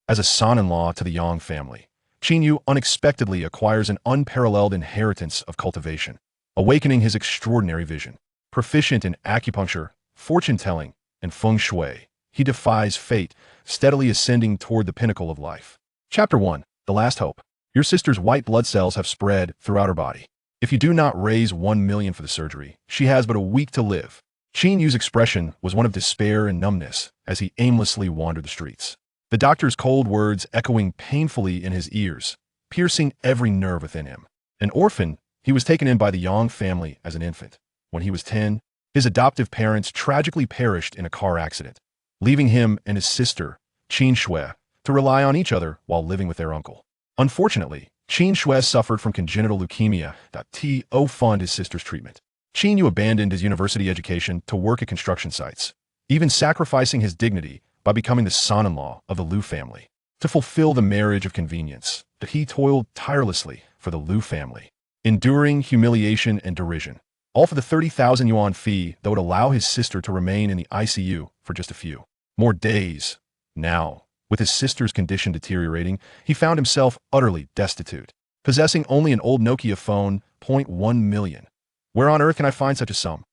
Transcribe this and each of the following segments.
As a son-in-law to the Yang family, Qin Yu unexpectedly acquires an unparalleled inheritance of cultivation, awakening his extraordinary vision. Proficient in acupuncture, fortune-telling, and feng shui, he defies fate, steadily ascending toward the pinnacle of life. Chapter 1. The Last Hope. Your sister's white blood cells have spread throughout her body. If you do not raise 1 million for the surgery, she has but a week to live. Qin Yu's expression was one of despair and numbness as he aimlessly wandered the streets. The doctor's cold words echoing painfully in his ears, piercing every nerve within him. An orphan, he was taken in by the Yang family as an infant. When he was 10, his adoptive parents tragically perished in a car accident, leaving him and his sister, Qin Shui, to rely on each other while living with their uncle. Unfortunately, Qin Shui suffered from congenital leukemia that to fund his sister's treatment. Qin Yu abandoned his university education to work at construction sites, even sacrificing his dignity by becoming the son-in-law of the Liu family. To fulfill the marriage of convenience, that he toiled tirelessly for the Liu family, enduring humiliation and derision, all for the 30,000 yuan fee that would allow his sister to remain in the ICU for just a few more days. Now, with his sister's condition deteriorating, he found himself utterly destitute, possessing only an old Nokia phone, 0.1 million. Where on earth can I find such a sum?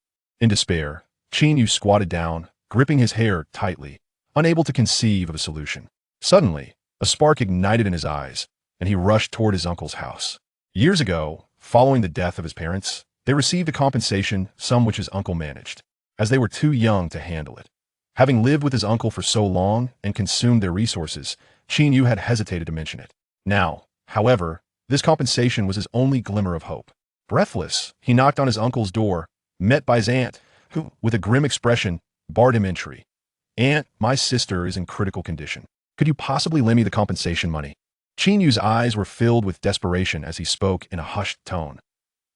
In despair, Qin Yu squatted down, gripping his hair tightly, unable to conceive of a solution. Suddenly, a spark ignited in his eyes, and he rushed toward his uncle's house. Years ago, following the death of his parents, they received a compensation sum which his uncle managed, as they were too young to handle it. Having lived with his uncle for so long and consumed their resources, Qin Yu had hesitated to mention it. Now, however, this compensation was his only glimmer of hope. Breathless, he knocked on his uncle's door, met by his aunt, who, with a grim expression, barred him entry. "Aunt, my sister is in critical condition. Could you possibly lend me the compensation money?" Qin Yu's eyes were filled with desperation as he spoke in a hushed tone.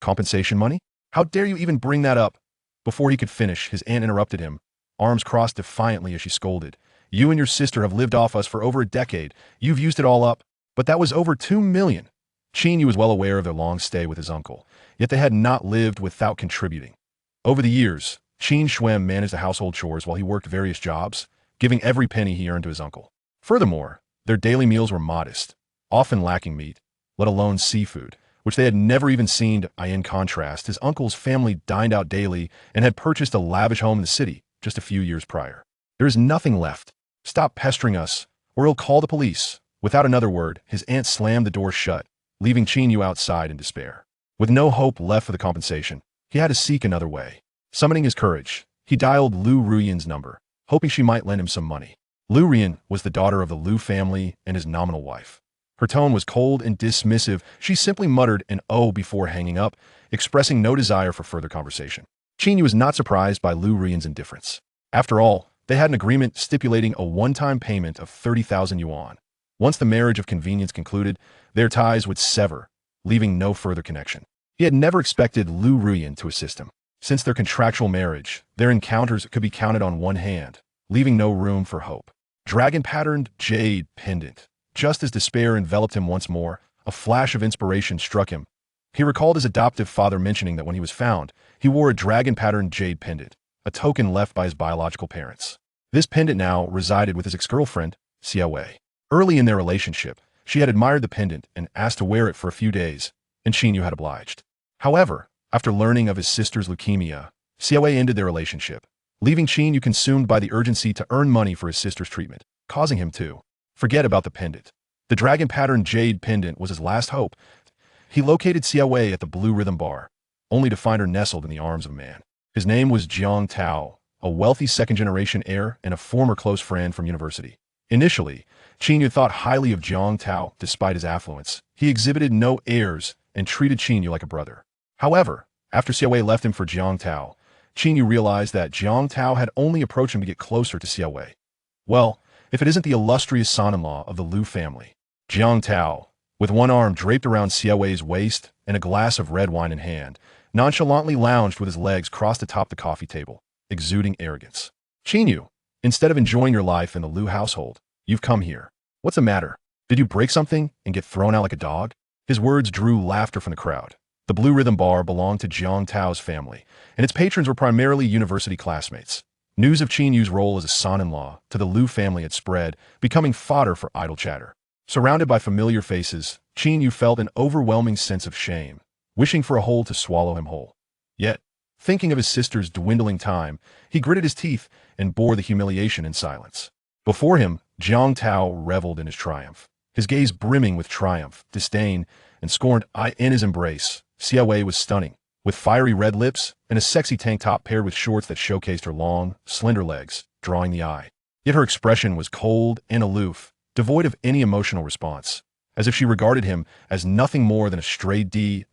"Compensation money? How dare you even bring that up?" Before he could finish, his aunt interrupted him, arms crossed defiantly as she scolded. "You and your sister have lived off us for over a decade. You've used it all up. But that was over 2 million. Qin Yu was well aware of their long stay with his uncle, yet they had not lived without contributing. Over the years, Qin Shui managed the household chores while he worked various jobs, giving every penny he earned to his uncle. Furthermore, their daily meals were modest, often lacking meat, let alone seafood, which they had never even seen. In contrast, his uncle's family dined out daily and had purchased a lavish home in the city just a few years prior. "There is nothing left. Stop pestering us, or he'll call the police." Without another word, his aunt slammed the door shut, leaving Qin Yu outside in despair. With no hope left for the compensation, he had to seek another way. Summoning his courage, he dialed Liu Ruyan's number, hoping she might lend him some money. Liu Ruyan was the daughter of the Liu family and his nominal wife. Her tone was cold and dismissive. She simply muttered an "oh" before hanging up, expressing no desire for further conversation. Qin Yu was not surprised by Liu Ruyan's indifference. After all, they had an agreement stipulating a one-time payment of 30,000 yuan. Once the marriage of convenience concluded, their ties would sever, leaving no further connection. He had never expected Liu Ruyan to assist him. Since their contractual marriage, their encounters could be counted on one hand, leaving no room for hope. Dragon-patterned jade pendant. Just as despair enveloped him once more, a flash of inspiration struck him. He recalled his adoptive father mentioning that when he was found, he wore a dragon-patterned jade pendant, a token left by his biological parents. This pendant now resided with his ex-girlfriend, Xia Wei. Early in their relationship, she had admired the pendant and asked to wear it for a few days, and Qin Yu had obliged. However, after learning of his sister's leukemia, Xia Wei ended their relationship, leaving Qin Yu consumed by the urgency to earn money for his sister's treatment, causing him to forget about the pendant. The dragon-patterned jade pendant was his last hope. He located Xia Wei at the Blue Rhythm Bar, only to find her nestled in the arms of a man. His name was Jiang Tao, a wealthy second-generation heir and a former close friend from university. Initially, Qin Yu thought highly of Jiang Tao despite his affluence. He exhibited no airs and treated Qin Yu like a brother. However, after Xia Wei left him for Jiang Tao, Qin Yu realized that Jiang Tao had only approached him to get closer to Xia Wei. Well, if it isn't the illustrious son-in-law of the Liu family. Jiang Tao, with one arm draped around Xia Wei's waist and a glass of red wine in hand, nonchalantly lounged with his legs crossed atop the coffee table, exuding arrogance. "Qin Yu, instead of enjoying your life in the Liu household, you've come here. What's the matter? Did you break something and get thrown out like a dog?" His words drew laughter from the crowd. The Blue Rhythm Bar belonged to Jiang Tao's family, and its patrons were primarily university classmates. News of Qin Yu's role as a son-in-law to the Liu family had spread, becoming fodder for idle chatter. Surrounded by familiar faces, Qin Yu felt an overwhelming sense of shame, wishing for a hole to swallow him whole. Yet, thinking of his sister's dwindling time, he gritted his teeth and bore the humiliation in silence. Before him, Jiang Tao reveled in his triumph, his gaze brimming with triumph, disdain, and scorn. In his embrace, Xia Wei was stunning, with fiery red lips and a sexy tank top paired with shorts that showcased her long, slender legs, drawing the eye. Yet her expression was cold and aloof, devoid of any emotional response, as if she regarded him as nothing more than a stray dog.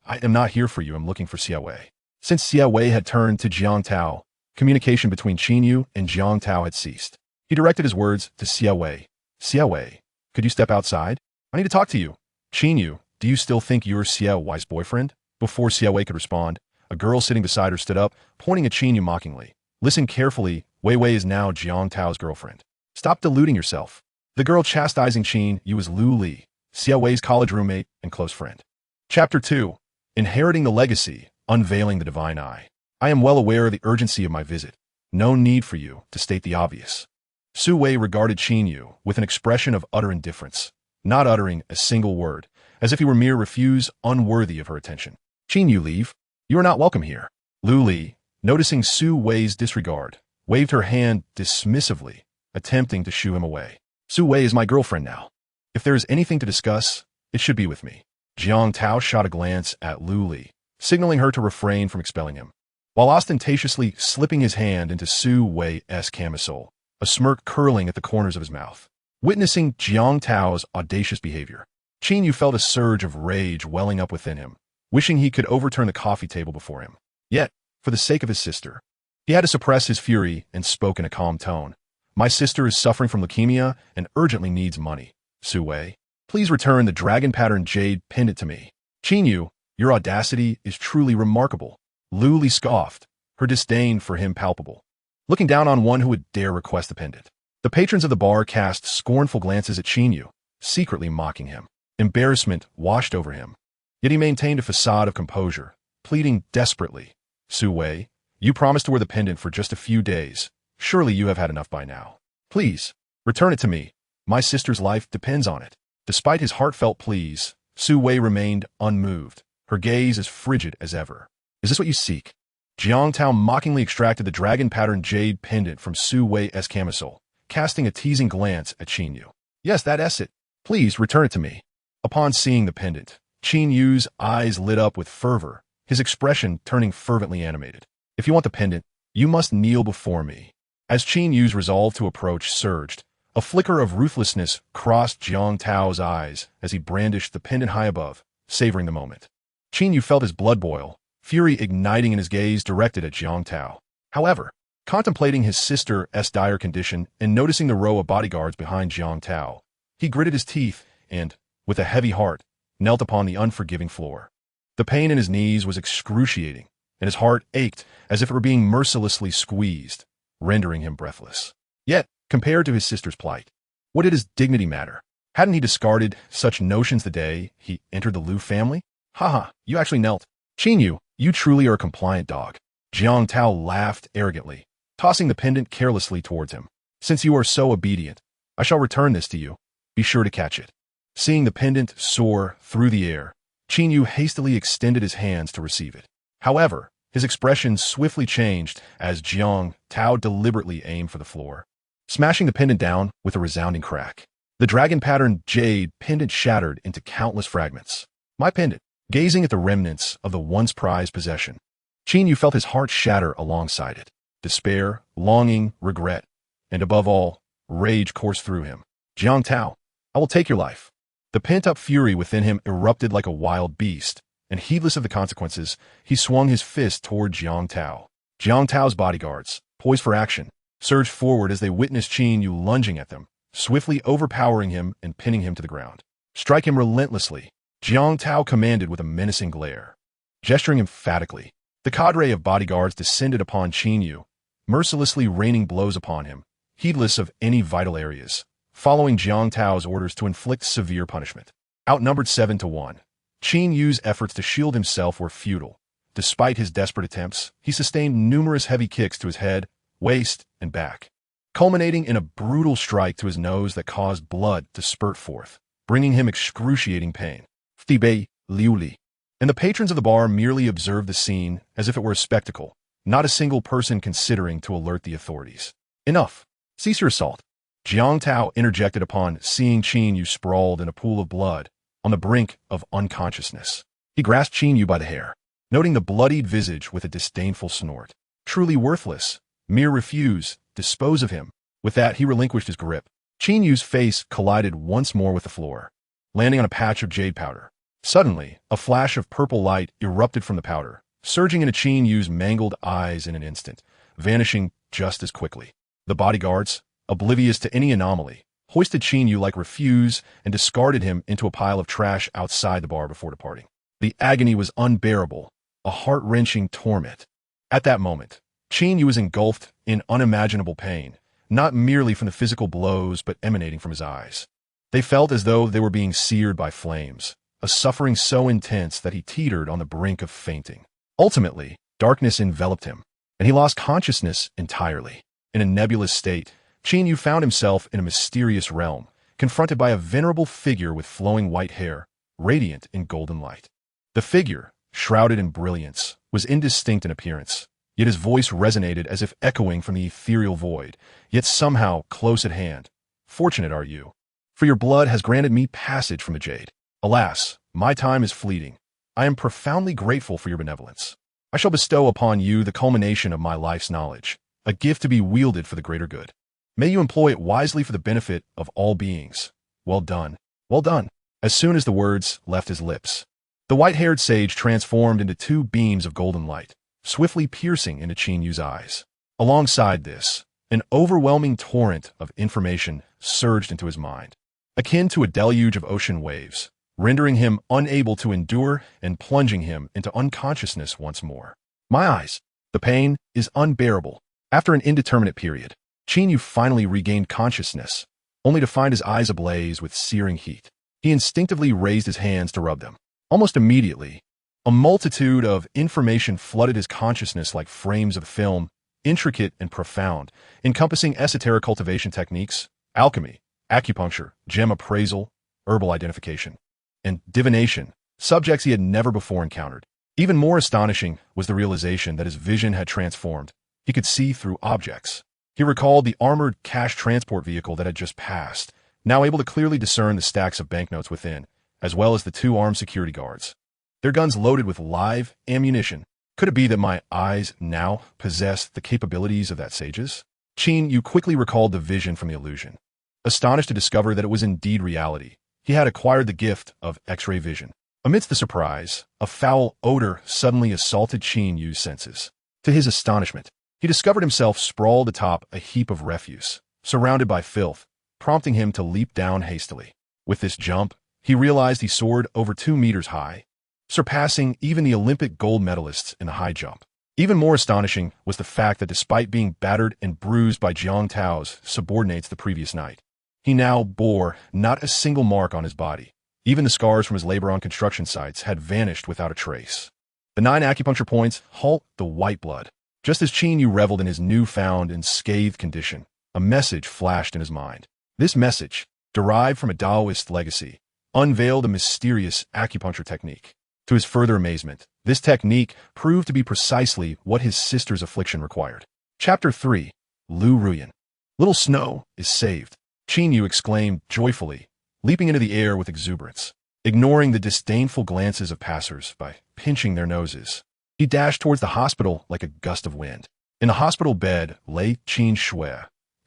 I am not here for you, I'm looking for Xia Wei. Since Xia Wei had turned to Jiang Tao, communication between Qin Yu and Jiang Tao had ceased. He directed his words to Xia Wei. Xia Wei, could you step outside? I need to talk to you. Qin Yu, do you still think you're Xia Wei's boyfriend? Before Xia Wei could respond, a girl sitting beside her stood up, pointing at Qin Yu mockingly. Listen carefully, Wei Wei is now Jiang Tao's girlfriend. Stop deluding yourself. The girl chastising Qin Yu was Lu Li, Xia Wei's college roommate and close friend. Chapter 2. Inheriting the Legacy, Unveiling the Divine Eye. I am well aware of the urgency of my visit. No need for you to state the obvious. Su Wei regarded Qin Yu with an expression of utter indifference, not uttering a single word, as if he were mere refuse unworthy of her attention. Qin Yu, leave. You are not welcome here. Lu Li, noticing Su Wei's disregard, waved her hand dismissively, attempting to shoo him away. Su Wei is my girlfriend now. If there is anything to discuss, it should be with me. Jiang Tao shot a glance at Lu Li, signaling her to refrain from expelling him, while ostentatiously slipping his hand into Su Wei's camisole, a smirk curling at the corners of his mouth. Witnessing Jiang Tao's audacious behavior, Qin Yu felt a surge of rage welling up within him, wishing he could overturn the coffee table before him. Yet, for the sake of his sister, he had to suppress his fury and spoke in a calm tone. My sister is suffering from leukemia and urgently needs money. Su Wei, please return the dragon pattern jade pendant to me. Qin Yu, your audacity is truly remarkable. Lu Li scoffed, her disdain for him palpable, looking down on one who would dare request the pendant. The patrons of the bar cast scornful glances at Qin Yu, secretly mocking him. Embarrassment washed over him. Yet he maintained a facade of composure, pleading desperately. Su Wei, you promised to wear the pendant for just a few days. Surely you have had enough by now. Please, return it to me. My sister's life depends on it. Despite his heartfelt pleas, Su Wei remained unmoved, her gaze as frigid as ever. Is this what you seek? Jiang Tao mockingly extracted the dragon pattern jade pendant from Su Wei's camisole, casting a teasing glance at Qin Yu. Yes, that's it. Please return it to me. Upon seeing the pendant, Qin Yu's eyes lit up with fervor, his expression turning fervently animated. If you want the pendant, you must kneel before me. As Qin Yu's resolve to approach surged, a flicker of ruthlessness crossed Jiang Tao's eyes as he brandished the pendant high above, savoring the moment. Qin Yu felt his blood boil, fury igniting in his gaze directed at Jiang Tao. However, contemplating his sister's dire condition and noticing the row of bodyguards behind Jiang Tao, he gritted his teeth and, with a heavy heart, knelt upon the unforgiving floor. The pain in his knees was excruciating, and his heart ached as if it were being mercilessly squeezed, rendering him breathless. Yet, compared to his sister's plight, what did his dignity matter? Hadn't he discarded such notions the day he entered the Liu family? Haha, you actually knelt. Qin Yu, you truly are a compliant dog. Jiang Tao laughed arrogantly, tossing the pendant carelessly towards him. Since you are so obedient, I shall return this to you. Be sure to catch it. Seeing the pendant soar through the air, Qin Yu hastily extended his hands to receive it. However, his expression swiftly changed as Jiang Tao deliberately aimed for the floor, smashing the pendant down with a resounding crack. The dragon pattern jade pendant shattered into countless fragments. My pendant. Gazing at the remnants of the once prized possession, Qin Yu felt his heart shatter alongside it. Despair, longing, regret, and above all, rage coursed through him. Jiang Tao, I will take your life. The pent-up fury within him erupted like a wild beast, and heedless of the consequences, he swung his fist toward Jiang Tao. Jiang Tao's bodyguards, poised for action, surged forward as they witnessed Qin Yu lunging at them, swiftly overpowering him and pinning him to the ground. Strike him relentlessly, Jiang Tao commanded with a menacing glare. Gesturing emphatically, the cadre of bodyguards descended upon Qin Yu, mercilessly raining blows upon him, heedless of any vital areas, following Jiang Tao's orders to inflict severe punishment. Outnumbered 7-1, Qin Yu's efforts to shield himself were futile. Despite his desperate attempts, he sustained numerous heavy kicks to his head, waist, and back, culminating in a brutal strike to his nose that caused blood to spurt forth, bringing him excruciating pain. Ftibe, Liuli. And the patrons of the bar merely observed the scene as if it were a spectacle, not a single person considering to alert the authorities. Enough. Cease your assault. Jiang Tao interjected upon seeing Qin Yu sprawled in a pool of blood on the brink of unconsciousness. He grasped Qin Yu by the hair, noting the bloodied visage with a disdainful snort. Truly worthless. Mere refuse. Dispose of him. With that, he relinquished his grip. Qin Yu's face collided once more with the floor, landing on a patch of jade powder. Suddenly, a flash of purple light erupted from the powder, surging into Qin Yu's mangled eyes in an instant, vanishing just as quickly. The bodyguards, oblivious to any anomaly, hoisted Qin Yu like refuse and discarded him into a pile of trash outside the bar before departing. The agony was unbearable, a heart-wrenching torment. At that moment, Qin Yu was engulfed in unimaginable pain, not merely from the physical blows but emanating from his eyes. They felt as though they were being seared by flames, a suffering so intense that he teetered on the brink of fainting. Ultimately, darkness enveloped him, and he lost consciousness entirely. In a nebulous state, Qin Yu found himself in a mysterious realm, confronted by a venerable figure with flowing white hair, radiant in golden light. The figure, shrouded in brilliance, was indistinct in appearance, yet his voice resonated as if echoing from the ethereal void, yet somehow close at hand. Fortunate are you, for your blood has granted me passage from the jade. Alas, my time is fleeting. I am profoundly grateful for your benevolence. I shall bestow upon you the culmination of my life's knowledge, a gift to be wielded for the greater good. May you employ it wisely for the benefit of all beings. Well done. Well done. As soon as the words left his lips, the white-haired sage transformed into two beams of golden light, swiftly piercing into Qin Yu's eyes. Alongside this, an overwhelming torrent of information surged into his mind, akin to a deluge of ocean waves, rendering him unable to endure and plunging him into unconsciousness once more. My eyes. The pain is unbearable. After an indeterminate period, Qin Yu finally regained consciousness, only to find his eyes ablaze with searing heat. He instinctively raised his hands to rub them. Almost immediately, a multitude of information flooded his consciousness like frames of film, intricate and profound, encompassing esoteric cultivation techniques, alchemy, acupuncture, gem appraisal, herbal identification, and divination, subjects he had never before encountered. Even more astonishing was the realization that his vision had transformed. He could see through objects. He recalled the armored cash transport vehicle that had just passed, now able to clearly discern the stacks of banknotes within, as well as the two armed security guards, their guns loaded with live ammunition. Could it be that my eyes now possessed the capabilities of that sage's? Qin Yu quickly recalled the vision from the illusion, astonished to discover that it was indeed reality. He had acquired the gift of X-ray vision. Amidst the surprise, a foul odor suddenly assaulted Qin Yu's senses. To his astonishment, he discovered himself sprawled atop a heap of refuse, surrounded by filth, prompting him to leap down hastily. With this jump, he realized he soared over 2 meters high, surpassing even the Olympic gold medalists in the high jump. Even more astonishing was the fact that despite being battered and bruised by Jiang Tao's subordinates the previous night, he now bore not a single mark on his body. Even the scars from his labor on construction sites had vanished without a trace. The 9 acupuncture points halt the white blood. Just as Qin Yu reveled in his newfound and scathed condition, a message flashed in his mind. This message, derived from a Taoist legacy, unveiled a mysterious acupuncture technique. To his further amazement, this technique proved to be precisely what his sister's affliction required. Chapter 3. Lu Ruyan. Little Snow is saved. Qin Yu exclaimed joyfully, leaping into the air with exuberance. Ignoring the disdainful glances of passers by pinching their noses, he dashed towards the hospital like a gust of wind. In the hospital bed lay Qin Shui,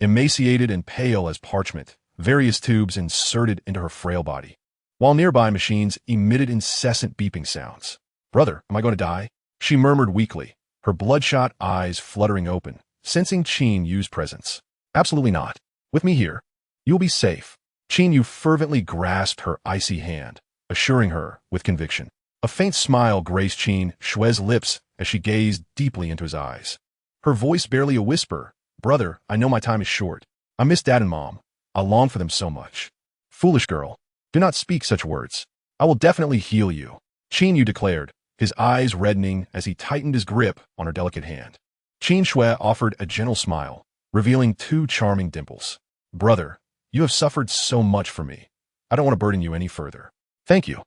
emaciated and pale as parchment, various tubes inserted into her frail body, while nearby machines emitted incessant beeping sounds. "Brother, am I going to die?" she murmured weakly, her bloodshot eyes fluttering open, sensing Qin Yu's presence. "Absolutely not. With me here, you'll be safe." Qin Yu fervently grasped her icy hand, assuring her with conviction. A faint smile graced Qin Shui's lips as she gazed deeply into his eyes. Her voice barely a whisper. "Brother, I know my time is short. I miss Dad and Mom. I long for them so much." "Foolish girl, do not speak such words. I will definitely heal you," Qin Yu declared, his eyes reddening as he tightened his grip on her delicate hand. Qin Shui offered a gentle smile, revealing two charming dimples. Brother, you have suffered so much for me. I don't want to burden you any further. Thank you.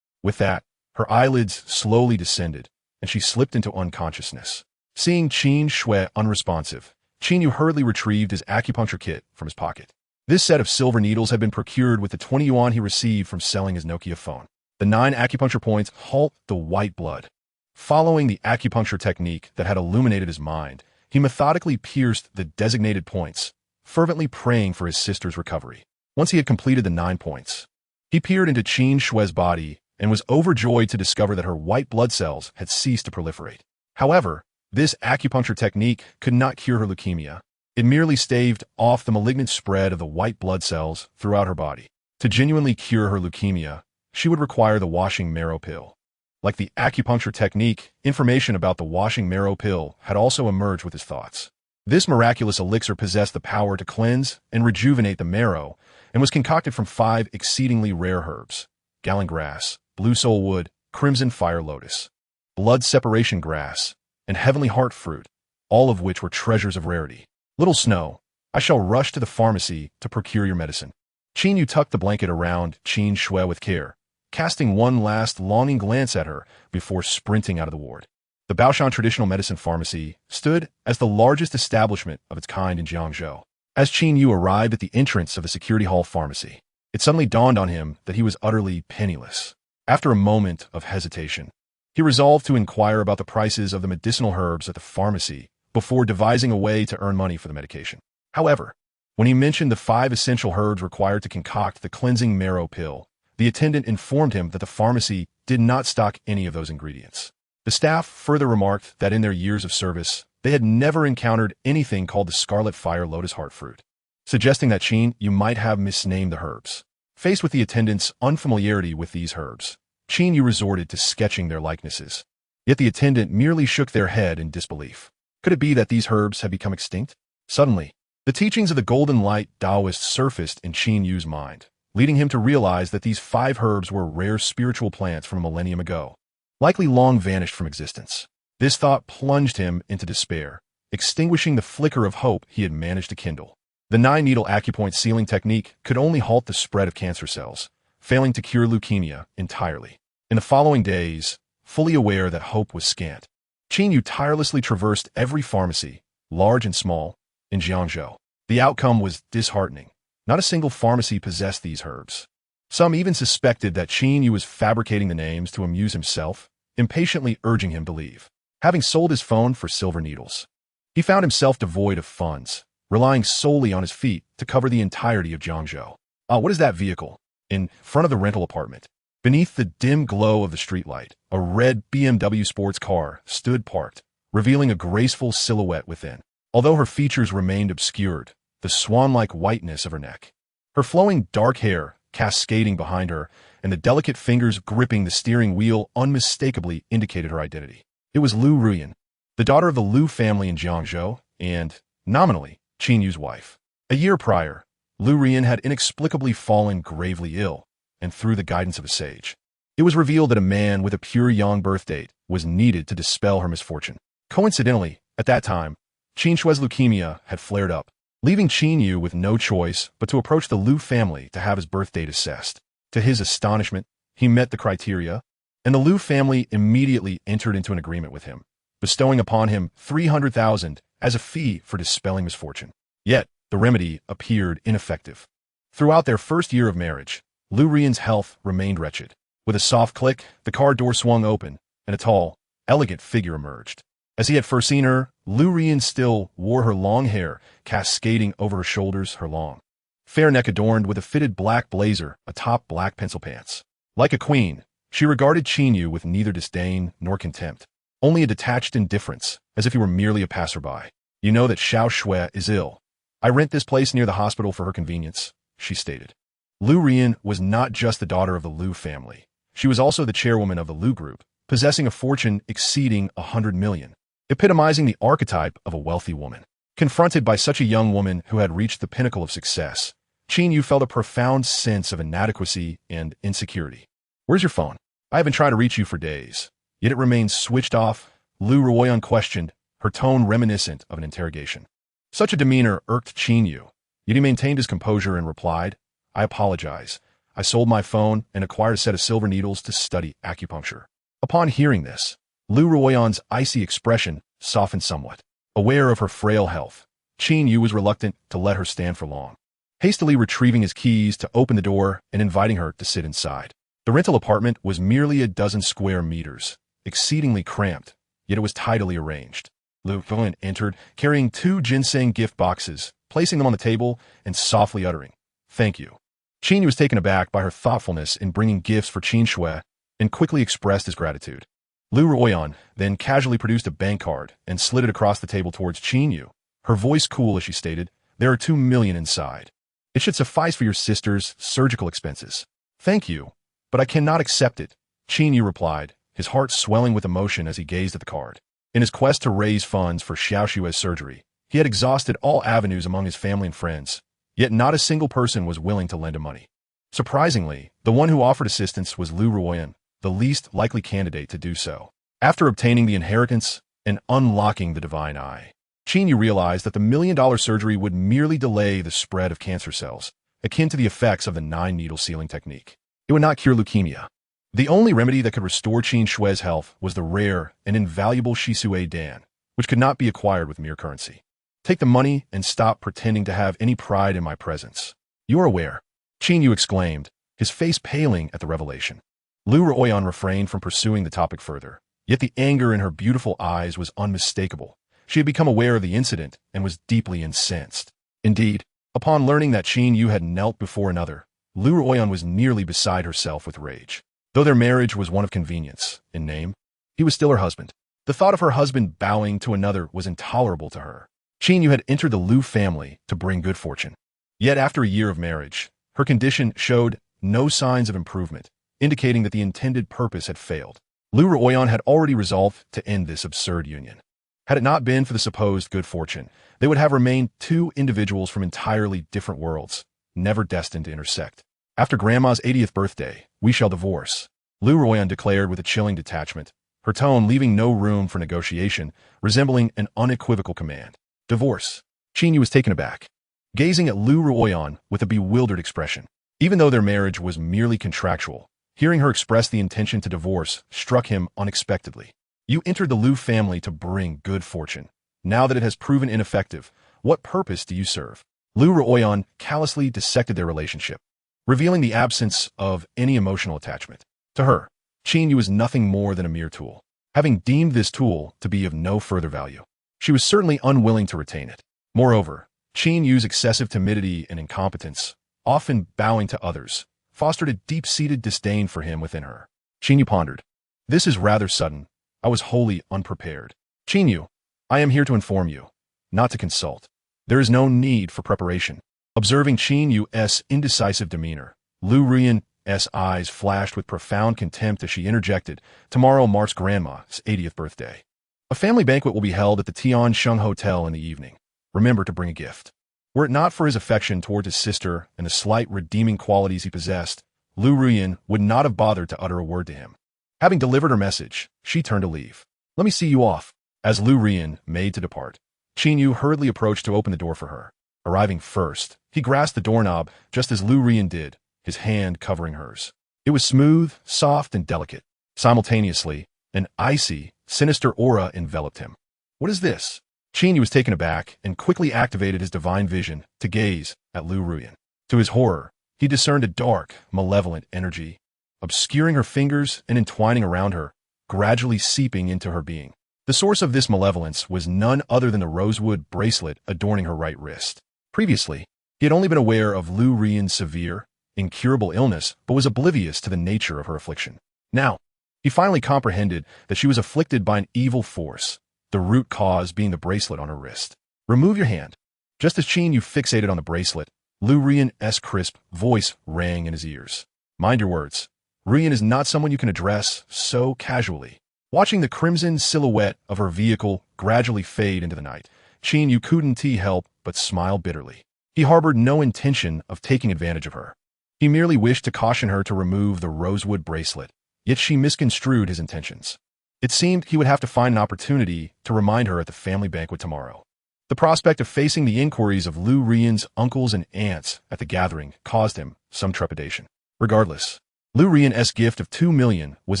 With that, her eyelids slowly descended, and she slipped into unconsciousness. Seeing Qin Shui unresponsive, Qin Yu hurriedly retrieved his acupuncture kit from his pocket. This set of silver needles had been procured with the 20 yuan he received from selling his Nokia phone. The 9 acupuncture points halt the white blood. Following the acupuncture technique that had illuminated his mind, he methodically pierced the designated points, fervently praying for his sister's recovery. Once he had completed the 9 points, he peered into Qin Shui's body and was overjoyed to discover that her white blood cells had ceased to proliferate. However, this acupuncture technique could not cure her leukemia. It merely staved off the malignant spread of the white blood cells throughout her body. To genuinely cure her leukemia, she would require the washing marrow pill. Like the acupuncture technique, information about the washing marrow pill had also emerged with his thoughts. This miraculous elixir possessed the power to cleanse and rejuvenate the marrow and was concocted from 5 exceedingly rare herbs: gallon grass, blue soul wood, crimson fire lotus, blood separation grass, and heavenly heart fruit, all of which were treasures of rarity. Little Snow, I shall rush to the pharmacy to procure your medicine. Qin Yu tucked the blanket around Qin Shui with care, casting one last longing glance at her before sprinting out of the ward. The Baoshan Traditional Medicine Pharmacy stood as the largest establishment of its kind in Jiangzhou. As Qin Yu arrived at the entrance of the security hall pharmacy, it suddenly dawned on him that he was utterly penniless. After a moment of hesitation, he resolved to inquire about the prices of the medicinal herbs at the pharmacy before devising a way to earn money for the medication. However, when he mentioned the 5 essential herbs required to concoct the cleansing marrow pill, the attendant informed him that the pharmacy did not stock any of those ingredients. The staff further remarked that in their years of service, they had never encountered anything called the scarlet fire lotus heart fruit, suggesting that Qin Yu might have misnamed the herbs. Faced with the attendant's unfamiliarity with these herbs, Qin Yu resorted to sketching their likenesses. Yet the attendant merely shook their head in disbelief. Could it be that these herbs had become extinct? Suddenly, the teachings of the Golden Light Taoist surfaced in Qin Yu's mind, leading him to realize that these 5 herbs were rare spiritual plants from a millennium ago, likely long vanished from existence. This thought plunged him into despair, extinguishing the flicker of hope he had managed to kindle. The 9-needle acupoint sealing technique could only halt the spread of cancer cells, failing to cure leukemia entirely. In the following days, fully aware that hope was scant, Qin Yu tirelessly traversed every pharmacy, large and small, in Jiangzhou. The outcome was disheartening. Not a single pharmacy possessed these herbs. Some even suspected that Qin Yu was fabricating the names to amuse himself, impatiently urging him to leave. Having sold his phone for silver needles, he found himself devoid of funds, relying solely on his feet to cover the entirety of Jiangzhou. What is that vehicle? In front of the rental apartment, beneath the dim glow of the streetlight, a red BMW sports car stood parked, revealing a graceful silhouette within. Although her features remained obscured, the swan-like whiteness of her neck, her flowing dark hair cascading behind her, and the delicate fingers gripping the steering wheel unmistakably indicated her identity. It was Lu Ruyan, the daughter of the Lu family in Jiangzhou, and, nominally, Qin Yu's wife. A year prior, Lu Ruyan had inexplicably fallen gravely ill, and through the guidance of a sage, it was revealed that a man with a pure Yang birth date was needed to dispel her misfortune. Coincidentally, at that time, Qin Shui's leukemia had flared up, leaving Qin Yu with no choice but to approach the Lu family to have his birth date assessed. To his astonishment, he met the criteria, and the Lu family immediately entered into an agreement with him, bestowing upon him 300,000 as a fee for dispelling misfortune. Yet, the remedy appeared ineffective. Throughout their first year of marriage, Lu Ruyan's health remained wretched. With a soft click, the car door swung open, and a tall, elegant figure emerged. As he had first seen her, Lu Ruyan still wore her long hair cascading over her shoulders, her long, fair neck adorned with a fitted black blazer atop black pencil pants. Like a queen, she regarded Qin Yu with neither disdain nor contempt, only a detached indifference, as if he were merely a passerby. You know that Xiao Shui is ill. I rent this place near the hospital for her convenience, she stated. Lu Ruyan was not just the daughter of the Lu family. She was also the chairwoman of the Lu group, possessing a fortune exceeding 100 million. Epitomizing the archetype of a wealthy woman. Confronted by such a young woman who had reached the pinnacle of success, Qin Yu felt a profound sense of inadequacy and insecurity. Where's your phone? I have been trying to reach you for days. Yet it remains switched off, Lu Ruyan questioned, her tone reminiscent of an interrogation. Such a demeanor irked Qin Yu, yet he maintained his composure and replied, "I apologize. I sold my phone and acquired a set of silver needles to study acupuncture." Upon hearing this, Lu Ruoyan's icy expression softened somewhat. Aware of her frail health, Qin Yu was reluctant to let her stand for long, hastily retrieving his keys to open the door and inviting her to sit inside. The rental apartment was merely a dozen square meters, exceedingly cramped, yet it was tidily arranged. Lu Ruoyan entered, carrying 2 ginseng gift boxes, placing them on the table and softly uttering, "Thank you." Qin Yu was taken aback by her thoughtfulness in bringing gifts for Qin Shui and quickly expressed his gratitude. Lu Ruoyan then casually produced a bank card and slid it across the table towards Qin Yu, her voice cool as she stated, "There are 2 million inside. It should suffice for your sister's surgical expenses." "Thank you, but I cannot accept it," Qin Yu replied, his heart swelling with emotion as he gazed at the card. In his quest to raise funds for Xiaoshui's surgery, he had exhausted all avenues among his family and friends, yet not a single person was willing to lend him money. Surprisingly, the one who offered assistance was Lu Ruoyan, the least likely candidate to do so. After obtaining the inheritance and unlocking the divine eye, Qin Yu realized that the $1 million surgery would merely delay the spread of cancer cells, akin to the effects of the 9-needle sealing technique. It would not cure leukemia. The only remedy that could restore Qin Shui's health was the rare and invaluable Shisui Dan, which could not be acquired with mere currency. "Take the money and stop pretending to have any pride in my presence. You are aware," Qin Yu exclaimed, his face paling at the revelation. Lu Ruoyan refrained from pursuing the topic further, yet the anger in her beautiful eyes was unmistakable. She had become aware of the incident and was deeply incensed. Indeed, upon learning that Qin Yu had knelt before another, Lu Ruoyan was nearly beside herself with rage. Though their marriage was one of convenience, in name, he was still her husband. The thought of her husband bowing to another was intolerable to her. Qin Yu had entered the Lu family to bring good fortune. Yet after a year of marriage, her condition showed no signs of improvement, indicating that the intended purpose had failed. Lu Ruoyan had already resolved to end this absurd union. Had it not been for the supposed good fortune, they would have remained 2 individuals from entirely different worlds, never destined to intersect. "After Grandma's 80th birthday, we shall divorce," Lu Ruoyan declared with a chilling detachment, her tone leaving no room for negotiation, resembling an unequivocal command. "Divorce?" Qin Yu was taken aback, gazing at Lu Ruoyan with a bewildered expression. Even though their marriage was merely contractual, hearing her express the intention to divorce struck him unexpectedly. "You entered the Lu family to bring good fortune. Now that it has proven ineffective, what purpose do you serve?" Lu Ruoyan callously dissected their relationship, revealing the absence of any emotional attachment. To her, Qin Yu was nothing more than a mere tool. Having deemed this tool to be of no further value, she was certainly unwilling to retain it. Moreover, Qin Yu's excessive timidity and incompetence, often bowing to others, fostered a deep-seated disdain for him within her. Qin Yu pondered. "This is rather sudden. I was wholly unprepared." "Qin Yu, I am here to inform you, not to consult. There is no need for preparation." Observing Qin Yu's indecisive demeanor, Lu Ruoyan's eyes flashed with profound contempt as she interjected, "Tomorrow marks Grandma's 80th birthday. A family banquet will be held at the Tiansheng Hotel in the evening. Remember to bring a gift." Were it not for his affection toward his sister and the slight redeeming qualities he possessed, Lu Ruoyan would not have bothered to utter a word to him. Having delivered her message, she turned to leave. "Let me see you off." As Lu Ruoyan made to depart, Qin Yu hurriedly approached to open the door for her. Arriving first, he grasped the doorknob just as Lu Ruoyan did, his hand covering hers. It was smooth, soft, and delicate. Simultaneously, an icy, sinister aura enveloped him. "What is this?" Qin Yu was taken aback and quickly activated his divine vision to gaze at Lu Ruoyan. To his horror, he discerned a dark, malevolent energy, obscuring her fingers and entwining around her, gradually seeping into her being. The source of this malevolence was none other than the rosewood bracelet adorning her right wrist. Previously, he had only been aware of Lu Ruoyan's severe, incurable illness, but was oblivious to the nature of her affliction. Now, he finally comprehended that she was afflicted by an evil force, the root cause being the bracelet on her wrist. "Remove your hand." Just as Qin Yu fixated on the bracelet, Lu Ruoyan's crisp voice rang in his ears. "Mind your words. Ruoyan is not someone you can address so casually." Watching the crimson silhouette of her vehicle gradually fade into the night, Qin Yu couldn't help but smile bitterly. He harbored no intention of taking advantage of her. He merely wished to caution her to remove the rosewood bracelet, yet she misconstrued his intentions. It seemed he would have to find an opportunity to remind her at the family banquet tomorrow. The prospect of facing the inquiries of Lu Rian's uncles and aunts at the gathering caused him some trepidation. Regardless, Lu Rian's gift of 2 million was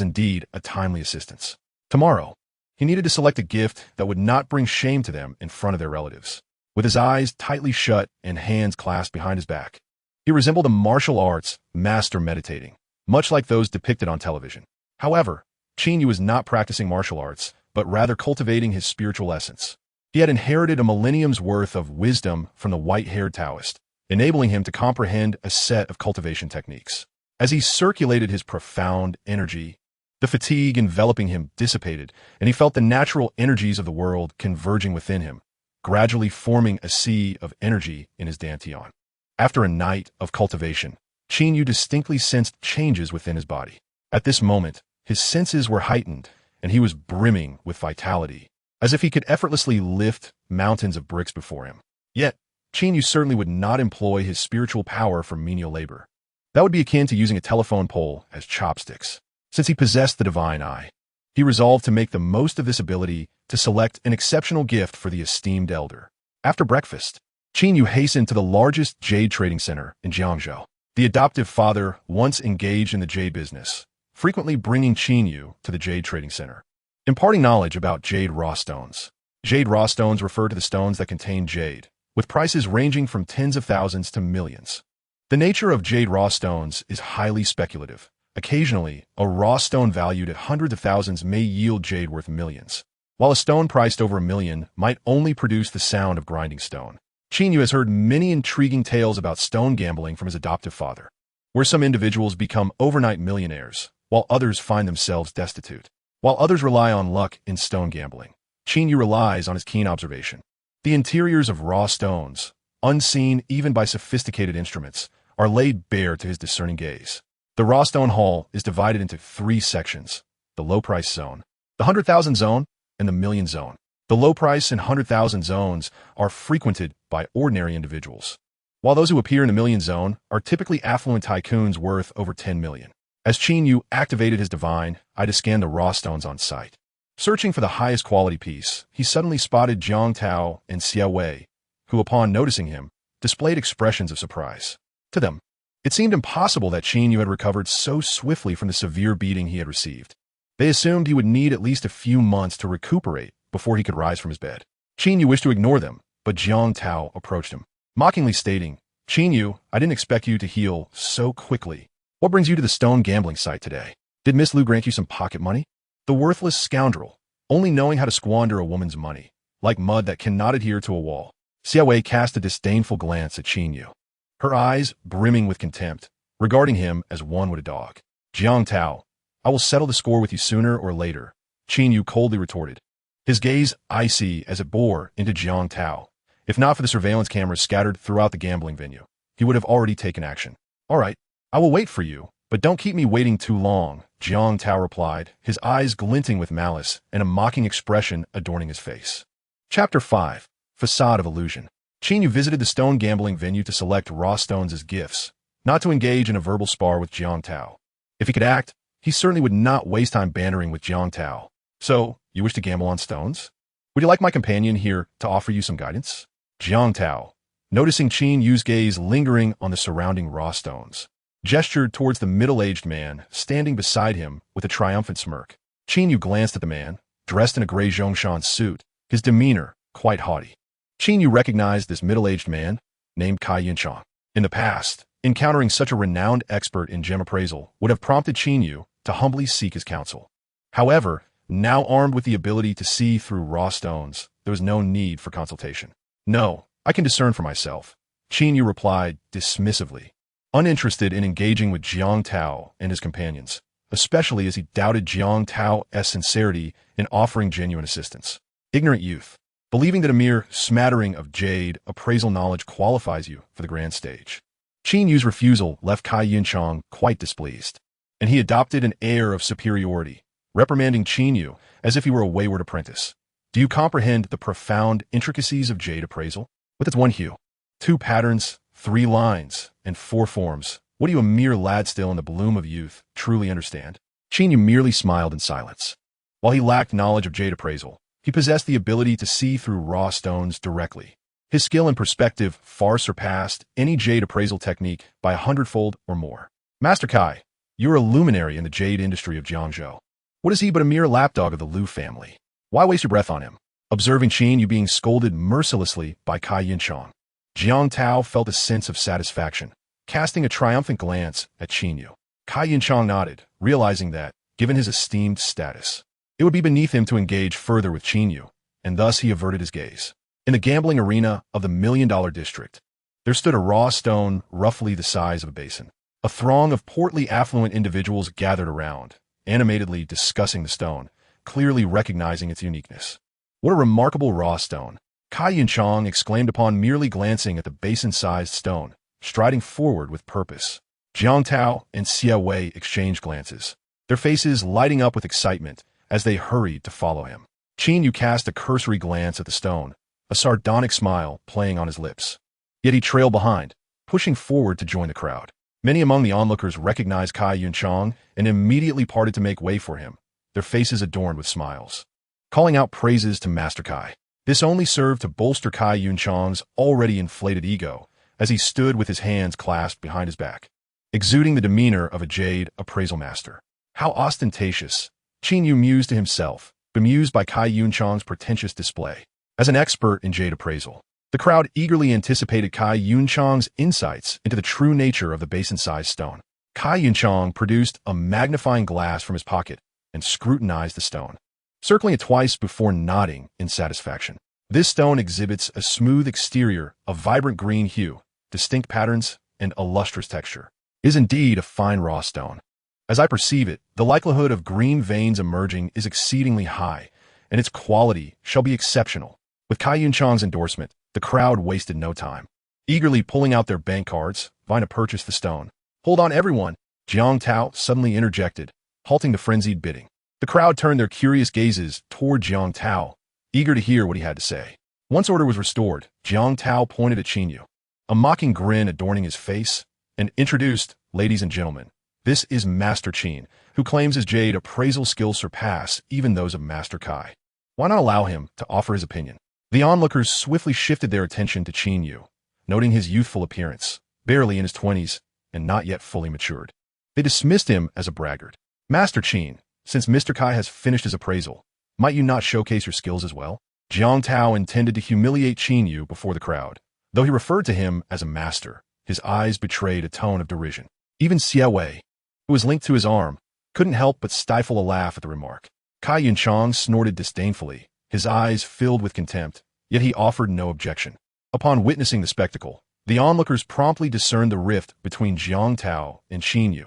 indeed a timely assistance. Tomorrow, he needed to select a gift that would not bring shame to them in front of their relatives. With his eyes tightly shut and hands clasped behind his back, he resembled a martial arts master meditating, much like those depicted on television. However, Qin Yu was not practicing martial arts, but rather cultivating his spiritual essence. He had inherited a millennium's worth of wisdom from the white-haired Taoist, enabling him to comprehend a set of cultivation techniques. As he circulated his profound energy, the fatigue enveloping him dissipated, and he felt the natural energies of the world converging within him, gradually forming a sea of energy in his dantian. After a night of cultivation, Qin Yu distinctly sensed changes within his body. At this moment, his senses were heightened, and he was brimming with vitality, as if he could effortlessly lift mountains of bricks before him. Yet, Qin Yu certainly would not employ his spiritual power for menial labor. That would be akin to using a telephone pole as chopsticks. Since he possessed the divine eye, he resolved to make the most of this ability to select an exceptional gift for the esteemed elder. After breakfast, Qin Yu hastened to the largest jade trading center in Jiangzhou. The adoptive father once engaged in the jade business, frequently bringing Qin Yu to the jade trading center, imparting knowledge about jade raw stones. Jade raw stones refer to the stones that contain jade, with prices ranging from tens of thousands to millions. The nature of jade raw stones is highly speculative. Occasionally, a raw stone valued at hundreds of thousands may yield jade worth millions, while a stone priced over $1 million might only produce the sound of grinding stone. Qin Yu has heard many intriguing tales about stone gambling from his adoptive father, where some individuals become overnight millionaires, while others find themselves destitute. While others rely on luck in stone gambling, Qin Yu relies on his keen observation. The interiors of raw stones, unseen even by sophisticated instruments, are laid bare to his discerning gaze. The raw stone hall is divided into 3 sections: the low-price zone, the 100,000 zone, and the million zone. The low-price and 100,000 zones are frequented by ordinary individuals, while those who appear in the million zone are typically affluent tycoons worth over 10 million. As Qin Yu activated his divine eye to scan the raw stones on site, searching for the highest quality piece, he suddenly spotted Jiang Tao and Xia Wei, who, upon noticing him, displayed expressions of surprise. To them, it seemed impossible that Qin Yu had recovered so swiftly from the severe beating he had received. They assumed he would need at least a few months to recuperate before he could rise from his bed. Qin Yu wished to ignore them, but Jiang Tao approached him, mockingly stating, "Qin Yu, I didn't expect you to heal so quickly. What brings you to the stone gambling site today? Did Miss Lu grant you some pocket money?" The worthless scoundrel, only knowing how to squander a woman's money, like mud that cannot adhere to a wall. Xia Wei cast a disdainful glance at Qin Yu, her eyes brimming with contempt, regarding him as one would a dog. "Jiang Tao, I will settle the score with you sooner or later," Qin Yu coldly retorted, his gaze icy as it bore into Jiang Tao. If not for the surveillance cameras scattered throughout the gambling venue, he would have already taken action. "All right, I will wait for you, but don't keep me waiting too long," Jiang Tao replied, his eyes glinting with malice and a mocking expression adorning his face. Chapter 5. Facade of Illusion. Qin Yu visited the stone gambling venue to select raw stones as gifts, not to engage in a verbal spar with Jiang Tao. If he could act, he certainly would not waste time bantering with Jiang Tao. "So, you wish to gamble on stones? Would you like my companion here to offer you some guidance?" Jiang Tao, noticing Qin Yu's gaze lingering on the surrounding raw stones, gestured towards the middle-aged man standing beside him with a triumphant smirk. Qin Yu glanced at the man, dressed in a gray Zhongshan suit, his demeanor quite haughty. Qin Yu recognized this middle-aged man, named Kai Yinchang. In the past, encountering such a renowned expert in gem appraisal would have prompted Qin Yu to humbly seek his counsel. However, now armed with the ability to see through raw stones, there was no need for consultation. "No, I can discern for myself," Qin Yu replied dismissively, uninterested in engaging with Jiang Tao and his companions, especially as he doubted Jiang Tao's sincerity in offering genuine assistance. Ignorant youth, believing that a mere smattering of jade appraisal knowledge qualifies you for the grand stage. Qin Yu's refusal left Kai Yinchang quite displeased, and he adopted an air of superiority, reprimanding Qin Yu as if he were a wayward apprentice. "Do you comprehend the profound intricacies of jade appraisal? With its 1 hue, 2 patterns, 3 lines, and 4 forms, what do you, a mere lad still in the bloom of youth, truly understand?" Qin Yu merely smiled in silence. While he lacked knowledge of jade appraisal, he possessed the ability to see through raw stones directly. His skill and perspective far surpassed any jade appraisal technique by 100-fold or more. Master Kai, you're a luminary in the jade industry of Jiangzhou. What is he but a mere lapdog of the Liu family? Why waste your breath on him? Observing Qin Yu being scolded mercilessly by Kai Yinchang, Jiang Tao felt a sense of satisfaction, casting a triumphant glance at Qin Yu. Kai Yinchang nodded, realizing that, given his esteemed status, it would be beneath him to engage further with Qin Yu, and thus he averted his gaze. In the gambling arena of the $1 Million District, there stood a raw stone roughly the size of a basin. A throng of portly affluent individuals gathered around, animatedly discussing the stone, clearly recognizing its uniqueness. What a remarkable raw stone! Kai Yinchang exclaimed upon merely glancing at the basin-sized stone, striding forward with purpose. Jiang Tao and Xie Wei exchanged glances, their faces lighting up with excitement as they hurried to follow him. Qin Yu cast a cursory glance at the stone, a sardonic smile playing on his lips. Yet he trailed behind, pushing forward to join the crowd. Many among the onlookers recognized Kai Yinchang and immediately parted to make way for him, their faces adorned with smiles, calling out praises to Master Kai. This only served to bolster Kai Yinchang's already inflated ego as he stood with his hands clasped behind his back, exuding the demeanor of a jade appraisal master. How ostentatious, Qin Yu mused to himself, bemused by Kai Yinchang's pretentious display. As an expert in jade appraisal, the crowd eagerly anticipated Kai Yinchang's insights into the true nature of the basin-sized stone. Kai Yinchang produced a magnifying glass from his pocket and scrutinized the stone, circling it twice before nodding in satisfaction. This stone exhibits a smooth exterior of vibrant green hue, distinct patterns, and a lustrous texture. It is indeed a fine raw stone. As I perceive it, the likelihood of green veins emerging is exceedingly high, and its quality shall be exceptional. With Kai Yinchang's endorsement, the crowd wasted no time, eagerly pulling out their bank cards, vying to purchase the stone. Hold on, everyone! Jiang Tao suddenly interjected, halting the frenzied bidding. The crowd turned their curious gazes toward Jiang Tao, eager to hear what he had to say. Once order was restored, Jiang Tao pointed at Qin Yu, a mocking grin adorning his face, and introduced, "Ladies and gentlemen, this is Master Qin, who claims his jade appraisal skills surpass even those of Master Kai. Why not allow him to offer his opinion?" The onlookers swiftly shifted their attention to Qin Yu, noting his youthful appearance, barely in his 20s and not yet fully matured. They dismissed him as a braggart. "Master Qin, since Mr. Kai has finished his appraisal, might you not showcase your skills as well?" Jiang Tao intended to humiliate Qin Yu before the crowd. Though he referred to him as a master, his eyes betrayed a tone of derision. Even Xie Wei, who was linked to his arm, couldn't help but stifle a laugh at the remark. Kai Yinchang snorted disdainfully, his eyes filled with contempt, yet he offered no objection. Upon witnessing the spectacle, the onlookers promptly discerned the rift between Jiang Tao and Qin Yu,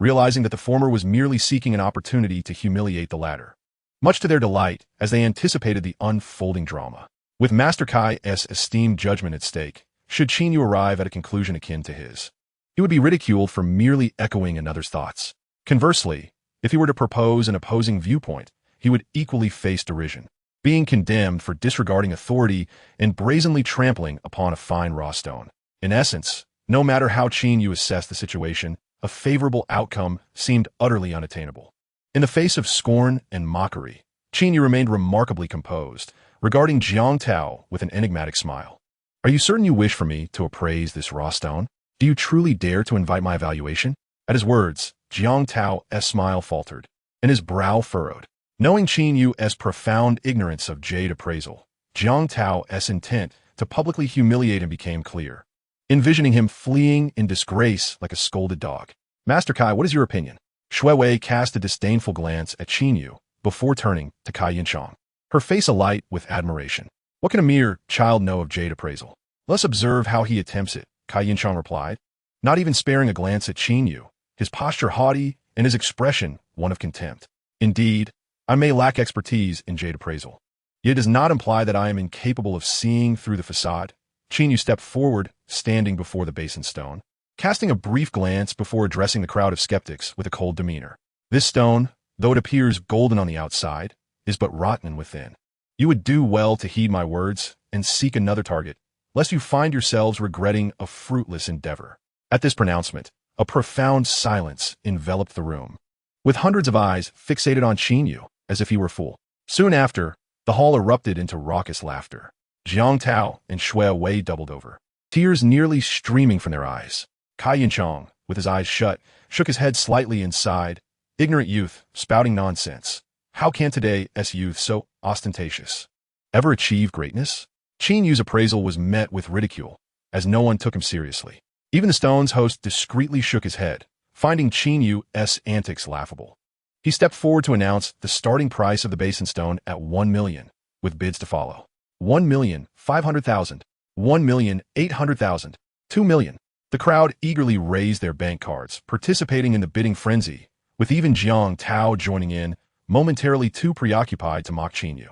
realizing that the former was merely seeking an opportunity to humiliate the latter. Much to their delight, as they anticipated the unfolding drama. With Master Kai's esteemed judgment at stake, should Qin Yu arrive at a conclusion akin to his, he would be ridiculed for merely echoing another's thoughts. Conversely, if he were to propose an opposing viewpoint, he would equally face derision, being condemned for disregarding authority and brazenly trampling upon a fine raw stone. In essence, no matter how Qin Yu assessed the situation, a favorable outcome seemed utterly unattainable. In the face of scorn and mockery, Qin Yu remained remarkably composed, regarding Jiang Tao with an enigmatic smile. "Are you certain you wish for me to appraise this raw stone? Do you truly dare to invite my evaluation?" At his words, Jiang Tao's smile faltered, and his brow furrowed. Knowing Qin Yu's profound ignorance of jade appraisal, Jiang Tao's intent to publicly humiliate him became clear, envisioning him fleeing in disgrace like a scolded dog. "Master Kai, what is your opinion?" Xue Wei cast a disdainful glance at Qin Yu before turning to Kai Yinchang, her face alight with admiration. "What can a mere child know of jade appraisal? Let's observe how he attempts it," Kai Yinchang replied, not even sparing a glance at Qin Yu, his posture haughty and his expression one of contempt. "Indeed, I may lack expertise in jade appraisal, yet it does not imply that I am incapable of seeing through the facade." Qin Yu stepped forward, standing before the basin stone, casting a brief glance before addressing the crowd of skeptics with a cold demeanor. "This stone, though it appears golden on the outside, is but rotten within. You would do well to heed my words and seek another target, lest you find yourselves regretting a fruitless endeavor." At this pronouncement, a profound silence enveloped the room, with hundreds of eyes fixated on Qin Yu as if he were a fool. Soon after, the hall erupted into raucous laughter. Jiang Tao and Shui Wei doubled over, tears nearly streaming from their eyes. Kai Yinchang, with his eyes shut, shook his head slightly and sighed. Ignorant youth, spouting nonsense. How can today's youth so ostentatious ever achieve greatness? Qin Yu's appraisal was met with ridicule, as no one took him seriously. Even the Stone's host discreetly shook his head, finding Qin Yu's antics laughable. He stepped forward to announce the starting price of the basin stone at 1 million, with bids to follow. 1,500,000, 1,800,000, 2 million. The crowd eagerly raised their bank cards, participating in the bidding frenzy, with even Jiang Tao joining in, momentarily too preoccupied to mock Qin Yu.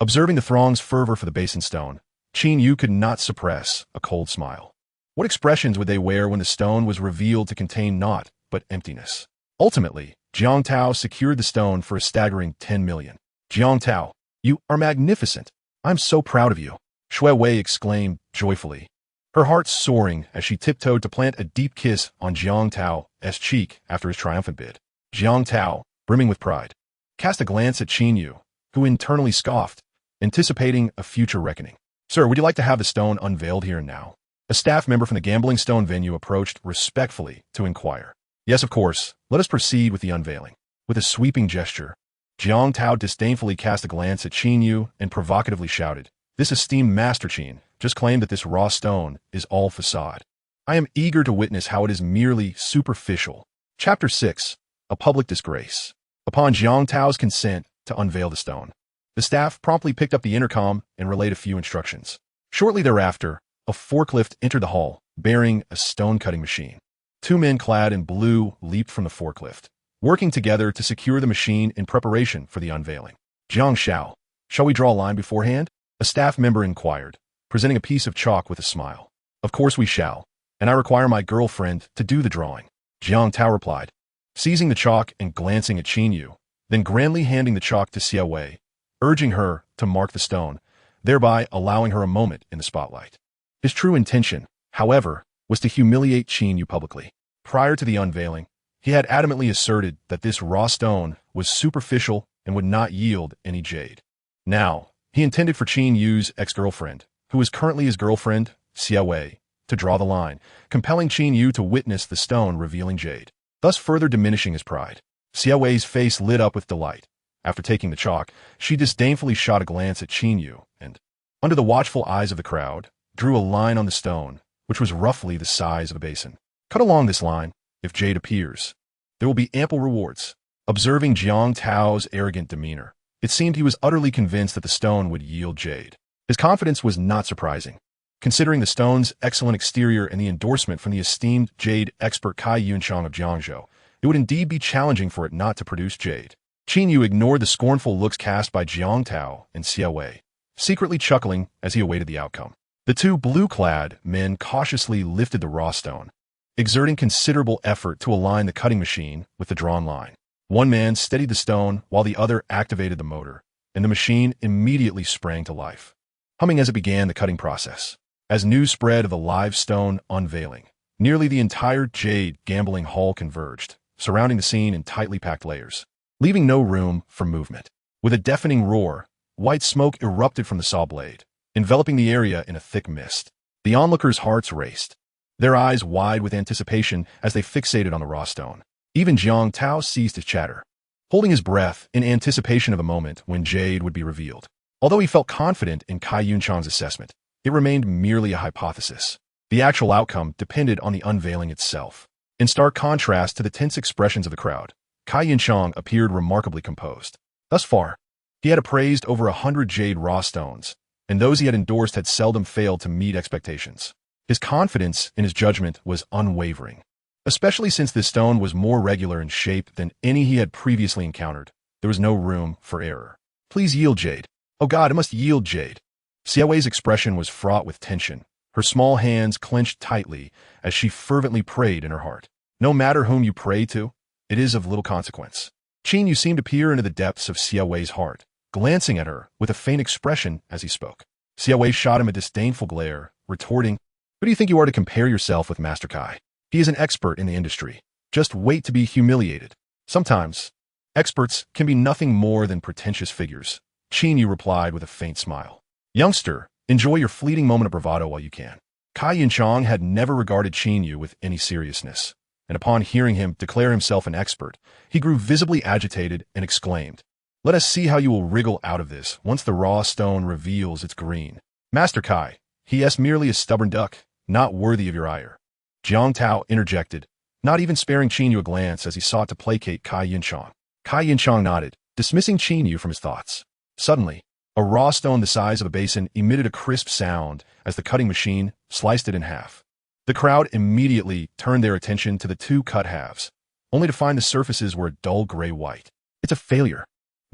Observing the throng's fervor for the basin stone, Qin Yu could not suppress a cold smile. What expressions would they wear when the stone was revealed to contain naught but emptiness? Ultimately, Jiang Tao secured the stone for a staggering 10 million. Jiang Tao, you are magnificent. I'm so proud of you, Shui Wei exclaimed joyfully, her heart soaring as she tiptoed to plant a deep kiss on Jiang Tao's cheek after his triumphant bid. Jiang Tao, brimming with pride, cast a glance at Qin Yu, who internally scoffed, anticipating a future reckoning. Sir, would you like to have the stone unveiled here and now? A staff member from the Gambling Stone venue approached respectfully to inquire. Yes, of course. Let us proceed with the unveiling. With a sweeping gesture, Jiang Tao disdainfully cast a glance at Qin Yu and provocatively shouted, "This esteemed Master Qin just claimed that this raw stone is all facade. I am eager to witness how it is merely superficial." Chapter 6. A Public Disgrace. Upon Jiang Tao's consent to unveil the stone, the staff promptly picked up the intercom and relayed a few instructions. Shortly thereafter, a forklift entered the hall, bearing a stone-cutting machine. Two men clad in blue leaped from the forklift, working together to secure the machine in preparation for the unveiling. Jiang Shao, shall we draw a line beforehand? A staff member inquired, presenting a piece of chalk with a smile. Of course we shall, and I require my girlfriend to do the drawing, Jiang Tao replied, seizing the chalk and glancing at Qin Yu, then grandly handing the chalk to Xia Wei, urging her to mark the stone, thereby allowing her a moment in the spotlight. His true intention, however, was to humiliate Qin Yu publicly. Prior to the unveiling, he had adamantly asserted that this raw stone was superficial and would not yield any jade. Now, he intended for Qin Yu's ex-girlfriend, who is currently his girlfriend, Xia Wei, to draw the line, compelling Qin Yu to witness the stone revealing jade, thus further diminishing his pride. Xia Wei's face lit up with delight. After taking the chalk, she disdainfully shot a glance at Qin Yu and, under the watchful eyes of the crowd, drew a line on the stone, which was roughly the size of a basin. Cut along this line. If jade appears, there will be ample rewards. Observing Jiang Tao's arrogant demeanor, it seemed he was utterly convinced that the stone would yield jade. His confidence was not surprising, considering the stone's excellent exterior and the endorsement from the esteemed jade expert Kai Yunchang of Jiangzhou. It would indeed be challenging for it not to produce jade. Qin Yu ignored the scornful looks cast by Jiang Tao and Xia Wei, secretly chuckling as he awaited the outcome. The two blue-clad men cautiously lifted the raw stone, exerting considerable effort to align the cutting machine with the drawn line. One man steadied the stone while the other activated the motor, and the machine immediately sprang to life, humming as it began the cutting process. As news spread of the live stone unveiling, nearly the entire jade gambling hall converged, surrounding the scene in tightly packed layers, leaving no room for movement. With a deafening roar, white smoke erupted from the saw blade, enveloping the area in a thick mist. The onlookers' hearts raced, their eyes wide with anticipation as they fixated on the raw stone. Even Jiang Tao ceased his chatter, holding his breath in anticipation of the moment when jade would be revealed. Although he felt confident in Kai Yunchang's assessment, it remained merely a hypothesis. The actual outcome depended on the unveiling itself. In stark contrast to the tense expressions of the crowd, Kai Yunchang appeared remarkably composed. Thus far, he had appraised over 100 jade raw stones, and those he had endorsed had seldom failed to meet expectations. His confidence in his judgment was unwavering, especially since this stone was more regular in shape than any he had previously encountered. There was no room for error. Please yield jade. Oh God, it must yield jade. Xia Wei's expression was fraught with tension, her small hands clenched tightly as she fervently prayed in her heart. No matter whom you pray to, it is of little consequence. Qin Yu seemed to peer into the depths of Xia Wei's heart, glancing at her with a faint expression as he spoke. Xia Wei shot him a disdainful glare, retorting, "Who do you think you are to compare yourself with Master Kai? He is an expert in the industry. Just wait to be humiliated." Sometimes, Experts can be nothing more than pretentious figures, Qin Yu replied with a faint smile. Youngster, enjoy your fleeting moment of bravado while you can. Kai-Yun-Chang had never regarded Qin Yu with any seriousness, and upon hearing him declare himself an expert, he grew visibly agitated and exclaimed, "Let us see how you will wriggle out of this once the raw stone reveals its green. Master Kai, he is merely a stubborn duck, not worthy of your ire." Jiang Tao interjected, not even sparing Qin Yu a glance as he sought to placate Kai-Yun-Chang. Kai-Yun-Chang nodded, dismissing Qin Yu from his thoughts. Suddenly, a raw stone the size of a basin emitted a crisp sound as the cutting machine sliced it in half. The crowd immediately turned their attention to the two cut halves, only to find the surfaces were a dull gray-white. "It's a failure."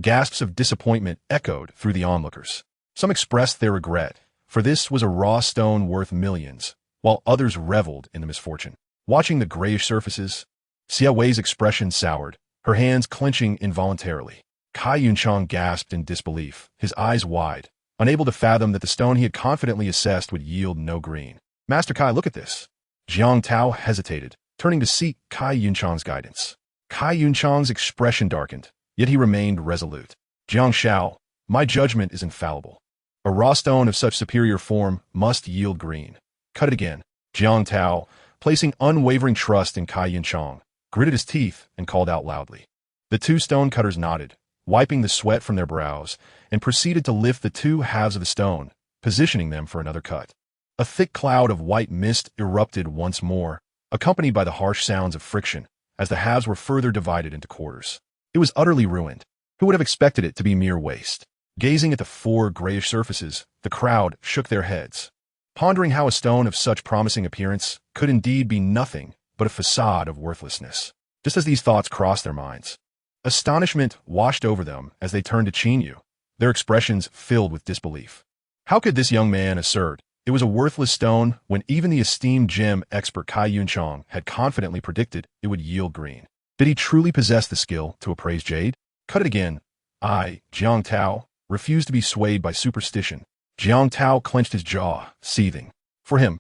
Gasps of disappointment echoed through the onlookers. Some expressed their regret, for this was a raw stone worth millions, while others reveled in the misfortune. Watching the grayish surfaces, Xia Wei's expression soured, her hands clenching involuntarily. Kai-Yun-Chang gasped in disbelief, his eyes wide, unable to fathom that the stone he had confidently assessed would yield no green. "Master Kai, look at this." Jiang Tao hesitated, turning to seek Kai-Yun-Chang's guidance. Kai-Yun-Chang's expression darkened, yet he remained resolute. "Jiang Shao, my judgment is infallible. A raw stone of such superior form must yield green. Cut it again." Jiang Tao, placing unwavering trust in Kai-Yun-Chang, gritted his teeth and called out loudly. The two stone cutters nodded, wiping the sweat from their brows, and proceeded to lift the two halves of the stone, positioning them for another cut. A thick cloud of white mist erupted once more, accompanied by the harsh sounds of friction, as the halves were further divided into quarters. It was utterly ruined. Who would have expected it to be mere waste? Gazing at the four grayish surfaces, the crowd shook their heads, pondering how a stone of such promising appearance could indeed be nothing but a facade of worthlessness. Just as these thoughts crossed their minds, astonishment washed over them as they turned to Qin Yu, their expressions filled with disbelief. How could this young man assert it was a worthless stone when even the esteemed gem expert Kai-Yun-Chang had confidently predicted it would yield green? Did he truly possess the skill to appraise jade? Cut it again. I, Jiang Tao, refused to be swayed by superstition. Jiang Tao clenched his jaw, seething. For him,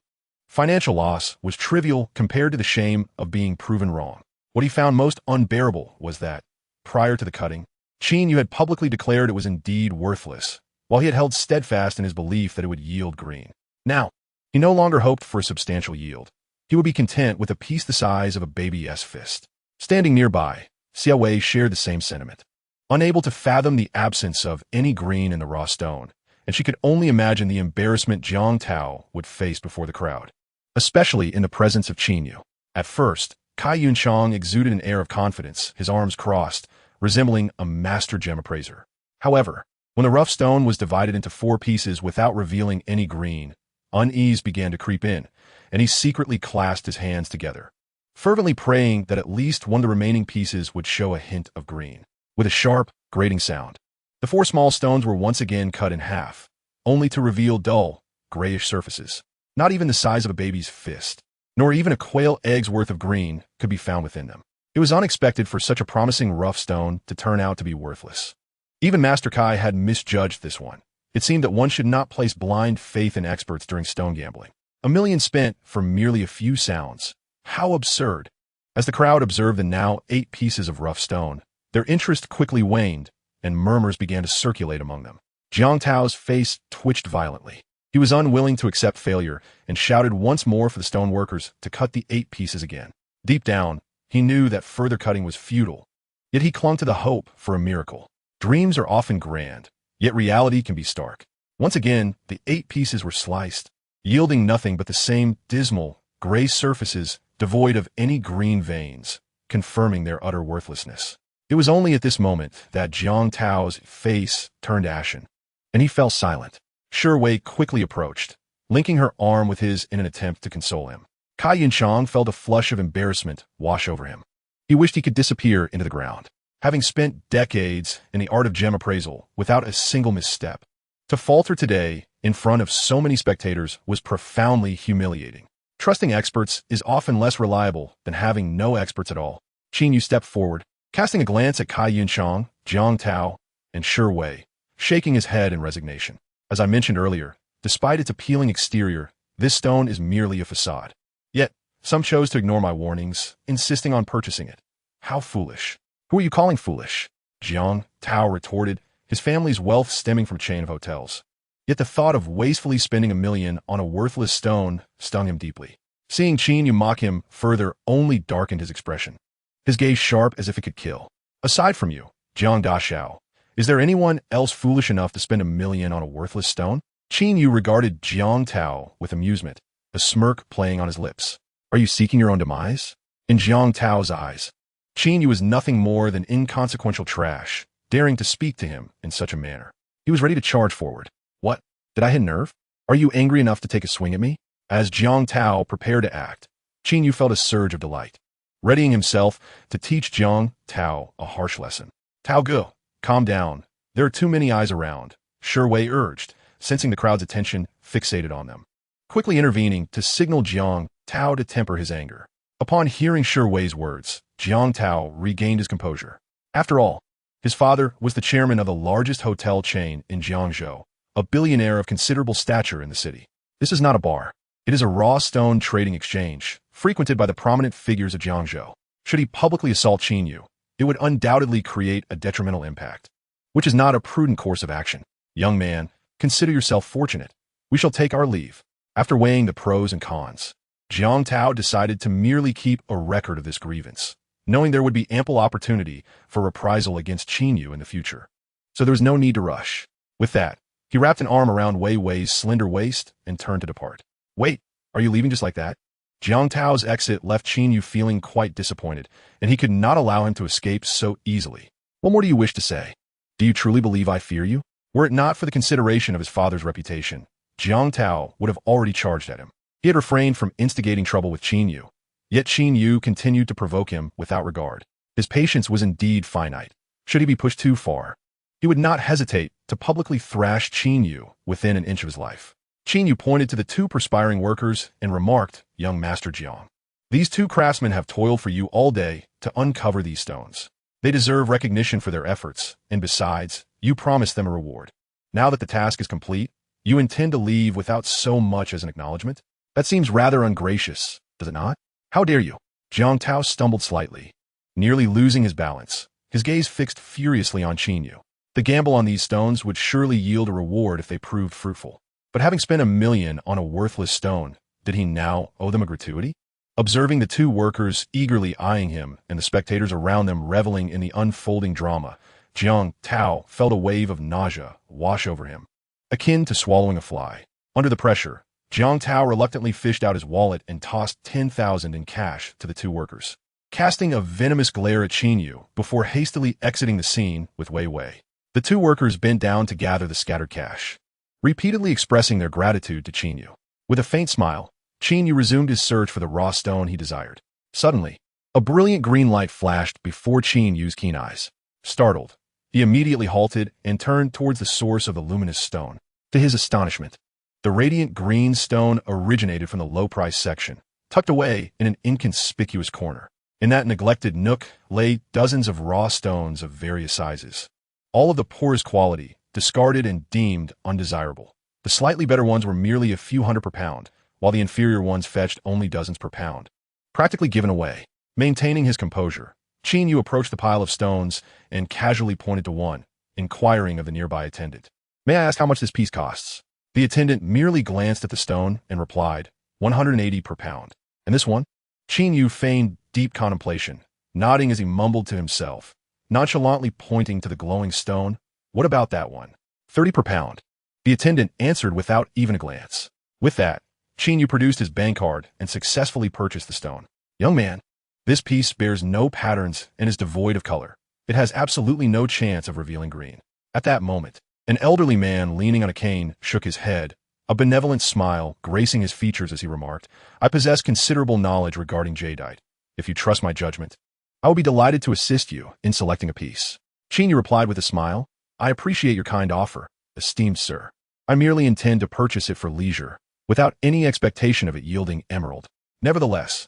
financial loss was trivial compared to the shame of being proven wrong. What he found most unbearable was that, prior to the cutting, Qin Yu had publicly declared it was indeed worthless, while he had held steadfast in his belief that it would yield green. Now, he no longer hoped for a substantial yield. He would be content with a piece the size of a baby's fist. Standing nearby, Xia Wei shared the same sentiment. Unable to fathom the absence of any green in the raw stone, and she could only imagine the embarrassment Jiang Tao would face before the crowd, especially in the presence of Qin Yu. At first, Kai-Yun-Chang exuded an air of confidence, his arms crossed, resembling a master gem appraiser. However, when the rough stone was divided into four pieces without revealing any green, unease began to creep in, and he secretly clasped his hands together, fervently praying that at least one of the remaining pieces would show a hint of green. With a sharp, grating sound, the four small stones were once again cut in half, only to reveal dull, grayish surfaces. Not even the size of a baby's fist, nor even a quail egg's worth of green, could be found within them. It was unexpected for such a promising rough stone to turn out to be worthless. Even Master Kai had misjudged this one. It seemed that one should not place blind faith in experts during stone gambling. $1 million spent for merely a few sounds. How absurd! As the crowd observed the now 8 pieces of rough stone, their interest quickly waned, and murmurs began to circulate among them. Jiang Tao's face twitched violently. He was unwilling to accept failure and shouted once more for the stone workers to cut the 8 pieces again. Deep down, he knew that further cutting was futile, yet he clung to the hope for a miracle. Dreams are often grand, yet reality can be stark. Once again, the 8 pieces were sliced, yielding nothing but the same dismal, gray surfaces devoid of any green veins, confirming their utter worthlessness. It was only at this moment that Jiang Tao's face turned ashen, and he fell silent. Shi Wei quickly approached, linking her arm with his in an attempt to console him. Kai-Yun-Chang felt a flush of embarrassment wash over him. He wished he could disappear into the ground, having spent decades in the art of gem appraisal without a single misstep. To falter today in front of so many spectators was profoundly humiliating. Trusting experts is often less reliable than having no experts at all. Qin Yu stepped forward, casting a glance at Kai-Yun-Chang, Jiang Tao, and Shi Wei, shaking his head in resignation. As I mentioned earlier, despite its appealing exterior, this stone is merely a facade. Yet, some chose to ignore my warnings, insisting on purchasing it. How foolish. Who are you calling foolish? Jiang Tao retorted, his family's wealth stemming from a chain of hotels. Yet the thought of wastefully spending $1 million on a worthless stone stung him deeply. Seeing Qin Yu mock him further only darkened his expression, his gaze sharp as if it could kill. Aside from you, Jiang Daxiao, is there anyone else foolish enough to spend $1 million on a worthless stone? Qin Yu regarded Jiang Tao with amusement, a smirk playing on his lips. Are you seeking your own demise? In Jiang Tao's eyes, Qin Yu was nothing more than inconsequential trash, daring to speak to him in such a manner. He was ready to charge forward. What? Did I hit a nerve? Are you angry enough to take a swing at me? As Jiang Tao prepared to act, Qin Yu felt a surge of delight, readying himself to teach Jiang Tao a harsh lesson. Tao Ge, calm down. There are too many eyes around, Wei urged, sensing the crowd's attention fixated on them. Quickly intervening to signal Jiang Tao to temper his anger. Upon hearing Wei's words, Jiang Tao regained his composure. After all, his father was the chairman of the largest hotel chain in Jiangzhou, a billionaire of considerable stature in the city. This is not a bar. It is a raw stone trading exchange, frequented by the prominent figures of Jiangzhou. Should he publicly assault Qin Yu, it would undoubtedly create a detrimental impact, which is not a prudent course of action. Young man, consider yourself fortunate. We shall take our leave. After weighing the pros and cons, Jiang Tao decided to merely keep a record of this grievance, knowing there would be ample opportunity for reprisal against Qin Yu in the future. So there was no need to rush. With that, he wrapped an arm around Wei's slender waist and turned to depart. Wait, are you leaving just like that? Jiang Tao's exit left Qin Yu feeling quite disappointed, and he could not allow him to escape so easily. What more do you wish to say? Do you truly believe I fear you? Were it not for the consideration of his father's reputation, Jiang Tao would have already charged at him. He had refrained from instigating trouble with Qin Yu, yet Qin Yu continued to provoke him without regard. His patience was indeed finite. Should he be pushed too far, he would not hesitate to publicly thrash Qin Yu within an inch of his life. Qin Yu pointed to the two perspiring workers and remarked, Young Master Jiang, these two craftsmen have toiled for you all day to uncover these stones. They deserve recognition for their efforts, and besides, you promised them a reward. Now that the task is complete, you intend to leave without so much as an acknowledgement? That seems rather ungracious, does it not? How dare you? Jiang Tao stumbled slightly, nearly losing his balance, his gaze fixed furiously on Qin Yu. The gamble on these stones would surely yield a reward if they proved fruitful. But having spent $1 million on a worthless stone, did he now owe them a gratuity? Observing the two workers eagerly eyeing him and the spectators around them reveling in the unfolding drama, Jiang Tao felt a wave of nausea wash over him, akin to swallowing a fly. Under the pressure, Jiang Tao reluctantly fished out his wallet and tossed 10,000 in cash to the two workers, casting a venomous glare at Qin Yu before hastily exiting the scene with Wei. The two workers bent down to gather the scattered cash, repeatedly expressing their gratitude to Qin Yu. With a faint smile, Qin Yu resumed his search for the raw stone he desired. Suddenly, a brilliant green light flashed before Qin Yu's keen eyes. Startled, he immediately halted and turned towards the source of the luminous stone. To his astonishment, the radiant green stone originated from the low-price section, tucked away in an inconspicuous corner. In that neglected nook lay dozens of raw stones of various sizes, all of the poorest quality, discarded and deemed undesirable. The slightly better ones were merely a few hundred per pound, while the inferior ones fetched only dozens per pound, practically given away. Maintaining his composure, Qin Yu approached the pile of stones and casually pointed to one, inquiring of the nearby attendant. May I ask how much this piece costs? The attendant merely glanced at the stone and replied, 180 per pound. And this one? Qin Yu feigned deep contemplation, nodding as he mumbled to himself, nonchalantly pointing to the glowing stone. What about that one? 30 per pound. The attendant answered without even a glance. With that, Qin Yu produced his bank card and successfully purchased the stone. Young man, this piece bears no patterns and is devoid of color. It has absolutely no chance of revealing green. At that moment, an elderly man leaning on a cane shook his head, a benevolent smile gracing his features as he remarked, I possess considerable knowledge regarding jadeite. If you trust my judgment, I will be delighted to assist you in selecting a piece. Qin Yu replied with a smile, I appreciate your kind offer, esteemed sir. I merely intend to purchase it for leisure, without any expectation of it yielding emerald. Nevertheless,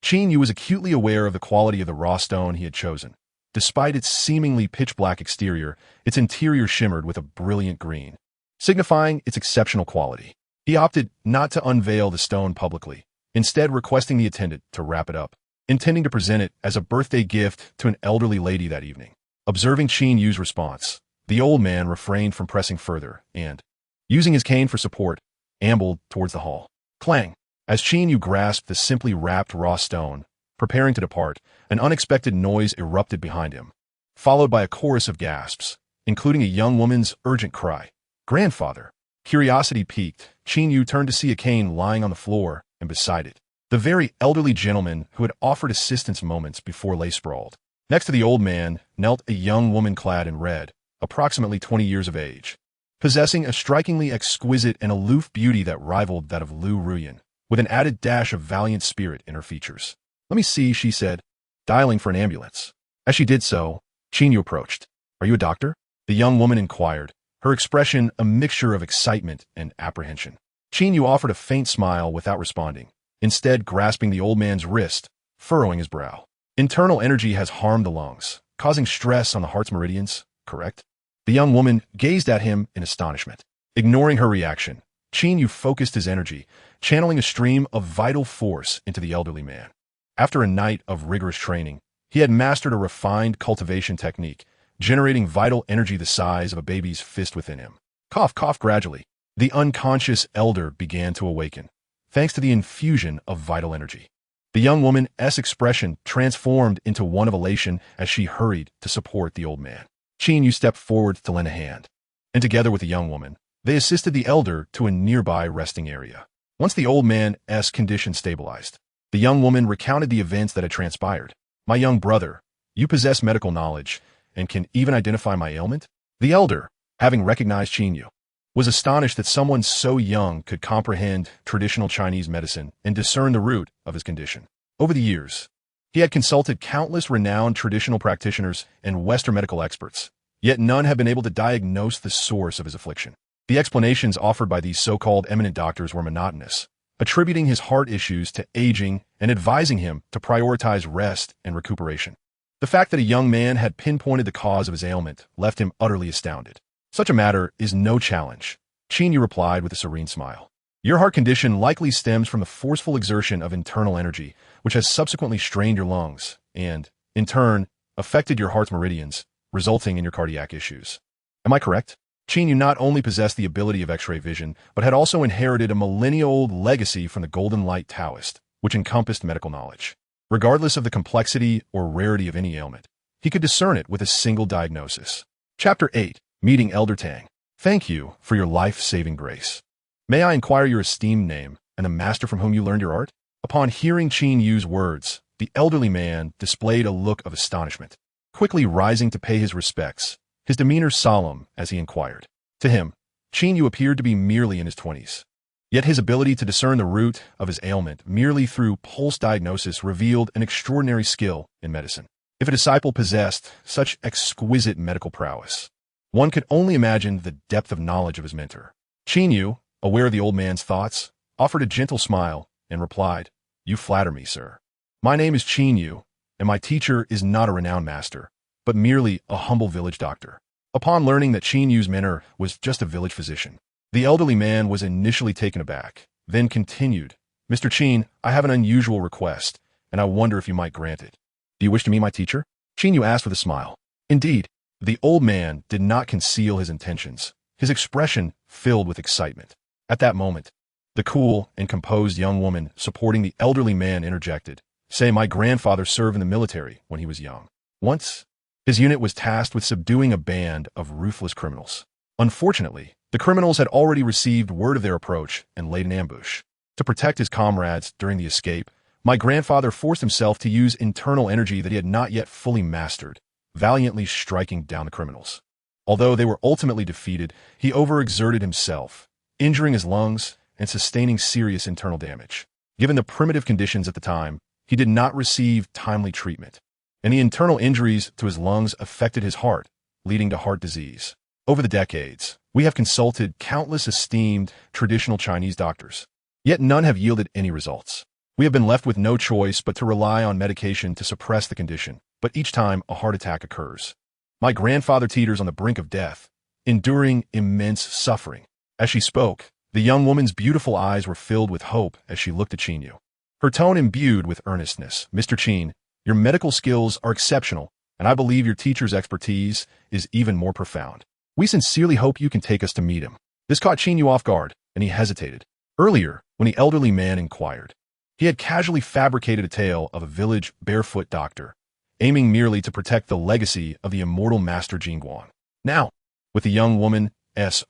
Qin Yu was acutely aware of the quality of the raw stone he had chosen. Despite its seemingly pitch-black exterior, its interior shimmered with a brilliant green, signifying its exceptional quality. He opted not to unveil the stone publicly, instead requesting the attendant to wrap it up. intending to present it as a birthday gift to an elderly lady that evening. Observing Qin Yu's response, the old man refrained from pressing further and, using his cane for support, ambled towards the hall. Clang! As Qin Yu grasped the simply wrapped raw stone, preparing to depart, an unexpected noise erupted behind him, followed by a chorus of gasps, including a young woman's urgent cry. "Grandfather!" Curiosity piqued, Qin Yu turned to see a cane lying on the floor, and beside it, the very elderly gentleman who had offered assistance moments before lay sprawled. Next to the old man knelt a young woman clad in red, approximately 20 years of age, possessing a strikingly exquisite and aloof beauty that rivaled that of Lu Ruyan, with an added dash of valiant spirit in her features. "Let me see," she said, dialing for an ambulance. As she did so, Qin Yu approached. "Are you a doctor?" the young woman inquired, her expression a mixture of excitement and apprehension. Qin Yu offered a faint smile without responding, instead grasping the old man's wrist, furrowing his brow. "Internal energy has harmed the lungs, causing stress on the heart's meridians, correct?" The young woman gazed at him in astonishment. Ignoring her reaction, Qin Yu focused his energy, channeling a stream of vital force into the elderly man. After a night of rigorous training, he had mastered a refined cultivation technique, generating vital energy the size of a baby's fist within him. Cough, cough. Gradually, the unconscious elder began to awaken, thanks to the infusion of vital energy. The young woman's expression transformed into one of elation as she hurried to support the old man. Qin Yu stepped forward to lend a hand, and together with the young woman, they assisted the elder to a nearby resting area. Once the old man's condition stabilized, the young woman recounted the events that had transpired. "My young brother, you possess medical knowledge and can even identify my ailment?" The elder, having recognized Qin Yu, was astonished that someone so young could comprehend traditional Chinese medicine and discern the root of his condition. Over the years, he had consulted countless renowned traditional practitioners and Western medical experts, yet none had been able to diagnose the source of his affliction. The explanations offered by these so-called eminent doctors were monotonous, attributing his heart issues to aging and advising him to prioritize rest and recuperation. The fact that a young man had pinpointed the cause of his ailment left him utterly astounded. "Such a matter is no challenge," Qin Yu replied with a serene smile. "Your heart condition likely stems from the forceful exertion of internal energy, which has subsequently strained your lungs and, in turn, affected your heart's meridians, resulting in your cardiac issues. Am I correct?" Qin Yu not only possessed the ability of X-ray vision, but had also inherited a millennia-old legacy from the Golden Light Taoist, which encompassed medical knowledge. Regardless of the complexity or rarity of any ailment, he could discern it with a single diagnosis. Chapter 8. Meeting Elder Tang. "Thank you for your life-saving grace. May I inquire your esteemed name and the master from whom you learned your art?" Upon hearing Qin Yu's words, the elderly man displayed a look of astonishment, quickly rising to pay his respects, his demeanor solemn as he inquired. To him, Qin Yu appeared to be merely in his 20s. Yet his ability to discern the root of his ailment merely through pulse diagnosis revealed an extraordinary skill in medicine. If a disciple possessed such exquisite medical prowess, one could only imagine the depth of knowledge of his mentor. Qin Yu, aware of the old man's thoughts, offered a gentle smile and replied, "You flatter me, sir. My name is Qin Yu, and my teacher is not a renowned master, but merely a humble village doctor." Upon learning that Qin Yu's mentor was just a village physician, the elderly man was initially taken aback, then continued, "Mr. Qin, I have an unusual request, and I wonder if you might grant it." "Do you wish to meet my teacher?" Qin Yu asked with a smile. Indeed, the old man did not conceal his intentions, his expression filled with excitement. At that moment, the cool and composed young woman supporting the elderly man interjected, saying, "My grandfather served in the military when he was young. Once, his unit was tasked with subduing a band of ruthless criminals. Unfortunately, the criminals had already received word of their approach and laid an ambush. To protect his comrades during the escape, my grandfather forced himself to use internal energy that he had not yet fully mastered, valiantly striking down the criminals. Although they were ultimately defeated, he overexerted himself, injuring his lungs and sustaining serious internal damage. Given the primitive conditions at the time, he did not receive timely treatment, and the internal injuries to his lungs affected his heart, leading to heart disease. Over the decades, we have consulted countless esteemed traditional Chinese doctors, yet none have yielded any results. We have been left with no choice but to rely on medication to suppress the condition, but each time a heart attack occurs. My grandfather teeters on the brink of death, enduring immense suffering." As she spoke, the young woman's beautiful eyes were filled with hope as she looked at Qin Yu. her tone imbued with earnestness. Mr. Qin, your medical skills are exceptional, and I believe your teacher's expertise is even more profound. We sincerely hope you can take us to meet him. This caught Qin Yu off guard, and he hesitated. Earlier, when the elderly man inquired, he had casually fabricated a tale of a village barefoot doctor, aiming merely to protect the legacy of the immortal master Jingguan. Now, with the young woman's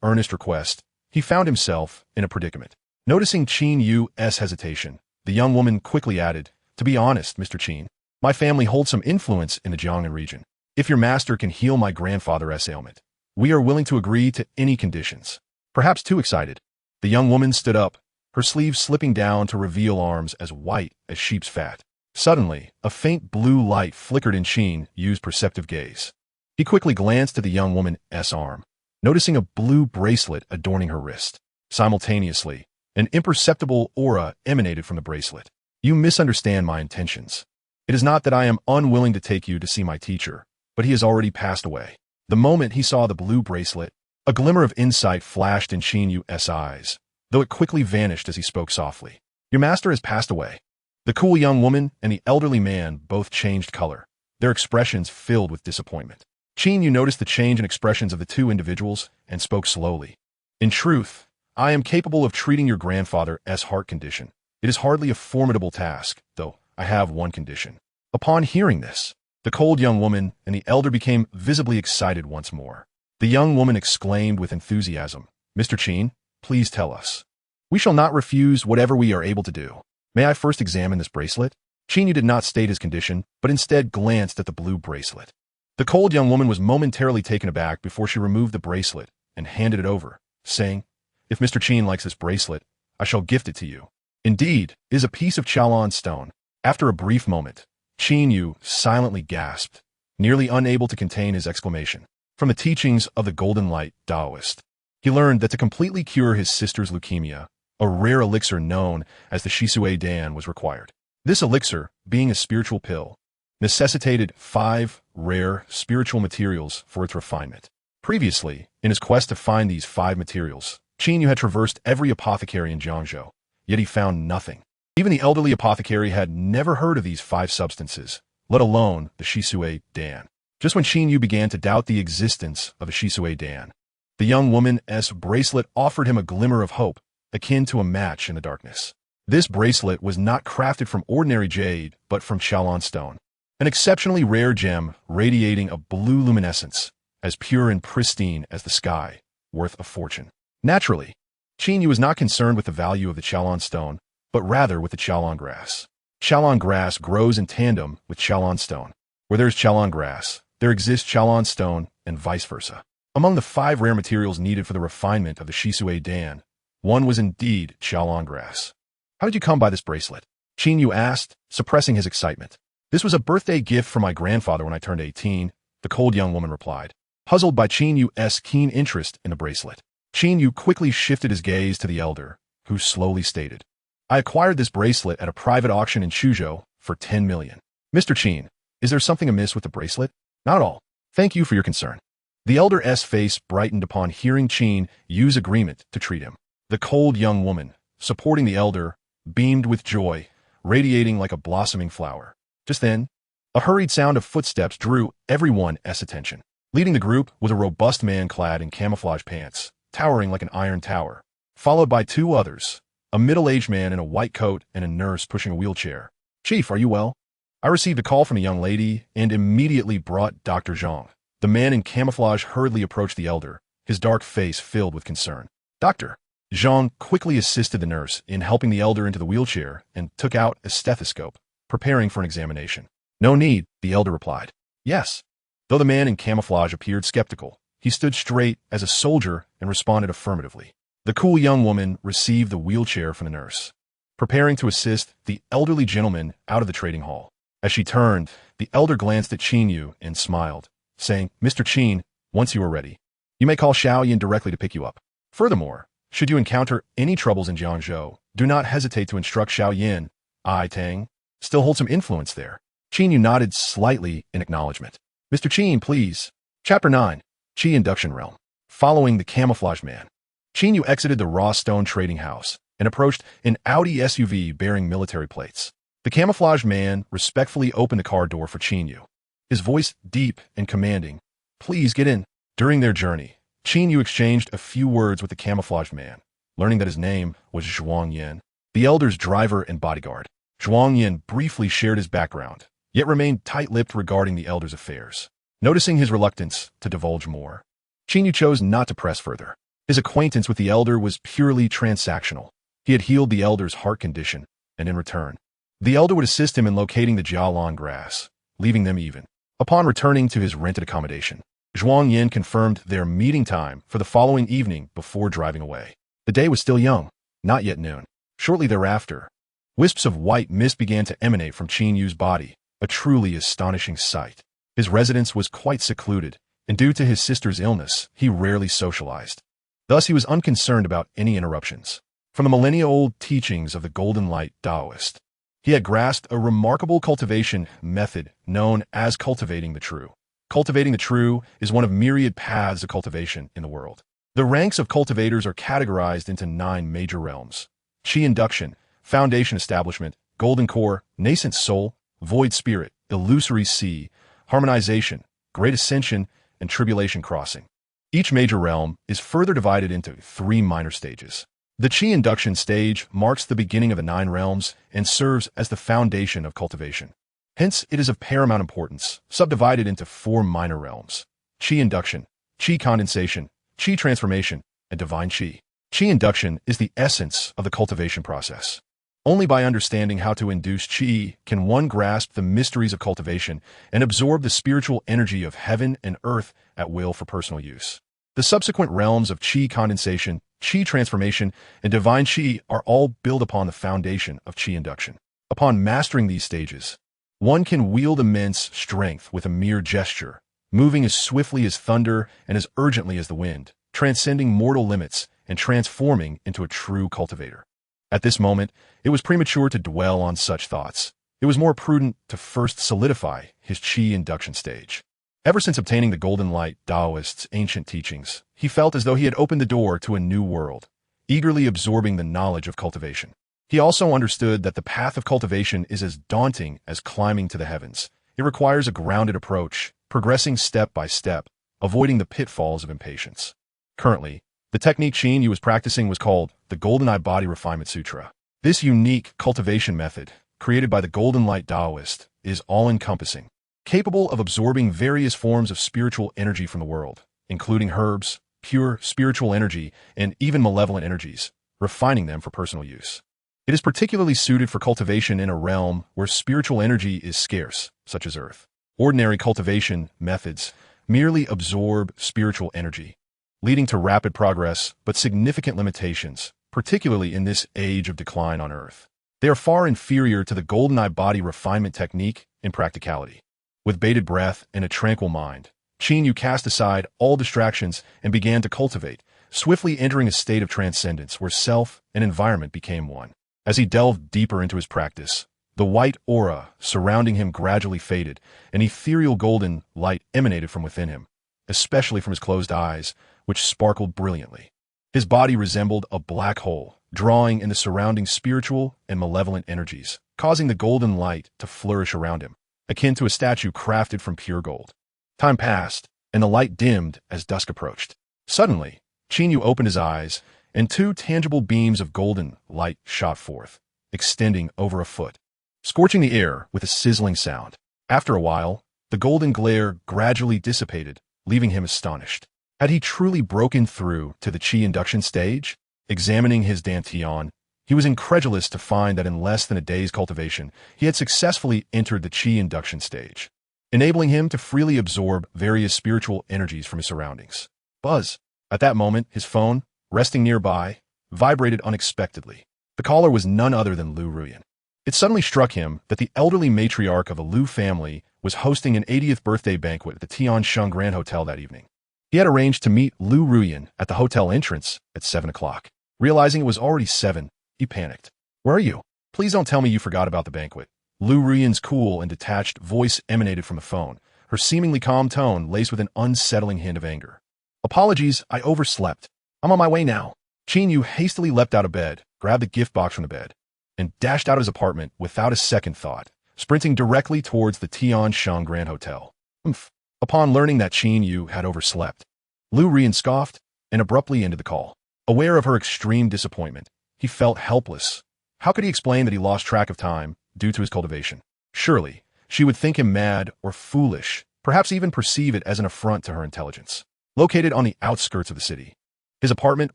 earnest request, he found himself in a predicament. Noticing Qin Yu's hesitation, the young woman quickly added, "To be honest, Mr. Qin, my family holds some influence in the Jiangnan region. If your master can heal my grandfather's ailment, we are willing to agree to any conditions." Perhaps too excited, the young woman stood up, her sleeves slipping down to reveal arms as white as sheep's fat. Suddenly, a faint blue light flickered in Qin Yu's perceptive gaze. He quickly glanced at the young woman's arm, noticing a blue bracelet adorning her wrist. Simultaneously, an imperceptible aura emanated from the bracelet. "You misunderstand my intentions. It is not that I am unwilling to take you to see my teacher, but he has already passed away." The moment he saw the blue bracelet, a glimmer of insight flashed in Qin Yu's eyes, though it quickly vanished as he spoke softly. "Your master has passed away." The cool young woman and the elderly man both changed color, their expressions filled with disappointment. Qin Yu noticed the change in expressions of the two individuals and spoke slowly. "In truth, I am capable of treating your grandfather's heart condition. It is hardly a formidable task, though I have one condition." Upon hearing this, the cold young woman and the elder became visibly excited once more. The young woman exclaimed with enthusiasm, "Mr. Qin, please tell us. We shall not refuse whatever we are able to do. May I first examine this bracelet?" Qin Yu did not state his condition, but instead glanced at the blue bracelet. The cold young woman was momentarily taken aback before she removed the bracelet and handed it over, saying, "If Mr. Qin likes this bracelet, I shall gift it to you. Indeed, it is a piece of Qialan stone." After a brief moment, Qin Yu silently gasped, nearly unable to contain his exclamation. From the teachings of the Golden Light Taoist, he learned that to completely cure his sister's leukemia, a rare elixir known as the Shisui Dan was required. This elixir, being a spiritual pill, necessitated 5 rare spiritual materials for its refinement. Previously, in his quest to find these 5 materials, Qin Yu had traversed every apothecary in Jiangzhou, yet he found nothing. Even the elderly apothecary had never heard of these 5 substances, let alone the Shisui Dan. Just when Qin Yu began to doubt the existence of a Shisui Dan, the young woman's bracelet offered him a glimmer of hope, akin to a match in the darkness. This bracelet was not crafted from ordinary jade, but from Qialan stone, an exceptionally rare gem radiating a blue luminescence, as pure and pristine as the sky, worth a fortune. Naturally, Qin Yu was not concerned with the value of the Qialan stone, but rather with the Qialan grass. Qialan grass grows in tandem with Qialan stone. Where there is Qialan grass, there exists Qialan stone, and vice versa. Among the 5 rare materials needed for the refinement of the Shisui Dan, one was indeed Qialan grass. "How did you come by this bracelet?" Qin Yu asked, suppressing his excitement. "This was a birthday gift from my grandfather when I turned 18, the cold young woman replied, puzzled by Qin Yu's keen interest in the bracelet. Qin Yu quickly shifted his gaze to the elder, who slowly stated, "I acquired this bracelet at a private auction in Suzhou for 10 million. Mr. Qin, is there something amiss with the bracelet?" "Not at all. Thank you for your concern." The elder's face brightened upon hearing Qin Yu's agreement to treat him. The cold young woman, supporting the elder, beamed with joy, radiating like a blossoming flower. Just then, a hurried sound of footsteps drew everyone's attention. Leading the group was a robust man clad in camouflage pants, towering like an iron tower, followed by 2 others, a middle-aged man in a white coat and a nurse pushing a wheelchair. "Chief, are you well? I received a call from a young lady and immediately brought Dr. Zhang." The man in camouflage hurriedly approached the elder, his dark face filled with concern. "Doctor." Zhang quickly assisted the nurse in helping the elder into the wheelchair and took out a stethoscope, preparing for an examination. "No need," the elder replied. "Yes." Though the man in camouflage appeared skeptical, he stood straight as a soldier and responded affirmatively. The cool young woman received the wheelchair from the nurse, preparing to assist the elderly gentleman out of the trading hall. As she turned, the elder glanced at Qin Yu and smiled, saying, "Mr. Qin, once you are ready, you may call Xiao Yin directly to pick you up. Furthermore, should you encounter any troubles in Jiangzhou, do not hesitate to instruct Xiao Yin. I, Tang, still hold some influence there." Qin Yu nodded slightly in acknowledgement. "Mr. Qin, please." Chapter 9, Qi Induction Realm. Following the camouflage man, Qin Yu exited the raw stone trading house, and approached an Audi SUV bearing military plates. The camouflaged man respectfully opened the car door for Qin Yu, his voice deep and commanding. "Please get in." During their journey, Qin Yu exchanged a few words with the camouflaged man, learning that his name was Zhuang Yin, the elder's driver and bodyguard. Zhuang Yin briefly shared his background, yet remained tight-lipped regarding the elder's affairs. Noticing his reluctance to divulge more, Qin Yu chose not to press further. His acquaintance with the elder was purely transactional. He had healed the elder's heart condition, and in return, the elder would assist him in locating the Jialan grass, leaving them even. Upon returning to his rented accommodation, Zhuang Yin confirmed their meeting time for the following evening before driving away. The day was still young, not yet noon. Shortly thereafter, wisps of white mist began to emanate from Qin Yu's body, a truly astonishing sight. His residence was quite secluded, and due to his sister's illness, he rarely socialized. Thus, he was unconcerned about any interruptions. From the millennia-old teachings of the Golden Light Taoist, he had grasped a remarkable cultivation method known as cultivating the true. Cultivating the true is one of myriad paths of cultivation in the world. The ranks of cultivators are categorized into 9 major realms: Qi induction, foundation establishment, golden core, nascent soul, void spirit, illusory sea, harmonization, great ascension, and tribulation crossing. Each major realm is further divided into 3 minor stages. The Qi induction stage marks the beginning of the 9 realms and serves as the foundation of cultivation. Hence, it is of paramount importance, subdivided into 4 minor realms: Qi induction, Qi condensation, Qi transformation, and divine Qi. Qi induction is the essence of the cultivation process. Only by understanding how to induce Qi can one grasp the mysteries of cultivation and absorb the spiritual energy of heaven and earth at will for personal use. The subsequent realms of Qi condensation, Qi transformation, and divine Qi are all built upon the foundation of Qi induction. Upon mastering these stages, one can wield immense strength with a mere gesture, moving as swiftly as thunder and as urgently as the wind, transcending mortal limits and transforming into a true cultivator. At this moment, it was premature to dwell on such thoughts. It was more prudent to first solidify his Qi induction stage. Ever since obtaining the Golden Light Taoist's ancient teachings, he felt as though he had opened the door to a new world, eagerly absorbing the knowledge of cultivation. He also understood that the path of cultivation is as daunting as climbing to the heavens. It requires a grounded approach, progressing step by step, avoiding the pitfalls of impatience. Currently, the technique Qin Yu was practicing was called the Golden Eye Body Refinement Sutra. This unique cultivation method, created by the Golden Light Taoist, is all-encompassing, capable of absorbing various forms of spiritual energy from the world, including herbs, pure spiritual energy, and even malevolent energies, refining them for personal use. It is particularly suited for cultivation in a realm where spiritual energy is scarce, such as Earth. Ordinary cultivation methods merely absorb spiritual energy, leading to rapid progress but significant limitations, particularly in this age of decline on Earth. They are far inferior to the Golden Eye Body Refinement technique in practicality. With bated breath and a tranquil mind, Qin Yu cast aside all distractions and began to cultivate, swiftly entering a state of transcendence where self and environment became one. As he delved deeper into his practice, the white aura surrounding him gradually faded, an ethereal golden light emanated from within him, especially from his closed eyes, which sparkled brilliantly. His body resembled a black hole, drawing in the surrounding spiritual and malevolent energies, causing the golden light to flourish around him, akin to a statue crafted from pure gold. Time passed, and the light dimmed as dusk approached. Suddenly, Qin Yu opened his eyes, and 2 tangible beams of golden light shot forth, extending over a foot, scorching the air with a sizzling sound. After a while, the golden glare gradually dissipated, leaving him astonished. Had he truly broken through to the Qi induction stage? Examining his dantian, he was incredulous to find that in less than a day's cultivation, he had successfully entered the Qi induction stage, enabling him to freely absorb various spiritual energies from his surroundings. Buzz. At that moment, his phone, resting nearby, vibrated unexpectedly. The caller was none other than Lu Ruyan. It suddenly struck him that the elderly matriarch of the Lu family was hosting an 80th birthday banquet at the Tiansheng Grand Hotel that evening. He had arranged to meet Lu Ruyan at the hotel entrance at 7 o'clock. Realizing it was already 7, he panicked. "Where are you? Please don't tell me you forgot about the banquet." Lu Ruyan's cool and detached voice emanated from the phone, her seemingly calm tone laced with an unsettling hint of anger. "Apologies, I overslept. I'm on my way now." Qin Yu hastily leapt out of bed, grabbed the gift box from the bed, and dashed out of his apartment without a second thought, sprinting directly towards the Tianshang Grand Hotel. Oomph. Upon learning that Qin Yu had overslept, Lu Rian scoffed and abruptly ended the call. Aware of her extreme disappointment, he felt helpless. How could he explain that he lost track of time due to his cultivation? Surely, she would think him mad or foolish, perhaps even perceive it as an affront to her intelligence. Located on the outskirts of the city, his apartment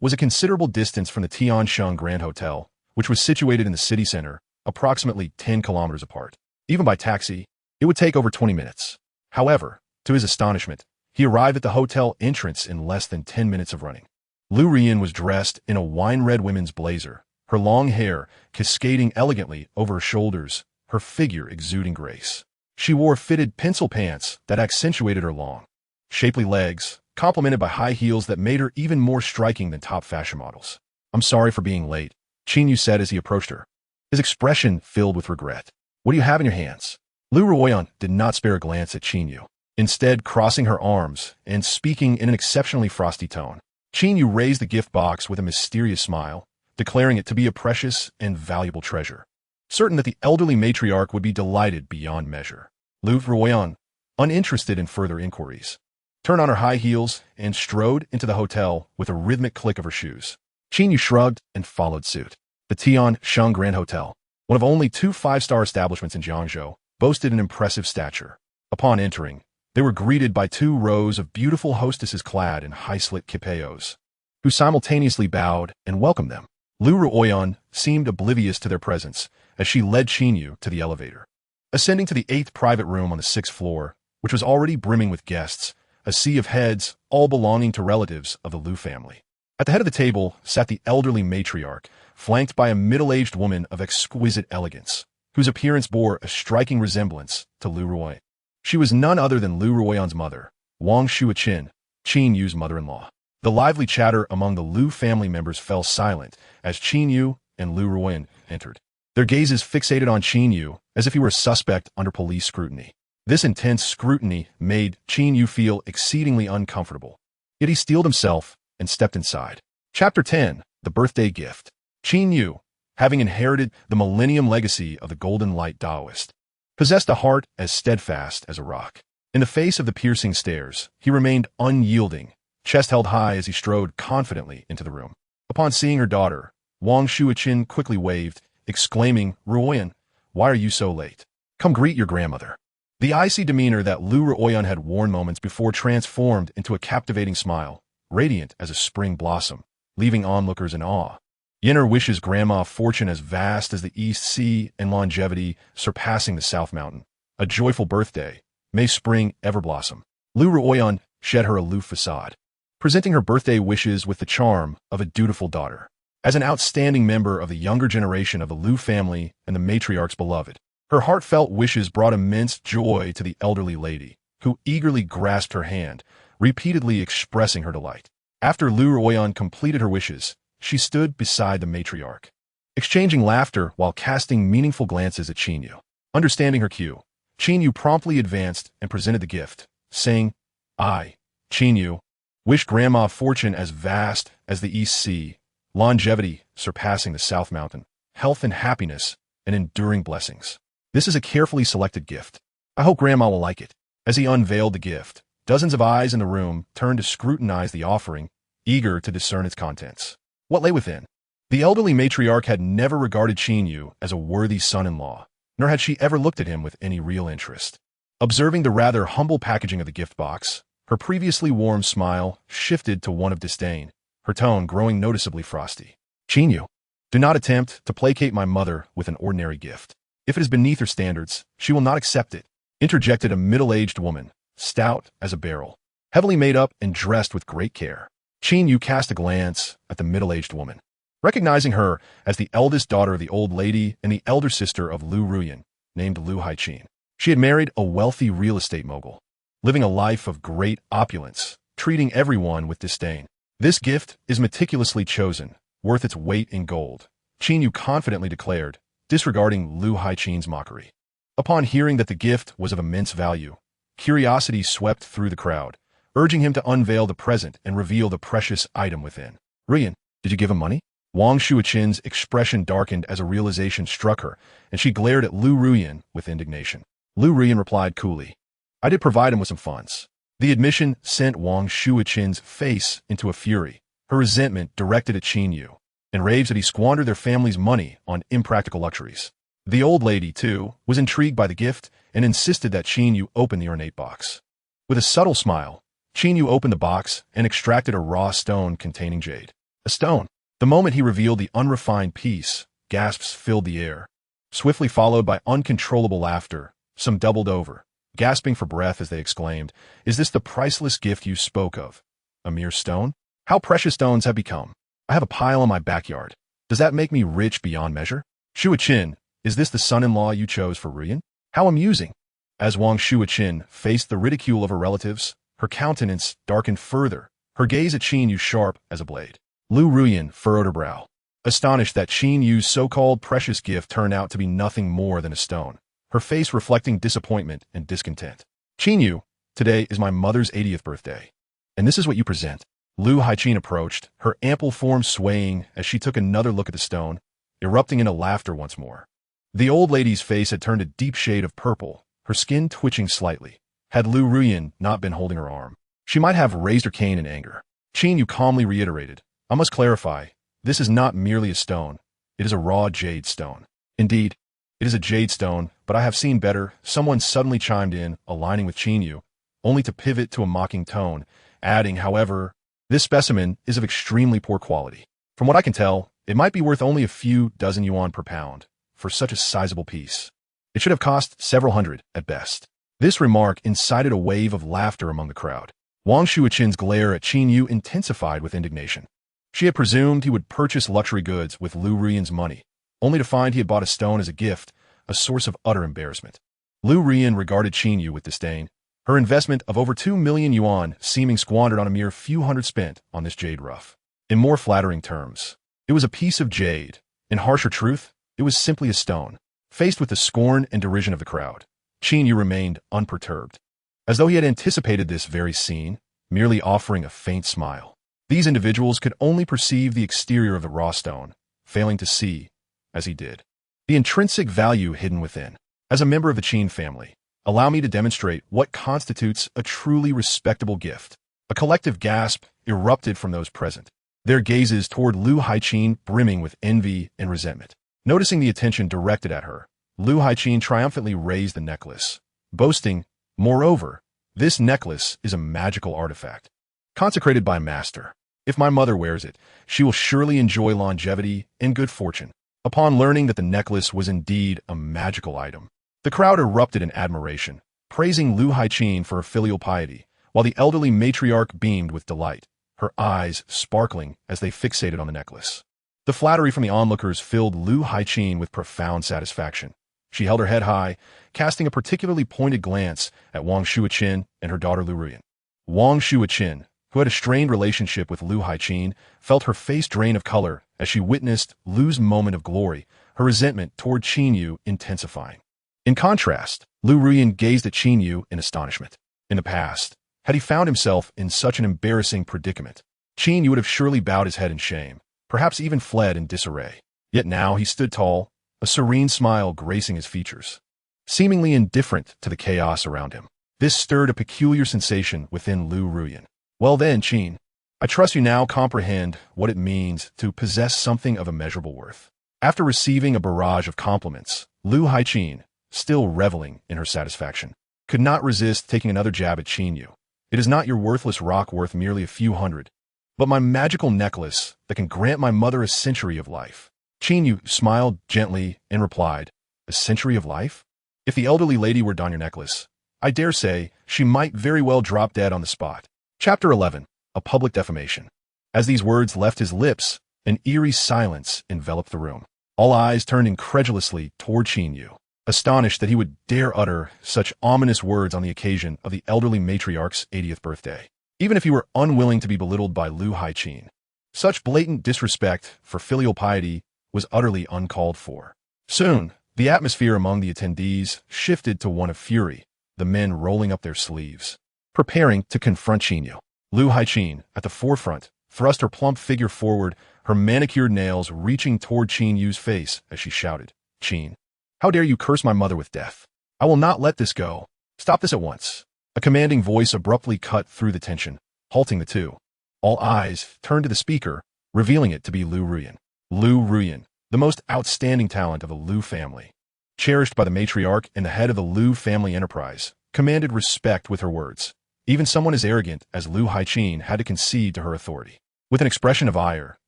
was a considerable distance from the Tianshang Grand Hotel, which was situated in the city center, approximately 10 kilometers apart. Even by taxi, it would take over 20 minutes. However, to his astonishment, he arrived at the hotel entrance in less than 10 minutes of running. Lu Rian was dressed in a wine-red women's blazer, her long hair cascading elegantly over her shoulders, her figure exuding grace. She wore fitted pencil pants that accentuated her long, shapely legs, complemented by high heels that made her even more striking than top fashion models. "I'm sorry for being late," Qin Yu said as he approached her, his expression filled with regret. "What do you have in your hands?" Lu Ruoyan did not spare a glance at Qin Yu, instead crossing her arms and speaking in an exceptionally frosty tone. Qin Yu raised the gift box with a mysterious smile, declaring it to be a precious and valuable treasure. Certain that the elderly matriarch would be delighted beyond measure, Lu Ruoyan, uninterested in further inquiries, turned on her high heels and strode into the hotel with a rhythmic click of her shoes. Qin Yu shrugged and followed suit. The Tianshang Grand Hotel, one of only 2 5-star establishments in Jiangzhou, boasted an impressive stature. Upon entering, they were greeted by 2 rows of beautiful hostesses clad in high-slit kipayos, who simultaneously bowed and welcomed them. Lu Ruoyan seemed oblivious to their presence as she led Qin Yu to the elevator. Ascending to the 8th private room on the 6th floor, which was already brimming with guests, a sea of heads, all belonging to relatives of the Lu family. At the head of the table sat the elderly matriarch, flanked by a middle-aged woman of exquisite elegance, whose appearance bore a striking resemblance to Lu Ruoyan. She was none other than Lu Ruoyan's mother, Wang Shuaqin, Qin Yu's mother-in-law. The lively chatter among the Lu family members fell silent as Qin Yu and Lu Ruoyan entered, their gazes fixated on Qin Yu as if he were a suspect under police scrutiny. This intense scrutiny made Qin Yu feel exceedingly uncomfortable. Yet he steeled himself and stepped inside. Chapter 10, The Birthday Gift. Qin Yu, having inherited the millennium legacy of the Golden Light Taoist, possessed a heart as steadfast as a rock. In the face of the piercing stares, he remained unyielding, chest held high as he strode confidently into the room. Upon seeing her daughter, Wang Shuaqin quickly waved, exclaiming, "Ruoyan, why are you so late? Come greet your grandmother." The icy demeanor that Lu Ruoyan had worn moments before transformed into a captivating smile, radiant as a spring blossom, leaving onlookers in awe. Yenner wishes Grandma fortune as vast as the East Sea and longevity surpassing the South Mountain. A joyful birthday. May spring ever blossom. Lu Ruoyan shed her aloof facade, presenting her birthday wishes with the charm of a dutiful daughter. As an outstanding member of the younger generation of the Lu family and the matriarch's beloved, her heartfelt wishes brought immense joy to the elderly lady, who eagerly grasped her hand, repeatedly expressing her delight. After Lu Ruoyan completed her wishes, she stood beside the matriarch, exchanging laughter while casting meaningful glances at Qin Yu. Understanding her cue, Qin Yu promptly advanced and presented the gift, saying, "I, Qin Yu, wish Grandma fortune as vast as the East Sea, longevity surpassing the South Mountain, health and happiness, and enduring blessings. This is a carefully selected gift. I hope Grandma will like it." As he unveiled the gift, dozens of eyes in the room turned to scrutinize the offering, eager to discern its contents. What lay within? The elderly matriarch had never regarded Qin Yu as a worthy son-in-law, nor had she ever looked at him with any real interest. Observing the rather humble packaging of the gift box, her previously warm smile shifted to one of disdain, her tone growing noticeably frosty. "Qin Yu, do not attempt to placate my mother with an ordinary gift. If it is beneath her standards, she will not accept it," interjected a middle-aged woman, stout as a barrel, heavily made up and dressed with great care. Qin Yu cast a glance at the middle-aged woman, recognizing her as the eldest daughter of the old lady and the elder sister of Lu Ruoyan, named Lu Haiqin. She had married a wealthy real estate mogul, living a life of great opulence, treating everyone with disdain. "This gift is meticulously chosen, worth its weight in gold," Qin Yu confidently declared, disregarding Lu Haiqin's mockery. Upon hearing that the gift was of immense value, curiosity swept through the crowd, urging him to unveil the present and reveal the precious item within. "Ruoyan, did Did you give him money? Wang Shuaqin's expression darkened as a realization struck her, and she glared at Lu Ruyan with indignation. Lu Ruyan replied coolly, I did provide him with some funds. The admission sent Wang Shuaqin's face into a fury, her resentment directed at Qin Yu, enraged that he squandered their family's money on impractical luxuries. The old lady, too, was intrigued by the gift and insisted that Qin Yu open the ornate box. With a subtle smile, Qin Yu opened the box and extracted a raw stone containing jade. A stone. The moment he revealed the unrefined piece, gasps filled the air, swiftly followed by uncontrollable laughter. Some doubled over, gasping for breath as they exclaimed, Is this the priceless gift you spoke of? A mere stone? How precious stones have become. I have a pile in my backyard. Does that make me rich beyond measure? Shuaqin, is this the son-in-law you chose for Ruyan? How amusing. As Wang Shuaqin faced the ridicule of her relatives, her countenance darkened further, her gaze at Qin Yu sharp as a blade. Lu Ruyan furrowed her brow, astonished that Qin Yu's so-called precious gift turned out to be nothing more than a stone, her face reflecting disappointment and discontent. Qin Yu, today is my mother's 80th birthday, and this is what you present. Lu Haiqin approached, her ample form swaying as she took another look at the stone, erupting into laughter once more. The old lady's face had turned a deep shade of purple, her skin twitching slightly. Had Lu Ruyan not been holding her arm, she might have raised her cane in anger. Qin Yu calmly reiterated, I must clarify, this is not merely a stone, it is a raw jade stone. Indeed, it is a jade stone, but I have seen better. Someone suddenly chimed in, aligning with Qin Yu, only to pivot to a mocking tone, adding, however, this specimen is of extremely poor quality. From what I can tell, it might be worth only a few dozen yuan per pound, for such a sizable piece. It should have cost several hundred at best. This remark incited a wave of laughter among the crowd. Wang Shuaqin's glare at Qin Yu intensified with indignation. She had presumed he would purchase luxury goods with Lu Ruyan's money, only to find he had bought a stone as a gift, a source of utter embarrassment. Lu Ruyan regarded Qin Yu with disdain, her investment of over 2 million yuan seeming squandered on a mere few hundred spent on this jade rough. In more flattering terms, it was a piece of jade. In harsher truth, it was simply a stone. Faced with the scorn and derision of the crowd, Qin Yu remained unperturbed, as though he had anticipated this very scene, merely offering a faint smile. These individuals could only perceive the exterior of the raw stone, failing to see, as he did, the intrinsic value hidden within. As a member of the Qin family, allow me to demonstrate what constitutes a truly respectable gift. A collective gasp erupted from those present, their gazes toward Lu Haiqin brimming with envy and resentment. Noticing the attention directed at her, Lu Haiqin triumphantly raised the necklace, boasting, moreover, this necklace is a magical artifact, consecrated by a master. If my mother wears it, she will surely enjoy longevity and good fortune. Upon learning that the necklace was indeed a magical item, the crowd erupted in admiration, praising Lu Haiqin for her filial piety, while the elderly matriarch beamed with delight, her eyes sparkling as they fixated on the necklace. The flattery from the onlookers filled Lu Haiqin with profound satisfaction. She held her head high, casting a particularly pointed glance at Wang Shuaqin and her daughter Lu Ruyan. Wang Shuaqin, who had a strained relationship with Lu Haiqin, felt her face drain of color as she witnessed Lu's moment of glory, her resentment toward Qin Yu intensifying. In contrast, Lu Ruyan gazed at Qin Yu in astonishment. In the past, had he found himself in such an embarrassing predicament, Qin Yu would have surely bowed his head in shame, perhaps even fled in disarray. Yet now he stood tall, a serene smile gracing his features, seemingly indifferent to the chaos around him. This stirred a peculiar sensation within Lu Ruyan. Well then, Qin, I trust you now comprehend what it means to possess something of immeasurable worth. After receiving a barrage of compliments, Lu Haiqin, still reveling in her satisfaction, could not resist taking another jab at Qin Yu. It is not your worthless rock worth merely a few hundred, but my magical necklace that can grant my mother a century of life. Qin Yu smiled gently and replied, a century of life? If the elderly lady were on your necklace, I dare say she might very well drop dead on the spot. Chapter 11. A Public Defamation. As these words left his lips, an eerie silence enveloped the room. All eyes turned incredulously toward Qin Yu, astonished that he would dare utter such ominous words on the occasion of the elderly matriarch's 80th birthday, even if he were unwilling to be belittled by Lu Haiqin. Such blatant disrespect for filial piety was utterly uncalled for. Soon, the atmosphere among the attendees shifted to one of fury, the men rolling up their sleeves, preparing to confront Qin Yu. Lu Haiqin, at the forefront, thrust her plump figure forward, her manicured nails reaching toward Qin Yu's face as she shouted, "Qin, how dare you curse my mother with death? I will not let this go. Stop this at once." A commanding voice abruptly cut through the tension, halting the two. All eyes turned to the speaker, revealing it to be Lu Ruyan. Lu Ruyan, the most outstanding talent of the Lu family. Cherished by the matriarch and the head of the Lu family enterprise, commanded respect with her words. Even someone as arrogant as Lu Haiqin had to concede to her authority. With an expression of ire,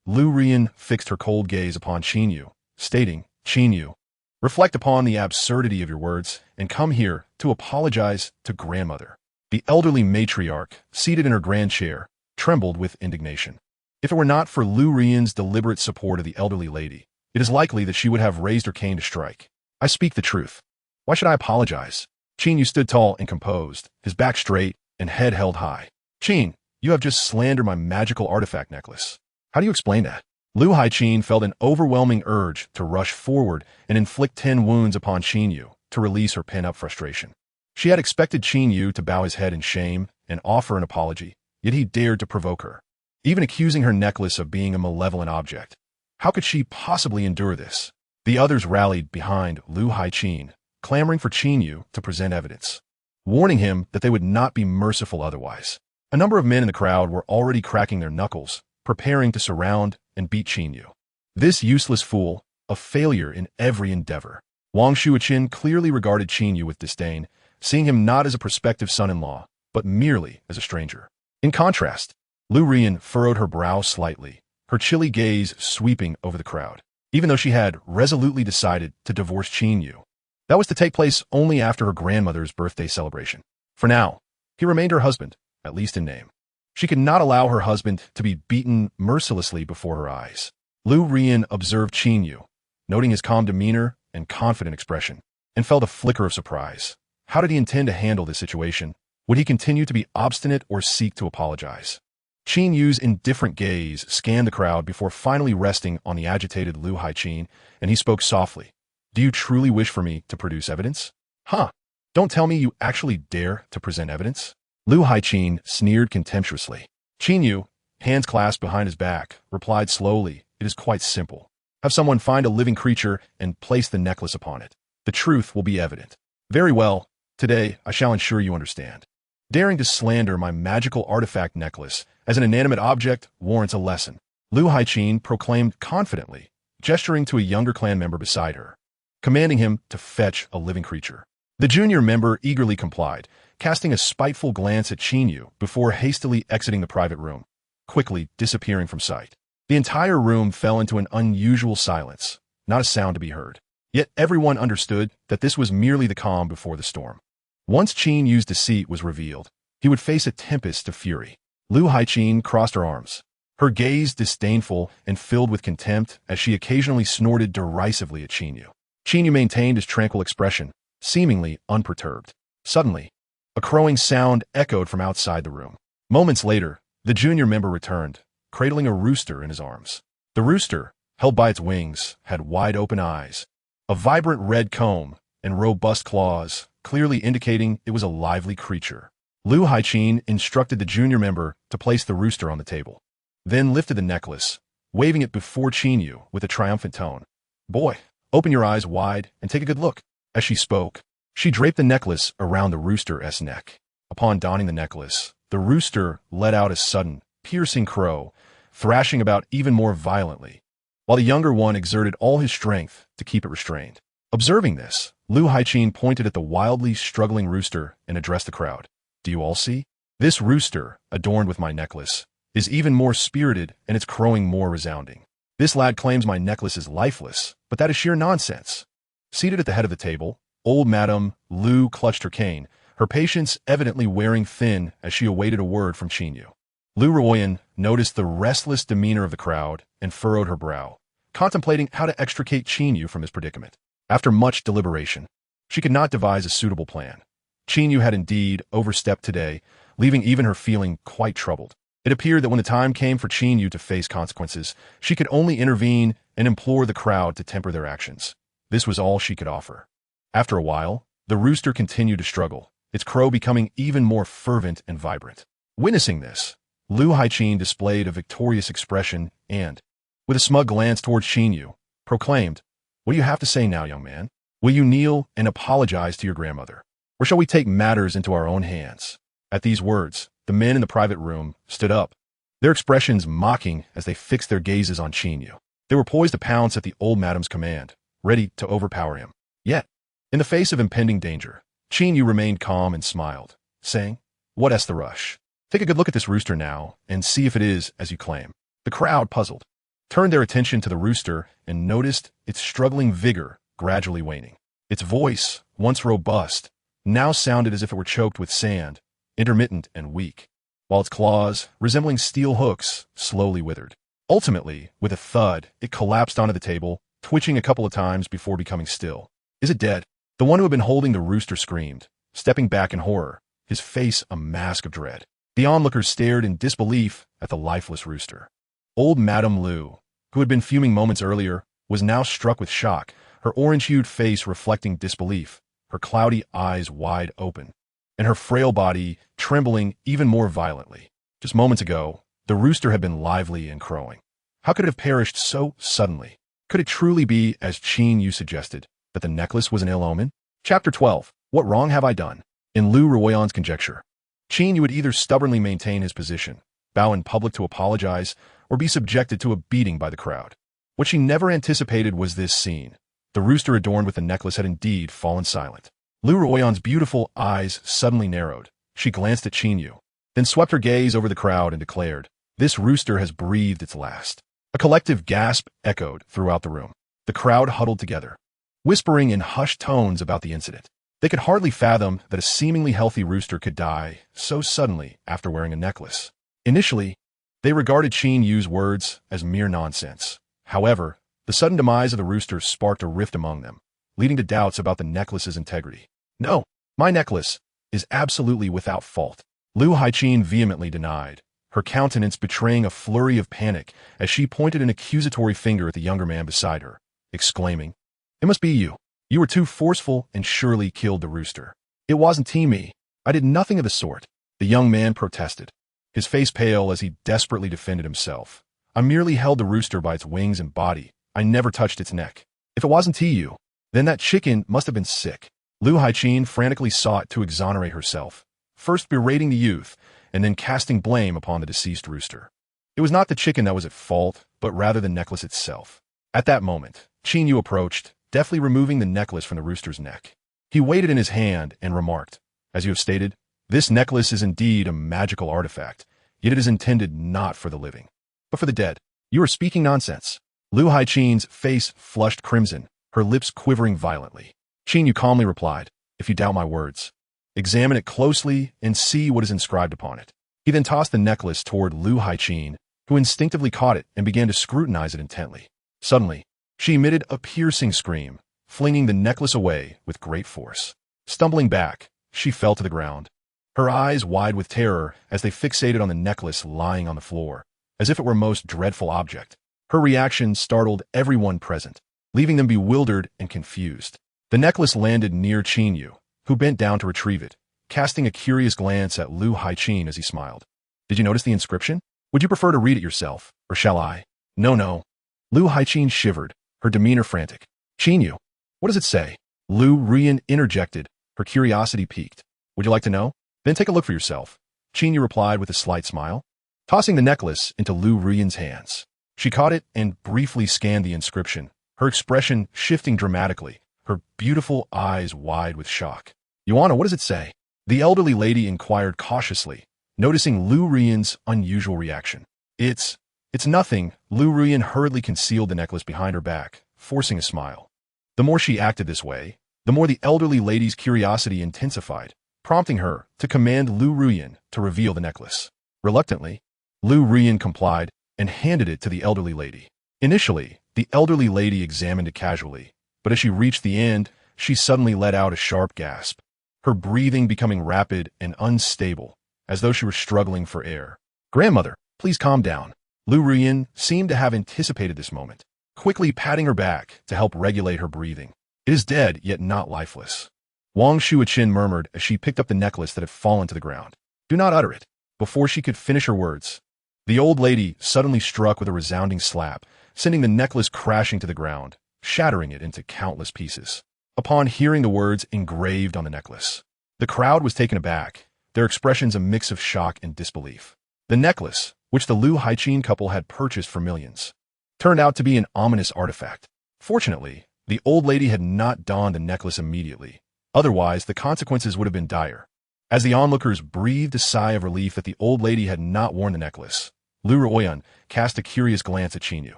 Lu Ruyan fixed her cold gaze upon Qin Yu, stating, "Qin Yu, reflect upon the absurdity of your words and come here to apologize to grandmother." The elderly matriarch, seated in her grand chair, trembled with indignation. If it were not for Lu Ruyan's deliberate support of the elderly lady, it is likely that she would have raised her cane to strike. "I speak the truth. Why should I apologize?" Qin Yu stood tall and composed, his back straight and head held high. "Qin, you have just slandered my magical artifact necklace. How do you explain that?" Lu Haiqin felt an overwhelming urge to rush forward and inflict 10 wounds upon Qin Yu to release her pent-up frustration. She had expected Qin Yu to bow his head in shame and offer an apology, yet he dared to provoke her, even accusing her necklace of being a malevolent object. How could she possibly endure this? The others rallied behind Lu Haiqin, clamoring for Qin Yu to present evidence, warning him that they would not be merciful otherwise. A number of men in the crowd were already cracking their knuckles, preparing to surround and beat Qin Yu. This useless fool, a failure in every endeavor. Wang Shuoqin clearly regarded Qin Yu with disdain, seeing him not as a prospective son-in-law, but merely as a stranger. In contrast, Lu Ruyan furrowed her brow slightly, her chilly gaze sweeping over the crowd. Even though she had resolutely decided to divorce Qin Yu, that was to take place only after her grandmother's birthday celebration. For now, he remained her husband, at least in name. She could not allow her husband to be beaten mercilessly before her eyes. Lu Ruyan observed Qin Yu, noting his calm demeanor and confident expression, and felt a flicker of surprise. How did he intend to handle this situation? Would he continue to be obstinate or seek to apologize? Qin Yu's indifferent gaze scanned the crowd before finally resting on the agitated Lu Haiqin, and he spoke softly. "Do you truly wish for me to produce evidence?" "Huh? Don't tell me you actually dare to present evidence?" Lu Haiqin sneered contemptuously. Qin Yu, hands clasped behind his back, replied slowly, "It is quite simple. Have someone find a living creature and place the necklace upon it. The truth will be evident." "Very well. Today, I shall ensure you understand. Daring to slander my magical artifact necklace as an inanimate object warrants a lesson," Lu Haiqin proclaimed confidently, gesturing to a younger clan member beside her, commanding him to fetch a living creature. The junior member eagerly complied, casting a spiteful glance at Qin Yu before hastily exiting the private room, quickly disappearing from sight. The entire room fell into an unusual silence, not a sound to be heard. Yet everyone understood that this was merely the calm before the storm. Once Qin Yu's deceit was revealed, he would face a tempest of fury. Lu Haiqin crossed her arms, her gaze disdainful and filled with contempt as she occasionally snorted derisively at Qin Yu. Qin Yu maintained his tranquil expression, seemingly unperturbed. Suddenly, a crowing sound echoed from outside the room. Moments later, the junior member returned, cradling a rooster in his arms. The rooster, held by its wings, had wide-open eyes, a vibrant red comb, and robust claws, clearly indicating it was a lively creature. Lu Haiqin instructed the junior member to place the rooster on the table, then lifted the necklace, waving it before Qin Yu with a triumphant tone. "Boy, open your eyes wide and take a good look." As she spoke, she draped the necklace around the rooster's neck. Upon donning the necklace, the rooster let out a sudden, piercing crow, thrashing about even more violently, while the younger one exerted all his strength to keep it restrained. Observing this, Lu Haiqin pointed at the wildly struggling rooster and addressed the crowd. "Do you all see? This rooster, adorned with my necklace, is even more spirited and its crowing more resounding. This lad claims my necklace is lifeless, but that is sheer nonsense." Seated at the head of the table, old Madame Lu clutched her cane, her patience evidently wearing thin as she awaited a word from Qin Yu. Lu Ruyan noticed the restless demeanor of the crowd and furrowed her brow, contemplating how to extricate Qin Yu from his predicament. After much deliberation, she could not devise a suitable plan. Qin Yu had indeed overstepped today, leaving even her feeling quite troubled. It appeared that when the time came for Qin Yu to face consequences, she could only intervene and implore the crowd to temper their actions. This was all she could offer. After a while, the rooster continued to struggle, its crow becoming even more fervent and vibrant. Witnessing this, Lu Haiqin displayed a victorious expression and, with a smug glance towards Qin Yu, proclaimed, "What do you have to say now, young man? Will you kneel and apologize to your grandmother? Or shall we take matters into our own hands?" At these words, the men in the private room stood up, their expressions mocking as they fixed their gazes on Qin Yu. They were poised to pounce at the old madam's command, ready to overpower him. Yet, in the face of impending danger, Qin Yu remained calm and smiled, saying, "What's the rush? Take a good look at this rooster now and see if it is as you claim." The crowd, puzzled, turned their attention to the rooster and noticed its struggling vigor gradually waning. Its voice, once robust, now sounded as if it were choked with sand, intermittent and weak, while its claws, resembling steel hooks, slowly withered. Ultimately, with a thud, it collapsed onto the table, twitching a couple of times before becoming still. "Is it dead?" The one who had been holding the rooster screamed, stepping back in horror, his face a mask of dread. The onlookers stared in disbelief at the lifeless rooster. Old Madame Lu, who had been fuming moments earlier, was now struck with shock, her orange-hued face reflecting disbelief, her cloudy eyes wide open, and her frail body trembling even more violently. Just moments ago, the rooster had been lively and crowing. How could it have perished so suddenly? Could it truly be, as Qin Yu suggested, that the necklace was an ill omen? Chapter 12. What wrong have I done? In Lu Ruoyan's conjecture, Qin Yu would either stubbornly maintain his position, bow in public to apologize, or be subjected to a beating by the crowd. What she never anticipated was this scene. The rooster adorned with the necklace had indeed fallen silent. Lu Ruoyan's beautiful eyes suddenly narrowed. She glanced at Qin Yu, then swept her gaze over the crowd and declared, "This rooster has breathed its last." A collective gasp echoed throughout the room. The crowd huddled together, whispering in hushed tones about the incident. They could hardly fathom that a seemingly healthy rooster could die so suddenly after wearing a necklace. Initially, they regarded Qin Yu's words as mere nonsense. However, the sudden demise of the rooster sparked a rift among them, leading to doubts about the necklace's integrity. "No, my necklace is absolutely without fault," Lu Haiqin vehemently denied, her countenance betraying a flurry of panic as she pointed an accusatory finger at the younger man beside her, exclaiming, "It must be you. You were too forceful and surely killed the rooster." "It wasn't me. I did nothing of the sort," the young man protested, his face pale as he desperately defended himself. "I merely held the rooster by its wings and body. I never touched its neck. If it wasn't you, then that chicken must have been sick." Lu Haiqin frantically sought to exonerate herself, first berating the youth and then casting blame upon the deceased rooster. It was not the chicken that was at fault, but rather the necklace itself. At that moment, Qin Yu approached, deftly removing the necklace from the rooster's neck. He weighed it in his hand and remarked, "As you have stated, this necklace is indeed a magical artifact, yet it is intended not for the living, but for the dead. You are speaking nonsense." Lu Haiqin's face flushed crimson, her lips quivering violently. Qin Yu calmly replied, "If you doubt my words, examine it closely and see what is inscribed upon it." He then tossed the necklace toward Lu Haiqin, who instinctively caught it and began to scrutinize it intently. Suddenly, she emitted a piercing scream, flinging the necklace away with great force. Stumbling back, she fell to the ground, her eyes wide with terror as they fixated on the necklace lying on the floor, as if it were a most dreadful object. Her reaction startled everyone present, leaving them bewildered and confused. The necklace landed near Qin Yu, who bent down to retrieve it, casting a curious glance at Lu Haiqin as he smiled. "Did you notice the inscription? Would you prefer to read it yourself, or shall I?" No. Lu Haiqin shivered, her demeanor frantic. "Qin Yu, what does it say?" Lu Ruyan interjected, her curiosity piqued. "Would you like to know? Then take a look for yourself," Qin Yu replied with a slight smile, tossing the necklace into Lu Ruyan's hands. She caught it and briefly scanned the inscription, her expression shifting dramatically, her beautiful eyes wide with shock. "Yuana, what does it say?" the elderly lady inquired cautiously, noticing Lu Ruyan's unusual reaction. It's nothing." Lu Ruyan hurriedly concealed the necklace behind her back, forcing a smile. The more she acted this way, the more the elderly lady's curiosity intensified, prompting her to command Lu Ruyan to reveal the necklace. Reluctantly, Lu Ruyan complied and handed it to the elderly lady. Initially, the elderly lady examined it casually, but as she reached the end, she suddenly let out a sharp gasp, her breathing becoming rapid and unstable, as though she were struggling for air. "Grandmother, please calm down." Lu Ruyan seemed to have anticipated this moment, quickly patting her back to help regulate her breathing. "It is dead, yet not lifeless," Wang Shuaqin murmured as she picked up the necklace that had fallen to the ground. "Do not utter it. Before she could finish her words, the old lady suddenly struck with a resounding slap, sending the necklace crashing to the ground, shattering it into countless pieces. Upon hearing the words engraved on the necklace, the crowd was taken aback, their expressions a mix of shock and disbelief. The necklace, which the Liu Haichin couple had purchased for millions, turned out to be an ominous artifact. Fortunately, the old lady had not donned the necklace immediately. Otherwise, the consequences would have been dire. As the onlookers breathed a sigh of relief that the old lady had not worn the necklace, Lu Ruoyan cast a curious glance at Qin Yu.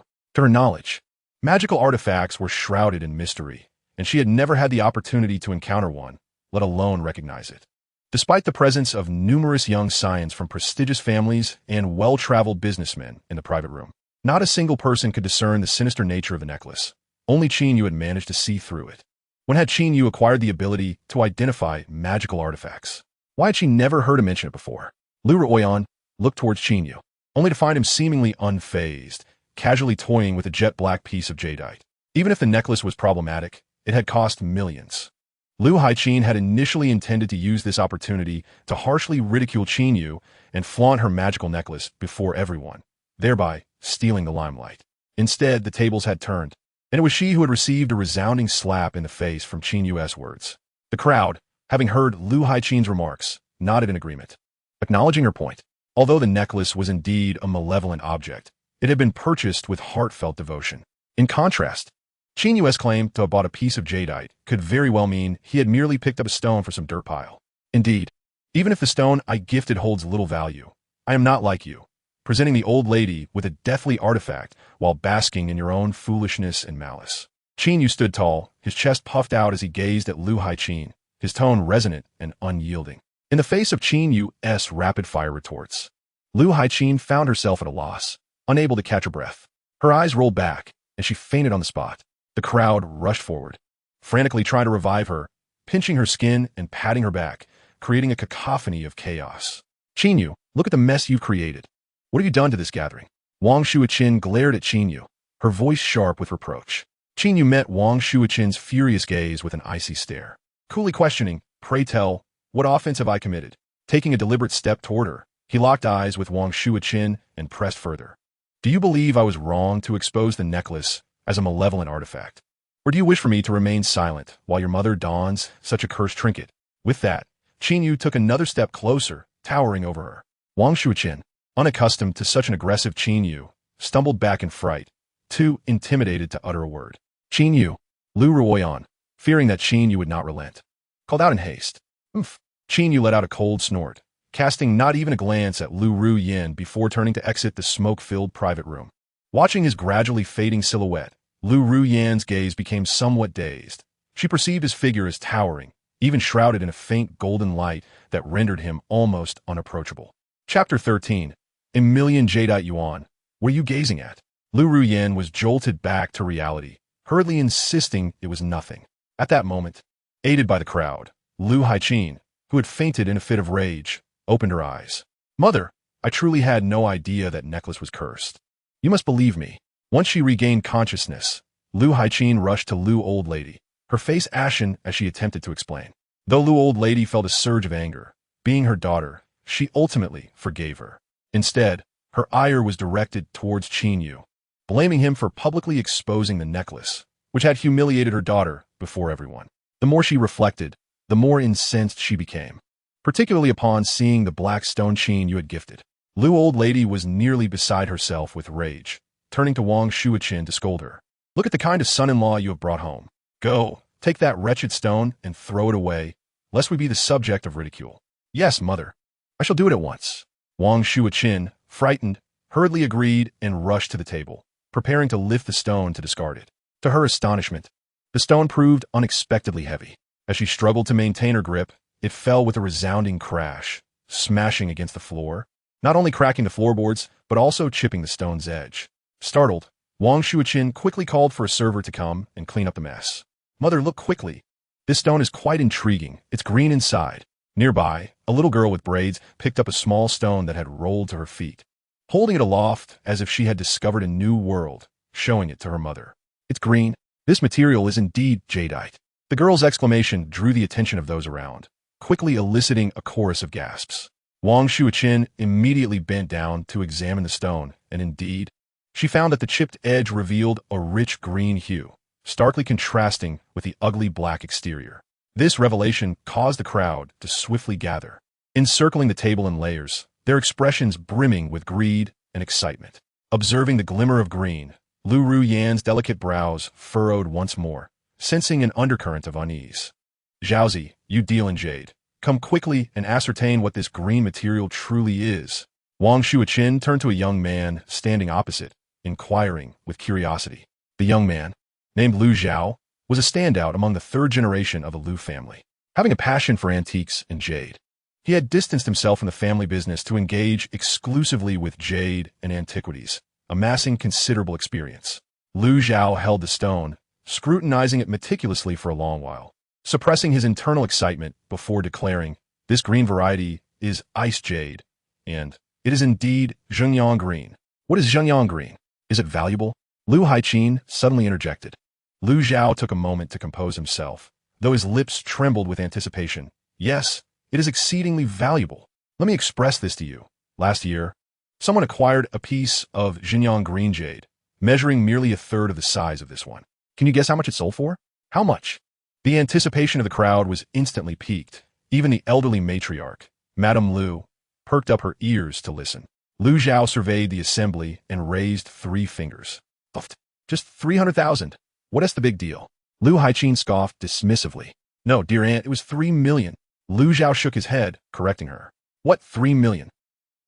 To her knowledge, magical artifacts were shrouded in mystery, and she had never had the opportunity to encounter one, let alone recognize it. Despite the presence of numerous young scions from prestigious families and well-traveled businessmen in the private room, not a single person could discern the sinister nature of the necklace. Only Qin Yu had managed to see through it. When had Qin Yu acquired the ability to identify magical artifacts? Why had she never heard him mention it before? Lu Ruoyan looked towards Qin Yu, only to find him seemingly unfazed, casually toying with a jet-black piece of jadeite. Even if the necklace was problematic, it had cost millions. Liu Haichin had initially intended to use this opportunity to harshly ridicule Qin Yu and flaunt her magical necklace before everyone, thereby stealing the limelight. Instead, the tables had turned, and it was she who had received a resounding slap in the face from Qin Yu's words. The crowd, having heard Liu Haichin's remarks, nodded in agreement, acknowledging her point. Although the necklace was indeed a malevolent object, it had been purchased with heartfelt devotion. In contrast, Qin Yu's claim to have bought a piece of jadeite could very well mean he had merely picked up a stone for some dirt pile. Indeed, even if the stone I gifted holds little value, I am not like you, presenting the old lady with a deathly artifact while basking in your own foolishness and malice. Qin Yu stood tall, his chest puffed out as he gazed at Liu Haichin, his tone resonant and unyielding. In the face of Qin Yu's rapid-fire retorts, Liu Haichin found herself at a loss, unable to catch her breath. Her eyes rolled back, and she fainted on the spot. The crowd rushed forward, frantically trying to revive her, pinching her skin and patting her back, creating a cacophony of chaos. Qin Yu, look at the mess you've created. What have you done to this gathering? Wang Shuoqin glared at Qin Yu, her voice sharp with reproach. Qin Yu met Wang Shuoqin's furious gaze with an icy stare. Coolly questioning, pray tell, what offense have I committed? Taking a deliberate step toward her, he locked eyes with Wang Shuoqin and pressed further. Do you believe I was wrong to expose the necklace as a malevolent artifact? Or do you wish for me to remain silent while your mother dons such a cursed trinket? With that, Qin Yu took another step closer, towering over her. Wang Shuoqin, unaccustomed to such an aggressive Qin Yu, stumbled back in fright, too intimidated to utter a word. Qin Yu, Lu Ruoyan, fearing that Qin Yu would not relent, called out in haste. Oof. Qin Yu let out a cold snort, casting not even a glance at Lu Ruoyan before turning to exit the smoke-filled private room. Watching his gradually fading silhouette, Lu Ruoyan's gaze became somewhat dazed. She perceived his figure as towering, even shrouded in a faint golden light that rendered him almost unapproachable. Chapter 13. A million jadeite yuan. What are you gazing at? Lu Ruoyan was jolted back to reality, hurriedly insisting it was nothing. At that moment, aided by the crowd, Liu Haichin, who had fainted in a fit of rage, opened her eyes. Mother, I truly had no idea that necklace was cursed. You must believe me. Once she regained consciousness, Liu Haichin rushed to Liu Old Lady, her face ashen as she attempted to explain. Though Liu Old Lady felt a surge of anger, being her daughter, she ultimately forgave her. Instead, her ire was directed towards Qin Yu, blaming him for publicly exposing the necklace, which had humiliated her daughter before everyone. The more she reflected, the more incensed she became, particularly upon seeing the black stone Qin Yu had gifted. Liu Old Lady was nearly beside herself with rage, turning to Wang Shuoqin to scold her. Look at the kind of son-in-law you have brought home. Go, take that wretched stone and throw it away, lest we be the subject of ridicule. Yes, mother. I shall do it at once. Wang Shuoqin, frightened, hurriedly agreed and rushed to the table, preparing to lift the stone to discard it. To her astonishment, the stone proved unexpectedly heavy. As she struggled to maintain her grip, it fell with a resounding crash, smashing against the floor, not only cracking the floorboards, but also chipping the stone's edge. Startled, Wang Shuoqin quickly called for a server to come and clean up the mess. Mother, look quickly. This stone is quite intriguing. It's green inside. Nearby, a little girl with braids picked up a small stone that had rolled to her feet, holding it aloft as if she had discovered a new world, showing it to her mother. It's green. This material is indeed jadeite. The girl's exclamation drew the attention of those around, quickly eliciting a chorus of gasps. Wang Shuiqin immediately bent down to examine the stone, and indeed, she found that the chipped edge revealed a rich green hue, starkly contrasting with the ugly black exterior. This revelation caused the crowd to swiftly gather, encircling the table in layers, their expressions brimming with greed and excitement. Observing the glimmer of green, Lu Ruyan's delicate brows furrowed once more, sensing an undercurrent of unease. Zhaozi, you deal in jade. Come quickly and ascertain what this green material truly is. Wang Shuiqin turned to a young man standing opposite, inquiring with curiosity. The young man, named Lu Zhao, was a standout among the third generation of the Lu family, having a passion for antiques and jade. He had distanced himself from the family business to engage exclusively with jade and antiquities, amassing considerable experience. Lu Zhao held the stone, scrutinizing it meticulously for a long while, suppressing his internal excitement before declaring, "This green variety is ice jade, and it is indeed Zhengyang green." "What is Zhengyang green? Is it valuable?" Lu Haiqin suddenly interjected. Lu Zhao took a moment to compose himself, though his lips trembled with anticipation. "Yes, it is exceedingly valuable. Let me express this to you. Last year, someone acquired a piece of Zhengyang green jade, measuring merely a third of the size of this one. Can you guess how much it sold for? How much?" The anticipation of the crowd was instantly piqued. Even the elderly matriarch, Madame Lu, perked up her ears to listen. Lu Zhao surveyed the assembly and raised 3 fingers. "Just 300,000. What is the big deal?" Lu Haiqin scoffed dismissively. "No, dear aunt, it was 3 million. Lu Zhao shook his head, correcting her. "What, 3 million?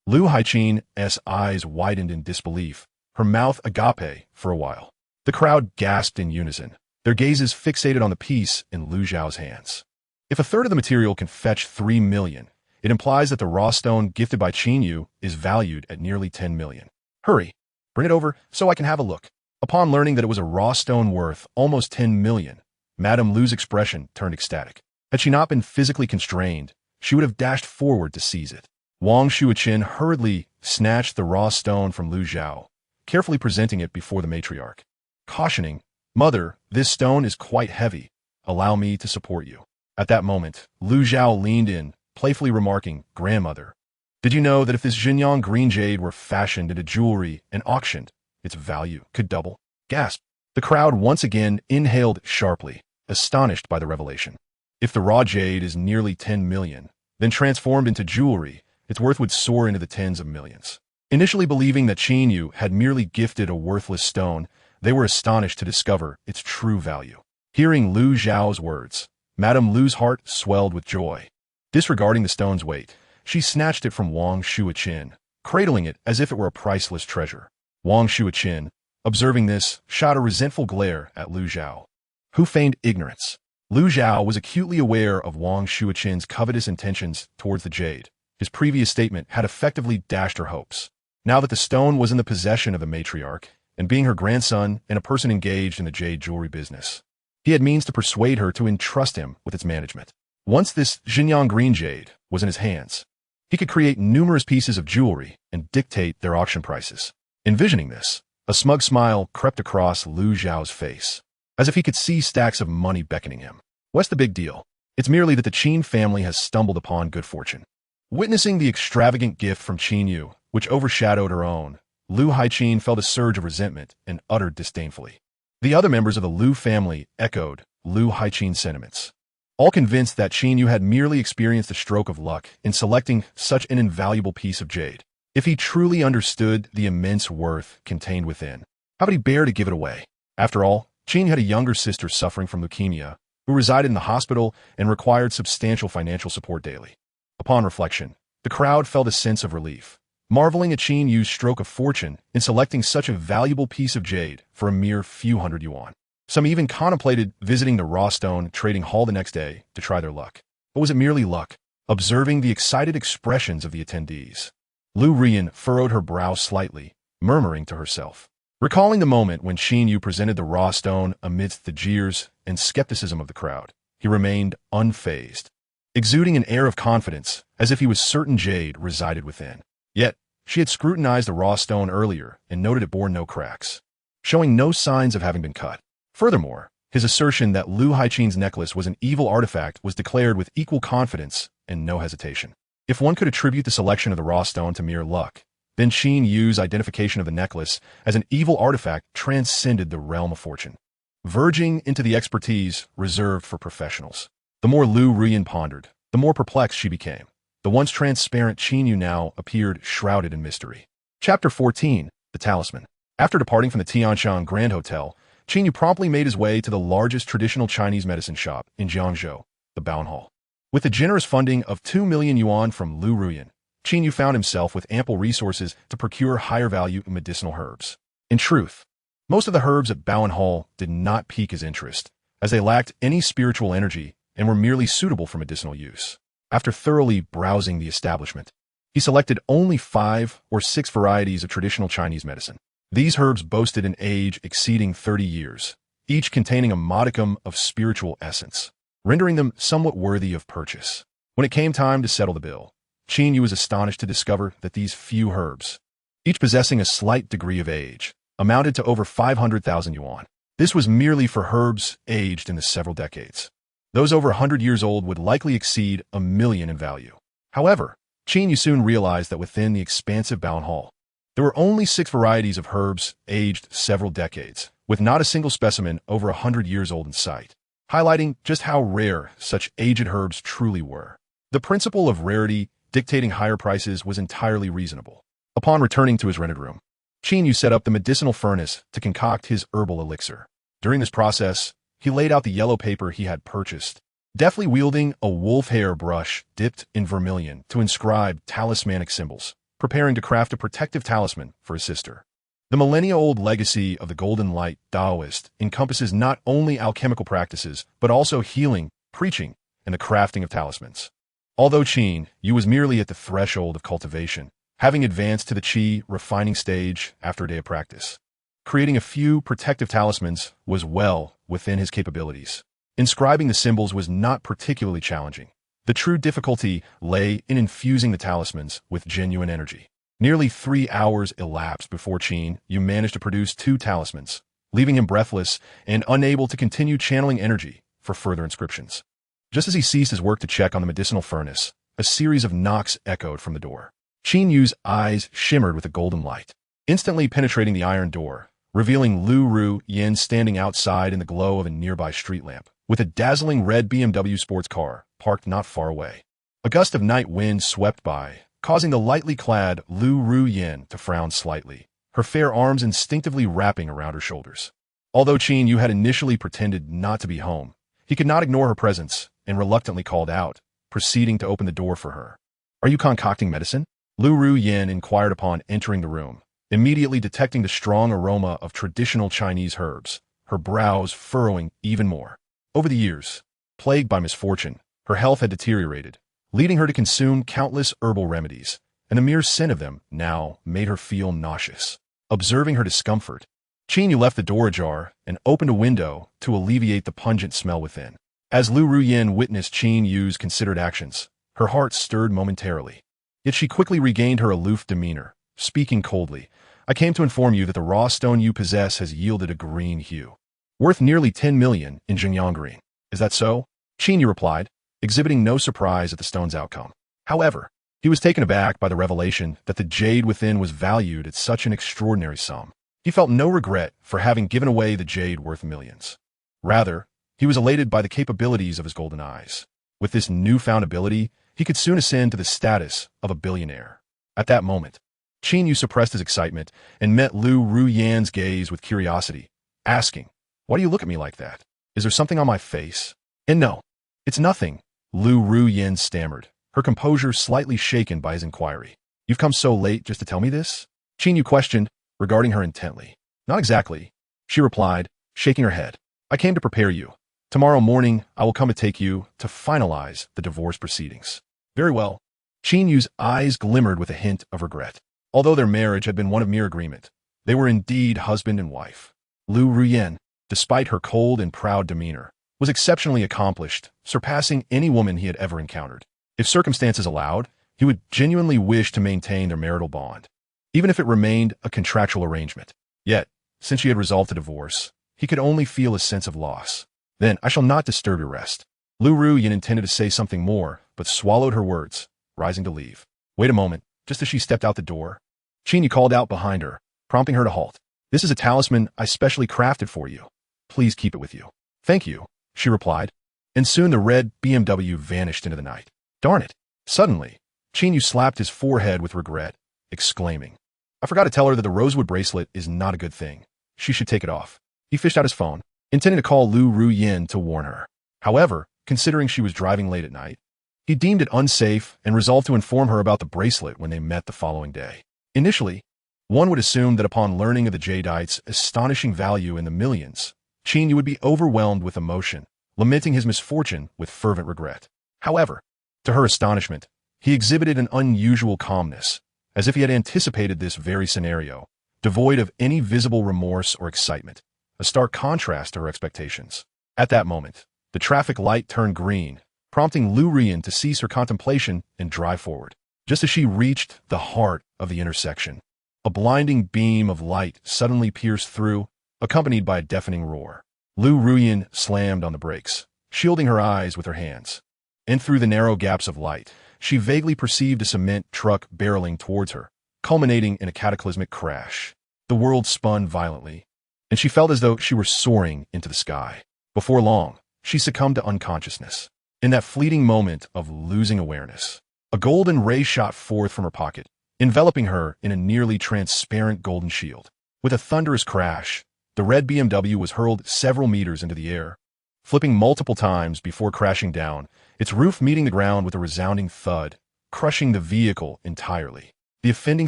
Lu Haiqin's eyes widened in disbelief, her mouth agape for a while. The crowd gasped in unison, their gazes fixated on the piece in Lu Zhao's hands. If a third of the material can fetch 3 million, it implies that the raw stone gifted by Qin Yu is valued at nearly 10 million. "Hurry, bring it over so I can have a look." Upon learning that it was a raw stone worth almost 10 million, Madame Lu's expression turned ecstatic. Had she not been physically constrained, she would have dashed forward to seize it. Wang Shuiqin hurriedly snatched the raw stone from Lu Zhao, carefully presenting it before the matriarch, cautioning, "Mother, this stone is quite heavy. Allow me to support you." At that moment, Lu Zhao leaned in, playfully remarking, "Grandmother, did you know that if this Zhengyang green jade were fashioned into jewelry and auctioned, its value could double?" Gasp! The crowd once again inhaled sharply, astonished by the revelation. If the raw jade is nearly 10 million, then transformed into jewelry, its worth would soar into the tens of millions. Initially believing that Qin Yu had merely gifted a worthless stone, they were astonished to discover its true value. Hearing Lu Zhao's words, Madame Lu's heart swelled with joy. Disregarding the stone's weight, she snatched it from Wang Shuiqin, cradling it as if it were a priceless treasure. Wang Shuiqin, observing this, shot a resentful glare at Lu Zhao, who feigned ignorance. Lu Zhao was acutely aware of Wang Shuiqin's covetous intentions towards the jade. His previous statement had effectively dashed her hopes. Now that the stone was in the possession of the matriarch, and being her grandson and a person engaged in the jade jewelry business, he had means to persuade her to entrust him with its management. Once this Zhengyang green jade was in his hands, he could create numerous pieces of jewelry and dictate their auction prices. Envisioning this, a smug smile crept across Lu Zhao's face, as if he could see stacks of money beckoning him. What's the big deal? It's merely that the Qin family has stumbled upon good fortune. Witnessing the extravagant gift from Qin Yu, which overshadowed her own, Lu Haiqin felt a surge of resentment and uttered disdainfully. The other members of the Lu family echoed Lu Haiqin's sentiments, all convinced that Qin Yu had merely experienced a stroke of luck in selecting such an invaluable piece of jade. If he truly understood the immense worth contained within, how would he bear to give it away? After all, Qin had a younger sister suffering from leukemia, who resided in the hospital and required substantial financial support daily. Upon reflection, the crowd felt a sense of relief, marveling at Qin Yu's stroke of fortune in selecting such a valuable piece of jade for a mere few hundred yuan. Some even contemplated visiting the raw stone trading hall the next day to try their luck. But was it merely luck? Observing the excited expressions of the attendees, Lu Rian furrowed her brow slightly, murmuring to herself. Recalling the moment when Qin Yu presented the raw stone amidst the jeers and skepticism of the crowd, he remained unfazed, exuding an air of confidence as if he was certain jade resided within. Yet, she had scrutinized the raw stone earlier and noted it bore no cracks, showing no signs of having been cut. Furthermore, his assertion that Lu Haiqin's necklace was an evil artifact was declared with equal confidence and no hesitation. If one could attribute the selection of the raw stone to mere luck, then Qin Yu's identification of the necklace as an evil artifact transcended the realm of fortune, verging into the expertise reserved for professionals. The more Lu Ruyan pondered, the more perplexed she became. The once transparent Qin Yu now appeared shrouded in mystery. Chapter 14. The Talisman. After departing from the Tianshan Grand Hotel, Qin Yu promptly made his way to the largest traditional Chinese medicine shop in Jiangzhou, the Baoan Hall. With the generous funding of 2 million yuan from Lu Ruyan, Qin Yu found himself with ample resources to procure higher-value medicinal herbs. In truth, most of the herbs at Baoan Hall did not pique his interest, as they lacked any spiritual energy and were merely suitable for medicinal use. After thoroughly browsing the establishment, he selected only 5 or 6 varieties of traditional Chinese medicine. These herbs boasted an age exceeding 30 years, each containing a modicum of spiritual essence, rendering them somewhat worthy of purchase. When it came time to settle the bill, Qin Yu was astonished to discover that these few herbs, each possessing a slight degree of age, amounted to over 500,000 yuan. This was merely for herbs aged in the several decades. Those over 100 years old would likely exceed 1 million in value. However, Qin Yu soon realized that within the expansive Baoan Hall, there were only 6 varieties of herbs aged several decades, with not a single specimen over 100 years old in sight, highlighting just how rare such aged herbs truly were. The principle of rarity dictating higher prices was entirely reasonable. Upon returning to his rented room, Qin Yu set up the medicinal furnace to concoct his herbal elixir. During this process, he laid out the yellow paper he had purchased, deftly wielding a wolf hair brush dipped in vermilion to inscribe talismanic symbols, preparing to craft a protective talisman for his sister. The millennia-old legacy of the Golden Light Taoist encompasses not only alchemical practices, but also healing, preaching, and the crafting of talismans. Although Qin Yu was merely at the threshold of cultivation, having advanced to the qi refining stage after a day of practice, creating a few protective talismans was well within his capabilities. Inscribing the symbols was not particularly challenging. The true difficulty lay in infusing the talismans with genuine energy. Nearly 3 hours elapsed before Qin Yu managed to produce 2 talismans, leaving him breathless and unable to continue channeling energy for further inscriptions. Just as he ceased his work to check on the medicinal furnace, a series of knocks echoed from the door. Qin Yu's eyes shimmered with a golden light, instantly penetrating the iron door, revealing Lu Ruyan standing outside in the glow of a nearby street lamp, with a dazzling red BMW sports car parked not far away. A gust of night wind swept by, causing the lightly clad Lu Ruyan to frown slightly, her fair arms instinctively wrapping around her shoulders. Although Qin Yu had initially pretended not to be home, he could not ignore her presence and reluctantly called out, proceeding to open the door for her. "Are you concocting medicine?" Lu Ruyan inquired upon entering the room, immediately detecting the strong aroma of traditional Chinese herbs, her brows furrowing even more. Over the years, plagued by misfortune, her health had deteriorated, leading her to consume countless herbal remedies, and the mere scent of them now made her feel nauseous. Observing her discomfort, Qin Yu left the door ajar and opened a window to alleviate the pungent smell within. As Lu Ruyan witnessed Qin Yu's considered actions, her heart stirred momentarily. Yet she quickly regained her aloof demeanor, speaking coldly. "I came to inform you that the raw stone you possess has yielded a green hue, worth nearly 10 million in Jingyang green. Is that so?" Qin Yu replied, exhibiting no surprise at the stone's outcome. However, he was taken aback by the revelation that the jade within was valued at such an extraordinary sum. He felt no regret for having given away the jade worth millions. Rather, he was elated by the capabilities of his golden eyes. With this newfound ability, he could soon ascend to the status of a billionaire. At that moment, Qin Yu suppressed his excitement and met Lu Ruyan's gaze with curiosity, asking, "Why do you look at me like that? Is there something on my face?" "And no, it's nothing," Lu Ruyan stammered, her composure slightly shaken by his inquiry. "You've come so late just to tell me this?" Qin Yu questioned, regarding her intently. "Not exactly," she replied, shaking her head. "I came to prepare you. Tomorrow morning, I will come to take you to finalize the divorce proceedings." "Very well." Qin Yu's eyes glimmered with a hint of regret. Although their marriage had been one of mere agreement, they were indeed husband and wife. Lu Ruyan, despite her cold and proud demeanor, was exceptionally accomplished, surpassing any woman he had ever encountered. If circumstances allowed, he would genuinely wish to maintain their marital bond, even if it remained a contractual arrangement. Yet, since she had resolved to divorce, he could only feel a sense of loss. "Then I shall not disturb your rest." Lu Ruyan intended to say something more, but swallowed her words, rising to leave. Wait a moment, just as she stepped out the door. Qin Yu called out behind her, prompting her to halt. This is a talisman I specially crafted for you. Please keep it with you. Thank you, she replied. And soon the red BMW vanished into the night. Darn it. Suddenly, Qin Yu slapped his forehead with regret, exclaiming, I forgot to tell her that the rosewood bracelet is not a good thing. She should take it off. He fished out his phone, intending to call Lu Ruyin to warn her. However, considering she was driving late at night, he deemed it unsafe and resolved to inform her about the bracelet when they met the following day. Initially, one would assume that upon learning of the jadeite's astonishing value in the millions, Qin Yu would be overwhelmed with emotion, lamenting his misfortune with fervent regret. However, to her astonishment, he exhibited an unusual calmness, as if he had anticipated this very scenario, devoid of any visible remorse or excitement, a stark contrast to her expectations. At that moment, the traffic light turned green, prompting Lu Ruyin to cease her contemplation and drive forward. Just as she reached the heart of the intersection, a blinding beam of light suddenly pierced through, accompanied by a deafening roar. Lu Ruyin slammed on the brakes, shielding her eyes with her hands. And through the narrow gaps of light, she vaguely perceived a cement truck barreling towards her, culminating in a cataclysmic crash. The world spun violently, and she felt as though she were soaring into the sky. Before long, she succumbed to unconsciousness. In that fleeting moment of losing awareness, a golden ray shot forth from her pocket, enveloping her in a nearly transparent golden shield. With a thunderous crash, the red BMW was hurled several meters into the air, flipping multiple times before crashing down, its roof meeting the ground with a resounding thud, crushing the vehicle entirely. The offending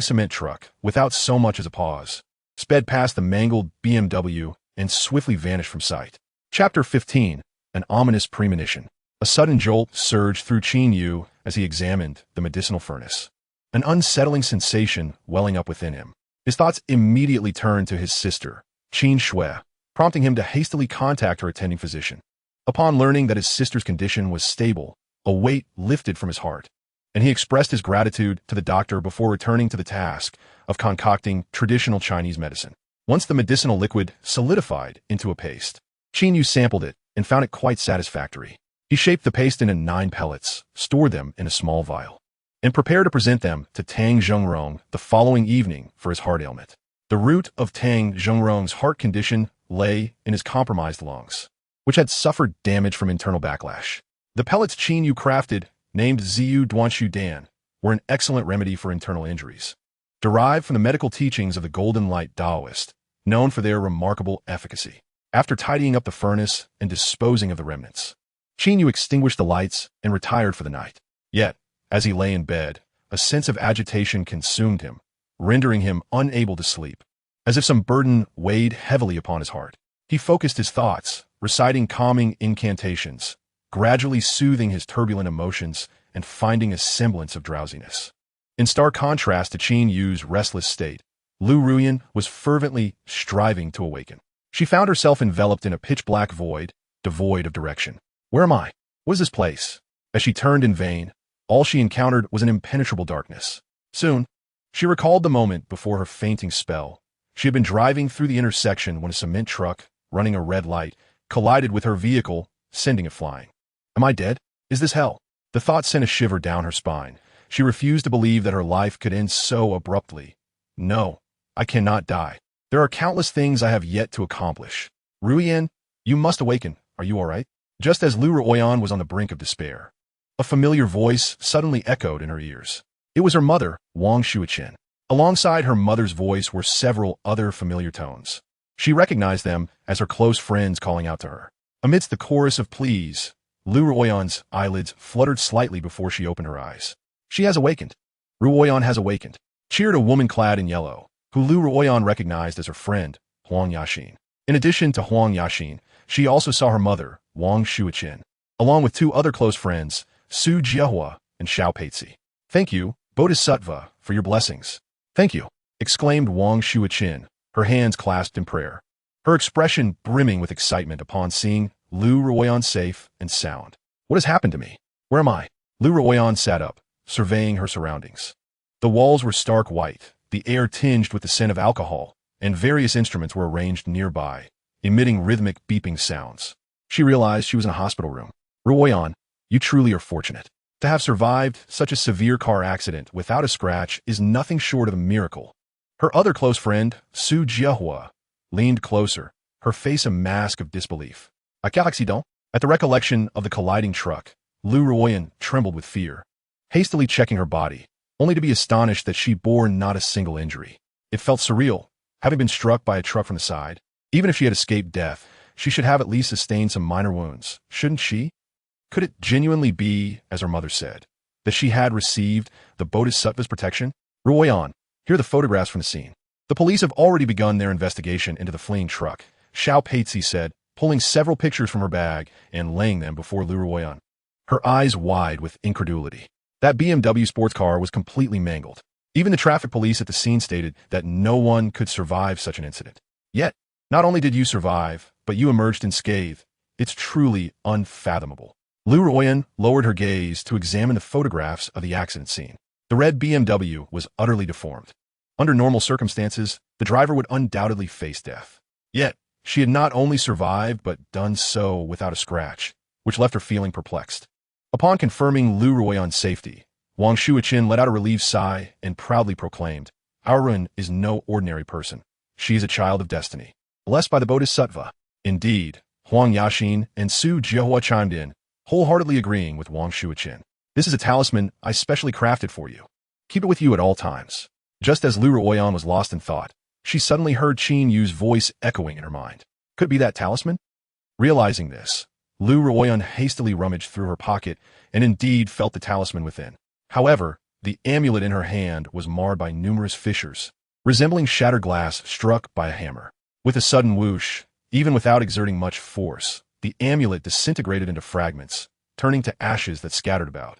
cement truck, without so much as a pause, sped past the mangled BMW and swiftly vanished from sight. Chapter 15. An ominous premonition. A sudden jolt surged through Qin Yu as he examined the medicinal furnace, an unsettling sensation welling up within him. His thoughts immediately turned to his sister, Qin Shui, prompting him to hastily contact her attending physician. Upon learning that his sister's condition was stable, a weight lifted from his heart, and he expressed his gratitude to the doctor before returning to the task of concocting traditional Chinese medicine. Once the medicinal liquid solidified into a paste, Qin Yu sampled it and found it quite satisfactory. He shaped the paste into 9 pellets, stored them in a small vial, and prepared to present them to Tang Zhengrong the following evening for his heart ailment. The root of Tang Zhengrong's heart condition lay in his compromised lungs, which had suffered damage from internal backlash. The pellets Qin Yu crafted, named Ziyu Duanshu Dan, were an excellent remedy for internal injuries, derived from the medical teachings of the Golden Light Taoist, known for their remarkable efficacy. After tidying up the furnace and disposing of the remnants, Qin Yu extinguished the lights and retired for the night. Yet, as he lay in bed, a sense of agitation consumed him, rendering him unable to sleep. As if some burden weighed heavily upon his heart, he focused his thoughts, reciting calming incantations, gradually soothing his turbulent emotions and finding a semblance of drowsiness. In stark contrast to Qin Yu's restless state, Lu Ruyin was fervently striving to awaken. She found herself enveloped in a pitch-black void, devoid of direction. Where am I? What is this place? As she turned in vain, all she encountered was an impenetrable darkness. Soon, she recalled the moment before her fainting spell. She had been driving through the intersection when a cement truck, running a red light, collided with her vehicle, sending it flying. Am I dead? Is this hell? The thought sent a shiver down her spine. She refused to believe that her life could end so abruptly. No, I cannot die. There are countless things I have yet to accomplish. Ruyin, you must awaken. Are you all right? Just as Lu Ruoyan was on the brink of despair, a familiar voice suddenly echoed in her ears. It was her mother, Wang Shuiqin. Alongside her mother's voice were several other familiar tones. She recognized them as her close friends calling out to her. Amidst the chorus of pleas, Lu Ruoyan's eyelids fluttered slightly before she opened her eyes. She has awakened. Ruoyan has awakened, cheered a woman clad in yellow, who Lu Ruoyan recognized as her friend, Huang Yaxin. In addition to Huang Yaxin, she also saw her mother, Wang Shuiqin, along with 2 other close friends, Su Jiahua and Xiao Peizi. Thank you, Bodhisattva, for your blessings. Thank you, exclaimed Wang Shuiqin, her hands clasped in prayer, her expression brimming with excitement upon seeing Lu Ruoyan safe and sound. What has happened to me? Where am I? Lu Ruoyan sat up, surveying her surroundings. The walls were stark white, the air tinged with the scent of alcohol, and various instruments were arranged nearby, emitting rhythmic beeping sounds. She realized she was in a hospital room. Ruoyan, you truly are fortunate. To have survived such a severe car accident without a scratch is nothing short of a miracle. Her other close friend, Su Jiehua, leaned closer, her face a mask of disbelief. A quel accident? At the recollection of the colliding truck, Lu Ruoyan trembled with fear, hastily checking her body, only to be astonished that she bore not a single injury. It felt surreal, having been struck by a truck from the side. Even if she had escaped death, she should have at least sustained some minor wounds, shouldn't she? Could it genuinely be, as her mother said, that she had received the Bodhisattva's protection? Ruoyan, here are the photographs from the scene. The police have already begun their investigation into the fleeing truck, Xiao Peizi said, pulling several pictures from her bag and laying them before Lu Ruoyan. Her eyes wide with incredulity. That BMW sports car was completely mangled. Even the traffic police at the scene stated that no one could survive such an incident. Yet, not only did you survive, but you emerged unscathed. It's truly unfathomable. Lu Ruoyan lowered her gaze to examine the photographs of the accident scene. The red BMW was utterly deformed. Under normal circumstances, the driver would undoubtedly face death. Yet, she had not only survived but done so without a scratch, which left her feeling perplexed. Upon confirming Lu Ruoyan's safety, Wang Shuiqin let out a relieved sigh and proudly proclaimed, "Our Run is no ordinary person. She is a child of destiny, blessed by the Bodhisattva." Indeed, Huang Yaxin and Su Jiehua chimed in, wholeheartedly agreeing with Wang Shuiqin. "This is a talisman I specially crafted for you. Keep it with you at all times." Just as Lu Ruoyan was lost in thought, she suddenly heard Qin Yu's voice echoing in her mind. Could it be that talisman? Realizing this, Lu Ruoyan hastily rummaged through her pocket and indeed felt the talisman within. However, the amulet in her hand was marred by numerous fissures, resembling shattered glass struck by a hammer. With a sudden whoosh, even without exerting much force, the amulet disintegrated into fragments, turning to ashes that scattered about.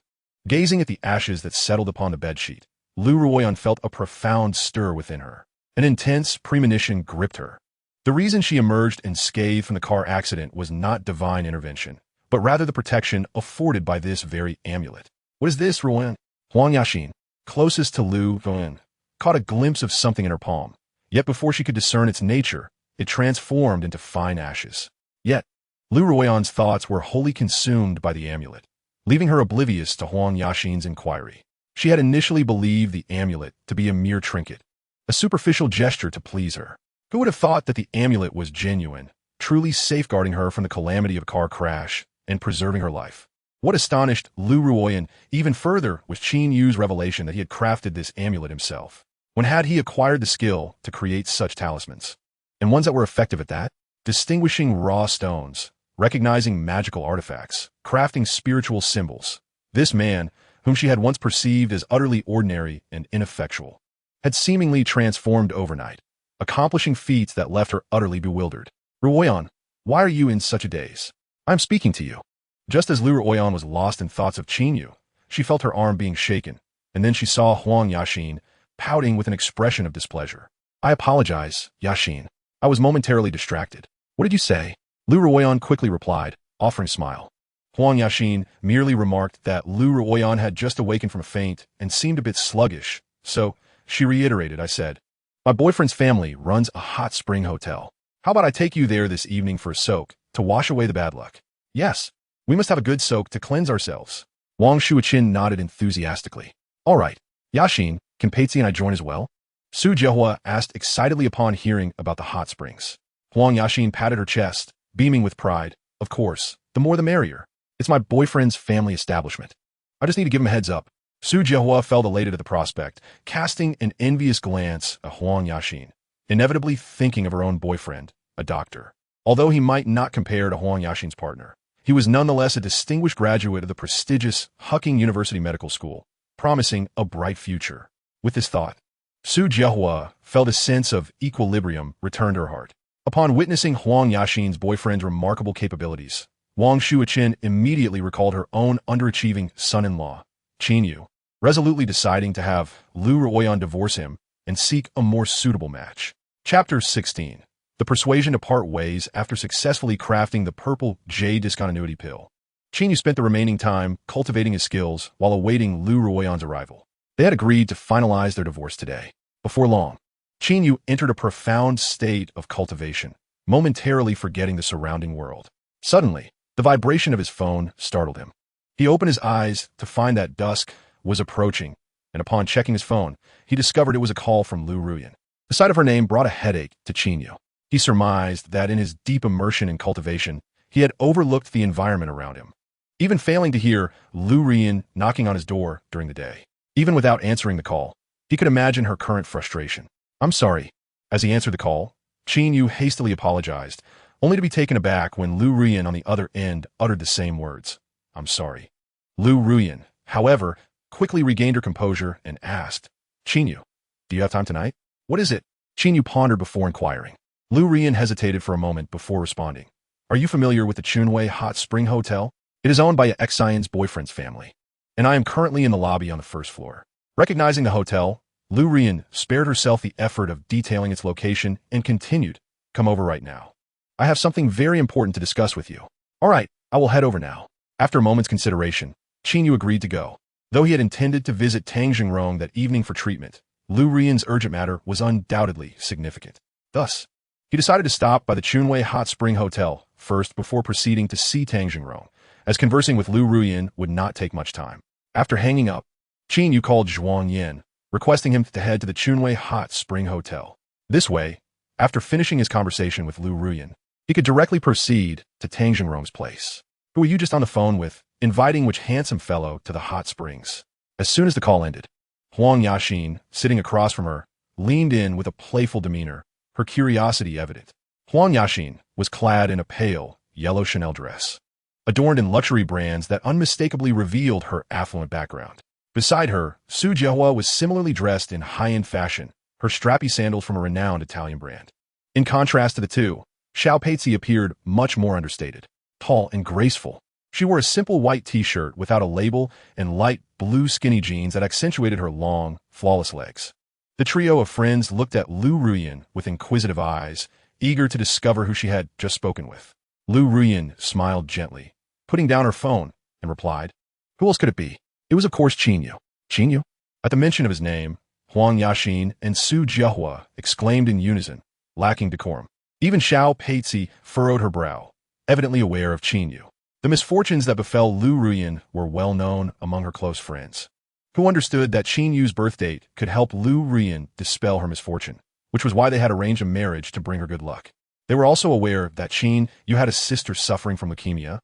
Gazing at the ashes that settled upon the bedsheet, Lu Ruoyan felt a profound stir within her. An intense premonition gripped her. The reason she emerged unscathed from the car accident was not divine intervention, but rather the protection afforded by this very amulet. "What is this, Ruoyan?" Huang Yaxin, closest to Lu Ruoyan, caught a glimpse of something in her palm. Yet before she could discern its nature, it transformed into fine ashes. Yet, Lu Ruoyan's thoughts were wholly consumed by the amulet, leaving her oblivious to Huang Yaxin's inquiry. She had initially believed the amulet to be a mere trinket, a superficial gesture to please her. Who would have thought that the amulet was genuine, truly safeguarding her from the calamity of a car crash and preserving her life? What astonished Lu Ruoyan even further was Qin Yu's revelation that he had crafted this amulet himself. When had he acquired the skill to create such talismans? And ones that were effective at that? Distinguishing raw stones, recognizing magical artifacts, crafting spiritual symbols. This man, whom she had once perceived as utterly ordinary and ineffectual, had seemingly transformed overnight, accomplishing feats that left her utterly bewildered. "Ruoyan, why are you in such a daze? I'm speaking to you." Just as Lu Ruoyan was lost in thoughts of Qin Yu, she felt her arm being shaken, and then she saw Huang Yaxin pouting with an expression of displeasure. "I apologize, Yaxin. I was momentarily distracted." "What did you say?" Lu Ruoyan quickly replied, offering a smile. Huang Yaxin merely remarked that Lu Ruoyan had just awakened from a faint and seemed a bit sluggish, so she reiterated, "I said, my boyfriend's family runs a hot spring hotel. How about I take you there this evening for a soak, to wash away the bad luck?" "Yes, we must have a good soak to cleanse ourselves." Wang Shuiqin nodded enthusiastically. "All right, Yaxin, can Peizi and I join as well?" Su Jiehua asked excitedly upon hearing about the hot springs. Huang Yaxin patted her chest, beaming with pride. "Of course, the more the merrier. It's my boyfriend's family establishment. I just need to give him a heads up." Su Jiehua felt elated at the prospect, casting an envious glance at Huang Yaxin, inevitably thinking of her own boyfriend, a doctor. Although he might not compare to Huang Yaxin's partner, he was nonetheless a distinguished graduate of the prestigious Hucking University Medical School, promising a bright future. With this thought, Su Jiehua felt a sense of equilibrium return to her heart. Upon witnessing Huang Yaxin's boyfriend's remarkable capabilities, Wang Shuiqin immediately recalled her own underachieving son-in-law, Qin Yu, resolutely deciding to have Lu Ruoyan divorce him and seek a more suitable match. Chapter 16. The persuasion to part ways after successfully crafting the purple jade discontinuity pill. Qin Yu spent the remaining time cultivating his skills while awaiting Lu Ruoyan's arrival. They had agreed to finalize their divorce today. Before long, Qin Yu entered a profound state of cultivation, momentarily forgetting the surrounding world. Suddenly, the vibration of his phone startled him. He opened his eyes to find that dusk was approaching, and upon checking his phone, he discovered it was a call from Lu Ruyan. The sight of her name brought a headache to Qin Yu. He surmised that in his deep immersion in cultivation, he had overlooked the environment around him, even failing to hear Lu Ruyan knocking on his door during the day. Even without answering the call, he could imagine her current frustration. "I'm sorry." As he answered the call, Qin Yu hastily apologized, only to be taken aback when Lu Ruyan on the other end uttered the same words. "I'm sorry." Lu Ruyan, however, quickly regained her composure and asked, "Qin Yu, do you have time tonight?" "What is it?" Qin Yu pondered before inquiring. Lu Ruyan hesitated for a moment before responding. "Are you familiar with the Chunwei Hot Spring Hotel? It is owned by Xian's boyfriend's family, and I am currently in the lobby on the first floor." Recognizing the hotel, Lu Ruyan spared herself the effort of detailing its location and continued, "Come over right now. I have something very important to discuss with you." "All right, I will head over now." After a moment's consideration, Qin Yu agreed to go. Though he had intended to visit Tangjingrong that evening for treatment, Lu Ruyan's urgent matter was undoubtedly significant. Thus, he decided to stop by the Chunwei Hot Spring Hotel first before proceeding to see Tangjingrong, as conversing with Lu Ruyan would not take much time. After hanging up, Qin Yu called Zhuang Yin, requesting him to head to the Chunwei Hot Spring Hotel. This way, after finishing his conversation with Lu Ruyan, he could directly proceed to Tangjingrong's place. "Who were you just on the phone with, inviting which handsome fellow to the hot springs?" As soon as the call ended, Huang Yaxin, sitting across from her, leaned in with a playful demeanor, her curiosity evident. Huang Yaxin was clad in a pale, yellow Chanel dress, adorned in luxury brands that unmistakably revealed her affluent background. Beside her, Su Jiahua was similarly dressed in high-end fashion, her strappy sandals from a renowned Italian brand. In contrast to the two, Xiao Peizi appeared much more understated, tall and graceful. She wore a simple white t-shirt without a label and light blue skinny jeans that accentuated her long, flawless legs. The trio of friends looked at Lu Ruyan with inquisitive eyes, eager to discover who she had just spoken with. Lu Ruyan smiled gently, putting down her phone, and replied, "Who else could it be? It was of course Qin Yu." "Qin Yu?" At the mention of his name, Huang Yaxin and Su Jiahua exclaimed in unison, lacking decorum. Even Xiao Peizi furrowed her brow, evidently aware of Qin Yu. The misfortunes that befell Lu Ruyan were well known among her close friends, who understood that Qin Yu's birth date could help Lu Ruyan dispel her misfortune, which was why they had arranged a marriage to bring her good luck. They were also aware that Qin Yu had a sister suffering from leukemia,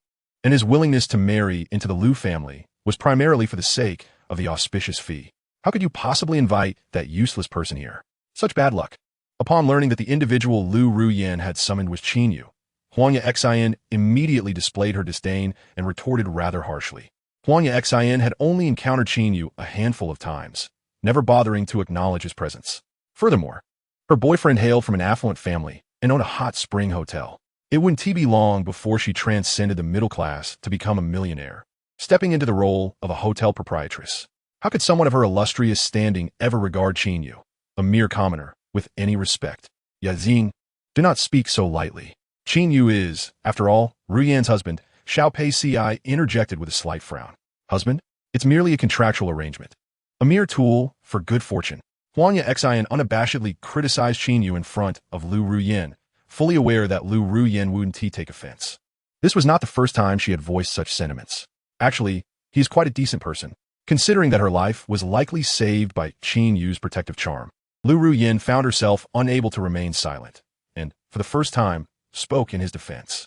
and his willingness to marry into the Lu family was primarily for the sake of the auspicious fee. How could you possibly invite that useless person here? Such bad luck. Upon learning that the individual Lu Ruyan had summoned was Qin Yu, Huang Yaxin immediately displayed her disdain and retorted rather harshly. Huang Yaxin had only encountered Qin Yu a handful of times, never bothering to acknowledge his presence. Furthermore, her boyfriend hailed from an affluent family and owned a hot spring hotel. It wouldn't be long before she transcended the middle class to become a millionaire, stepping into the role of a hotel proprietress. How could someone of her illustrious standing ever regard Qin Yu, a mere commoner, with any respect? Yazin, do not speak so lightly. Qin Yu is, after all, Ruyan's husband. Xiao Peici interjected with a slight frown. Husband? It's merely a contractual arrangement. A mere tool for good fortune. Huang Yaxin unabashedly criticized Qin Yu in front of Lu Ruyan, fully aware that Lu Ruyan wouldn't take offense. This was not the first time she had voiced such sentiments. Actually, he is quite a decent person, considering that her life was likely saved by Qin Yu's protective charm. Lu Ruyan found herself unable to remain silent, and, for the first time, spoke in his defense.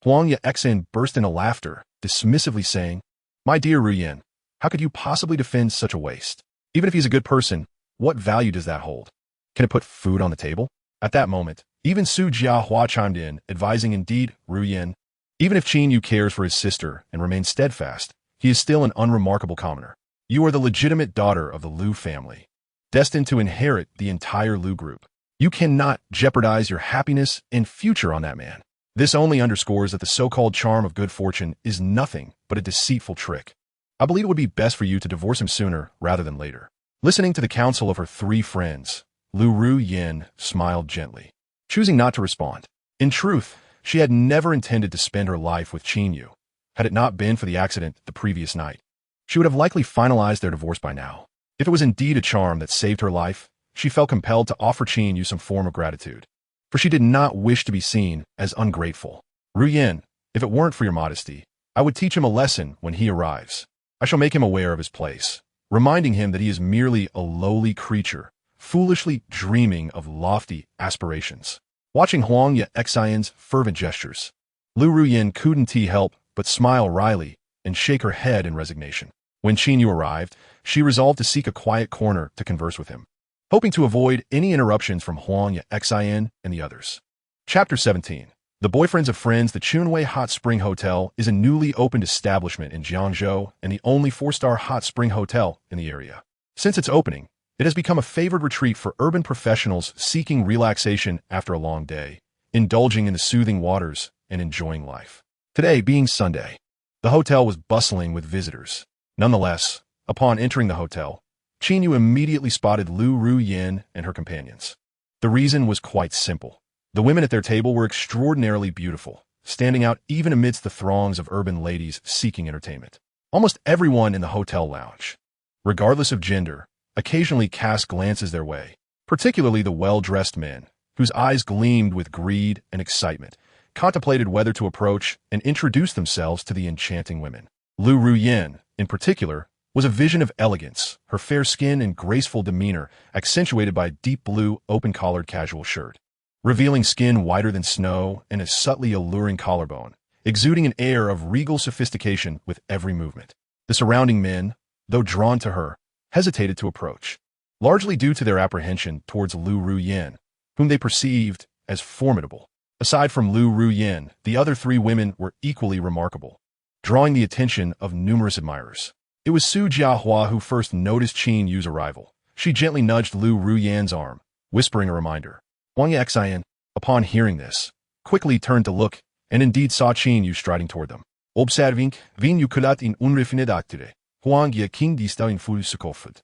Huang Yaxin burst into laughter, dismissively saying, "My dear Ruyan, how could you possibly defend such a waste? Even if he's a good person, what value does that hold? Can it put food on the table?" At that moment, even Su Jiahua chimed in, advising indeed, Ruyan, even if Qin Yu cares for his sister and remains steadfast, he is still an unremarkable commoner. You are the legitimate daughter of the Lu family, destined to inherit the entire Lu group. You cannot jeopardize your happiness and future on that man. This only underscores that the so-called charm of good fortune is nothing but a deceitful trick. I believe it would be best for you to divorce him sooner rather than later. Listening to the counsel of her three friends, Lu Ruyan smiled gently, choosing not to respond. In truth, she had never intended to spend her life with Qin Yu. Had it not been for the accident the previous night, she would have likely finalized their divorce by now. If it was indeed a charm that saved her life, she felt compelled to offer Qin Yu some form of gratitude, for she did not wish to be seen as ungrateful. Ruyan, if it weren't for your modesty, I would teach him a lesson when he arrives. I shall make him aware of his place, reminding him that he is merely a lowly creature, foolishly dreaming of lofty aspirations. Watching Huang Yaxian's fervent gestures, Lu Ruyin couldn't help but smile wryly and shake her head in resignation. When Qin Yu arrived, she resolved to seek a quiet corner to converse with him, hoping to avoid any interruptions from Huang Yaxian and the others. Chapter 17. The Boyfriends of Friends. The Chunwei Hot Spring Hotel is a newly opened establishment in Jiangzhou and the only 4-star hot spring hotel in the area. Since its opening, it has become a favored retreat for urban professionals seeking relaxation after a long day, indulging in the soothing waters and enjoying life. Today being Sunday, the hotel was bustling with visitors. Nonetheless, upon entering the hotel, Qin Yu immediately spotted Lu Ruyin and her companions. The reason was quite simple. The women at their table were extraordinarily beautiful, standing out even amidst the throngs of urban ladies seeking entertainment. Almost everyone in the hotel lounge, regardless of gender, occasionally cast glances their way, particularly the well-dressed men, whose eyes gleamed with greed and excitement, contemplated whether to approach and introduce themselves to the enchanting women. Lu Ruyin, in particular, was a vision of elegance, her fair skin and graceful demeanor accentuated by a deep blue, open-collared casual shirt, revealing skin whiter than snow and a subtly alluring collarbone, exuding an air of regal sophistication with every movement. The surrounding men, though drawn to her, hesitated to approach, largely due to their apprehension towards Lu Ruyin, whom they perceived as formidable. Aside from Lu Ruyin, the other 3 women were equally remarkable, drawing the attention of numerous admirers. It was Su Jiahua who first noticed Qin Yu's arrival. She gently nudged Lu Ruyin's arm, whispering a reminder. Huang Yaxian, upon hearing this, quickly turned to look and indeed saw Qin Yu striding toward them. Observing, vin yukulat in unrefined actere, Huang Yaking dista in fulusukofud.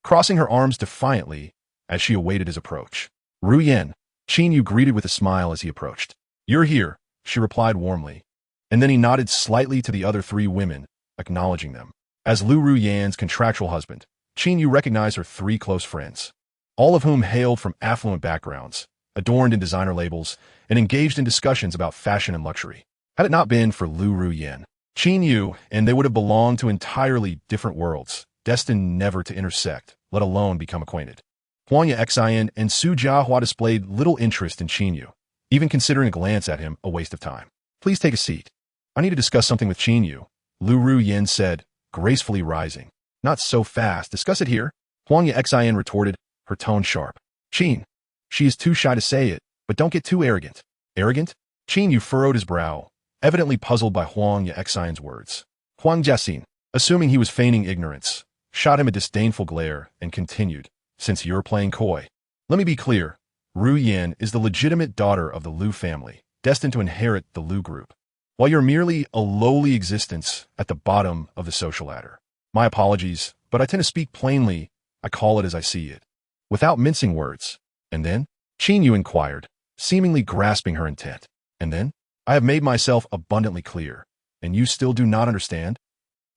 Crossing her arms defiantly as she awaited his approach. Ruyin, Qin Yu greeted with a smile as he approached. You're here, she replied warmly, and then he nodded slightly to the other 3 women, acknowledging them. As Lu Ruyin's contractual husband, Qin Yu recognized her 3 close friends, all of whom hailed from affluent backgrounds, adorned in designer labels, and engaged in discussions about fashion and luxury. Had it not been for Lu Ruyin, Qin Yu and they would have belonged to entirely different worlds, destined never to intersect, let alone become acquainted. Huang Yaxian and Su Jiahua displayed little interest in Qin Yu, even considering a glance at him a waste of time. Please take a seat. I need to discuss something with Qin Yu, Lu Ruyin said, gracefully rising. Not so fast, discuss it here, Huang Yaxian retorted, her tone sharp. Qin. She is too shy to say it, but don't get too arrogant. Arrogant? Qin Yu furrowed his brow, evidently puzzled by Huang Yaxian's words. Huang Jiaxin, assuming he was feigning ignorance, shot him a disdainful glare and continued, since you're playing coy. Let me be clear, Ruyin is the legitimate daughter of the Lu family, destined to inherit the Lu group, while you're merely a lowly existence at the bottom of the social ladder. My apologies, but I tend to speak plainly. I call it as I see it, without mincing words. And then? Qin Yu inquired, seemingly grasping her intent. And then? I have made myself abundantly clear, and you still do not understand?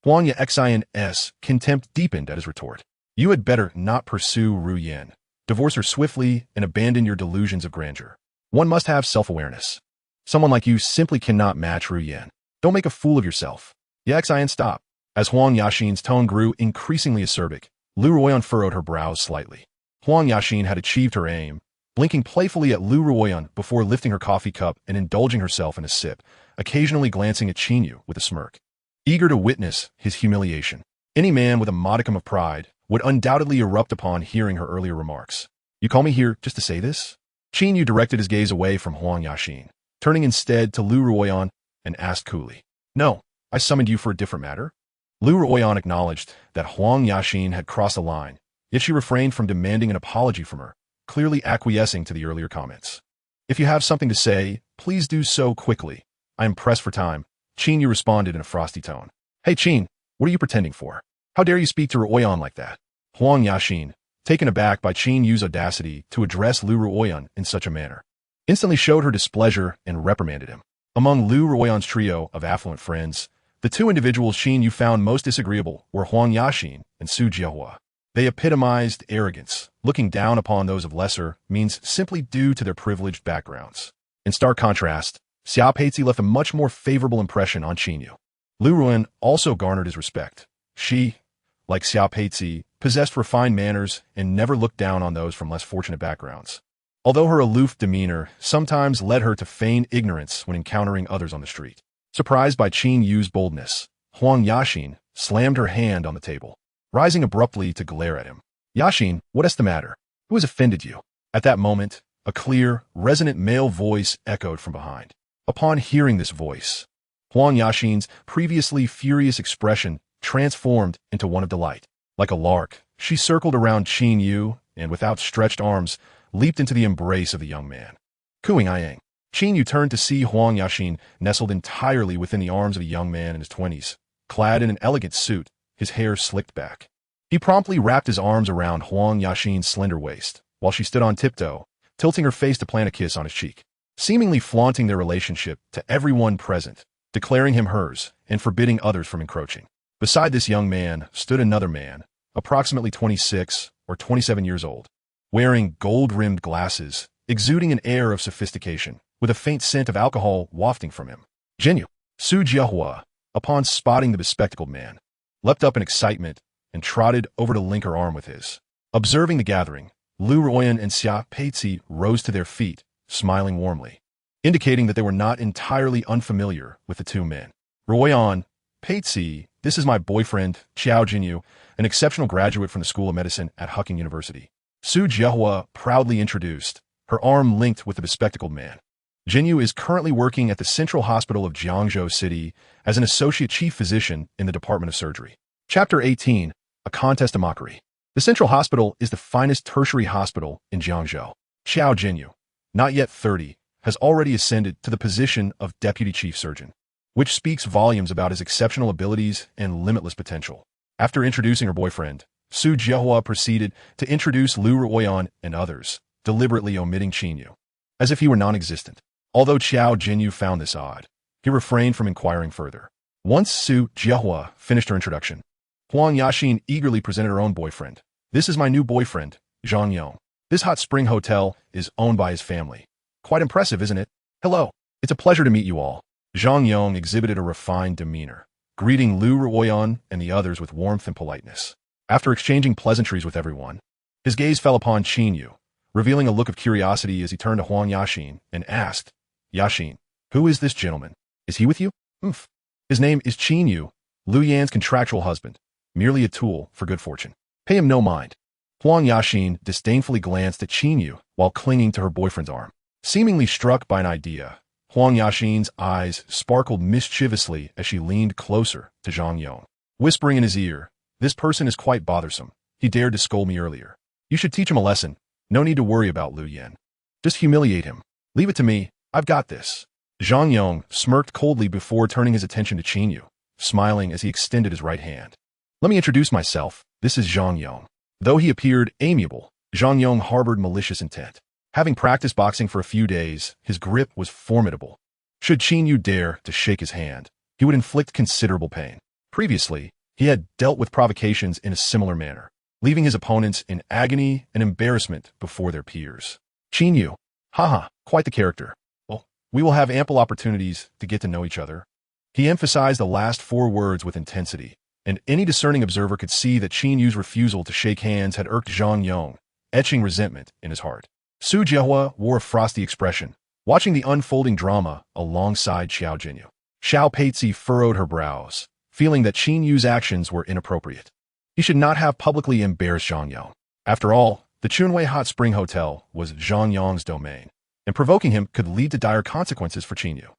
Huang Yaxian's contempt deepened at his retort. You had better not pursue Ruyin. Divorce her swiftly and abandon your delusions of grandeur. One must have self-awareness. Someone like you simply cannot match Ruyin. Don't make a fool of yourself. Yaxian stopped. As Huang Yaxin's tone grew increasingly acerbic, Lu Ruoyan furrowed her brows slightly. Huang Yaxin had achieved her aim, blinking playfully at Lu Ruoyan before lifting her coffee cup and indulging herself in a sip, occasionally glancing at Qin Yu with a smirk. Eager to witness his humiliation, any man with a modicum of pride would undoubtedly erupt upon hearing her earlier remarks. You call me here just to say this? Qin Yu directed his gaze away from Huang Yaxin, turning instead to Lu Ruoyan and asked coolly. No, I summoned you for a different matter. Lu Ruoyan acknowledged that Huang Yaxin had crossed a line, yet she refrained from demanding an apology from her, clearly acquiescing to the earlier comments. If you have something to say, please do so quickly. I am pressed for time, Qin Yu responded in a frosty tone. Hey Qin, what are you pretending for? How dare you speak to Ruoyan like that? Huang Yaxin, taken aback by Qin Yu's audacity to address Lu Ruoyan in such a manner, instantly showed her displeasure and reprimanded him. Among Lu Ruoyan's trio of affluent friends, the 2 individuals Qin Yu found most disagreeable were Huang Yaxin and Su Jiahua. They epitomized arrogance, looking down upon those of lesser means simply due to their privileged backgrounds. In stark contrast, Xiao Peizi left a much more favorable impression on Qin Yu. Lu Ruan also garnered his respect. She, like Xiao Peizi, possessed refined manners and never looked down on those from less fortunate backgrounds. Although her aloof demeanor sometimes led her to feign ignorance when encountering others on the street. Surprised by Qin Yu's boldness, Huang Yaxin slammed her hand on the table, rising abruptly to glare at him. Yaxin, what is the matter? Who has offended you? At that moment, a clear, resonant male voice echoed from behind. Upon hearing this voice, Huang Yaxin's previously furious expression transformed into one of delight. Like a lark, she circled around Qin Yu and, with outstretched arms, leaped into the embrace of the young man. Cooing Ayang. Qin Yu turned to see Huang Yaxin nestled entirely within the arms of a young man in his 20s, clad in an elegant suit, his hair slicked back. He promptly wrapped his arms around Huang Yaxin's slender waist, while she stood on tiptoe, tilting her face to plant a kiss on his cheek, seemingly flaunting their relationship to everyone present, declaring him hers and forbidding others from encroaching. Beside this young man stood another man, approximately 26 or 27 years old, wearing gold-rimmed glasses, exuding an air of sophistication, with a faint scent of alcohol wafting from him. Qin Yu, Su Jiahua, upon spotting the bespectacled man, leapt up in excitement and trotted over to link her arm with his. Observing the gathering, Lu Ruoyan and Xiao Peizi rose to their feet, smiling warmly, indicating that they were not entirely unfamiliar with the two men. Ruoyan, Peizi, this is my boyfriend, Qin Yu, an exceptional graduate from the School of Medicine at Hucking University. Su Jiahua proudly introduced, her arm linked with the bespectacled man. Qin Yu is currently working at the Central Hospital of Jiangzhou City as an associate chief physician in the Department of Surgery. Chapter 18, A Contest of Mockery. The Central Hospital is the finest tertiary hospital in Jiangzhou. Qin Yu, not yet 30, has already ascended to the position of deputy chief surgeon, which speaks volumes about his exceptional abilities and limitless potential. After introducing her boyfriend, Su Jiahua proceeded to introduce Lu Ruoyan and others, deliberately omitting Qin Yu, as if he were non-existent. Although Qin Yu found this odd, he refrained from inquiring further. Once Su Jiahua finished her introduction, Huang Yaxin eagerly presented her own boyfriend. This is my new boyfriend, Zhang Yong. This hot spring hotel is owned by his family. Quite impressive, isn't it? Hello, it's a pleasure to meet you all. Zhang Yong exhibited a refined demeanor, greeting Lu Ruoyan and the others with warmth and politeness. After exchanging pleasantries with everyone, his gaze fell upon Qin Yu, revealing a look of curiosity as he turned to Huang Yaxin and asked, Yaxin, who is this gentleman? Is he with you? His name is Qin Yu, Lu Yan's contractual husband, merely a tool for good fortune. Pay him no mind. Huang Yaxin disdainfully glanced at Qin Yu while clinging to her boyfriend's arm. Seemingly struck by an idea, Huang Yaxin's eyes sparkled mischievously as she leaned closer to Zhang Yong, whispering in his ear, this person is quite bothersome. He dared to scold me earlier. You should teach him a lesson. No need to worry about Lu Yan. Just humiliate him. Leave it to me. I've got this. Zhang Yong smirked coldly before turning his attention to Qin Yu, smiling as he extended his right hand. Let me introduce myself. This is Zhang Yong. Though he appeared amiable, Zhang Yong harbored malicious intent. Having practiced boxing for a few days, his grip was formidable. Should Qin Yu dare to shake his hand, he would inflict considerable pain. Previously, he had dealt with provocations in a similar manner, leaving his opponents in agony and embarrassment before their peers. Qin Yu, haha, quite the character. Well, we will have ample opportunities to get to know each other. He emphasized the last four words with intensity, and any discerning observer could see that Qin Yu's refusal to shake hands had irked Zhang Yong, etching resentment in his heart. Su Jiahua wore a frosty expression, watching the unfolding drama alongside Qin Yu. Xiao Peizi furrowed her brows, feeling that Qin Yu's actions were inappropriate. He should not have publicly embarrassed Zhang Yong. After all, the Chunwei Hot Spring Hotel was Zhang Yong's domain, and provoking him could lead to dire consequences for Qin Yu.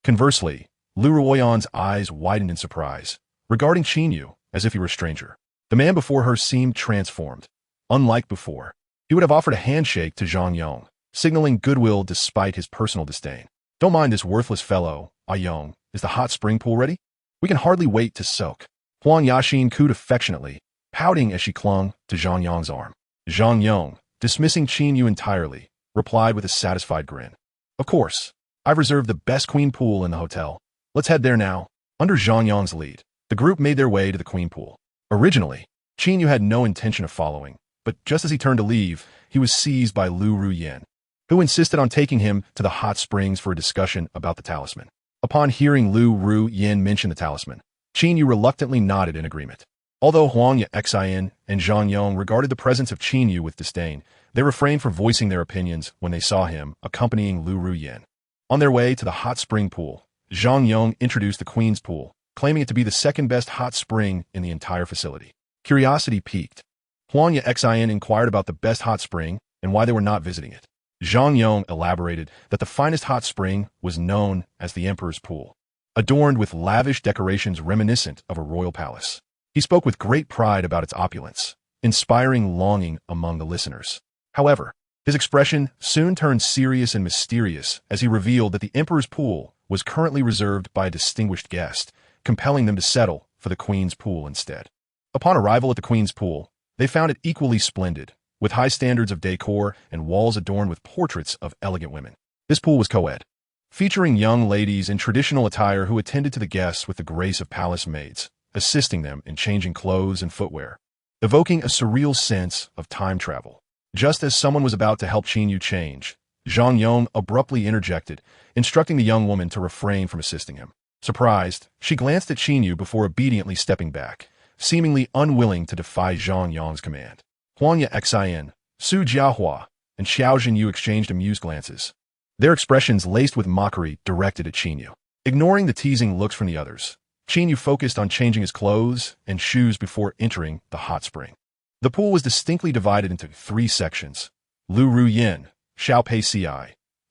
Conversely, Lu Ruoyan's eyes widened in surprise, regarding Qin Yu as if he were a stranger. The man before her seemed transformed. Unlike before, he would have offered a handshake to Zhang Yong, signaling goodwill despite his personal disdain. Don't mind this worthless fellow, Yong. Is the hot spring pool ready? We can hardly wait to soak. Huang Yaxin cooed affectionately, pouting as she clung to Zhang Yong's arm. Zhang Yong, dismissing Qin Yu entirely, replied with a satisfied grin. Of course, I've reserved the best queen pool in the hotel. Let's head there now. Under Zhang Yong's lead, the group made their way to the queen pool. Originally, Qin Yu had no intention of following, but just as he turned to leave, he was seized by Lu Ruoyan, who insisted on taking him to the hot springs for a discussion about the talisman. Upon hearing Lu Ruoyan mention the talisman, Qin Yu reluctantly nodded in agreement. Although Huang Xin and Zhang Yong regarded the presence of Qin Yu with disdain, they refrained from voicing their opinions when they saw him accompanying Lu Ruyin. On their way to the hot spring pool, Zhang Yong introduced the Queen's Pool, claiming it to be the second-best hot spring in the entire facility. Curiosity piqued. Huang Xin inquired about the best hot spring and why they were not visiting it. Zhang Yong elaborated that the finest hot spring was known as the Emperor's Pool, adorned with lavish decorations reminiscent of a royal palace. He spoke with great pride about its opulence, inspiring longing among the listeners. However, his expression soon turned serious and mysterious as he revealed that the Emperor's Pool was currently reserved by a distinguished guest, compelling them to settle for the Queen's Pool instead. Upon arrival at the Queen's Pool, they found it equally splendid, with high standards of decor and walls adorned with portraits of elegant women. This pool was co-ed, featuring young ladies in traditional attire who attended to the guests with the grace of palace maids, assisting them in changing clothes and footwear, evoking a surreal sense of time travel. Just as someone was about to help Qin Yu change, Zhang Yong abruptly interjected, instructing the young woman to refrain from assisting him. Surprised, she glanced at Qin Yu before obediently stepping back, seemingly unwilling to defy Zhang Yong's command. Huang Xin, Su Jiahua, and Xiao Zhenyu exchanged amused glances, their expressions laced with mockery directed at Qin Yu. Ignoring the teasing looks from the others, Qin Yu focused on changing his clothes and shoes before entering the hot spring. The pool was distinctly divided into 3 sections. Lu Ruyin, Xiao Pei Ci,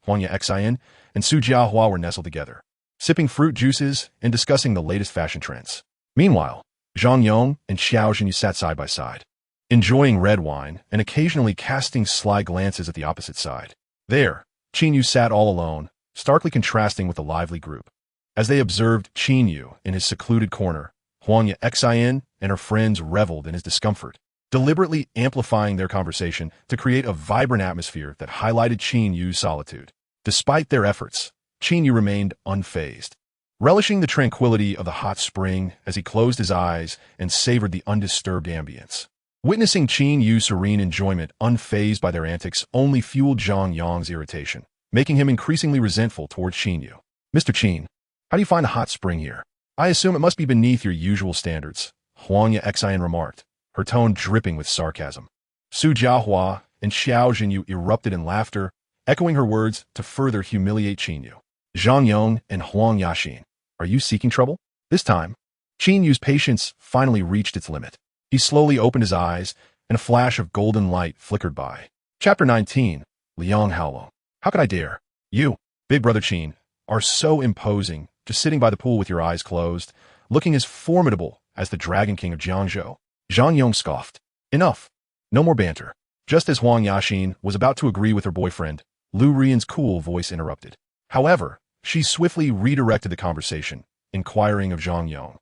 Huang Xin, and Su Jiahua were nestled together, sipping fruit juices and discussing the latest fashion trends. Meanwhile, Zhang Yong and Xiao Zhenyu sat side by side, enjoying red wine and occasionally casting sly glances at the opposite side. There, Qin Yu sat all alone, starkly contrasting with the lively group. As they observed Qin Yu in his secluded corner, Huang Xin and her friends reveled in his discomfort, deliberately amplifying their conversation to create a vibrant atmosphere that highlighted Qin Yu's solitude. Despite their efforts, Qin Yu remained unfazed, relishing the tranquility of the hot spring as he closed his eyes and savored the undisturbed ambience. Witnessing Qin Yu's serene enjoyment unfazed by their antics only fueled Zhang Yong's irritation, making him increasingly resentful towards Qin Yu. Mr. Qin, how do you find a hot spring here? I assume it must be beneath your usual standards, Huang Xin remarked, her tone dripping with sarcasm. Su Jiahua and Xiao Zhenyu erupted in laughter, echoing her words to further humiliate Qin Yu. Zhang Yong and Huang Xin, are you seeking trouble? This time, Qin Yu's patience finally reached its limit. He slowly opened his eyes, and a flash of golden light flickered by. Chapter 19, Liang Haolong. How could I dare? You, big brother Qin, are so imposing, just sitting by the pool with your eyes closed, looking as formidable as the Dragon King of Jiangzhou. Zhang Yong scoffed. Enough. No more banter. Just as Huang Xin was about to agree with her boyfriend, Lu Ruyin's cool voice interrupted. However, she swiftly redirected the conversation, inquiring of Zhang Yong.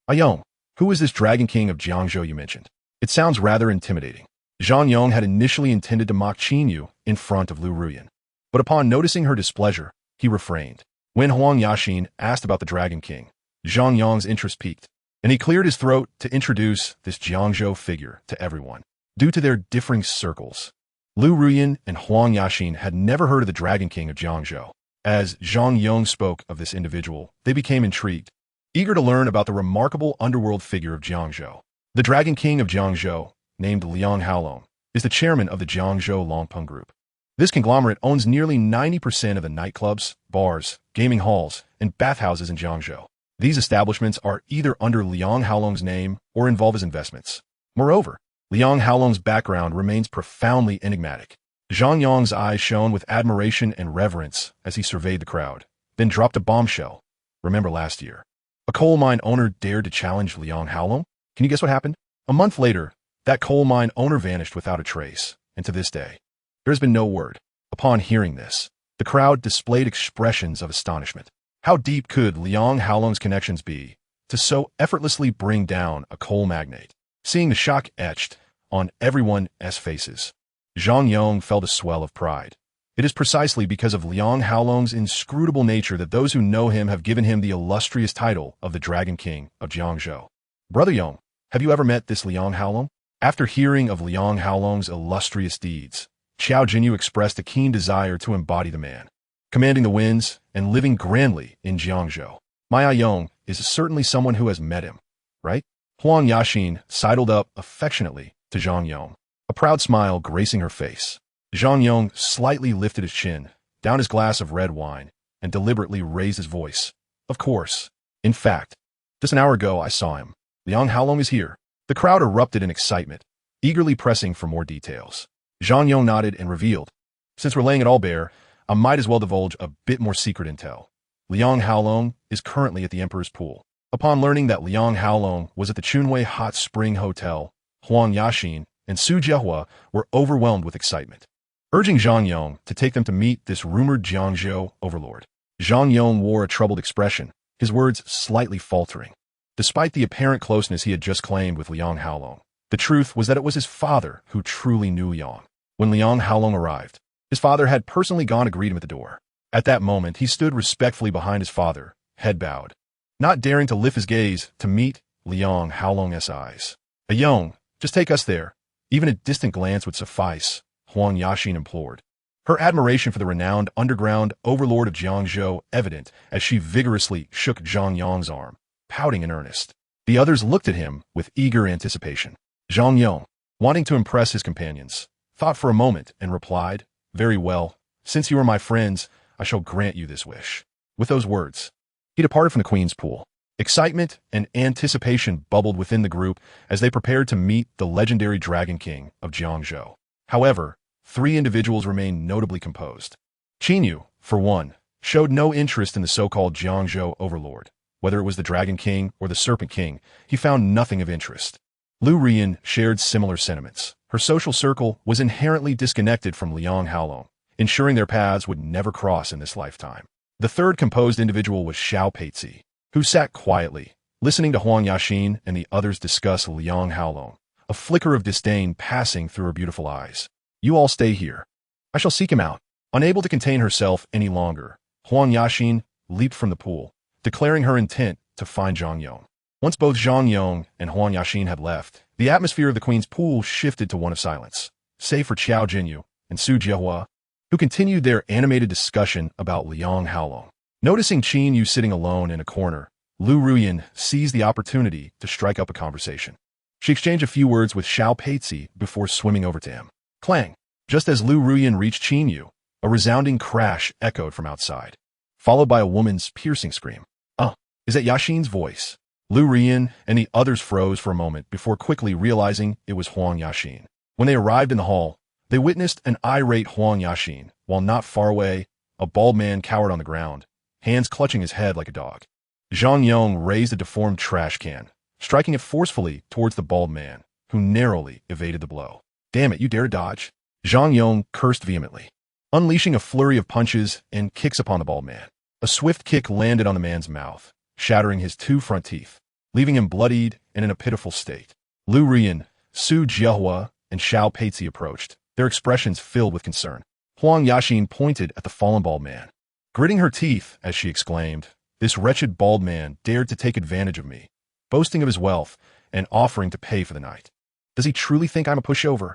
Ayong, who is this Dragon King of Jiangzhou you mentioned? It sounds rather intimidating. Zhang Yong had initially intended to mock Qin Yu in front of Lu Ruyin, but upon noticing her displeasure, he refrained. When Huang Xin asked about the Dragon King, Zhang Yong's interest piqued, and he cleared his throat to introduce this Jiangzhou figure to everyone. Due to their differing circles, Lu Ruyin and Huang Xin had never heard of the Dragon King of Jiangzhou. As Zhang Yong spoke of this individual, they became intrigued, eager to learn about the remarkable underworld figure of Jiangzhou. The Dragon King of Jiangzhou, named Liang Haolong, is the chairman of the Jiangzhou Longpeng Group. This conglomerate owns nearly 90% of the nightclubs, bars, gaming halls, and bathhouses in Jiangzhou. These establishments are either under Liang Haolong's name or involve his investments. Moreover, Liang Haolong's background remains profoundly enigmatic. Zhang Yong's eyes shone with admiration and reverence as he surveyed the crowd, then dropped a bombshell. Remember last year, a coal mine owner dared to challenge Liang Haolong? Can you guess what happened? A month later, that coal mine owner vanished without a trace, and to this day, there has been no word. Upon hearing this, the crowd displayed expressions of astonishment. How deep could Liang Haolong's connections be to so effortlessly bring down a coal magnate? Seeing the shock etched on everyone's faces, Zhang Yong felt a swell of pride. It is precisely because of Liang Haolong's inscrutable nature that those who know him have given him the illustrious title of the Dragon King of Jiangzhou. Brother Yong, have you ever met this Liang Haolong? After hearing of Liang Haolong's illustrious deeds, Xiao Zhenyu expressed a keen desire to embody the man, commanding the winds and living grandly in Jiangzhou. My Ayong is certainly someone who has met him, right? Huang Yaxin sidled up affectionately to Zhang Yong, a proud smile gracing her face. Zhang Yong slightly lifted his chin, downed his glass of red wine, and deliberately raised his voice. Of course. In fact, just an hour ago I saw him. Liang Haolong is here. The crowd erupted in excitement, eagerly pressing for more details. Zhang Yong nodded and revealed, since we're laying it all bare, I might as well divulge a bit more secret intel. Liang Haolong is currently at the Emperor's Pool. Upon learning that Liang Haolong was at the Chunwei Hot Spring Hotel, Huang Yaxin and Su Jiahua were overwhelmed with excitement, urging Zhang Yong to take them to meet this rumored Jiangzhou overlord. Zhang Yong wore a troubled expression, his words slightly faltering. Despite the apparent closeness he had just claimed with Liang Haolong, the truth was that it was his father who truly knew Liang. When Liang Haolong arrived, his father had personally gone to greet him at the door. At that moment, he stood respectfully behind his father, head bowed, not daring to lift his gaze to meet Liang Haolong's eyes. Ayong, just take us there. Even a distant glance would suffice, Huang Yaxin implored, her admiration for the renowned underground overlord of Jiangzhou evident as she vigorously shook Zhang Yong's arm, pouting in earnest. The others looked at him with eager anticipation. Zhang Yong, wanting to impress his companions, thought for a moment and replied, "Very well. Since you are my friends, I shall grant you this wish." With those words, he departed from the Queen's Pool. Excitement and anticipation bubbled within the group as they prepared to meet the legendary Dragon King of Jiangzhou. However, 3 individuals remained notably composed. Qin Yu, for one, showed no interest in the so-called Jiangzhou overlord. Whether it was the Dragon King or the Serpent King, he found nothing of interest. Lu Rian shared similar sentiments. Her social circle was inherently disconnected from Liang Haolong, ensuring their paths would never cross in this lifetime. The third composed individual was Xiao Peizi, who sat quietly, listening to Huang Yaxin and the others discuss Liang Haolong, a flicker of disdain passing through her beautiful eyes. "You all stay here. I shall seek him out." Unable to contain herself any longer, Huang Yaxin leaped from the pool, declaring her intent to find Zhang Yong. Once both Zhang Yong and Huang Yaxin had left, the atmosphere of the Queen's Pool shifted to one of silence, save for Qiao Jinyu and Su Jiahua, who continued their animated discussion about Liang Haolong. Noticing Qin Yu sitting alone in a corner, Lu Ruyan seized the opportunity to strike up a conversation. She exchanged a few words with Xiao Peizi before swimming over to him. Clang! Just as Lu Ruyan reached Qin Yu, a resounding crash echoed from outside, followed by a woman's piercing scream. Is that Yaxin's voice? Lu Ruyan and the others froze for a moment before quickly realizing it was Huang Yaxin. When they arrived in the hall, they witnessed an irate Huang Yaxin, while not far away, a bald man cowered on the ground, hands clutching his head like a dog. Zhang Yong raised a deformed trash can, striking it forcefully towards the bald man, who narrowly evaded the blow. "Damn it, you dare to dodge?" Zhang Yong cursed vehemently, unleashing a flurry of punches and kicks upon the bald man. A swift kick landed on the man's mouth, shattering his 2 front teeth, leaving him bloodied and in a pitiful state. Lu Rian, Su Jiahua, and Xiao Peizi approached, their expressions filled with concern. Huang Yaxin pointed at the fallen bald man, gritting her teeth as she exclaimed, "This wretched bald man dared to take advantage of me, boasting of his wealth and offering to pay for the night. Does he truly think I'm a pushover?"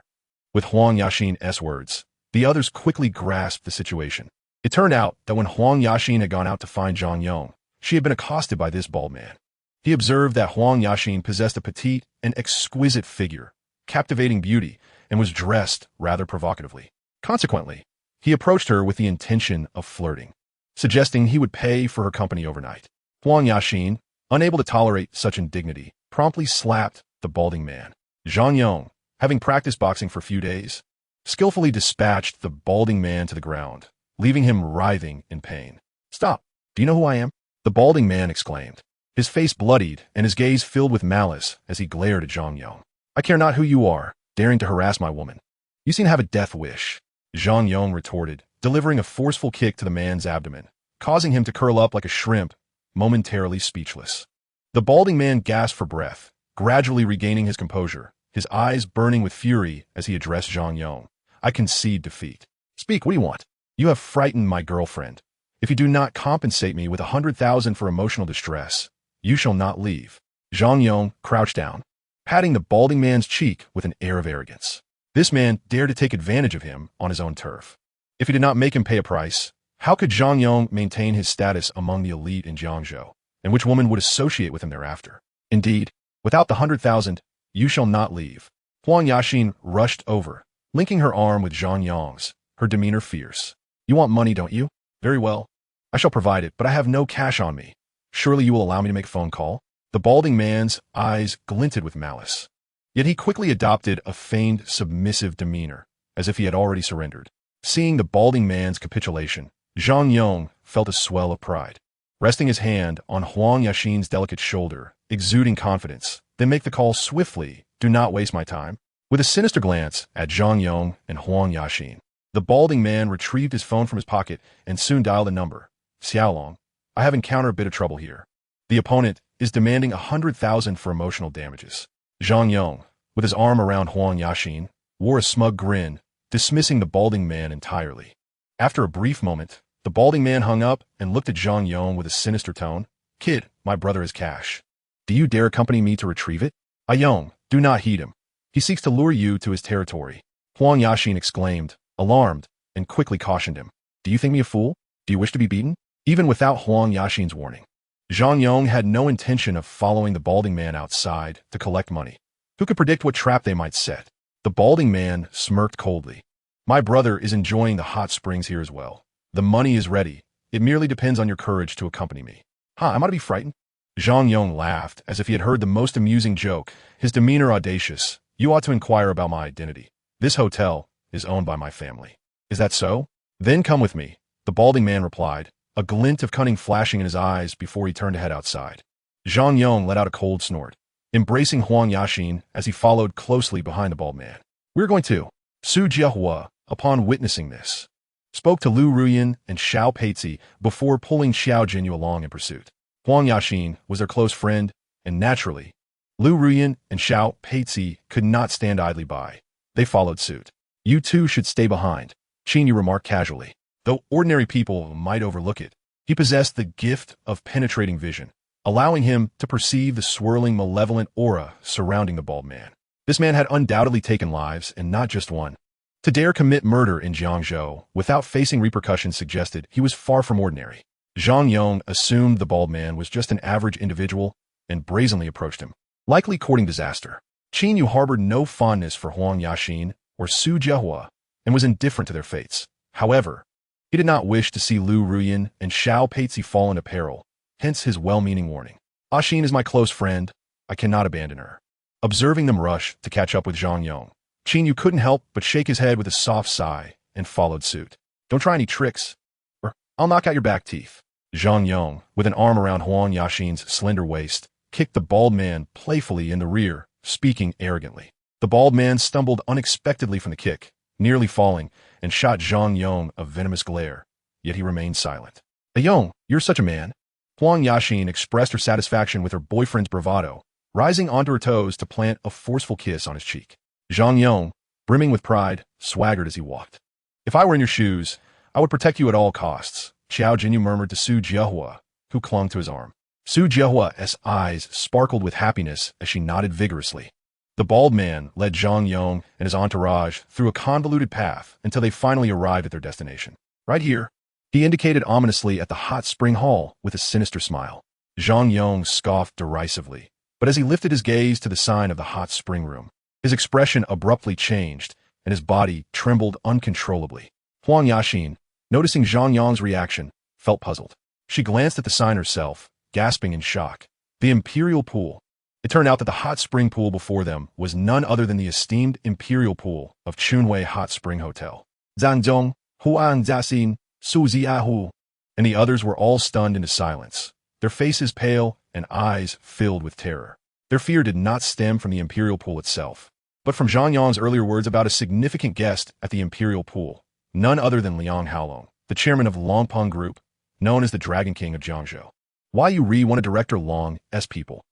With Huang Yaxin's words, the others quickly grasped the situation. It turned out that when Huang Yaxin had gone out to find Zhang Yong, she had been accosted by this bald man. He observed that Huang Yaxin possessed a petite and exquisite figure, captivating beauty, and was dressed rather provocatively. Consequently, he approached her with the intention of flirting, suggesting he would pay for her company overnight. Huang Yaxin, unable to tolerate such indignity, promptly slapped the balding man. Zhang Yong, having practiced boxing for a few days, skillfully dispatched the balding man to the ground, leaving him writhing in pain. "Stop! Do you know who I am?" the balding man exclaimed, his face bloodied and his gaze filled with malice as he glared at Zhang Yong. "I care not who you are, daring to harass my woman. You seem to have a death wish," Zhang Yong retorted, delivering a forceful kick to the man's abdomen, causing him to curl up like a shrimp, momentarily speechless. The balding man gasped for breath, gradually regaining his composure, his eyes burning with fury as he addressed Zhang Yong. "I concede defeat. Speak, what do you want? You have frightened my girlfriend. If you do not compensate me with 100,000 for emotional distress, you shall not leave." Zhang Yong crouched down, patting the balding man's cheek with an air of arrogance. This man dared to take advantage of him on his own turf. If he did not make him pay a price, how could Zhang Yong maintain his status among the elite in Jiangzhou? and which woman would associate with him thereafter. Indeed, without the 100,000, you shall not leave. Huang Yaxin rushed over, linking her arm with Zhang Yong's, her demeanor fierce. You want money, don't you? Very well. I shall provide it, but I have no cash on me. Surely you will allow me to make a phone call? The balding man's eyes glinted with malice. Yet he quickly adopted a feigned submissive demeanor, as if he had already surrendered. Seeing the balding man's capitulation, Zhang Yong felt a swell of pride. Resting his hand on Huang Yaxin's delicate shoulder, exuding confidence, then make the call swiftly. Do not waste my time. With a sinister glance at Zhang Yong and Huang Yaxin, the balding man retrieved his phone from his pocket and soon dialed a number. Xiaolong, I have encountered a bit of trouble here. The opponent is demanding 100,000 for emotional damages. Zhang Yong, with his arm around Huang Yaxin, wore a smug grin, dismissing the balding man entirely. After a brief moment, the balding man hung up and looked at Zhang Yong with a sinister tone. Kid, my brother has cash. Do you dare accompany me to retrieve it? Yong, do not heed him. He seeks to lure you to his territory. Huang Yaxin exclaimed, alarmed, and quickly cautioned him. Do you think me a fool? Do you wish to be beaten? Even without Huang Yaxin's warning, Zhang Yong had no intention of following the balding man outside to collect money. Who could predict what trap they might set? The balding man smirked coldly. My brother is enjoying the hot springs here as well. The money is ready. It merely depends on your courage to accompany me. Am I to be frightened? Zhang Yong laughed as if he had heard the most amusing joke, his demeanor audacious. You ought to inquire about my identity. This hotel is owned by my family. Is that so? Then come with me, the balding man replied, a glint of cunning flashing in his eyes before he turned to head outside. Zhang Yong let out a cold snort, embracing Huang Yaxin as he followed closely behind the bald man. We're going to. Su Jiahua, upon witnessing this, spoke to Lu Ruyan and Xiao Peizi before pulling Xiao Jinyu along in pursuit. Huang Yaxin was their close friend, and naturally, Lu Ruyan and Xiao Peizi could not stand idly by. They followed suit. You two should stay behind, Qin Yu remarked casually. Though ordinary people might overlook it, he possessed the gift of penetrating vision, allowing him to perceive the swirling malevolent aura surrounding the bald man. This man had undoubtedly taken lives, and not just one. To dare commit murder in Jiangzhou without facing repercussions suggested he was far from ordinary. Zhang Yong assumed the bald man was just an average individual and brazenly approached him, likely courting disaster. Qin Yu harbored no fondness for Huang Yaxin or Su Jiahua and was indifferent to their fates. However, he did not wish to see Lu Ruyan and Xiao Peizi fall into peril, hence his well-meaning warning. Xin is my close friend. I cannot abandon her. Observing them rush to catch up with Zhang Yong, Qin Yu couldn't help but shake his head with a soft sigh and followed suit. Don't try any tricks, or I'll knock out your back teeth. Zhang Yong, with an arm around Huang Yaxin's slender waist, kicked the bald man playfully in the rear, speaking arrogantly. The bald man stumbled unexpectedly from the kick, nearly falling, and shot Zhang Yong a venomous glare, yet he remained silent. Yong, you're such a man. Huang Yaxin expressed her satisfaction with her boyfriend's bravado, rising onto her toes to plant a forceful kiss on his cheek. Zhang Yong, brimming with pride, swaggered as he walked. If I were in your shoes, I would protect you at all costs, Xiao Jinyu murmured to Su Jiahua, who clung to his arm. Su Jiahua's eyes sparkled with happiness as she nodded vigorously. The bald man led Zhang Yong and his entourage through a convoluted path until they finally arrived at their destination. Right here, he indicated ominously at the hot spring hall with a sinister smile. Zhang Yong scoffed derisively, but as he lifted his gaze to the sign of the hot spring room, his expression abruptly changed and his body trembled uncontrollably. Huang Yaxin, noticing Zhang Yong's reaction, felt puzzled. She glanced at the sign herself, gasping in shock. The Imperial Pool. It turned out that the hot spring pool before them was none other than the esteemed Imperial Pool of Chunwei Hot Spring Hotel. Zhangzhong, Huang Jiaxin, Su Ziahu, and the others were all stunned into silence, their faces pale and eyes filled with terror. Their fear did not stem from the Imperial Pool itself, but from Zhang Yong's earlier words about a significant guest at the Imperial Pool, none other than Liang Haolong, the chairman of Longpeng Group, known as the Dragon King of Jiangzhou. Why you want to Director Long's people?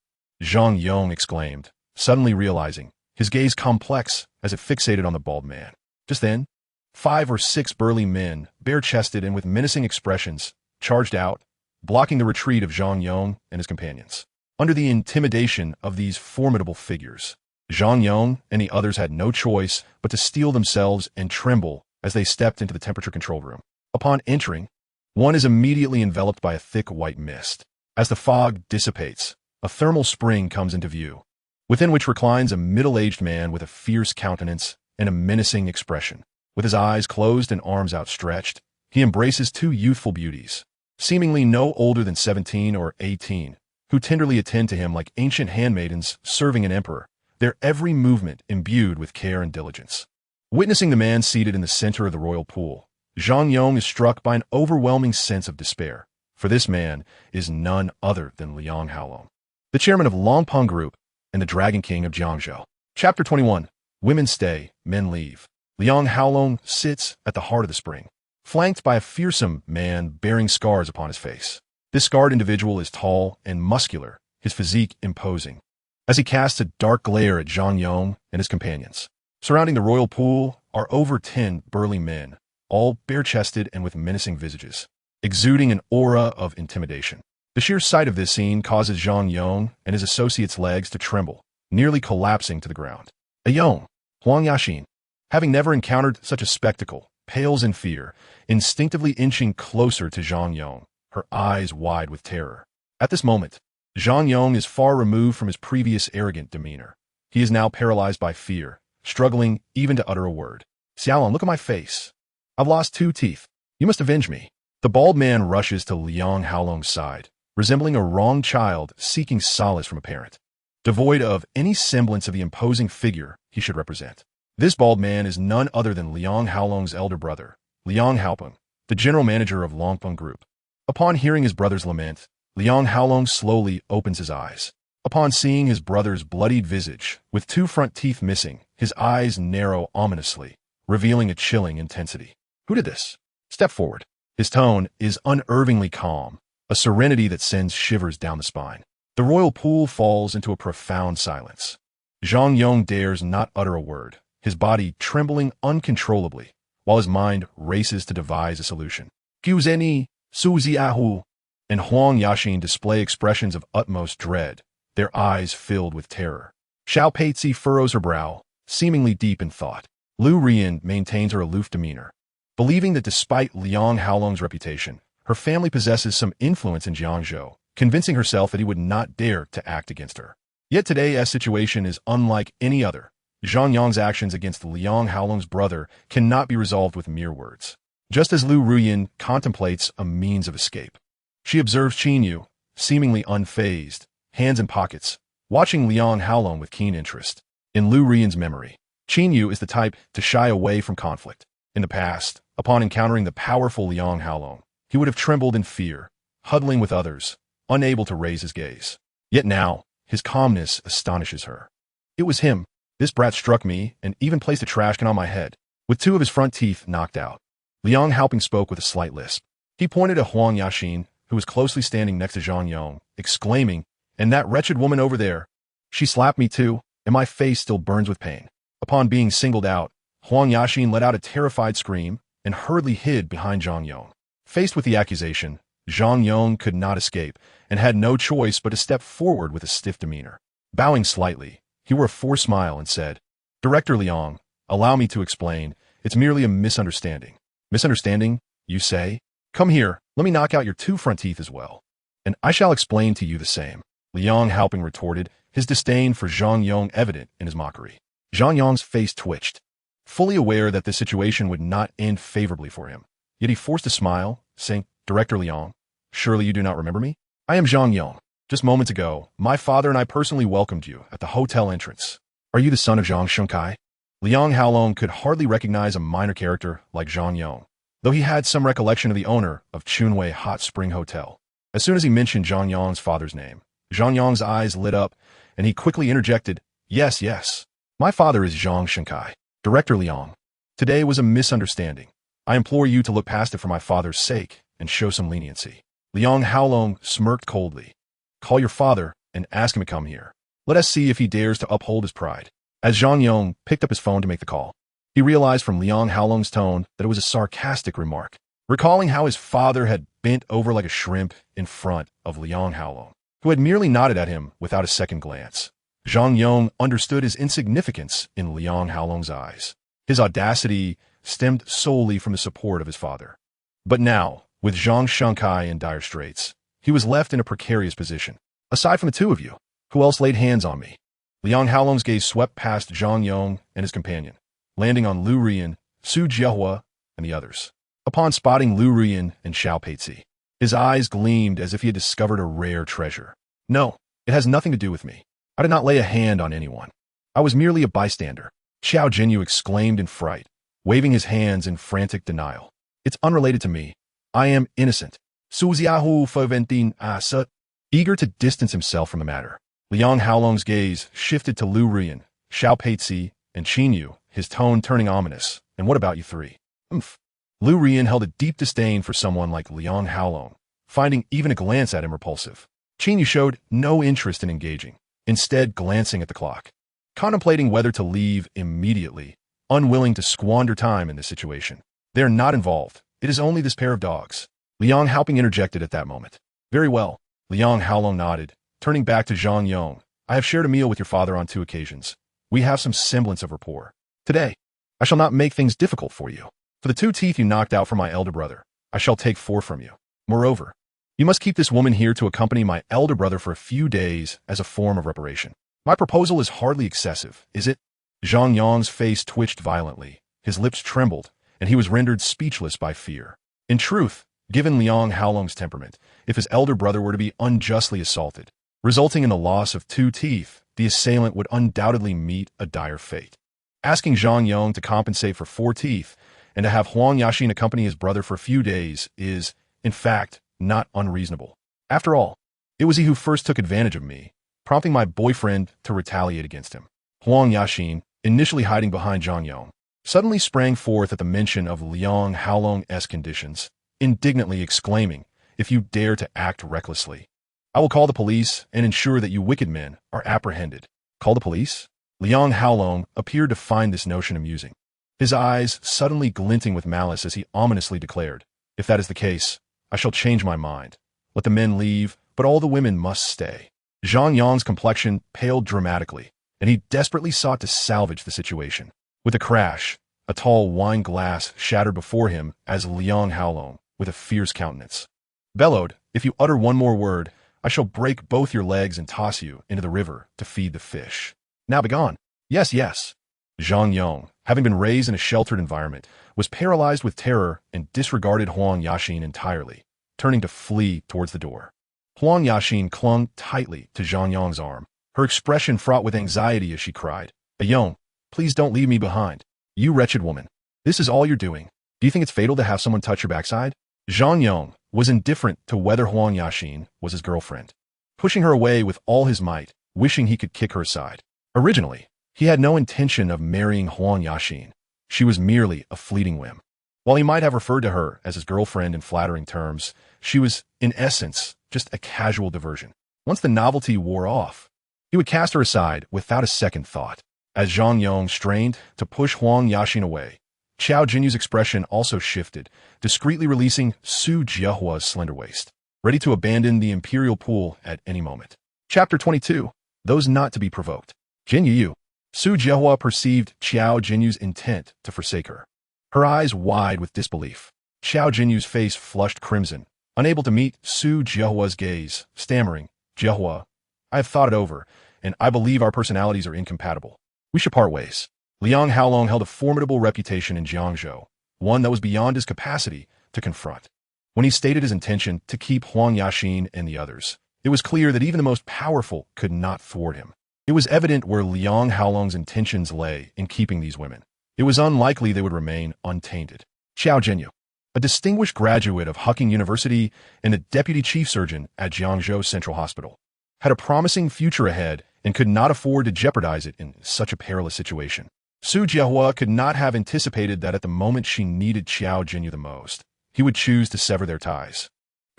Zhang Yong exclaimed, suddenly realizing, his gaze complex as it fixated on the bald man. Just then, 5 or 6 burly men, bare-chested and with menacing expressions, charged out, blocking the retreat of Zhang Yong and his companions. Under the intimidation of these formidable figures, Zhang Yong and the others had no choice but to steel themselves and tremble as they stepped into the temperature control room. Upon entering, one is immediately enveloped by a thick white mist. As the fog dissipates, a thermal spring comes into view, within which reclines a middle-aged man with a fierce countenance and a menacing expression. With his eyes closed and arms outstretched, he embraces two youthful beauties, seemingly no older than 17 or 18, who tenderly attend to him like ancient handmaidens serving an emperor, their every movement imbued with care and diligence. Witnessing the man seated in the center of the royal pool, Zhang Yong is struck by an overwhelming sense of despair, for this man is none other than Liang Haolong, the chairman of Longpeng Group and the Dragon King of Jiangzhou. Chapter 21. Women stay, men leave. Liang Haolong sits at the heart of the spring, flanked by a fearsome man bearing scars upon his face. This scarred individual is tall and muscular, his physique imposing, as he casts a dark glare at Zhang Yong and his companions. Surrounding the royal pool are over 10 burly men, all bare-chested and with menacing visages, exuding an aura of intimidation. The sheer sight of this scene causes Zhang Yong and his associates' legs to tremble, nearly collapsing to the ground. Yong, Huang Yaxin, having never encountered such a spectacle, pales in fear, instinctively inching closer to Zhang Yong, her eyes wide with terror. At this moment, Zhang Yong is far removed from his previous arrogant demeanor. He is now paralyzed by fear, struggling even to utter a word. Xiaolong, look at my face. I've lost 2 teeth. You must avenge me. The bald man rushes to Liang Haolong's side, resembling a wronged child seeking solace from a parent, devoid of any semblance of the imposing figure he should represent. This bald man is none other than Liang Haolong's elder brother, Liang Haopeng, the general manager of Longpeng Group. Upon hearing his brother's lament, Liang Haolong slowly opens his eyes. Upon seeing his brother's bloodied visage, with 2 front teeth missing, his eyes narrow ominously, revealing a chilling intensity. Who did this? Step forward. His tone is unnervingly calm, a serenity that sends shivers down the spine. The royal pool falls into a profound silence. Zhang Yong dares not utter a word, his body trembling uncontrollably, while his mind races to devise a solution. Gu Zeni, Su Ziahu, and Huang Yaxin display expressions of utmost dread, their eyes filled with terror. Xiao Peizi furrows her brow, seemingly deep in thought. Lu Rian maintains her aloof demeanor, believing that despite Liang Haolong's reputation, her family possesses some influence in Jiangzhou, convincing herself that he would not dare to act against her. Yet today's situation is unlike any other. Zhang Yong's actions against Liang Haolong's brother cannot be resolved with mere words. Just as Lu Ruyin contemplates a means of escape, she observes Qin Yu, seemingly unfazed, hands in pockets, watching Liang Haolong with keen interest. In Lu Ruyin's memory, Qin Yu is the type to shy away from conflict. In the past, upon encountering the powerful Liang Haolong, he would have trembled in fear, huddling with others, unable to raise his gaze. Yet now, his calmness astonishes her. It was him. This brat struck me and even placed a trash can on my head, with 2 of his front teeth knocked out. Liang Haopeng spoke with a slight lisp. He pointed at Huang Yaxin, who was closely standing next to Zhang Yong, exclaiming, "And that wretched woman over there. She slapped me too, and my face still burns with pain." Upon being singled out, Huang Yaxin let out a terrified scream and hurriedly hid behind Zhang Yong. Faced with the accusation, Zhang Yong could not escape and had no choice but to step forward with a stiff demeanor. Bowing slightly, he wore a forced smile and said, "Director Liang, allow me to explain. It's merely a misunderstanding." "Misunderstanding, you say? Come here, let me knock out your 2 front teeth as well, and I shall explain to you the same." Liang Haopeng retorted, his disdain for Zhang Yong evident in his mockery. Zhang Yong's face twitched, fully aware that the situation would not end favorably for him. Yet he forced a smile, saying, "Director Liang, surely you do not remember me? I am Zhang Yong. Just moments ago, my father and I personally welcomed you at the hotel entrance. Are you the son of Zhang Shunkai?" Liang Haolong could hardly recognize a minor character like Zhang Yong, though he had some recollection of the owner of Chunwei Hot Spring Hotel. As soon as he mentioned Zhang Yong's father's name, Zhang Yong's eyes lit up, and he quickly interjected, "Yes, yes. My father is Zhang Shunkai. Director Liang, today was a misunderstanding. I implore you to look past it for my father's sake and show some leniency." Liang Haolong smirked coldly. "Call your father and ask him to come here. Let us see if he dares to uphold his pride." As Zhang Yong picked up his phone to make the call, he realized from Liang Haolong's tone that it was a sarcastic remark. Recalling how his father had bent over like a shrimp in front of Liang Haolong, who had merely nodded at him without a second glance, Zhang Yong understood his insignificance in Liang Haolong's eyes. His audacity stemmed solely from the support of his father. But now, with Zhang Shunkai in dire straits, he was left in a precarious position. Aside from the two of you, who else laid hands on me? Liang Haolong's gaze swept past Zhang Yong and his companion, landing on Lu Ruiyan, Su Jiahua, and the others. Upon spotting Lu Ruiyan and Xiao Peizi, his eyes gleamed as if he had discovered a rare treasure. No, it has nothing to do with me. I did not lay a hand on anyone. I was merely a bystander, Xiao Jinyu exclaimed in fright, waving his hands in frantic denial. It's unrelated to me. I am innocent. Su Ziahu Faventin Asa. Eager to distance himself from the matter, Liang Haolong's gaze shifted to Lu Ruiyan, Xiao Peizi, and Qin Yu, his tone turning ominous. And what about you three? Lu Ruiyan held a deep disdain for someone like Liang Haolong, finding even a glance at him repulsive. Qin Yu showed no interest in engaging, instead glancing at the clock, contemplating whether to leave immediately, unwilling to squander time in this situation. They are not involved. It is only this pair of dogs. Liang Haoping interjected at that moment. Very well. Liang Haolong nodded, turning back to Zhang Yong. I have shared a meal with your father on 2 occasions. We have some semblance of rapport. Today, I shall not make things difficult for you. For the 2 teeth you knocked out from my elder brother, I shall take 4 from you. Moreover, you must keep this woman here to accompany my elder brother for a few days as a form of reparation. My proposal is hardly excessive, is it? Zhang Yong's face twitched violently, his lips trembled, and he was rendered speechless by fear. In truth, given Liang Haolong's temperament, if his elder brother were to be unjustly assaulted, resulting in the loss of 2 teeth, the assailant would undoubtedly meet a dire fate. Asking Zhang Yong to compensate for 4 teeth and to have Huang Yaxin accompany his brother for a few days is, in fact, not unreasonable. After all, it was he who first took advantage of me, prompting my boyfriend to retaliate against him. Huang Yaxin, initially hiding behind Zhang Yong, suddenly sprang forth at the mention of Liang Haolong's conditions, indignantly exclaiming, "If you dare to act recklessly, I will call the police and ensure that you wicked men are apprehended." Call the police? Liang Haolong appeared to find this notion amusing, his eyes suddenly glinting with malice as he ominously declared, "If that is the case, I shall change my mind. Let the men leave, but all the women must stay." Zhang Yong's complexion paled dramatically, and he desperately sought to salvage the situation. With a crash, a tall wine glass shattered before him as Liang Haolong, with a fierce countenance, bellowed, "If you utter one more word, I shall break both your legs and toss you into the river to feed the fish. Now begone." Yes, yes. Zhang Yong, having been raised in a sheltered environment, was paralyzed with terror and disregarded Huang Yaxin entirely, turning to flee towards the door. Huang Yaxin clung tightly to Zhang Yong's arm, her expression fraught with anxiety as she cried, "Yong, please don't leave me behind. You wretched woman. This is all you're doing. Do you think it's fatal to have someone touch your backside?" Zhang Yong was indifferent to whether Huang Yaxin was his girlfriend, pushing her away with all his might, wishing he could kick her aside. Originally, he had no intention of marrying Huang Yaxin. She was merely a fleeting whim. While he might have referred to her as his girlfriend in flattering terms, she was, in essence, just a casual diversion. Once the novelty wore off, he would cast her aside without a second thought. As Zhang Yong strained to push Huang Yaxin away, Xiao Jinyu's expression also shifted, discreetly releasing Su Jiahua's slender waist, ready to abandon the imperial pool at any moment. Chapter 22. Those Not to be Provoked. Qin Yu. Su Jiahua perceived Xiao Jinyu's intent to forsake her, her eyes wide with disbelief. Xiao Jinyu's face flushed crimson, unable to meet Su Jiahua's gaze, stammering, "Jiahua, I have thought it over, and I believe our personalities are incompatible. We should part ways." Liang Haolong held a formidable reputation in Jiangzhou, one that was beyond his capacity to confront. When he stated his intention to keep Huang Yaxin and the others, it was clear that even the most powerful could not thwart him. It was evident where Liang Haolong's intentions lay in keeping these women. It was unlikely they would remain untainted. Xiao Jinyu, a distinguished graduate of Huqing University and the deputy chief surgeon at Jiangzhou Central Hospital, had a promising future ahead and could not afford to jeopardize it in such a perilous situation. Su Jiahua could not have anticipated that at the moment she needed Xiao Jinyu the most, he would choose to sever their ties,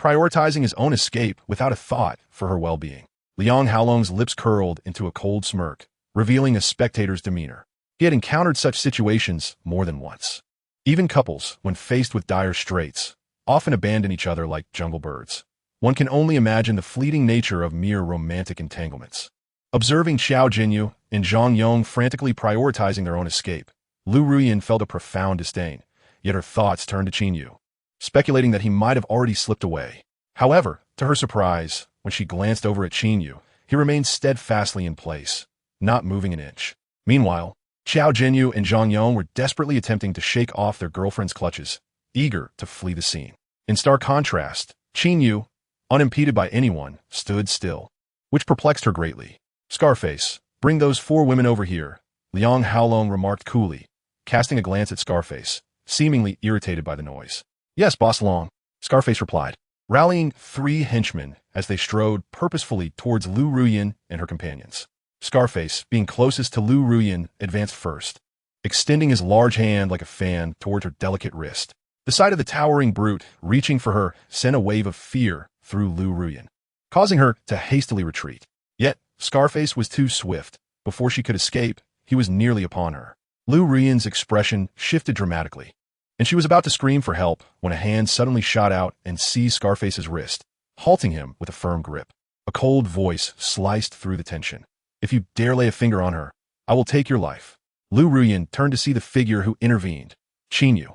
prioritizing his own escape without a thought for her well-being. Liang Haolong's lips curled into a cold smirk, revealing a spectator's demeanor. He had encountered such situations more than once. Even couples, when faced with dire straits, often abandon each other like jungle birds. One can only imagine the fleeting nature of mere romantic entanglements. Observing Xiao Jinyu and Zhang Yong frantically prioritizing their own escape, Lu Ruiyan felt a profound disdain, yet her thoughts turned to Qin Yu, speculating that he might have already slipped away. However, to her surprise, when she glanced over at Qin Yu, he remained steadfastly in place, not moving an inch. Meanwhile, Xiao Jinyu and Zhang Yong were desperately attempting to shake off their girlfriend's clutches, eager to flee the scene. In stark contrast, Qin Yu, unimpeded by anyone, stood still, which perplexed her greatly. Scarface, bring those 4 women over here, Liang Haolong remarked coolly, casting a glance at Scarface, seemingly irritated by the noise. Yes, Boss Long, Scarface replied, rallying 3 henchmen as they strode purposefully towards Lu Ruyin and her companions. Scarface, being closest to Lu Ruyin, advanced first, extending his large hand like a fan towards her delicate wrist. The sight of the towering brute reaching for her sent a wave of fear through Lu Ruyin, causing her to hastily retreat. Yet, Scarface was too swift. Before she could escape, he was nearly upon her. Lu Ruyin's expression shifted dramatically, and she was about to scream for help when a hand suddenly shot out and seized Scarface's wrist, halting him with a firm grip. A cold voice sliced through the tension. If you dare lay a finger on her, I will take your life. Lu Ruyin turned to see the figure who intervened, Qin Yu.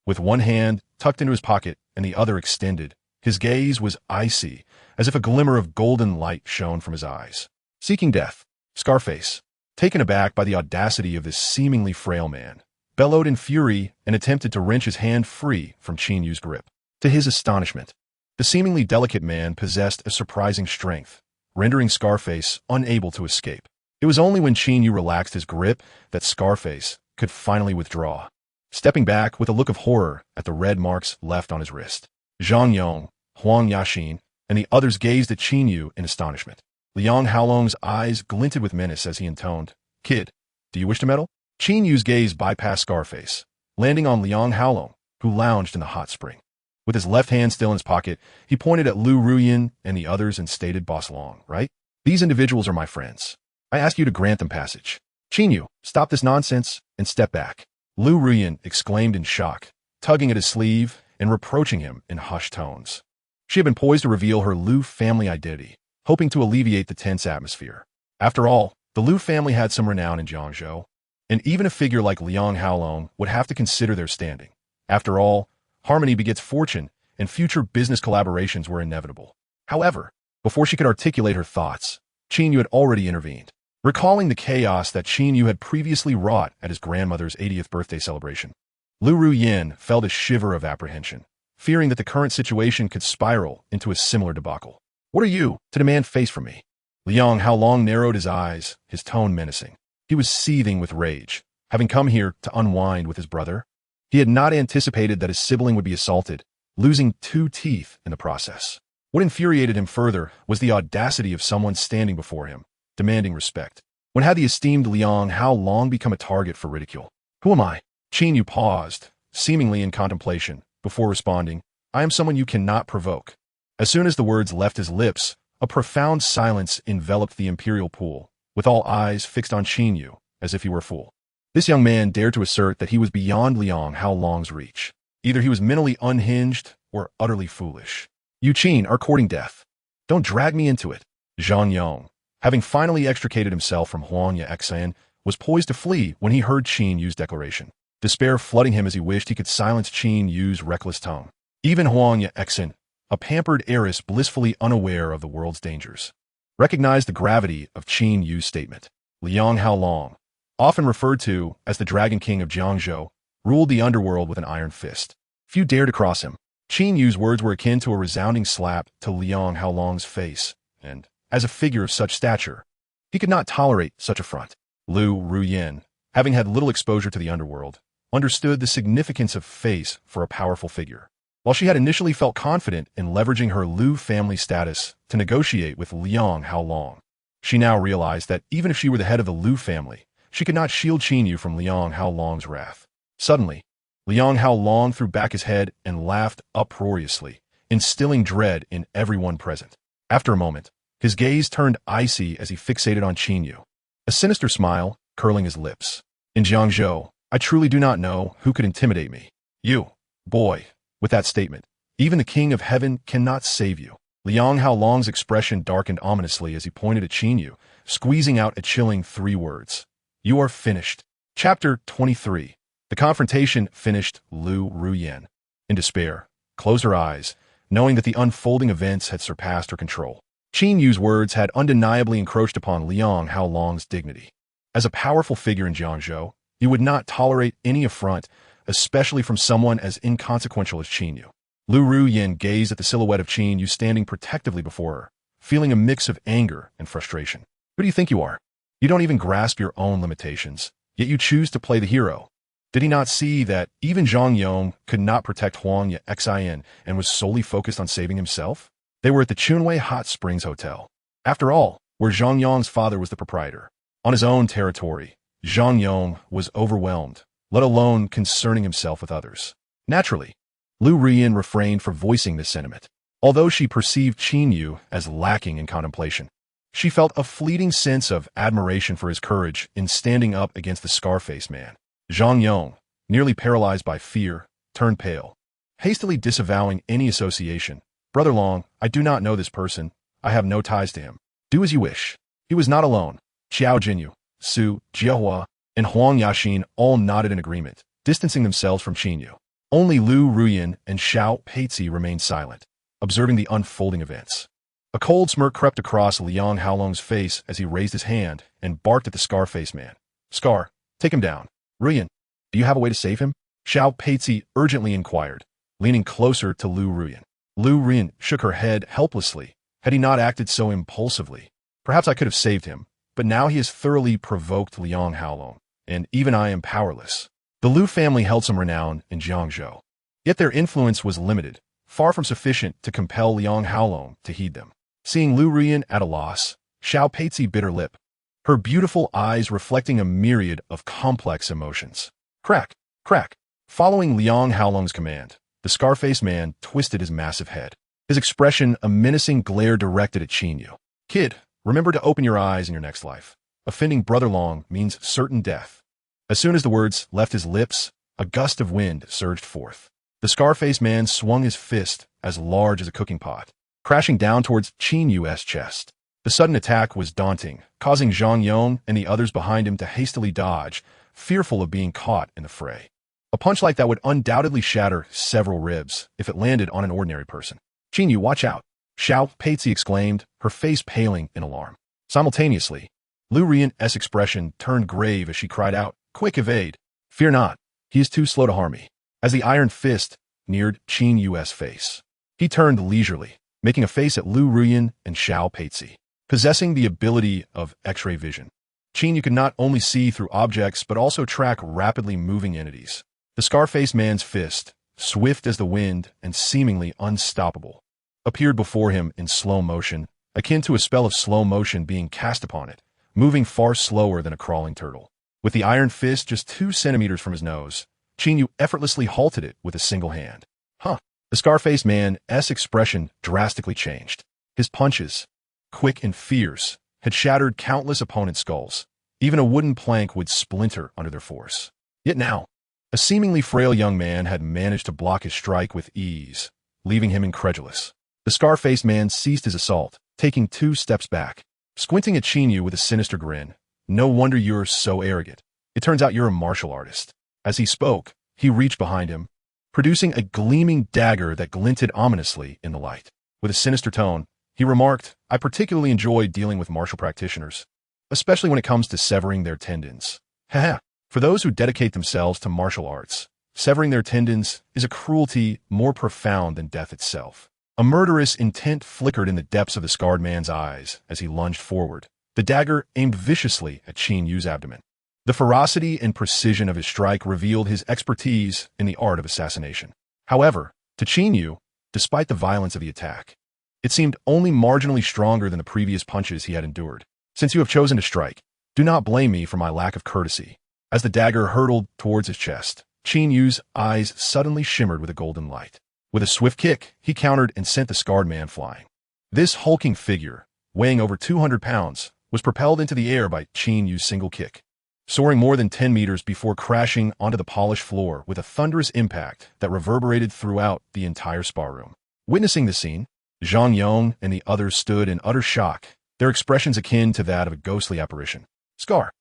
With one hand tucked into his pocket and the other extended, his gaze was icy, as if a glimmer of golden light shone from his eyes. Seeking death, Scarface, taken aback by the audacity of this seemingly frail man, bellowed in fury and attempted to wrench his hand free from Qin Yu's grip. To his astonishment, the seemingly delicate man possessed a surprising strength, rendering Scarface unable to escape. It was only when Qin Yu relaxed his grip that Scarface could finally withdraw, stepping back with a look of horror at the red marks left on his wrist. Zhang Yong, Huang Yaxin, and the others gazed at Qin Yu in astonishment. Liang Haolong's eyes glinted with menace as he intoned, Kid, do you wish to meddle? Qin Yu's gaze bypassed Scarface, landing on Liang Haolong, who lounged in the hot spring. With his left hand still in his pocket, he pointed at Lu Ruyin and the others and stated, Boss Long, right? These individuals are my friends. I ask you to grant them passage. Qin Yu, stop this nonsense and step back. Lu Ruyin exclaimed in shock, tugging at his sleeve and reproaching him in hushed tones. She had been poised to reveal her Lu family identity, hoping to alleviate the tense atmosphere. After all, the Lu family had some renown in Jiangzhou, and even a figure like Liang Haolong would have to consider their standing. After all, harmony begets fortune, and future business collaborations were inevitable. However, before she could articulate her thoughts, Qin Yu had already intervened. Recalling the chaos that Qin Yu had previously wrought at his grandmother's 80th birthday celebration, Lu Ruyin felt a shiver of apprehension, fearing that the current situation could spiral into a similar debacle. What are you to demand face from me? Liang Haolong narrowed his eyes, his tone menacing. He was seething with rage, having come here to unwind with his brother. He had not anticipated that his sibling would be assaulted, losing 2 teeth in the process. What infuriated him further was the audacity of someone standing before him, demanding respect. When had the esteemed Liang Haolong become a target for ridicule? Who am I? Qin Yu paused, seemingly in contemplation, before responding, I am someone you cannot provoke. As soon as the words left his lips, a profound silence enveloped the imperial pool, with all eyes fixed on Qin Yu, as if he were a fool. This young man dared to assert that he was beyond Liang Haolong's reach. Either he was mentally unhinged or utterly foolish. You Qin are courting death. Don't drag me into it. Zhang Yong, having finally extricated himself from Huang Yaxin, was poised to flee when he heard Qin Yu's declaration, despair flooding him as he wished he could silence Qin Yu's reckless tongue. Even Huang Yaxin, a pampered heiress blissfully unaware of the world's dangers, recognized the gravity of Qin Yu's statement. Liang Haolong, often referred to as the Dragon King of Jiangzhou, ruled the underworld with an iron fist. Few dared to cross him. Qin Yu's words were akin to a resounding slap to Liang Haolong's face, and, as a figure of such stature, he could not tolerate such affront. Lu Ruyin, having had little exposure to the underworld, understood the significance of face for a powerful figure. While she had initially felt confident in leveraging her Lu family status to negotiate with Liang Haolong, she now realized that even if she were the head of the Lu family, she could not shield Qin Yu from Liang Haolong's wrath. Suddenly, Liang Haolong threw back his head and laughed uproariously, instilling dread in everyone present. After a moment, his gaze turned icy as he fixated on Qin Yu, a sinister smile curling his lips. In Jiangzhou, I truly do not know who could intimidate me. You, boy. With that statement, even the King of Heaven cannot save you. Liang Haolong's expression darkened ominously as he pointed at Qin Yu, squeezing out a chilling 3 words. You are finished. Chapter 23. The confrontation finished Lu Ruyin. In despair, closed her eyes, knowing that the unfolding events had surpassed her control. Qin Yu's words had undeniably encroached upon Liang Haolong's dignity. As a powerful figure in Jiangzhou, he would not tolerate any affront, especially from someone as inconsequential as Qin Yu. Lu Ruyin gazed at the silhouette of Qin Yu standing protectively before her, feeling a mix of anger and frustration. Who do you think you are? You don't even grasp your own limitations, yet you choose to play the hero. Did he not see that even Zhang Yong could not protect Huang Xin and was solely focused on saving himself? They were at the Chunwei Hot Springs Hotel. After all, where Zhang Yong's father was the proprietor. On his own territory, Zhang Yong was overwhelmed, let alone concerning himself with others. Naturally, Lu Ruyin refrained from voicing this sentiment. Although she perceived Qin Yu as lacking in contemplation, she felt a fleeting sense of admiration for his courage in standing up against the Scar-faced man. Zhang Yong, nearly paralyzed by fear, turned pale, hastily disavowing any association. Brother Long, I do not know this person. I have no ties to him. Do as you wish. He was not alone. Xiao Jinyu, Su, Jiahua, and Huang Yaxin all nodded in agreement, distancing themselves from Qin Yu. Only Lu Ruyin and Xiao Peizi remained silent, observing the unfolding events. A cold smirk crept across Liang Haolong's face as he raised his hand and barked at the Scar-faced man. Scar, take him down. Ruyin, do you have a way to save him? Xiao Peizi urgently inquired, leaning closer to Lu Ruyin. Lu Ruyin shook her head helplessly. Had he not acted so impulsively, perhaps I could have saved him, but now he has thoroughly provoked Liang Haolong, and even I am powerless. The Lu family held some renown in Jiangzhou, yet their influence was limited, far from sufficient to compel Liang Haolong to heed them. Seeing Lu Ruyin at a loss, Xiao Peizi bit her lip, her beautiful eyes reflecting a myriad of complex emotions. Crack, crack. Following Liang Haolong's command, the Scar-faced man twisted his massive head, his expression a menacing glare directed at Qin Yu. Kid, remember to open your eyes in your next life. Offending Brother Long means certain death. As soon as the words left his lips, a gust of wind surged forth. The Scar-faced man swung his fist as large as a cooking pot, crashing down towards Qin Yu's chest. The sudden attack was daunting, causing Zhang Yong and the others behind him to hastily dodge, fearful of being caught in the fray. A punch like that would undoubtedly shatter several ribs if it landed on an ordinary person. Qin Yu, watch out! Xiao Peizi exclaimed, her face paling in alarm. Simultaneously, Lu Ruyin-'s expression turned grave as she cried out, Quick, evade! Fear not, he is too slow to harm me. As the iron fist neared Qin Yu's face, he turned leisurely, making a face at Lu Ruyin and Xiao Peizi. Possessing the ability of X-ray vision, Qin Yu could not only see through objects but also track rapidly moving entities. The Scar-faced man's fist, swift as the wind and seemingly unstoppable, appeared before him in slow motion, akin to a spell of slow motion being cast upon it, moving far slower than a crawling turtle. With the iron fist just 2 centimeters from his nose, Qin Yu effortlessly halted it with a single hand. Huh. The Scar-faced man's expression drastically changed. His punches, quick and fierce, had shattered countless opponents' skulls. Even a wooden plank would splinter under their force. Yet now, a seemingly frail young man had managed to block his strike with ease, leaving him incredulous. The Scar-faced man ceased his assault, taking 2 steps back, squinting at Qin Yu with a sinister grin. No wonder you're so arrogant. It turns out you're a martial artist. As he spoke, he reached behind him, producing a gleaming dagger that glinted ominously in the light. With a sinister tone, he remarked, I particularly enjoy dealing with martial practitioners, especially when it comes to severing their tendons. Haha. For those who dedicate themselves to martial arts, severing their tendons is a cruelty more profound than death itself. A murderous intent flickered in the depths of the scarred man's eyes as he lunged forward, the dagger aimed viciously at Qin Yu's abdomen. The ferocity and precision of his strike revealed his expertise in the art of assassination. However, to Qin Yu, despite the violence of the attack, it seemed only marginally stronger than the previous punches he had endured. Since you have chosen to strike, do not blame me for my lack of courtesy. As the dagger hurtled towards his chest, Qin Yu's eyes suddenly shimmered with a golden light. With a swift kick, he countered and sent the scarred man flying. This hulking figure, weighing over 200 pounds, was propelled into the air by Qin Yu's single kick, soaring more than 10 meters before crashing onto the polished floor with a thunderous impact that reverberated throughout the entire spa room. Witnessing the scene, Zhang Yong and the others stood in utter shock, their expressions akin to that of a ghostly apparition. Scar!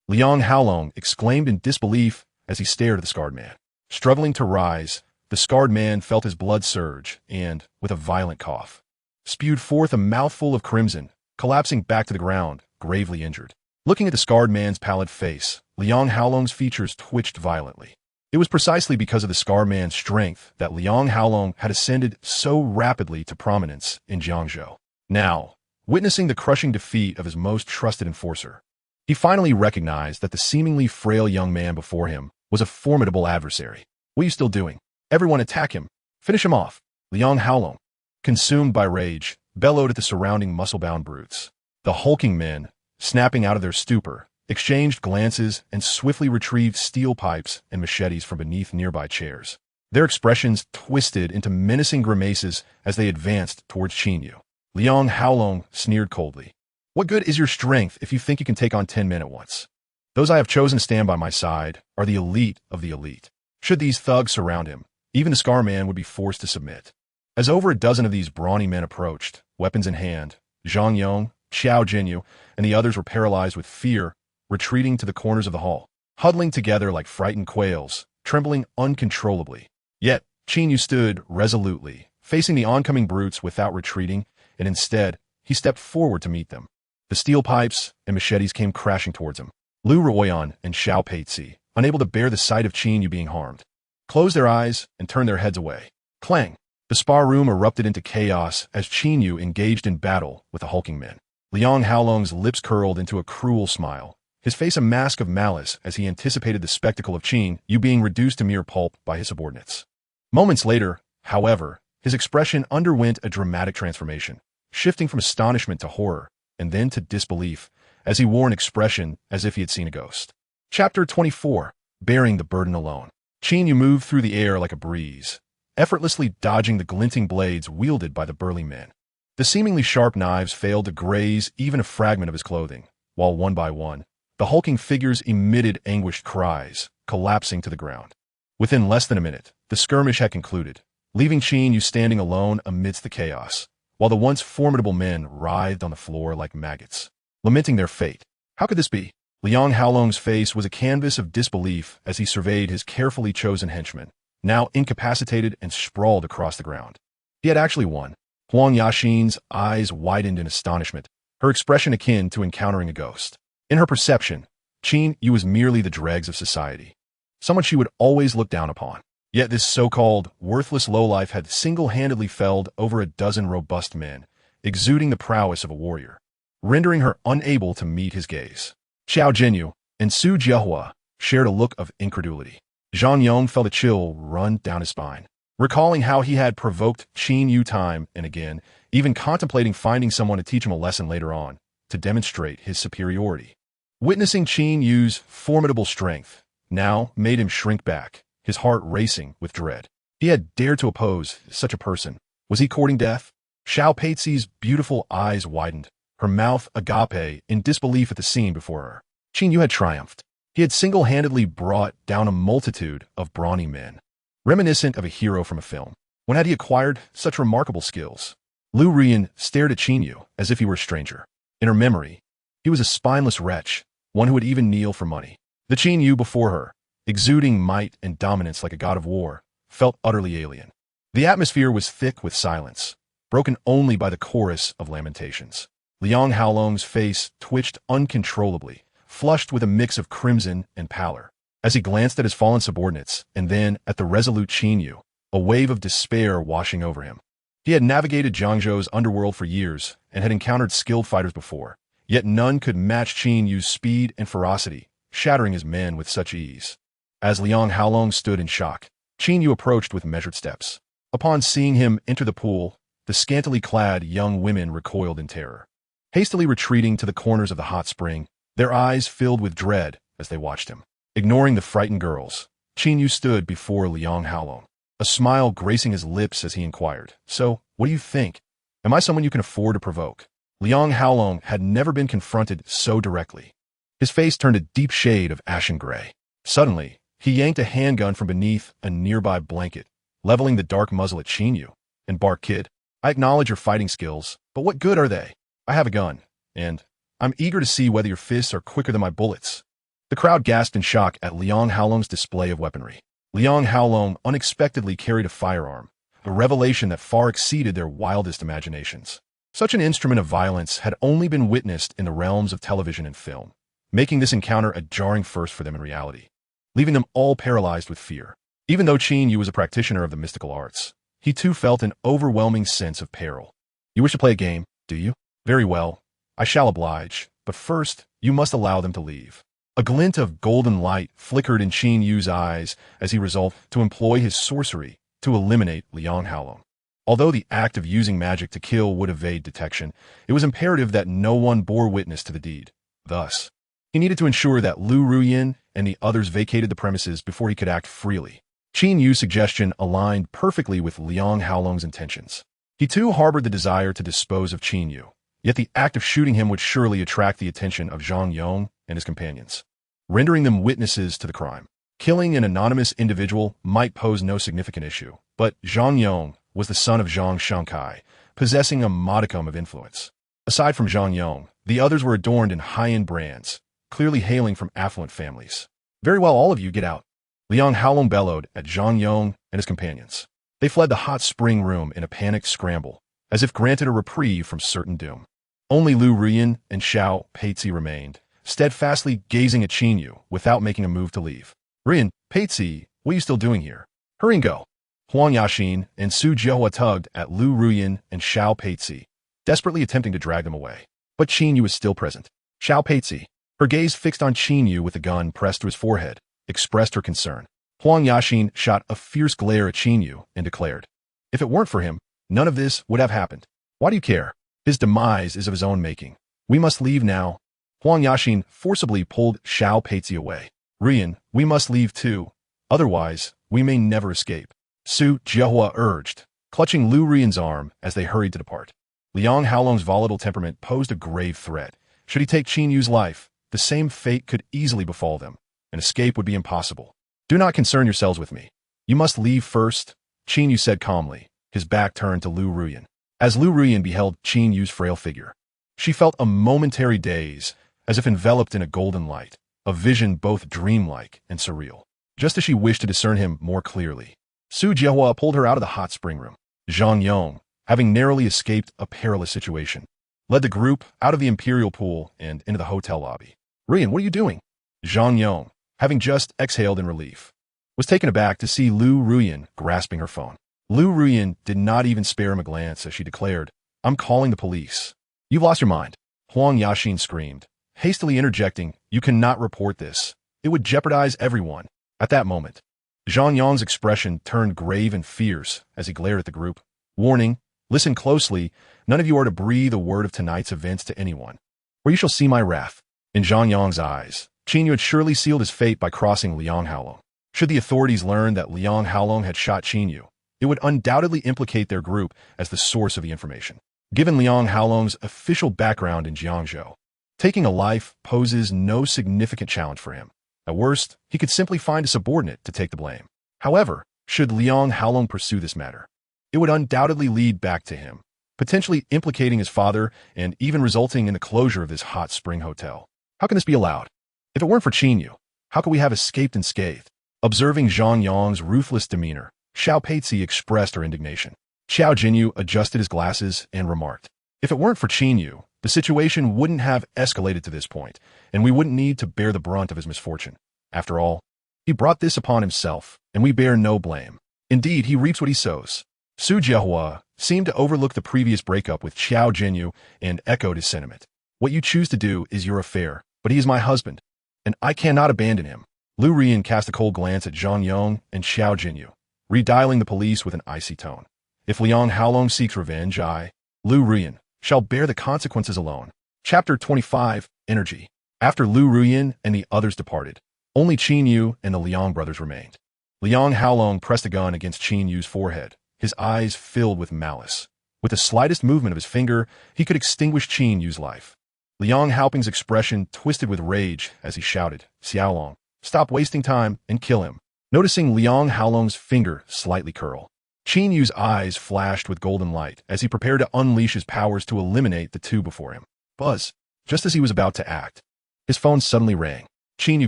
Liang Haolong exclaimed in disbelief as he stared at the scarred man. Struggling to rise, the scarred man felt his blood surge and, with a violent cough, spewed forth a mouthful of crimson, collapsing back to the ground, gravely injured. Looking at the scarred man's pallid face, Liang Haolong's features twitched violently. It was precisely because of the scarred man's strength that Liang Haolong had ascended so rapidly to prominence in Jiangzhou. Now, witnessing the crushing defeat of his most trusted enforcer, he finally recognized that the seemingly frail young man before him was a formidable adversary. What are you still doing? Everyone attack him. Finish him off. Liang Haolong, consumed by rage, bellowed at the surrounding muscle-bound brutes. The hulking men, snapping out of their stupor, exchanged glances and swiftly retrieved steel pipes and machetes from beneath nearby chairs. Their expressions twisted into menacing grimaces as they advanced towards Qin Yu. Liang Haolong sneered coldly. What good is your strength if you think you can take on 10 men at once? Those I have chosen to stand by my side are the elite of the elite. Should these thugs surround him, even the Scar Man would be forced to submit. As over a dozen of these brawny men approached, weapons in hand, Zhang Yong, Xiao Jinyu, and the others were paralyzed with fear, retreating to the corners of the hall, huddling together like frightened quails, trembling uncontrollably. Yet, Qin Yu stood resolutely, facing the oncoming brutes without retreating, and instead, he stepped forward to meet them. The steel pipes and machetes came crashing towards him. Lu Ruoyan and Xiao Peizi, unable to bear the sight of Qin Yu being harmed, closed their eyes and turned their heads away. Clang! The spar room erupted into chaos as Qin Yu engaged in battle with the hulking men. Liang Haolong's lips curled into a cruel smile, his face a mask of malice as he anticipated the spectacle of Qin Yu being reduced to mere pulp by his subordinates. Moments later, however, his expression underwent a dramatic transformation, shifting from astonishment to horror, and then to disbelief, as he wore an expression as if he had seen a ghost. Chapter 24. Bearing the Burden Alone. Qin Yu moved through the air like a breeze, effortlessly dodging the glinting blades wielded by the burly men. The seemingly sharp knives failed to graze even a fragment of his clothing, while one by one, the hulking figures emitted anguished cries, collapsing to the ground. Within less than a minute, the skirmish had concluded, leaving Qin Yu standing alone amidst the chaos, while the once formidable men writhed on the floor like maggots, lamenting their fate. How could this be? Liang Haolong's face was a canvas of disbelief as he surveyed his carefully chosen henchmen, now incapacitated and sprawled across the ground. He had actually won. Huang Yaxin's eyes widened in astonishment, her expression akin to encountering a ghost. In her perception, Qin Yu was merely the dregs of society, someone she would always look down upon. Yet this so-called worthless lowlife had single-handedly felled over a dozen robust men, exuding the prowess of a warrior, rendering her unable to meet his gaze. Xiao Jinyu and Su Jiahua shared a look of incredulity. Zhang Yong felt a chill run down his spine, recalling how he had provoked Qin Yu time and again, even contemplating finding someone to teach him a lesson later on, to demonstrate his superiority. Witnessing Qin Yu's formidable strength now made him shrink back, his heart racing with dread. He had dared to oppose such a person. Was he courting death? Xiao Peizi's beautiful eyes widened, her mouth agape in disbelief at the scene before her. Qin Yu had triumphed. He had single-handedly brought down a multitude of brawny men, reminiscent of a hero from a film. When had he acquired such remarkable skills? Lu Ruoyan stared at Qin Yu as if he were a stranger. In her memory, he was a spineless wretch, one who would even kneel for money. The Qin Yu before her, exuding might and dominance like a god of war, felt utterly alien. The atmosphere was thick with silence, broken only by the chorus of lamentations. Liang Haolong's face twitched uncontrollably, flushed with a mix of crimson and pallor, as he glanced at his fallen subordinates and then at the resolute Qin Yu, a wave of despair washing over him. He had navigated Jiangzhou's underworld for years and had encountered skilled fighters before, yet none could match Qin Yu's speed and ferocity, shattering his men with such ease. As Liang Haolong stood in shock, Qin Yu approached with measured steps. Upon seeing him enter the pool, the scantily clad young women recoiled in terror, hastily retreating to the corners of the hot spring, their eyes filled with dread as they watched him. Ignoring the frightened girls, Qin Yu stood before Liang Haolong, a smile gracing his lips as he inquired, "So, what do you think? Am I someone you can afford to provoke?" Liang Haolong had never been confronted so directly. His face turned a deep shade of ashen gray. Suddenly, he yanked a handgun from beneath a nearby blanket, leveling the dark muzzle at Qin Yu, and barked, "Kid, I acknowledge your fighting skills, but what good are they? I have a gun, and I'm eager to see whether your fists are quicker than my bullets." The crowd gasped in shock at Liang Haolong's display of weaponry. Liang Haolong unexpectedly carried a firearm, a revelation that far exceeded their wildest imaginations. Such an instrument of violence had only been witnessed in the realms of television and film, making this encounter a jarring first for them in reality, leaving them all paralyzed with fear. Even though Qin Yu was a practitioner of the mystical arts, he too felt an overwhelming sense of peril. You wish to play a game, do you? Very well. I shall oblige, but first, you must allow them to leave. A glint of golden light flickered in Qin Yu's eyes as he resolved to employ his sorcery to eliminate Liang Haolong. Although the act of using magic to kill would evade detection, it was imperative that no one bore witness to the deed. Thus, he needed to ensure that Lu Ruyin and the others vacated the premises before he could act freely. Qin Yu's suggestion aligned perfectly with Liang Haolong's intentions. He too harbored the desire to dispose of Qin Yu, yet the act of shooting him would surely attract the attention of Zhang Yong and his companions, rendering them witnesses to the crime. Killing an anonymous individual might pose no significant issue, but Zhang Yong was the son of Zhang Shankai, possessing a modicum of influence. Aside from Zhang Yong, the others were adorned in high-end brands, clearly hailing from affluent families. Very well, all of you, get out. Liang Haolong bellowed at Zhang Yong and his companions. They fled the hot spring room in a panicked scramble, as if granted a reprieve from certain doom. Only Lu Ruyin and Xiao Peizi remained, steadfastly gazing at Qin Yu without making a move to leave. Ruyin, Peizi, what are you still doing here? Hurry and go. Huang Yaxin and Su Jiahua tugged at Lu Ruyin and Xiao Peizi, desperately attempting to drag them away. But Qin Yu was still present. Xiao Peizi, her gaze fixed on Qin Yu with the gun pressed to his forehead, expressed her concern. Huang Yaxin shot a fierce glare at Qin Yu and declared, "If it weren't for him, none of this would have happened. Why do you care? His demise is of his own making. We must leave now." Huang Yaxin forcibly pulled Xiao Peizi away. "Ruyin, we must leave too. Otherwise, we may never escape," Su Jiahua urged, clutching Lu Ruyin's arm as they hurried to depart. Liang Haolong's volatile temperament posed a grave threat. Should he take Qin Yu's life, the same fate could easily befall them. An escape would be impossible. "Do not concern yourselves with me. You must leave first," Qin Yu said calmly, his back turned to Lu Ruyin. As Lu Ruyin beheld Qin Yu's frail figure, she felt a momentary daze, as if enveloped in a golden light, a vision both dreamlike and surreal. Just as she wished to discern him more clearly, Su Jiahua pulled her out of the hot spring room. Zhang Yong, having narrowly escaped a perilous situation, led the group out of the imperial pool and into the hotel lobby. "Ruyin, what are you doing?" Zhang Yong, having just exhaled in relief, was taken aback to see Lu Ruyin grasping her phone. Lu Ruyin did not even spare him a glance as she declared, "I'm calling the police." "You've lost your mind," Huang Yaxin screamed, hastily interjecting, "You cannot report this. It would jeopardize everyone." At that moment, Zhang Yong's expression turned grave and fierce as he glared at the group. "Warning, listen closely, none of you are to breathe a word of tonight's events to anyone, or you shall see my wrath." In Zhang Yong's eyes, Qin Yu had surely sealed his fate by crossing Liang Haolong. Should the authorities learn that Liang Haolong had shot Qin Yu, it would undoubtedly implicate their group as the source of the information. Given Liang Haolong's official background in Jiangzhou, taking a life poses no significant challenge for him. At worst, he could simply find a subordinate to take the blame. However, should Liang Haolong pursue this matter, it would undoubtedly lead back to him, potentially implicating his father and even resulting in the closure of this hot spring hotel. How can this be allowed? If it weren't for Qin Yu, how could we have escaped unscathed? Observing Zhang Yong's ruthless demeanor, Xiao Peizi expressed her indignation. Xiao Jinyu adjusted his glasses and remarked, "If it weren't for Qin Yu, the situation wouldn't have escalated to this point, and we wouldn't need to bear the brunt of his misfortune. After all, he brought this upon himself, and we bear no blame. Indeed, he reaps what he sows." Su Jiahua seemed to overlook the previous breakup with Xiao Jinyu and echoed his sentiment. "What you choose to do is your affair, but he is my husband, and I cannot abandon him." Lu Ruyin cast a cold glance at Zhang Yong and Xiao Jinyu, redialing the police with an icy tone. "If Liang Haolong seeks revenge, I, Lu Ruyin, shall bear the consequences alone." Chapter 25, Energy. After Lu Ruyin and the others departed, only Qin Yu and the Liang brothers remained. Liang Haolong pressed a gun against Qin Yu's forehead, his eyes filled with malice. With the slightest movement of his finger, he could extinguish Qin Yu's life. Liang Haoping's expression twisted with rage as he shouted, "Xiaolong, stop wasting time and kill him." Noticing Liang Haolong's finger slightly curl, Qin Yu's eyes flashed with golden light as he prepared to unleash his powers to eliminate the two before him. Buzz! Just as he was about to act, his phone suddenly rang. Qin Yu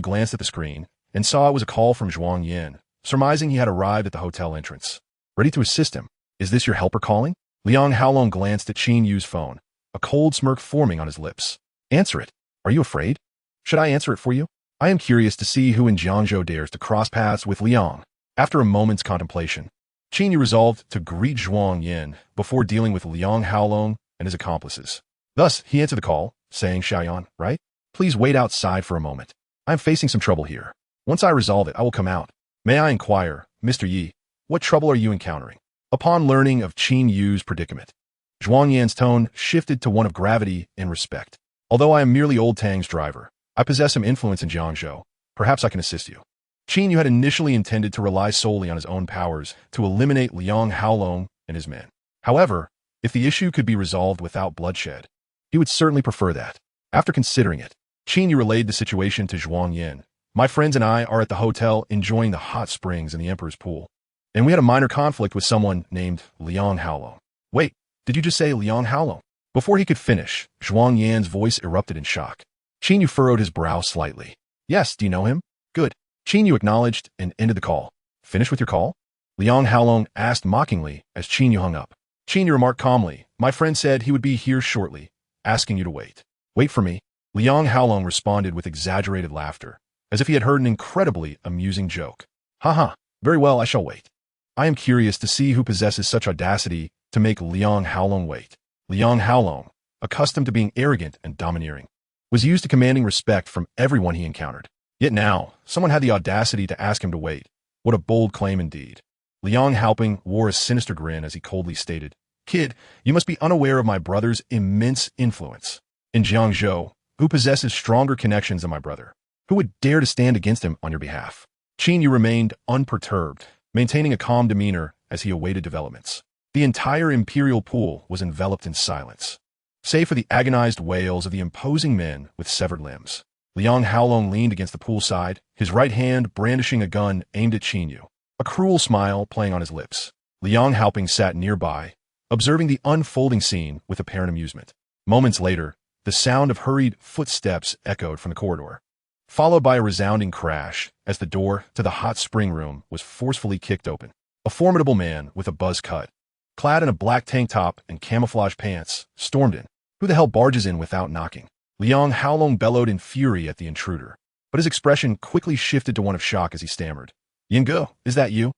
glanced at the screen and saw it was a call from Zhuang Yin, surmising he had arrived at the hotel entrance. Ready to assist him. Is this your helper calling? Liang Haolong glanced at Qin Yu's phone, a cold smirk forming on his lips. Answer it. Are you afraid? Should I answer it for you? I am curious to see who in Jiangzhou dares to cross paths with Liang. After a moment's contemplation, Qin Yu resolved to greet Zhuang Yin before dealing with Liang Haolong and his accomplices. Thus, he answered the call, saying, Xiaoyan, right? Please wait outside for a moment. I am facing some trouble here. Once I resolve it, I will come out. May I inquire, Mr. Yi, what trouble are you encountering? Upon learning of Qin Yu's predicament, Zhuang Yan's tone shifted to one of gravity and respect. Although I am merely Old Tang's driver, I possess some influence in Jiangzhou. Perhaps I can assist you. Qin Yu had initially intended to rely solely on his own powers to eliminate Liang Haolong and his men. However, if the issue could be resolved without bloodshed, he would certainly prefer that. After considering it, Qin Yu relayed the situation to Zhuang Yin. My friends and I are at the hotel enjoying the hot springs in the Emperor's Pool, and we had a minor conflict with someone named Liang Haolong. Wait, did you just say Liang Haolong? Before he could finish, Zhuang Yan's voice erupted in shock. Qin Yu furrowed his brow slightly. Yes, do you know him? Good. Qin Yu acknowledged and ended the call. Finish with your call? Liang Haolong asked mockingly as Qin Yu hung up. Qin Yu remarked calmly, my friend said he would be here shortly, asking you to wait. Wait for me. Liang Haolong responded with exaggerated laughter, as if he had heard an incredibly amusing joke. Haha, very well, I shall wait. I am curious to see who possesses such audacity to make Liang Haolong wait. Liang Haolong, accustomed to being arrogant and domineering, was used to commanding respect from everyone he encountered. Yet now, someone had the audacity to ask him to wait. What a bold claim indeed. Liang Haoping wore a sinister grin as he coldly stated, Kid, you must be unaware of my brother's immense influence. In Jiangzhou, who possesses stronger connections than my brother? Who would dare to stand against him on your behalf? Qin Yu remained unperturbed, maintaining a calm demeanor as he awaited developments. The entire imperial pool was enveloped in silence, save for the agonized wails of the imposing men with severed limbs. Liang Haolong leaned against the poolside, his right hand brandishing a gun aimed at Qin Yu, a cruel smile playing on his lips. Liang Haoping sat nearby, observing the unfolding scene with apparent amusement. Moments later, the sound of hurried footsteps echoed from the corridor, followed by a resounding crash as the door to the hot spring room was forcefully kicked open. A formidable man with a buzz cut, clad in a black tank top and camouflage pants, stormed in. Who the hell barges in without knocking? Liang Haolong bellowed in fury at the intruder, but his expression quickly shifted to one of shock as he stammered. Yingge, is that you?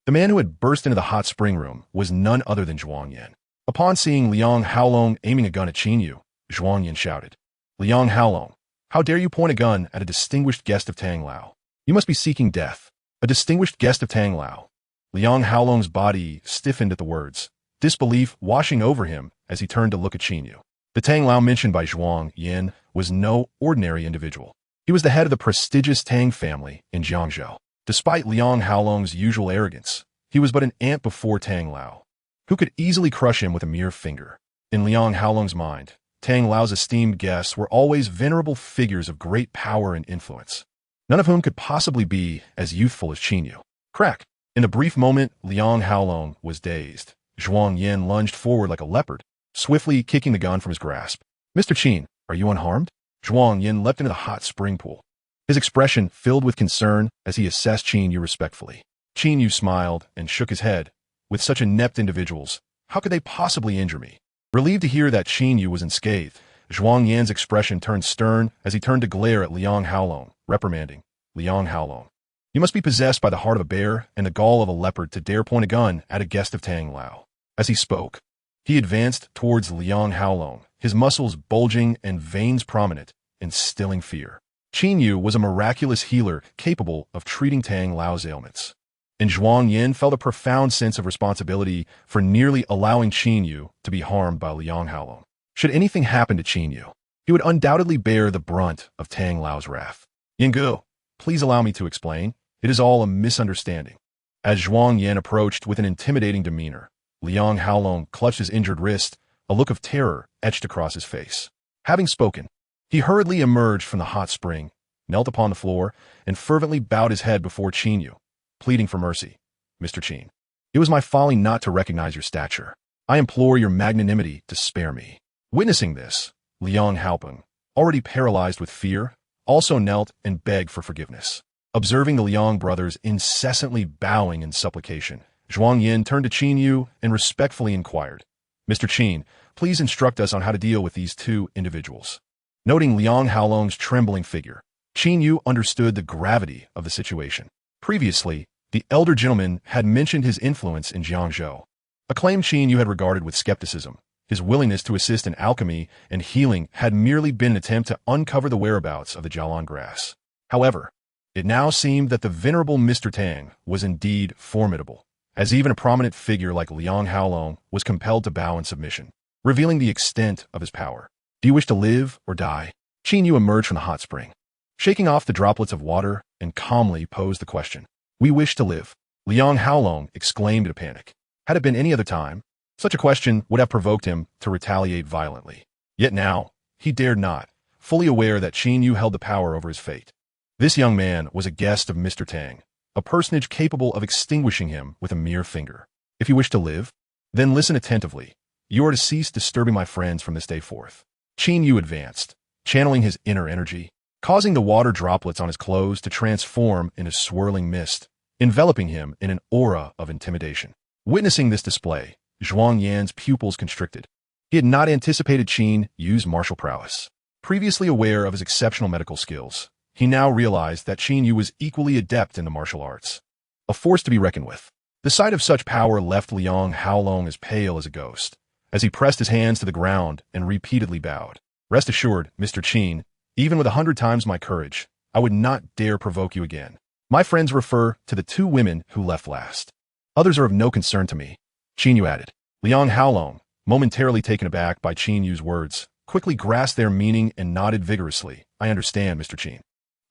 The man who had burst into the hot spring room was none other than Zhuang Yin. Upon seeing Liang Haolong aiming a gun at Qin Yu, Zhuang Yin shouted, Liang Haolong, how dare you point a gun at a distinguished guest of Tang Lao? You must be seeking death. A distinguished guest of Tang Lao. Liang Haolong's body stiffened at the words, disbelief washing over him as he turned to look at Qin Yu. The Tang Lao mentioned by Zhuang Yin was no ordinary individual. He was the head of the prestigious Tang family in Jiangzhou. Despite Liang Haolong's usual arrogance, he was but an ant before Tang Lao, who could easily crush him with a mere finger. In Liang Haolong's mind, Tang Lao's esteemed guests were always venerable figures of great power and influence, none of whom could possibly be as youthful as Qin Yu. Crack! In the brief moment Liang Haolong was dazed, Zhuang Yin lunged forward like a leopard, swiftly kicking the gun from his grasp. Mr. Qin, are you unharmed? Zhuang Yin leapt into the hot spring pool, his expression filled with concern as he assessed Qin Yu respectfully. Qin Yu smiled and shook his head. With such inept individuals, how could they possibly injure me? Relieved to hear that Qin Yu was unscathed, Zhuang Yan's expression turned stern as he turned to glare at Liang Haolong, reprimanding, Liang Haolong, you must be possessed by the heart of a bear and the gall of a leopard to dare point a gun at a guest of Tang Lao. As he spoke, he advanced towards Liang Haolong, his muscles bulging and veins prominent, instilling fear. Qin Yu was a miraculous healer capable of treating Tang Lao's ailments, and Zhuang Yin felt a profound sense of responsibility for nearly allowing Qin Yu to be harmed by Liang Haolong. Should anything happen to Qin Yu, he would undoubtedly bear the brunt of Tang Lao's wrath. Yingge, please allow me to explain. It is all a misunderstanding. As Zhuang Yin approached with an intimidating demeanor, Liang Haolong clutched his injured wrist, a look of terror etched across his face. Having spoken, he hurriedly emerged from the hot spring, knelt upon the floor, and fervently bowed his head before Qin Yu, pleading for mercy. Mr. Qin, it was my folly not to recognize your stature. I implore your magnanimity to spare me. Witnessing this, Liang Haoping, already paralyzed with fear, also knelt and begged for forgiveness. Observing the Liang brothers incessantly bowing in supplication, Zhuang Yin turned to Qin Yu and respectfully inquired, "Mr. Qin, please instruct us on how to deal with these two individuals." Noting Liang Haolong's trembling figure, Qin Yu understood the gravity of the situation. Previously, the elder gentleman had mentioned his influence in Jiangzhou, a claim Qin Yu had regarded with skepticism. His willingness to assist in alchemy and healing had merely been an attempt to uncover the whereabouts of the Jialan grass. However, it now seemed that the venerable Mr. Tang was indeed formidable, as even a prominent figure like Liang Haolong was compelled to bow in submission, revealing the extent of his power. "Do you wish to live or die?" Qin Yu emerged from the hot spring, shaking off the droplets of water, and calmly posed the question. "We wish to live," Liang Haolong exclaimed in a panic. Had it been any other time, such a question would have provoked him to retaliate violently. Yet now, he dared not, fully aware that Qin Yu held the power over his fate. This young man was a guest of Mr. Tang, a personage capable of extinguishing him with a mere finger. "If you wish to live, then listen attentively. You are to cease disturbing my friends from this day forth." Qin Yu advanced, channeling his inner energy, causing the water droplets on his clothes to transform into swirling mist, enveloping him in an aura of intimidation. Witnessing this display, Zhuang Yan's pupils constricted. He had not anticipated Qin Yu's martial prowess. Previously aware of his exceptional medical skills, he now realized that Qin Yu was equally adept in the martial arts, a force to be reckoned with. The sight of such power left Liang Haolong as pale as a ghost, as he pressed his hands to the ground and repeatedly bowed. "Rest assured, Mr. Qin, even with 100 times my courage, I would not dare provoke you again. My friends refer to the two women who left last. Others are of no concern to me," Qin Yu added. Liang Haolong, momentarily taken aback by Qin Yu's words, quickly grasped their meaning and nodded vigorously. "I understand, Mr. Qin.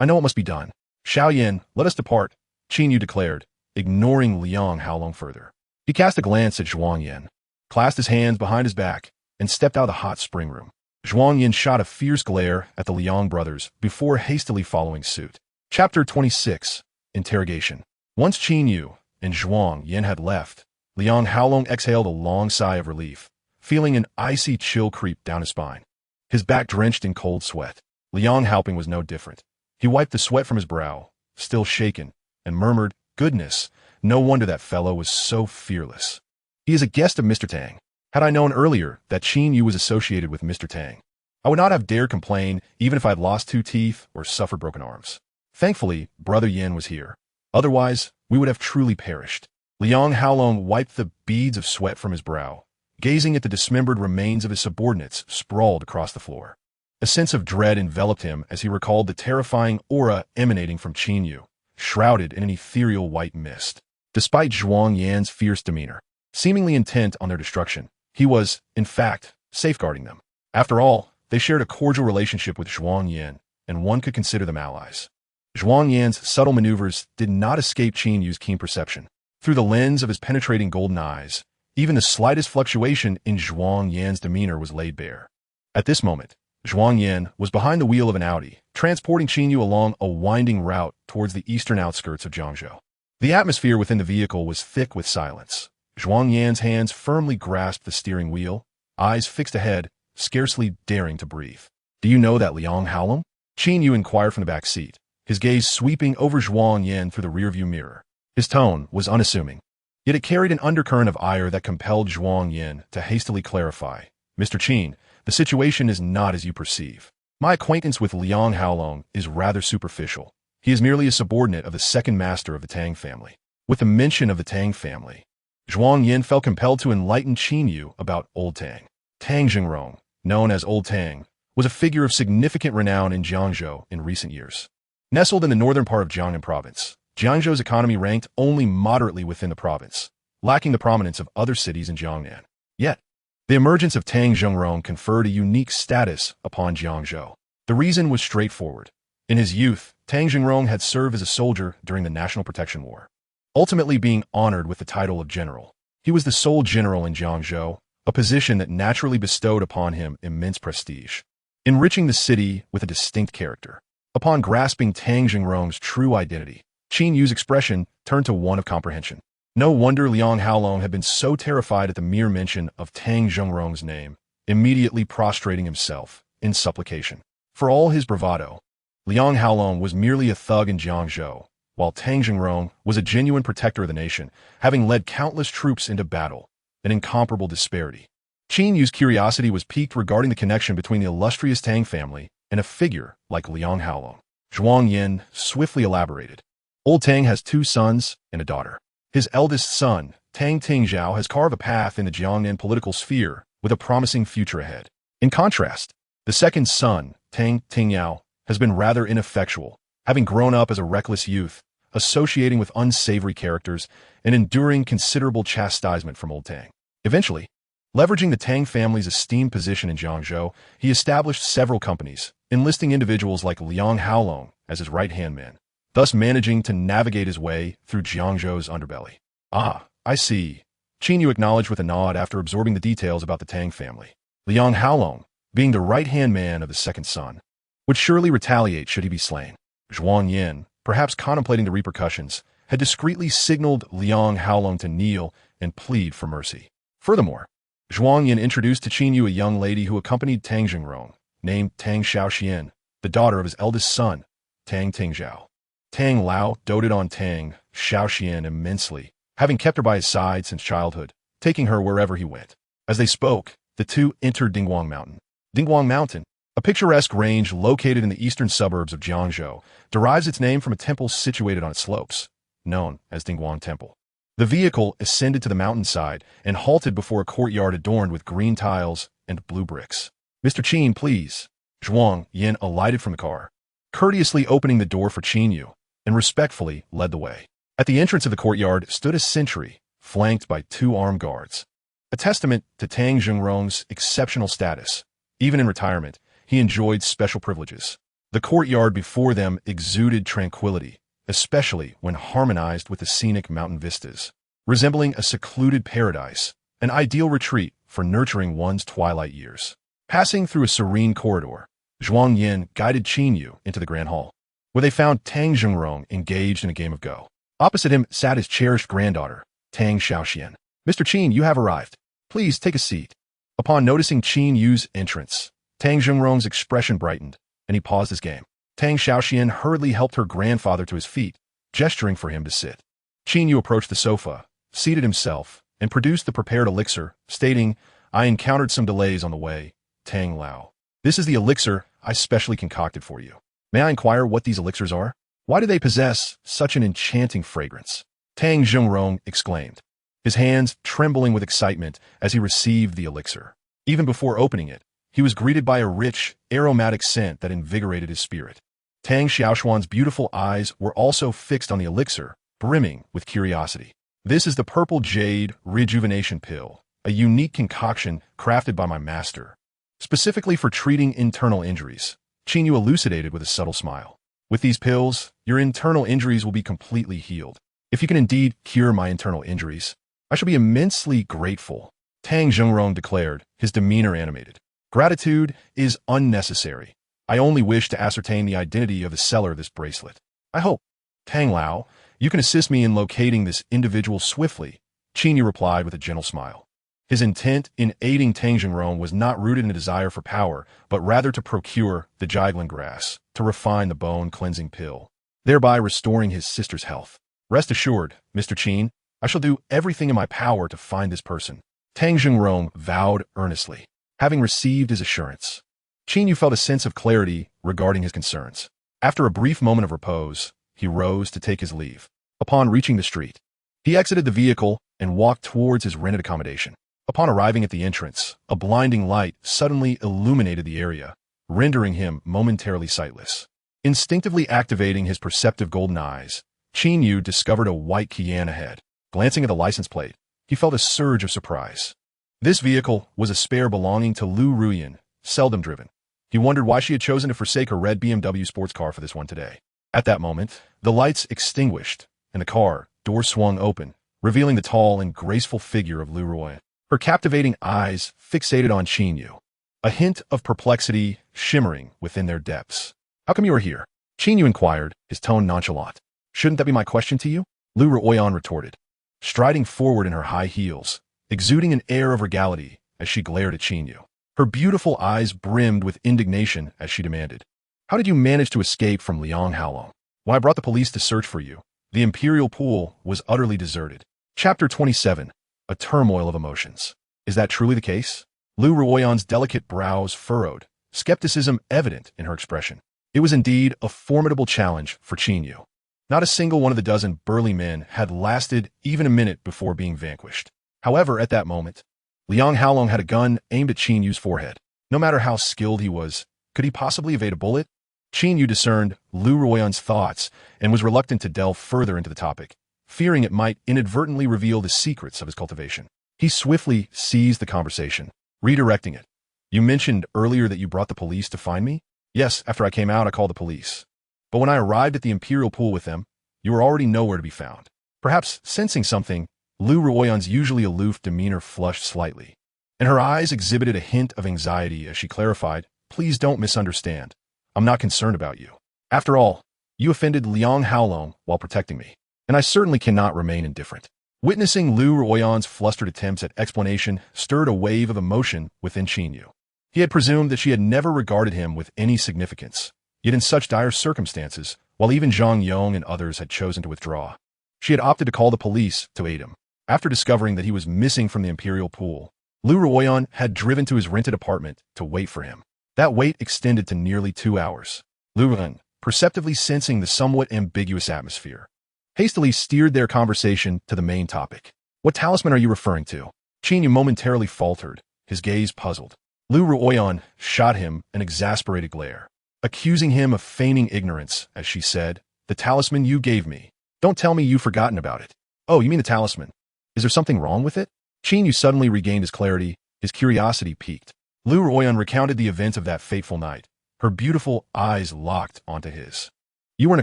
I know what must be done. Xiaoyan, let us depart," Qin Yu declared, ignoring Liang Haolong further. He cast a glance at Zhuang Yin, clasped his hands behind his back, and stepped out of the hot spring room. Zhuang Yin shot a fierce glare at the Liang brothers before hastily following suit. Chapter 26. Interrogation. Once Qin Yu and Zhuang Yin had left, Liang Haolong exhaled a long sigh of relief, feeling an icy chill creep down his spine. His back drenched in cold sweat. Liang Haoping was no different. He wiped the sweat from his brow, still shaken, and murmured, "Goodness, no wonder that fellow was so fearless. He is a guest of Mr. Tang. Had I known earlier that Qin Yu was associated with Mr. Tang, I would not have dared complain even if I had lost 2 teeth or suffered broken arms. Thankfully, Brother Yin was here. Otherwise, we would have truly perished." Liang Haolong wiped the beads of sweat from his brow, gazing at the dismembered remains of his subordinates sprawled across the floor. A sense of dread enveloped him as he recalled the terrifying aura emanating from Qin Yu, shrouded in an ethereal white mist. Despite Zhuang Yan's fierce demeanor, seemingly intent on their destruction, he was, in fact, safeguarding them. After all, they shared a cordial relationship with Zhuang Yan, and one could consider them allies. Zhuang Yan's subtle maneuvers did not escape Qin Yu's keen perception. Through the lens of his penetrating golden eyes, even the slightest fluctuation in Zhuang Yan's demeanor was laid bare. At this moment, Zhuang Yan was behind the wheel of an Audi, transporting Qin Yu along a winding route towards the eastern outskirts of Jiangzhou. The atmosphere within the vehicle was thick with silence. Zhuang Yan's hands firmly grasped the steering wheel, eyes fixed ahead, scarcely daring to breathe. "Do you know that Liang Haolong?" Qin Yu inquired from the back seat, his gaze sweeping over Zhuang Yan through the rearview mirror. His tone was unassuming, yet it carried an undercurrent of ire that compelled Zhuang Yin to hastily clarify. "Mr. Qin, the situation is not as you perceive. My acquaintance with Liang Haolong is rather superficial. He is merely a subordinate of the second master of the Tang family." With the mention of the Tang family, Zhuang Yin felt compelled to enlighten Qin Yu about Old Tang. Tang Jingrong, known as Old Tang, was a figure of significant renown in Jiangzhou in recent years. Nestled in the northern part of Jiangnan province, Jiangzhou's economy ranked only moderately within the province, lacking the prominence of other cities in Jiangnan. Yet, the emergence of Tang Jingrong conferred a unique status upon Jiangzhou. The reason was straightforward. In his youth, Tang Jingrong had served as a soldier during the National Protection War, ultimately being honored with the title of general. He was the sole general in Jiangzhou, a position that naturally bestowed upon him immense prestige, enriching the city with a distinct character. Upon grasping Tang Jingrong's true identity, Qin Yu's expression turned to one of comprehension. No wonder Liang Haolong had been so terrified at the mere mention of Tang Jingrong's name, immediately prostrating himself in supplication. For all his bravado, Liang Haolong was merely a thug in Jiangzhou, while Tang Jingrong was a genuine protector of the nation, having led countless troops into battle, an incomparable disparity. Qin Yu's curiosity was piqued regarding the connection between the illustrious Tang family and a figure like Liang Haolong. Zhuang Yin swiftly elaborated. Old Tang has 2 sons and a daughter. His eldest son, Tang Tingzhao, has carved a path in the Jiangnan political sphere with a promising future ahead. In contrast, the second son, Tang Tingyao, has been rather ineffectual, having grown up as a reckless youth, associating with unsavory characters and enduring considerable chastisement from old Tang. Eventually, leveraging the Tang family's esteemed position in Jiangzhou, he established several companies, enlisting individuals like Liang Haolong as his right-hand man, thus managing to navigate his way through Jiangzhou's underbelly. Ah, I see. Qin Yu acknowledged with a nod after absorbing the details about the Tang family. Liang Haolong, being the right-hand man of the second son, would surely retaliate should he be slain. Zhuang Yin, perhaps contemplating the repercussions, had discreetly signaled Liang Haolong to kneel and plead for mercy. Furthermore, Zhuang Yin introduced to Qin Yu a young lady who accompanied Tang Jingrong, named Tang Xiaoxian, the daughter of his eldest son, Tang Tingzhao. Tang Lao doted on Tang Xiaoxian immensely, having kept her by his side since childhood, taking her wherever he went. As they spoke, the two entered Dingguang Mountain. Dingguang Mountain, a picturesque range located in the eastern suburbs of Jiangzhou, derives its name from a temple situated on its slopes, known as Dingguang Temple. The vehicle ascended to the mountainside and halted before a courtyard adorned with green tiles and blue bricks. "Mr. Qin, please." Zhuang Yin alighted from the car, courteously opening the door for Qin Yu, and respectfully led the way. At the entrance of the courtyard stood a sentry, flanked by 2 armed guards, a testament to Tang Jingrong's exceptional status. Even in retirement, he enjoyed special privileges. The courtyard before them exuded tranquility, especially when harmonized with the scenic mountain vistas, resembling a secluded paradise, an ideal retreat for nurturing one's twilight years. Passing through a serene corridor, Zhuang Yin guided Qin Yu into the grand hall, where they found Tang Jingrong engaged in a game of Go. Opposite him sat his cherished granddaughter, Tang Xiaoxian. "Mr. Qin, you have arrived. Please take a seat." Upon noticing Qin Yu's entrance, Tang Jingrong's expression brightened, and he paused his game. Tang Xiaoxian hurriedly helped her grandfather to his feet, gesturing for him to sit. Qin Yu approached the sofa, seated himself, and produced the prepared elixir, stating, "I encountered some delays on the way, Tang Lao. This is the elixir I specially concocted for you. May I inquire what these elixirs are? Why do they possess such an enchanting fragrance?" Tang Jingrong exclaimed, his hands trembling with excitement as he received the elixir. Even before opening it, he was greeted by a rich, aromatic scent that invigorated his spirit. Tang Xiaoshuan's beautiful eyes were also fixed on the elixir, brimming with curiosity. "This is the Purple Jade Rejuvenation Pill, a unique concoction crafted by my master, specifically for treating internal injuries," Qin Yu elucidated with a subtle smile. "With these pills, your internal injuries will be completely healed. If you can indeed cure my internal injuries, I shall be immensely grateful," Tang Jingrong declared, his demeanor animated. "Gratitude is unnecessary. I only wish to ascertain the identity of the seller of this bracelet. I hope, Tang Lao, you can assist me in locating this individual swiftly," Qin Yu replied with a gentle smile. His intent in aiding Tang Jingrong was not rooted in a desire for power, but rather to procure the Jiaglan grass, to refine the bone-cleansing pill, thereby restoring his sister's health. "Rest assured, Mr. Qin, I shall do everything in my power to find this person," Tang Jingrong vowed earnestly. Having received his assurance, Qin Yu felt a sense of clarity regarding his concerns. After a brief moment of repose, he rose to take his leave. Upon reaching the street, he exited the vehicle and walked towards his rented accommodation. Upon arriving at the entrance, a blinding light suddenly illuminated the area, rendering him momentarily sightless. Instinctively activating his perceptive golden eyes, Qin Yu discovered a white Qian ahead. Glancing at the license plate, he felt a surge of surprise. This vehicle was a spare belonging to Lu Ruyan, seldom driven. He wondered why she had chosen to forsake her red BMW sports car for this one today. At that moment, the lights extinguished, and the car door swung open, revealing the tall and graceful figure of Lu Ruyan. Her captivating eyes fixated on Qin Yu, a hint of perplexity shimmering within their depths. "How come you are here?" Qin Yu inquired, his tone nonchalant. "Shouldn't that be my question to you?" Lu Ruyan retorted, striding forward in her high heels, exuding an air of regality as she glared at Qin Yu. Her beautiful eyes brimmed with indignation as she demanded, "How did you manage to escape from Liang Haolong?" When I brought the police to search for you, the Imperial Pool was utterly deserted. Chapter 27. A Turmoil of Emotions. Is that truly the case? Lu Ruoyan's delicate brows furrowed, skepticism evident in her expression. It was indeed a formidable challenge for Qin Yu. Not a single one of the dozen burly men had lasted even a minute before being vanquished. However, at that moment, Liang Haolong had a gun aimed at Qin Yu's forehead. No matter how skilled he was, could he possibly evade a bullet? Qin Yu discerned Lu Ruoyan's thoughts and was reluctant to delve further into the topic, fearing it might inadvertently reveal the secrets of his cultivation. He swiftly seized the conversation, redirecting it. You mentioned earlier that you brought the police to find me? Yes, after I came out, I called the police. But when I arrived at the Imperial Pool with them, you were already nowhere to be found. Perhaps sensing something, Lu Ruoyan's usually aloof demeanor flushed slightly, and her eyes exhibited a hint of anxiety as she clarified, Please don't misunderstand. I'm not concerned about you. After all, you offended Liang Haolong while protecting me, and I certainly cannot remain indifferent. Witnessing Lu Ruoyan's flustered attempts at explanation stirred a wave of emotion within Qin Yu. He had presumed that she had never regarded him with any significance, yet in such dire circumstances, while even Zhang Yong and others had chosen to withdraw, she had opted to call the police to aid him. After discovering that he was missing from the Imperial Pool, Lu Ruoyan had driven to his rented apartment to wait for him. That wait extended to nearly 2 hours. Lu Ruoyan, perceptively sensing the somewhat ambiguous atmosphere, hastily steered their conversation to the main topic. What talisman are you referring to? Qin Yu momentarily faltered, his gaze puzzled. Lu Ruoyan shot him an exasperated glare, accusing him of feigning ignorance as she said, The talisman you gave me. Don't tell me you've forgotten about it. Oh, you mean the talisman. Is there something wrong with it? Qin Yu suddenly regained his clarity, his curiosity piqued. Lu Ruoyan recounted the events of that fateful night, her beautiful eyes locked onto his. You were in a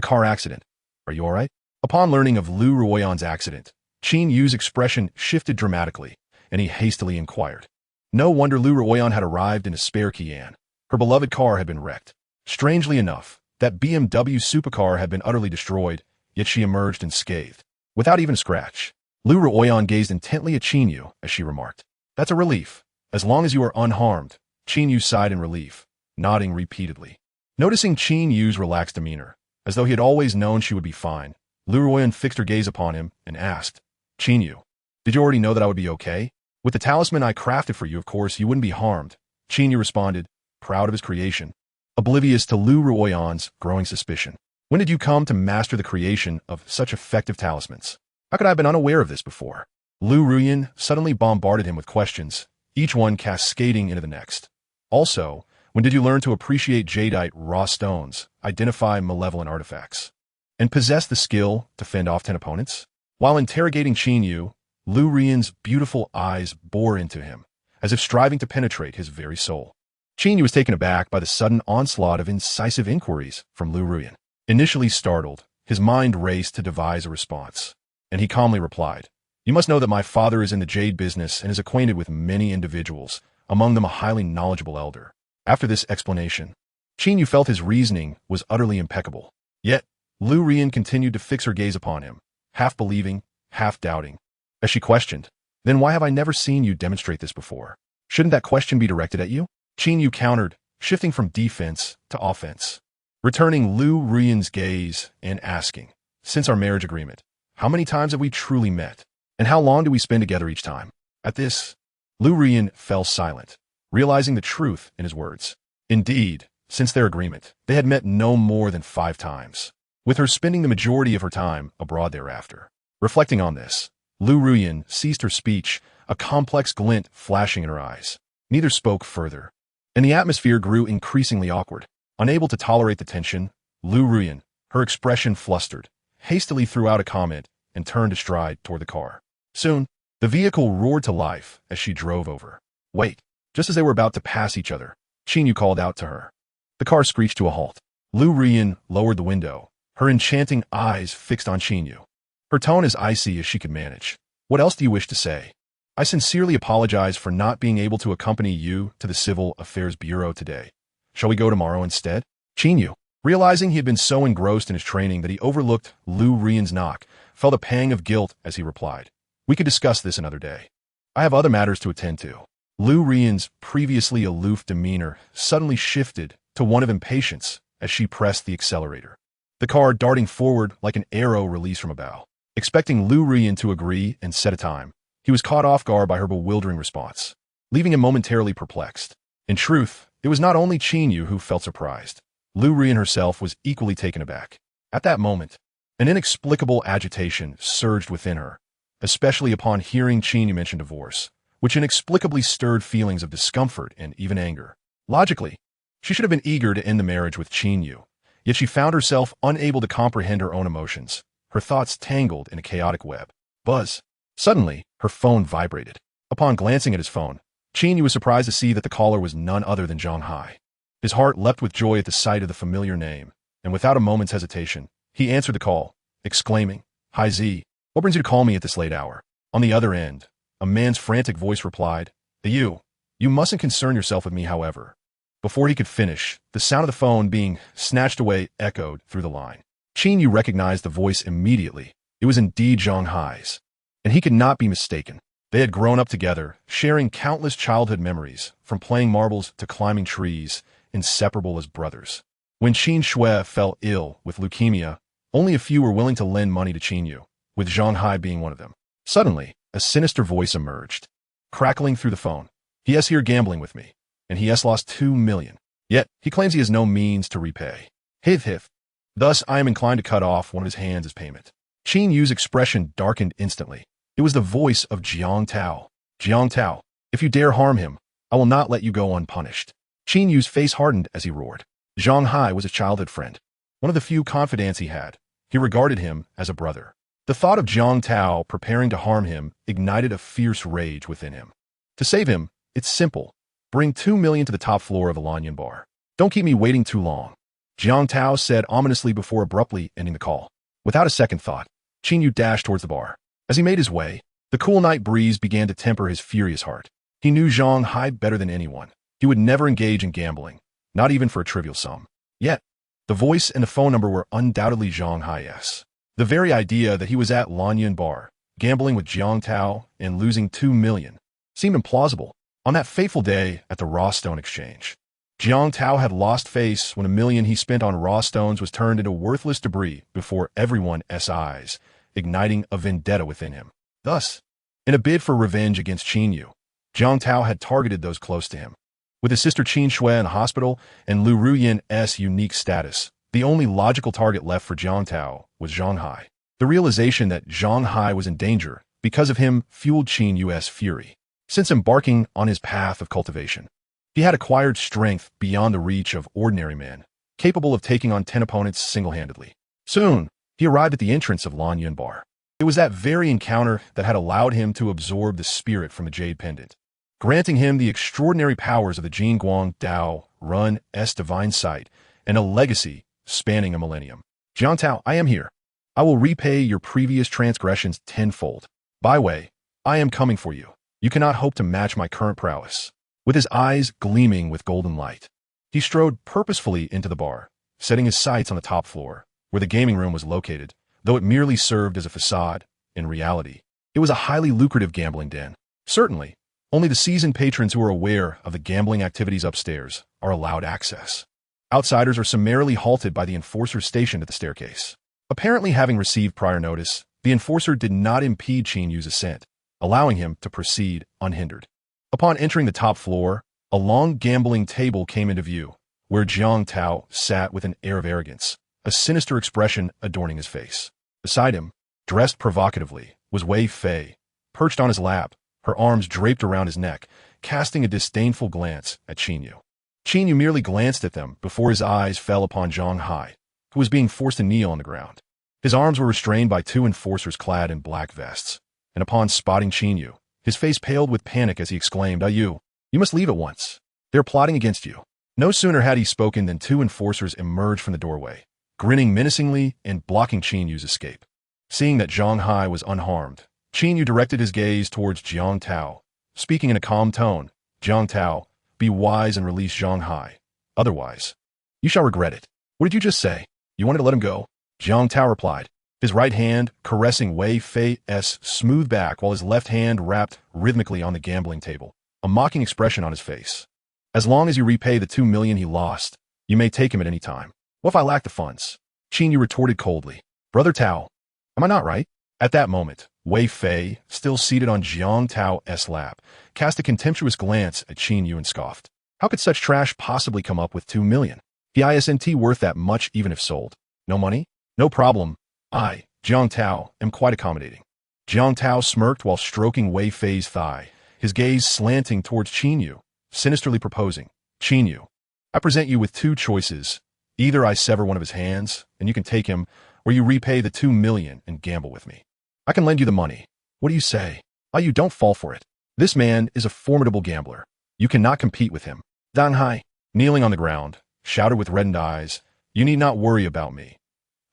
car accident. Are you all right? Upon learning of Lu Ruoyan's accident, Qin Yu's expression shifted dramatically, and he hastily inquired. No wonder Lu Ruoyan had arrived in a spare Qian. Her beloved car had been wrecked. Strangely enough, that BMW supercar had been utterly destroyed, yet she emerged unscathed, without even a scratch. Lu Ruoyan gazed intently at Qin Yu as she remarked, That's a relief. As long as you are unharmed. Qin Yu sighed in relief, nodding repeatedly. Noticing Qin Yu's relaxed demeanor, as though he had always known she would be fine, Lu Ruoyan fixed her gaze upon him and asked, Qin Yu, did you already know that I would be okay? With the talisman I crafted for you, of course, you wouldn't be harmed. Qin Yu responded, proud of his creation, oblivious to Lu Ruoyan's growing suspicion. When did you come to master the creation of such effective talismans? How could I have been unaware of this before? Lu Ruoyan suddenly bombarded him with questions, each one cascading into the next. Also, when did you learn to appreciate jadeite raw stones, identify malevolent artifacts, and possess the skill to fend off 10 opponents? While interrogating Qin Yu, Lu Ruoyan's beautiful eyes bore into him, as if striving to penetrate his very soul. Qin Yu was taken aback by the sudden onslaught of incisive inquiries from Lu Ruoyan. Initially startled, his mind raced to devise a response, and he calmly replied, You must know that my father is in the jade business and is acquainted with many individuals, among them a highly knowledgeable elder. After this explanation, Qin Yu felt his reasoning was utterly impeccable. Yet, Lu Ruoyan continued to fix her gaze upon him, half believing, half doubting. As she questioned, Then why have I never seen you demonstrate this before? Shouldn't that question be directed at you? Qin Yu countered, shifting from defense to offense, returning Lu Ruoyan's gaze and asking, Since our marriage agreement, how many times have we truly met? And how long do we spend together each time? At this, Lu Ruoyan fell silent, realizing the truth in his words. Indeed, since their agreement, they had met no more than 5 times, with her spending the majority of her time abroad thereafter. Reflecting on this, Lu Ruoyan ceased her speech, a complex glint flashing in her eyes. Neither spoke further, and the atmosphere grew increasingly awkward. Unable to tolerate the tension, Lu Ruoyan, her expression flustered, hastily threw out a comment and turned astride toward the car. Soon, the vehicle roared to life as she drove over. Wait! Just as they were about to pass each other, Qin Yu called out to her. The car screeched to a halt. Lu Ruoyan lowered the window, her enchanting eyes fixed on Qin Yu. Her tone as icy as she could manage. What else do you wish to say? I sincerely apologize for not being able to accompany you to the Civil Affairs Bureau today. Shall we go tomorrow instead? Qin Yu, realizing he had been so engrossed in his training that he overlooked Lu Ruoyan's knock, felt a pang of guilt as he replied, We could discuss this another day. I have other matters to attend to. Lu Ruoyan's previously aloof demeanor suddenly shifted to one of impatience as she pressed the accelerator. the car darting forward like an arrow released from a bow. Expecting Lu Ruyan to agree and set a time, he was caught off guard by her bewildering response, leaving him momentarily perplexed. In truth, it was not only Qin Yu who felt surprised. Lu Ruyan herself was equally taken aback. At that moment, an inexplicable agitation surged within her, especially upon hearing Qin Yu mention divorce, which inexplicably stirred feelings of discomfort and even anger. Logically, she should have been eager to end the marriage with Qin Yu, yet she found herself unable to comprehend her own emotions, her thoughts tangled in a chaotic web. Buzz. Suddenly, her phone vibrated. Upon glancing at his phone, Qin Yu was surprised to see that the caller was none other than Zhang Hai. His heart leapt with joy at the sight of the familiar name, and without a moment's hesitation, he answered the call, exclaiming, "Hi Z, what brings you to call me at this late hour?" On the other end, a man's frantic voice replied, You mustn't concern yourself with me, however." Before he could finish, the sound of the phone being snatched away echoed through the line. Qin Yu recognized the voice immediately. It was indeed Zhang Hai's, and he could not be mistaken. They had grown up together, sharing countless childhood memories, from playing marbles to climbing trees, inseparable as brothers. When Qin Shui fell ill with leukemia, only a few were willing to lend money to Qin Yu, with Zhang Hai being one of them. Suddenly, a sinister voice emerged, crackling through the phone. "He is here gambling with me, and he has lost 2 million. Yet, he claims he has no means to repay. Hith. Thus, I am inclined to cut off one of his hands as payment." Qin Yu's expression darkened instantly. It was the voice of Jiang Tao. "Jiang Tao, if you dare harm him, I will not let you go unpunished." Qin Yu's face hardened as he roared. Zhang Hai was a childhood friend, one of the few confidants he had. He regarded him as a brother. The thought of Jiang Tao preparing to harm him ignited a fierce rage within him. To save him, it's simple. Bring 2 million to the top floor of the Lanyan bar. Don't keep me waiting too long, Jiang Tao said ominously before abruptly ending the call. Without a second thought, Qin Yu dashed towards the bar. As he made his way, the cool night breeze began to temper his furious heart. He knew Zhang Hai better than anyone. He would never engage in gambling, not even for a trivial sum. Yet, the voice and the phone number were undoubtedly Zhang Hai's. The very idea that he was at Lanyan bar, gambling with Jiang Tao and losing 2 million, seemed implausible. On that fateful day at the raw stone exchange, Jiang Tao had lost face when $1 million he spent on raw stones was turned into worthless debris before everyone's eyes, igniting a vendetta within him. Thus, in a bid for revenge against Qin Yu, Jiang Tao had targeted those close to him. With his sister Qin Shui in the hospital and Lu Ruyan's unique status, the only logical target left for Jiang Tao was Zhang Hai. The realization that Zhang Hai was in danger because of him fueled Qin Yu's fury. Since embarking on his path of cultivation, he had acquired strength beyond the reach of ordinary men, capable of taking on 10 opponents single-handedly. Soon, he arrived at the entrance of Lanyan Bar. It was that very encounter that had allowed him to absorb the spirit from the Jade Pendant, granting him the extraordinary powers of the Jingguang Dao Run's divine sight and a legacy spanning a millennium. "Jiang Tao, I am here. I will repay your previous transgressions tenfold. By way, I am coming for you. You cannot hope to match my current prowess." With his eyes gleaming with golden light, he strode purposefully into the bar, setting his sights on the top floor, where the gaming room was located. Though it merely served as a facade, in reality, it was a highly lucrative gambling den. Certainly, only the seasoned patrons who are aware of the gambling activities upstairs are allowed access. Outsiders are summarily halted by the enforcer stationed at the staircase. Apparently having received prior notice, the enforcer did not impede Qin Yu's ascent, allowing him to proceed unhindered. Upon entering the top floor, a long gambling table came into view, where Jiang Tao sat with an air of arrogance, a sinister expression adorning his face. Beside him, dressed provocatively, was Wei Fei, perched on his lap, her arms draped around his neck, casting a disdainful glance at Qin Yu. Qin Yu merely glanced at them before his eyes fell upon Zhang Hai, who was being forced to kneel on the ground. His arms were restrained by 2 enforcers clad in black vests, and upon spotting Qin Yu, his face paled with panic as he exclaimed, You must leave at once. They're plotting against you." No sooner had he spoken than 2 enforcers emerged from the doorway, grinning menacingly and blocking Qin Yu's escape. Seeing that Zhang Hai was unharmed, Qin Yu directed his gaze towards Jiang Tao, speaking in a calm tone, "Jiang Tao, be wise and release Zhang Hai. Otherwise, you shall regret it." "What did you just say? You wanted to let him go?" Jiang Tao replied, his right hand caressing Wei Fei's smooth back while his left hand rapped rhythmically on the gambling table, a mocking expression on his face. "As long as you repay the 2 million he lost, you may take him at any time. What if I lack the funds? Qin Yu retorted coldly. Brother Tao, am I not right? At that moment, Wei Fei, still seated on Jiang Tao's lap, cast a contemptuous glance at Qin Yu and scoffed. How could such trash possibly come up with 2 million? The isn't worth that much even if sold. No money? No problem. I, Jiang Tao, am quite accommodating. Jiang Tao smirked while stroking Wei Fei's thigh, his gaze slanting towards Qin Yu, sinisterly proposing. Qin Yu, I present you with 2 choices. Either I sever one of his hands, and you can take him, or you repay the 2 million and gamble with me. I can lend you the money. What do you say? You don't fall for it. This man is a formidable gambler. You cannot compete with him. Dang Hai, kneeling on the ground, shouted with reddened eyes, you need not worry about me.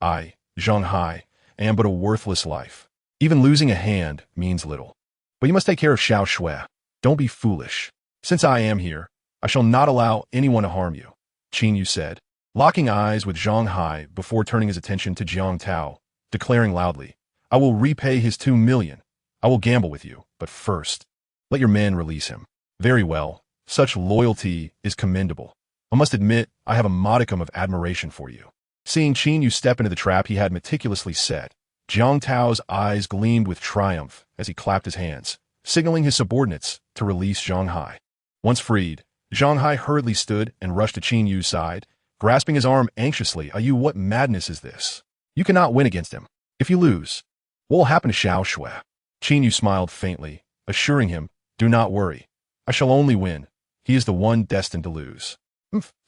I, Zhang Hai, am but a worthless life. Even losing a hand means little. But you must take care of Xiao Shui. Don't be foolish. Since I am here, I shall not allow anyone to harm you, Qin Yu said, locking eyes with Zhang Hai before turning his attention to Jiang Tao, declaring loudly, I will repay his 2 million. I will gamble with you, but first, let your men release him. Very well. Such loyalty is commendable. I must admit, I have a modicum of admiration for you. Seeing Qin Yu step into the trap he had meticulously set, Jiang Tao's eyes gleamed with triumph as he clapped his hands, signaling his subordinates to release Zhang Hai. Once freed, Zhang Hai hurriedly stood and rushed to Qin Yu's side, grasping his arm anxiously. What madness is this? You cannot win against him. If you lose, what will happen to Xiao Shui? Qin Yu smiled faintly, assuring him, do not worry. I shall only win. He is the one destined to lose.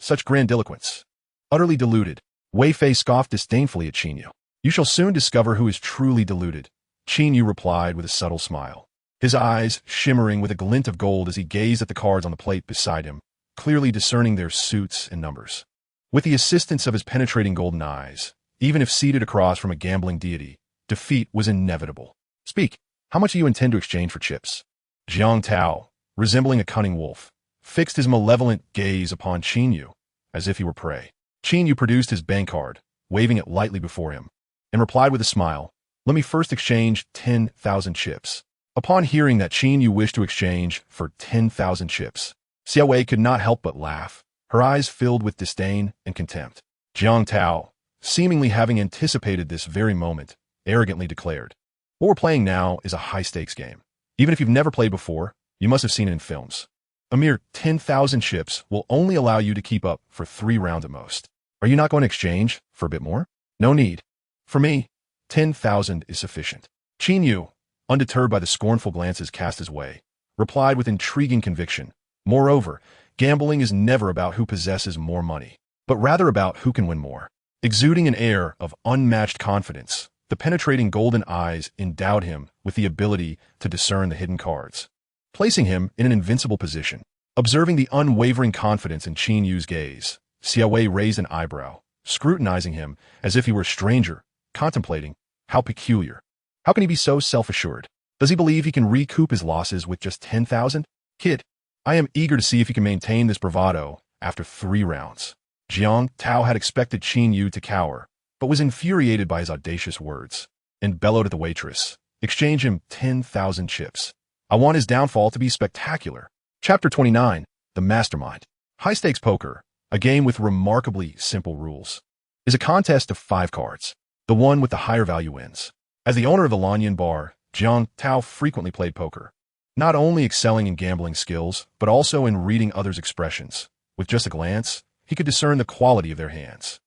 Such grandiloquence. Utterly deluded, Wei Fei scoffed disdainfully at Qin Yu. You shall soon discover who is truly deluded, Qin Yu replied with a subtle smile, his eyes shimmering with a glint of gold as he gazed at the cards on the plate beside him, clearly discerning their suits and numbers. With the assistance of his penetrating golden eyes, even if seated across from a gambling deity, defeat was inevitable. Speak, how much do you intend to exchange for chips? Jiang Tao, resembling a cunning wolf, fixed his malevolent gaze upon Qin Yu, as if he were prey. Qin Yu produced his bank card, waving it lightly before him, and replied with a smile, let me first exchange 10,000 chips. Upon hearing that Qin Yu wished to exchange for 10,000 chips, Xiao Wei could not help but laugh, her eyes filled with disdain and contempt. Jiang Tao, seemingly having anticipated this very moment, arrogantly declared, what we're playing now is a high-stakes game. Even if you've never played before, you must have seen it in films. A mere 10,000 chips will only allow you to keep up for 3 rounds at most. Are you not going to exchange for a bit more? No need. For me, 10,000 is sufficient. Qin Yu, undeterred by the scornful glances cast his way, replied with intriguing conviction. Moreover, gambling is never about who possesses more money, but rather about who can win more. Exuding an air of unmatched confidence, the penetrating golden eyes endowed him with the ability to discern the hidden cards, placing him in an invincible position. Observing the unwavering confidence in Qin Yu's gaze, Xiao Wei raised an eyebrow, scrutinizing him as if he were a stranger, contemplating, how peculiar. How can he be so self-assured? Does he believe he can recoup his losses with just 10,000? Kid, I am eager to see if he can maintain this bravado after 3 rounds. Jiang Tao had expected Qin Yu to cower, but was infuriated by his audacious words, and bellowed at the waitress, exchange him 10,000 chips. I want his downfall to be spectacular. Chapter 29, The Mastermind. High-stakes poker, a game with remarkably simple rules, is a contest of 5 cards. The one with the higher value wins. As the owner of the Lanyan bar, Jiang Tao frequently played poker, not only excelling in gambling skills, but also in reading others' expressions. With just a glance, he could discern the quality of their hands.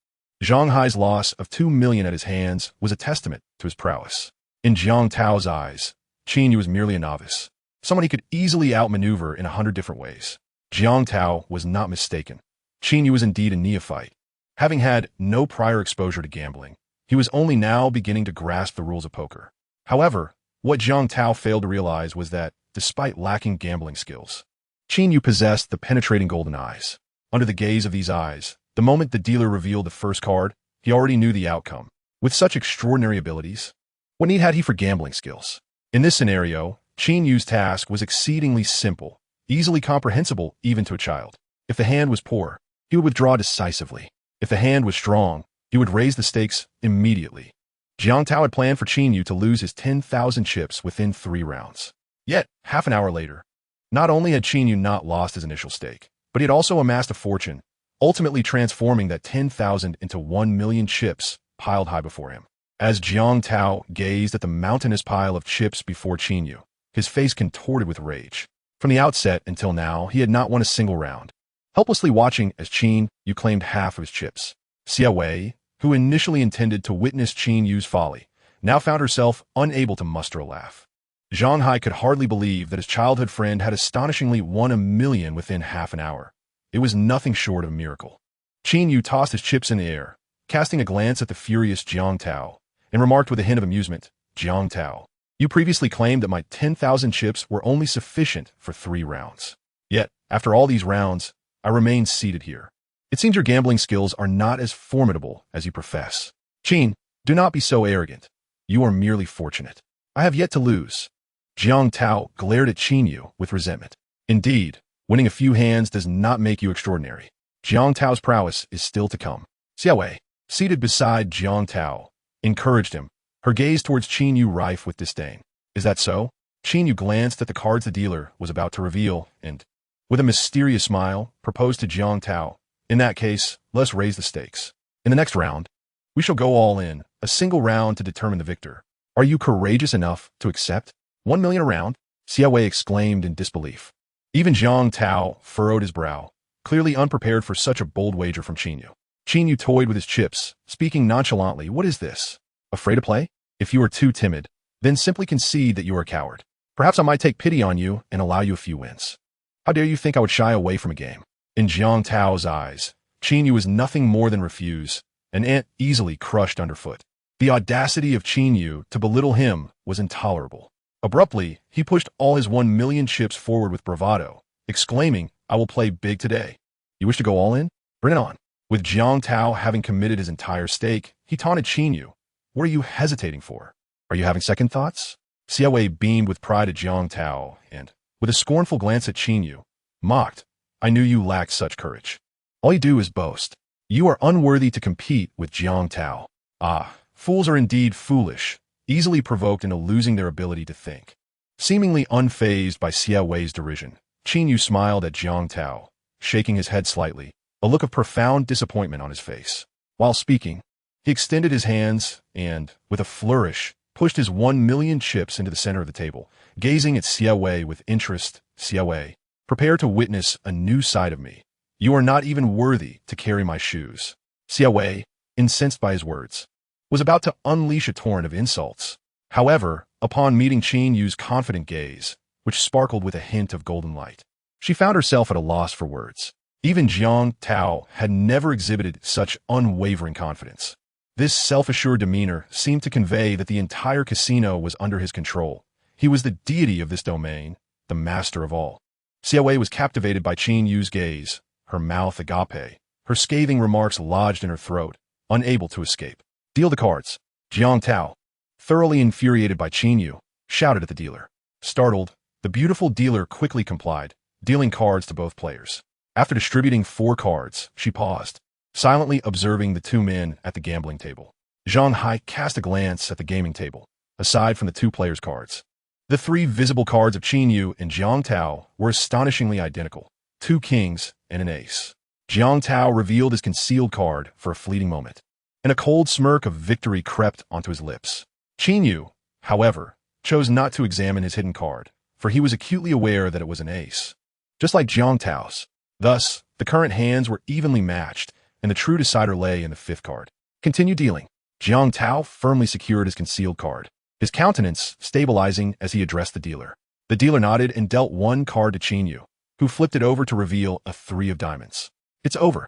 Zhang Hai's loss of 2 million at his hands was a testament to his prowess. In Jiang Tao's eyes, Qin Yu was merely a novice, someone he could easily outmaneuver in 100 different ways. Jiang Tao was not mistaken. Qin Yu was indeed a neophyte. Having had no prior exposure to gambling, he was only now beginning to grasp the rules of poker. However, what Jiang Tao failed to realize was that, despite lacking gambling skills, Qin Yu possessed the penetrating golden eyes. Under the gaze of these eyes, the moment the dealer revealed the first card, he already knew the outcome. With such extraordinary abilities, what need had he for gambling skills? In this scenario, Qin Yu's task was exceedingly simple, easily comprehensible even to a child. If the hand was poor, he would withdraw decisively. If the hand was strong, he would raise the stakes immediately. Jiang Tao had planned for Qin Yu to lose his 10,000 chips within 3 rounds. Yet, half an hour later, not only had Qin Yu not lost his initial stake, but he had also amassed a fortune, ultimately transforming that 10,000 into 1 million chips, piled high before him. As Jiang Tao gazed at the mountainous pile of chips before Qin Yu, his face contorted with rage. From the outset until now, he had not won a single round. Helplessly watching as Qin Yu claimed half of his chips, Xia Wei, who initially intended to witness Qin Yu's folly, now found herself unable to muster a laugh. Zhang Hai could hardly believe that his childhood friend had astonishingly won 1,000,000 within half an hour. It was nothing short of a miracle. Qin Yu tossed his chips in the air, casting a glance at the furious Jiang Tao, and remarked with a hint of amusement, "Jiang Tao, you previously claimed that my 10,000 chips were only sufficient for 3 rounds. Yet, after all these rounds, I remain seated here. It seems your gambling skills are not as formidable as you profess. Qin, do not be so arrogant. You are merely fortunate. I have yet to lose." Jiang Tao glared at Qin Yu with resentment. Indeed, winning a few hands does not make you extraordinary. Jiang Tao's prowess is still to come. Xia Wei, seated beside Jiang Tao, encouraged him, her gaze towards Qin Yu rife with disdain. "Is that so?" Qin Yu glanced at the cards the dealer was about to reveal and, with a mysterious smile, proposed to Jiang Tao, "In that case, let's raise the stakes. In the next round, we shall go all in, a single round to determine the victor. Are you courageous enough to accept? 1,000,000 a round?" Xia Wei exclaimed in disbelief. Even Jiang Tao furrowed his brow, clearly unprepared for such a bold wager from Qin Yu. Qin Yu toyed with his chips, speaking nonchalantly, "What is this? Afraid to play? If you are too timid, then simply concede that you are a coward. Perhaps I might take pity on you and allow you a few wins. How dare you think I would shy away from a game?" In Jiang Tao's eyes, Qin Yu was nothing more than refuse, an ant easily crushed underfoot. The audacity of Qin Yu to belittle him was intolerable. Abruptly, he pushed all his 1,000,000 chips forward with bravado, exclaiming, "I will play big today. You wish to go all in? Bring it on." With Jiang Tao having committed his entire stake, he taunted Qin Yu. "What are you hesitating for? Are you having second thoughts?" Xia Wei beamed with pride at Jiang Tao and, with a scornful glance at Qin Yu, mocked, "I knew you lacked such courage. All you do is boast. You are unworthy to compete with Jiang Tao. Ah, fools are indeed foolish, easily provoked into losing their ability to think." Seemingly unfazed by Xia Wei's derision, Qin Yu smiled at Jiang Tao, shaking his head slightly, a look of profound disappointment on his face. While speaking, he extended his hands and, with a flourish, pushed his 1,000,000 chips into the center of the table, gazing at Xia Wei with interest. "Xia Wei, prepare to witness a new side of me. You are not even worthy to carry my shoes." Xia Wei, incensed by his words, was about to unleash a torrent of insults. However, upon meeting Qin Yu's confident gaze, which sparkled with a hint of golden light, she found herself at a loss for words. Even Jiang Tao had never exhibited such unwavering confidence. This self-assured demeanor seemed to convey that the entire casino was under his control. He was the deity of this domain, the master of all. Xia Wei was captivated by Qin Yu's gaze, her mouth agape, her scathing remarks lodged in her throat, unable to escape. "Deal the cards." Jiang Tao, thoroughly infuriated by Qin Yu, shouted at the dealer. Startled, the beautiful dealer quickly complied, dealing cards to both players. After distributing 4 cards, she paused, silently observing the 2 men at the gambling table. Zhang Hai cast a glance at the gaming table, aside from the 2 players' cards. The 3 visible cards of Qin Yu and Jiang Tao were astonishingly identical, 2 kings and an ace. Jiang Tao revealed his concealed card for a fleeting moment, and a cold smirk of victory crept onto his lips. Qin Yu, however, chose not to examine his hidden card, for he was acutely aware that it was an ace, just like Jiang Tao's. Thus, the current hands were evenly matched, and the true decider lay in the 5th card. "Continue dealing." Jiang Tao firmly secured his concealed card, his countenance stabilizing as he addressed the dealer. The dealer nodded and dealt 1 card to Qin Yu, who flipped it over to reveal a 3 of diamonds. "It's over."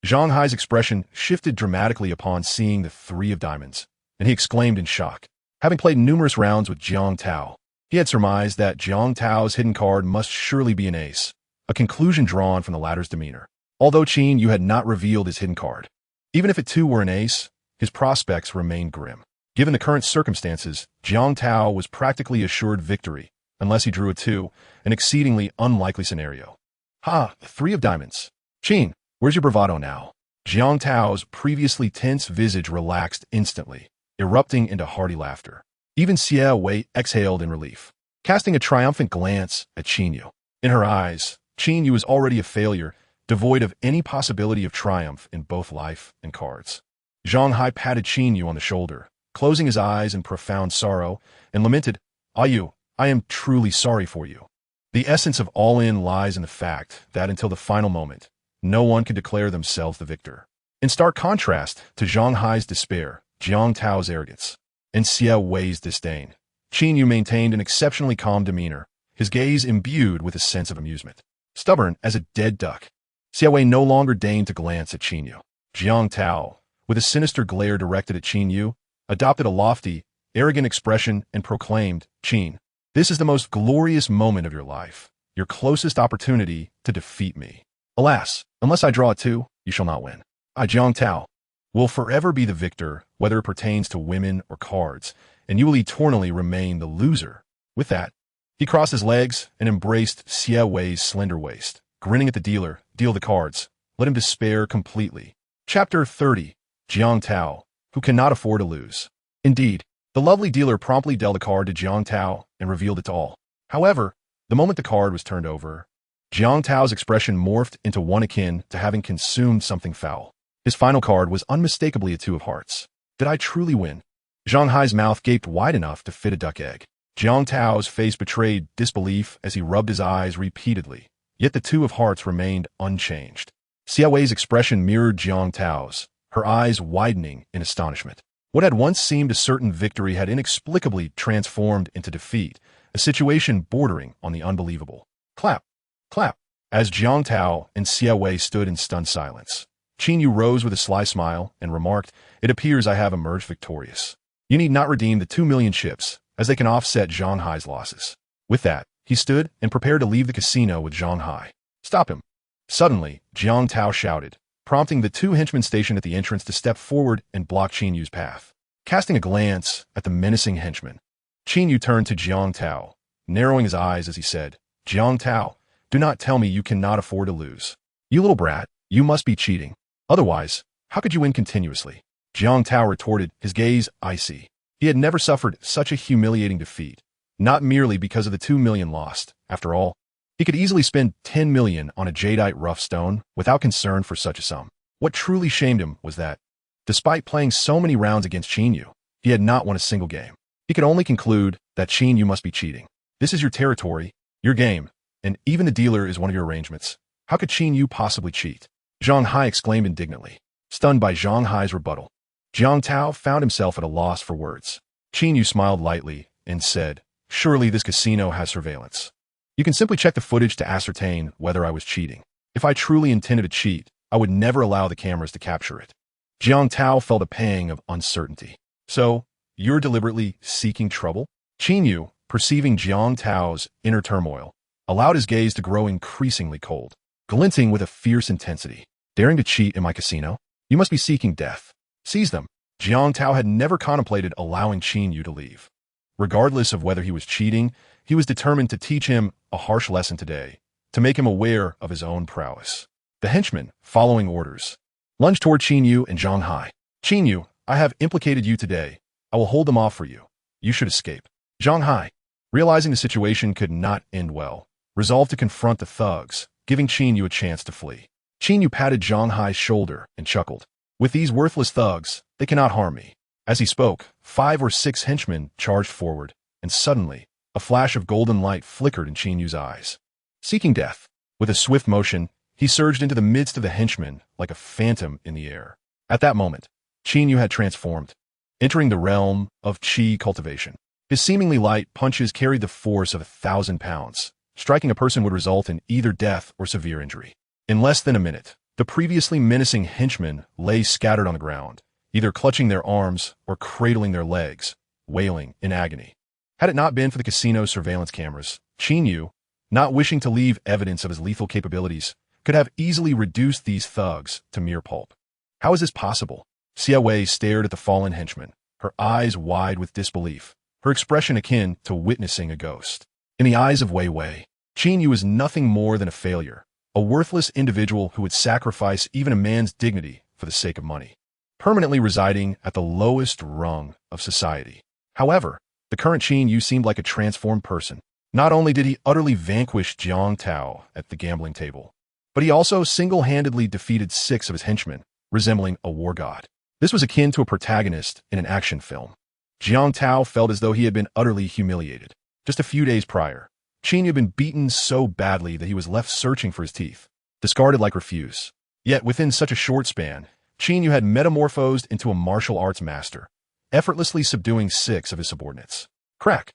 Zhang Hai's expression shifted dramatically upon seeing the 3 of diamonds, and he exclaimed in shock. Having played numerous rounds with Jiang Tao, he had surmised that Jiang Tao's hidden card must surely be an ace, a conclusion drawn from the latter's demeanor. Although Qin Yu had not revealed his hidden card, even if it too were an ace, his prospects remained grim. Given the current circumstances, Jiang Tao was practically assured victory, unless he drew a 2, an exceedingly unlikely scenario. "Ha, 3 of diamonds. Qin, where's your bravado now?" Jiang Tao's previously tense visage relaxed instantly, erupting into hearty laughter. Even Xia Wei exhaled in relief, casting a triumphant glance at Qin Yu. In her eyes, Qin Yu was already a failure, devoid of any possibility of triumph in both life and cards. Zhang Hai patted Qin Yu on the shoulder, closing his eyes in profound sorrow, and lamented, "Ah Yu, I am truly sorry for you." The essence of all-in lies in the fact that until the final moment, no one could declare themselves the victor. In stark contrast to Zhang Hai's despair, Jiang Tao's arrogance, and Xie Wei's disdain, Qin Yu maintained an exceptionally calm demeanor, his gaze imbued with a sense of amusement. Stubborn as a dead duck, Xie Wei no longer deigned to glance at Qin Yu. Jiang Tao, with a sinister glare directed at Qin Yu, adopted a lofty, arrogant expression and proclaimed, "Qin, this is the most glorious moment of your life, your closest opportunity to defeat me. Alas, unless I draw a 2, you shall not win. I, Jiang Tao, will forever be the victor, whether it pertains to women or cards, and you will eternally remain the loser." With that, he crossed his legs and embraced Xie Wei's slender waist, grinning at the dealer. "Deal the cards. Let him despair completely." Chapter 30. Jiang Tao, who cannot afford to lose. Indeed, the lovely dealer promptly dealt a card to Jiang Tao and revealed it all. However, the moment the card was turned over, Jiang Tao's expression morphed into one akin to having consumed something foul. His final card was unmistakably a 2 of hearts. Did I truly win? Zhang Hai's mouth gaped wide enough to fit a duck egg. Jiang Tao's face betrayed disbelief as he rubbed his eyes repeatedly, yet the 2 of hearts remained unchanged. Xie Wei's expression mirrored Jiang Tao's, her eyes widening in astonishment. What had once seemed a certain victory had inexplicably transformed into defeat, a situation bordering on the unbelievable. Clap, clap. As Jiang Tao and Xie Wei stood in stunned silence, Qin Yu rose with a sly smile and remarked, "It appears I have emerged victorious. You need not redeem the 2 million chips, as they can offset Zhang Hai's losses." With that, he stood and prepared to leave the casino with Zhang Hai. "Stop him." Suddenly, Jiang Tao shouted, prompting the 2 henchmen stationed at the entrance to step forward and block Qin Yu's path. Casting a glance at the menacing henchman, Qin Yu turned to Jiang Tao, narrowing his eyes as he said, "Jiang Tao, do not tell me you cannot afford to lose. You little brat, you must be cheating. Otherwise, how could you win continuously?" Jiang Tao retorted, his gaze icy. He had never suffered such a humiliating defeat, not merely because of the 2 million lost. After all, he could easily spend 10 million on a jadeite rough stone without concern for such a sum. What truly shamed him was that, despite playing so many rounds against Qin Yu, he had not won a single game. He could only conclude that Qin Yu must be cheating. This is your territory, your game, and even the dealer is one of your arrangements. How could Qin Yu possibly cheat? Zhang Hai exclaimed indignantly. Stunned by Zhang Hai's rebuttal, Jiang Tao found himself at a loss for words. Qin Yu smiled lightly and said, "Surely this casino has surveillance. You can simply check the footage to ascertain whether I was cheating. If I truly intended to cheat, I would never allow the cameras to capture it." Jiang Tao felt a pang of uncertainty. "So, you're deliberately seeking trouble?" Qin Yu, perceiving Jiang Tao's inner turmoil, allowed his gaze to grow increasingly cold, glinting with a fierce intensity. "Daring to cheat in my casino? You must be seeking death. Seize them." Jiang Tao had never contemplated allowing Qin Yu to leave. Regardless of whether he was cheating, he was determined to teach him a harsh lesson today, to make him aware of his own prowess. The henchman, following orders, lunged toward Qin Yu and Zhang Hai. "Qin Yu, I have implicated you today. I will hold them off for you. You should escape." Zhang Hai, realizing the situation could not end well, resolved to confront the thugs, giving Qin Yu a chance to flee. Qin Yu patted Zhang Hai's shoulder and chuckled. "With these worthless thugs, they cannot harm me." As he spoke, 5 or 6 henchmen charged forward, and suddenly, a flash of golden light flickered in Qin Yu's eyes. Seeking death, with a swift motion, he surged into the midst of the henchmen like a phantom in the air. At that moment, Qin Yu had transformed, entering the realm of Qi cultivation. His seemingly light punches carried the force of 1,000 pounds. Striking a person would result in either death or severe injury. In less than a minute, the previously menacing henchmen lay scattered on the ground, either clutching their arms or cradling their legs, wailing in agony. Had it not been for the casino's surveillance cameras, Qin Yu, not wishing to leave evidence of his lethal capabilities, could have easily reduced these thugs to mere pulp. How is this possible? Xie Wei stared at the fallen henchman, her eyes wide with disbelief, her expression akin to witnessing a ghost. In the eyes of Wei Wei, Qin Yu is nothing more than a failure, a worthless individual who would sacrifice even a man's dignity for the sake of money, permanently residing at the lowest rung of society. However, the current Qin Yu seemed like a transformed person. Not only did he utterly vanquish Jiang Tao at the gambling table, but he also single-handedly defeated 6 of his henchmen, resembling a war god. This was akin to a protagonist in an action film. Jiang Tao felt as though he had been utterly humiliated. Just a few days prior, Qin Yu had been beaten so badly that he was left searching for his teeth, discarded like refuse. Yet within such a short span, Qin Yu had metamorphosed into a martial arts master, effortlessly subduing 6 of his subordinates. Crack!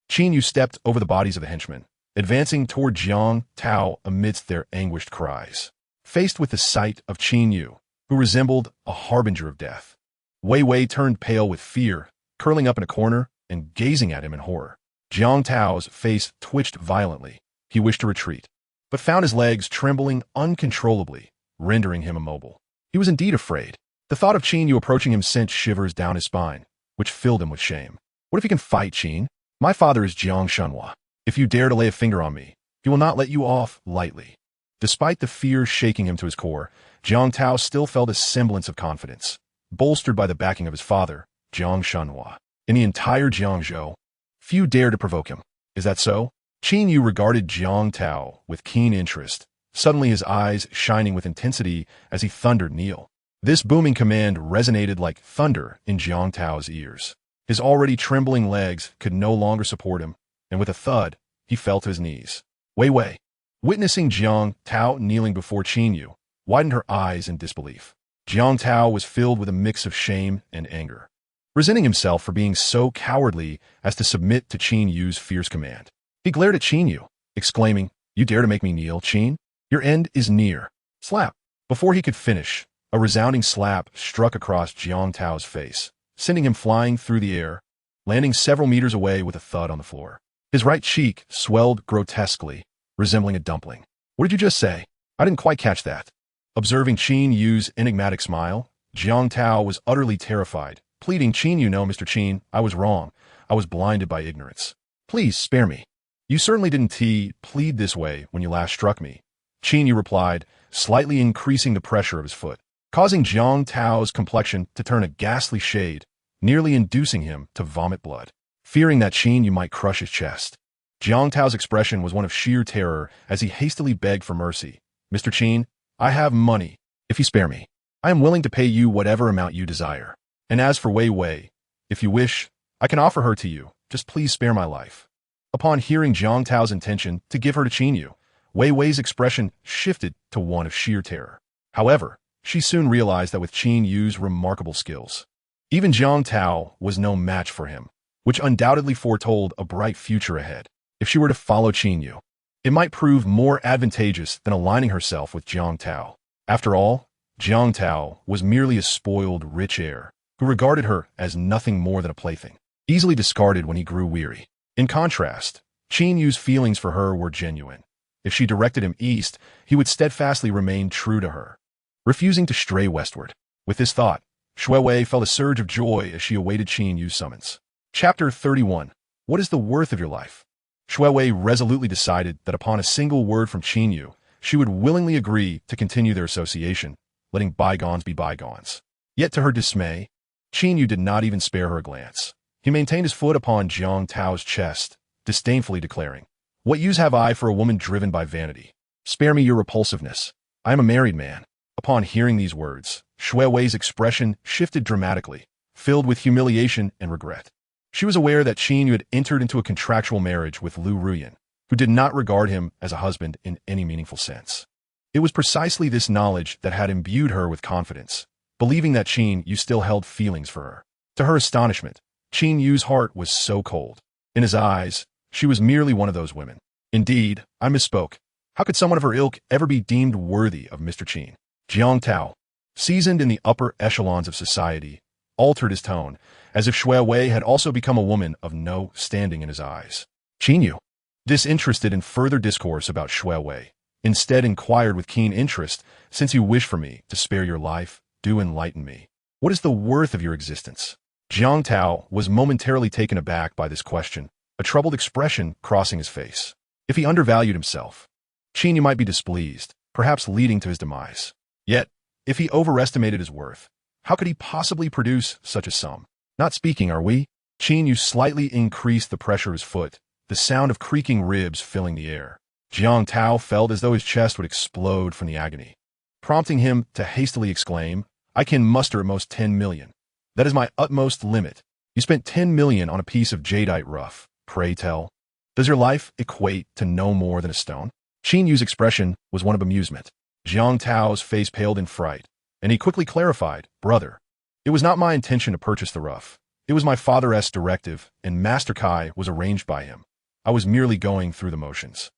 Qin Yu stepped over the bodies of the henchmen, advancing toward Jiang Tao amidst their anguished cries. Faced with the sight of Qin Yu, who resembled a harbinger of death, Wei Wei turned pale with fear, curling up in a corner and gazing at him in horror. Jiang Tao's face twitched violently. He wished to retreat, but found his legs trembling uncontrollably, rendering him immobile. He was indeed afraid. The thought of Qin Yu approaching him sent shivers down his spine, which filled him with shame. What if he can fight, Qin? My father is Jiang Shenhua. If you dare to lay a finger on me, he will not let you off lightly. Despite the fear shaking him to his core, Jiang Tao still felt a semblance of confidence, bolstered by the backing of his father, Jiang Shenhua. In the entire Jiangzhou, few dared to provoke him. Is that so? Qin Yu regarded Jiang Tao with keen interest, suddenly his eyes shining with intensity as he thundered, "Kneel." This booming command resonated like thunder in Jiang Tao's ears. His already trembling legs could no longer support him, and with a thud, he fell to his knees. Wei Wei, witnessing Jiang Tao kneeling before Qin Yu, widened her eyes in disbelief. Jiang Tao was filled with a mix of shame and anger, resenting himself for being so cowardly as to submit to Qin Yu's fierce command. He glared at Qin Yu, exclaiming, "You dare to make me kneel, Qin? Your end is near." Slap! Before he could finish, a resounding slap struck across Jiang Tao's face, sending him flying through the air, landing several meters away with a thud on the floor. His right cheek swelled grotesquely, resembling a dumpling. "What did you just say? I didn't quite catch that." Observing Qin Yu's enigmatic smile, Jiang Tao was utterly terrified, pleading, "Qin Yu, no, Mr. Qin, I was wrong. I was blinded by ignorance. Please spare me. You certainly didn't plead this way when you last struck me." Qin Yu replied, slightly increasing the pressure of his foot, causing Jiang Tao's complexion to turn a ghastly shade, nearly inducing him to vomit blood. Fearing that Qin Yu might crush his chest, Jiang Tao's expression was one of sheer terror as he hastily begged for mercy. "Mr. Qin, I have money. If you spare me, I am willing to pay you whatever amount you desire. And as for Wei Wei, if you wish, I can offer her to you. Just please spare my life." Upon hearing Jiang Tao's intention to give her to Qin Yu, Wei Wei's expression shifted to one of sheer terror. However, she soon realized that with Qin Yu's remarkable skills, even Jiang Tao was no match for him, which undoubtedly foretold a bright future ahead. If she were to follow Qin Yu, it might prove more advantageous than aligning herself with Jiang Tao. After all, Jiang Tao was merely a spoiled, rich heir who regarded her as nothing more than a plaything, easily discarded when he grew weary. In contrast, Qin Yu's feelings for her were genuine. If she directed him east, he would steadfastly remain true to her, refusing to stray westward. With this thought, Shui Wei felt a surge of joy as she awaited Qin Yu's summons. Chapter 31. What is the worth of your life? Shui Wei resolutely decided that upon a single word from Qin Yu, she would willingly agree to continue their association, letting bygones be bygones. Yet to her dismay, Qin Yu did not even spare her a glance. He maintained his foot upon Jiang Tao's chest, disdainfully declaring, "What use have I for a woman driven by vanity? Spare me your repulsiveness. I am a married man." Upon hearing these words, Shui Wei's expression shifted dramatically, filled with humiliation and regret. She was aware that Qin Yu had entered into a contractual marriage with Lu Ruyan, who did not regard him as a husband in any meaningful sense. It was precisely this knowledge that had imbued her with confidence, believing that Qin Yu still held feelings for her. To her astonishment, Qin Yu's heart was so cold. In his eyes, she was merely one of those women. Indeed, I misspoke. How could someone of her ilk ever be deemed worthy of Mr. Qin? Jiang Tao, seasoned in the upper echelons of society, altered his tone, as if Shui Wei had also become a woman of no standing in his eyes. Qin Yu, disinterested in further discourse about Shui Wei, instead inquired with keen interest, "Since you wish for me to spare your life, do enlighten me. What is the worth of your existence?" Jiang Tao was momentarily taken aback by this question, a troubled expression crossing his face. If he undervalued himself, Qin Yu might be displeased, perhaps leading to his demise. Yet, if he overestimated his worth, how could he possibly produce such a sum? "Not speaking, are we?" Qin Yu slightly increased the pressure of his foot, the sound of creaking ribs filling the air. Jiang Tao felt as though his chest would explode from the agony, prompting him to hastily exclaim, I can muster at most 10 million. That is my utmost limit. You spent 10 million on a piece of jadeite rough. Pray tell. Does your life equate to no more than a stone? Qin Yu's expression was one of amusement. Jiang Tao's face paled in fright, and he quickly clarified, Brother, it was not my intention to purchase the rough. It was my father's directive, and Master Kai was arranged by him. I was merely going through the motions.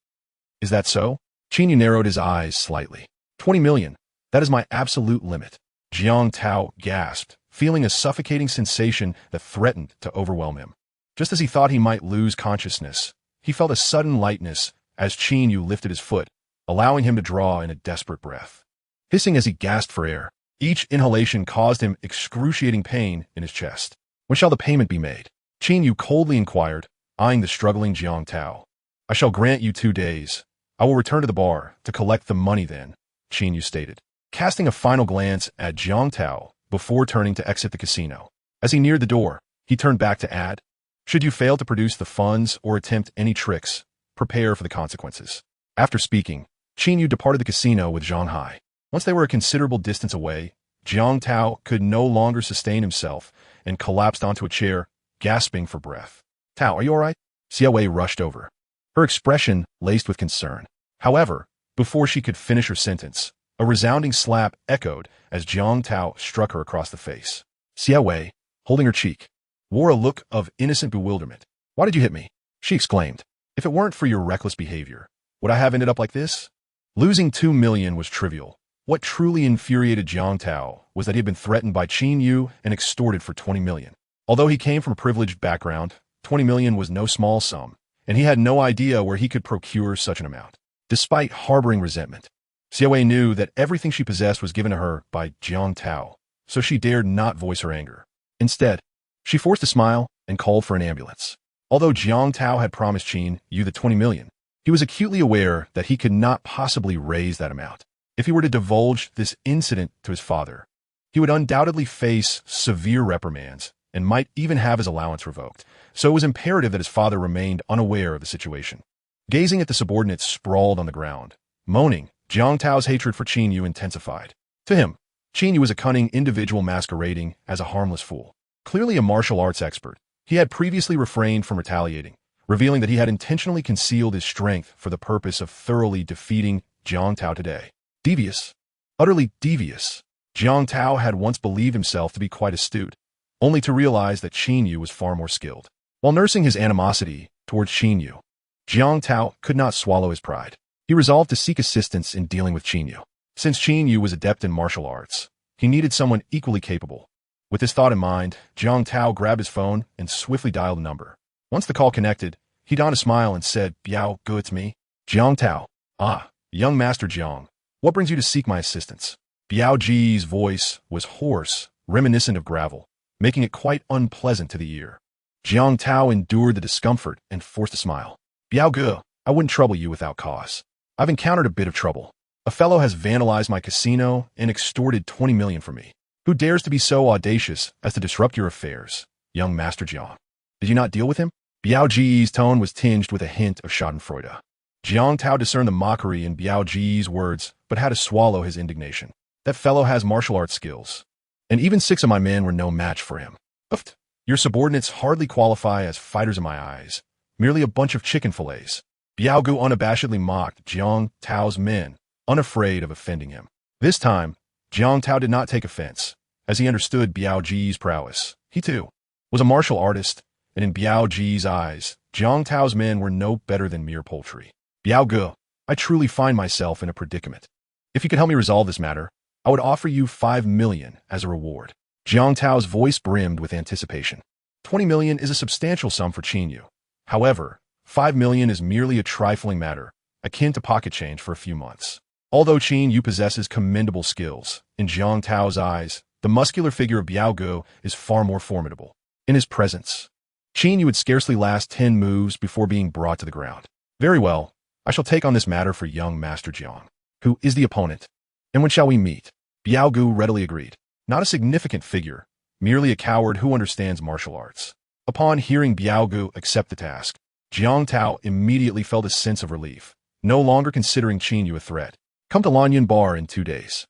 Is that so? Qin Yu narrowed his eyes slightly. 20 million. That is my absolute limit. Jiang Tao gasped, feeling a suffocating sensation that threatened to overwhelm him. Just as he thought he might lose consciousness, he felt a sudden lightness as Qin Yu lifted his foot, allowing him to draw in a desperate breath. Hissing as he gasped for air, each inhalation caused him excruciating pain in his chest. When shall the payment be made? Qin Yu coldly inquired, eyeing the struggling Jiang Tao. I shall grant you 2 days. I will return to the bar to collect the money then, Qin Yu stated, casting a final glance at Jiang Tao before turning to exit the casino. As he neared the door, he turned back to add, should you fail to produce the funds or attempt any tricks, prepare for the consequences. After speaking, Qin Yu departed the casino with Zhang Hai. Once they were a considerable distance away, Jiang Tao could no longer sustain himself and collapsed onto a chair, gasping for breath. Tao, are you all right? Xia Wei rushed over, her expression laced with concern. However, before she could finish her sentence, a resounding slap echoed as Jiang Tao struck her across the face. Xia Wei, holding her cheek, wore a look of innocent bewilderment. Why did you hit me? She exclaimed. If it weren't for your reckless behavior, would I have ended up like this? Losing 2 million was trivial. What truly infuriated Jiang Tao was that he had been threatened by Qin Yu and extorted for 20 million. Although he came from a privileged background, 20 million was no small sum, and he had no idea where he could procure such an amount. Despite harboring resentment, Xia Wei knew that everything she possessed was given to her by Jiang Tao, so she dared not voice her anger. Instead, she forced a smile and called for an ambulance. Although Jiang Tao had promised Qin Yu the 20 million, he was acutely aware that he could not possibly raise that amount. If he were to divulge this incident to his father, he would undoubtedly face severe reprimands and might even have his allowance revoked, so it was imperative that his father remained unaware of the situation. Gazing at the subordinates sprawled on the ground, moaning, Jiang Tao's hatred for Qin Yu intensified. To him, Qin Yu was a cunning individual masquerading as a harmless fool. Clearly a martial arts expert, he had previously refrained from retaliating, revealing that he had intentionally concealed his strength for the purpose of thoroughly defeating Jiang Tao today. Devious. Utterly devious. Jiang Tao had once believed himself to be quite astute, only to realize that Qin Yu was far more skilled. While nursing his animosity towards Qin Yu, Jiang Tao could not swallow his pride. He resolved to seek assistance in dealing with Qin Yu. Since Qin Yu was adept in martial arts, he needed someone equally capable. With this thought in mind, Jiang Tao grabbed his phone and swiftly dialed a number. Once the call connected, he donned a smile and said, Biao, Gu, it's me. Jiang Tao. Ah, young Master Jiang. What brings you to seek my assistance? Biao Ji's voice was hoarse, reminiscent of gravel, making it quite unpleasant to the ear. Jiang Tao endured the discomfort and forced a smile. Biao Gu, I wouldn't trouble you without cause. I've encountered a bit of trouble. A fellow has vandalized my casino and extorted 20 million from me. Who dares to be so audacious as to disrupt your affairs, young Master Jiang? Did you not deal with him? Biao Ji's tone was tinged with a hint of schadenfreude. Jiang Tao discerned the mockery in Biao Ji's words, but had to swallow his indignation. That fellow has martial arts skills, and even 6 of my men were no match for him. Oofed. Your subordinates hardly qualify as fighters in my eyes, merely a bunch of chicken fillets. Biao Gu unabashedly mocked Jiang Tao's men, unafraid of offending him. This time, Jiang Tao did not take offense, as he understood Biao Ji's prowess. He, too, was a martial artist, and in Biao Ji's eyes, Jiang Tao's men were no better than mere poultry. Biao Gu, I truly find myself in a predicament. If you could help me resolve this matter, I would offer you 5 million as a reward. Jiang Tao's voice brimmed with anticipation. 20 million is a substantial sum for Qin Yu. However, 5 million is merely a trifling matter, akin to pocket change for a few months. Although Qin Yu possesses commendable skills, in Jiang Tao's eyes, the muscular figure of Biao Gu is far more formidable. In his presence, Qin Yu would scarcely last 10 moves before being brought to the ground. Very well, I shall take on this matter for young Master Jiang. Who is the opponent? And when shall we meet? Biao Gu readily agreed. Not a significant figure, merely a coward who understands martial arts. Upon hearing Biao Gu accept the task, Jiang Tao immediately felt a sense of relief, no longer considering Qin Yu a threat. Come to Lanyan Bar in 2 days.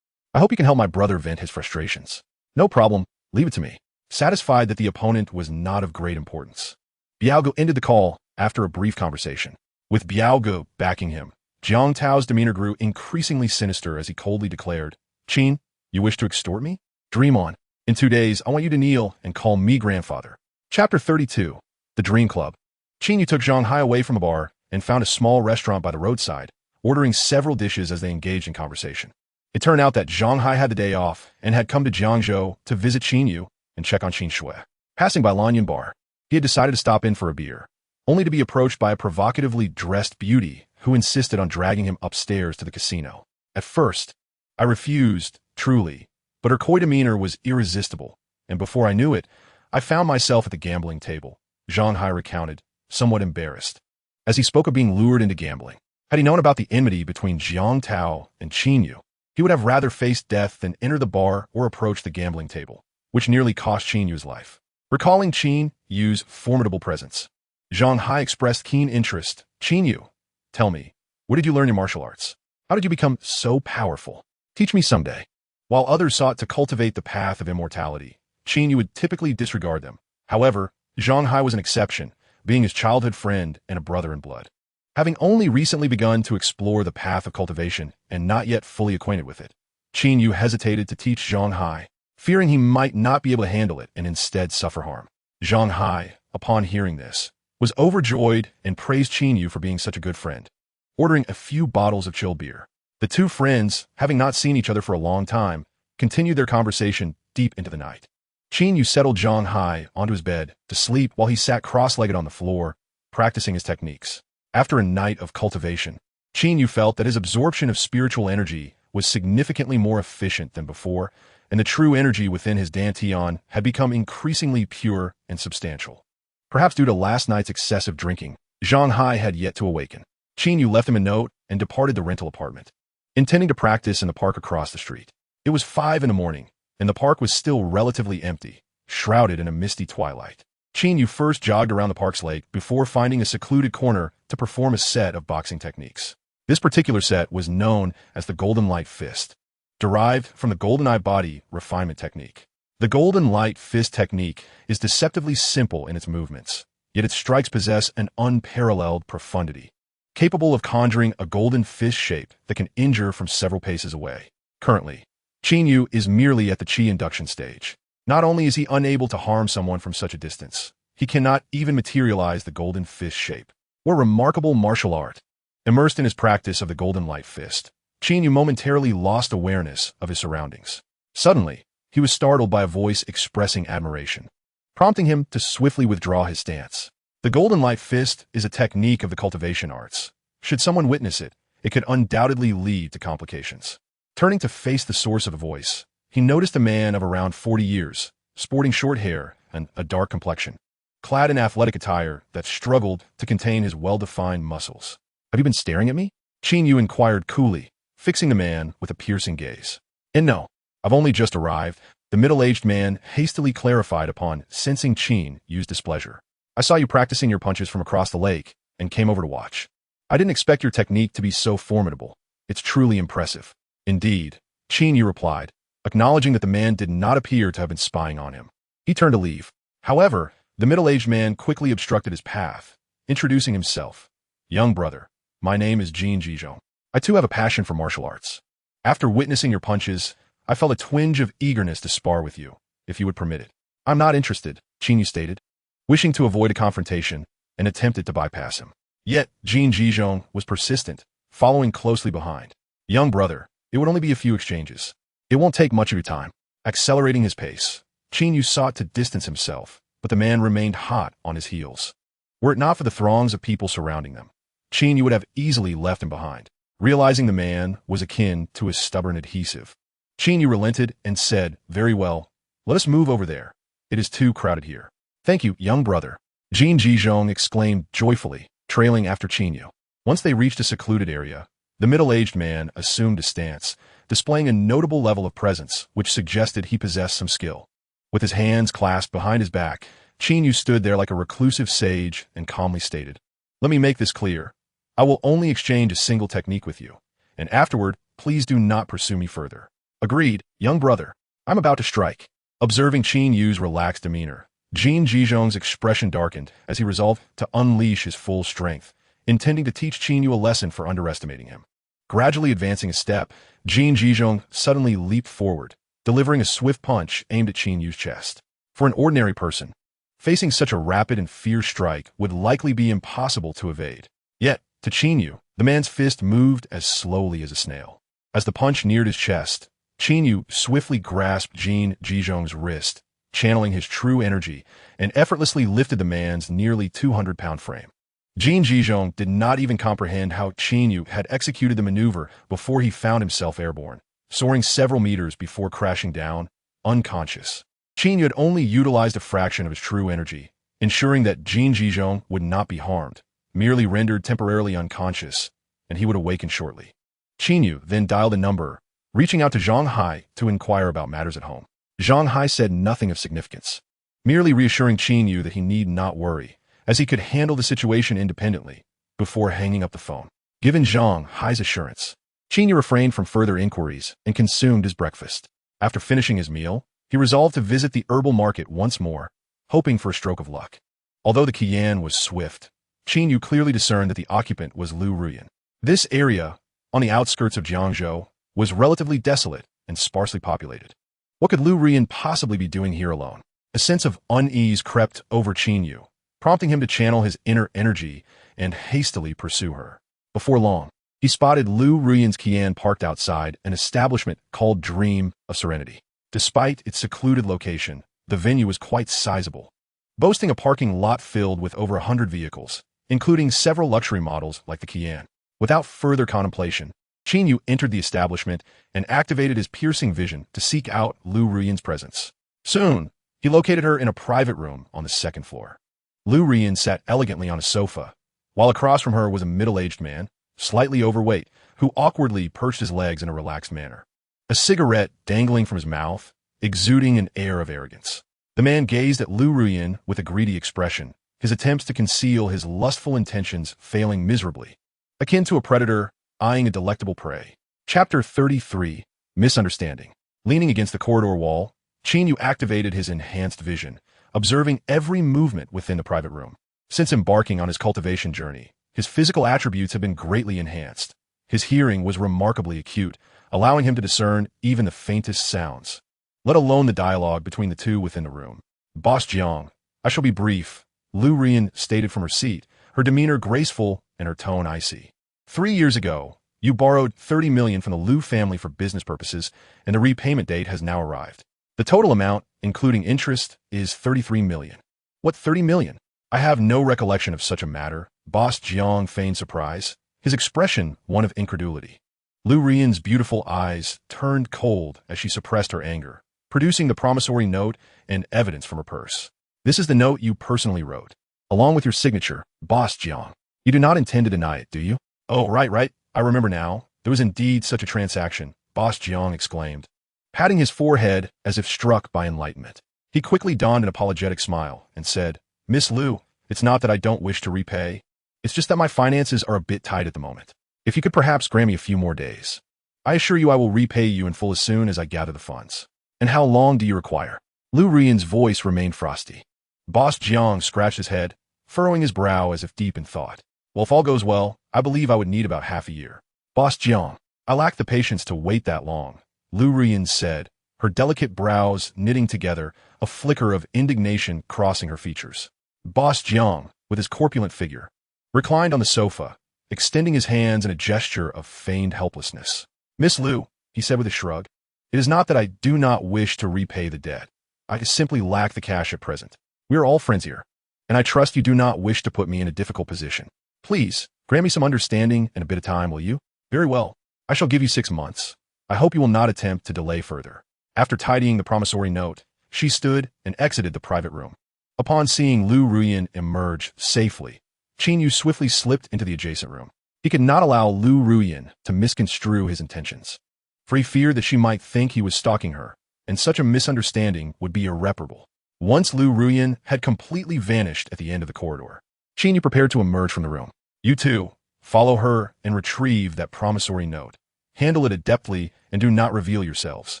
I hope you can help my brother vent his frustrations. No problem, leave it to me. Satisfied that the opponent was not of great importance, Biaogu ended the call after a brief conversation. With Biaogu backing him, Jiang Tao's demeanor grew increasingly sinister as he coldly declared, Qin, you wish to extort me? Dream on. In 2 days, I want you to kneel and call me grandfather. Chapter 32. The Dream Club. Qin Yu took Zhang Hai away from a bar and found a small restaurant by the roadside, ordering several dishes as they engaged in conversation. It turned out that Zhang Hai had the day off and had come to Jiangzhou to visit Qin Yu and check on Qin Shui. Passing by Lanyan Bar, he had decided to stop in for a beer, only to be approached by a provocatively dressed beauty who insisted on dragging him upstairs to the casino. At first, I refused, truly, but her coy demeanor was irresistible, and before I knew it, I found myself at the gambling table, Zhang Hai recounted, somewhat embarrassed. As he spoke of being lured into gambling, had he known about the enmity between Jiang Tao and Qin Yu, he would have rather faced death than enter the bar or approach the gambling table, which nearly cost Qin Yu's life. Recalling Qin Yu's formidable presence, Zhang Hai expressed keen interest. Qin Yu, tell me, where did you learn your martial arts? How did you become so powerful? Teach me someday. While others sought to cultivate the path of immortality, Qin Yu would typically disregard them. However, Zhang Hai was an exception, being his childhood friend and a brother in blood. Having only recently begun to explore the path of cultivation and not yet fully acquainted with it, Qin Yu hesitated to teach Zhang Hai, fearing he might not be able to handle it and instead suffer harm. Zhang Hai, upon hearing this, was overjoyed and praised Qin Yu for being such a good friend, ordering a few bottles of chilled beer. The two friends, having not seen each other for a long time, continued their conversation deep into the night. Qin Yu settled Zhang Hai onto his bed to sleep while he sat cross-legged on the floor, practicing his techniques. After a night of cultivation, Qin Yu felt that his absorption of spiritual energy was significantly more efficient than before, and the true energy within his dantian had become increasingly pure and substantial. Perhaps due to last night's excessive drinking, Zhang Hai had yet to awaken. Qin Yu left him a note and departed the rental apartment, intending to practice in the park across the street. It was 5 a.m, and the park was still relatively empty, shrouded in a misty twilight. Qin Yu first jogged around the park's lake before finding a secluded corner to perform a set of boxing techniques. This particular set was known as the Golden Light Fist, derived from the Golden Eye Body Refinement Technique. The Golden Light Fist technique is deceptively simple in its movements, yet its strikes possess an unparalleled profundity, capable of conjuring a golden fist shape that can injure from several paces away. Currently, Qin Yu is merely at the Qi induction stage. Not only is he unable to harm someone from such a distance, he cannot even materialize the golden fist shape. What remarkable martial art! Immersed in his practice of the Golden Light Fist, Qin Yu momentarily lost awareness of his surroundings. Suddenly, he was startled by a voice expressing admiration, prompting him to swiftly withdraw his stance. The Golden Light Fist is a technique of the cultivation arts. Should someone witness it, it could undoubtedly lead to complications. Turning to face the source of the voice, he noticed a man of around 40 years, sporting short hair and a dark complexion, clad in athletic attire that struggled to contain his well-defined muscles. Have you been staring at me? Qin Yu inquired coolly, fixing the man with a piercing gaze. And no, I've only just arrived, the middle-aged man hastily clarified upon sensing Qin Yu's displeasure. I saw you practicing your punches from across the lake and came over to watch. I didn't expect your technique to be so formidable. It's truly impressive. Indeed, Qin Yu replied, acknowledging that the man did not appear to have been spying on him. He turned to leave. However, the middle-aged man quickly obstructed his path, introducing himself. Young brother, my name is Jin Jizhong. I too have a passion for martial arts. After witnessing your punches, I felt a twinge of eagerness to spar with you, if you would permit it. I'm not interested, Qin Yu stated, wishing to avoid a confrontation, and attempted to bypass him. Yet, Jin Jizhong was persistent, following closely behind. Young brother, it would only be a few exchanges. It won't take much of your time. Accelerating his pace, Qin Yu sought to distance himself, but the man remained hot on his heels. Were it not for the throngs of people surrounding them, Qin Yu would have easily left him behind. Realizing the man was akin to a stubborn adhesive, Qin Yu relented and said, very well, let us move over there. It is too crowded here. Thank you, young brother, Jin Jizhong exclaimed joyfully, trailing after Qin Yu. Once they reached a secluded area, the middle-aged man assumed a stance, displaying a notable level of presence which suggested he possessed some skill. With his hands clasped behind his back, Qin Yu stood there like a reclusive sage and calmly stated, let me make this clear. I will only exchange a single technique with you, and afterward, please do not pursue me further. Agreed, young brother. I'm about to strike. Observing Qin Yu's relaxed demeanor, Jin Jizhong's expression darkened as he resolved to unleash his full strength, intending to teach Qin Yu a lesson for underestimating him. Gradually advancing a step, Jin Jizhong suddenly leaped forward, delivering a swift punch aimed at Qin Yu's chest. For an ordinary person, facing such a rapid and fierce strike would likely be impossible to evade. Yet, to Qin Yu, the man's fist moved as slowly as a snail. As the punch neared his chest, Qin Yu swiftly grasped Jin Jizhong's wrist, channeling his true energy, and effortlessly lifted the man's nearly 200-pound frame. Jin Jizhong did not even comprehend how Qin Yu had executed the maneuver before he found himself airborne, soaring several meters before crashing down, unconscious. Qin Yu had only utilized a fraction of his true energy, ensuring that Jin Jizhong would not be harmed, merely rendered temporarily unconscious, and he would awaken shortly. Qin Yu then dialed a number, reaching out to Zhang Hai to inquire about matters at home. Zhang Hai said nothing of significance, merely reassuring Qin Yu that he need not worry, as he could handle the situation independently, before hanging up the phone. Given Zhang Hai's assurance, Qin Yu refrained from further inquiries and consumed his breakfast. After finishing his meal, he resolved to visit the herbal market once more, hoping for a stroke of luck. Although the Qian was swift, Qin Yu clearly discerned that the occupant was Lu Ruyan. This area, on the outskirts of Jiangzhou, was relatively desolate and sparsely populated. What could Lu Ruyan possibly be doing here alone? A sense of unease crept over Qin Yu, prompting him to channel his inner energy and hastily pursue her. Before long, he spotted Lu Ruyan's Qian parked outside an establishment called Dream of Serenity. Despite its secluded location, the venue was quite sizable, boasting a parking lot filled with over 100 vehicles, including several luxury models like the Qian. Without further contemplation, Qin Yu entered the establishment and activated his piercing vision to seek out Lu Ruyan's presence. Soon, he located her in a private room on the second floor. Lu Ruyan sat elegantly on a sofa, while across from her was a middle-aged man, slightly overweight, who awkwardly perched his legs in a relaxed manner. A cigarette dangling from his mouth, exuding an air of arrogance. The man gazed at Lu Ruyan with a greedy expression, his attempts to conceal his lustful intentions failing miserably, akin to a predator eyeing a delectable prey. Chapter 33, Misunderstanding. Leaning against the corridor wall, Qin Yu activated his enhanced vision, observing every movement within the private room. Since embarking on his cultivation journey, his physical attributes have been greatly enhanced. His hearing was remarkably acute, allowing him to discern even the faintest sounds, let alone the dialogue between the two within the room. Boss Jiang, I shall be brief, Lu Ruyan stated from her seat, her demeanor graceful and her tone icy. 3 years ago, you borrowed 30 million from the Lu family for business purposes, and the repayment date has now arrived. The total amount, including interest, is 33 million. What 30 million? I have no recollection of such a matter. Boss Jiang feigned surprise, his expression one of incredulity. Lu Ruyan's beautiful eyes turned cold as she suppressed her anger, producing the promissory note and evidence from her purse. This is the note you personally wrote, along with your signature, Boss Jiang. You do not intend to deny it, do you? Oh, right. I remember now. There was indeed such a transaction, Boss Jiang exclaimed, patting his forehead as if struck by enlightenment. He quickly donned an apologetic smile and said, Miss Lu, it's not that I don't wish to repay. It's just that my finances are a bit tight at the moment. If you could perhaps grant me a few more days. I assure you I will repay you in full as soon as I gather the funds. And how long do you require? Lu Ruyan's voice remained frosty. Boss Jiang scratched his head, furrowing his brow as if deep in thought. Well, if all goes well, I believe I would need about half a year. Boss Jiang, I lack the patience to wait that long, Lu Ruyan said, her delicate brows knitting together, a flicker of indignation crossing her features. Boss Jiang, with his corpulent figure, reclined on the sofa, extending his hands in a gesture of feigned helplessness. Miss Lu, he said with a shrug, it is not that I do not wish to repay the debt. I simply lack the cash at present. We are all friends here, and I trust you do not wish to put me in a difficult position. Please, grant me some understanding and a bit of time, will you? Very well. I shall give you 6 months. I hope you will not attempt to delay further. After tidying the promissory note, she stood and exited the private room. Upon seeing Lu Ruyan emerge safely, Qin Yu swiftly slipped into the adjacent room. He could not allow Lu Ruyan to misconstrue his intentions, for he feared that she might think he was stalking her, and such a misunderstanding would be irreparable. Once Lu Ruyan had completely vanished at the end of the corridor, Qin Yu prepared to emerge from the room. You too, follow her and retrieve that promissory note, handle it adeptly, and do not reveal yourselves.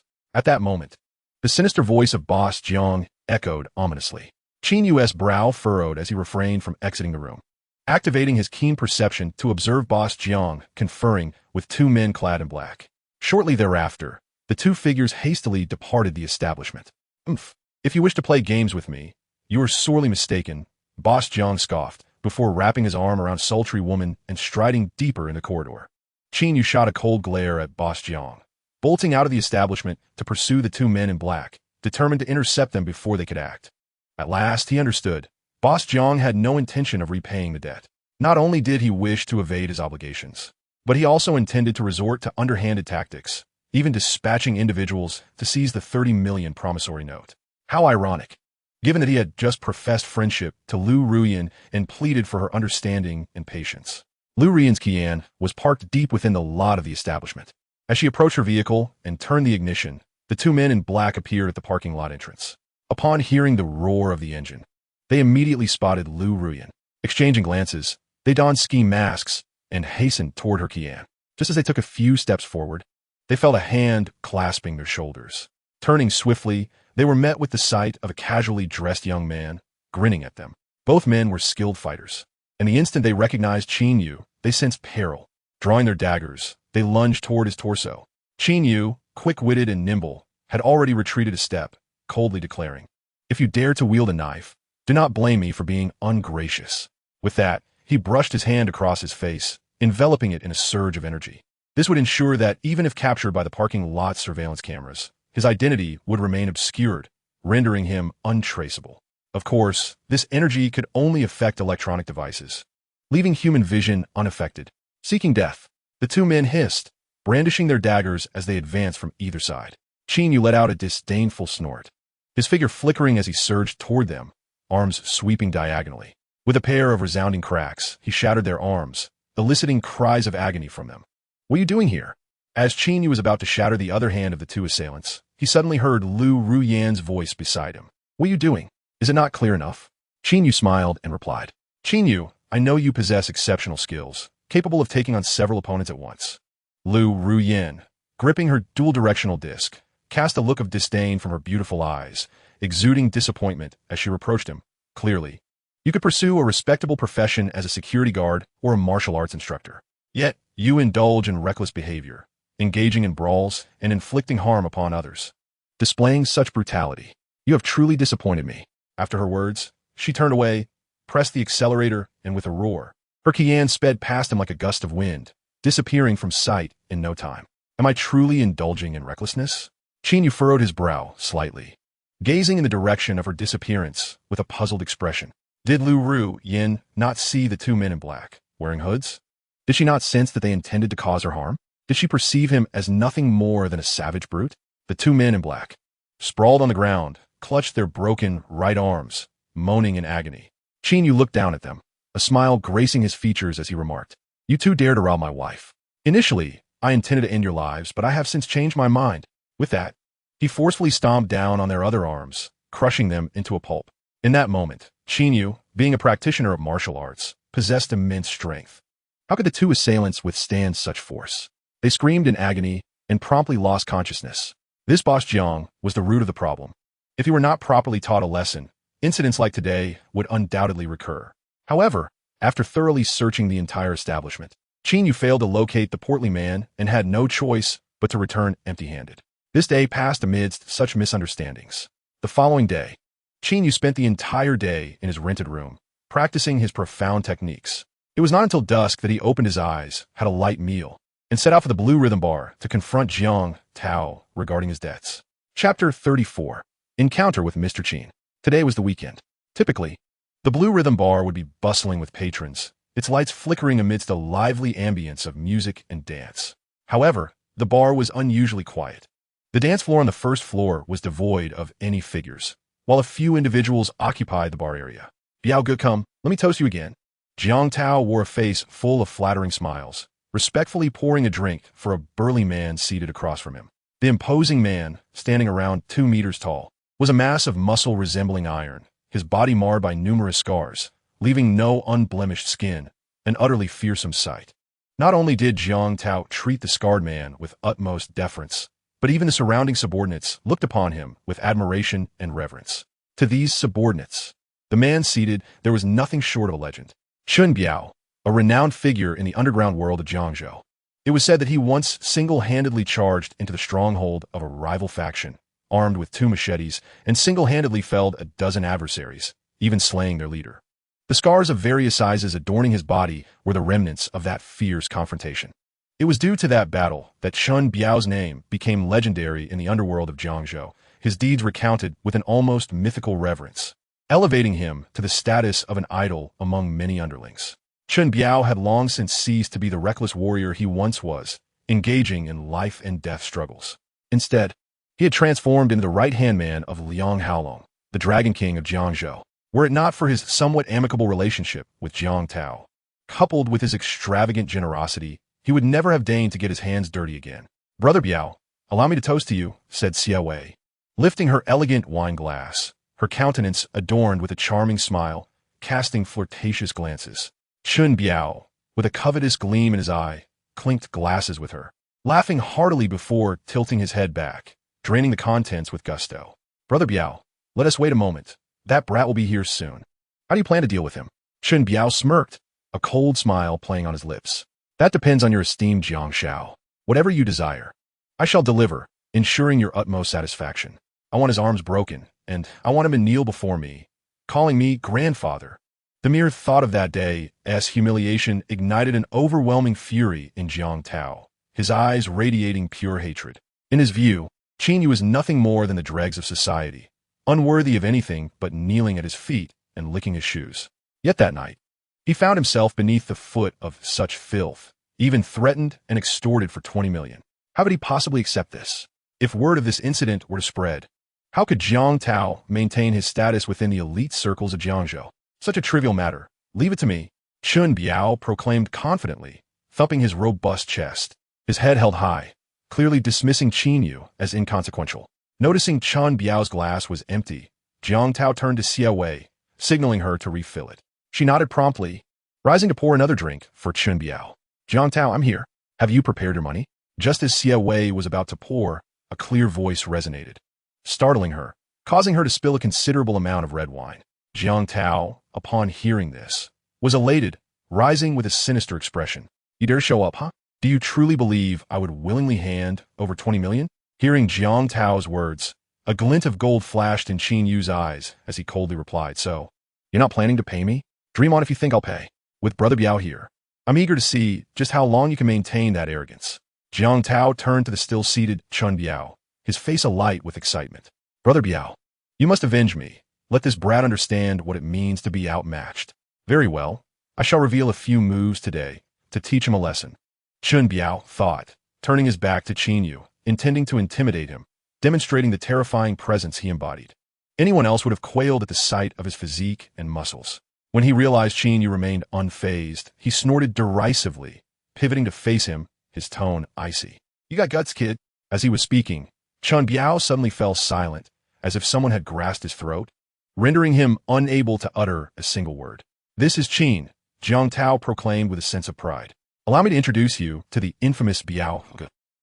At that moment, the sinister voice of Boss Jiang echoed ominously. Qin Yu's brow furrowed as he refrained from exiting the room, activating his keen perception to observe Boss Jiang conferring with two men clad in black. Shortly thereafter, the two figures hastily departed the establishment. If you wish to play games with me, you are sorely mistaken, Boss Jiang scoffed, before wrapping his arm around sultry woman and striding deeper in the corridor. Qin Yu shot a cold glare at Boss Jiang, bolting out of the establishment to pursue the two men in black, determined to intercept them before they could act. At last, he understood. Boss Jiang had no intention of repaying the debt. Not only did he wish to evade his obligations, but he also intended to resort to underhanded tactics, even dispatching individuals to seize the 30 million promissory note. How ironic, given that he had just professed friendship to Lu Ruyan and pleaded for her understanding and patience. Lu Ruyan's Qian was parked deep within the lot of the establishment. As she approached her vehicle and turned the ignition, the two men in black appeared at the parking lot entrance. Upon hearing the roar of the engine, they immediately spotted Lu Ruyan. Exchanging glances, they donned ski masks and hastened toward her Qian. Just as they took a few steps forward, they felt a hand clasping their shoulders. Turning swiftly, they were met with the sight of a casually dressed young man, grinning at them. Both men were skilled fighters, and the instant they recognized Qin Yu, they sensed peril. Drawing their daggers, they lunged toward his torso. Qin Yu, quick-witted and nimble, had already retreated a step, coldly declaring, "If you dare to wield a knife, do not blame me for being ungracious." With that, he brushed his hand across his face, enveloping it in a surge of energy. This would ensure that even if captured by the parking lot surveillance cameras, his identity would remain obscured, rendering him untraceable. Of course, this energy could only affect electronic devices, leaving human vision unaffected. Seeking death, the two men hissed, brandishing their daggers as they advanced from either side. Qin Yu let out a disdainful snort, his figure flickering as he surged toward them, arms sweeping diagonally. With a pair of resounding cracks, he shattered their arms, eliciting cries of agony from them. "What are you doing here?" As Qin Yu was about to shatter the other hand of the two assailants, he suddenly heard Lu Ruyan's voice beside him. "What are you doing? Is it not clear enough?" Qin Yu smiled and replied, "Qin Yu, I know you possess exceptional skills, capable of taking on several opponents at once." Lu Ruyan, gripping her dual-directional disc, cast a look of disdain from her beautiful eyes, exuding disappointment as she reproached him. "Clearly, you could pursue a respectable profession as a security guard or a martial arts instructor. Yet, you indulge in reckless behavior, engaging in brawls and inflicting harm upon others. Displaying such brutality, you have truly disappointed me." After her words, she turned away, pressed the accelerator, and with a roar, her Qian sped past him like a gust of wind, disappearing from sight in no time. Am I truly indulging in recklessness? Qin Yu furrowed his brow slightly, gazing in the direction of her disappearance with a puzzled expression. Did Lu Ruyan not see the two men in black, wearing hoods? Did she not sense that they intended to cause her harm? Did she perceive him as nothing more than a savage brute? The two men in black, sprawled on the ground, clutched their broken right arms, moaning in agony. Qin Yu looked down at them, a smile gracing his features as he remarked, "You two dare to rob my wife. Initially, I intended to end your lives, but I have since changed my mind." With that, he forcefully stomped down on their other arms, crushing them into a pulp. In that moment, Qin Yu, being a practitioner of martial arts, possessed immense strength. How could the two assailants withstand such force? They screamed in agony and promptly lost consciousness. This Boss Jiang was the root of the problem. If he were not properly taught a lesson, incidents like today would undoubtedly recur. However, after thoroughly searching the entire establishment, Qin Yu failed to locate the portly man and had no choice but to return empty-handed. This day passed amidst such misunderstandings. The following day, Qin Yu spent the entire day in his rented room, practicing his profound techniques. It was not until dusk that he opened his eyes, had a light meal, and set out for the Blue Rhythm Bar to confront Jiang Tao regarding his debts. Chapter 34. Encounter with Mr. Qin. Today was the weekend. Typically, the Blue Rhythm Bar would be bustling with patrons, its lights flickering amidst a lively ambience of music and dance. However, the bar was unusually quiet. The dance floor on the first floor was devoid of any figures, while a few individuals occupied the bar area. "Biao Gukum, let me toast you again." Jiang Tao wore a face full of flattering smiles, respectfully pouring a drink for a burly man seated across from him. The imposing man, standing around 2 meters tall, was a mass of muscle resembling iron, his body marred by numerous scars, leaving no unblemished skin, an utterly fearsome sight. Not only did Jiang Tao treat the scarred man with utmost deference, but even the surrounding subordinates looked upon him with admiration and reverence. To these subordinates, the man seated, there was nothing short of a legend. Qin Biao, a renowned figure in the underground world of Jiangzhou. It was said that he once single-handedly charged into the stronghold of a rival faction, armed with 2 machetes, and single-handedly felled a dozen adversaries, even slaying their leader. The scars of various sizes adorning his body were the remnants of that fierce confrontation. It was due to that battle that Qin Biao's name became legendary in the underworld of Jiangzhou, his deeds recounted with an almost mythical reverence, elevating him to the status of an idol among many underlings. Qin Biao had long since ceased to be the reckless warrior he once was, engaging in life and death struggles. Instead, he had transformed into the right-hand man of Liang Haolong, the Dragon King of Jiangzhou. Were it not for his somewhat amicable relationship with Jiang Tao, coupled with his extravagant generosity, he would never have deigned to get his hands dirty again. "Brother Biao, allow me to toast to you," said Xia Wei, lifting her elegant wine glass, her countenance adorned with a charming smile, casting flirtatious glances. Qin Biao, with a covetous gleam in his eye, clinked glasses with her, laughing heartily before tilting his head back, draining the contents with gusto. "Brother Biao, let us wait a moment. That brat will be here soon. How do you plan to deal with him?" Qin Biao smirked, a cold smile playing on his lips. "That depends on your esteemed Jiang Shao. Whatever you desire, I shall deliver, ensuring your utmost satisfaction. I want his arms broken, and I want him to kneel before me, calling me grandfather." The mere thought of that day's humiliation ignited an overwhelming fury in Jiang Tao, his eyes radiating pure hatred. In his view, Qin Yu was nothing more than the dregs of society, unworthy of anything but kneeling at his feet and licking his shoes. Yet that night, he found himself beneath the foot of such filth, even threatened and extorted for 20 million. How could he possibly accept this? If word of this incident were to spread, how could Jiang Tao maintain his status within the elite circles of Jiangzhou? Such a trivial matter. "Leave it to me," Qin Biao proclaimed confidently, thumping his robust chest, his head held high, clearly dismissing Qin Yu as inconsequential. Noticing Qin Biao's glass was empty, Jiang Tao turned to Xia Wei, signaling her to refill it. She nodded promptly, rising to pour another drink for Qin Biao. "Jiang Tao, I'm here. Have you prepared your money?" Just as Xia Wei was about to pour, a clear voice resonated, startling her, causing her to spill a considerable amount of red wine. Jiang Tao, upon hearing this, was elated, rising with a sinister expression. "You dare show up, huh? Do you truly believe I would willingly hand over 20 million? Hearing Jiang Tao's words, a glint of gold flashed in Qin Yu's eyes as he coldly replied, "So, you're not planning to pay me? Dream on if you think I'll pay. With Brother Biao here, I'm eager to see just how long you can maintain that arrogance." Jiang Tao turned to the still-seated Qin Biao, his face alight with excitement. "Brother Biao, you must avenge me. Let this brat understand what it means to be outmatched. Very well, I shall reveal a few moves today to teach him a lesson." Qin Biao thought, turning his back to Qin Yu, intending to intimidate him, demonstrating the terrifying presence he embodied. Anyone else would have quailed at the sight of his physique and muscles. When he realized Qin Yu remained unfazed, he snorted derisively, pivoting to face him, his tone icy. "You got guts, kid." As he was speaking, Qin Biao suddenly fell silent, as if someone had grasped his throat, rendering him unable to utter a single word. "This is Qin," Jiang Tao proclaimed with a sense of pride. "Allow me to introduce you to the infamous Biao,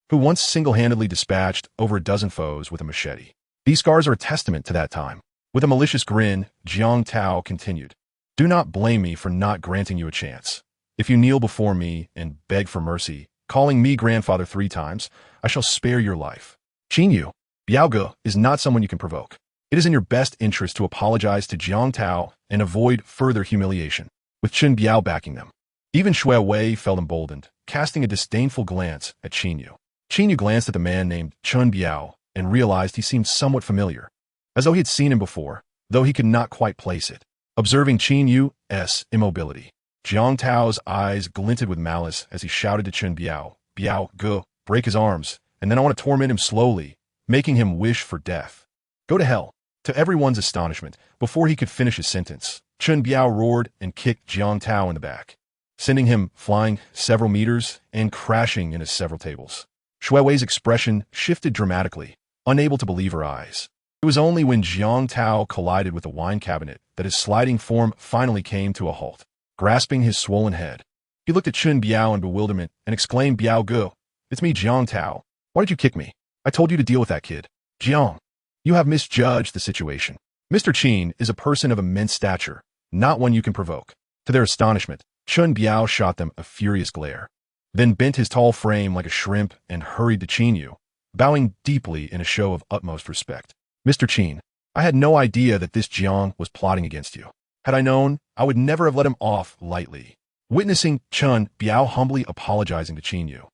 who once single-handedly dispatched over a dozen foes with a machete. These scars are a testament to that time." With a malicious grin, Jiang Tao continued, "Do not blame me for not granting you a chance. If you kneel before me and beg for mercy, calling me grandfather 3 times, I shall spare your life. Qin Yu, Biao is not someone you can provoke. It is in your best interest to apologize to Jiang Tao and avoid further humiliation." With Qin Biao backing them, even Xia Wei felt emboldened, casting a disdainful glance at Qin Yu. Qin Yu glanced at the man named Qin Biao and realized he seemed somewhat familiar, as though he had seen him before, though he could not quite place it. Observing Qin Yu's immobility, Jiang Tao's eyes glinted with malice as he shouted to Qin Biao, "Biao, break his arms, and then I want to torment him slowly, making him wish for death. Go to hell." To everyone's astonishment, before he could finish his sentence, Qin Biao roared and kicked Jiang Tao in the back, sending him flying several meters and crashing into several tables. Xue Wei's expression shifted dramatically, unable to believe her eyes. It was only when Jiang Tao collided with the wine cabinet that his sliding form finally came to a halt, grasping his swollen head. He looked at Qin Biao in bewilderment and exclaimed, Biao Gu, it's me, Jiang Tao. Why did you kick me? I told you to deal with that kid. Jiang, you have misjudged the situation. Mr. Qin is a person of immense stature, not one you can provoke. To their astonishment, Qin Biao shot them a furious glare, then bent his tall frame like a shrimp and hurried to Qin Yu, bowing deeply in a show of utmost respect. Mr. Qin, I had no idea that this Jiang was plotting against you. Had I known, I would never have let him off lightly. Witnessing Qin Biao humbly apologizing to Qin Yu,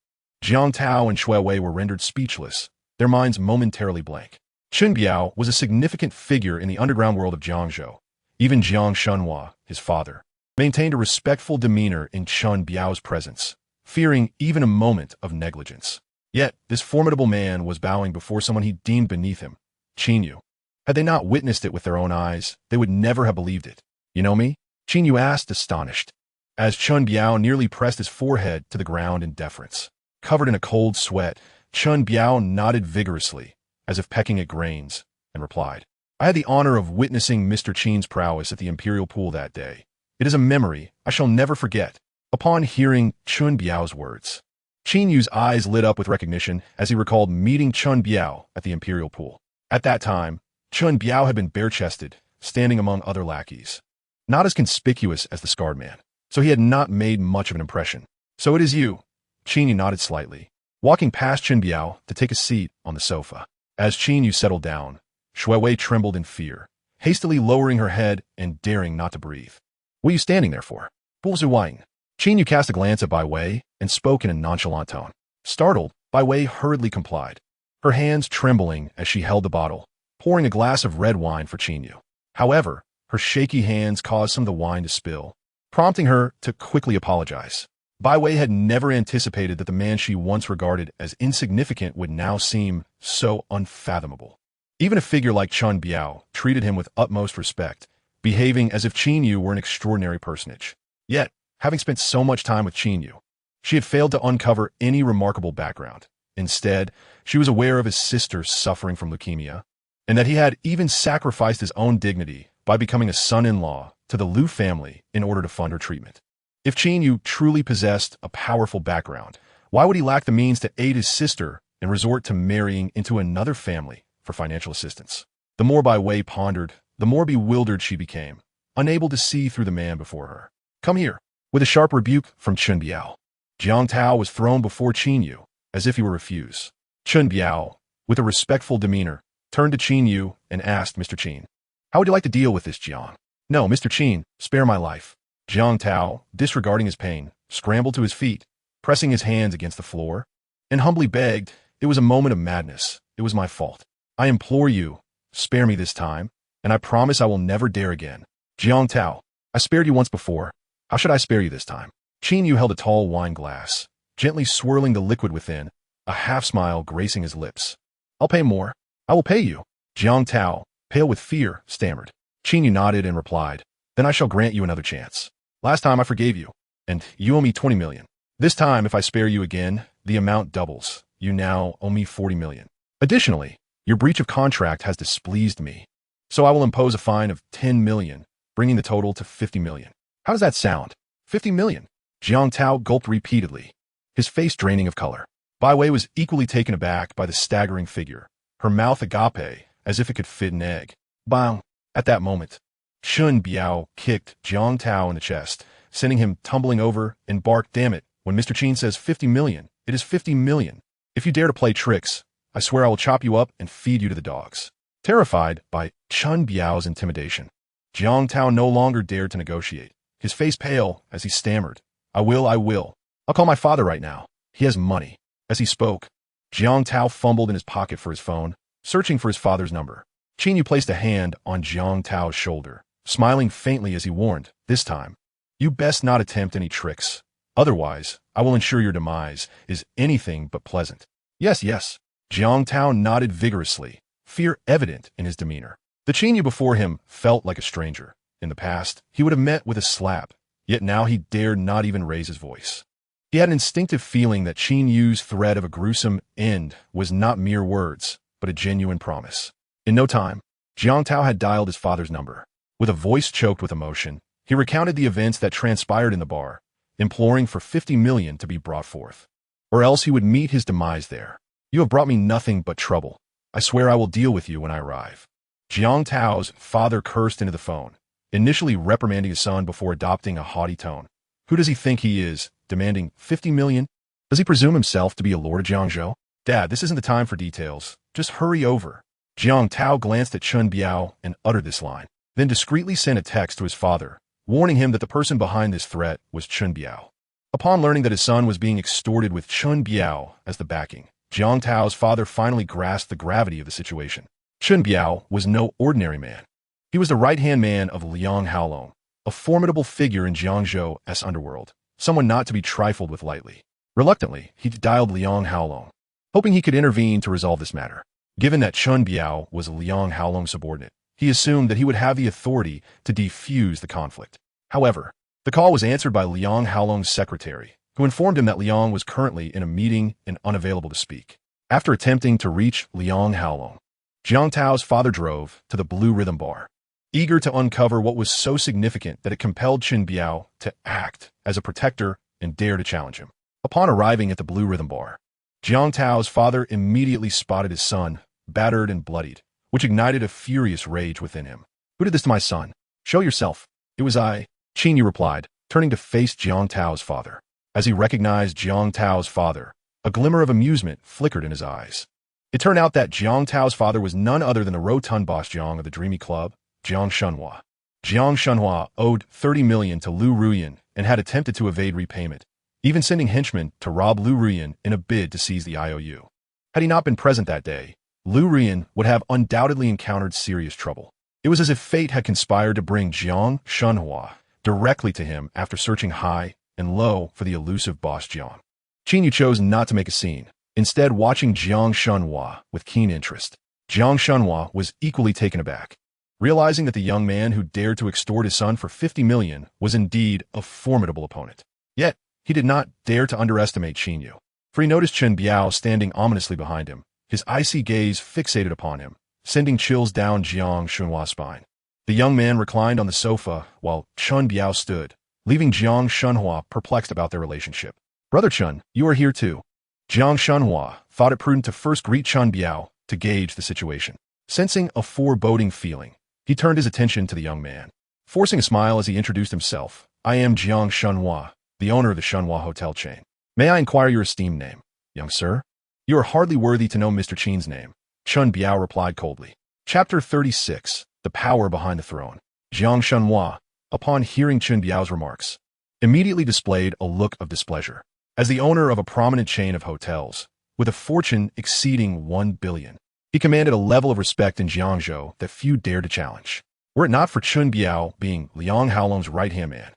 Jiang Tao and Shui Wei were rendered speechless, their minds momentarily blank. Qin Biao was a significant figure in the underground world of Jiangzhou. Even Jiang Shunhua, his father, maintained a respectful demeanor in Qin Biao's presence, fearing even a moment of negligence. Yet, this formidable man was bowing before someone he deemed beneath him, Qin Yu. Had they not witnessed it with their own eyes, they would never have believed it. You know me? Qin Yu asked, astonished, as Qin Biao nearly pressed his forehead to the ground in deference. Covered in a cold sweat, Qin Biao nodded vigorously, as if pecking at grains, and replied, I had the honor of witnessing Mr. Qin's prowess at the Imperial Pool that day. It is a memory I shall never forget. Upon hearing Qin Biao's words, Qin Yu's eyes lit up with recognition as he recalled meeting Qin Biao at the Imperial Pool. At that time, Qin Biao had been bare-chested, standing among other lackeys. Not as conspicuous as the scarred man, so he had not made much of an impression. So it is you. Qin Yu nodded slightly, walking past Qin Biao to take a seat on the sofa. As Qin Yu settled down, Shui Wei trembled in fear, hastily lowering her head and daring not to breathe. What are you standing there for? Bullseye. Qin Yu cast a glance at Bai Wei and spoke in a nonchalant tone. Startled, Bai Wei hurriedly complied, her hands trembling as she held the bottle, pouring a glass of red wine for Qin Yu. However, her shaky hands caused some of the wine to spill, prompting her to quickly apologize. Bai Wei had never anticipated that the man she once regarded as insignificant would now seem so unfathomable. Even a figure like Qin Biao treated him with utmost respect, behaving as if Qin Yu were an extraordinary personage. Yet, having spent so much time with Qin Yu, she had failed to uncover any remarkable background. Instead, she was aware of his sister suffering from leukemia, and that he had even sacrificed his own dignity by becoming a son-in-law to the Liu family in order to fund her treatment. If Qin Yu truly possessed a powerful background, why would he lack the means to aid his sister and resort to marrying into another family for financial assistance? The more Bai Wei pondered, the more bewildered she became, unable to see through the man before her. Come here. With a sharp rebuke from Qin Biao, Jiang Tao was thrown before Qin Yu, as if he were refused. Qin Biao, with a respectful demeanor, turned to Qin Yu and asked Mr. Qin, how would you like to deal with this, Jiang? No, Mr. Qin, spare my life. Jiang Tao, disregarding his pain, scrambled to his feet, pressing his hands against the floor, and humbly begged, it was a moment of madness. It was my fault. I implore you, spare me this time, and I promise I will never dare again. Jiang Tao, I spared you once before. How should I spare you this time? Qin Yu held a tall wine glass, gently swirling the liquid within, a half-smile gracing his lips. I'll pay more. I will pay you. Jiang Tao, pale with fear, stammered. Qin Yu nodded and replied, then I shall grant you another chance. Last time I forgave you, and you owe me 20 million. This time, if I spare you again, the amount doubles. You now owe me 40 million. Additionally, your breach of contract has displeased me, so I will impose a fine of 10 million, bringing the total to 50 million. How does that sound? 50 million. Jiang Tao gulped repeatedly, his face draining of color. Bai Wei was equally taken aback by the staggering figure, her mouth agape as if it could fit an egg. Bang! At that moment, Qin Biao kicked Jiang Tao in the chest, sending him tumbling over and barked, damn it, when Mr. Qin says 50 million, it is 50 million. If you dare to play tricks, I swear I will chop you up and feed you to the dogs. Terrified by Qin Biao's intimidation, Jiang Tao no longer dared to negotiate, his face pale as he stammered, I will. I'll call my father right now. He has money. As he spoke, Jiang Tao fumbled in his pocket for his phone, searching for his father's number. Qin Yu placed a hand on Jiang Tao's shoulder, smiling faintly as he warned, this time, you best not attempt any tricks. Otherwise, I will ensure your demise is anything but pleasant. Yes. Jiang Tao nodded vigorously, fear evident in his demeanor. The Qin Yu before him felt like a stranger. In the past, he would have met with a slap, yet now he dared not even raise his voice. He had an instinctive feeling that Qin Yu's threat of a gruesome end was not mere words, but a genuine promise. In no time, Jiang Tao had dialed his father's number. With a voice choked with emotion, he recounted the events that transpired in the bar, imploring for 50 million to be brought forth, or else he would meet his demise there. You have brought me nothing but trouble. I swear I will deal with you when I arrive. Jiang Tao's father cursed into the phone, initially reprimanding his son before adopting a haughty tone. Who does he think he is, demanding 50 million? Does he presume himself to be a lord of Jiangzhou? Dad, this isn't the time for details. Just hurry over. Jiang Tao glanced at Chun Biao and uttered this line, then discreetly sent a text to his father, warning him that the person behind this threat was Chun Biao. Upon learning that his son was being extorted with Chun Biao as the backing, Jiang Tao's father finally grasped the gravity of the situation. Chun Biao was no ordinary man. He was the right-hand man of Liang Haolong, a formidable figure in Jiangzhou's underworld, someone not to be trifled with lightly. Reluctantly, he dialed Liang Haolong, hoping he could intervene to resolve this matter. Given that Chun Biao was a Liang Haolong subordinate, he assumed that he would have the authority to defuse the conflict. However, the call was answered by Liang Haolong's secretary, who informed him that Liang was currently in a meeting and unavailable to speak. After attempting to reach Liang Haolong, Jiang Tao's father drove to the Blue Rhythm Bar, eager to uncover what was so significant that it compelled Chun Biao to act as a protector and dare to challenge him. Upon arriving at the Blue Rhythm Bar, Jiang Tao's father immediately spotted his son, battered and bloodied, which ignited a furious rage within him. Who did this to my son? Show yourself. It was I, Qin Yu replied, turning to face Jiang Tao's father. As he recognized Jiang Tao's father, a glimmer of amusement flickered in his eyes. It turned out that Jiang Tao's father was none other than the rotund boss Jiang of the Dreamy Club, Jiang Shenhua. Jiang Shenhua owed 30 million to Lu Ruyan and had attempted to evade repayment, even sending henchmen to rob Lu Ruyan in a bid to seize the IOU. Had he not been present that day, Lu Ruyan would have undoubtedly encountered serious trouble. It was as if fate had conspired to bring Jiang Shenhua directly to him after searching high and low for the elusive boss Jiang. Qin Yu chose not to make a scene, instead watching Jiang Shenhua with keen interest. Jiang Shenhua was equally taken aback, realizing that the young man who dared to extort his son for 50 million was indeed a formidable opponent. Yet, he did not dare to underestimate Qin Yu, for he noticed Chun Biao standing ominously behind him, his icy gaze fixated upon him, sending chills down Jiang Shenhua's spine. The young man reclined on the sofa while Chun Biao stood, leaving Jiang Shenhua perplexed about their relationship. Brother Chun, you are here too. Jiang Shenhua thought it prudent to first greet Chun Biao to gauge the situation. Sensing a foreboding feeling, he turned his attention to the young man. Forcing a smile as he introduced himself, I am Jiang Shenhua, the owner of the Shenhua hotel chain. May I inquire your esteemed name, young sir? You are hardly worthy to know Mr. Qin's name, Chun Biao replied coldly. Chapter 36, The Power Behind the Throne. Jiang Shenhua, upon hearing Chun Biao's remarks, immediately displayed a look of displeasure. As the owner of a prominent chain of hotels, with a fortune exceeding 1 billion, he commanded a level of respect in Jiangzhou that few dared to challenge. Were it not for Chun Biao being Liang Haolong's right-hand man,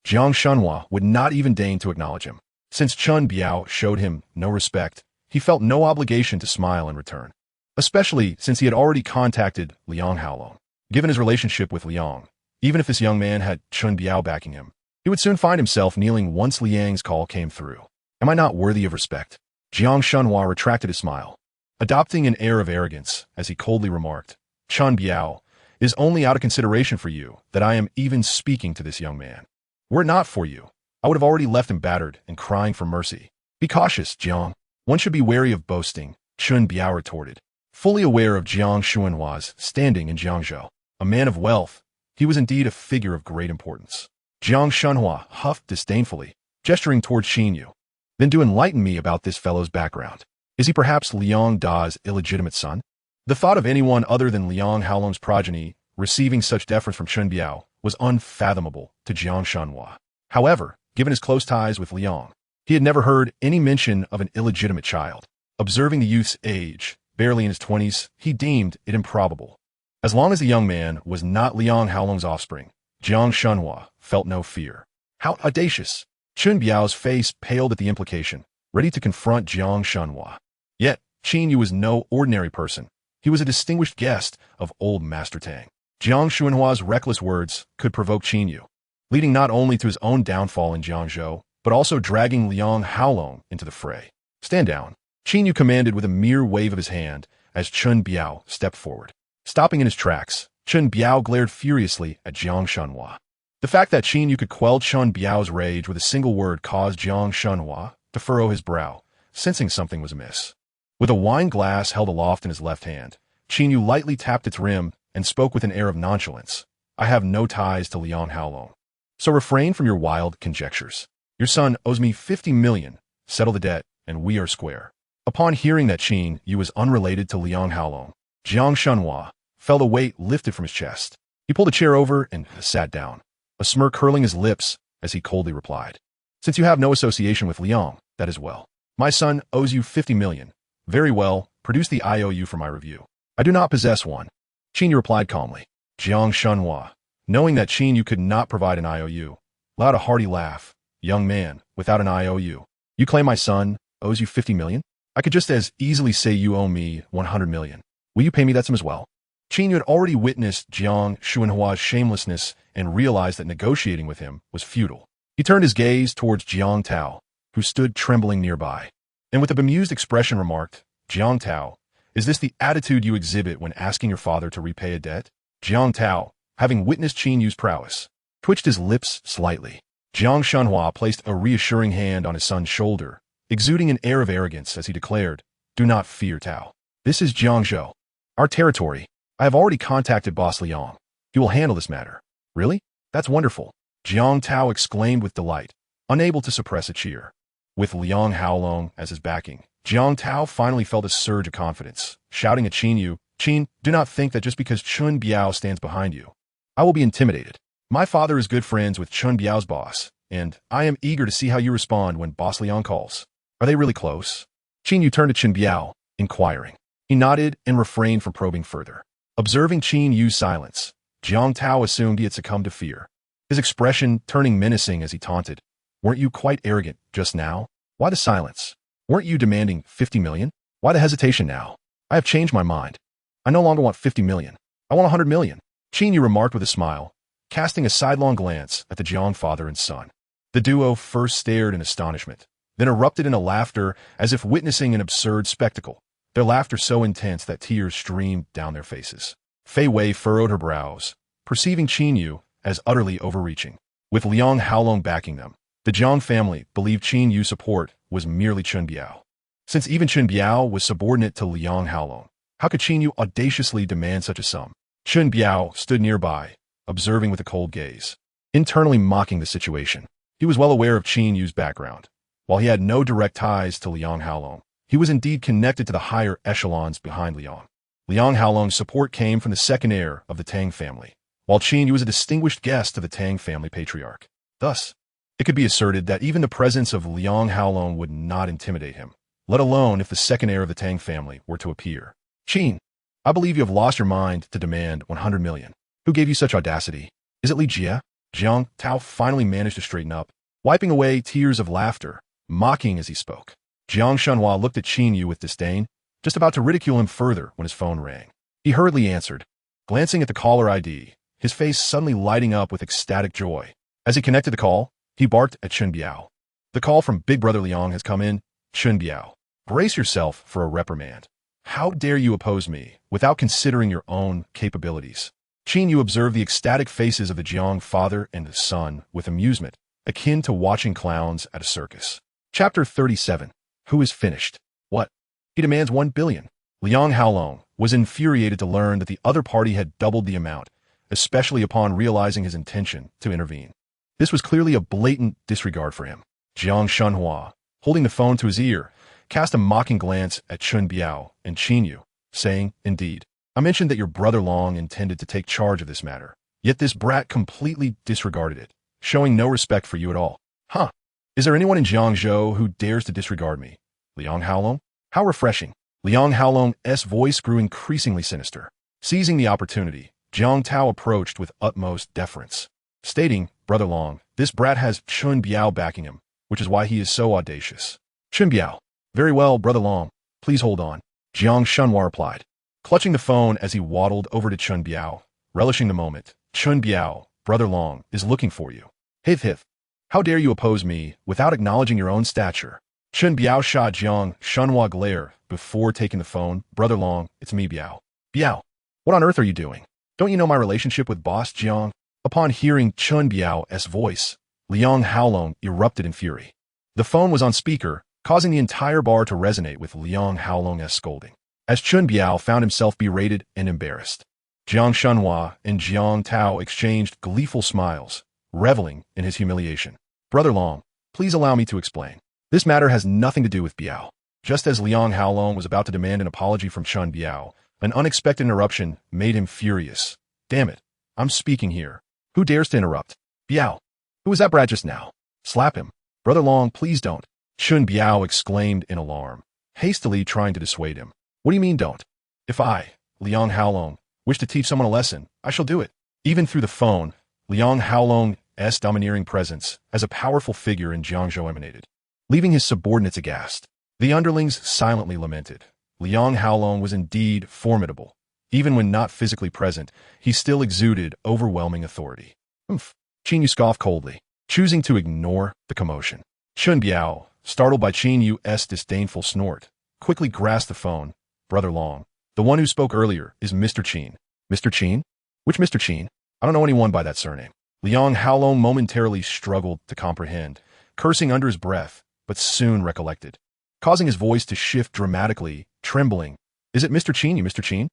Jiang Shenhua would not even deign to acknowledge him. Since Chun Biao showed him no respect, he felt no obligation to smile in return, especially since he had already contacted Liang Haolong. Given his relationship with Liang, even if this young man had Chun Biao backing him, he would soon find himself kneeling once Liang's call came through. Am I not worthy of respect? Jiang Shenhua retracted his smile, adopting an air of arrogance as he coldly remarked, Chun Biao, it is only out of consideration for you that I am even speaking to this young man. Were it not for you, I would have already left him battered and crying for mercy. Be cautious, Jiang. One should be wary of boasting, Chun Biao retorted. Fully aware of Jiang Shenhua's standing in Jiangzhou, a man of wealth, he was indeed a figure of great importance. Jiang Shenhua huffed disdainfully, gesturing toward Qin Yu. Then do enlighten me about this fellow's background. Is he perhaps Liang Da's illegitimate son? The thought of anyone other than Liang Haolong's progeny receiving such deference from Chun Biao was unfathomable to Jiang Shenhua. However, given his close ties with Liang, he had never heard any mention of an illegitimate child. Observing the youth's age, barely in his 20s, he deemed it improbable. As long as the young man was not Liang Haolong's offspring, Jiang Shenhua felt no fear. How audacious! Chun Biao's face paled at the implication, ready to confront Jiang Shenhua. Yet, Qin Yu was no ordinary person. He was a distinguished guest of old Master Tang. Jiang Shenhua's reckless words could provoke Qin Yu, leading not only to his own downfall in Jiangzhou, but also dragging Liang Haolong into the fray. Stand down, Qin Yu commanded with a mere wave of his hand as Chun Biao stepped forward. Stopping in his tracks, Chun Biao glared furiously at Jiang Shenhua. The fact that Qin Yu could quell Chun Biao's rage with a single word caused Jiang Shenhua to furrow his brow, sensing something was amiss. With a wine glass held aloft in his left hand, Qin Yu lightly tapped its rim and spoke with an air of nonchalance. I have no ties to Liang Haolong, so refrain from your wild conjectures. Your son owes me 50 million. Settle the debt, and we are square. Upon hearing that Qin Yu was unrelated to Liang Haolong, Jiang Shenhua felt a weight lifted from his chest. He pulled a chair over and sat down, a smirk curling his lips as he coldly replied. Since you have no association with Liang, that is well. My son owes you 50 million. Very well, produce the IOU for my review. I do not possess one. Qin Yu replied calmly. Jiang Shenhua, knowing that Qin Yu could not provide an IOU, allowed a hearty laugh. Young man, without an IOU, you claim my son owes you 50 million? I could just as easily say you owe me 100 million. Will you pay me that sum as well? Qin Yu had already witnessed Jiang Shenhua's shamelessness and realized that negotiating with him was futile. He turned his gaze towards Jiang Tao, who stood trembling nearby, and with a bemused expression remarked, Jiang Tao, is this the attitude you exhibit when asking your father to repay a debt? Jiang Tao, having witnessed Qin Yu's prowess, twitched his lips slightly. Jiang Shenhua placed a reassuring hand on his son's shoulder, exuding an air of arrogance as he declared, Do not fear, Tao. This is Jiangzhou, our territory. I have already contacted Boss Liang. He will handle this matter. Really? That's wonderful. Jiang Tao exclaimed with delight, unable to suppress a cheer. With Liang Haolong as his backing, Jiang Tao finally felt a surge of confidence, shouting at Qin Yu, Qin, do not think that just because Chun Biao stands behind you, I will be intimidated. My father is good friends with Chun Biao's boss, and I am eager to see how you respond when Boss Liang calls. Are they really close? Qin Yu turned to Chun Biao, inquiring. He nodded and refrained from probing further. Observing Qin Yu's silence, Jiang Tao assumed he had succumbed to fear, his expression turning menacing as he taunted. Weren't you quite arrogant just now? Why the silence? Weren't you demanding 50 million? Why the hesitation now? I have changed my mind. I no longer want 50 million. I want 100 million. Qin Yu remarked with a smile, casting a sidelong glance at the Jiang father and son. The duo first stared in astonishment, then erupted into laughter as if witnessing an absurd spectacle, their laughter so intense that tears streamed down their faces. Fei Wei furrowed her brows, perceiving Qin Yu as utterly overreaching. With Liang Haolong backing them, the Jiang family believed Qin Yu's support was merely Chun Biao. Since even Chun Biao was subordinate to Liang Haolong, how could Qin Yu audaciously demand such a sum? Chun Biao stood nearby, observing with a cold gaze, internally mocking the situation. He was well aware of Qin Yu's background. While he had no direct ties to Liang Haolong, he was indeed connected to the higher echelons behind Liang. Liang Haolong's support came from the second heir of the Tang family, while Qin Yu was a distinguished guest of the Tang family patriarch. Thus, it could be asserted that even the presence of Liang Haolong would not intimidate him, let alone if the second heir of the Tang family were to appear. Qin, I believe you have lost your mind to demand 100 million. Who gave you such audacity? Is it Li Jie? Jiang Tao finally managed to straighten up, wiping away tears of laughter, mocking as he spoke. Jiang Shenhua looked at Qin Yu with disdain, just about to ridicule him further when his phone rang. He hurriedly answered, glancing at the caller ID, his face suddenly lighting up with ecstatic joy. As he connected the call, he barked at Chun Biao. The call from Big Brother Liang has come in. Chun Biao, brace yourself for a reprimand. How dare you oppose me without considering your own capabilities? Qin Yu observed the ecstatic faces of the Jiang father and the son with amusement, akin to watching clowns at a circus. Chapter 37. Who is finished? What? He demands 1 billion. Liang Haolong was infuriated to learn that the other party had doubled the amount, especially upon realizing his intention to intervene. This was clearly a blatant disregard for him. Jiang Shenhua, holding the phone to his ear, cast a mocking glance at Chun Biao and Qin Yu, saying, Indeed, I mentioned that your brother Long intended to take charge of this matter, yet this brat completely disregarded it, showing no respect for you at all. Huh. Is there anyone in Jiangzhou who dares to disregard me? Liang Haolong? How refreshing. Liang Haolong's voice grew increasingly sinister. Seizing the opportunity, Jiang Tao approached with utmost deference, stating, Brother Long, this brat has Chun Biao backing him, which is why he is so audacious. Chun Biao. Very well, Brother Long. Please hold on. Jiang Shenhua replied, clutching the phone as he waddled over to Chun Biao, relishing the moment. Chun Biao, Brother Long, is looking for you. Hith hith. How dare you oppose me without acknowledging your own stature? Chun Biao shot Jiang Shenhua glare before taking the phone. Brother Long, it's me, Biao. Biao, what on earth are you doing? Don't you know my relationship with Boss Jiang? Upon hearing Chun Biao's voice, Liang Haolong erupted in fury. The phone was on speaker, causing the entire bar to resonate with Liang Haolong's scolding. As Chun Biao found himself berated and embarrassed, Jiang Shenhua and Jiang Tao exchanged gleeful smiles, reveling in his humiliation. Brother Long, please allow me to explain. This matter has nothing to do with Biao. Just as Liang Haolong was about to demand an apology from Chun Biao, an unexpected interruption made him furious. Damn it, I'm speaking here. Who dares to interrupt? Biao. Who was that brat just now? Slap him. Brother Long, please don't. Chun Biao exclaimed in alarm, hastily trying to dissuade him. What do you mean don't? If I, Liang Haolong, wish to teach someone a lesson, I shall do it. Even through the phone, Liang Haolong's domineering presence as a powerful figure in Jiangzhou emanated, leaving his subordinates aghast. The underlings silently lamented. Liang Haolong was indeed formidable. Even when not physically present, he still exuded overwhelming authority. Qin Yu scoffed coldly, choosing to ignore the commotion. Chun Biao, startled by Qin Yu's disdainful snort, quickly grasped the phone. Brother Long, the one who spoke earlier is Mr. Qin. Mr. Qin? Which Mr. Qin? I don't know anyone by that surname. Liang Haolong momentarily struggled to comprehend, cursing under his breath, but soon recollected, causing his voice to shift dramatically, trembling. Is it Mr. Qin, you Mr. Qin?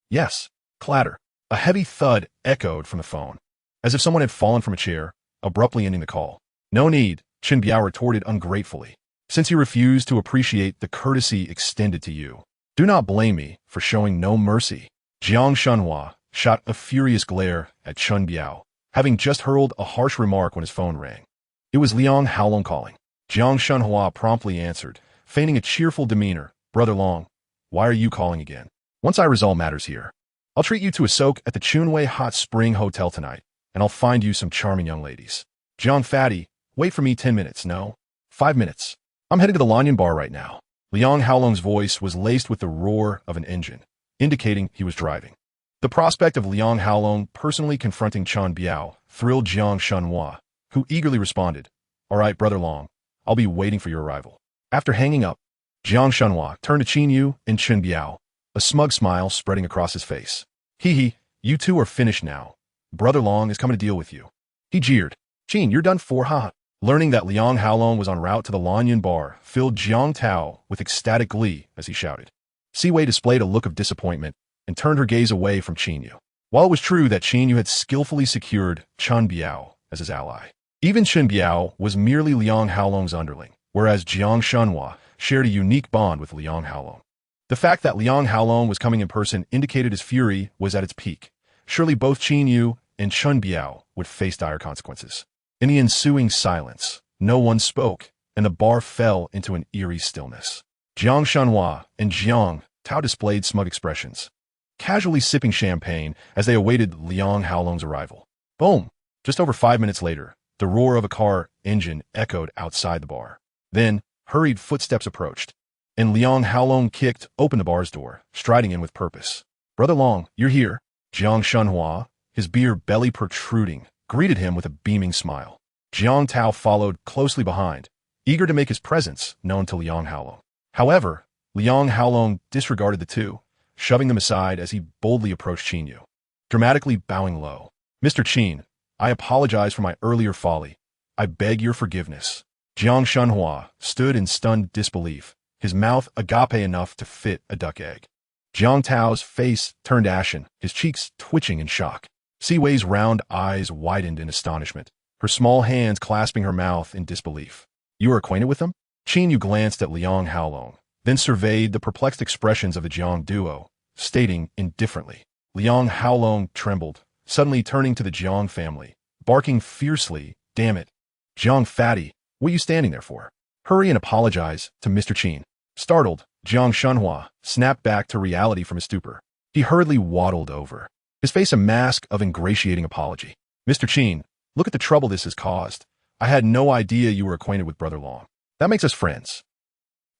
Yes. Clatter. A heavy thud echoed from the phone, as if someone had fallen from a chair, abruptly ending the call. No need, Qin Biao retorted ungratefully, since you refused to appreciate the courtesy extended to you. Do not blame me for showing no mercy. Jiang Shenhua shot a furious glare at Chun Biao, having just hurled a harsh remark when his phone rang. It was Liang Haolong calling. Jiang Shenhua promptly answered, feigning a cheerful demeanor. Brother Long, why are you calling again? Once I resolve matters here, I'll treat you to a soak at the Chunwei Hot Spring Hotel tonight, and I'll find you some charming young ladies. Jiang Fatty, wait for me 10 minutes, no? 5 minutes. I'm heading to the Lanyan bar right now. Liang Haolong's voice was laced with the roar of an engine, indicating he was driving. The prospect of Liang Haolong personally confronting Chun Biao thrilled Jiang Shenhua, who eagerly responded, All right, Brother Long, I'll be waiting for your arrival. After hanging up, Jiang Shenhua turned to Qin Yu and Chun Biao, a smug smile spreading across his face. Hee, you two are finished now. Brother Long is coming to deal with you. He jeered. Qin, you're done for, haha. Learning that Liang Haolong was en route to the Lanyan bar filled Jiang Tao with ecstatic glee as he shouted. Siwei displayed a look of disappointment and turned her gaze away from Qin Yu. While it was true that Qin Yu had skillfully secured Chun Biao as his ally, even Chun Biao was merely Liang Haolong's underling, whereas Jiang Shenhua shared a unique bond with Liang Haolong. The fact that Liang Haolong was coming in person indicated his fury was at its peak. Surely both Qin Yu and Chun Biao would face dire consequences. In the ensuing silence, no one spoke, and the bar fell into an eerie stillness. Jiang Shenhua and Jiang Tao displayed smug expressions, casually sipping champagne as they awaited Liang Haolong's arrival. Boom! Just over 5 minutes later, the roar of a car engine echoed outside the bar. Then, hurried footsteps approached, and Liang Haolong kicked open the bar's door, striding in with purpose. Brother Long, you're here. Jiang Shenhua, his beer belly protruding, greeted him with a beaming smile. Jiang Tao followed closely behind, eager to make his presence known to Liang Haolong. However, Liang Haolong disregarded the two, shoving them aside as he boldly approached Qin Yu, dramatically bowing low. Mr. Qin, I apologize for my earlier folly. I beg your forgiveness. Jiang Shenhua stood in stunned disbelief, his mouth agape enough to fit a duck egg. Jiang Tao's face turned ashen, his cheeks twitching in shock. Siwei's round eyes widened in astonishment, her small hands clasping her mouth in disbelief. You are acquainted with them? Qin Yu glanced at Liang Haolong, then surveyed the perplexed expressions of the Jiang duo, stating indifferently. Liang Haolong trembled, suddenly turning to the Jiang family, barking fiercely, Damn it. Jiang Fatty, what are you standing there for? Hurry and apologize to Mr. Qin. Startled, Jiang Shenhua snapped back to reality from his stupor. He hurriedly waddled over, his face a mask of ingratiating apology. Mr. Qin, look at the trouble this has caused. I had no idea you were acquainted with Brother Long. That makes us friends.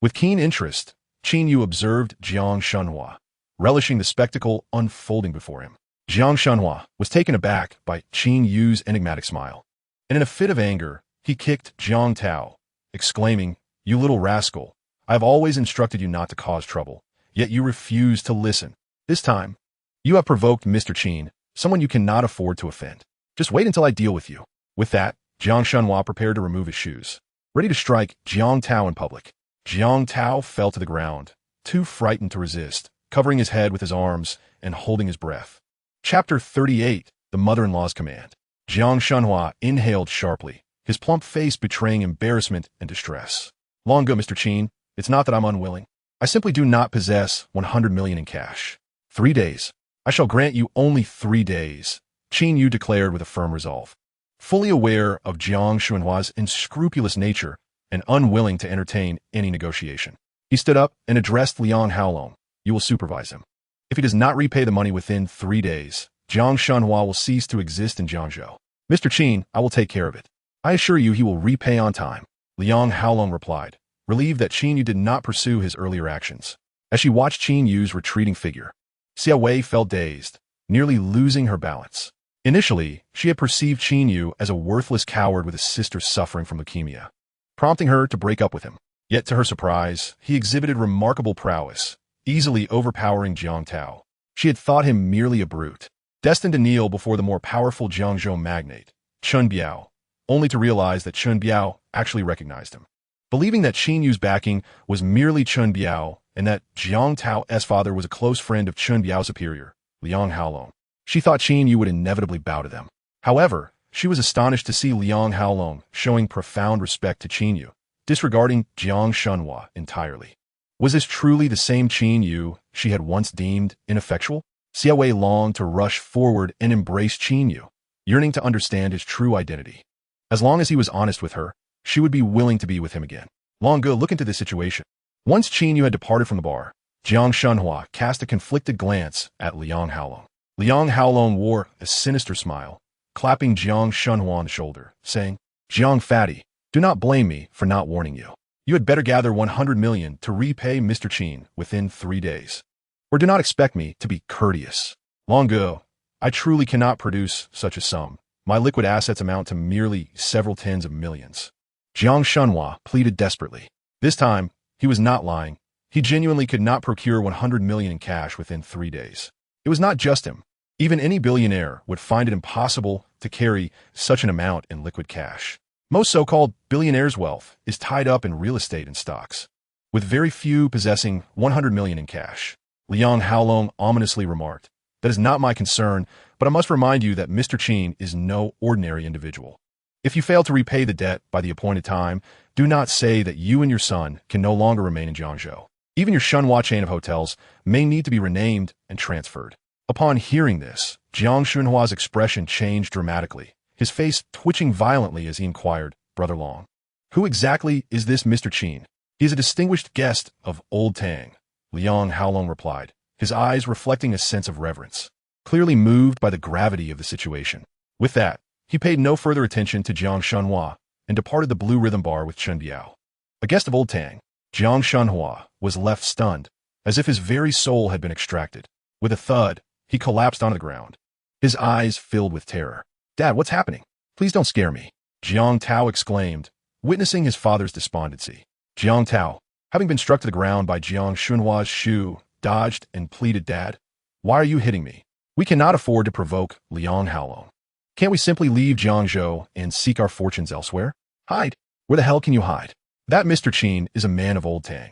With keen interest, Qin Yu observed Jiang Shenhua, relishing the spectacle unfolding before him. Jiang Shenhua was taken aback by Qin Yu's enigmatic smile, and in a fit of anger, he kicked Jiang Tao, exclaiming, You little rascal, I have always instructed you not to cause trouble, yet you refuse to listen. This time, you have provoked Mr. Qin, someone you cannot afford to offend. Just wait until I deal with you. With that, Jiang Shunhua prepared to remove his shoes, ready to strike Jiang Tao in public. Jiang Tao fell to the ground, too frightened to resist, covering his head with his arms and holding his breath. Chapter 38, The Mother-in-Law's Command. Jiang Shunhua inhaled sharply, his plump face betraying embarrassment and distress. Long ago, Mr. Qin, it's not that I'm unwilling. I simply do not possess 100 million in cash. 3 days. I shall grant you only 3 days, Qin Yu declared with a firm resolve. Fully aware of Jiang Shunhua's unscrupulous nature and unwilling to entertain any negotiation, he stood up and addressed Liang Haolong. You will supervise him. If he does not repay the money within 3 days, Jiang Shunhua will cease to exist in Jiangzhou. Mr. Qin, I will take care of it. I assure you he will repay on time, Liang Haolong replied, relieved that Qin Yu did not pursue his earlier actions. As she watched Qin Yu's retreating figure, Xia Wei felt dazed, nearly losing her balance. Initially, she had perceived Qin Yu as a worthless coward with a sister suffering from leukemia, prompting her to break up with him. Yet to her surprise, he exhibited remarkable prowess, easily overpowering Jiang Tao. She had thought him merely a brute, destined to kneel before the more powerful Jiangzhou magnate, Chun Biao, only to realize that Chun Biao actually recognized him. Believing that Qin Yu's backing was merely Chun Biao and that Jiang Tao's father was a close friend of Chun Biao's superior, Liang Haolong, she thought Qin Yu would inevitably bow to them. However, she was astonished to see Liang Haolong showing profound respect to Qin Yu, disregarding Jiang Shunhua entirely. Was this truly the same Qin Yu she had once deemed ineffectual? Xia Wei longed to rush forward and embrace Qin Yu, yearning to understand his true identity. As long as he was honest with her, she would be willing to be with him again. Long ago, look into this situation. Once Qin Yu had departed from the bar, Jiang Shunhua cast a conflicted glance at Liang Haolong. Liang Haolong wore a sinister smile, clapping Jiang Shunhua on the shoulder, saying, Jiang Fatty, do not blame me for not warning you. You had better gather 100 million to repay Mr. Qin within 3 days. Or do not expect me to be courteous. Long ago, I truly cannot produce such a sum. My liquid assets amount to merely several tens of millions. Jiang Shunhua pleaded desperately. This time, he was not lying. He genuinely could not procure 100 million in cash within 3 days. It was not just him. Even any billionaire would find it impossible to carry such an amount in liquid cash. Most so-called billionaires' wealth is tied up in real estate and stocks, with very few possessing 100 million in cash. Liang Haolong ominously remarked, That is not my concern, but I must remind you that Mr. Qin is no ordinary individual. If you fail to repay the debt by the appointed time, do not say that you and your son can no longer remain in Jiangzhou. Even your Shunhua chain of hotels may need to be renamed and transferred. Upon hearing this, Jiang Shunhua's expression changed dramatically, his face twitching violently as he inquired, Brother Long, who exactly is this Mr. Qin? He is a distinguished guest of Old Tang, Liang Haolong replied, his eyes reflecting a sense of reverence, clearly moved by the gravity of the situation. With that, he paid no further attention to Jiang Shunhua and departed the Blue Rhythm Bar with Chun Biao. A guest of Old Tang, Jiang Shunhua was left stunned, as if his very soul had been extracted. With a thud, he collapsed onto the ground, his eyes filled with terror. Dad, what's happening? Please don't scare me, Jiang Tao exclaimed, witnessing his father's despondency. Jiang Tao, having been struck to the ground by Jiang Shunhua's shoe, dodged and pleaded, Dad, why are you hitting me? We cannot afford to provoke Liang Haolong. Can't we simply leave Jiangzhou and seek our fortunes elsewhere? Hide? Where the hell can you hide? That Mr. Qin is a man of Old Tang.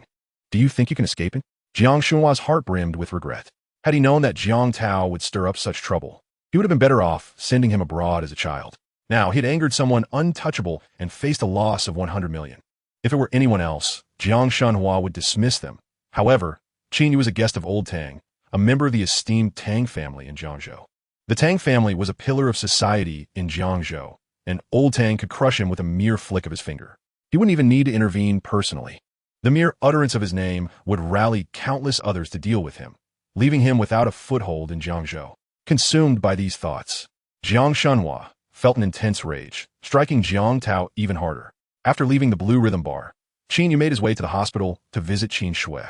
Do you think you can escape him? Jiang Shunhua's heart brimmed with regret. Had he known that Jiang Tao would stir up such trouble, he would have been better off sending him abroad as a child. Now, he had angered someone untouchable and faced a loss of 100 million. If it were anyone else, Jiang Shunhua would dismiss them. However, Qin Yu was a guest of Old Tang, a member of the esteemed Tang family in Jiangzhou. The Tang family was a pillar of society in Jiangzhou, and Old Tang could crush him with a mere flick of his finger. He wouldn't even need to intervene personally. The mere utterance of his name would rally countless others to deal with him, leaving him without a foothold in Jiangzhou. Consumed by these thoughts, Jiang Shunhua felt an intense rage, striking Jiang Tao even harder. After leaving the Blue Rhythm Bar, Qin Yu made his way to the hospital to visit Qin Shui.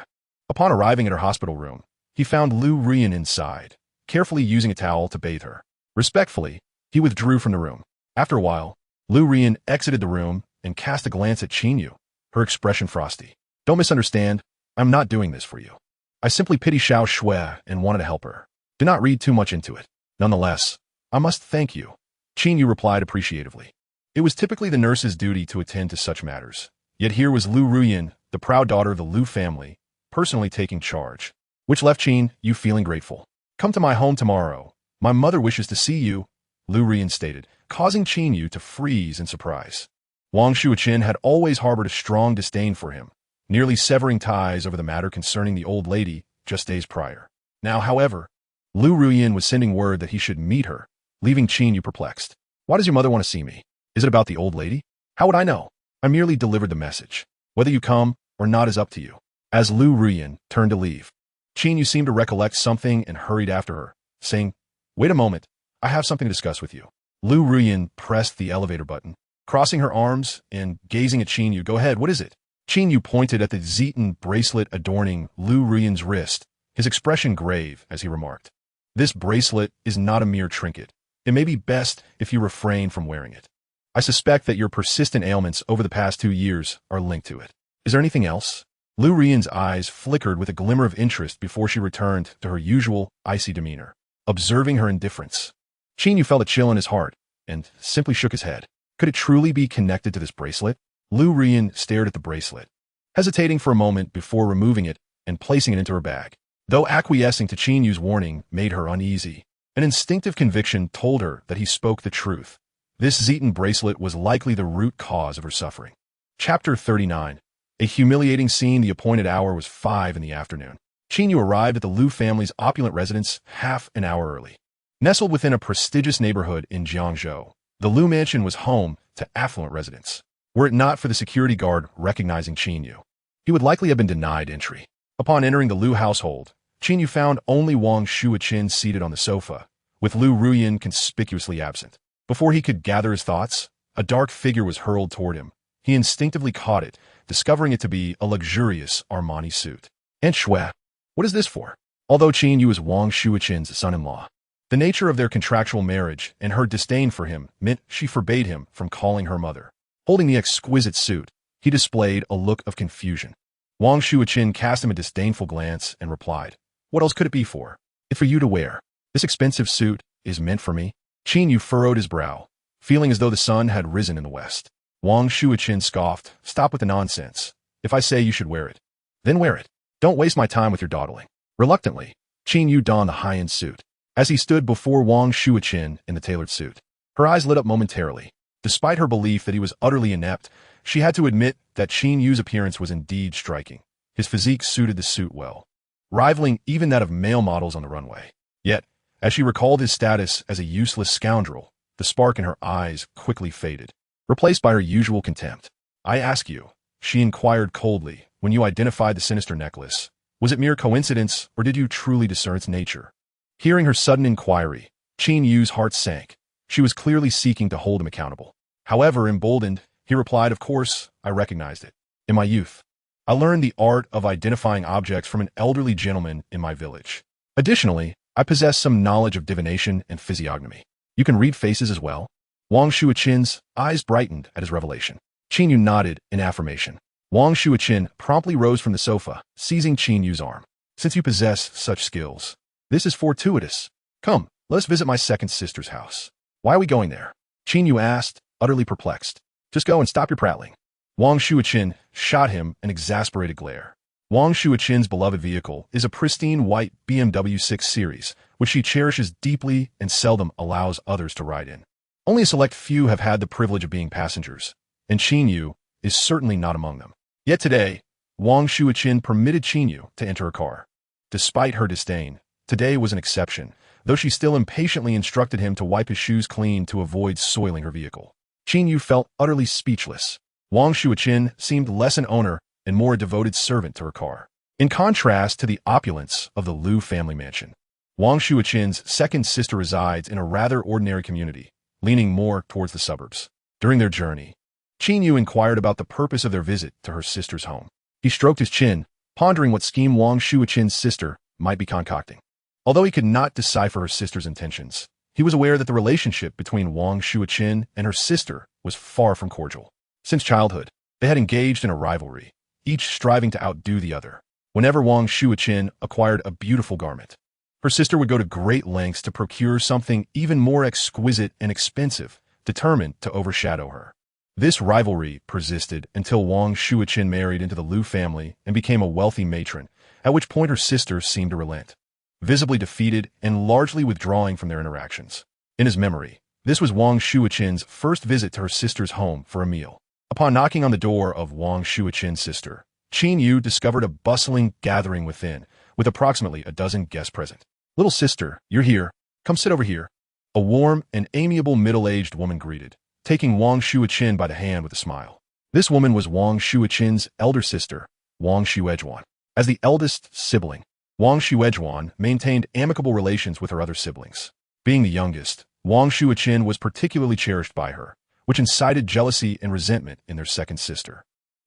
Upon arriving at her hospital room, he found Lu Rian inside, carefully using a towel to bathe her. Respectfully, he withdrew from the room. After a while, Lu Rian exited the room and cast a glance at Qin Yu, her expression frosty. Don't misunderstand, I'm not doing this for you. I simply pity Xiao Shui and wanted to help her. Do not read too much into it. Nonetheless, I must thank you. Qin Yu replied appreciatively. It was typically the nurse's duty to attend to such matters. Yet here was Lu Ruyan, the proud daughter of the Lu family, personally taking charge, which left Qin Yu feeling grateful. "Come to my home tomorrow. My mother wishes to see you," Lu Ruyan stated, causing Qin Yu to freeze in surprise. Wang Shuoqin had always harbored a strong disdain for him, nearly severing ties over the matter concerning the old lady just days prior. Now, however, Lu Ruyan was sending word that he should meet her, leaving Qin Yu perplexed. "Why does your mother want to see me? Is it about the old lady? How would I know? I merely delivered the message. Whether you come or not is up to you." As Lu Ruyan turned to leave, Qin Yu seemed to recollect something and hurried after her, saying, "Wait a moment, I have something to discuss with you." Lu Ruyan pressed the elevator button, crossing her arms and gazing at Qin Yu. "Go ahead, what is it?" Qin Yu pointed at the Zetan bracelet adorning Lu Ruyan's wrist, his expression grave as he remarked, "This bracelet is not a mere trinket. It may be best if you refrain from wearing it. I suspect that your persistent ailments over the past 2 years are linked to it. Is there anything else?" Lu Ruyan's eyes flickered with a glimmer of interest before she returned to her usual icy demeanor. Observing her indifference, Qin Yu felt a chill in his heart and simply shook his head. Could it truly be connected to this bracelet? Lu Ruyan stared at the bracelet, hesitating for a moment before removing it and placing it into her bag. Though acquiescing to Qin Yu's warning made her uneasy, an instinctive conviction told her that he spoke the truth. This Zetan bracelet was likely the root cause of her suffering. Chapter 39. A humiliating scene. The appointed hour was 5 in the afternoon. Qin Yu arrived at the Lu family's opulent residence half an hour early. Nestled within a prestigious neighborhood in Jiangzhou, the Lu mansion was home to affluent residents. Were it not for the security guard recognizing Qin Yu, he would likely have been denied entry. Upon entering the Lu household, Qin Yu found only Wang Shuoqin seated on the sofa, with Lu Ruyan conspicuously absent. Before he could gather his thoughts, a dark figure was hurled toward him. He instinctively caught it, discovering it to be a luxurious Armani suit. "Aunt Shui, what is this for?" Although Qin Yu was Wang Shuoqin's son-in-law, the nature of their contractual marriage and her disdain for him meant she forbade him from calling her mother. Holding the exquisite suit, he displayed a look of confusion. Wang Shuoqin cast him a disdainful glance and replied, "What else could it be for? It's for you to wear. This expensive suit is meant for me." Qin Yu furrowed his brow, feeling as though the sun had risen in the west. Wang Shuoqin scoffed, "Stop with the nonsense. If I say you should wear it, then wear it. Don't waste my time with your dawdling." Reluctantly, Qin Yu donned the high-end suit. As he stood before Wang Shuoqin in the tailored suit, her eyes lit up momentarily. Despite her belief that he was utterly inept, she had to admit that Qin Yu's appearance was indeed striking. His physique suited the suit well, rivaling even that of male models on the runway. Yet, as she recalled his status as a useless scoundrel, the spark in her eyes quickly faded, replaced by her usual contempt. "I ask you," she inquired coldly, "when you identified the sinister necklace, was it mere coincidence or did you truly discern its nature?" Hearing her sudden inquiry, Qin Yu's heart sank. She was clearly seeking to hold him accountable. However, emboldened, he replied, "Of course, I recognized it. In my youth, I learned the art of identifying objects from an elderly gentleman in my village. Additionally, I possess some knowledge of divination and physiognomy. You can read faces as well." Wang Shuoqin's eyes brightened at his revelation. Qin Yu nodded in affirmation. Wang Shuoqin promptly rose from the sofa, seizing Qin Yu's arm. "Since you possess such skills, this is fortuitous. Come, let us visit my second sister's house." "Why are we going there?" Qin Yu asked, utterly perplexed. "Just go and stop your prattling." Wang Shuoqin shot him an exasperated glare. Wang Shuoqin's beloved vehicle is a pristine white BMW 6 Series, which she cherishes deeply and seldom allows others to ride in. Only a select few have had the privilege of being passengers, and Qin Yu is certainly not among them. Yet today, Wang Shuoqin permitted Qin Yu to enter her car. Despite her disdain, today was an exception, though she still impatiently instructed him to wipe his shoes clean to avoid soiling her vehicle. Qin Yu felt utterly speechless. Wang Shuoqin seemed less an owner and more a devoted servant to her car. In contrast to the opulence of the Lu family mansion, Wang Shuoqin's second sister resides in a rather ordinary community, leaning more towards the suburbs. During their journey, Qin Yu inquired about the purpose of their visit to her sister's home. He stroked his chin, pondering what scheme Wang Shuoqin's sister might be concocting. Although he could not decipher her sister's intentions, he was aware that the relationship between Wang Shuoqin and her sister was far from cordial. Since childhood, they had engaged in a rivalry, each striving to outdo the other. Whenever Wang Shuoqin acquired a beautiful garment, Her sister would go to great lengths to procure something even more exquisite and expensive, determined to overshadow her. This rivalry persisted until Wang Shuiqin married into the Liu family and became a wealthy matron, at which point her sister seemed to relent, visibly defeated and largely withdrawing from their interactions. In his memory, this was Wang Shuiqin's first visit to her sister's home for a meal. Upon knocking on the door of Wang Shuiqin's sister, Qin Yu discovered a bustling gathering within, with approximately a dozen guests present. "Little sister, you're here. Come sit over here." A warm and amiable middle-aged woman greeted, taking Wang Shuiqin by the hand with a smile. This woman was Wang Shuiqin's elder sister, Wang Shuejuan. As the eldest sibling, Wang Shuejuan maintained amicable relations with her other siblings. Being the youngest, Wang Shuiqin was particularly cherished by her, which incited jealousy and resentment in their second sister.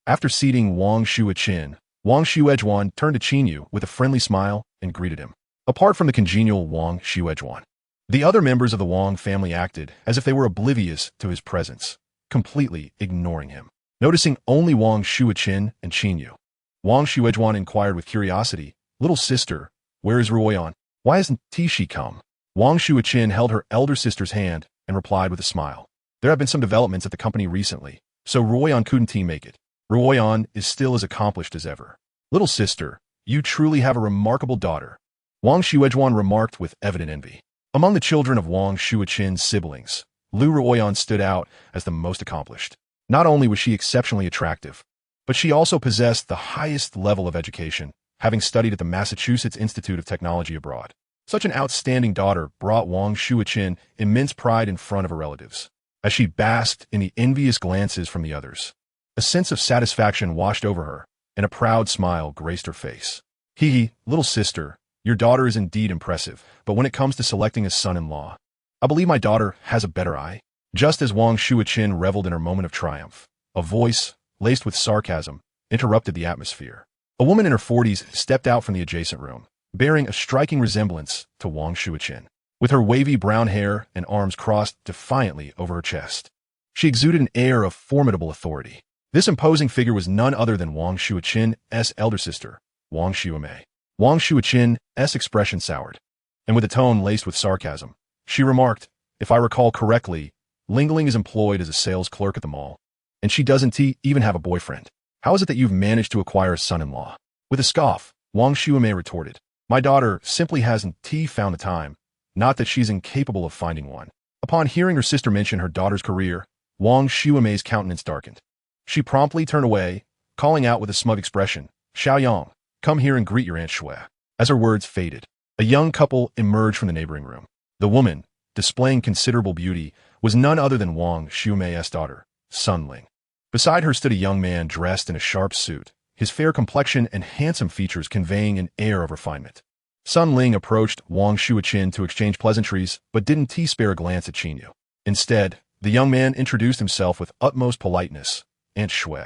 After seating Wang Shuiqin, Wang Shuejuan turned to Qin Yu with a friendly smile and greeted him. Apart from the congenial Wang Shuejuan, the other members of the Wang family acted as if they were oblivious to his presence, completely ignoring him. Noticing only Wang Shuiqin and Qin Yu, Wang Shuejuan inquired with curiosity, "Little sister, where is Ruoyan? Why hasn't she come?" Wang Shuiqin held her elder sister's hand and replied with a smile. "There have been some developments at the company recently, so Ruoyan couldn't make it. Ruoyan is still as accomplished as ever." "Little sister, you truly have a remarkable daughter," Wang Shuejuan remarked with evident envy. Among the children of Wang Shuiqin's siblings, Liu Ruoyan stood out as the most accomplished. Not only was she exceptionally attractive, but she also possessed the highest level of education, having studied at the Massachusetts Institute of Technology abroad. Such an outstanding daughter brought Wang Shuiqin immense pride in front of her relatives. As she basked in the envious glances from the others, a sense of satisfaction washed over her, and a proud smile graced her face. "Hee, little sister, your daughter is indeed impressive, but when it comes to selecting a son-in-law, I believe my daughter has a better eye." Just as Wang Shuiqin reveled in her moment of triumph, a voice, laced with sarcasm, interrupted the atmosphere. A woman in her 40s stepped out from the adjacent room, bearing a striking resemblance to Wang Shuiqin, with her wavy brown hair and arms crossed defiantly over her chest. She exuded an air of formidable authority. This imposing figure was none other than Wang Shuiqin's elder sister, Wang Xiumei. Wang Shuiqin's expression soured, and with a tone laced with sarcasm, she remarked, "If I recall correctly, Lingling is employed as a sales clerk at the mall, and she doesn't even have a boyfriend. How is it that you've managed to acquire a son-in-law?" With a scoff, Wang Xiumei retorted, "My daughter simply hasn't found the time, not that she's incapable of finding one." Upon hearing her sister mention her daughter's career, Wang Xiumei's countenance darkened. She promptly turned away, calling out with a smug expression, "Xiaoyang, come here and greet your Aunt Shui." As her words faded, a young couple emerged from the neighboring room. The woman, displaying considerable beauty, was none other than Wang Xiumei's daughter, Sun Ling. Beside her stood a young man dressed in a sharp suit, his fair complexion and handsome features conveying an air of refinement. Sun Ling approached Wang Shuiqin to exchange pleasantries, but didn't spare a glance at Qin Yu. Instead, the young man introduced himself with utmost politeness, "Aunt Shui.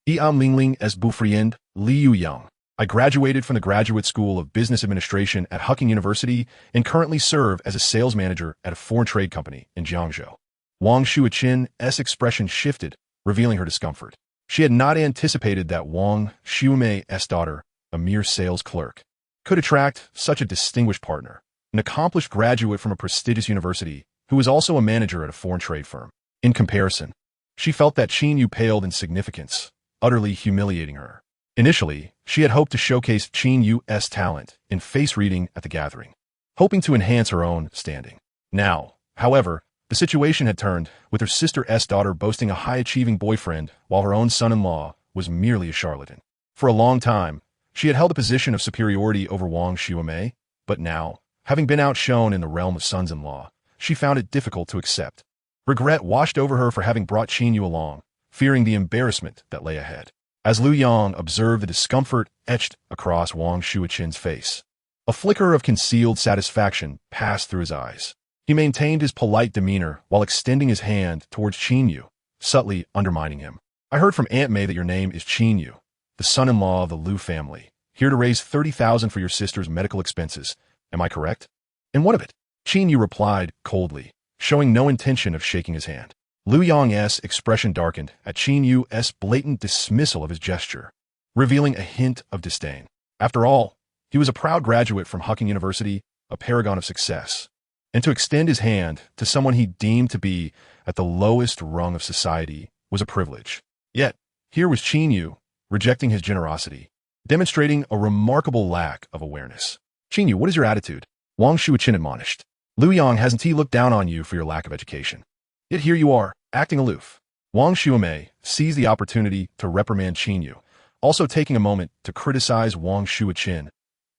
I'm Lingling as Bufriend, Liu Yang. I graduated from the Graduate School of Business Administration at Hucking University and currently serve as a sales manager at a foreign trade company in Jiangzhou." Wang Shuiqin's expression shifted, revealing her discomfort. She had not anticipated that Wang Xiumei's daughter, a mere sales clerk, could attract such a distinguished partner, an accomplished graduate from a prestigious university who was also a manager at a foreign trade firm. In comparison, she felt that Qin Yu paled in significance, utterly humiliating her. Initially, she had hoped to showcase Qin Yu's talent in face reading at the gathering, hoping to enhance her own standing. Now, however, the situation had turned, with her sister's daughter boasting a high-achieving boyfriend while her own son-in-law was merely a charlatan. For a long time, she had held a position of superiority over Wang Xiumei, but now, having been outshone in the realm of sons-in-law, she found it difficult to accept. Regret washed over her for having brought Qin Yu along, fearing the embarrassment that lay ahead. As Liu Yang observed the discomfort etched across Wang Shuiqin's face, a flicker of concealed satisfaction passed through his eyes. He maintained his polite demeanor while extending his hand towards Qin Yu, subtly undermining him. "I heard from Aunt May that your name is Qin Yu, the son-in-law of the Liu family, here to raise 30,000 for your sister's medical expenses. Am I correct?" "And what of it?" Qin Yu replied coldly, showing no intention of shaking his hand. Liu Yang's expression darkened at Qin Yu's blatant dismissal of his gesture, revealing a hint of disdain. After all, he was a proud graduate from Hucking University, a paragon of success. And to extend his hand to someone he deemed to be at the lowest rung of society was a privilege. Yet, here was Qin Yu, rejecting his generosity, demonstrating a remarkable lack of awareness. Qin Yu, what is your attitude? Wang Shuiqin admonished. Liu Yang, hasn't he looked down on you for your lack of education? Yet here you are, acting aloof. Wang Shuimei seized the opportunity to reprimand Qin Yu, also taking a moment to criticize Wang Shuiqin.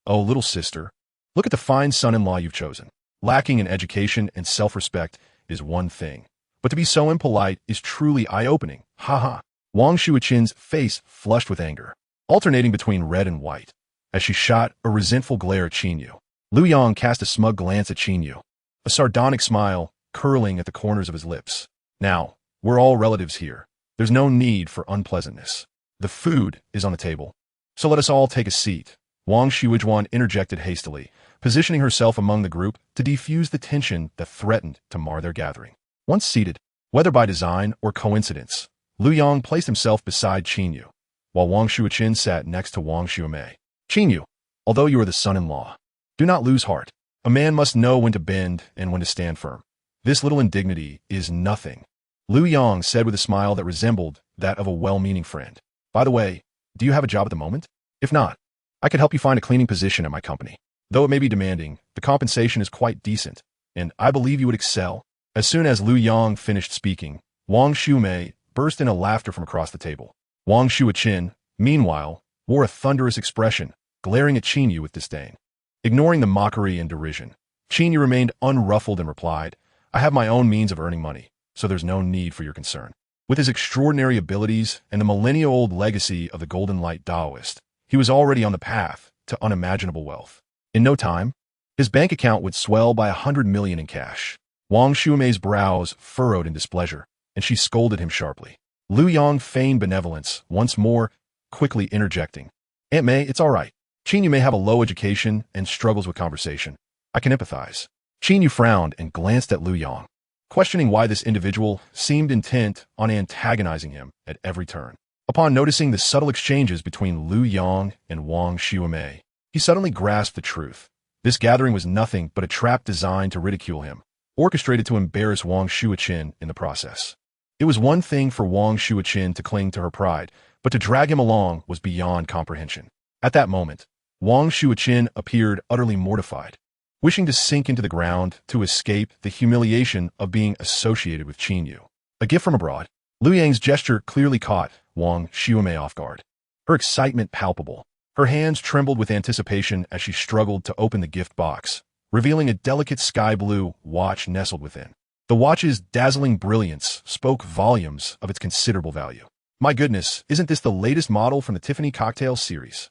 Oh, little sister, look at the fine son-in-law you've chosen. Lacking in education and self-respect is one thing, but to be so impolite is truly eye-opening. Ha. Wang Shuiqin's face flushed with anger, alternating between red and white, as she shot a resentful glare at Qin Yu. Liu Yang cast a smug glance at Qin Yu, a sardonic smile curling at the corners of his lips. Now, we're all relatives here. There's no need for unpleasantness. The food is on the table, so let us all take a seat. Wang Shuijuan interjected hastily, positioning herself among the group to defuse the tension that threatened to mar their gathering. Once seated, whether by design or coincidence, Liu Yang placed himself beside Qin Yu, while Wang Shuiqin sat next to Wang Shuimei. Qin Yu, although you are the son-in-law, do not lose heart. A man must know when to bend and when to stand firm. This little indignity is nothing, Liu Yang said with a smile that resembled that of a well-meaning friend. By the way, do you have a job at the moment? If not, I could help you find a cleaning position at my company. Though it may be demanding, the compensation is quite decent, and I believe you would excel. As soon as Liu Yang finished speaking, Wang Shuimei burst into laughter from across the table. Wang Shuiqin, meanwhile, wore a thunderous expression, glaring at Qin Yu with disdain. Ignoring the mockery and derision, Qin Yu remained unruffled and replied, I have my own means of earning money, so there's no need for your concern. With his extraordinary abilities and the millennia-old legacy of the Golden Light Taoist, he was already on the path to unimaginable wealth. In no time, his bank account would swell by 100 million in cash. Wang Shuimei's brows furrowed in displeasure, and she scolded him sharply. Liu Yang feigned benevolence, once more, quickly interjecting. Aunt May, it's all right. Qin Yu may have a low education and struggles with conversation. I can empathize. Qin Yu frowned and glanced at Liu Yang, questioning why this individual seemed intent on antagonizing him at every turn. Upon noticing the subtle exchanges between Liu Yang and Wang Shuimei, he suddenly grasped the truth. This gathering was nothing but a trap designed to ridicule him, orchestrated to embarrass Wang Shuiqin in the process. It was one thing for Wang Shuiqin to cling to her pride, but to drag him along was beyond comprehension. At that moment, Wang Shuiqin appeared utterly mortified, wishing to sink into the ground to escape the humiliation of being associated with Qin Yu. A gift from abroad. Liu Yang's gesture clearly caught Wang Shuimei off guard, her excitement palpable. Her hands trembled with anticipation as she struggled to open the gift box, revealing a delicate sky blue watch nestled within. The watch's dazzling brilliance spoke volumes of its considerable value. My goodness, isn't this the latest model from the Tiffany cocktail series?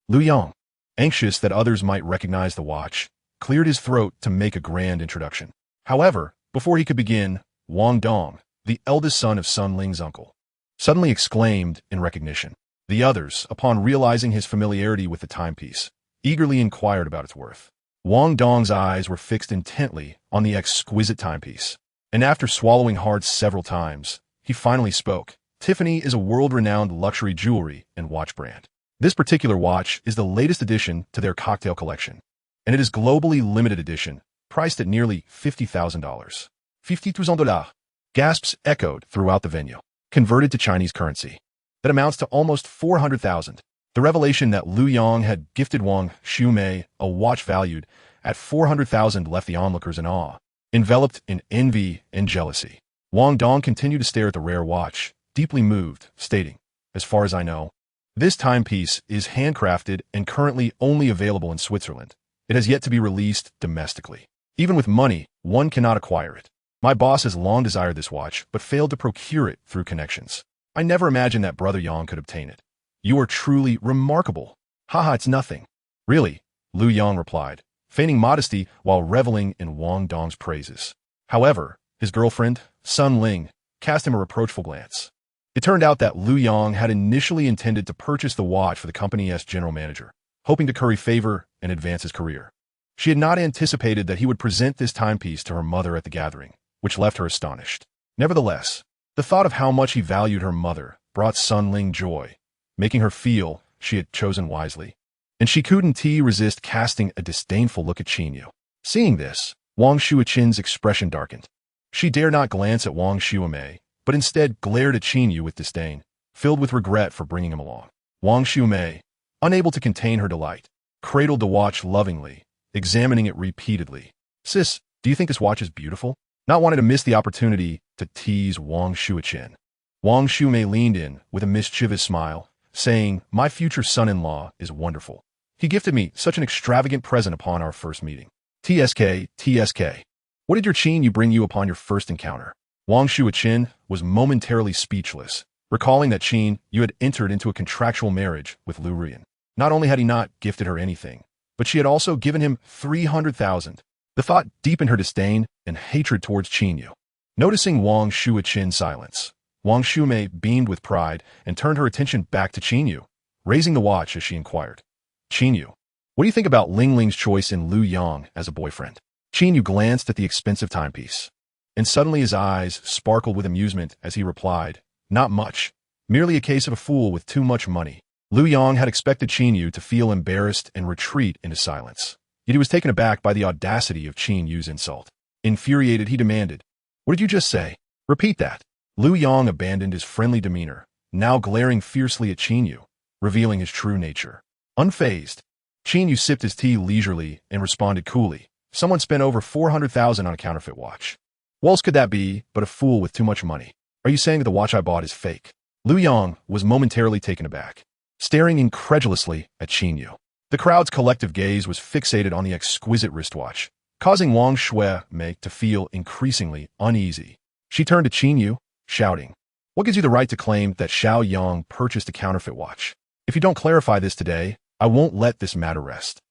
Liu Yang, anxious that others might recognize the watch, cleared his throat to make a grand introduction. However, before he could begin, Wang Dong, the eldest son of Sun Ling's uncle, suddenly exclaimed in recognition. The others, upon realizing his familiarity with the timepiece, eagerly inquired about its worth. Wang Dong's eyes were fixed intently on the exquisite timepiece, and after swallowing hard several times, he finally spoke. Tiffany is a world-renowned luxury jewelry and watch brand. This particular watch is the latest addition to their cocktail collection, and it is globally limited edition, priced at nearly $50,000. $50,000. Gasps echoed throughout the venue. Converted to Chinese currency, that amounts to almost 400,000. The revelation that Liu Yang had gifted Wang Shuimei a watch valued at 400,000 left the onlookers in awe, enveloped in envy and jealousy. Wang Dong continued to stare at the rare watch, deeply moved, stating, as far as I know, this timepiece is handcrafted and currently only available in Switzerland. It has yet to be released domestically. Even with money, one cannot acquire it. My boss has long desired this watch, but failed to procure it through connections. I never imagined that Brother Yang could obtain it. You are truly remarkable. Haha, it's nothing. Really, Liu Yang replied, feigning modesty while reveling in Wang Dong's praises. However, his girlfriend, Sun Ling, cast him a reproachful glance. It turned out that Liu Yang had initially intended to purchase the watch for the company's general manager, hoping to curry favor and advance his career. She had not anticipated that he would present this timepiece to her mother at the gathering, which left her astonished. Nevertheless, the thought of how much he valued her mother brought Sun Ling joy, making her feel she had chosen wisely. and she couldn't resist casting a disdainful look at Qin Yu. Seeing this, Wang Shuichen's expression darkened. She dared not glance at Wang Shuimei, but instead glared at Qin Yu with disdain, filled with regret for bringing him along. Wang Shuimei, unable to contain her delight, cradled the watch lovingly, examining it repeatedly. "Sis, do you think this watch is beautiful?" Not wanting to miss the opportunity to tease Wang Shuichen. Wang Shuimei leaned in with a mischievous smile, saying, "My future son-in-law is wonderful. He gifted me such an extravagant present upon our first meeting. TSK. What did your Qin Yu bring you upon your first encounter?" Wang Shuichen was momentarily speechless, recalling that Qin Yu had entered into a contractual marriage with Lu Ruyan. Not only had he not gifted her anything, but she had also given him 300,000. The thought deepened her disdain and hatred towards Qin Yu. Noticing Wang Shuichen's silence, Wang Shuimei beamed with pride and turned her attention back to Qin Yu, raising the watch as she inquired, "Qin Yu, what do you think about Ling Ling's choice in Lu Yang as a boyfriend?" Qin Yu glanced at the expensive timepiece, and suddenly his eyes sparkled with amusement as he replied, "Not much. Merely a case of a fool with too much money." Lu Yang had expected Qin Yu to feel embarrassed and retreat into silence. Yet he was taken aback by the audacity of Qin Yu's insult. Infuriated, he demanded, "What did you just say? Repeat that." Lu Yang abandoned his friendly demeanor, now glaring fiercely at Qin Yu, revealing his true nature. Unfazed, Qin Yu sipped his tea leisurely and responded coolly, "Someone spent over 400,000 on a counterfeit watch. What else could that be but a fool with too much money? Are you saying that the watch I bought is fake?" Lu Yang was momentarily taken aback, staring incredulously at Qin Yu. The crowd's collective gaze was fixated on the exquisite wristwatch, causing Wang Shuimei to feel increasingly uneasy. She turned to Qin Yu, shouting, "What gives you the right to claim that Xiao Yang purchased a counterfeit watch? If you don't clarify this today, I won't let this matter rest."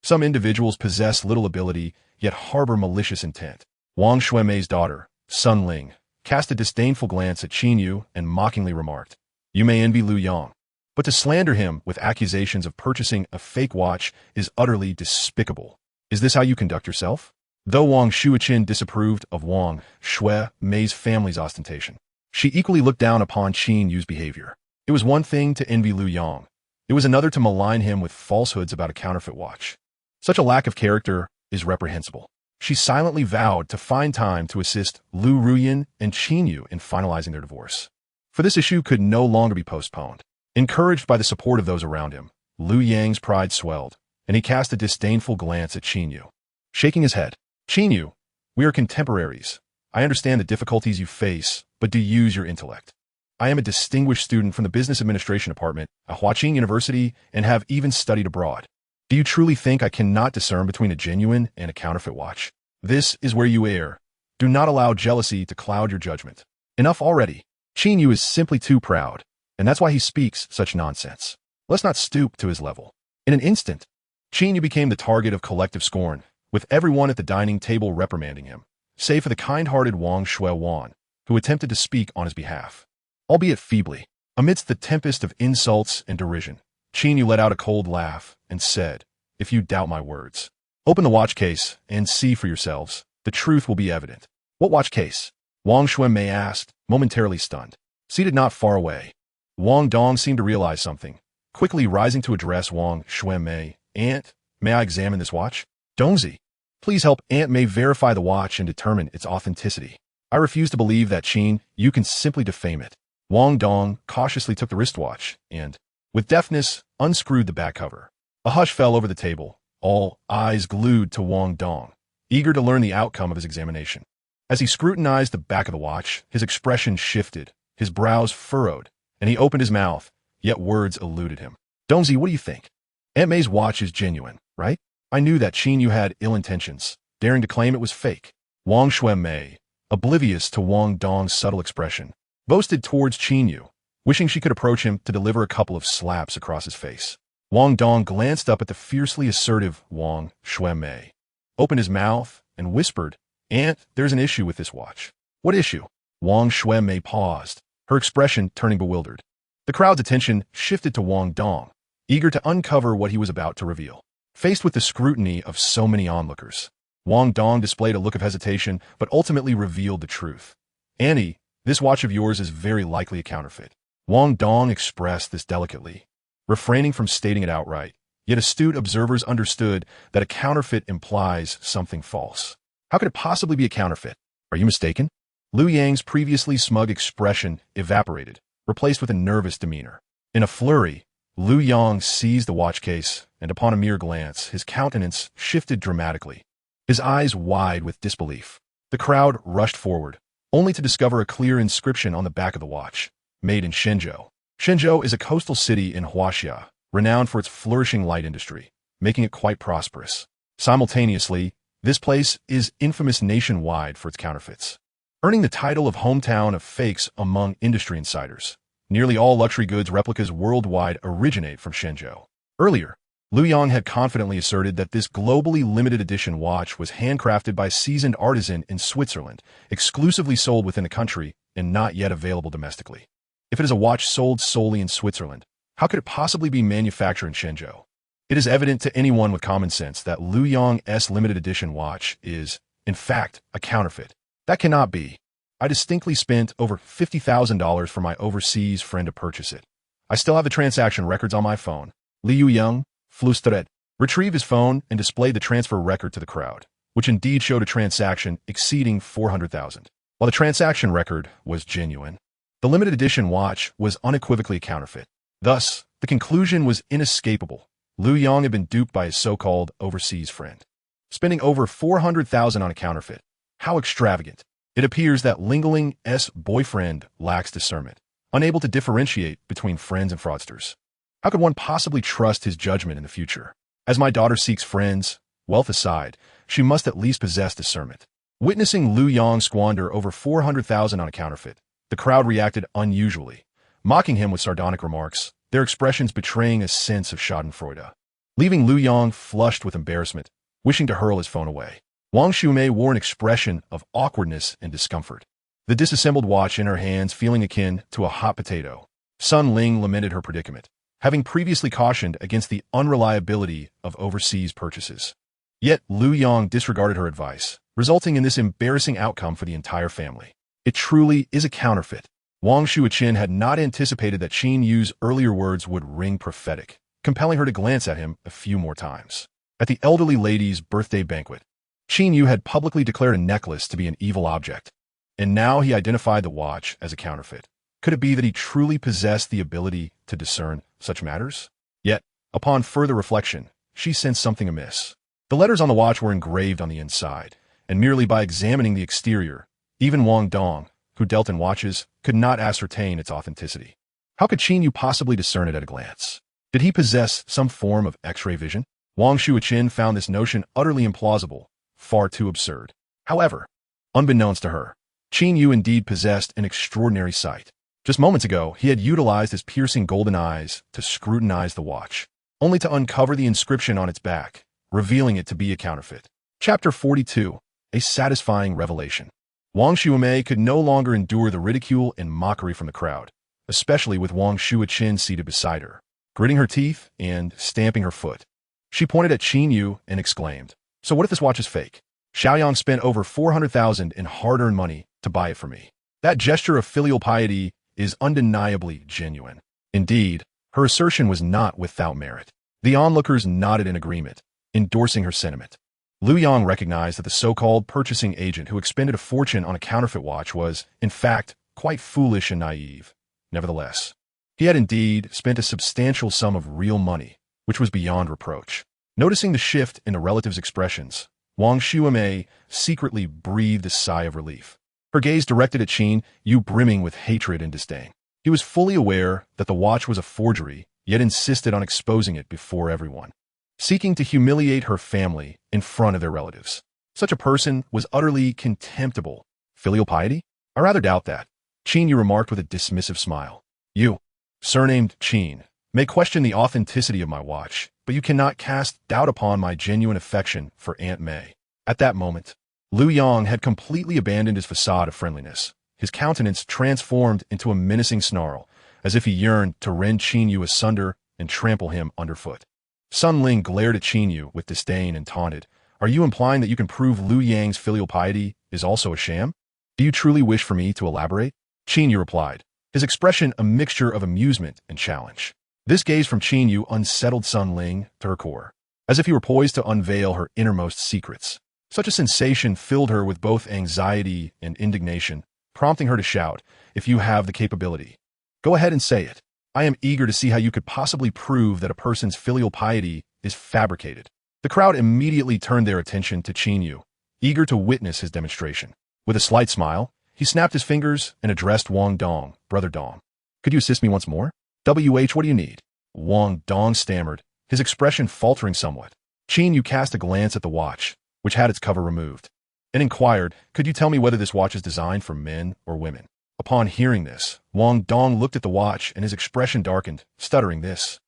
Some individuals possess little ability, yet harbor malicious intent. Wang Shuimei's daughter, Sun Ling, cast a disdainful glance at Qin Yu and mockingly remarked, "You may envy Lu Yang, but to slander him with accusations of purchasing a fake watch is utterly despicable. Is this how you conduct yourself?" Though Wang Shuichen disapproved of Wang Shuimei's family's ostentation, she equally looked down upon Qin Yu's behavior. It was one thing to envy Lu Yang. It was another to malign him with falsehoods about a counterfeit watch. Such a lack of character is reprehensible. She silently vowed to find time to assist Lu Ruyan and Qin Yu in finalizing their divorce. For this issue could no longer be postponed. Encouraged by the support of those around him, Lu Yang's pride swelled, and he cast a disdainful glance at Qin Yu. Shaking his head, "Qin Yu, we are contemporaries. I understand the difficulties you face, but do use your intellect. I am a distinguished student from the Business Administration Department at Huaqing University and have even studied abroad. Do you truly think I cannot discern between a genuine and a counterfeit watch? This is where you err. Do not allow jealousy to cloud your judgment. Enough already. Qin Yu is simply too proud, and that's why he speaks such nonsense. Let's not stoop to his level." In an instant, Qin Yu became the target of collective scorn, with everyone at the dining table reprimanding him, save for the kind-hearted Wang Shuiwan, who attempted to speak on his behalf. Albeit feebly, amidst the tempest of insults and derision, Qin Yu let out a cold laugh and said, "If you doubt my words, open the watch case and see for yourselves. The truth will be evident." "What watch case?" Wang Shuimei asked, momentarily stunned. Seated not far away, Wang Dong seemed to realize something, quickly rising to address Wang Shuimei. "Aunt, may I examine this watch?" "Dongzi, please help Aunt May verify the watch and determine its authenticity. I refuse to believe that Qin Yu can simply defame it." Wang Dong cautiously took the wristwatch and, with deftness, unscrewed the back cover. A hush fell over the table, all eyes glued to Wang Dong, eager to learn the outcome of his examination. As he scrutinized the back of the watch, his expression shifted, his brows furrowed, and he opened his mouth, yet words eluded him. "Dongzi, what do you think? Aunt May's watch is genuine, right?" I knew that Qin Yu had ill intentions, daring to claim it was fake. Wang Shuimei, oblivious to Wang Dong's subtle expression, boasted towards Qin Yu, wishing she could approach him to deliver a couple of slaps across his face. Wang Dong glanced up at the fiercely assertive Wang Shuimei, opened his mouth, and whispered, "Aunt, there's an issue with this watch." "What issue?" Wang Shuimei paused, her expression turning bewildered. The crowd's attention shifted to Wang Dong, eager to uncover what he was about to reveal. Faced with the scrutiny of so many onlookers, Wang Dong displayed a look of hesitation but ultimately revealed the truth. "Annie, this watch of yours is very likely a counterfeit." Wang Dong expressed this delicately, refraining from stating it outright, Yet astute observers understood that a counterfeit implies something false. How could it possibly be a counterfeit? Are you mistaken? Liu Yang's previously smug expression evaporated, replaced with a nervous demeanor. In a flurry, Liu Yang seized the watch case, and upon a mere glance, his countenance shifted dramatically. His eyes wide with disbelief. The crowd rushed forward, only to discover a clear inscription on the back of the watch, made in Shenzhou. Shenzhou is a coastal city in Huaxia, renowned for its flourishing light industry, making it quite prosperous. Simultaneously, this place is infamous nationwide for its counterfeits, earning the title of hometown of fakes among industry insiders. Nearly all luxury goods replicas worldwide originate from Shenzhou. Earlier, Liu Yang had confidently asserted that this globally limited edition watch was handcrafted by a seasoned artisan in Switzerland, exclusively sold within the country and not yet available domestically. If it is a watch sold solely in Switzerland, how could it possibly be manufactured in Shenzhou? It is evident to anyone with common sense that Liu Yang's limited edition watch is, in fact, a counterfeit. That cannot be. I distinctly spent over $50,000 for my overseas friend to purchase it. I still have the transaction records on my phone. Liu Yang flüsterte, retrieved his phone and displayed the transfer record to the crowd, which indeed showed a transaction exceeding $400,000. While the transaction record was genuine, the limited edition watch was unequivocally a counterfeit. Thus, the conclusion was inescapable. Liu Yang had been duped by his so-called overseas friend, spending over $400,000 on a counterfeit. How extravagant. It appears that Ling Ling's boyfriend lacks discernment, unable to differentiate between friends and fraudsters. How could one possibly trust his judgment in the future? As my daughter seeks friends, wealth aside, she must at least possess discernment. Witnessing Liu Yang squander over $400,000 on a counterfeit, the crowd reacted unusually, mocking him with sardonic remarks, their expressions betraying a sense of schadenfreude. Leaving Liu Yang flushed with embarrassment, wishing to hurl his phone away, Wang Shumei wore an expression of awkwardness and discomfort, the disassembled watch in her hands feeling akin to a hot potato. Sun Ling lamented her predicament, having previously cautioned against the unreliability of overseas purchases. Yet Liu Yang disregarded her advice, resulting in this embarrassing outcome for the entire family. It truly is a counterfeit. Wang Shuiqin had not anticipated that Qin Yu's earlier words would ring prophetic, compelling her to glance at him a few more times. At the elderly lady's birthday banquet, Qin Yu had publicly declared a necklace to be an evil object, and now he identified the watch as a counterfeit. Could it be that he truly possessed the ability to discern such matters? Yet, upon further reflection, she sensed something amiss. The letters on the watch were engraved on the inside, and merely by examining the exterior, even Wang Dong, who dealt in watches, could not ascertain its authenticity. How could Qin Yu possibly discern it at a glance? Did he possess some form of X-ray vision? Wang Shuiqin found this notion utterly implausible, far too absurd. However, unbeknownst to her, Qin Yu indeed possessed an extraordinary sight. Just moments ago, he had utilized his piercing golden eyes to scrutinize the watch, only to uncover the inscription on its back, revealing it to be a counterfeit. Chapter 42. A satisfying revelation. Wang Shumei could no longer endure the ridicule and mockery from the crowd, especially with Wang Shuiqin seated beside her. Gritting her teeth and stamping her foot, she pointed at Qin Yu and exclaimed, "So what if this watch is fake? Xiaoyang spent over $400,000 in hard-earned money to buy it for me. That gesture of filial piety is undeniably genuine." Indeed, her assertion was not without merit. The onlookers nodded in agreement, endorsing her sentiment. Liu Yang recognized that the so-called purchasing agent who expended a fortune on a counterfeit watch was, in fact, quite foolish and naive. Nevertheless, he had indeed spent a substantial sum of real money, which was beyond reproach. Noticing the shift in the relatives' expressions, Wang Shumei secretly breathed a sigh of relief, her gaze directed at Qin Yu brimming with hatred and disdain. He was fully aware that the watch was a forgery, yet insisted on exposing it before everyone, seeking to humiliate her family in front of their relatives. Such a person was utterly contemptible. Filial piety? I rather doubt that, Qin Yu remarked with a dismissive smile. You, surnamed Qin, may question the authenticity of my watch, but you cannot cast doubt upon my genuine affection for Aunt May. At that moment, Liu Yang had completely abandoned his facade of friendliness, his countenance transformed into a menacing snarl, as if he yearned to rend Qin Yu asunder and trample him underfoot. Sun Ling glared at Qin Yu with disdain and taunted, "Are you implying that you can prove Liu Yang's filial piety is also a sham? Do you truly wish for me to elaborate?" Qin Yu replied, his expression a mixture of amusement and challenge. This gaze from Qin Yu unsettled Sun Ling to her core, as if he were poised to unveil her innermost secrets. Such a sensation filled her with both anxiety and indignation, prompting her to shout, "If you have the capability, go ahead and say it. I am eager to see how you could possibly prove that a person's filial piety is fabricated." The crowd immediately turned their attention to Qin Yu, eager to witness his demonstration. With a slight smile, he snapped his fingers and addressed Wang Dong, "Brother Dong, could you assist me once more?" "WH, what do you need?" Wang Dong stammered, his expression faltering somewhat. Qin Yu cast a glance at the watch, which had its cover removed, and inquired, "Could you tell me whether this watch is designed for men or women?" Upon hearing this, Wang Dong looked at the watch and his expression darkened, stuttering, This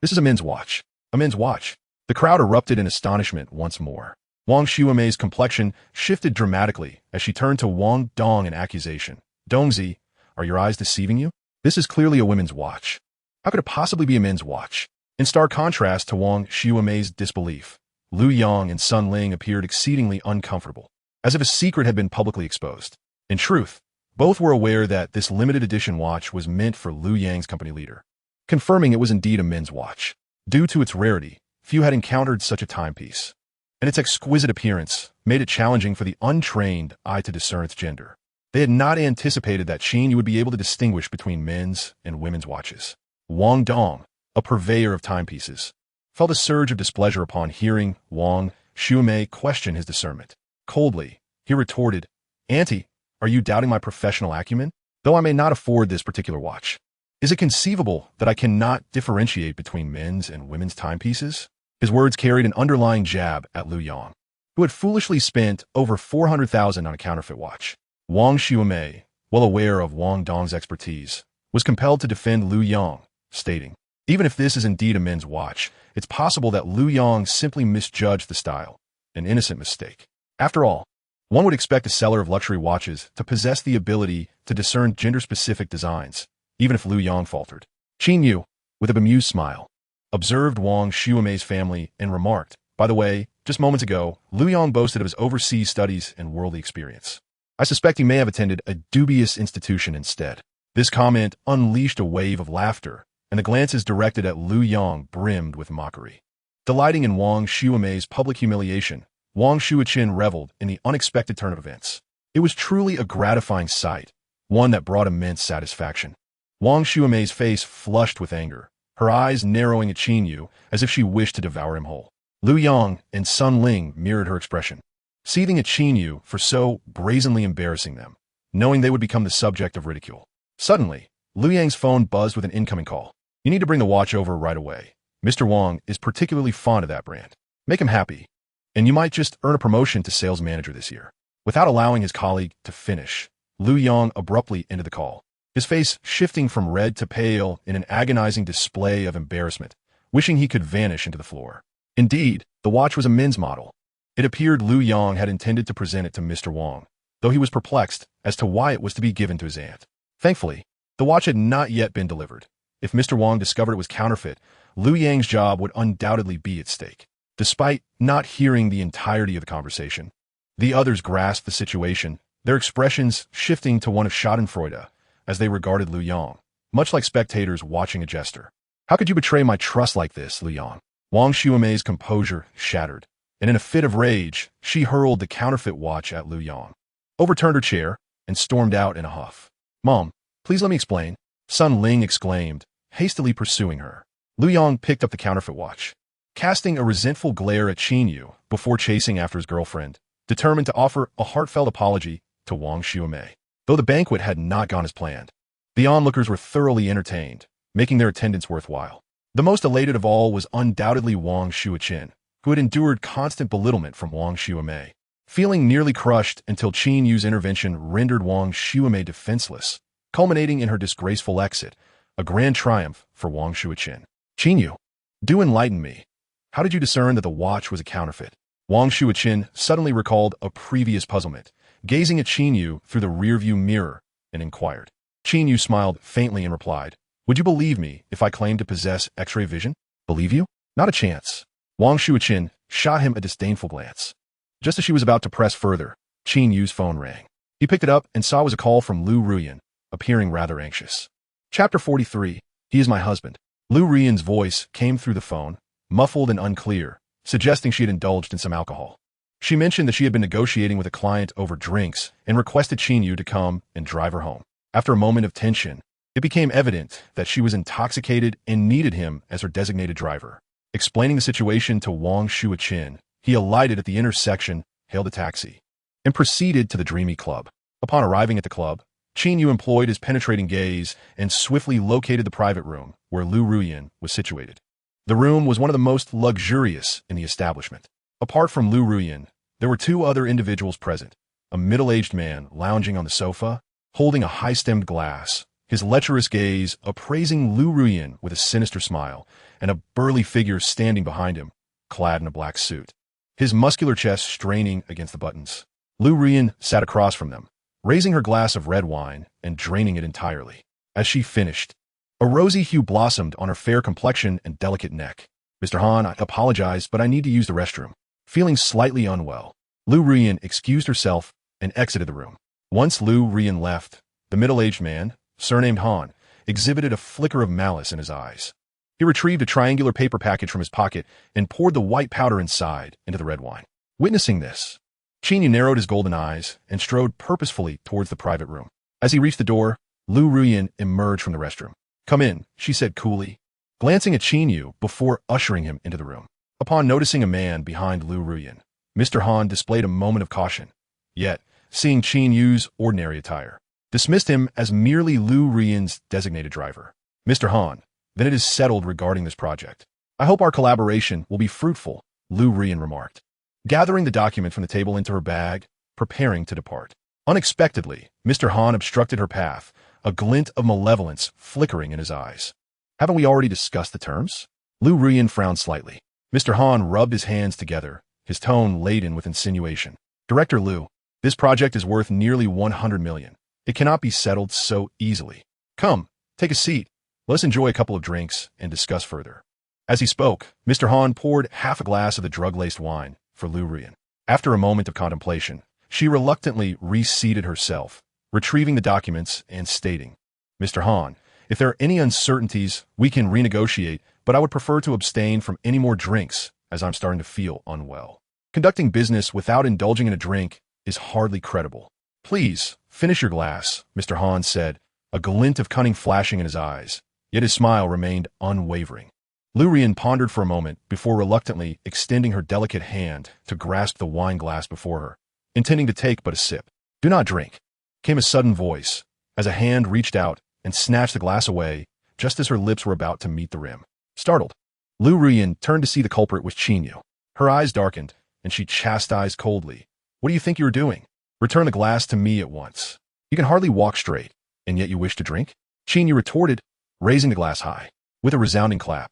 is a men's watch. A men's watch." The crowd erupted in astonishment once more. Wang Xiumei's complexion shifted dramatically as she turned to Wang Dong in accusation. "Dongzi, are your eyes deceiving you? This is clearly a women's watch. How could it possibly be a men's watch?" In stark contrast to Wang Xiumei's disbelief, Lu Yang and Sun Ling appeared exceedingly uncomfortable, as if a secret had been publicly exposed. In truth, both were aware that this limited edition watch was meant for Lu Yang's company leader, confirming it was indeed a men's watch. Due to its rarity, few had encountered such a timepiece, and its exquisite appearance made it challenging for the untrained eye to discern its gender. They had not anticipated that Qin Yu would be able to distinguish between men's and women's watches. Wang Dong, a purveyor of timepieces, felt a surge of displeasure upon hearing Wang Xiumei question his discernment. Coldly, he retorted, "Auntie, are you doubting my professional acumen? Though I may not afford this particular watch, is it conceivable that I cannot differentiate between men's and women's timepieces?" His words carried an underlying jab at Lu Yang, who had foolishly spent over 400,000 on a counterfeit watch. Wang Xiumei, well aware of Wang Dong's expertise, was compelled to defend Lu Yang, stating, "Even if this is indeed a men's watch, it's possible that Lu Yang simply misjudged the style, an innocent mistake. After all, one would expect a seller of luxury watches to possess the ability to discern gender-specific designs, even if Lu Yang faltered." Qin Yu, with a bemused smile, observed Wang Xiumei's family and remarked, "By the way, just moments ago, Lu Yang boasted of his overseas studies and worldly experience. I suspect he may have attended a dubious institution instead." This comment unleashed a wave of laughter, and the glances directed at Lu Yang brimmed with mockery. Delighting in Wang Xiumei's public humiliation, Wang Shuiqin reveled in the unexpected turn of events. It was truly a gratifying sight, one that brought immense satisfaction. Wang Xiumei's face flushed with anger, her eyes narrowing at Qin Yu as if she wished to devour him whole. Lu Yang and Sun Ling mirrored her expression, seething at Qin Yu for so brazenly embarrassing them, knowing they would become the subject of ridicule. Suddenly, Lu Yang's phone buzzed with an incoming call. "You need to bring the watch over right away. Mr. Wang is particularly fond of that brand. Make him happy, and you might just earn a promotion to sales manager this year." Without allowing his colleague to finish, Lu Yang abruptly ended the call, his face shifting from red to pale in an agonizing display of embarrassment, wishing he could vanish into the floor. Indeed, the watch was a men's model. It appeared Lu Yang had intended to present it to Mr. Wang, though he was perplexed as to why it was to be given to his aunt. Thankfully, the watch had not yet been delivered. If Mr. Wang discovered it was counterfeit, Lu Yang's job would undoubtedly be at stake. Despite not hearing the entirety of the conversation, the others grasped the situation, their expressions shifting to one of schadenfreude as they regarded Lu Yang, much like spectators watching a jester. "How could you betray my trust like this, Lu Yang?" Wang Xiumei's composure shattered, and in a fit of rage, she hurled the counterfeit watch at Lu Yang, overturned her chair, and stormed out in a huff. "Mom, please let me explain," Sun Ling exclaimed, hastily pursuing her. Lu Yang picked up the counterfeit watch, casting a resentful glare at Qin Yu before chasing after his girlfriend, determined to offer a heartfelt apology to Wang Xiumei. Though the banquet had not gone as planned, the onlookers were thoroughly entertained, making their attendance worthwhile. The most elated of all was undoubtedly Wang Shuiqin, who had endured constant belittlement from Wang Xiumei. Feeling nearly crushed until Qin Yu's intervention rendered Wang Xiumei defenseless, culminating in her disgraceful exit, a grand triumph for Wang Shuiqin. "Qin Yu, do enlighten me. How did you discern that the watch was a counterfeit?" Wang Shuiqin suddenly recalled a previous puzzlement, gazing at Qin Yu through the rearview mirror, and inquired. Qin Yu smiled faintly and replied, "Would you believe me if I claimed to possess X-ray vision?" "Believe you? Not a chance." Wang Shuiqin shot him a disdainful glance. Just as she was about to press further, Qin Yu's phone rang. He picked it up and saw it was a call from Lu Ruyan, appearing rather anxious. Chapter 43. He is my husband. Lu Rian's voice came through the phone, muffled and unclear, suggesting she had indulged in some alcohol. She mentioned that she had been negotiating with a client over drinks and requested Qin Yu to come and drive her home. After a moment of tension, it became evident that she was intoxicated and needed him as her designated driver. Explaining the situation to Wang Shuachin, he alighted at the intersection, hailed a taxi, and proceeded to the dreamy club. Upon arriving at the club, Qin Yu employed his penetrating gaze and swiftly located the private room where Lu Ruyan was situated. The room was one of the most luxurious in the establishment. Apart from Lu Ruyan, there were two other individuals present, a middle-aged man lounging on the sofa, holding a high-stemmed glass, his lecherous gaze appraising Lu Ruyan with a sinister smile, and a burly figure standing behind him, clad in a black suit, his muscular chest straining against the buttons. Lu Ruyan sat across from them, raising her glass of red wine and draining it entirely. As she finished, a rosy hue blossomed on her fair complexion and delicate neck. "Mr. Han, I apologize, but I need to use the restroom." Feeling slightly unwell, Lu Ruyan excused herself and exited the room. Once Lu Ruyan left, the middle-aged man, surnamed Han, exhibited a flicker of malice in his eyes. He retrieved a triangular paper package from his pocket and poured the white powder inside into the red wine. Witnessing this, Qin Yu narrowed his golden eyes and strode purposefully towards the private room. As he reached the door, Lu Ruyan emerged from the restroom. "Come in," she said coolly, glancing at Qin Yu before ushering him into the room. Upon noticing a man behind Lu Ruyan, Mr. Han displayed a moment of caution, yet, seeing Qin Yu's ordinary attire, dismissed him as merely Lu Ruyan's designated driver. "Mr. Han, then it is settled regarding this project. I hope our collaboration will be fruitful," Lu Ruyan remarked, gathering the document from the table into her bag, preparing to depart. Unexpectedly, Mr. Han obstructed her path, a glint of malevolence flickering in his eyes. "Haven't we already discussed the terms?" Lu Ruyan frowned slightly. Mr. Han rubbed his hands together, his tone laden with insinuation. "Director Lu, this project is worth nearly 100 million. It cannot be settled so easily. Come, take a seat. Let us enjoy a couple of drinks and discuss further." As he spoke, Mr. Han poured half a glass of the drug-laced wine for Lu Ruyan. After a moment of contemplation, she reluctantly reseated herself, retrieving the documents and stating, "Mr. Han, if there are any uncertainties, we can renegotiate, but I would prefer to abstain from any more drinks, as I'm starting to feel unwell. Conducting business without indulging in a drink is hardly credible." "Please, finish your glass," Mr. Han said, a glint of cunning flashing in his eyes, yet his smile remained unwavering. Lu Ruyan pondered for a moment before reluctantly extending her delicate hand to grasp the wine glass before her, intending to take but a sip. "Do not drink," came a sudden voice, as a hand reached out and snatched the glass away just as her lips were about to meet the rim. Startled, Lu Ruyan turned to see the culprit was Qin Yu. Her eyes darkened, and she chastised coldly, "What do you think you are doing? Return the glass to me at once. You can hardly walk straight, and yet you wish to drink?" Qin Yu retorted, raising the glass high. With a resounding clap,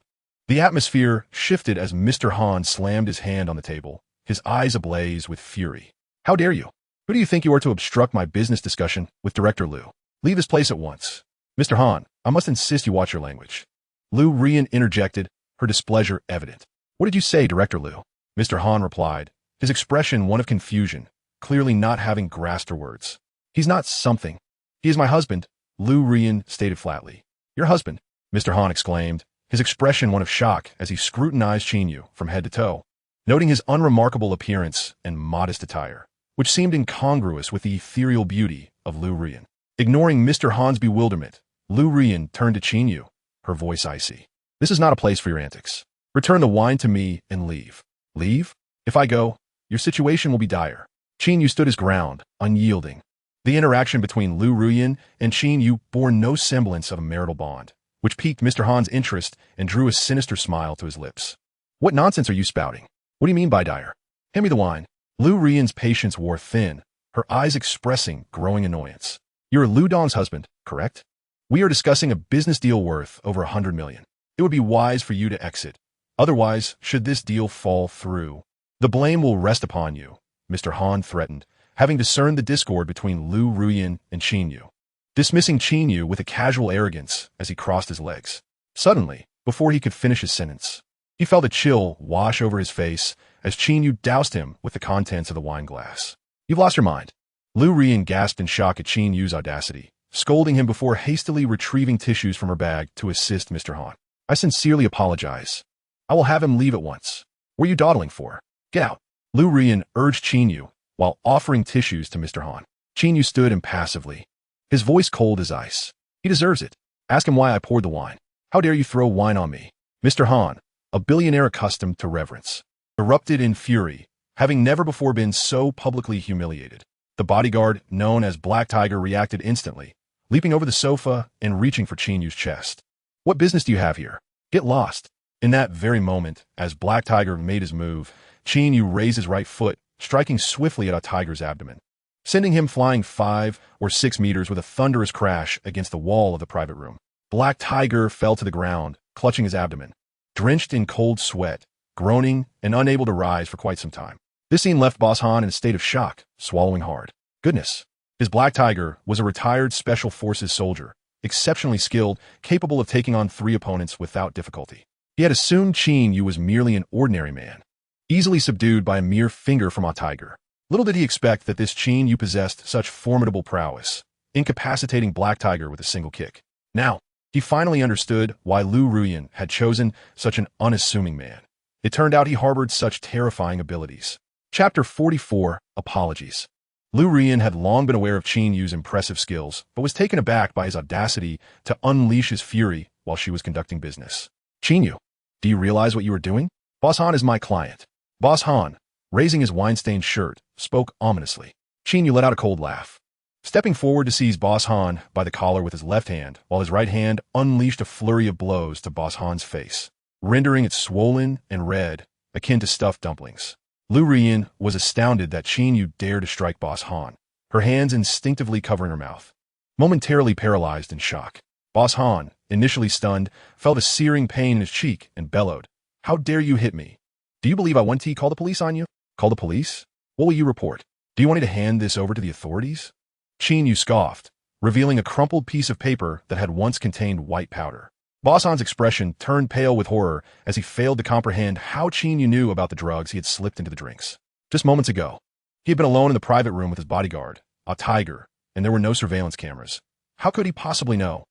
the atmosphere shifted as Mr. Han slammed his hand on the table, his eyes ablaze with fury. "How dare you? Who do you think you are to obstruct my business discussion with Director Lu? Leave this place at once." "Mr. Han, I must insist you watch your language." Lu Ruyan interjected, her displeasure evident. "What did you say, Director Lu?" Mr. Han replied, his expression one of confusion, clearly not having grasped her words. "He's not something. He is my husband," Lu Ruyan stated flatly. "Your husband?" Mr. Han exclaimed, his expression one of shock as he scrutinized Qin Yu from head to toe, noting his unremarkable appearance and modest attire, which seemed incongruous with the ethereal beauty of Lu Ruyan. Ignoring Mr. Han's bewilderment, Lu Ruyan turned to Qin Yu, her voice icy. "This is not a place for your antics. Return the wine to me and leave." "Leave? If I go, your situation will be dire." Qin Yu stood his ground, unyielding. The interaction between Lu Ruyan and Qin Yu bore no semblance of a marital bond, which piqued Mr. Han's interest and drew a sinister smile to his lips. "What nonsense are you spouting? What do you mean by dire? Hand me the wine." Lu Ruyan's patience wore thin, her eyes expressing growing annoyance. "You're Lu Dong's husband, correct? We are discussing a business deal worth over 100 million. It would be wise for you to exit. Otherwise, should this deal fall through, the blame will rest upon you," Mr. Han threatened, having discerned the discord between Lu Ruyan and Qin Yu, dismissing Qin Yu with a casual arrogance as he crossed his legs. Suddenly, before he could finish his sentence, he felt a chill wash over his face as Qin Yu doused him with the contents of the wine glass. "You've lost your mind." Lu Ruyan gasped in shock at Qin Yu's audacity, scolding him before hastily retrieving tissues from her bag to assist Mr. Han. I sincerely apologize. I will have him leave at once. What are you dawdling for? Get out. Lu Ruyan urged Qin Yu, while offering tissues to Mr. Han. Qin Yu stood impassively, his voice cold as ice. He deserves it. Ask him why I poured the wine. How dare you throw wine on me? Mr. Han, a billionaire accustomed to reverence, erupted in fury, having never before been so publicly humiliated. The bodyguard, known as Black Tiger, reacted instantly, leaping over the sofa and reaching for Qin Yu's chest. What business do you have here? Get lost. In that very moment, as Black Tiger made his move, Qin Yu raised his right foot, striking swiftly at a tiger's abdomen, sending him flying 5 or 6 meters with a thunderous crash against the wall of the private room. Black Tiger fell to the ground, clutching his abdomen, drenched in cold sweat, groaning and unable to rise for quite some time. This scene left Boss Han in a state of shock, swallowing hard. Goodness. His Black Tiger was a retired Special Forces soldier, exceptionally skilled, capable of taking on 3 opponents without difficulty. He had assumed Qin Yu was merely an ordinary man, easily subdued by a mere finger from a tiger. Little did he expect that this Qin Yu possessed such formidable prowess, incapacitating Black Tiger with a single kick. Now, he finally understood why Lu Ruyan had chosen such an unassuming man. It turned out he harbored such terrifying abilities. Chapter 44, Apologies. Lu Ruyan had long been aware of Qin Yu's impressive skills, but was taken aback by his audacity to unleash his fury while she was conducting business. Qin Yu, do you realize what you are doing? Boss Han is my client. Boss Han, raising his wine-stained shirt, spoke ominously. Qin Yu let out a cold laugh, stepping forward to seize Boss Han by the collar with his left hand, while his right hand unleashed a flurry of blows to Boss Han's face, rendering it swollen and red, akin to stuffed dumplings. Lu Ruyan was astounded that Qin Yu dared to strike Boss Han, her hands instinctively covering her mouth. Momentarily paralyzed in shock, Boss Han, initially stunned, felt a searing pain in his cheek and bellowed, "How dare you hit me? Do you believe I want to call the police on you?" "Call the police? What will you report? Do you want me to hand this over to the authorities?" Qin Yu scoffed, revealing a crumpled piece of paper that had once contained white powder. Boss Han's expression turned pale with horror as he failed to comprehend how Qin Yu knew about the drugs he had slipped into the drinks. Just moments ago, he had been alone in the private room with his bodyguard, a tiger, and there were no surveillance cameras. How could he possibly know?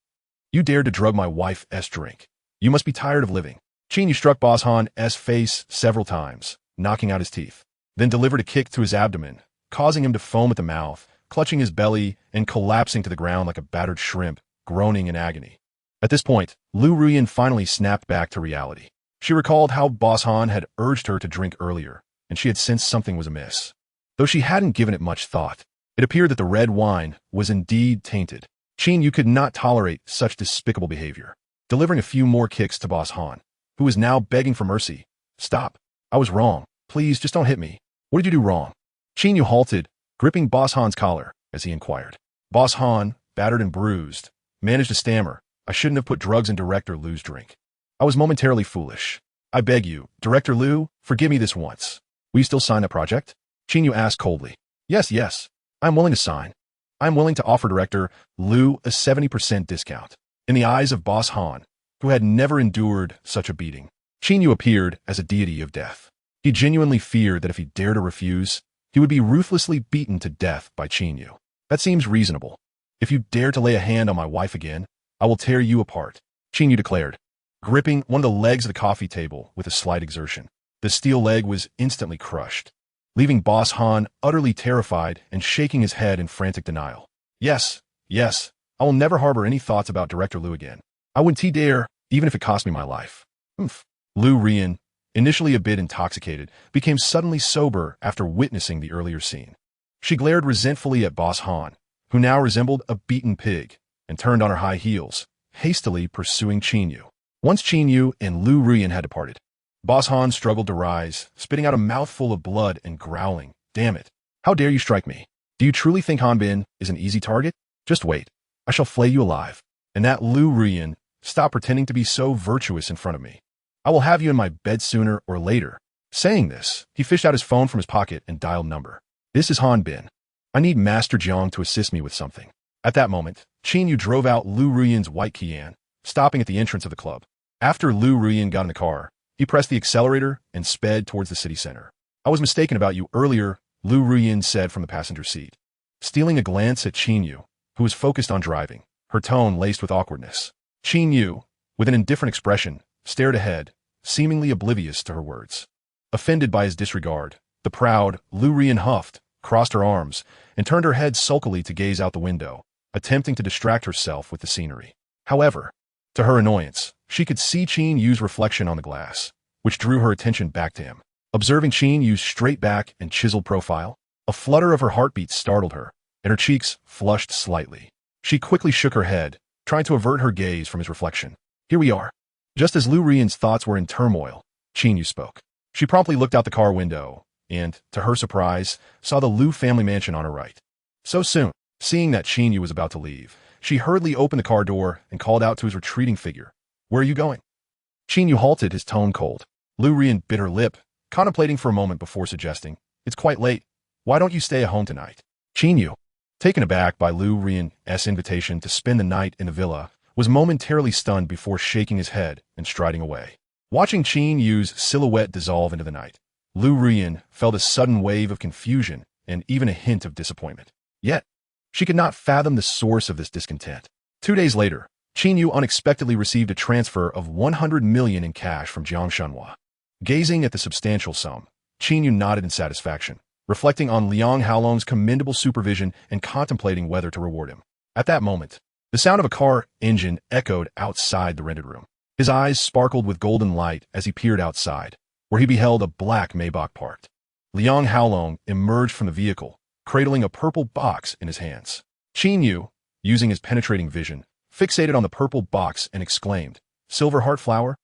"You dared to drug my wife's drink. You must be tired of living." Qin Yu struck Boss Han's face several times, knocking out his teeth, then delivered a kick to his abdomen, causing him to foam at the mouth, clutching his belly and collapsing to the ground like a battered shrimp, groaning in agony. At this point, Lu Ruyan finally snapped back to reality. She recalled how Boss Han had urged her to drink earlier, and she had sensed something was amiss. Though she hadn't given it much thought, it appeared that the red wine was indeed tainted. Qin Yu could not tolerate such despicable behavior, delivering a few more kicks to Boss Han, who was now begging for mercy. "Stop. I was wrong. Please, just don't hit me. What did you do wrong?" Qin Yu halted, gripping Boss Han's collar, as he inquired. Boss Han, battered and bruised, managed to stammer, "I shouldn't have put drugs in Director Lu's drink. I was momentarily foolish. I beg you, Director Lu, forgive me this once. Will you still sign that project?" Qin Yu asked coldly. Yes. I'm willing to sign. I'm willing to offer Director Lu a 70% discount." In the eyes of Boss Han, who had never endured such a beating, Qin Yu appeared as a deity of death. He genuinely feared that if he dared to refuse, he would be ruthlessly beaten to death by Qin Yu. "That seems reasonable. If you dare to lay a hand on my wife again, I will tear you apart," Qin Yu declared, gripping one of the legs of the coffee table with a slight exertion. The steel leg was instantly crushed, leaving Boss Han utterly terrified and shaking his head in frantic denial. Yes, I will never harbor any thoughts about Director Lu again. I wouldn't dare, even if it cost me my life. Lu Ruyan, initially a bit intoxicated, became suddenly sober after witnessing the earlier scene. She glared resentfully at Boss Han, who now resembled a beaten pig, and turned on her high heels, hastily pursuing Qin Yu. Once Qin Yu and Lu Ruyan had departed, Boss Han struggled to rise, spitting out a mouthful of blood and growling, "Damn it. How dare you strike me? Do you truly think Han Bin is an easy target? Just wait. I shall flay you alive. And that Lu Ruyan, stop pretending to be so virtuous in front of me. I will have you in my bed sooner or later." Saying this, he fished out his phone from his pocket and dialed number. "This is Han Bin. I need Master Jiang to assist me with something." At that moment, Qin Yu drove out Lu Ruyan's white Qian, stopping at the entrance of the club. After Lu Ruyan got in the car, he pressed the accelerator and sped towards the city center. "I was mistaken about you earlier," Lu Ruyan said from the passenger seat, stealing a glance at Qin Yu, who was focused on driving, her tone laced with awkwardness. Qin Yu, with an indifferent expression, stared ahead, seemingly oblivious to her words. Offended by his disregard, the proud Lu Rian huffed, crossed her arms, and turned her head sulkily to gaze out the window, attempting to distract herself with the scenery. However, to her annoyance, she could see Qin Yu's reflection on the glass, which drew her attention back to him. Observing Qin Yu's straight back and chiseled profile, a flutter of her heartbeat startled her, and her cheeks flushed slightly. She quickly shook her head, trying to avert her gaze from his reflection. Here we are. Just as Lu Rian's thoughts were in turmoil, Qin Yu spoke. She promptly looked out the car window, and, to her surprise, saw the Lu family mansion on her right. So soon, seeing that Qin Yu was about to leave, she hurriedly opened the car door and called out to his retreating figure. Where are you going? Qin Yu halted, his tone cold. Lu Rian bit her lip, contemplating for a moment before suggesting, It's quite late. Why don't you stay at home tonight? Qin Yu, taken aback by Lu Rian's invitation to spend the night in the villa, was momentarily stunned before shaking his head and striding away. Watching Qin Yu's silhouette dissolve into the night, Lu Rian felt a sudden wave of confusion and even a hint of disappointment. Yet, she could not fathom the source of this discontent. 2 days later, Qin Yu unexpectedly received a transfer of 100 million in cash from Jiang Shenhua. Gazing at the substantial sum, Qin Yu nodded in satisfaction, reflecting on Liang Haolong's commendable supervision and contemplating whether to reward him. At that moment, the sound of a car engine echoed outside the rented room. His eyes sparkled with golden light as he peered outside, where he beheld a black Maybach parked. Liang Haolong emerged from the vehicle, cradling a purple box in his hands. Qin Yu, using his penetrating vision, fixated on the purple box and exclaimed, Silver heart flower?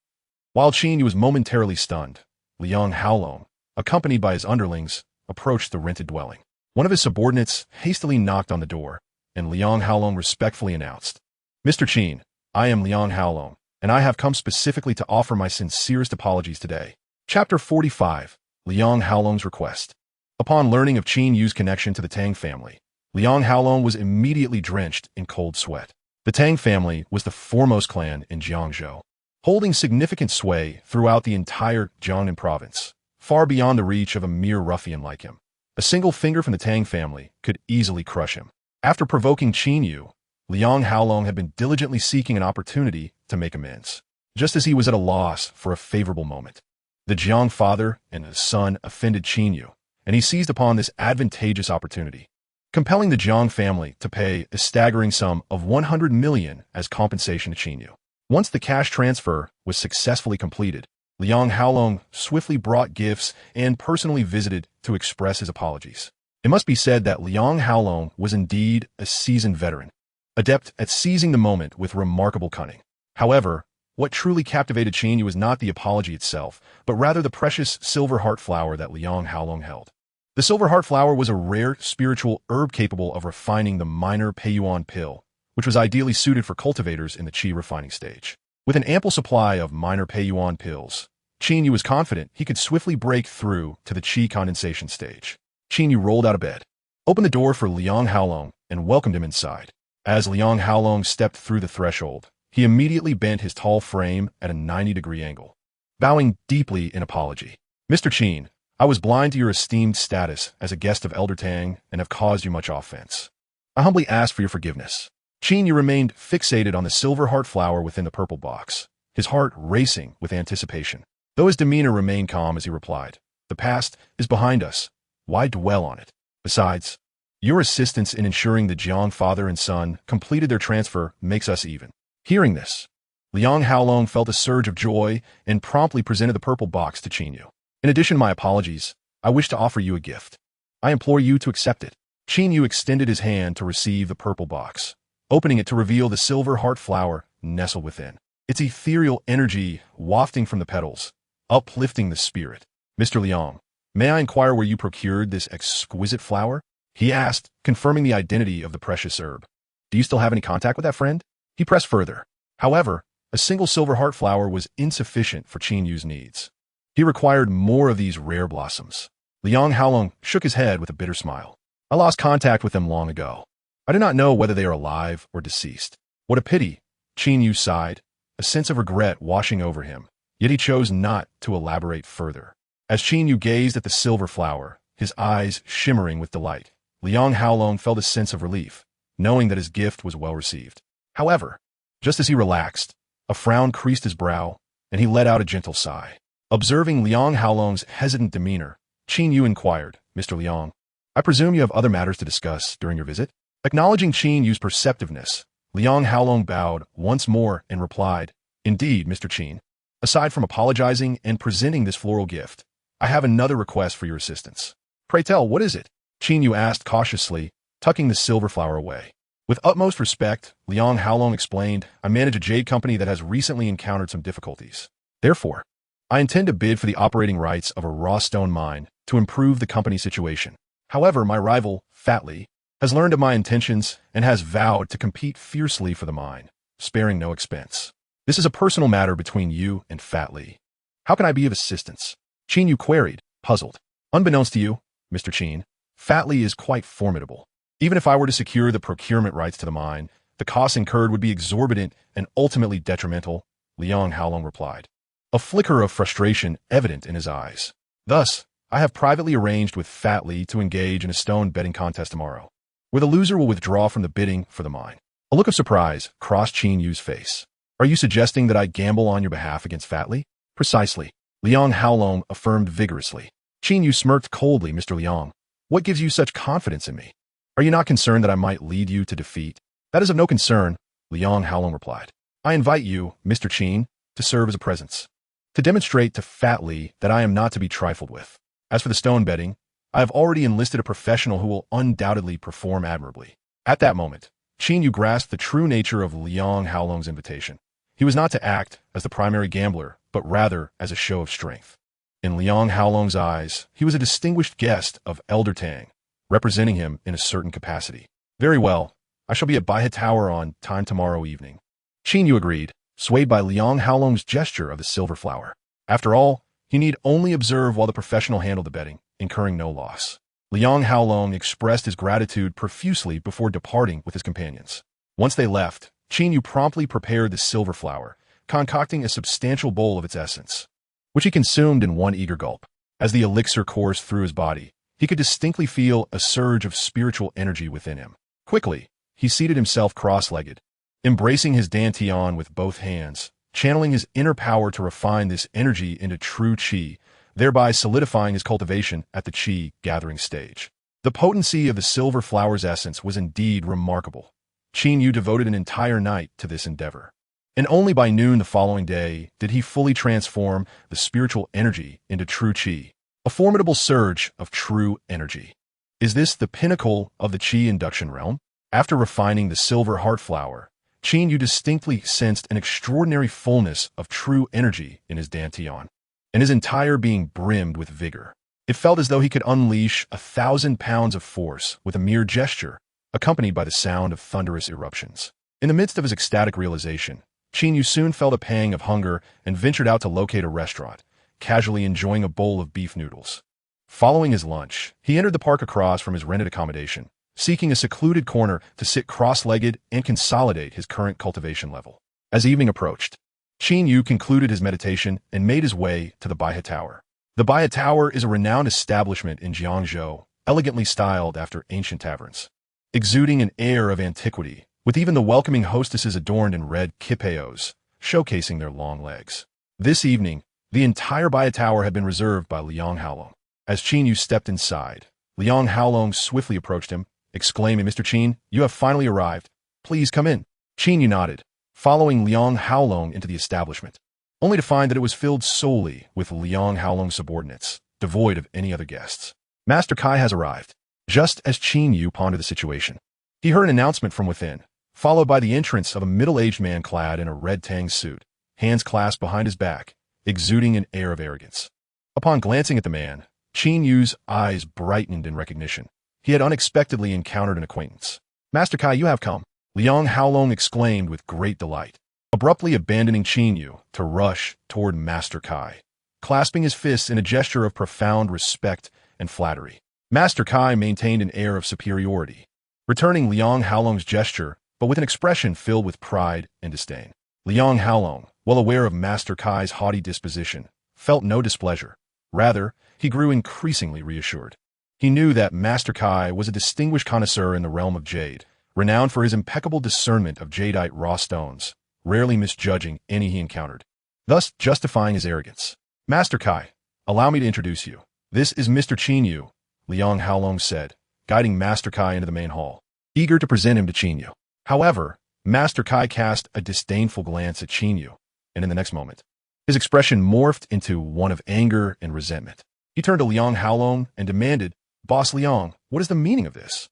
While Qin Yu was momentarily stunned, Liang Haolong, accompanied by his underlings, approached the rented dwelling. One of his subordinates hastily knocked on the door, and Liang Haolong respectfully announced, Mr. Qin, I am Liang Haolong, and I have come specifically to offer my sincerest apologies today. Chapter 45, Liang Haolong's Request. Upon learning of Qin Yu's connection to the Tang family, Liang Haolong was immediately drenched in cold sweat. The Tang family was the foremost clan in Jiangzhou, holding significant sway throughout the entire Jiangnan province, far beyond the reach of a mere ruffian like him. A single finger from the Tang family could easily crush him. After provoking Qin Yu, Liang Haolong had been diligently seeking an opportunity to make amends, just as he was at a loss for a favorable moment. The Jiang father and his son offended Qin Yu, and he seized upon this advantageous opportunity, compelling the Jiang family to pay a staggering sum of 100 million as compensation to Qin Yu. Once the cash transfer was successfully completed, Liang Haolong swiftly brought gifts and personally visited to express his apologies. It must be said that Liang Haolong was indeed a seasoned veteran, adept at seizing the moment with remarkable cunning. However, what truly captivated Qin Yu was not the apology itself, but rather the precious silver heart flower that Liang Haolong held. The silver heart flower was a rare spiritual herb capable of refining the minor Peiyuan pill, which was ideally suited for cultivators in the qi refining stage. With an ample supply of minor Peiyuan pills, Qin Yu was confident he could swiftly break through to the qi condensation stage. Qin Yu rolled out of bed, opened the door for Liang Haolong, and welcomed him inside. As Liang Haolong stepped through the threshold, he immediately bent his tall frame at a 90-degree angle, bowing deeply in apology. Mr. Qin, I was blind to your esteemed status as a guest of Elder Tang and have caused you much offense. I humbly ask for your forgiveness. Qin Yu remained fixated on the silver heart flower within the purple box, his heart racing with anticipation. Though his demeanor remained calm as he replied, The past is behind us. Why dwell on it? Besides, your assistance in ensuring the Jiang father and son completed their transfer makes us even. Hearing this, Liang Haolong felt a surge of joy and promptly presented the purple box to Qin Yu. In addition to my apologies, I wish to offer you a gift. I implore you to accept it. Qin Yu extended his hand to receive the purple box, opening it to reveal the silver heart flower nestled within, its ethereal energy wafting from the petals, uplifting the spirit. Mr. Liang, may I inquire where you procured this exquisite flower? He asked, confirming the identity of the precious herb. Do you still have any contact with that friend? He pressed further. However, a single silver heart flower was insufficient for Qin Yu's needs. He required more of these rare blossoms. Liang Haolong shook his head with a bitter smile. I lost contact with them long ago. I do not know whether they are alive or deceased. What a pity, Qin Yu sighed, a sense of regret washing over him, yet he chose not to elaborate further. As Qin Yu gazed at the silver flower, his eyes shimmering with delight, Liang Haolong felt a sense of relief, knowing that his gift was well received. However, just as he relaxed, A frown creased his brow, and he let out a gentle sigh. Observing Liang Haolong's hesitant demeanor, Qin Yu inquired, "Mr. Liang, I presume you have other matters to discuss during your visit?" Acknowledging Qin Yu's perceptiveness, Liang Haolong bowed once more and replied, "Indeed, Mr. Qin. Aside from apologizing and presenting this floral gift, I have another request for your assistance." "Pray tell, what is it?" Qin Yu asked cautiously, tucking the silver flower away. With utmost respect, Liang Haolong explained, "I manage a jade company that has recently encountered some difficulties. Therefore, I intend to bid for the operating rights of a raw stone mine to improve the company's situation. However, my rival, Fatly, has learned of my intentions and has vowed to compete fiercely for the mine, sparing no expense. This is a personal matter between you and Fatly. How can I be of assistance?" Qin Yu queried, puzzled. "Unbeknownst to you, Mr. Qin, Fatly is quite formidable. Even if I were to secure the procurement rights to the mine, the costs incurred would be exorbitant and ultimately detrimental," Liang Haolong replied, a flicker of frustration evident in his eyes. "Thus, I have privately arranged with Fatly to engage in a stone betting contest tomorrow, where the loser will withdraw from the bidding for the mine." A look of surprise crossed Qin Yu's face. "Are you suggesting that I gamble on your behalf against Fatly?" "Precisely," Liang Haolong affirmed vigorously. Qin Yu smirked coldly. "Mr. Liang, what gives you such confidence in me? Are you not concerned that I might lead you to defeat?" "That is of no concern," Liang Haolong replied. "I invite you, Mr. Qin, to serve as a presence, to demonstrate to Fatly that I am not to be trifled with. As for the stone betting, I have already enlisted a professional who will undoubtedly perform admirably." At that moment, Qin Yu grasped the true nature of Liang Haolong's invitation. He was not to act as the primary gambler, but rather as a show of strength. In Liang Haolong's eyes, he was a distinguished guest of Elder Tang, representing him in a certain capacity. "Very well, I shall be at Baihe Tower on time tomorrow evening." Qin Yu agreed, swayed by Liang Haolong's gesture of the silver flower. After all, he need only observe while the professional handled the betting, incurring no loss. Liang Haolong expressed his gratitude profusely before departing with his companions. Once they left, Qin Yu promptly prepared the silver flower, concocting a substantial bowl of its essence, which he consumed in one eager gulp. As the elixir coursed through his body, he could distinctly feel a surge of spiritual energy within him. Quickly, he seated himself cross-legged, embracing his dantian with both hands, channeling his inner power to refine this energy into true qi, thereby solidifying his cultivation at the qi gathering stage. The potency of the silver flower's essence was indeed remarkable. Qin Yu devoted an entire night to this endeavor, and only by noon the following day did he fully transform the spiritual energy into true qi, a formidable surge of true energy. Is this the pinnacle of the qi induction realm? After refining the silver heart flower, Qin Yu distinctly sensed an extraordinary fullness of true energy in his dantian, and his entire being brimmed with vigor. It felt as though he could unleash 1,000 pounds of force with a mere gesture, accompanied by the sound of thunderous eruptions. In the midst of his ecstatic realization, Qin Yu soon felt a pang of hunger and ventured out to locate a restaurant, casually enjoying a bowl of beef noodles. Following his lunch, he entered the park across from his rented accommodation, seeking a secluded corner to sit cross-legged and consolidate his current cultivation level. As evening approached, Qin Yu concluded his meditation and made his way to the Baihe Tower. The Baihe Tower is a renowned establishment in Jiangzhou, elegantly styled after ancient taverns, exuding an air of antiquity, with even the welcoming hostesses adorned in red kipeos, showcasing their long legs. This evening, the entire Baihe Tower had been reserved by Liang Haolong. As Qin Yu stepped inside, Liang Haolong swiftly approached him, exclaiming, "Mr. Qin, you have finally arrived. Please come in." Qin Yu nodded, following Liang Haolong into the establishment, only to find that it was filled solely with Liang Haolong's subordinates, devoid of any other guests. "Master Kai has arrived." Just as Qin Yu pondered the situation, he heard an announcement from within, followed by the entrance of a middle-aged man clad in a red tang suit, hands clasped behind his back, exuding an air of arrogance. Upon glancing at the man, Qin Yu's eyes brightened in recognition. He had unexpectedly encountered an acquaintance. "Master Kai, you have come," Liang Haolong exclaimed with great delight, abruptly abandoning Qin Yu to rush toward Master Kai, clasping his fists in a gesture of profound respect and flattery. Master Kai maintained an air of superiority, returning Liang Haolong's gesture, but with an expression filled with pride and disdain. Liang Haolong, well aware of Master Kai's haughty disposition, felt no displeasure. Rather, he grew increasingly reassured. He knew that Master Kai was a distinguished connoisseur in the realm of jade, renowned for his impeccable discernment of jadeite raw stones, rarely misjudging any he encountered, thus justifying his arrogance. Master Kai, allow me to introduce you. This is Mr. Qin Yu, Liang Haolong said, guiding Master Kai into the main hall, eager to present him to Qin Yu. However, Master Kai cast a disdainful glance at Qin Yu, and in the next moment, his expression morphed into one of anger and resentment. He turned to Liang Haolong and demanded, "Boss Liang, what is the meaning of this?"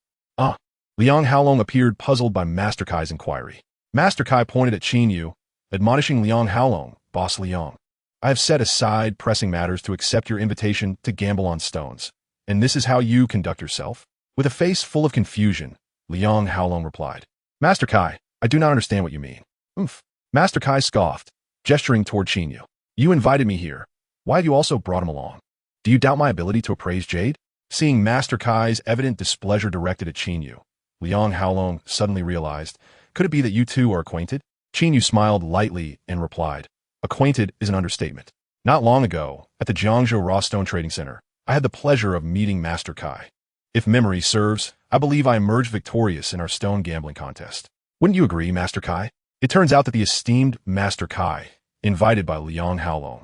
Liang Haolong appeared puzzled by Master Kai's inquiry. Master Kai pointed at Qin Yu, admonishing Liang Haolong, "Boss Liang, I have set aside pressing matters to accept your invitation to gamble on stones, and this is how you conduct yourself?" With a face full of confusion, Liang Haolong replied, "Master Kai, I do not understand what you mean." "Oomph." Master Kai scoffed, gesturing toward Qin Yu. "You invited me here. Why have you also brought him along? Do you doubt my ability to appraise Jade?" Seeing Master Kai's evident displeasure directed at Qin Yu, Liang Haolong suddenly realized, could it be that you two are acquainted? Qin Yu smiled lightly and replied, "Acquainted is an understatement. Not long ago, at the Jiangzhou Raw Stone Trading Center, I had the pleasure of meeting Master Kai. If memory serves, I believe I emerged victorious in our stone gambling contest. Wouldn't you agree, Master Kai?" It turns out that the esteemed Master Kai, invited by Liang Haolong,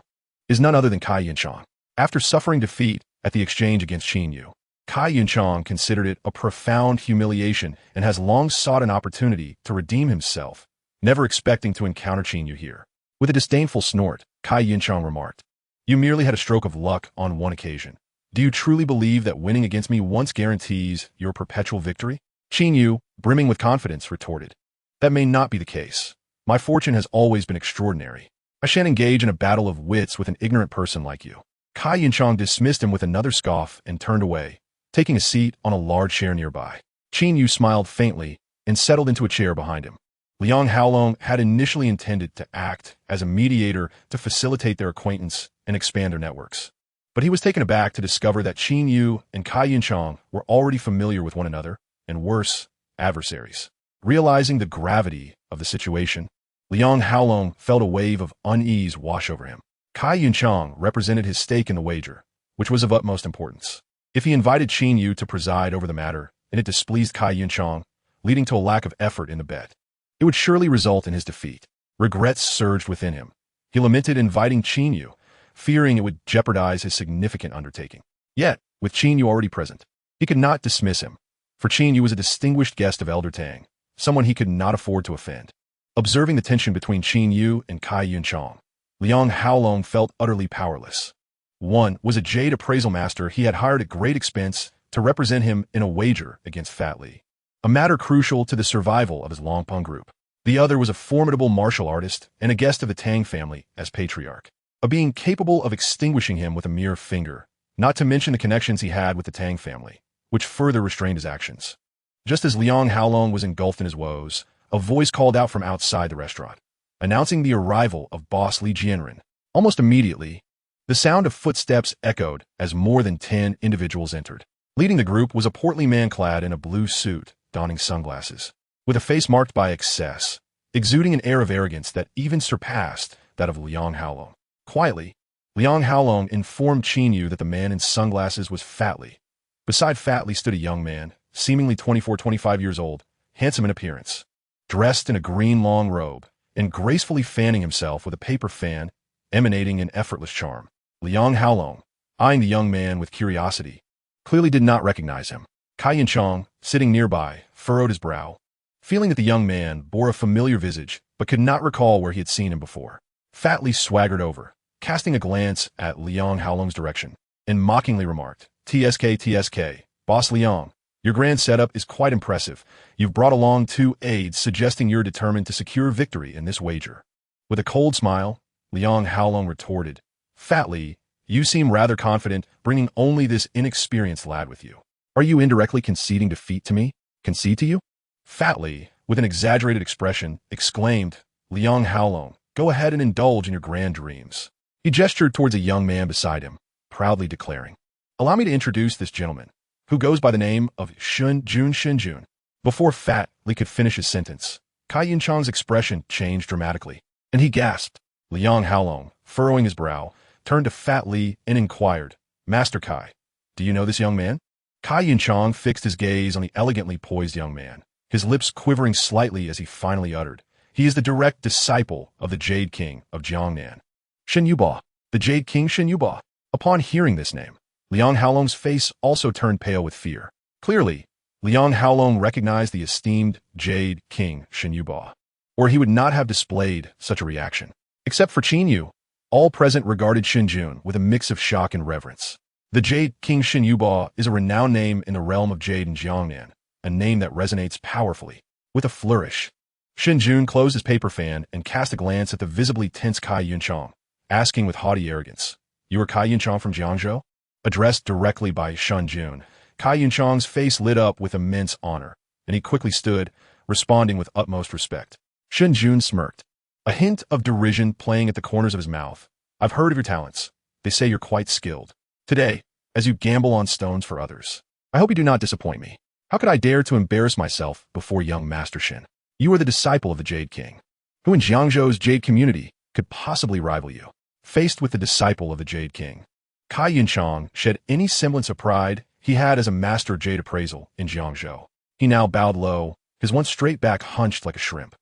is none other than Kai Yunchang. After suffering defeat at the exchange against Qin Yu, Kai Yunchang considered it a profound humiliation and has long sought an opportunity to redeem himself, never expecting to encounter Qin Yu here. With a disdainful snort, Kai Yunchang remarked, "You merely had a stroke of luck on one occasion. Do you truly believe that winning against me once guarantees your perpetual victory?" Qin Yu, brimming with confidence, retorted, "That may not be the case. My fortune has always been extraordinary. I shan't engage in a battle of wits with an ignorant person like you." Kai Yunchang dismissed him with another scoff and turned away, taking a seat on a large chair nearby. Qin Yu smiled faintly and settled into a chair behind him. Liang Haolong had initially intended to act as a mediator to facilitate their acquaintance and expand their networks. But he was taken aback to discover that Qin Yu and Kai Yunchang were already familiar with one another, and worse, adversaries. Realizing the gravity of the situation, Liang Haolong felt a wave of unease wash over him. Kai Yunchang represented his stake in the wager, which was of utmost importance. If he invited Qin Yu to preside over the matter, and it displeased Kai Yunchang, leading to a lack of effort in the bet, it would surely result in his defeat. Regrets surged within him. He lamented inviting Qin Yu, fearing it would jeopardize his significant undertaking. Yet, with Qin Yu already present, he could not dismiss him, for Qin Yu was a distinguished guest of Elder Tang, someone he could not afford to offend. Observing the tension between Qin Yu and Kai Yunchang, Liang Haolong felt utterly powerless. One was a Jade appraisal master he had hired at great expense to represent him in a wager against Fat Li, a matter crucial to the survival of his Longpeng group. The other was a formidable martial artist and a guest of the Tang family as patriarch, a being capable of extinguishing him with a mere finger, not to mention the connections he had with the Tang family, which further restrained his actions. Just as Liang Haolong was engulfed in his woes, a voice called out from outside the restaurant, announcing the arrival of Boss Li Jianren. Almost immediately, the sound of footsteps echoed as more than 10 individuals entered. Leading the group was a portly man clad in a blue suit, donning sunglasses, with a face marked by excess, exuding an air of arrogance that even surpassed that of Liang Haolong. Quietly, Liang Haolong informed Qin Yu that the man in sunglasses was Fat Li. Beside Fat Li stood a young man, seemingly 24-25 years old, handsome in appearance, dressed in a green long robe, and gracefully fanning himself with a paper fan emanating an effortless charm. Liang Haolong, eyeing the young man with curiosity, clearly did not recognize him. Kai Yunchang, sitting nearby, furrowed his brow, feeling that the young man bore a familiar visage but could not recall where he had seen him before. Fat Li swaggered over, casting a glance at Liang Haolong's direction, and mockingly remarked, TSK, Boss Liang, your grand setup is quite impressive. You've brought along 2 aides suggesting you're determined to secure victory in this wager." With a cold smile, Liang Haolong retorted, "Fat Li, you seem rather confident bringing only this inexperienced lad with you. Are you indirectly conceding defeat to me? Concede to you?" Fat Li, with an exaggerated expression, exclaimed, "Liang Haolong, go ahead and indulge in your grand dreams." He gestured towards a young man beside him, proudly declaring, "Allow me to introduce this gentleman, who goes by the name of Shinjun. Before Fat Li could finish his sentence, Kai Yunchang's expression changed dramatically, and he gasped. Liang Haolong, furrowing his brow, turned to Fat Li and inquired, "Master Kai, do you know this young man?" Kai Yunchang fixed his gaze on the elegantly poised young man, his lips quivering slightly as he finally uttered, He is the direct disciple of the Jade King of Jiangnan, Qin Yu. The Jade King Qin Yu. Upon hearing this name, Liang Haolong's face also turned pale with fear. Clearly, Liang Haolong recognized the esteemed Jade King Qin Yu, or he would not have displayed such a reaction. Except for Qin Yu, all present regarded Xin Jun with a mix of shock and reverence. The Jade King Qin Yu is a renowned name in the realm of Jade in Jiangnan, a name that resonates powerfully. With a flourish, Xin Jun closed his paper fan and cast a glance at the visibly tense Cai Yunchang, asking with haughty arrogance, "You are Cai Yunchang from Jiangzhou?" Addressed directly by Xin Jun, Cai Yunchang's face lit up with immense honor, and he quickly stood, responding with utmost respect. Xin Jun smirked, a hint of derision playing at the corners of his mouth. "I've heard of your talents. They say you're quite skilled. Today, as you gamble on stones for others, I hope you do not disappoint me. How could I dare to embarrass myself before young Master Xin? You are the disciple of the Jade King. Who in Jiangzhou's Jade community could possibly rival you?" Faced with the disciple of the Jade King, Cai Yunchang shed any semblance of pride he had as a master Jade appraisal in Jiangzhou. He now bowed low, his once straight back hunched like a shrimp.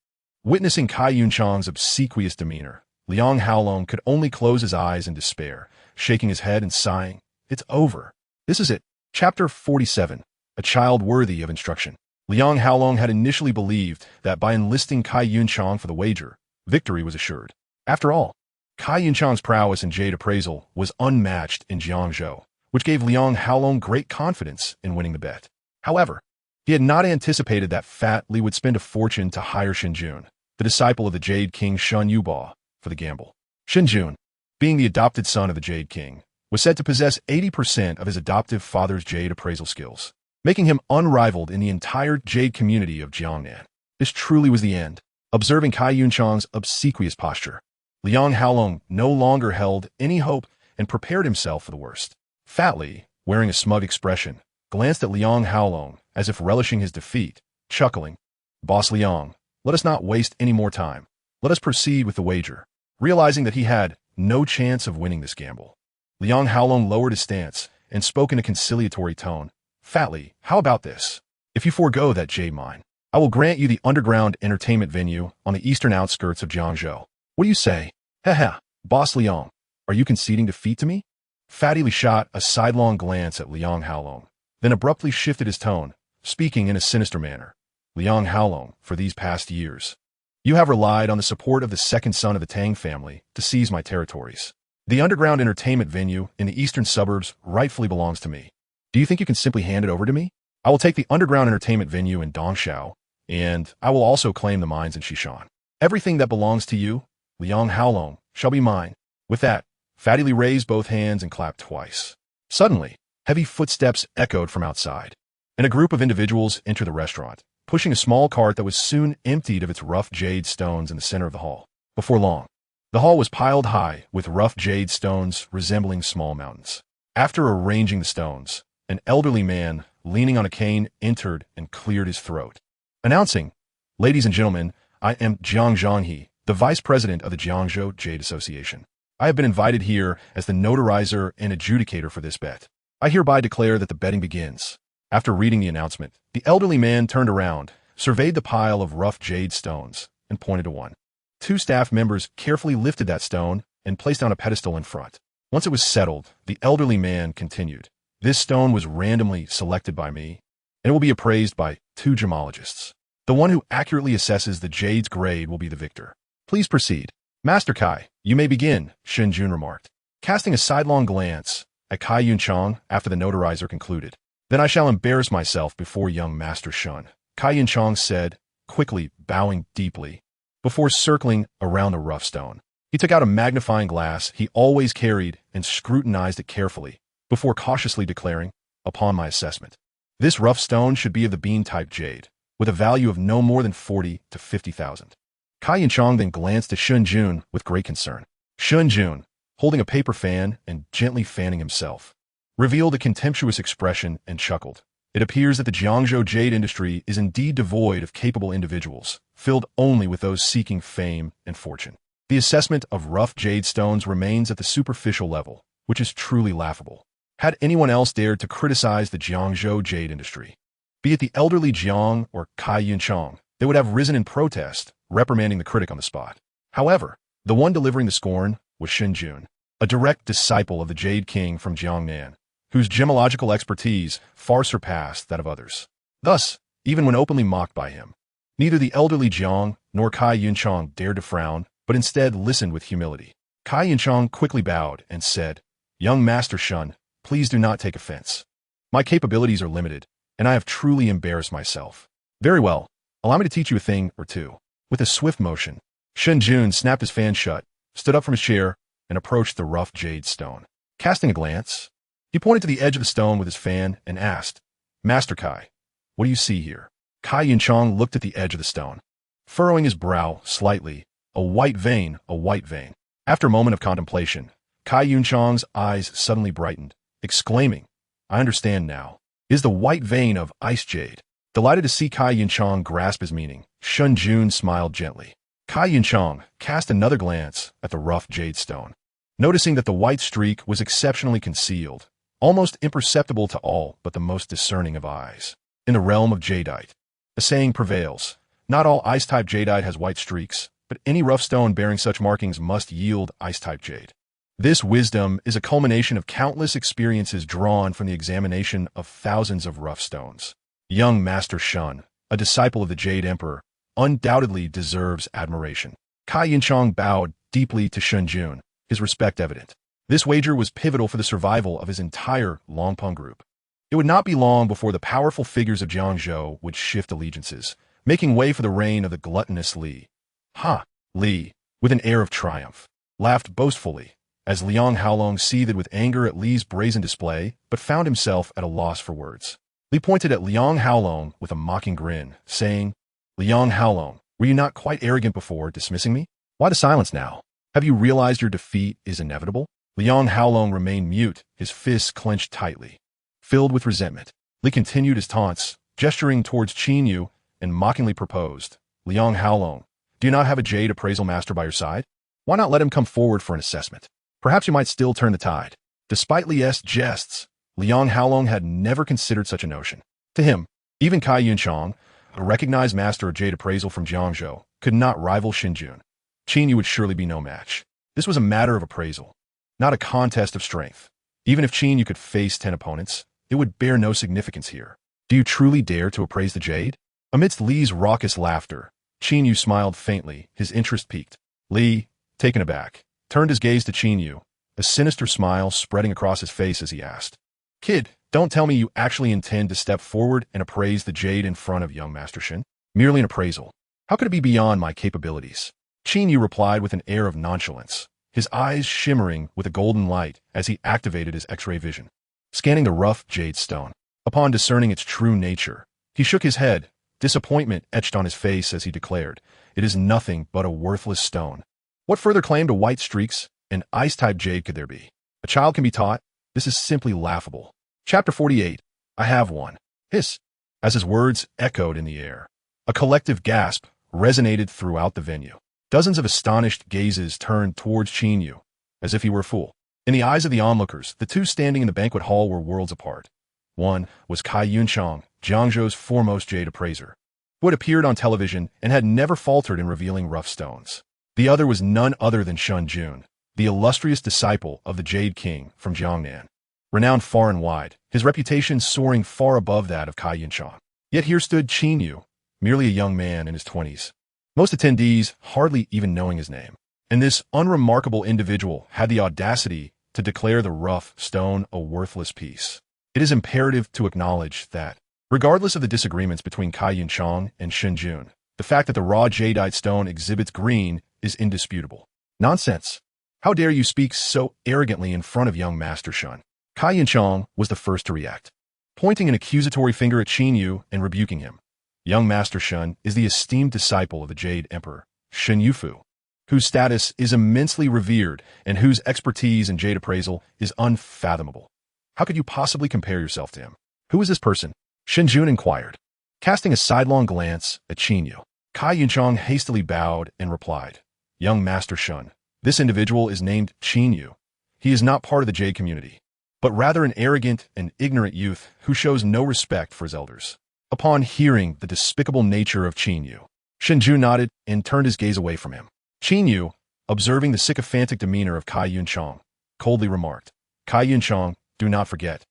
Witnessing Cai Yunchang's obsequious demeanor, Liang Haolong could only close his eyes in despair, shaking his head and sighing, "It's over. This is it." Chapter 47. A child worthy of instruction. Liang Haolong had initially believed that by enlisting Cai Yunchang for the wager, victory was assured. After all, Cai Yunchang's prowess in Jade appraisal was unmatched in Jiangzhou, which gave Liang Haolong great confidence in winning the bet. However, he had not anticipated that Fat Li would spend a fortune to hire Xin Jun, the disciple of the Jade King Qin Yu, for the gamble. Xin Jun, being the adopted son of the Jade King, was said to possess 80% of his adoptive father's Jade appraisal skills, making him unrivaled in the entire Jade community of Jiangnan. This truly was the end. Observing Cai Yunchang's obsequious posture, Liang Haolong no longer held any hope and prepared himself for the worst. Fat Li, wearing a smug expression, glanced at Liang Haolong as if relishing his defeat, chuckling, "Boss Liang, let us not waste any more time. Let us proceed with the wager." Realizing that he had no chance of winning this gamble, Liang Haolong lowered his stance and spoke in a conciliatory tone. "Fat Li, how about this? If you forego that jade mine, I will grant you the underground entertainment venue on the eastern outskirts of Jiangzhou. What do you say?" "Heh, Boss Liang, are you conceding defeat to me?" Fatty Li shot a sidelong glance at Liang Haolong, then abruptly shifted his tone, speaking in a sinister manner. "Liang Haolong, for these past years, you have relied on the support of the second son of the Tang family to seize my territories. The underground entertainment venue in the eastern suburbs rightfully belongs to me. Do you think you can simply hand it over to me? I will take the underground entertainment venue in Dongshao, and I will also claim the mines in Xishan. Everything that belongs to you, Liang Haolong, shall be mine." With that, Fatty Li raised both hands and clapped twice. Suddenly, heavy footsteps echoed from outside, and a group of individuals entered the restaurant, pushing a small cart that was soon emptied of its rough jade stones in the center of the hall. Before long, the hall was piled high with rough jade stones resembling small mountains. After arranging the stones, an elderly man, leaning on a cane, entered and cleared his throat, announcing, "Ladies and gentlemen, I am Jiang Zhanghe, the vice president of the Jiangzhou Jade Association. I have been invited here as the notarizer and adjudicator for this bet. I hereby declare that the betting begins." After reading the announcement, the elderly man turned around, surveyed the pile of rough jade stones, and pointed to one. Two staff members carefully lifted that stone and placed on a pedestal in front. Once it was settled, the elderly man continued, "This stone was randomly selected by me, and it will be appraised by two gemologists. The one who accurately assesses the jade's grade will be the victor. Please proceed." "Master Cai, you may begin," Xin Jun remarked, casting a sidelong glance at Cai Yunchang after the notarizer concluded. "Then I shall embarrass myself before young Master Shun," Cai Yunchang said, quickly bowing deeply, before circling around the rough stone. He took out a magnifying glass he always carried and scrutinized it carefully, before cautiously declaring, "Upon my assessment, this rough stone should be of the bean-type jade, with a value of no more than 40 to 50,000. Cai Yunchang then glanced at Xin Jun with great concern. Xin Jun, holding a paper fan and gently fanning himself, revealed a contemptuous expression and chuckled. It appears that the Jiangzhou jade industry is indeed devoid of capable individuals, filled only with those seeking fame and fortune. The assessment of rough jade stones remains at the superficial level, which is truly laughable. Had anyone else dared to criticize the Jiangzhou jade industry, be it the elderly Jiang or Cai Yunchang, they would have risen in protest, reprimanding the critic on the spot. However, the one delivering the scorn was Qin Yu, a direct disciple of the Jade King from Jiangnan, whose gemological expertise far surpassed that of others. Thus, even when openly mocked by him, neither the elderly Jiang nor Cai Yunchang dared to frown, but instead listened with humility. Cai Yunchang quickly bowed and said, "Young Master Shun, please do not take offense. My capabilities are limited, and I have truly embarrassed myself. Very well, allow me to teach you a thing or two." With a swift motion, Qin Yu snapped his fan shut, stood up from his chair, and approached the rough jade stone. Casting a glance, he pointed to the edge of the stone with his fan and asked, "Master Cai, what do you see here?" Cai Yunchang looked at the edge of the stone, furrowing his brow slightly. A white vein, a white vein. After a moment of contemplation, Cai Yunchang's eyes suddenly brightened, exclaiming, "I understand now. It is the white vein of ice jade." Delighted to see Cai Yunchang grasp his meaning, Qin Yu smiled gently. Cai Yunchang cast another glance at the rough jade stone, noticing that the white streak was exceptionally concealed, almost imperceptible to all but the most discerning of eyes. In the realm of jadeite, a saying prevails: not all ice-type jadeite has white streaks, but any rough stone bearing such markings must yield ice-type jade. This wisdom is a culmination of countless experiences drawn from the examination of thousands of rough stones. Young Master Shun, a disciple of the Jade Emperor, undoubtedly deserves admiration. Cai Yunchang bowed deeply to Qin Yu, his respect evident. This wager was pivotal for the survival of his entire Longpeng group. It would not be long before the powerful figures of Jiangzhou would shift allegiances, making way for the reign of the gluttonous Li. "Ha!" Li, with an air of triumph, laughed boastfully, as Liang Haolong seethed with anger at Li's brazen display, but found himself at a loss for words. Li pointed at Liang Haolong with a mocking grin, saying, "Liang Haolong, were you not quite arrogant before dismissing me? Why the silence now? Have you realized your defeat is inevitable?" Liang Haolong remained mute, his fists clenched tightly. Filled with resentment, Li continued his taunts, gesturing towards Qin Yu, and mockingly proposed, "Liang Haolong, do you not have a jade appraisal master by your side? Why not let him come forward for an assessment? Perhaps you might still turn the tide." Despite Li's jests, Liang Haolong had never considered such a notion. To him, even Cai Yunchang, a recognized master of jade appraisal from Jiangzhou, could not rival Qin Yu. Qin Yu would surely be no match. This was a matter of appraisal, not a contest of strength. Even if Qin Yu could face 10 opponents, it would bear no significance here. "Do you truly dare to appraise the jade?" Amidst Li's raucous laughter, Qin Yu smiled faintly, his interest piqued. Li, taken aback, turned his gaze to Qin Yu, a sinister smile spreading across his face as he asked, "Kid, don't tell me you actually intend to step forward and appraise the jade in front of young Master Qin? Merely an appraisal. How could it be beyond my capabilities?" Qin Yu replied with an air of nonchalance, his eyes shimmering with a golden light as he activated his X-ray vision. Scanning the rough jade stone, upon discerning its true nature, he shook his head, disappointment etched on his face as he declared, "It is nothing but a worthless stone. What further claim to white streaks and ice-type jade could there be? A child can be taught. This is simply laughable." Chapter 48. I have one. Hiss. As his words echoed in the air, a collective gasp resonated throughout the venue. Dozens of astonished gazes turned towards Qin Yu, as if he were a fool. In the eyes of the onlookers, the two standing in the banquet hall were worlds apart. One was Cai Yunchang, Jiangzhou's foremost jade appraiser, who had appeared on television and had never faltered in revealing rough stones. The other was none other than Qin Yu, the illustrious disciple of the Jade King from Jiangnan. Renowned far and wide, his reputation soaring far above that of Cai Yunchang. Yet here stood Qin Yu, merely a young man in his 20s, most attendees hardly even knowing his name. And this unremarkable individual had the audacity to declare the rough stone a worthless piece. It is imperative to acknowledge that, regardless of the disagreements between Cai Yunchang and Qin Yu, the fact that the raw jadeite stone exhibits green is indisputable. "Nonsense! How dare you speak so arrogantly in front of young Master Shun?" Cai Yunchang was the first to react, pointing an accusatory finger at Qin Yu and rebuking him. Young Master Shun is the esteemed disciple of the Jade Emperor, Qin Yu, whose status is immensely revered and whose expertise in jade appraisal is unfathomable. How could you possibly compare yourself to him? "Who is this person?" Qin Yu inquired, casting a sidelong glance at Qin Yu. Cai Yunchang hastily bowed and replied, "Young Master Shun, this individual is named Qin Yu. He is not part of the jade community, but rather an arrogant and ignorant youth who shows no respect for his elders." Upon hearing the despicable nature of Qin Yu, Qin Yu nodded and turned his gaze away from him. Qin Yu, observing the sycophantic demeanor of Cai Yunchang, coldly remarked, Cai Yunchang, do not forget.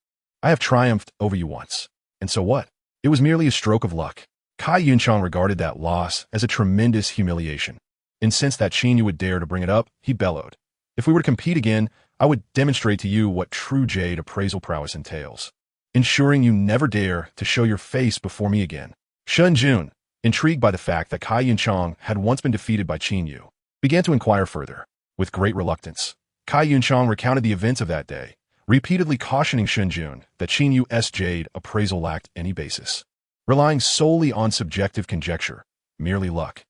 I have triumphed over you once. And so what? It was merely a stroke of luck. Cai Yunchang regarded that loss as a tremendous humiliation. Incensed that Qin Yu would dare to bring it up, he bellowed. If we were to compete again, I would demonstrate to you what true Jade appraisal prowess entails, ensuring you never dare to show your face before me again. Shun Jun, intrigued by the fact that Cai Yunchang had once been defeated by Qin Yu, began to inquire further. With great reluctance, Cai Yunchang recounted the events of that day, repeatedly cautioning Shun Jun that Qin Yu's Jade appraisal lacked any basis, relying solely on subjective conjecture, merely luck.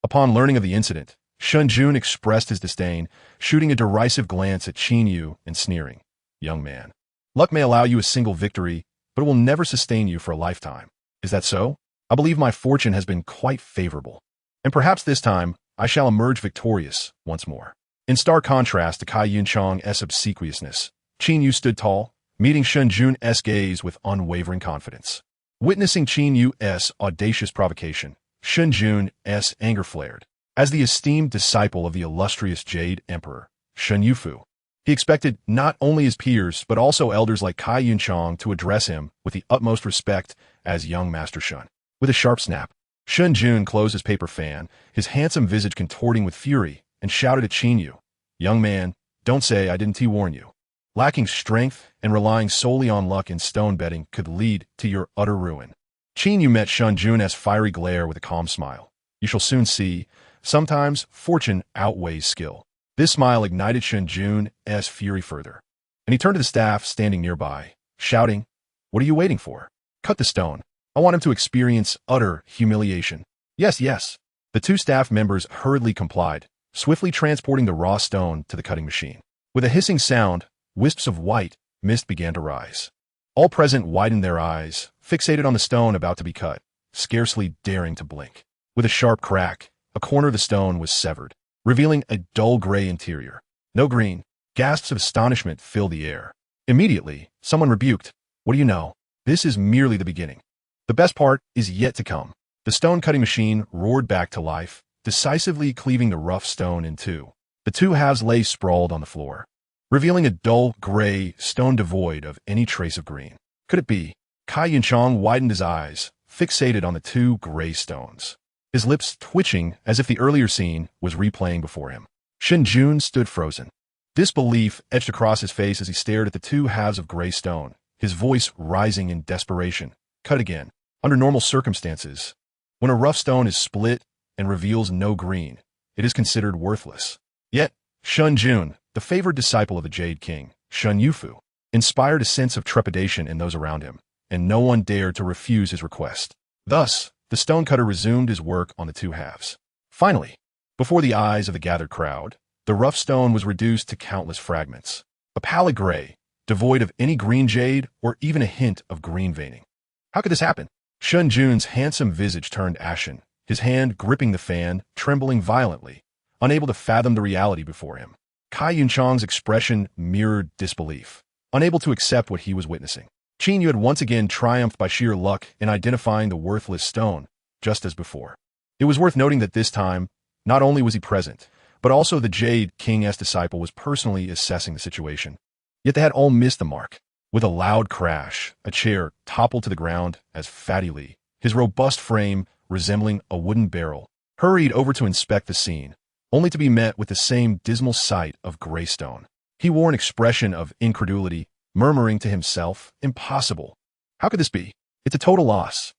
Upon learning of the incident, Shun Jun expressed his disdain, shooting a derisive glance at Qin Yu and sneering, Young man, luck may allow you a single victory, but it will never sustain you for a lifetime. Is that so? I believe my fortune has been quite favorable, and perhaps this time I shall emerge victorious once more. In stark contrast to Cai Yunchang's obsequiousness, Qin Yu stood tall, meeting Shun Jun's gaze with unwavering confidence. Witnessing Qin Yu's audacious provocation, Shun Jun's anger flared. As the esteemed disciple of the illustrious Jade Emperor, Shun Yufu, he expected not only his peers but also elders like Cai Yunchang to address him with the utmost respect as young Master Shun. With a sharp snap, Shun Jun closed his paper fan, his handsome visage contorting with fury, and shouted at Qin Yu, Young man, don't say I didn't warn you. Lacking strength and relying solely on luck in stone betting could lead to your utter ruin. Qin Yu met Shun Jun's fiery glare with a calm smile. You shall soon see. Sometimes fortune outweighs skill. This smile ignited Shun Jun's fury further, and he turned to the staff standing nearby, shouting, What are you waiting for? Cut the stone. I want him to experience utter humiliation. Yes, yes. The two staff members hurriedly complied, swiftly transporting the raw stone to the cutting machine. With a hissing sound, wisps of white mist began to rise. All present widened their eyes, fixated on the stone about to be cut, scarcely daring to blink. With a sharp crack, a corner of the stone was severed, revealing a dull gray interior. No green. Gasps of astonishment filled the air. Immediately, someone rebuked, What do you know? This is merely the beginning. The best part is yet to come. The stone-cutting machine roared back to life, decisively cleaving the rough stone in two. The two halves lay sprawled on the floor, revealing a dull gray stone devoid of any trace of green. Could it be? Cai Yunchang widened his eyes, fixated on the two gray stones, his lips twitching as if the earlier scene was replaying before him. Shun Jun stood frozen. Disbelief etched across his face as he stared at the two halves of gray stone, his voice rising in desperation. Cut again. Under normal circumstances, when a rough stone is split and reveals no green, it is considered worthless. Yet, Shun Jun, the favored disciple of the Jade King, Shun Yufu, inspired a sense of trepidation in those around him, and no one dared to refuse his request. Thus, the stonecutter resumed his work on the two halves. Finally, before the eyes of the gathered crowd, the rough stone was reduced to countless fragments, a pallid gray, devoid of any green jade or even a hint of green veining. How could this happen? Shun Jun's handsome visage turned ashen, his hand gripping the fan, trembling violently, unable to fathom the reality before him. Cai Yunchang's expression mirrored disbelief, unable to accept what he was witnessing. Qin Yu had once again triumphed by sheer luck in identifying the worthless stone, just as before. It was worth noting that this time, not only was he present, but also the Jade King's disciple was personally assessing the situation. Yet they had all missed the mark. With a loud crash, a chair toppled to the ground as Fatty Li, his robust frame resembling a wooden barrel, hurried over to inspect the scene, only to be met with the same dismal sight of gray stone. He wore an expression of incredulity, murmuring to himself, Impossible. How could this be? It's a total loss.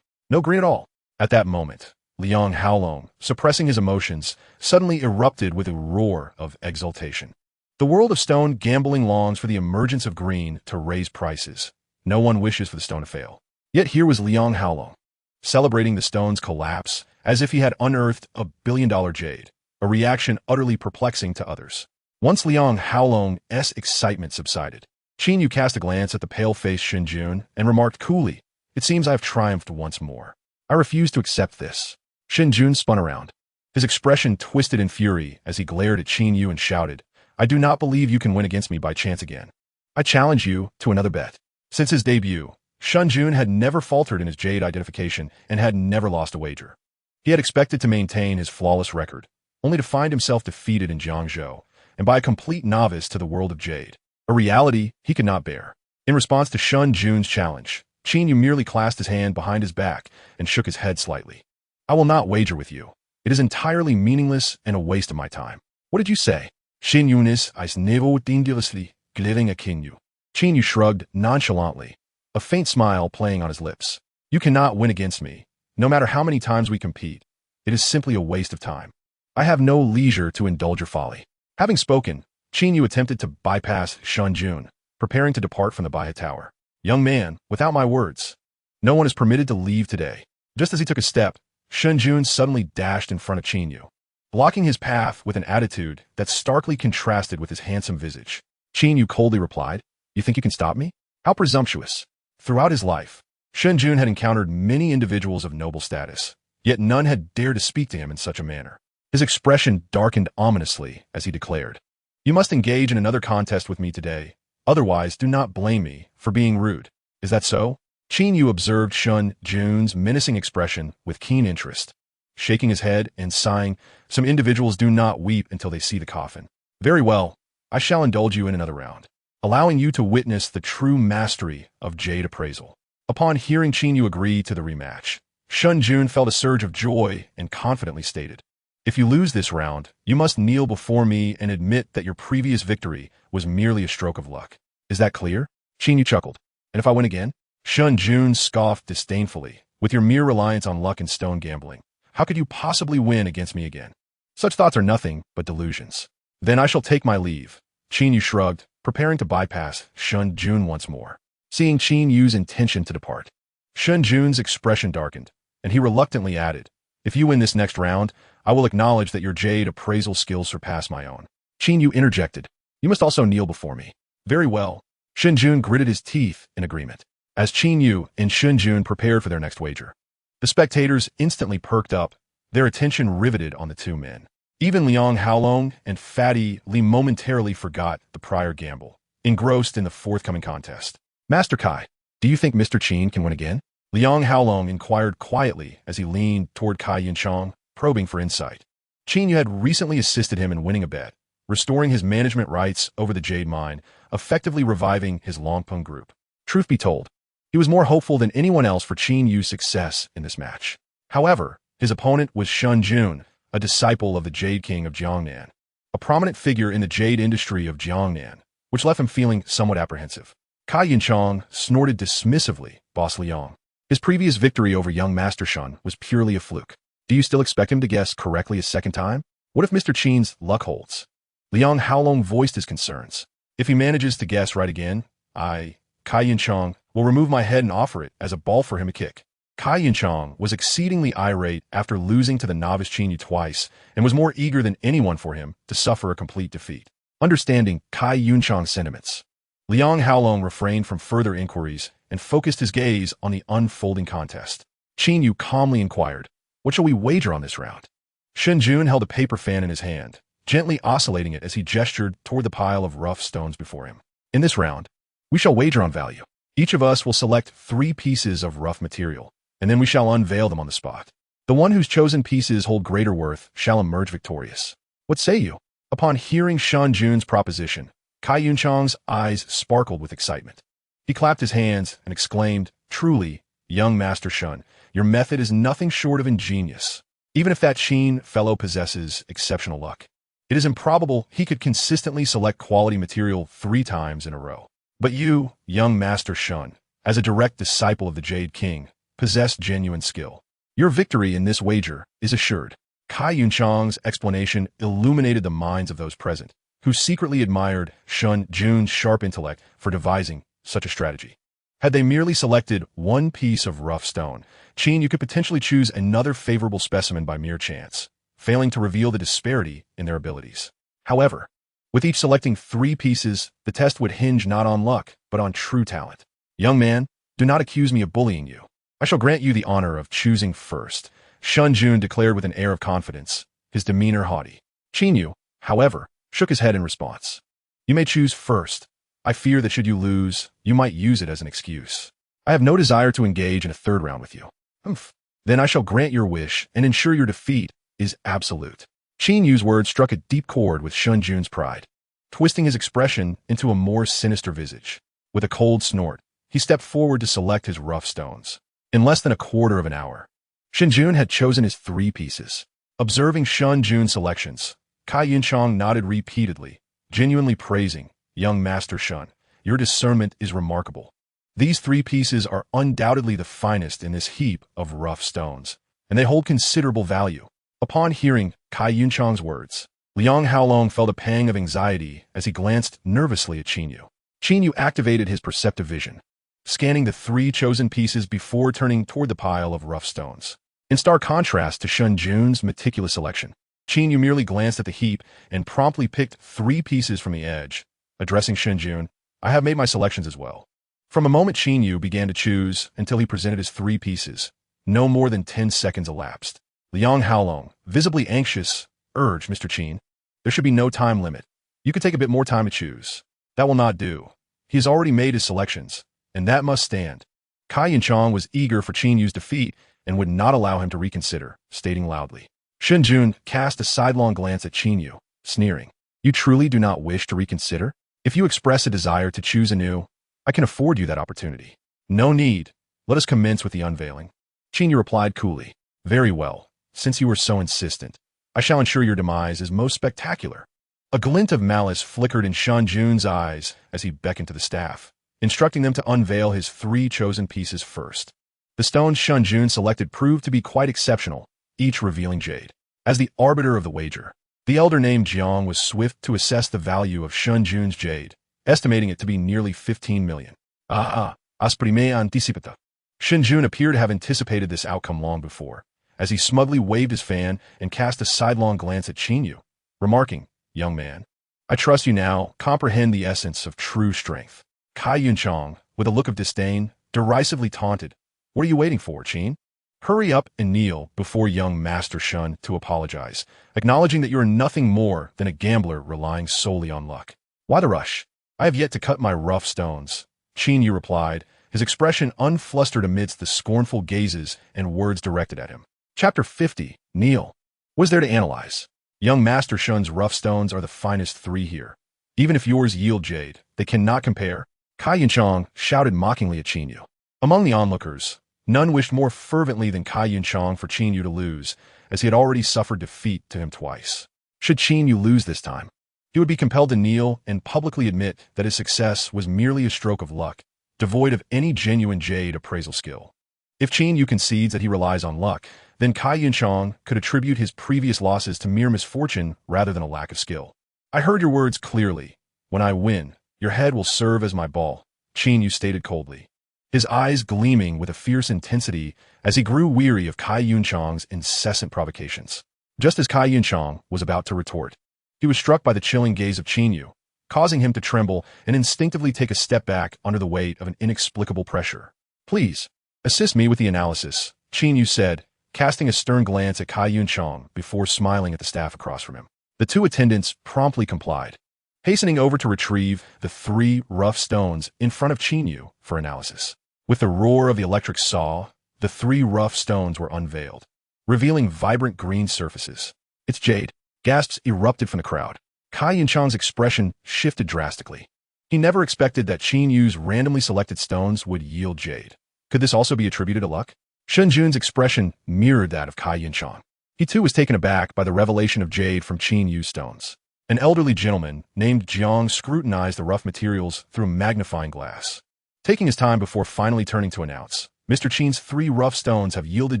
No green at all. At that moment, Liang Haolong, suppressing his emotions, suddenly erupted with a roar of exultation. The world of stone gambling longs for the emergence of green to raise prices. No one wishes for the stone to fail. Yet here was Liang Haolong, celebrating the stone's collapse as if he had unearthed a billion-dollar jade, a reaction utterly perplexing to others. Once Liang Haolong's excitement subsided, Qin Yu cast a glance at the pale-faced Shun Jun and remarked coolly, It seems I have triumphed once more. I refuse to accept this. Shun Jun spun around, his expression twisted in fury as he glared at Qin Yu and shouted, I do not believe you can win against me by chance again. I challenge you to another bet. Since his debut, Shun Jun had never faltered in his jade identification and had never lost a wager. He had expected to maintain his flawless record, only to find himself defeated in Jiangzhou, and by a complete novice to the world of Jade, a reality he could not bear. In response to Shun Jun's challenge, Qin Yu merely clasped his hand behind his back and shook his head slightly. I will not wager with you. It is entirely meaningless and a waste of my time. What did you say? Qin Yunis is never dangerously glaring at Qin Yu. Qin Yu shrugged nonchalantly, a faint smile playing on his lips. You cannot win against me, no matter how many times we compete. It is simply a waste of time. I have no leisure to indulge your folly. Having spoken, Qin Yu attempted to bypass Shun Jun, preparing to depart from the Baihe Tower. Young man, without my words. No one is permitted to leave today. Just as he took a step, Shun Jun suddenly dashed in front of Qin Yu, blocking his path with an attitude that starkly contrasted with his handsome visage. Qin Yu coldly replied, You think you can stop me? How presumptuous. Throughout his life, Shun Jun had encountered many individuals of noble status, yet none had dared to speak to him in such a manner. His expression darkened ominously as he declared, You must engage in another contest with me today. Otherwise, do not blame me for being rude. Is that so? Qin Yu observed Shun Jun's menacing expression with keen interest, shaking his head and sighing, Some individuals do not weep until they see the coffin. Very well, I shall indulge you in another round, allowing you to witness the true mastery of Jade appraisal. Upon hearing Qin Yu agree to the rematch, Shun Jun felt a surge of joy and confidently stated, If you lose this round, you must kneel before me and admit that your previous victory was merely a stroke of luck. Is that clear? Qin Yu chuckled. And if I win again? Shun Jun scoffed disdainfully. With your mere reliance on luck and stone gambling, how could you possibly win against me again? Such thoughts are nothing but delusions. Then I shall take my leave. Qin Yu shrugged, preparing to bypass Shun Jun once more. Seeing Qin Yu's intention to depart, Shun Jun's expression darkened, and he reluctantly added, If you win this next round, I will acknowledge that your Jade appraisal skills surpass my own. Qin Yu interjected, You must also kneel before me. Very well. Shun Jun gritted his teeth in agreement, as Qin Yu and Shun Jun prepared for their next wager. The spectators instantly perked up, their attention riveted on the two men. Even Liang Haolong and Fatty Li momentarily forgot the prior gamble, engrossed in the forthcoming contest. Master Kai, do you think Mr. Qin can win again? Liang Haolong inquired quietly as he leaned toward Kai Yunchang, probing for insight. Qin Yu had recently assisted him in winning a bet, restoring his management rights over the Jade Mine, effectively reviving his Longpeng group. Truth be told, he was more hopeful than anyone else for Qin Yu's success in this match. However, his opponent was Shun Jun, a disciple of the Jade King of Jiangnan, a prominent figure in the jade industry of Jiangnan, which left him feeling somewhat apprehensive. Kai Yunchang snorted dismissively, Boss Liang. His previous victory over young Master Shun was purely a fluke. Do you still expect him to guess correctly a second time? What if Mr. Qin's luck holds? Liang Haolong voiced his concerns. If he manages to guess right again, Kai Yunchang, will remove my head and offer it as a ball for him to kick. Kai Yunchang was exceedingly irate after losing to the novice Qin Yu twice and was more eager than anyone for him to suffer a complete defeat. Understanding Kai Yunchang's sentiments, Liang Haolong refrained from further inquiries and focused his gaze on the unfolding contest. Qin Yu calmly inquired, What shall we wager on this round? Shun Jun held a paper fan in his hand, gently oscillating it as he gestured toward the pile of rough stones before him. In this round, we shall wager on value. Each of us will select 3 pieces of rough material, and then we shall unveil them on the spot. The one whose chosen pieces hold greater worth shall emerge victorious. What say you? Upon hearing Shun Jun's proposition, Kai Yunchang's eyes sparkled with excitement. He clapped his hands and exclaimed, Truly, young Master Shun, your method is nothing short of ingenious. Even if that Qin fellow possesses exceptional luck, it is improbable he could consistently select quality material 3 times in a row. But you, young Master Shun, as a direct disciple of the Jade King, possess genuine skill. Your victory in this wager is assured. Kai Yunchang's explanation illuminated the minds of those present, who secretly admired Shun Jun's sharp intellect for devising such a strategy. Had they merely selected 1 piece of rough stone, Qin Yu could potentially choose another favorable specimen by mere chance, failing to reveal the disparity in their abilities. However, with each selecting 3 pieces, the test would hinge not on luck, but on true talent. Young man, do not accuse me of bullying you. I shall grant you the honor of choosing first, Shun Jun declared with an air of confidence, his demeanor haughty. Qin Yu, however, shook his head in response. You may choose first. I fear that should you lose, you might use it as an excuse. I have no desire to engage in a 3rd round with you. Humph. Then I shall grant your wish and ensure your defeat is absolute. Qin Yu's words struck a deep chord with Shun Jun's pride, twisting his expression into a more sinister visage. With a cold snort, he stepped forward to select his rough stones. In less than a quarter of an hour, Shun Jun had chosen his 3 pieces. Observing Shun Jun's selections, Kai Yunchang nodded repeatedly, genuinely praising, "Young Master Shun, your discernment is remarkable. These 3 pieces are undoubtedly the finest in this heap of rough stones, and they hold considerable value." Upon hearing Kai Yunchang's words, Liang Haolong felt a pang of anxiety as he glanced nervously at Qin Yu. Qin Yu activated his perceptive vision, scanning the 3 chosen pieces before turning toward the pile of rough stones. In stark contrast to Shun Jun's meticulous selection, Qin Yu merely glanced at the heap and promptly picked 3 pieces from the edge. Addressing Shun Jun, "I have made my selections as well." From a moment Qin Yu began to choose until he presented his 3 pieces, no more than 10 seconds elapsed. Liang Haolong, visibly anxious, urged, "Mr. Qin, there should be no time limit. You could take a bit more time to choose." "That will not do. He has already made his selections, and that must stand." Kai Yunchang was eager for Qin Yu's defeat and would not allow him to reconsider, stating loudly. Shun Jun cast a sidelong glance at Qin Yu, sneering, "You truly do not wish to reconsider? If you express a desire to choose anew, I can afford you that opportunity." "No need. Let us commence with the unveiling." Qin Yu replied coolly, "Very well. Since you are so insistent, I shall ensure your demise is most spectacular." A glint of malice flickered in Shun Jun's eyes as he beckoned to the staff, instructing them to unveil his 3 chosen pieces first. The stones Shun Jun selected proved to be quite exceptional, each revealing jade. As the arbiter of the wager, the elder named Jiang was swift to assess the value of Shun Jun's jade, estimating it to be nearly 15 million. Asprime anticipata. Shun Jun appeared to have anticipated this outcome long before, as he smugly waved his fan and cast a sidelong glance at Qin Yu, remarking, "Young man, I trust you now comprehend the essence of true strength." Kai Yunchang, with a look of disdain, derisively taunted, "What are you waiting for, Qin? Hurry up and kneel before young Master Shun to apologize, acknowledging that you are nothing more than a gambler relying solely on luck." "Why the rush? I have yet to cut my rough stones," Qin Yu replied, his expression unflustered amidst the scornful gazes and words directed at him. Chapter 50, Kneel. What is there to analyze? Young Master Shun's rough stones are the finest 3 here. Even if yours yield jade, they cannot compare. Kai Yunchang shouted mockingly at Qin Yu. Among the onlookers, none wished more fervently than Kai Yunchang for Qin Yu to lose, as he had already suffered defeat to him twice. Should Qin Yu lose this time, he would be compelled to kneel and publicly admit that his success was merely a stroke of luck, devoid of any genuine jade appraisal skill. If Qin Yu concedes that he relies on luck, then Kai Yunchang could attribute his previous losses to mere misfortune rather than a lack of skill. "I heard your words clearly. When I win, your head will serve as my ball," Qin Yu stated coldly, his eyes gleaming with a fierce intensity as he grew weary of Kai Yunchang's incessant provocations. Just as Kai Yunchang was about to retort, he was struck by the chilling gaze of Qin Yu, causing him to tremble and instinctively take a step back under the weight of an inexplicable pressure. "Please, assist me with the analysis," Qin Yu said, casting a stern glance at Kai Yunchang before smiling at the staff across from him. The 2 attendants promptly complied, hastening over to retrieve the 3 rough stones in front of Qin Yu for analysis. With the roar of the electric saw, the 3 rough stones were unveiled, revealing vibrant green surfaces. "It's jade." Gasps erupted from the crowd. Kai Yunchang's expression shifted drastically. He never expected that Qin Yu's randomly selected stones would yield jade. Could this also be attributed to luck? Shun Jun's expression mirrored that of Kai Yunchang. He too was taken aback by the revelation of jade from Qin Yu's stones. An elderly gentleman named Jiang scrutinized the rough materials through a magnifying glass, taking his time before finally turning to announce, "Mr. Qin's 3 rough stones have yielded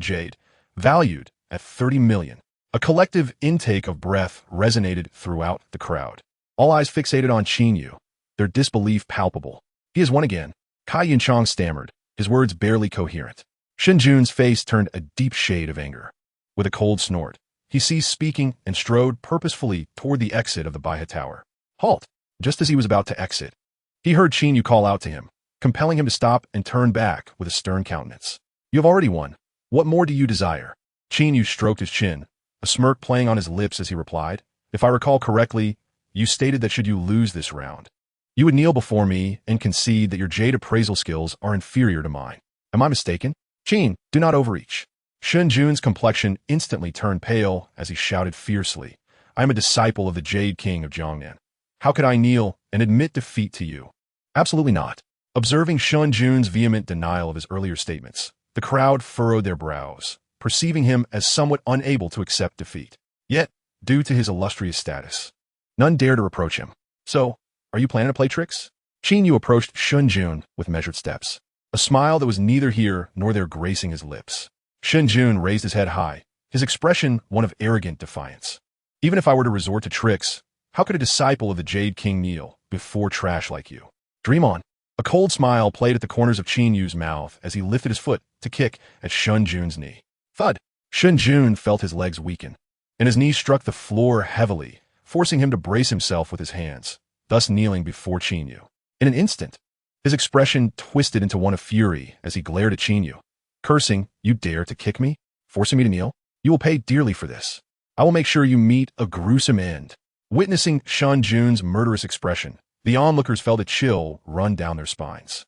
jade, valued at 30 million. A collective intake of breath resonated throughout the crowd. All eyes fixated on Qin Yu, their disbelief palpable. "He has won again," Kai Yunchang stammered, his words barely coherent. Shun Jun's face turned a deep shade of anger. With a cold snort, he ceased speaking and strode purposefully toward the exit of the Baihe Tower. "Halt!" Just as he was about to exit, he heard Qin Yu call out to him, compelling him to stop and turn back with a stern countenance. "You have already won. What more do you desire?" Qin Yu stroked his chin, a smirk playing on his lips as he replied, "If I recall correctly, you stated that should you lose this round, you would kneel before me and concede that your jade appraisal skills are inferior to mine. Am I mistaken?" "Qin, do not overreach." Shun Jun's complexion instantly turned pale as he shouted fiercely, "I am a disciple of the Jade King of Jiangnan. How could I kneel and admit defeat to you?" Absolutely not. Observing Shun Jun's vehement denial of his earlier statements, the crowd furrowed their brows, perceiving him as somewhat unable to accept defeat. Yet, due to his illustrious status, none dared to reproach him. "So, are you planning to play tricks?" Qin Yu approached Shun Jun with measured steps, a smile that was neither here nor there gracing his lips. Shun Jun raised his head high, his expression one of arrogant defiance. "Even if I were to resort to tricks, how could a disciple of the Jade King kneel before trash like you? Dream on." A cold smile played at the corners of Qin Yu's mouth as he lifted his foot to kick at Shun Jun's knee. Thud! Shun Jun felt his legs weaken, and his knee struck the floor heavily, forcing him to brace himself with his hands, thus kneeling before Qin Yu. In an instant, his expression twisted into one of fury as he glared at Qin Yu, cursing, "You dare to kick me, forcing me to kneel? You will pay dearly for this. I will make sure you meet a gruesome end." Witnessing Shun Jun's murderous expression, the onlookers felt a chill run down their spines.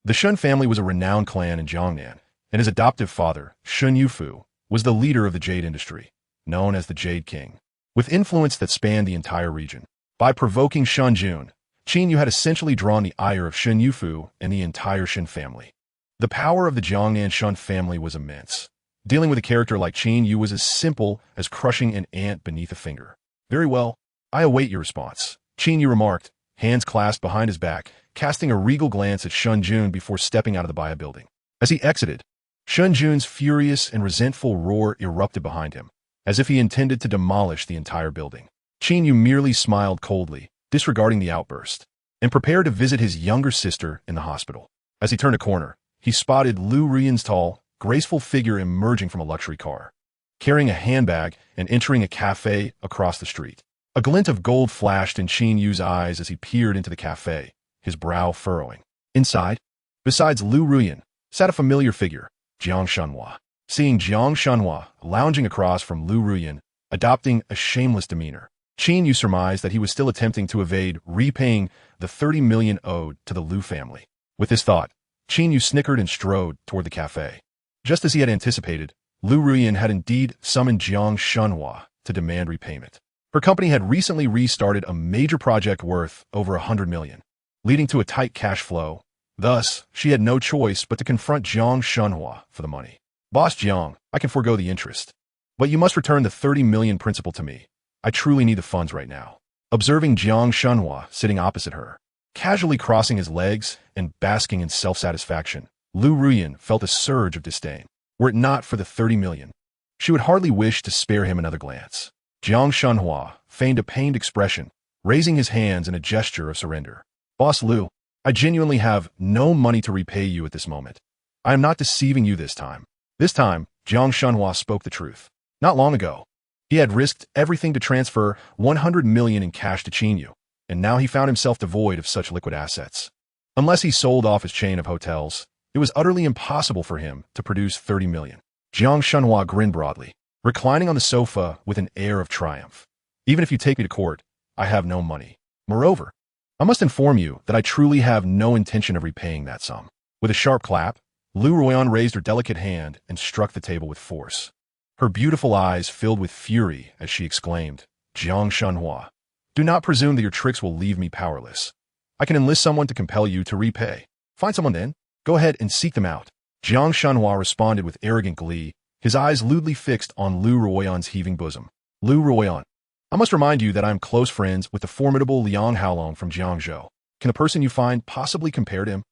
The Shun family was a renowned clan in Jiangnan, and his adoptive father, Shun Yufu, was the leader of the jade industry, known as the Jade King, with influence that spanned the entire region. By provoking Shun Jun, Qin Yu had essentially drawn the ire of Shun Yufu and the entire Shun family. The power of the Jiangnan Shun family was immense. Dealing with a character like Qin Yu was as simple as crushing an ant beneath a finger. "Very well, I await your response," Qin Yu remarked, hands clasped behind his back, casting a regal glance at Shun Jun before stepping out of the Baya building. As he exited, Shun Jun's furious and resentful roar erupted behind him, as if he intended to demolish the entire building. Qin Yu merely smiled coldly, disregarding the outburst, and prepared to visit his younger sister in the hospital. As he turned a corner, he spotted Lu Ruyan's tall, graceful figure emerging from a luxury car, carrying a handbag and entering a cafe across the street. A glint of gold flashed in Qin Yu's eyes as he peered into the cafe, his brow furrowing. Inside, besides Lu Ruyan, sat a familiar figure, Jiang Shanhua. Seeing Jiang Shanhua lounging across from Lu Ruyan, adopting a shameless demeanor, Qin Yu surmised that he was still attempting to evade repaying the 30 million owed to the Lu family. With this thought, Qin Yu snickered and strode toward the cafe. Just as he had anticipated, Lu Ruyan had indeed summoned Jiang Shanhua to demand repayment. Her company had recently restarted a major project worth over 100 million, leading to a tight cash flow. Thus, she had no choice but to confront Jiang Shanhua for the money. "Boss Jiang, I can forego the interest, but you must return the 30 million principal to me. I truly need the funds right now." Observing Jiang Shanhua sitting opposite her, casually crossing his legs and basking in self-satisfaction, Lu Ruyan felt a surge of disdain. Were it not for the 30 million, she would hardly wish to spare him another glance. Jiang Shanhua feigned a pained expression, raising his hands in a gesture of surrender. "Boss Lu, I genuinely have no money to repay you at this moment. I am not deceiving you this time." This time, Jiang Shanhua spoke the truth. Not long ago, he had risked everything to transfer 100 million in cash to Qin Yu, and now he found himself devoid of such liquid assets. Unless he sold off his chain of hotels, it was utterly impossible for him to produce 30 million. Jiang Shanhua grinned broadly, reclining on the sofa with an air of triumph. "Even if you take me to court, I have no money. Moreover, I must inform you that I truly have no intention of repaying that sum." With a sharp clap, Lu Ruyan raised her delicate hand and struck the table with force. Her beautiful eyes filled with fury as she exclaimed, "Jiang Shanhua, do not presume that your tricks will leave me powerless. I can enlist someone to compel you to repay. Find someone then. Go ahead and seek them out." Jiang Shanhua responded with arrogant glee, his eyes lewdly fixed on Lu Ruyan's heaving bosom. "Lu Ruyan, I must remind you that I am close friends with the formidable Liang Haolong from Jiangzhou. Can the person you find possibly compare to him?"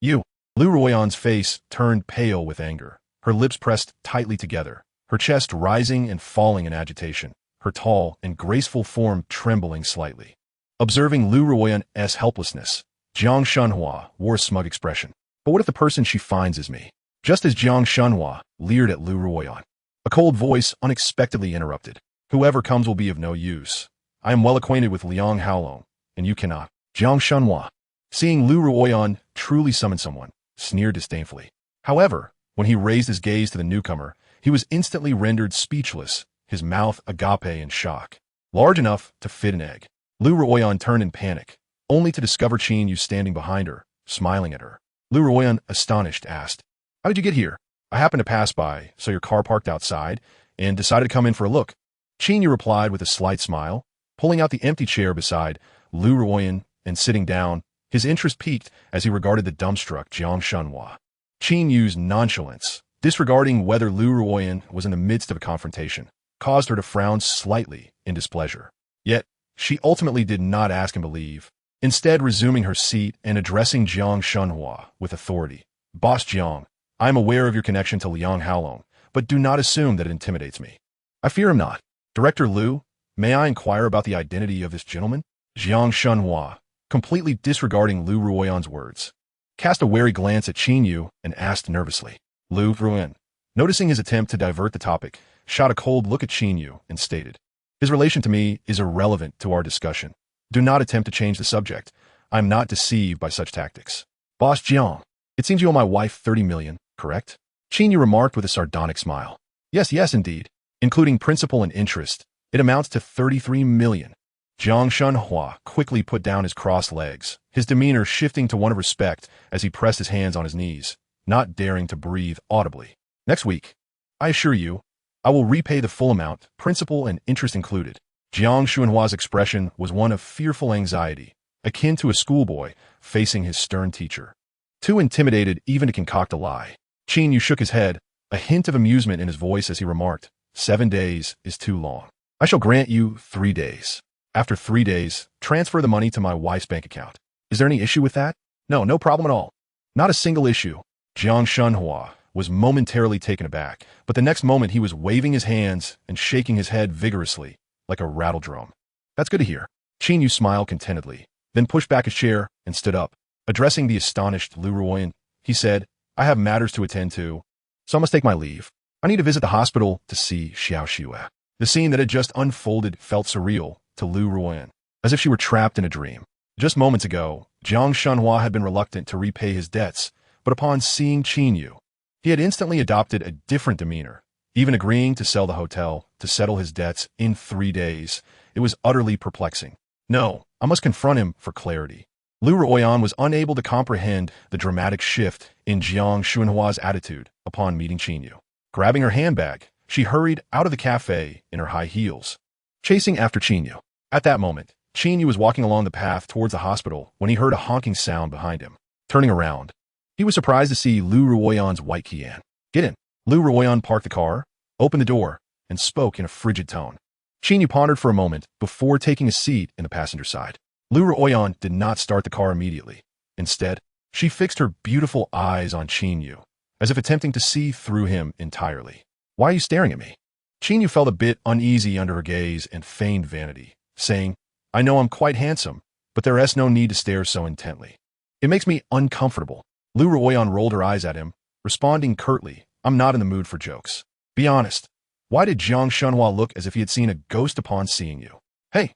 "You." Lu Ruyan's face turned pale with anger, her lips pressed tightly together, her chest rising and falling in agitation, her tall and graceful form trembling slightly. Observing Lu Ruyan's helplessness, Jiang Shanhua wore a smug expression. "But what if the person she finds is me?" Just as Jiang Shanhua leered at Lu Ruyan, a cold voice unexpectedly interrupted. "Whoever comes will be of no use. I am well acquainted with Liang Haolong, and you cannot." Jiang Shanhua, seeing Lu Ruyan truly summon someone, sneered disdainfully. However, when he raised his gaze to the newcomer, he was instantly rendered speechless, his mouth agape in shock, large enough to fit an egg. Lu Ruyan turned in panic, only to discover Qin Yu standing behind her, smiling at her. Lu Ruyan, astonished, asked, "How did you get here?" I happened to pass by, saw your car parked outside, and decided to come in for a look. Qin Yu replied with a slight smile, pulling out the empty chair beside Lu Ruoyan and sitting down. His interest peaked as he regarded the dumbstruck Jiang Shunhua. Qin Yu's nonchalance, disregarding whether Lu Ruoyan was in the midst of a confrontation, caused her to frown slightly in displeasure. Yet, she ultimately did not ask him to leave, instead resuming her seat and addressing Jiang Shunhua with authority. Boss Jiang, I am aware of your connection to Liang Haolong, but do not assume that it intimidates me. I fear him not. Director Lu, may I inquire about the identity of this gentleman? Jiang Shunhua, completely disregarding Lu Ruoyan's words, cast a wary glance at Qin Yu and asked nervously. Lu Ruoyan, noticing his attempt to divert the topic, shot a cold look at Qin Yu and stated, his relation to me is irrelevant to our discussion. Do not attempt to change the subject. I am not deceived by such tactics. Boss Jiang, it seems you owe my wife 30 million, correct? Qin Yu remarked with a sardonic smile. Yes, indeed. Including principal and interest, it amounts to 33 million. Jiang Shunhua quickly put down his crossed legs, his demeanor shifting to one of respect as he pressed his hands on his knees, not daring to breathe audibly. Next week, I assure you, I will repay the full amount, principal and interest included. Jiang Shunhua's expression was one of fearful anxiety, akin to a schoolboy facing his stern teacher. Too intimidated even to concoct a lie. Qin Yu shook his head, a hint of amusement in his voice as he remarked, 7 days is too long. I shall grant you 3 days. After 3 days, transfer the money to my wife's bank account. Is there any issue with that? No problem at all. Not a single issue. Jiang Shunhua was momentarily taken aback, but the next moment he was waving his hands and shaking his head vigorously, like a rattledrum. That's good to hear. Qin Yu smiled contentedly, then pushed back his chair and stood up. Addressing the astonished Lu Ruoyan, he said, I have matters to attend to, so I must take my leave. I need to visit the hospital to see Xiao Xue. The scene that had just unfolded felt surreal to Lu Ruoyan, as if she were trapped in a dream. Just moments ago, Jiang Shunhua had been reluctant to repay his debts, but upon seeing Qin Yu, he had instantly adopted a different demeanor, even agreeing to sell the hotel to settle his debts in 3 days. It was utterly perplexing. No, I must confront him for clarity. Lu Ruoyan was unable to comprehend the dramatic shift in Jiang Shunhua's attitude upon meeting Qin Yu. Grabbing her handbag, she hurried out of the cafe in her high heels, chasing after Qin Yu. At that moment, Qin Yu was walking along the path towards the hospital when he heard a honking sound behind him. Turning around, he was surprised to see Lu Ruoyan's white Qian. Get in. Lu Ruoyan parked the car, opened the door, and spoke in a frigid tone. Qin Yu pondered for a moment before taking a seat in the passenger side. Lu Ruoyan did not start the car immediately. Instead, she fixed her beautiful eyes on Qin Yu, as if attempting to see through him entirely. Why are you staring at me? Qin Yu felt a bit uneasy under her gaze and feigned vanity, saying, I know I'm quite handsome, but there is no need to stare so intently. It makes me uncomfortable. Lu Ruoyan rolled her eyes at him, responding curtly, I'm not in the mood for jokes. Be honest. Why did Jiang Shunhua look as if he had seen a ghost upon seeing you? Hey.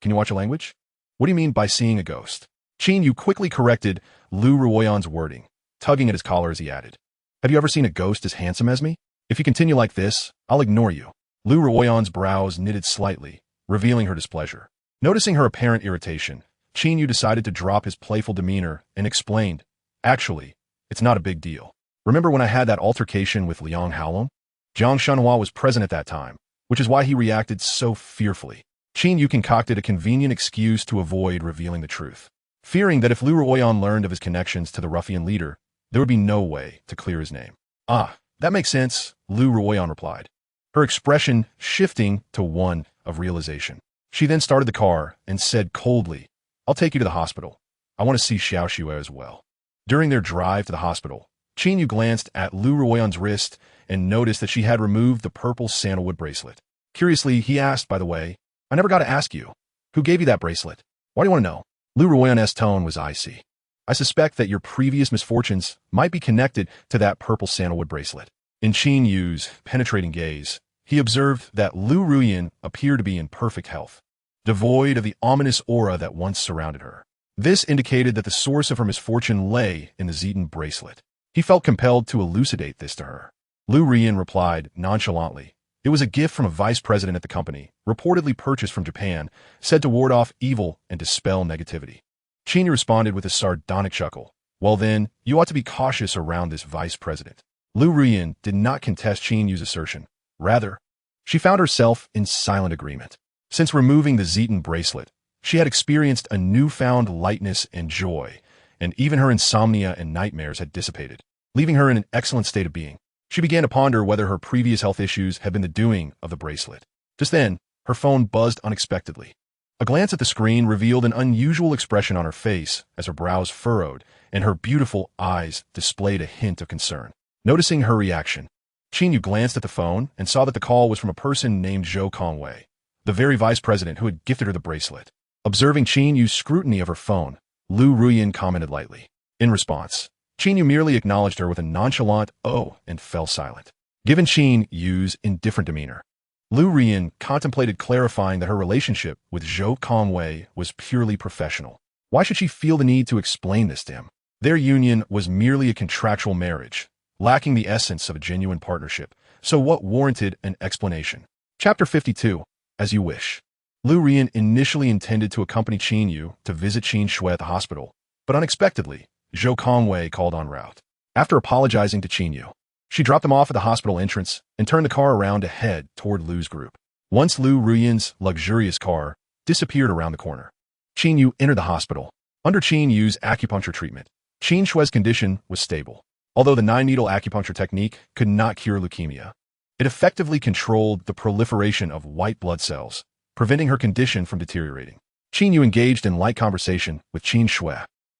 Can you watch your language? What do you mean by seeing a ghost? Qin Yu quickly corrected Lu Ruoyan's wording, tugging at his collar as he added, Have you ever seen a ghost as handsome as me? If you continue like this, I'll ignore you. Lu Ruoyan's brows knitted slightly, revealing her displeasure. Noticing her apparent irritation, Qin Yu decided to drop his playful demeanor and explained, Actually, it's not a big deal. Remember when I had that altercation with Liang Haolong? Jiang Shunhua was present at that time, which is why he reacted so fearfully. Qin Yu concocted a convenient excuse to avoid revealing the truth, fearing that if Lu Ruoyan learned of his connections to the ruffian leader, there would be no way to clear his name. Ah, that makes sense, Lu Ruoyan replied, her expression shifting to one of realization. She then started the car and said coldly, I'll take you to the hospital. I want to see Xiao Xue as well. During their drive to the hospital, Qin Yu glanced at Lu Ruoyan's wrist and noticed that she had removed the purple sandalwood bracelet. Curiously, he asked, by the way, I never got to ask you. Who gave you that bracelet? Why do you want to know? Lu Ruoyan's tone was icy. I suspect that your previous misfortunes might be connected to that purple sandalwood bracelet. In Qin Yu's penetrating gaze, he observed that Lu Ruoyan appeared to be in perfect health, devoid of the ominous aura that once surrounded her. This indicated that the source of her misfortune lay in the Zetan bracelet. He felt compelled to elucidate this to her. Lu Ruoyan replied nonchalantly, It was a gift from a vice president at the company, reportedly purchased from Japan, said to ward off evil and dispel negativity. Qin Yu responded with a sardonic chuckle. Well then, you ought to be cautious around this vice president. Lu Ruyin did not contest Qin Yu's assertion. Rather, she found herself in silent agreement. Since removing the Zetan bracelet, she had experienced a newfound lightness and joy, and even her insomnia and nightmares had dissipated, leaving her in an excellent state of being. She began to ponder whether her previous health issues had been the doing of the bracelet. Just then, her phone buzzed unexpectedly. A glance at the screen revealed an unusual expression on her face as her brows furrowed and her beautiful eyes displayed a hint of concern. Noticing her reaction, Qin Yu glanced at the phone and saw that the call was from a person named Zhou Conway, the very vice president who had gifted her the bracelet. Observing Qin Yu's scrutiny of her phone, Lu Ruyin commented lightly. In response, Qin Yu merely acknowledged her with a nonchalant "oh" and fell silent. Given Qin Yu's indifferent demeanor, Lu Ruyin contemplated clarifying that her relationship with Zhou Conway was purely professional. Why should she feel the need to explain this to him? Their union was merely a contractual marriage, lacking the essence of a genuine partnership, so what warranted an explanation? Chapter 52, As You Wish. Lu Ruyin initially intended to accompany Qin Yu to visit Qin Shui at the hospital, but unexpectedly, Zhou Conway called en route. After apologizing to Qin Yu, she dropped him off at the hospital entrance and turned the car around to head toward Lu's group. Once Lu Ruyin's luxurious car disappeared around the corner, Qin Yu entered the hospital. Under Qin Yu's acupuncture treatment, Qin Shui's condition was stable. Although the 9-needle acupuncture technique could not cure leukemia, it effectively controlled the proliferation of white blood cells, preventing her condition from deteriorating. Qin Yu engaged in light conversation with Qin Shui,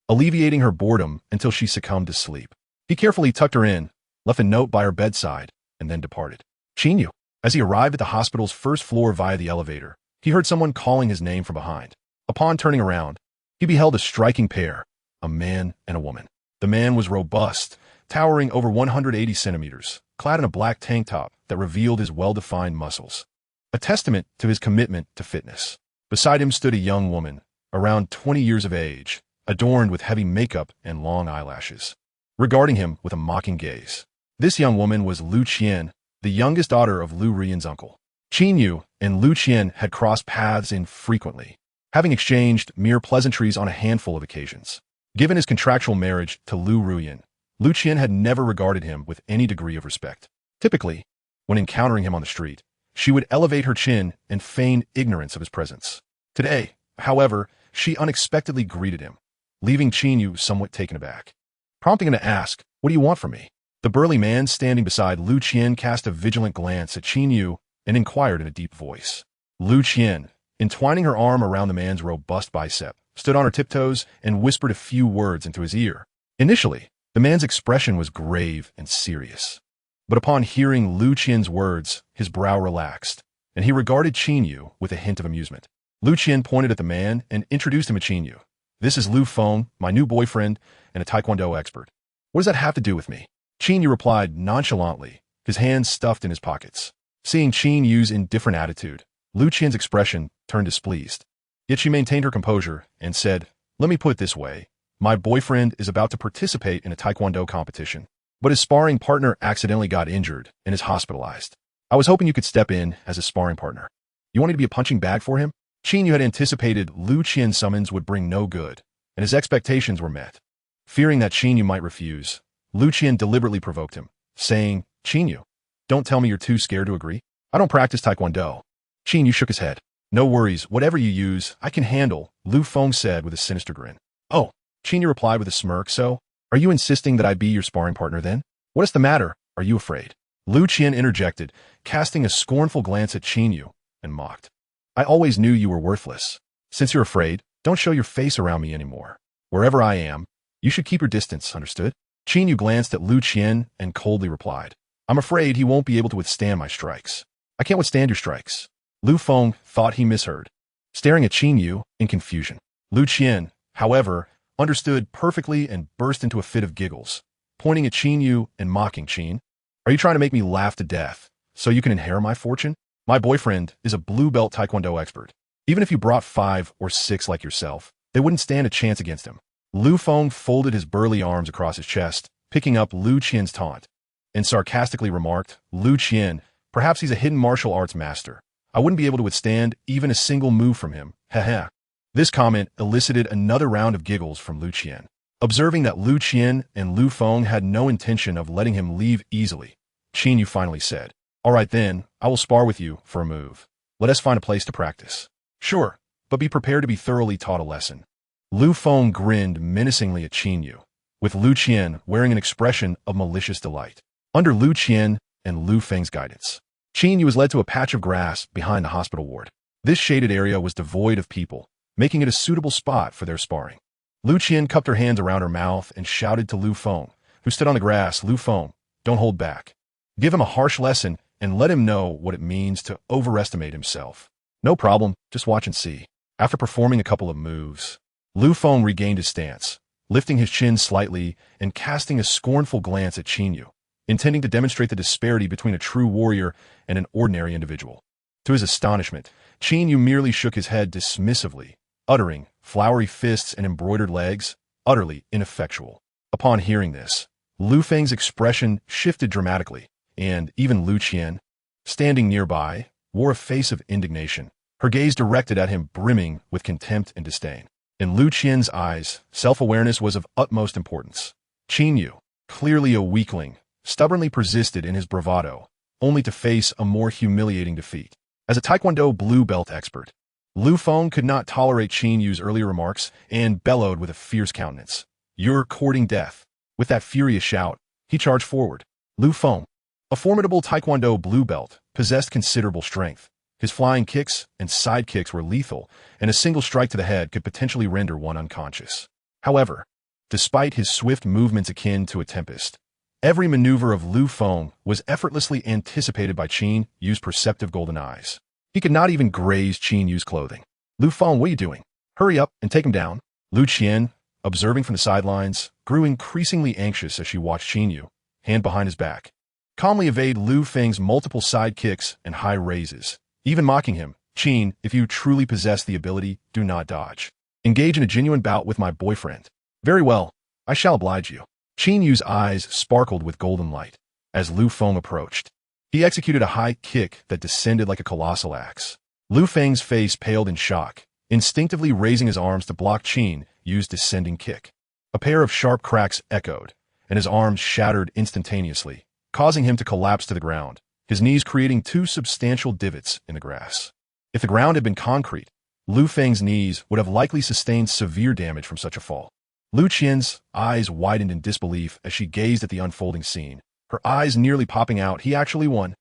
alleviating her boredom until she succumbed to sleep. He carefully tucked her in, left a note by her bedside, and then departed. Qin Yu, as he arrived at the hospital's first floor via the elevator, he heard someone calling his name from behind. Upon turning around, he beheld a striking pair, a man and a woman. The man was robust, towering over 180 centimeters, clad in a black tank top that revealed his well-defined muscles, a testament to his commitment to fitness. Beside him stood a young woman, around 20 years of age, adorned with heavy makeup and long eyelashes, regarding him with a mocking gaze. This young woman was Lu Qian, the youngest daughter of Lu Ruyin's uncle. Qin Yu and Lu Qian had crossed paths infrequently, having exchanged mere pleasantries on a handful of occasions. Given his contractual marriage to Lu Ruyin, Lu Qian had never regarded him with any degree of respect. Typically, when encountering him on the street, she would elevate her chin and feign ignorance of his presence. Today, however, she unexpectedly greeted him, leaving Qin Yu somewhat taken aback. Prompting him to ask, "What do you want from me?" The burly man standing beside Lu Qian cast a vigilant glance at Qin Yu and inquired in a deep voice. Lu Qian, entwining her arm around the man's robust bicep, stood on her tiptoes and whispered a few words into his ear. Initially, the man's expression was grave and serious. But upon hearing Lu Qian's words, his brow relaxed, and he regarded Qin Yu with a hint of amusement. Lu Qian pointed at the man and introduced him to Qin Yu. "This is Lu Feng, my new boyfriend and a Taekwondo expert." "What does that have to do with me?" Qin Yu replied nonchalantly, his hands stuffed in his pockets. Seeing Qin Yu's indifferent attitude, Lu Qian's expression turned displeased. Yet she maintained her composure and said, "Let me put it this way. My boyfriend is about to participate in a Taekwondo competition, but his sparring partner accidentally got injured and is hospitalized. I was hoping you could step in as a sparring partner. You want me to be a punching bag for him?" Qin Yu had anticipated Lu Qian's summons would bring no good, and his expectations were met. Fearing that Qin Yu might refuse, Lu Qian deliberately provoked him, saying, "Qin Yu, don't tell me you're too scared to agree. I don't practice Taekwondo." Qin Yu shook his head. "No worries, whatever you use, I can handle," Lu Feng said with a sinister grin. "Oh," Qin Yu replied with a smirk, "so, are you insisting that I be your sparring partner then? What is the matter? Are you afraid?" Lu Qian interjected, casting a scornful glance at Qin Yu, and mocked. "I always knew you were worthless. Since you're afraid, don't show your face around me anymore. Wherever I am, you should keep your distance, understood?" Qin Yu glanced at Lu Qian and coldly replied, "I'm afraid he won't be able to withstand my strikes." "I can't withstand your strikes." Lu Feng thought he misheard, staring at Qin Yu in confusion. Lu Qian, however, understood perfectly and burst into a fit of giggles, pointing at Qin Yu and mocking. "Qin, are you trying to make me laugh to death so you can inherit my fortune? My boyfriend is a blue belt Taekwondo expert. Even if you brought 5 or 6 like yourself, they wouldn't stand a chance against him." Lu Feng folded his burly arms across his chest, picking up Lu Qian's taunt, and sarcastically remarked, "Lu Qian, perhaps he's a hidden martial arts master. I wouldn't be able to withstand even a single move from him. Heh. This comment elicited another round of giggles from Lu Qian. Observing that Lu Qian and Lu Feng had no intention of letting him leave easily, Qin Yu finally said, "All right then, I will spar with you for a move. Let us find a place to practice." "Sure, but be prepared to be thoroughly taught a lesson." Lu Feng grinned menacingly at Qin Yu, with Lu Qian wearing an expression of malicious delight. Under Lu Qian and Lu Feng's guidance, Qin Yu was led to a patch of grass behind the hospital ward. This shaded area was devoid of people, making it a suitable spot for their sparring. Lu Qian cupped her hands around her mouth and shouted to Lu Feng, who stood on the grass, "Lu Feng, don't hold back. Give him a harsh lesson and let him know what it means to overestimate himself." "No problem, just watch and see." After performing a couple of moves, Lu Feng regained his stance, lifting his chin slightly and casting a scornful glance at Qin Yu, intending to demonstrate the disparity between a true warrior and an ordinary individual. To his astonishment, Qin Yu merely shook his head dismissively, uttering, "Flowery fists and embroidered legs, utterly ineffectual." Upon hearing this, Lu Feng's expression shifted dramatically, and even Lu Qian, standing nearby, wore a face of indignation, her gaze directed at him brimming with contempt and disdain. In Lu Qian's eyes, self-awareness was of utmost importance. Qin Yu, clearly a weakling, stubbornly persisted in his bravado, only to face a more humiliating defeat. As a Taekwondo blue belt expert, Lu Feng could not tolerate Qin Yu's earlier remarks and bellowed with a fierce countenance, "You're courting death." With that furious shout, he charged forward. Lu Feng, a formidable Taekwondo blue belt, possessed considerable strength. His flying kicks and side kicks were lethal, and a single strike to the head could potentially render one unconscious. However, despite his swift movements akin to a tempest, every maneuver of Lu Feng was effortlessly anticipated by Qin Yu's perceptive golden eyes. He could not even graze Qin Yu's clothing. "Lu Feng, what are you doing? Hurry up and take him down." Lu Qian, observing from the sidelines, grew increasingly anxious as she watched Qin Yu, hand behind his back, calmly evade Lu Feng's multiple side kicks and high raises, even mocking him. "Qin, if you truly possess the ability, do not dodge. Engage in a genuine bout with my boyfriend." "Very well, I shall oblige you." Qin Yu's eyes sparkled with golden light as Lu Feng approached. He executed a high kick that descended like a colossal axe. Lu Feng's face paled in shock, instinctively raising his arms to block Qin Yu's descending kick. A pair of sharp cracks echoed, and his arms shattered instantaneously, causing him to collapse to the ground, his knees creating two substantial divots in the grass. If the ground had been concrete, Lu Feng's knees would have likely sustained severe damage from such a fall. Lu Qian's eyes widened in disbelief as she gazed at the unfolding scene, her eyes nearly popping out. He actually won.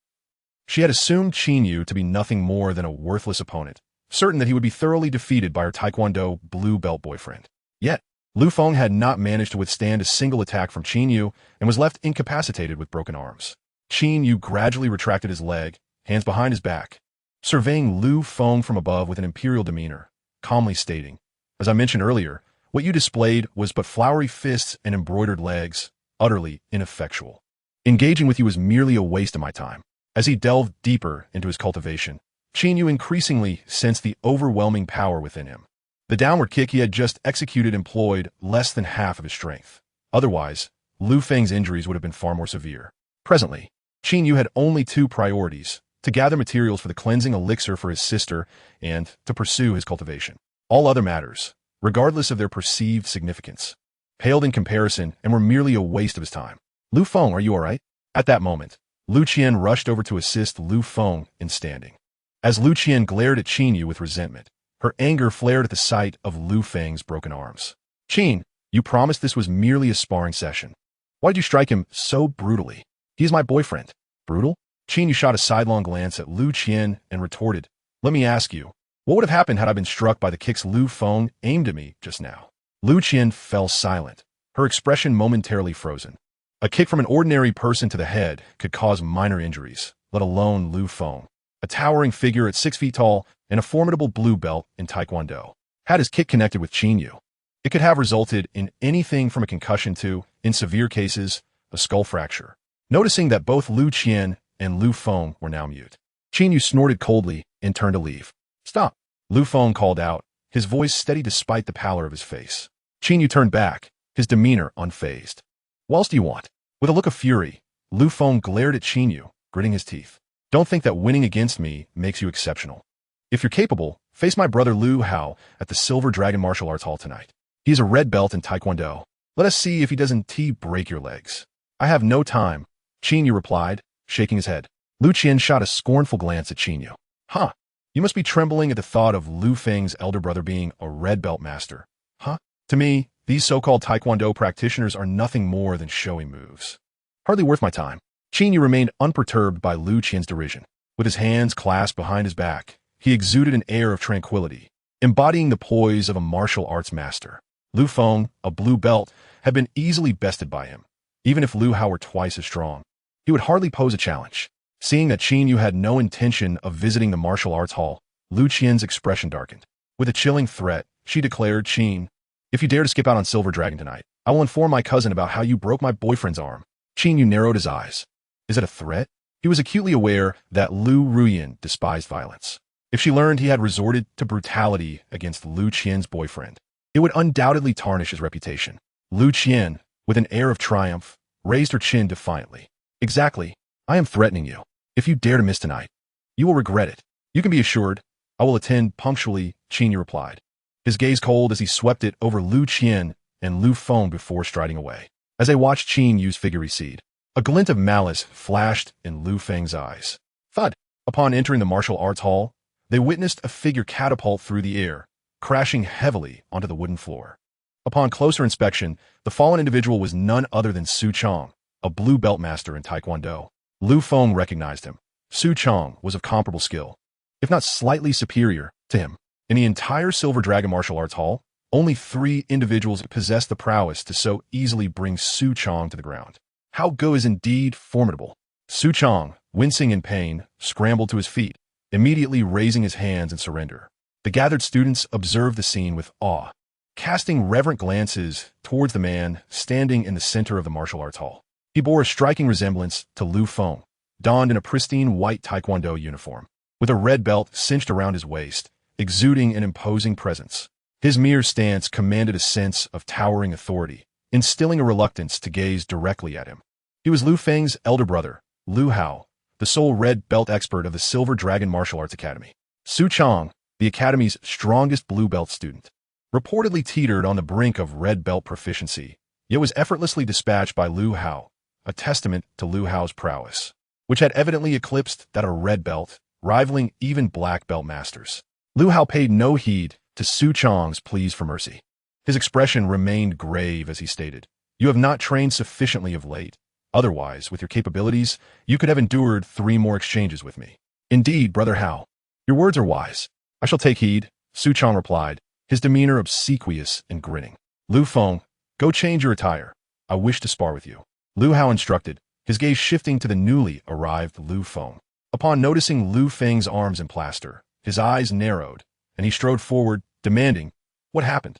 She had assumed Qin Yu to be nothing more than a worthless opponent, certain that he would be thoroughly defeated by her Taekwondo blue belt boyfriend. Yet, Lu Feng had not managed to withstand a single attack from Qin Yu and was left incapacitated with broken arms. Qin Yu gradually retracted his leg, hands behind his back, surveying Lu Feng from above with an imperial demeanor, calmly stating, "As I mentioned earlier, what you displayed was but flowery fists and embroidered legs, utterly ineffectual. Engaging with you is merely a waste of my time." As he delved deeper into his cultivation, Qin Yu increasingly sensed the overwhelming power within him. The downward kick he had just executed employed less than half of his strength. Otherwise, Lu Feng's injuries would have been far more severe. Presently, Qin Yu had only two priorities: to gather materials for the cleansing elixir for his sister and to pursue his cultivation. All other matters, regardless of their perceived significance, paled in comparison and were merely a waste of his time. "Lu Feng, are you all right?" At that moment, Lu Qian rushed over to assist Lu Feng in standing. As Lu Qian glared at Qin Yu with resentment, her anger flared at the sight of Lu Feng's broken arms. "Qin, you promised this was merely a sparring session. Why did you strike him so brutally? He is my boyfriend." "Brutal?" Qin Yu shot a sidelong glance at Lu Qian and retorted, "Let me ask you, what would have happened had I been struck by the kicks Lu Feng aimed at me just now?" Lu Qian fell silent, her expression momentarily frozen. A kick from an ordinary person to the head could cause minor injuries, let alone Lu Feng, a towering figure at 6 feet tall and a formidable blue belt in Taekwondo. Had his kick connected with Qin Yu, it could have resulted in anything from a concussion to, in severe cases, a skull fracture. Noticing that both Lu Qian and Lu Feng were now mute, Qin Yu snorted coldly and turned to leave. "Stop," Lu Feng called out, his voice steady despite the pallor of his face. Qin Yu turned back, his demeanor unfazed. "What else do you want?" With a look of fury, Lu Feng glared at Qin Yu, gritting his teeth. "Don't think that winning against me makes you exceptional. If you're capable, face my brother Lu Hao at the Silver Dragon Martial Arts Hall tonight. He is a red belt in Taekwondo." Let us see if he doesn't break your legs. I have no time, Qin Yu replied, shaking his head. Lu Qian shot a scornful glance at Qin Yu. Huh. You must be trembling at the thought of Lu Feng's elder brother being a red belt master. Huh? To me, these so-called Taekwondo practitioners are nothing more than showy moves. Hardly worth my time. Qin Yu remained unperturbed by Lu Qian's derision. With his hands clasped behind his back, he exuded an air of tranquility, embodying the poise of a martial arts master. Lu Feng, a blue belt, had been easily bested by him. Even if Lu Hao were twice as strong, he would hardly pose a challenge. Seeing that Qin Yu had no intention of visiting the martial arts hall, Lu Qian's expression darkened. With a chilling threat, she declared, Qin, if you dare to skip out on Silver Dragon tonight, I will inform my cousin about how you broke my boyfriend's arm. Qin Yu narrowed his eyes. Is it a threat? He was acutely aware that Lu Ruyan despised violence. If she learned he had resorted to brutality against Lu Qian's boyfriend, it would undoubtedly tarnish his reputation. Lu Qian, with an air of triumph, raised her chin defiantly. Exactly. I am threatening you. If you dare to miss tonight, you will regret it. You can be assured, I will attend punctually, Qin Yu replied, his gaze cold as he swept it over Lu Qian and Lu Feng before striding away. As they watched Qin Yu's figure recede, a glint of malice flashed in Lu Feng's eyes. Thud! Upon entering the martial arts hall, they witnessed a figure catapult through the air, crashing heavily onto the wooden floor. Upon closer inspection, the fallen individual was none other than Su Chong, a blue belt master in Taekwondo. Lu Feng recognized him. Su Chong was of comparable skill, if not slightly superior, to him. In the entire Silver Dragon Martial Arts Hall, only 3 individuals possessed the prowess to so easily bring Su Chong to the ground. Hao Ge is indeed formidable. Su Chong, wincing in pain, scrambled to his feet, immediately raising his hands in surrender. The gathered students observed the scene with awe, casting reverent glances towards the man standing in the center of the martial arts hall. He bore a striking resemblance to Lu Feng, donned in a pristine white Taekwondo uniform, with a red belt cinched around his waist, exuding an imposing presence. His mere stance commanded a sense of towering authority, instilling a reluctance to gaze directly at him. He was Lu Feng's elder brother, Lu Hao, the sole red belt expert of the Silver Dragon Martial Arts Academy. Su Chong, the academy's strongest blue belt student, reportedly teetered on the brink of red belt proficiency, yet was effortlessly dispatched by Lu Hao, a testament to Lu Hao's prowess, which had evidently eclipsed that of red belt, rivaling even black belt masters. Lu Hao paid no heed to Su Chong's pleas for mercy. His expression remained grave as he stated, "You have not trained sufficiently of late. Otherwise, with your capabilities, you could have endured 3 more exchanges with me." "Indeed, Brother Hao, your words are wise. I shall take heed," Su Chong replied, his demeanor obsequious and grinning. "Lu Feng, go change your attire. I wish to spar with you." Lu Hao instructed, his gaze shifting to the newly arrived Lu Feng. Upon noticing Lu Feng's arms in plaster, his eyes narrowed, and he strode forward, demanding, "What happened?"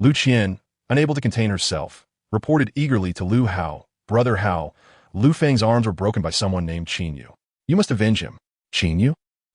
Lu Qian, unable to contain herself, reported eagerly to Lu Hao, "Brother Hao, Lu Feng's arms were broken by someone named Qin Yu. You must avenge him." "Qin Yu?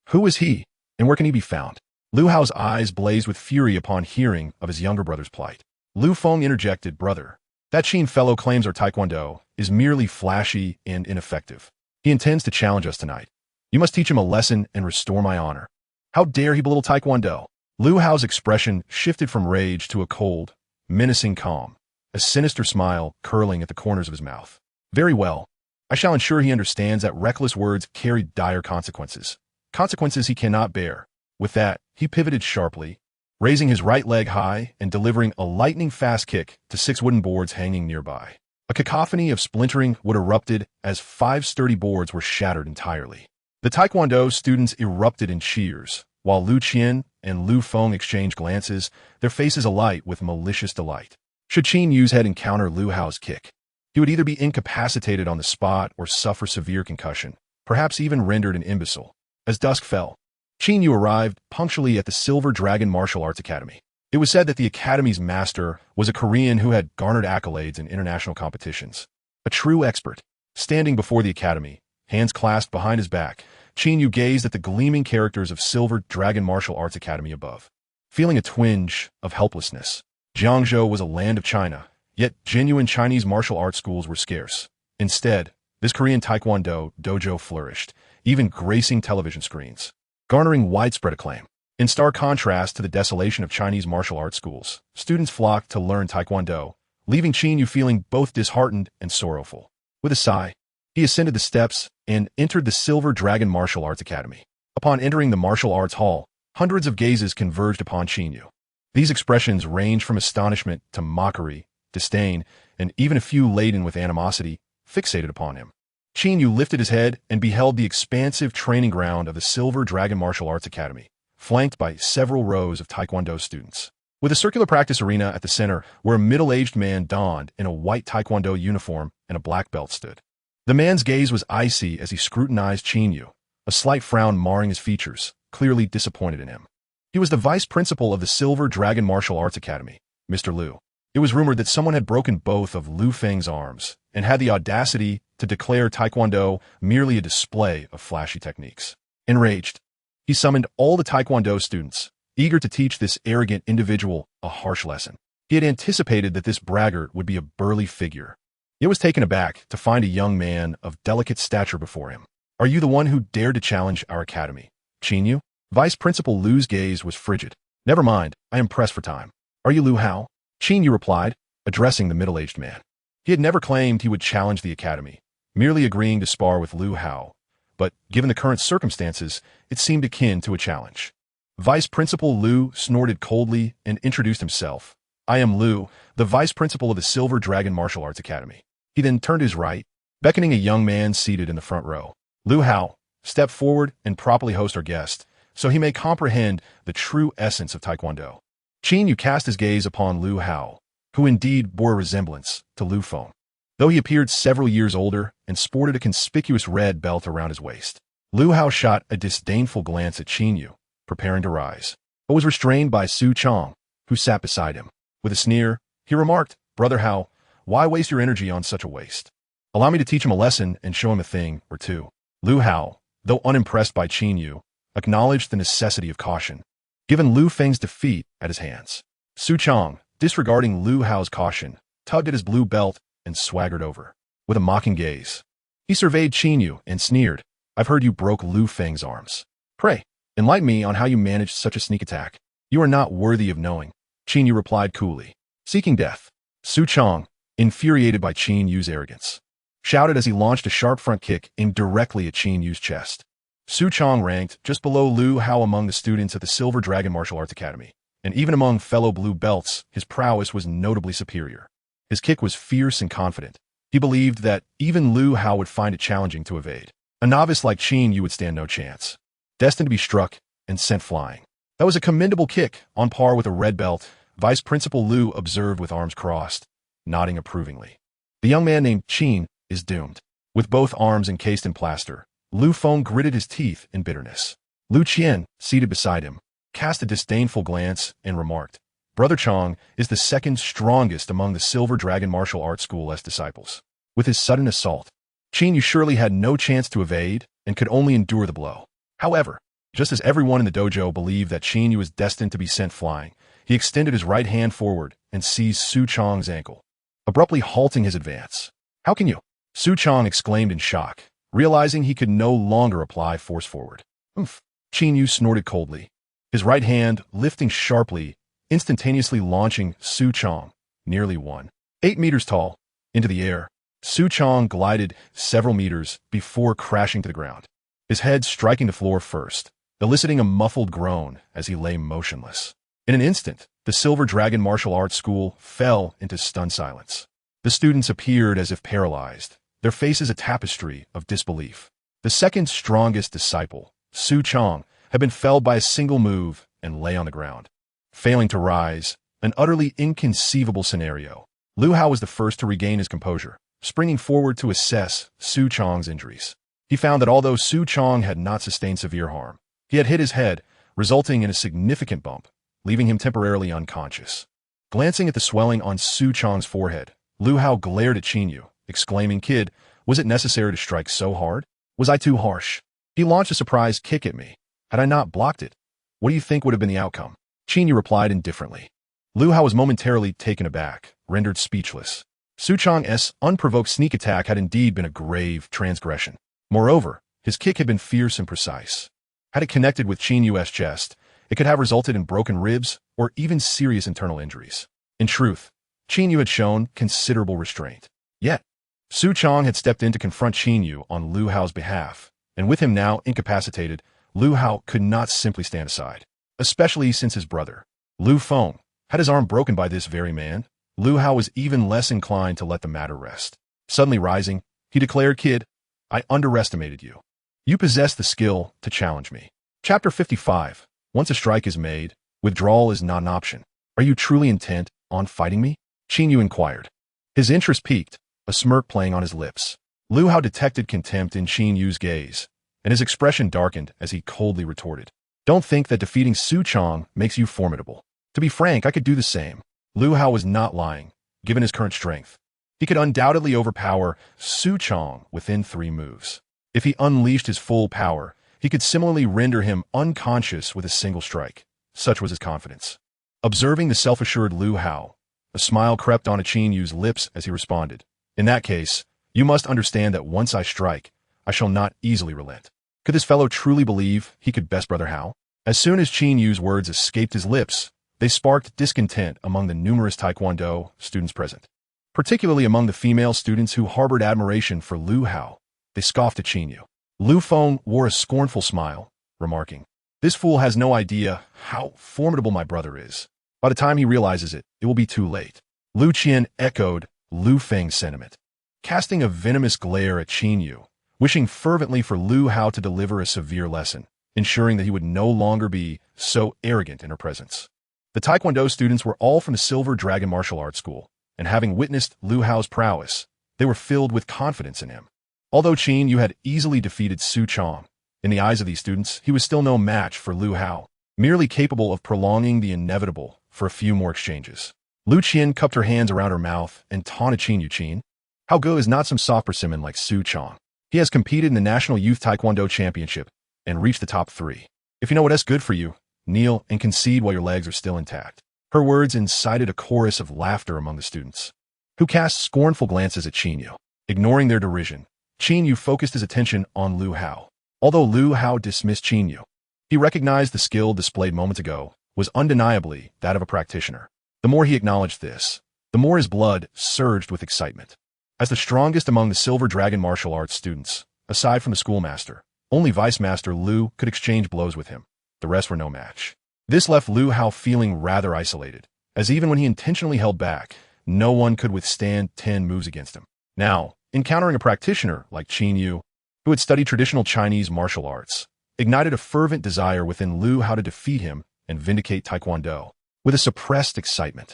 Who is he, and where can he be found?" Lu Hao's eyes blazed with fury upon hearing of his younger brother's plight. Lu Feng interjected, "Brother, that Qin fellow claims our Taekwondo is merely flashy and ineffective. He intends to challenge us tonight. You must teach him a lesson and restore my honor." "How dare he belittle Taekwondo?" Lu Hao's expression shifted from rage to a cold, menacing calm, a sinister smile curling at the corners of his mouth. "Very well. I shall ensure he understands that reckless words carry dire consequences. Consequences he cannot bear." With that, he pivoted sharply, raising his right leg high and delivering a lightning-fast kick to 6 wooden boards hanging nearby. A cacophony of splintering wood erupted as 5 sturdy boards were shattered entirely. The Taekwondo students erupted in cheers, while Lu Qian and Lu Feng exchanged glances, their faces alight with malicious delight. Should Qin Yu's head encounter Lu Hao's kick, he would either be incapacitated on the spot or suffer severe concussion, perhaps even rendered an imbecile. As dusk fell, Qin Yu arrived punctually at the Silver Dragon Martial Arts Academy. It was said that the academy's master was a Korean who had garnered accolades in international competitions. A true expert. Standing before the academy, hands clasped behind his back, Qin Yu gazed at the gleaming characters of Silver Dragon Martial Arts Academy above, feeling a twinge of helplessness. Jiangzhou was a land of China, yet genuine Chinese martial arts schools were scarce. Instead, this Korean Taekwondo dojo flourished, even gracing television screens, garnering widespread acclaim. In stark contrast to the desolation of Chinese martial arts schools, students flocked to learn Taekwondo, leaving Qin Yu feeling both disheartened and sorrowful. With a sigh, he ascended the steps and entered the Silver Dragon Martial Arts Academy. Upon entering the martial arts hall, hundreds of gazes converged upon Qin Yu. These expressions ranged from astonishment to mockery, disdain, and even a few laden with animosity, fixated upon him. Qin Yu lifted his head and beheld the expansive training ground of the Silver Dragon Martial Arts Academy, flanked by several rows of Taekwondo students. With a circular practice arena at the center, where a middle-aged man donned in a white Taekwondo uniform and a black belt stood. The man's gaze was icy as he scrutinized Qin Yu, a slight frown marring his features, clearly disappointed in him. He was the vice principal of the Silver Dragon Martial Arts Academy, Mr. Liu. It was rumored that someone had broken both of Liu Feng's arms and had the audacity to declare Taekwondo merely a display of flashy techniques. Enraged, he summoned all the Taekwondo students, eager to teach this arrogant individual a harsh lesson. He had anticipated that this braggart would be a burly figure. He was taken aback to find a young man of delicate stature before him. "Are you the one who dared to challenge our academy, Qin Yu?" Vice Principal Liu's gaze was frigid. "Never mind, I am pressed for time. Are you Liu Hao?" Qin Yu replied, addressing the middle-aged man. He had never claimed he would challenge the academy, merely agreeing to spar with Liu Hao, but given the current circumstances, it seemed akin to a challenge. Vice Principal Liu snorted coldly and introduced himself. "I am Liu, the Vice Principal of the Silver Dragon Martial Arts Academy." He then turned to his right, beckoning a young man seated in the front row. "Liu Hao, step forward and properly host our guest, so he may comprehend the true essence of Taekwondo." Qin Yu cast his gaze upon Liu Hao, who indeed bore a resemblance to Liu Feng, though he appeared several years older and sported a conspicuous red belt around his waist. Liu Hao shot a disdainful glance at Qin Yu, preparing to rise, but was restrained by Su Chong, who sat beside him. With a sneer, he remarked, "Brother Hao, why waste your energy on such a waste? Allow me to teach him a lesson and show him a thing or two." Liu Hao, though unimpressed by Qin Yu, acknowledged the necessity of caution, given Liu Feng's defeat at his hands. Su Chong, disregarding Liu Hao's caution, tugged at his blue belt and swaggered over. With a mocking gaze, he surveyed Qin Yu and sneered, "I've heard you broke Liu Feng's arms. Pray, enlighten me on how you managed such a sneak attack." "You are not worthy of knowing," Qin Yu replied coolly. Seeking death, Su Chong, infuriated by Qin Yu's arrogance, shouted as he launched a sharp front kick aimed directly at Qin Yu's chest. Su Chong ranked just below Liu Hao among the students at the Silver Dragon Martial Arts Academy, and even among fellow blue belts, his prowess was notably superior. His kick was fierce and confident. He believed that even Liu Hao would find it challenging to evade. A novice like Qin Yu would stand no chance, destined to be struck and sent flying. That was a commendable kick, on par with a red belt, Vice Principal Liu observed with arms crossed, nodding approvingly. The young man named Qin is doomed. With both arms encased in plaster, Liu Feng gritted his teeth in bitterness. Liu Qian, seated beside him, cast a disdainful glance and remarked, "Brother Chong is the second strongest among the Silver Dragon Martial Arts School's disciples. With his sudden assault, Qin Yu surely had no chance to evade and could only endure the blow." However, just as everyone in the dojo believed that Qin Yu was destined to be sent flying, he extended his right hand forward and seized Su Chong's ankle, abruptly halting his advance. "How can you?" Su Chong exclaimed in shock, realizing he could no longer apply force forward. "Oomph." Qin Yu snorted coldly, his right hand lifting sharply, instantaneously launching Su Chong, nearly 1.8 meters tall, into the air. Su Chong glided several meters before crashing to the ground, his head striking the floor first, eliciting a muffled groan as he lay motionless. In an instant, the Silver Dragon Martial Arts School fell into stunned silence. The students appeared as if paralyzed, their faces a tapestry of disbelief. The second strongest disciple, Su Chong, had been felled by a single move and lay on the ground, failing to rise, an utterly inconceivable scenario. Liu Hao was the first to regain his composure, springing forward to assess Su Chong's injuries. He found that although Su Chong had not sustained severe harm, he had hit his head, resulting in a significant bump, leaving him temporarily unconscious. Glancing at the swelling on Su Chong's forehead, Liu Hao glared at Qin Yu, exclaiming, "Kid, was it necessary to strike so hard? Was I too harsh? He launched a surprise kick at me. Had I not blocked it, what do you think would have been the outcome?" Qin Yu replied indifferently. Liu Hao was momentarily taken aback, rendered speechless. Su Chong's unprovoked sneak attack had indeed been a grave transgression. Moreover, his kick had been fierce and precise. Had it connected with Qin Yu's chest, it could have resulted in broken ribs or even serious internal injuries. In truth, Qin Yu had shown considerable restraint. Yet, Su Chong had stepped in to confront Qin Yu on Lu Hao's behalf, and with him now incapacitated, Lu Hao could not simply stand aside, especially since his brother, Lu Feng, had his arm broken by this very man. Lu Hao was even less inclined to let the matter rest. Suddenly rising, he declared, "Kid, I underestimated you. You possess the skill to challenge me." Chapter 55. Once a strike is made, withdrawal is not an option. Are you truly intent on fighting me? Qin Yu inquired. His interest piqued, a smirk playing on his lips. Lu Hao detected contempt in Qin Yu's gaze, and his expression darkened as he coldly retorted, "Don't think that defeating Su Chong makes you formidable. To be frank, I could do the same." Lu Hao was not lying, given his current strength. He could undoubtedly overpower Su Chong within 3 moves. If he unleashed his full power, he could similarly render him unconscious with a single strike. Such was his confidence. Observing the self-assured Lu Hao, a smile crept onto Qin Yu's lips as he responded, "In that case, you must understand that once I strike, I shall not easily relent." Could this fellow truly believe he could best Brother Hao? As soon as Qin Yu's words escaped his lips, they sparked discontent among the numerous Taekwondo students present. Particularly among the female students who harbored admiration for Lu Hao, they scoffed at Qin Yu. Lu Feng wore a scornful smile, remarking, "This fool has no idea how formidable my brother is. By the time he realizes it, it will be too late." Lu Qian echoed Lu Feng's sentiment, casting a venomous glare at Qin Yu, wishing fervently for Lu Hao to deliver a severe lesson, ensuring that he would no longer be so arrogant in her presence. The Taekwondo students were all from the Silver Dragon Martial Arts School, and having witnessed Lu Hao's prowess, they were filled with confidence in him. Although Qin Yu had easily defeated Su Chong, in the eyes of these students, he was still no match for Lu Hao, merely capable of prolonging the inevitable for a few more exchanges. Lu Qian cupped her hands around her mouth and taunted Qin Yu. "Qin, how good is not some soft persimmon like Su Chong? He has competed in the National Youth Taekwondo Championship and reached the top 3. If you know what's good for you, kneel and concede while your legs are still intact." Her words incited a chorus of laughter among the students, who cast scornful glances at Qin Yu. Ignoring their derision, Qin Yu focused his attention on Lu Hao. Although Lu Hao dismissed Qin Yu, he recognized the skill displayed moments ago was undeniably that of a practitioner. The more he acknowledged this, the more his blood surged with excitement. As the strongest among the Silver Dragon martial arts students, aside from the schoolmaster, only Vice Master Lu could exchange blows with him. The rest were no match. This left Lu Hao feeling rather isolated, as even when he intentionally held back, no one could withstand 10 moves against him. Now, encountering a practitioner like Qin Yu, who had studied traditional Chinese martial arts, ignited a fervent desire within Lu Hao to defeat him and vindicate Taekwondo. With a suppressed excitement,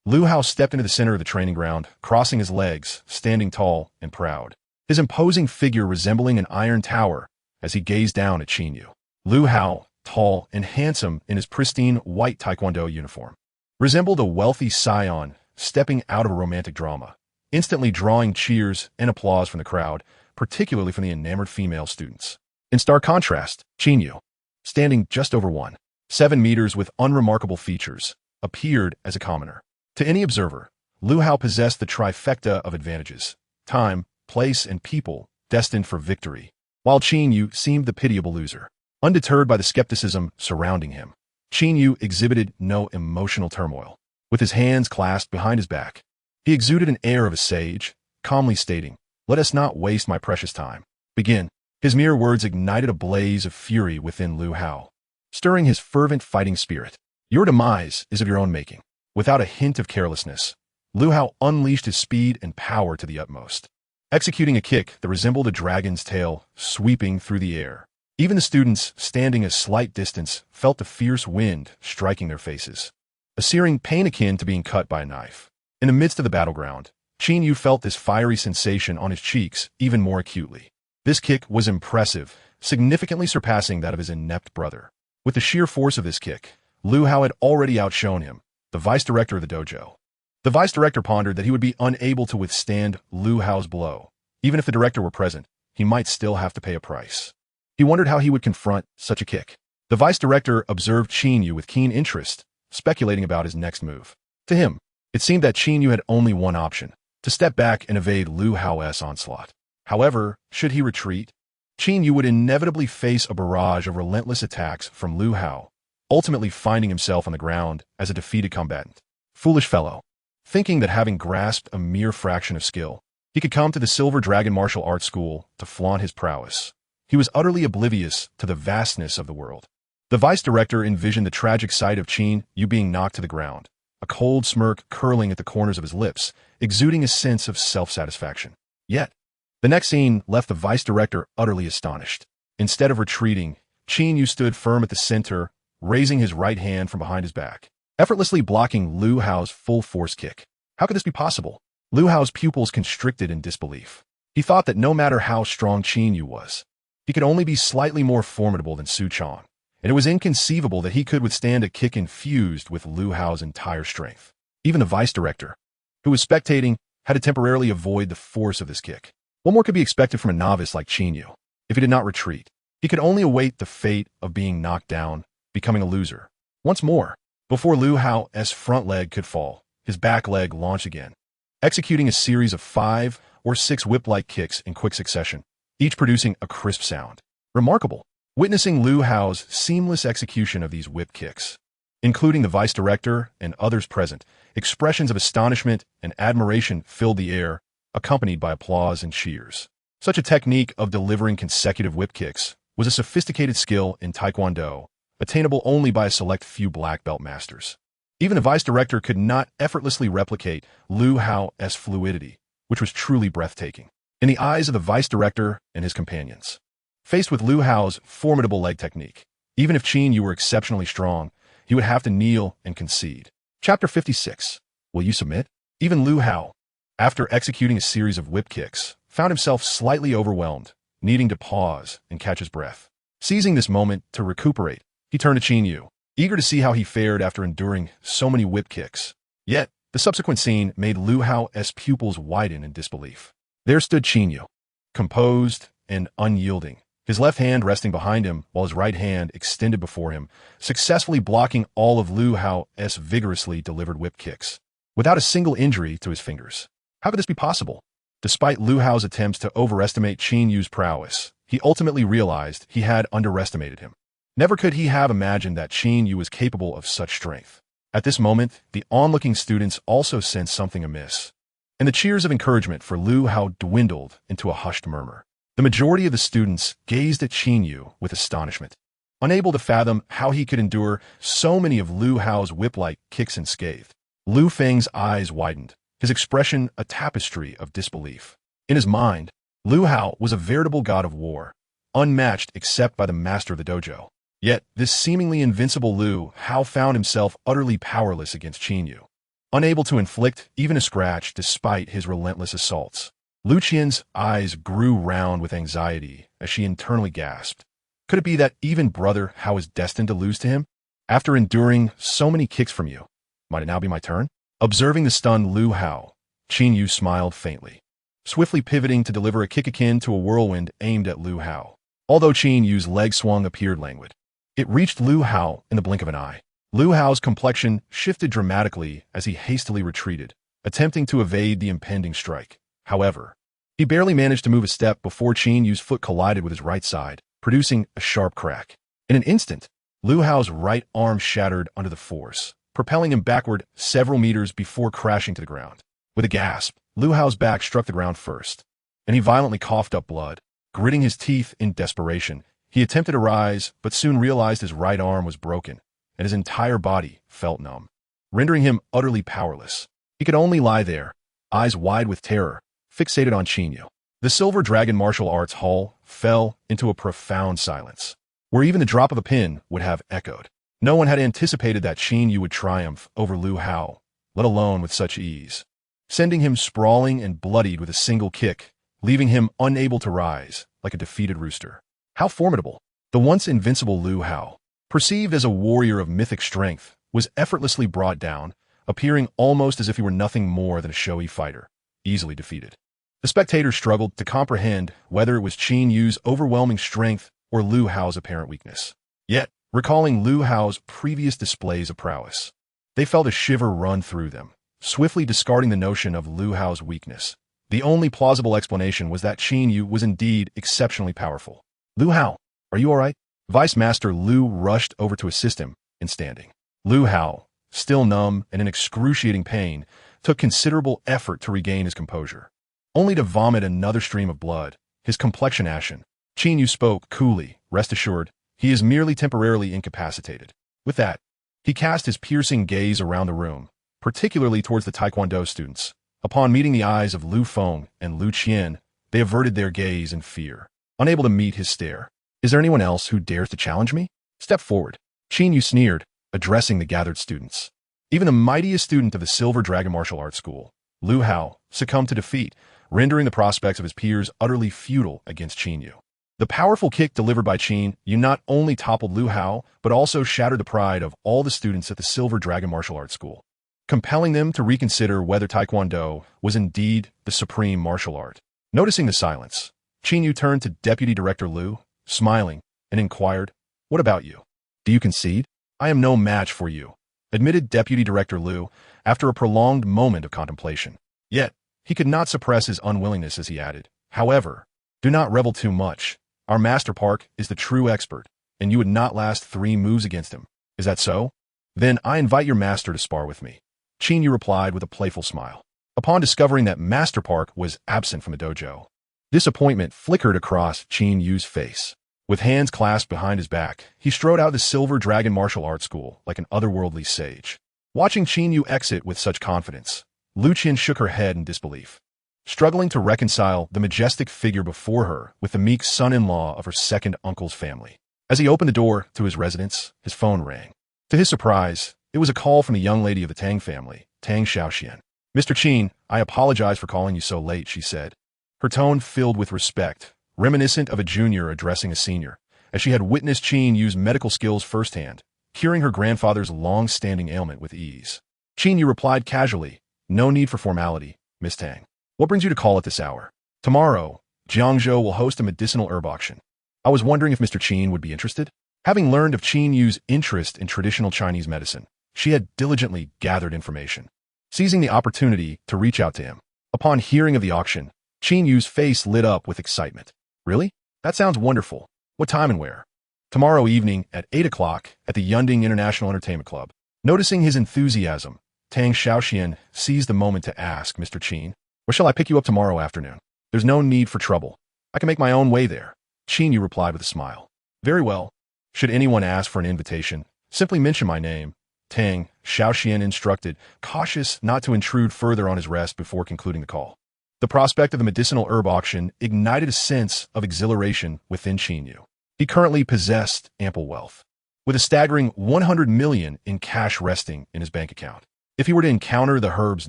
Lu Hao stepped into the center of the training ground, crossing his legs, standing tall and proud, his imposing figure resembling an iron tower as he gazed down at Qin Yu. Lu Hao, tall and handsome in his pristine white Taekwondo uniform, resembled a wealthy scion stepping out of a romantic drama, instantly drawing cheers and applause from the crowd, particularly from the enamored female students. In stark contrast, Qin Yu, standing just over 1.7 meters with unremarkable features, appeared as a commoner. To any observer, Lu Hao possessed the trifecta of advantages: time, place, and people destined for victory, while Qin Yu seemed the pitiable loser. Undeterred by the skepticism surrounding him, Qin Yu exhibited no emotional turmoil. With his hands clasped behind his back, he exuded an air of a sage, calmly stating, "Let us not waste my precious time. Begin." His mere words ignited a blaze of fury within Lu Hao, stirring his fervent fighting spirit. "Your demise is of your own making." Without a hint of carelessness, Lu Hao unleashed his speed and power to the utmost, executing a kick that resembled a dragon's tail sweeping through the air. Even the students, standing a slight distance, felt the fierce wind striking their faces, a searing pain akin to being cut by a knife. In the midst of the battleground, Qin Yu felt this fiery sensation on his cheeks even more acutely. This kick was impressive, significantly surpassing that of his inept brother. With the sheer force of this kick, Lu Hao had already outshone him, the vice director of the dojo. The vice director pondered that he would be unable to withstand Lu Hao's blow. Even if the director were present, he might still have to pay a price. He wondered how he would confront such a kick. The vice director observed Qin Yu with keen interest, speculating about his next move. To him, it seemed that Qin Yu had only one option: to step back and evade Lu Hao's onslaught. However, should he retreat, Qin Yu would inevitably face a barrage of relentless attacks from Lu Hao, ultimately finding himself on the ground as a defeated combatant. "Foolish fellow. thinking that having grasped a mere fraction of skill, he could come to the Silver Dragon Martial Arts School to flaunt his prowess. He was utterly oblivious to the vastness of the world. The vice director envisioned the tragic sight of Qin Yu being knocked to the ground, a cold smirk curling at the corners of his lips, exuding a sense of self-satisfaction. Yet, the next scene left the vice director utterly astonished. Instead of retreating, Qin Yu stood firm at the center, raising his right hand from behind his back, effortlessly blocking Lu Hao's full-force kick. How could this be possible? Lu Hao's pupils constricted in disbelief. He thought that no matter how strong Qin Yu was, he could only be slightly more formidable than Su Chong, and it was inconceivable that he could withstand a kick infused with Lu Hao's entire strength. Even the vice director, who was spectating, had to temporarily avoid the force of this kick. What more could be expected from a novice like Qin Yu? If he did not retreat, he could only await the fate of being knocked down, becoming a loser. Once more, before Lu Hao's front leg could fall, his back leg launched again, executing a series of 5 or 6 whip-like kicks in quick succession, each producing a crisp sound. Remarkable. Witnessing Lu Hao's seamless execution of these whip kicks, including the vice director and others present, expressions of astonishment and admiration filled the air, accompanied by applause and cheers. Such a technique of delivering consecutive whip kicks was a sophisticated skill in Taekwondo, attainable only by a select few black belt masters. Even the vice director could not effortlessly replicate Lu Hao's fluidity, which was truly breathtaking. In the eyes of the vice director and his companions, faced with Lu Hao's formidable leg technique, even if Qin Yu were exceptionally strong, he would have to kneel and concede. Chapter 56. Will you submit? Even Lu Hao, after executing a series of whip kicks, found himself slightly overwhelmed, needing to pause and catch his breath. Seizing this moment to recuperate, he turned to Qin Yu, eager to see how he fared after enduring so many whip kicks. Yet, the subsequent scene made Lu Hao's pupils widen in disbelief. There stood Qin Yu, composed and unyielding, his left hand resting behind him while his right hand extended before him, successfully blocking all of Lu Hao's vigorously delivered whip kicks, without a single injury to his fingers. How could this be possible? Despite Lu Hao's attempts to overestimate Qin Yu's prowess, he ultimately realized he had underestimated him. Never could he have imagined that Qin Yu was capable of such strength. At this moment, the onlooking students also sensed something amiss, and the cheers of encouragement for Lu Hao dwindled into a hushed murmur. The majority of the students gazed at Qin Yu with astonishment, unable to fathom how he could endure so many of Lu Hao's whip-like kicks unscathed. Lu Feng's eyes widened, his expression a tapestry of disbelief. In his mind, Lu Hao was a veritable god of war, unmatched except by the master of the dojo. Yet, this seemingly invincible Lu Hao found himself utterly powerless against Qin Yu, unable to inflict even a scratch despite his relentless assaults. Lu Qian's eyes grew round with anxiety as she internally gasped. Could it be that even brother Hao is destined to lose to him? After enduring so many kicks from you, might it now be my turn? Observing the stunned Lu Hao, Qin Yu smiled faintly, swiftly pivoting to deliver a kick akin to a whirlwind aimed at Lu Hao. Although Qin Yu's leg swung appeared languid, it reached Lu Hao in the blink of an eye. Lu Hao's complexion shifted dramatically as he hastily retreated, attempting to evade the impending strike. However, he barely managed to move a step before Qin Yu's foot collided with his right side, producing a sharp crack. In an instant, Lu Hao's right arm shattered under the force, propelling him backward several meters before crashing to the ground. With a gasp, Lu Hao's back struck the ground first, and he violently coughed up blood. Gritting his teeth in desperation, he attempted to rise, but soon realized his right arm was broken, and his entire body felt numb, rendering him utterly powerless. He could only lie there, eyes wide with terror, fixated on Qin Yu. The Silver Dragon Martial Arts Hall fell into a profound silence, where even the drop of a pin would have echoed. No one had anticipated that Qin Yu would triumph over Lu Hao, let alone with such ease, sending him sprawling and bloodied with a single kick, leaving him unable to rise, like a defeated rooster. How formidable! The once invincible Lu Hao, perceived as a warrior of mythic strength, was effortlessly brought down, appearing almost as if he were nothing more than a showy fighter, easily defeated. The spectators struggled to comprehend whether it was Qin Yu's overwhelming strength or Lu Hao's apparent weakness. Yet, recalling Lu Hao's previous displays of prowess, they felt a shiver run through them, swiftly discarding the notion of Lu Hao's weakness. The only plausible explanation was that Qin Yu was indeed exceptionally powerful. Lu Hao, are you all right? Vice Master Lu rushed over to assist him in standing. Lu Hao, still numb and in excruciating pain, took considerable effort to regain his composure, only to vomit another stream of blood, his complexion ashen. Qin Yu spoke coolly, "Rest assured, he is merely temporarily incapacitated." With that, he cast his piercing gaze around the room, particularly towards the Taekwondo students. Upon meeting the eyes of Lu Feng and Lu Qian, they averted their gaze in fear, unable to meet his stare. "Is there anyone else who dares to challenge me? Step forward." Qin Yu sneered, addressing the gathered students. Even the mightiest student of the Silver Dragon Martial Arts School, Lu Hao, succumbed to defeat, rendering the prospects of his peers utterly futile against Qin Yu. The powerful kick delivered by Qin Yu not only toppled Lu Hao, but also shattered the pride of all the students at the Silver Dragon Martial Arts School, compelling them to reconsider whether Taekwondo was indeed the supreme martial art. Noticing the silence, Qin Yu turned to Deputy Director Lu, smiling, and inquired, "What about you? Do you concede?" "I am no match for you," admitted Deputy Director Lu, after a prolonged moment of contemplation. Yet, he could not suppress his unwillingness as he added, "However, do not revel too much. Our Master Park is the true expert, and you would not last 3 moves against him. Is that so? Then I invite your master to spar with me." Qin Yu replied with a playful smile. Upon discovering that Master Park was absent from the dojo, disappointment flickered across Qin Yu's face. With hands clasped behind his back, he strode out of the Silver Dragon Martial Arts School like an otherworldly sage. Watching Qin Yu exit with such confidence, Lu Qian shook her head in disbelief, struggling to reconcile the majestic figure before her with the meek son-in-law of her second uncle's family. As he opened the door to his residence, his phone rang. To his surprise, it was a call from a young lady of the Tang family, Tang Xiaoxian. "Mr. Qin, I apologize for calling you so late," she said, her tone filled with respect, reminiscent of a junior addressing a senior, as she had witnessed Qin use medical skills firsthand, curing her grandfather's long-standing ailment with ease. Qin Yu replied casually, "No need for formality, Miss Tang. What brings you to call at this hour?" "Tomorrow, Jiangzhou will host a medicinal herb auction. I was wondering if Mr. Qin would be interested." Having learned of Qin Yu's interest in traditional Chinese medicine, she had diligently gathered information, seizing the opportunity to reach out to him. Upon hearing of the auction, Qin Yu's face lit up with excitement. "Really? That sounds wonderful. What time and where?" "Tomorrow evening at 8 o'clock at the Yunding International Entertainment Club." Noticing his enthusiasm, Tang Xiaoxian seized the moment to ask, "Mr. Qin, where shall I pick you up tomorrow afternoon?" "There's no need for trouble. I can make my own way there," Qin Yu replied with a smile. "Very well. Should anyone ask for an invitation, simply mention my name," Tang Xiaoxian instructed, cautious not to intrude further on his rest before concluding the call. The prospect of the medicinal herb auction ignited a sense of exhilaration within Qin Yu. He currently possessed ample wealth, with a staggering 100 million in cash resting in his bank account. If he were to encounter the herbs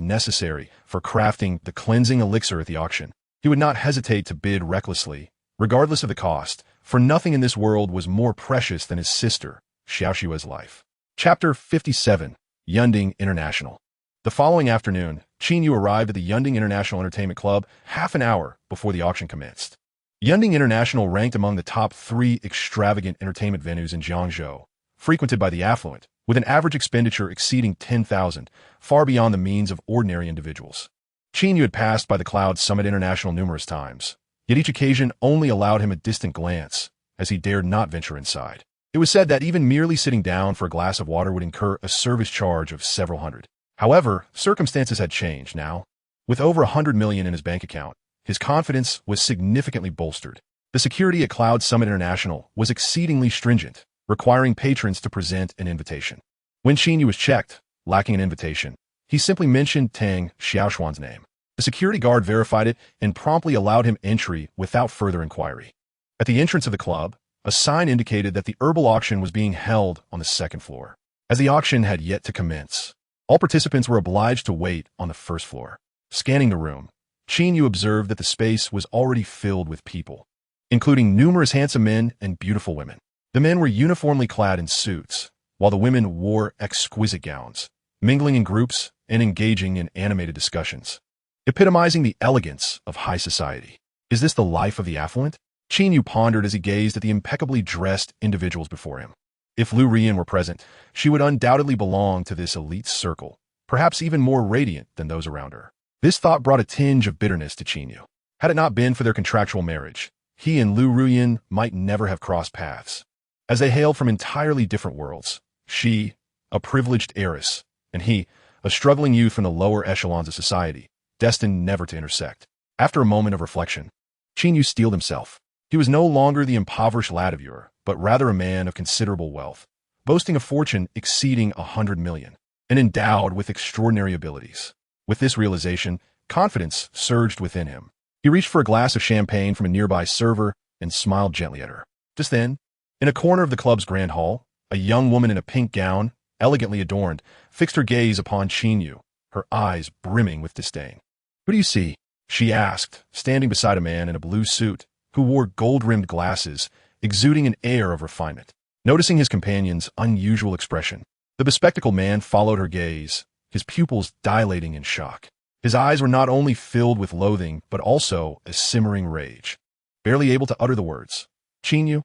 necessary for crafting the cleansing elixir at the auction, he would not hesitate to bid recklessly, regardless of the cost, for nothing in this world was more precious than his sister, Xiaoxue's life. Chapter 57, Yunding International. The following afternoon, Qin Yu arrived at the Yunding International Entertainment Club half an hour before the auction commenced. Yunding International ranked among the top 3 extravagant entertainment venues in Jiangzhou, frequented by the affluent, with an average expenditure exceeding 10,000, far beyond the means of ordinary individuals. Qin Yu had passed by the Cloud Summit International numerous times, yet each occasion only allowed him a distant glance, as he dared not venture inside. It was said that even merely sitting down for a glass of water would incur a service charge of several hundred. However, circumstances had changed now. With over 100 million in his bank account, his confidence was significantly bolstered. The security at Cloud Summit International was exceedingly stringent, requiring patrons to present an invitation. When Qin Yu was checked, lacking an invitation, he simply mentioned Tang Xiaoxuan's name. The security guard verified it and promptly allowed him entry without further inquiry. At the entrance of the club, a sign indicated that the herbal auction was being held on the 2nd floor. As the auction had yet to commence, all participants were obliged to wait on the 1st floor. Scanning the room, Qin Yu observed that the space was already filled with people, including numerous handsome men and beautiful women. The men were uniformly clad in suits, while the women wore exquisite gowns, mingling in groups and engaging in animated discussions, epitomizing the elegance of high society. Is this the life of the affluent? Qin Yu pondered as he gazed at the impeccably dressed individuals before him. If Lu Rian were present, she would undoubtedly belong to this elite circle, perhaps even more radiant than those around her. This thought brought a tinge of bitterness to Qin Yu. Had it not been for their contractual marriage, he and Lu Ruyan might never have crossed paths. As they hailed from entirely different worlds, she, a privileged heiress, and he, a struggling youth from the lower echelons of society, destined never to intersect. After a moment of reflection, Qin Yu steeled himself. He was no longer the impoverished lad of yore, but rather a man of considerable wealth, boasting a fortune exceeding 100 million, and endowed with extraordinary abilities. With this realization, confidence surged within him. He reached for a glass of champagne from a nearby server and smiled gently at her. Just then, in a corner of the club's grand hall, a young woman in a pink gown, elegantly adorned, fixed her gaze upon Qin Yu, her eyes brimming with disdain. "Who do you see?" she asked, standing beside a man in a blue suit who wore gold-rimmed glasses, exuding an air of refinement. Noticing his companion's unusual expression, the bespectacled man followed her gaze, his pupils dilating in shock. His eyes were not only filled with loathing, but also a simmering rage. Barely able to utter the words, "Qin Yu?"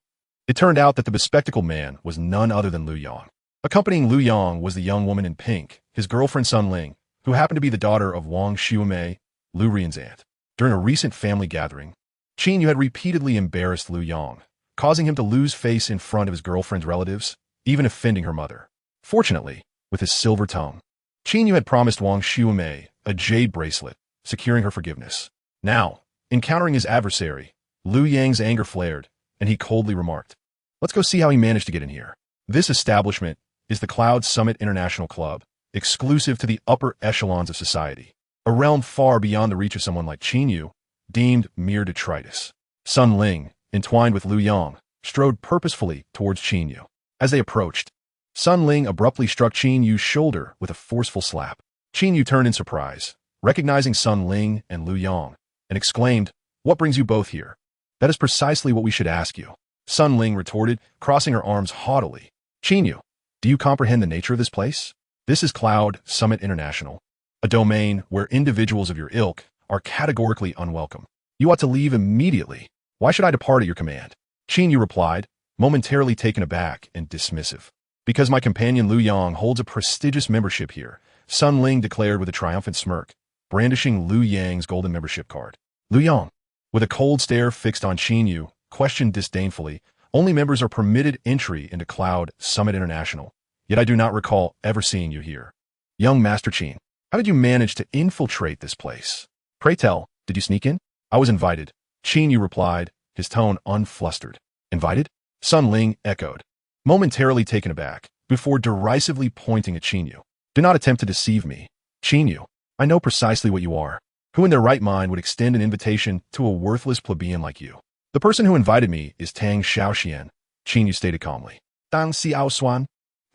It turned out that the bespectacled man was none other than Lu Yang. Accompanying Lu Yang was the young woman in pink, his girlfriend Sun Ling, who happened to be the daughter of Wang Xiumei, Lu Rian's aunt. During a recent family gathering, Qin Yu had repeatedly embarrassed Lu Yang, causing him to lose face in front of his girlfriend's relatives, even offending her mother. Fortunately, with his silver tongue, Qin Yu had promised Wang Xiumei a jade bracelet, securing her forgiveness. Now, encountering his adversary, Lu Yang's anger flared, and he coldly remarked, "Let's go see how he managed to get in here." This establishment is the Cloud Summit International Club, exclusive to the upper echelons of society, a realm far beyond the reach of someone like Qin Yu, deemed mere detritus. Sun Ling, entwined with Lu Yang, strode purposefully towards Qin Yu. As they approached, Sun Ling abruptly struck Qin Yu's shoulder with a forceful slap. Qin Yu turned in surprise, recognizing Sun Ling and Lu Yang, and exclaimed, "What brings you both here?" "That is precisely what we should ask you," Sun Ling retorted, crossing her arms haughtily. "Qin Yu, do you comprehend the nature of this place? This is Cloud Summit International, a domain where individuals of your ilk are categorically unwelcome. You ought to leave immediately. Why should I depart at your command?" Qin Yu replied, momentarily taken aback and dismissive. "Because my companion Lu Yang holds a prestigious membership here," Sun Ling declared with a triumphant smirk, brandishing Lu Yang's golden membership card. Lu Yang, with a cold stare fixed on Qin Yu, questioned disdainfully, "Only members are permitted entry into Cloud Summit International, yet I do not recall ever seeing you here. Young Master Qin, how did you manage to infiltrate this place? Pray tell, did you sneak in?" "I was invited," Qin Yu replied, his tone unflustered. "Invited?" Sun Ling echoed, momentarily taken aback, before derisively pointing at Qin Yu. "Do not attempt to deceive me. Qin Yu, I know precisely what you are. Who in their right mind would extend an invitation to a worthless plebeian like you?" "The person who invited me is Tang Xiaoxian," Qin Yu stated calmly. "Tang Xiaoxuan?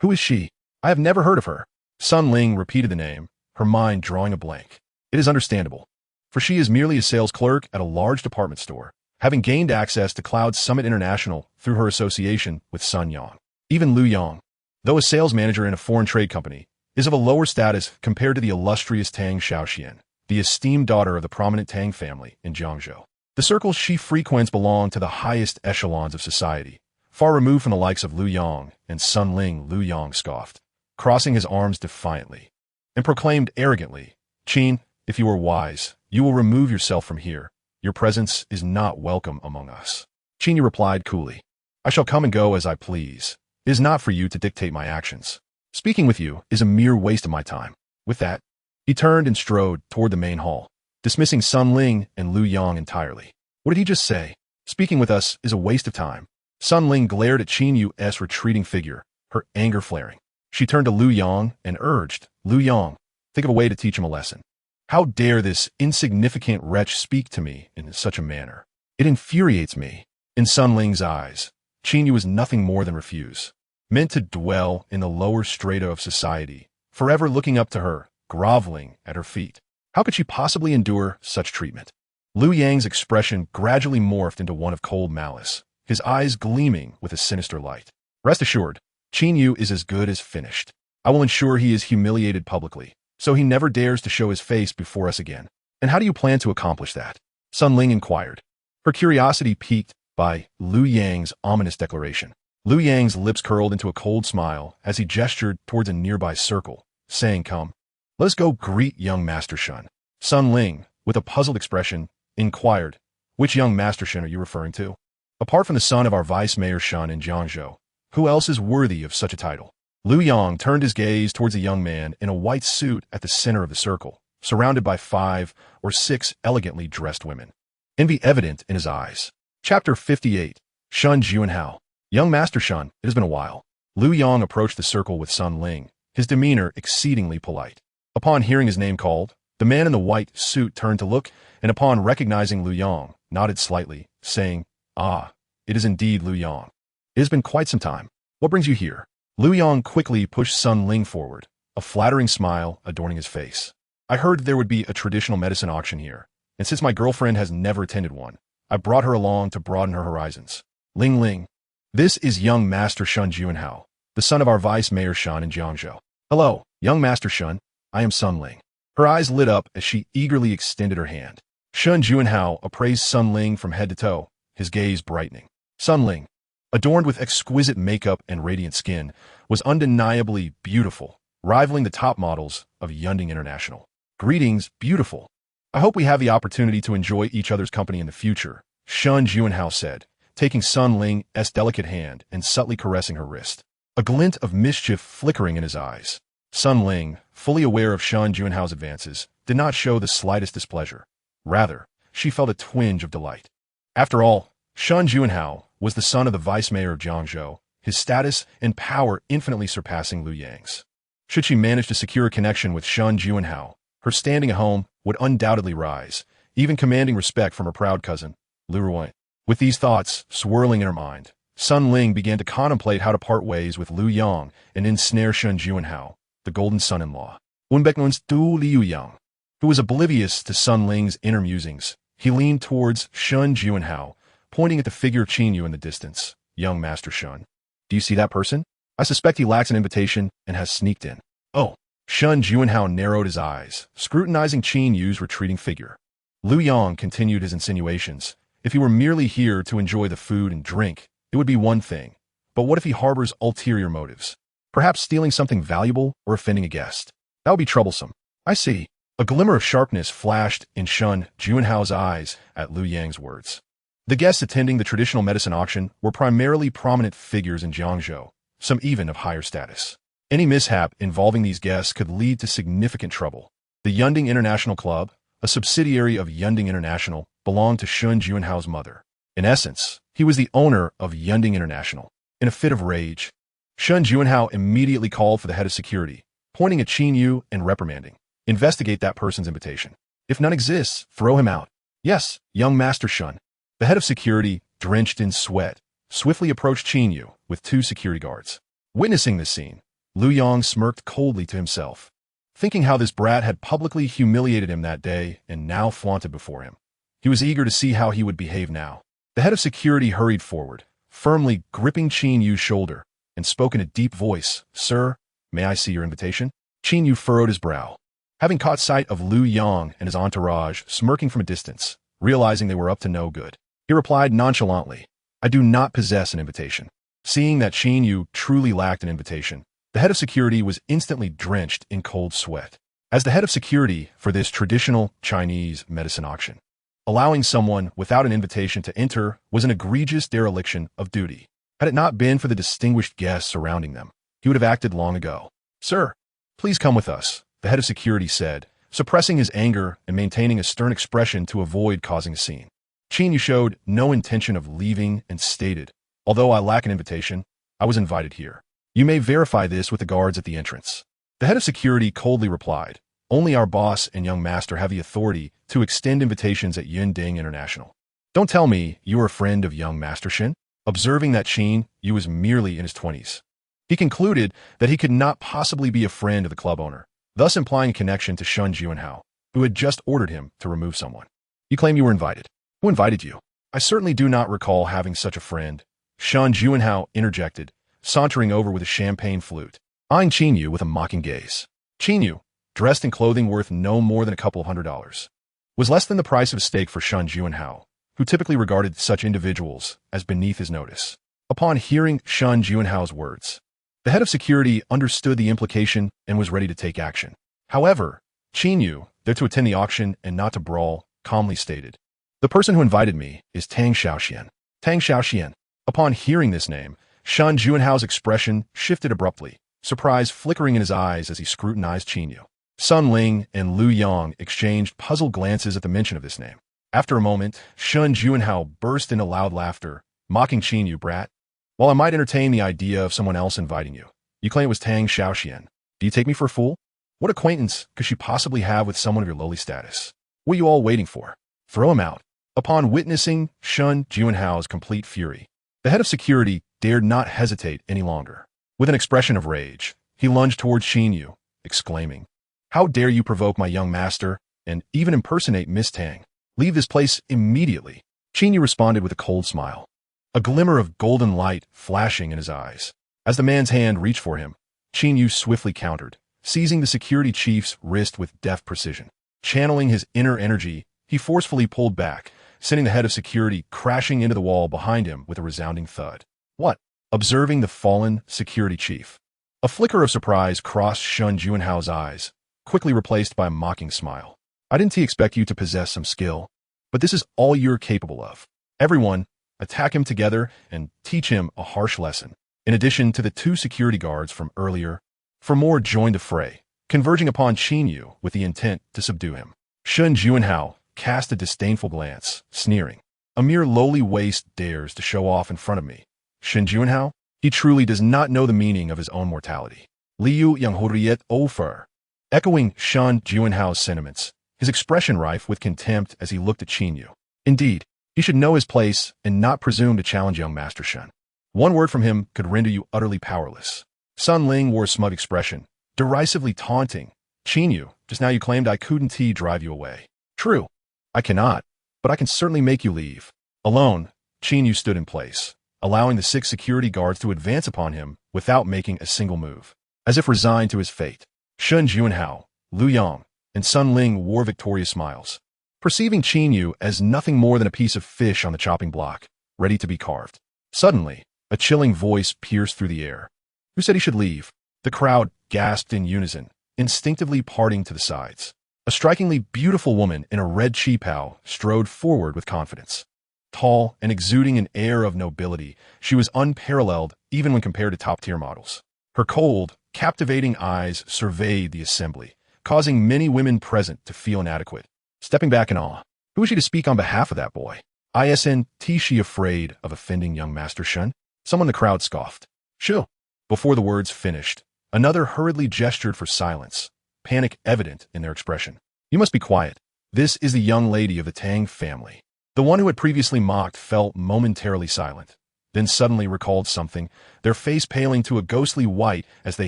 Who is she? I have never heard of her." Sun Ling repeated the name, her mind drawing a blank. It is understandable, for she is merely a sales clerk at a large department store, having gained access to Cloud Summit International through her association with Sun Yang. Even Lu Yang, though a sales manager in a foreign trade company, is of a lower status compared to the illustrious Tang Xiaoxian, the esteemed daughter of the prominent Tang family in Jiangzhou. The circles she frequents belong to the highest echelons of society, far removed from the likes of Lu Yang and Sun Ling. Lu Yang scoffed, crossing his arms defiantly, and proclaimed arrogantly, "Qin, if you are wise, you will remove yourself from here. Your presence is not welcome among us." Qin Yu replied coolly, "I shall come and go as I please. It is not for you to dictate my actions. Speaking with you is a mere waste of my time." With that, he turned and strode toward the main hall, dismissing Sun Ling and Lu Yang entirely. "What did he just say? Speaking with us is a waste of time." Sun Ling glared at Qin Yu's retreating figure, her anger flaring. She turned to Lu Yang and urged, "Lu Yang, think of a way to teach him a lesson. How dare this insignificant wretch speak to me in such a manner? It infuriates me." In Sun Ling's eyes, Qin Yu was nothing more than refuse, meant to dwell in the lower strata of society, forever looking up to her, groveling at her feet. How could she possibly endure such treatment? Lu Yang's expression gradually morphed into one of cold malice, his eyes gleaming with a sinister light. "Rest assured, Qin Yu is as good as finished. I will ensure he is humiliated publicly, so he never dares to show his face before us again." "And how do you plan to accomplish that?" Sun Ling inquired, her curiosity piqued by Lu Yang's ominous declaration. Lu Yang's lips curled into a cold smile as he gestured towards a nearby circle, saying, "Come, let us go greet young Master Shun." Sun Ling, with a puzzled expression, inquired, "Which young Master Shun are you referring to? Apart from the son of our Vice Mayor Shun in Jiangzhou, who else is worthy of such a title?" Liu Yang turned his gaze towards a young man in a white suit at the center of the circle, surrounded by 5 or 6 elegantly dressed women. Envy evident in his eyes. Chapter 58. Shun Juanhao. Young Master Shun, it has been a while. Liu Yang approached the circle with Sun Ling, his demeanor exceedingly polite. Upon hearing his name called, the man in the white suit turned to look, and upon recognizing Liu Yang, nodded slightly, saying, "Ah, it is indeed Liu Yang. It has been quite some time. What brings you here?" Liu Yang quickly pushed Sun Ling forward, a flattering smile adorning his face. "I heard there would be a traditional medicine auction here, and since my girlfriend has never attended one, I brought her along to broaden her horizons. Ling Ling. This is young Master Shun Juanhao, the son of our Vice Mayor Shun in Jiangzhou. Hello, young Master Shun. I am Sun Ling." Her eyes lit up as she eagerly extended her hand. Shun Juanhao appraised Sun Ling from head to toe, his gaze brightening. Sun Ling, adorned with exquisite makeup and radiant skin, was undeniably beautiful, rivaling the top models of Yunding International. "Greetings, beautiful. I hope we have the opportunity to enjoy each other's company in the future," Shun Juanhao said, taking Sun Ling's delicate hand and subtly caressing her wrist, a glint of mischief flickering in his eyes. Sun Ling, fully aware of Shun Juanhao's advances, did not show the slightest displeasure. Rather, she felt a twinge of delight. After all, Shun Juanhao was the son of the vice mayor of Jiangzhou, his status and power infinitely surpassing Liu Yang's. Should she manage to secure a connection with Shun Juanhao, her standing at home would undoubtedly rise, even commanding respect from her proud cousin, Liu Ruoying. With these thoughts swirling in her mind, Sun Ling began to contemplate how to part ways with Liu Yang and ensnare Shun Juanhao, the golden son-in-law. Unbeknownst to Liu Yang, who was oblivious to Sun Ling's inner musings, he leaned towards Shun Juanhao, pointing at the figure of Qin Yu in the distance. "Young Master Shun, do you see that person? I suspect he lacks an invitation and has sneaked in." "Oh." Shun Juanhao narrowed his eyes, scrutinizing Qin Yu's retreating figure. Liu Yang continued his insinuations. If he were merely here to enjoy the food and drink, it would be one thing. But what if he harbors ulterior motives? Perhaps stealing something valuable or offending a guest. That would be troublesome. "I see." A glimmer of sharpness flashed in Shun Juanhao's eyes at Liu Yang's words. The guests attending the traditional medicine auction were primarily prominent figures in Jiangzhou, some even of higher status. Any mishap involving these guests could lead to significant trouble. The Yunding International Club, a subsidiary of Yunding International, belonged to Shun Juanhao's mother. In essence, he was the owner of Yunding International. In a fit of rage, Shun Juanhao immediately called for the head of security, pointing at Qin Yu and reprimanding. "Investigate that person's invitation. If none exists, throw him out." "Yes, young Master Shun." The head of security, drenched in sweat, swiftly approached Qin Yu with 2 security guards. Witnessing this scene, Liu Yang smirked coldly to himself, thinking how this brat had publicly humiliated him that day and now flaunted before him. He was eager to see how he would behave now. The head of security hurried forward, firmly gripping Qin Yu's shoulder, and spoke in a deep voice. "Sir, may I see your invitation?" Qin Yu furrowed his brow. Having caught sight of Liu Yang and his entourage smirking from a distance, realizing they were up to no good, he replied nonchalantly, "I do not possess an invitation." Seeing that Qin Yu truly lacked an invitation, the head of security was instantly drenched in cold sweat. As the head of security for this traditional Chinese medicine auction, allowing someone without an invitation to enter was an egregious dereliction of duty. Had it not been for the distinguished guests surrounding them, he would have acted long ago. "Sir, please come with us," the head of security said, suppressing his anger and maintaining a stern expression to avoid causing a scene. Qin Yu showed no intention of leaving and stated, "Although I lack an invitation, I was invited here. You may verify this with the guards at the entrance." The head of security coldly replied, "Only our boss and young master have the authority to extend invitations at Yunding International. Don't tell me you are a friend of young Master Shin." Observing that Qin Yu was merely in his 20s, he concluded that he could not possibly be a friend of the club owner, thus implying a connection to Shun Juanhao, who had just ordered him to remove someone. "You claim you were invited. Who invited you?" "I certainly do not recall having such a friend," Shun Juanhao interjected, sauntering over with a champagne flute, eyeing Qin Yu with a mocking gaze. Qin Yu, dressed in clothing worth no more than a couple of $100, was less than the price of a steak for Shun Juanhao, who typically regarded such individuals as beneath his notice. Upon hearing Shun Juanhao's words, the head of security understood the implication and was ready to take action. However, Qin Yu, there to attend the auction and not to brawl, calmly stated, "The person who invited me is Tang Xiaoxian." Tang Xiaoxian. Upon hearing this name, Shun Juanhao's expression shifted abruptly, surprise flickering in his eyes as he scrutinized Qin Yu. Sun Ling and Lu Yang exchanged puzzled glances at the mention of this name. After a moment, Shun Juanhao burst into loud laughter, mocking Qin Yu. Brat. While I might entertain the idea of someone else inviting you, you claim it was Tang Xiaoxian. Do you take me for a fool? What acquaintance could she possibly have with someone of your lowly status? What are you all waiting for? Throw him out. Upon witnessing Shun Juanhao's complete fury, the head of security dared not hesitate any longer. With an expression of rage, he lunged towards Qin Yu, exclaiming, "How dare you provoke my young master and even impersonate Miss Tang? Leave this place immediately." Qin Yu responded with a cold smile, a glimmer of golden light flashing in his eyes. As the man's hand reached for him, Qin Yu swiftly countered, seizing the security chief's wrist with deft precision. Channeling his inner energy, he forcefully pulled back, sending the head of security crashing into the wall behind him with a resounding thud. What? Observing the fallen security chief, a flicker of surprise crossed Shun Juanhao's eyes, quickly replaced by a mocking smile. I didn't expect you to possess some skill, but this is all you're capable of. Everyone, attack him together and teach him a harsh lesson. In addition to the 2 security guards from earlier, for more joined the fray, converging upon Qin Yu with the intent to subdue him. Shun Juanhao cast a disdainful glance, sneering. A mere lowly waste dares to show off in front of me. Shun Juanhao? He truly does not know the meaning of his own mortality. Liu yang hurriet ofer. Echoing Shun Juanhao's sentiments, his expression rife with contempt as he looked at Qin Yu. Indeed, he should know his place and not presume to challenge young Master Shun. One word from him could render you utterly powerless. Sun Ling wore a smug expression, derisively taunting. Qin Yu, just now you claimed I couldn't drive you away. True, I cannot, but I can certainly make you leave. Alone, Qin Yu stood in place, allowing the 6 security guards to advance upon him without making a single move. As if resigned to his fate, Shun Juanhao, Lu Yang, and Sun Ling wore victorious smiles, perceiving Qin Yu as nothing more than a piece of fish on the chopping block, ready to be carved. Suddenly, a chilling voice pierced through the air. Who said he should leave? The crowd gasped in unison, instinctively parting to the sides. A strikingly beautiful woman in a red qipao strode forward with confidence. Tall and exuding an air of nobility, she was unparalleled even when compared to top-tier models. Her cold, captivating eyes surveyed the assembly, causing many women present to feel inadequate. Stepping back in awe, who was she to speak on behalf of that boy? Isn't she afraid of offending young Master Shun? Someone in the crowd scoffed. Shoo! Before the words finished, another hurriedly gestured for silence, panic evident in their expression. You must be quiet. This is the young lady of the Tang family. The one who had previously mocked fell momentarily silent, then suddenly recalled something, their face paling to a ghostly white as they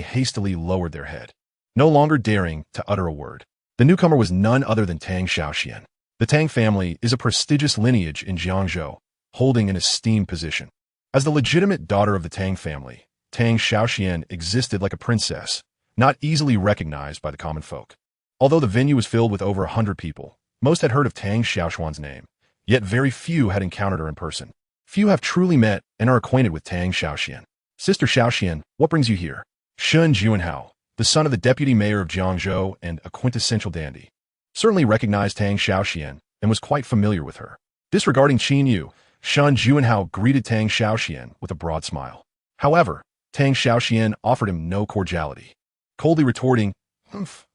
hastily lowered their head, no longer daring to utter a word. The newcomer was none other than Tang Xiaoxian. The Tang family is a prestigious lineage in Jiangzhou, holding an esteemed position. As the legitimate daughter of the Tang family, Tang Xiaoxian existed like a princess, not easily recognized by the common folk. Although the venue was filled with over 100 people, most had heard of Tang Xiaoxuan's name, yet very few had encountered her in person. Few have truly met and are acquainted with Tang Xiaoxian. Sister Xiaoxian, what brings you here? Shun Juanhao, the son of the deputy mayor of Jiangzhou and a quintessential dandy, certainly recognized Tang Xiaoxian and was quite familiar with her. Disregarding Qin Yu, Shun Juanhao greeted Tang Xiaoxian with a broad smile. However, Tang Xiaoxian offered him no cordiality, coldly retorting,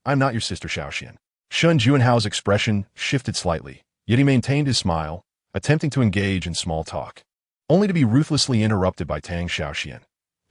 I'm not your sister Xiaoxian. Shun Juanhao's expression shifted slightly, yet he maintained his smile, attempting to engage in small talk, only to be ruthlessly interrupted by Tang Xiaoxian.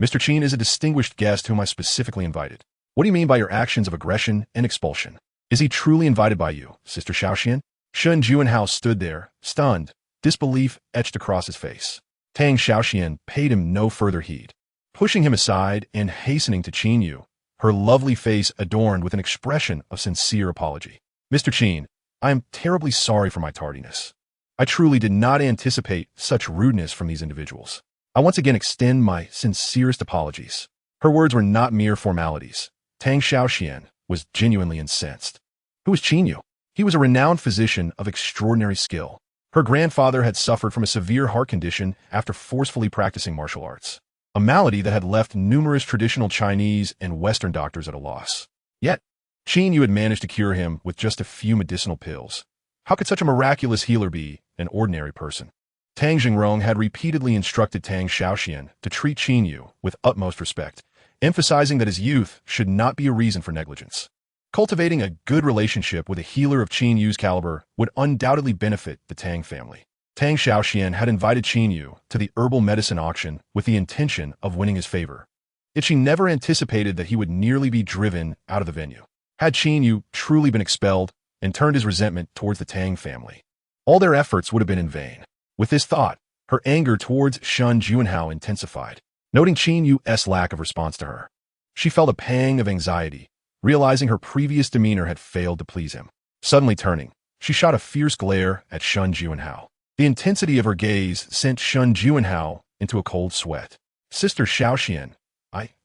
Mr. Qin is a distinguished guest whom I specifically invited. What do you mean by your actions of aggression and expulsion? Is he truly invited by you, Sister Xiaoxian? Shun Juanhao stood there, stunned, disbelief etched across his face. Tang Xiaoxian paid him no further heed, pushing him aside and hastening to Qin Yu, her lovely face adorned with an expression of sincere apology. Mr. Qin, I am terribly sorry for my tardiness. I truly did not anticipate such rudeness from these individuals. I once again extend my sincerest apologies. Her words were not mere formalities. Tang Xiaoxian was genuinely incensed. Who was Qin Yu? He was a renowned physician of extraordinary skill. Her grandfather had suffered from a severe heart condition after forcefully practicing martial arts, a malady that had left numerous traditional Chinese and Western doctors at a loss. Yet, Qin Yu had managed to cure him with just a few medicinal pills. How could such a miraculous healer be an ordinary person? Tang Jingrong had repeatedly instructed Tang Xiaoxian to treat Qin Yu with utmost respect, emphasizing that his youth should not be a reason for negligence. Cultivating a good relationship with a healer of Qin Yu's caliber would undoubtedly benefit the Tang family. Tang Xiaoxian had invited Qin Yu to the herbal medicine auction with the intention of winning his favor. Yet she never anticipated that he would nearly be driven out of the venue. Had Qin Yu truly been expelled and turned his resentment towards the Tang family, all their efforts would have been in vain. With this thought, her anger towards Shun Juanhao intensified. Noting Qin Yu's lack of response to her, she felt a pang of anxiety, realizing her previous demeanor had failed to please him. Suddenly turning, she shot a fierce glare at Shun Juanhao. The intensity of her gaze sent Shun Juanhao into a cold sweat. Sister Xiaoxian,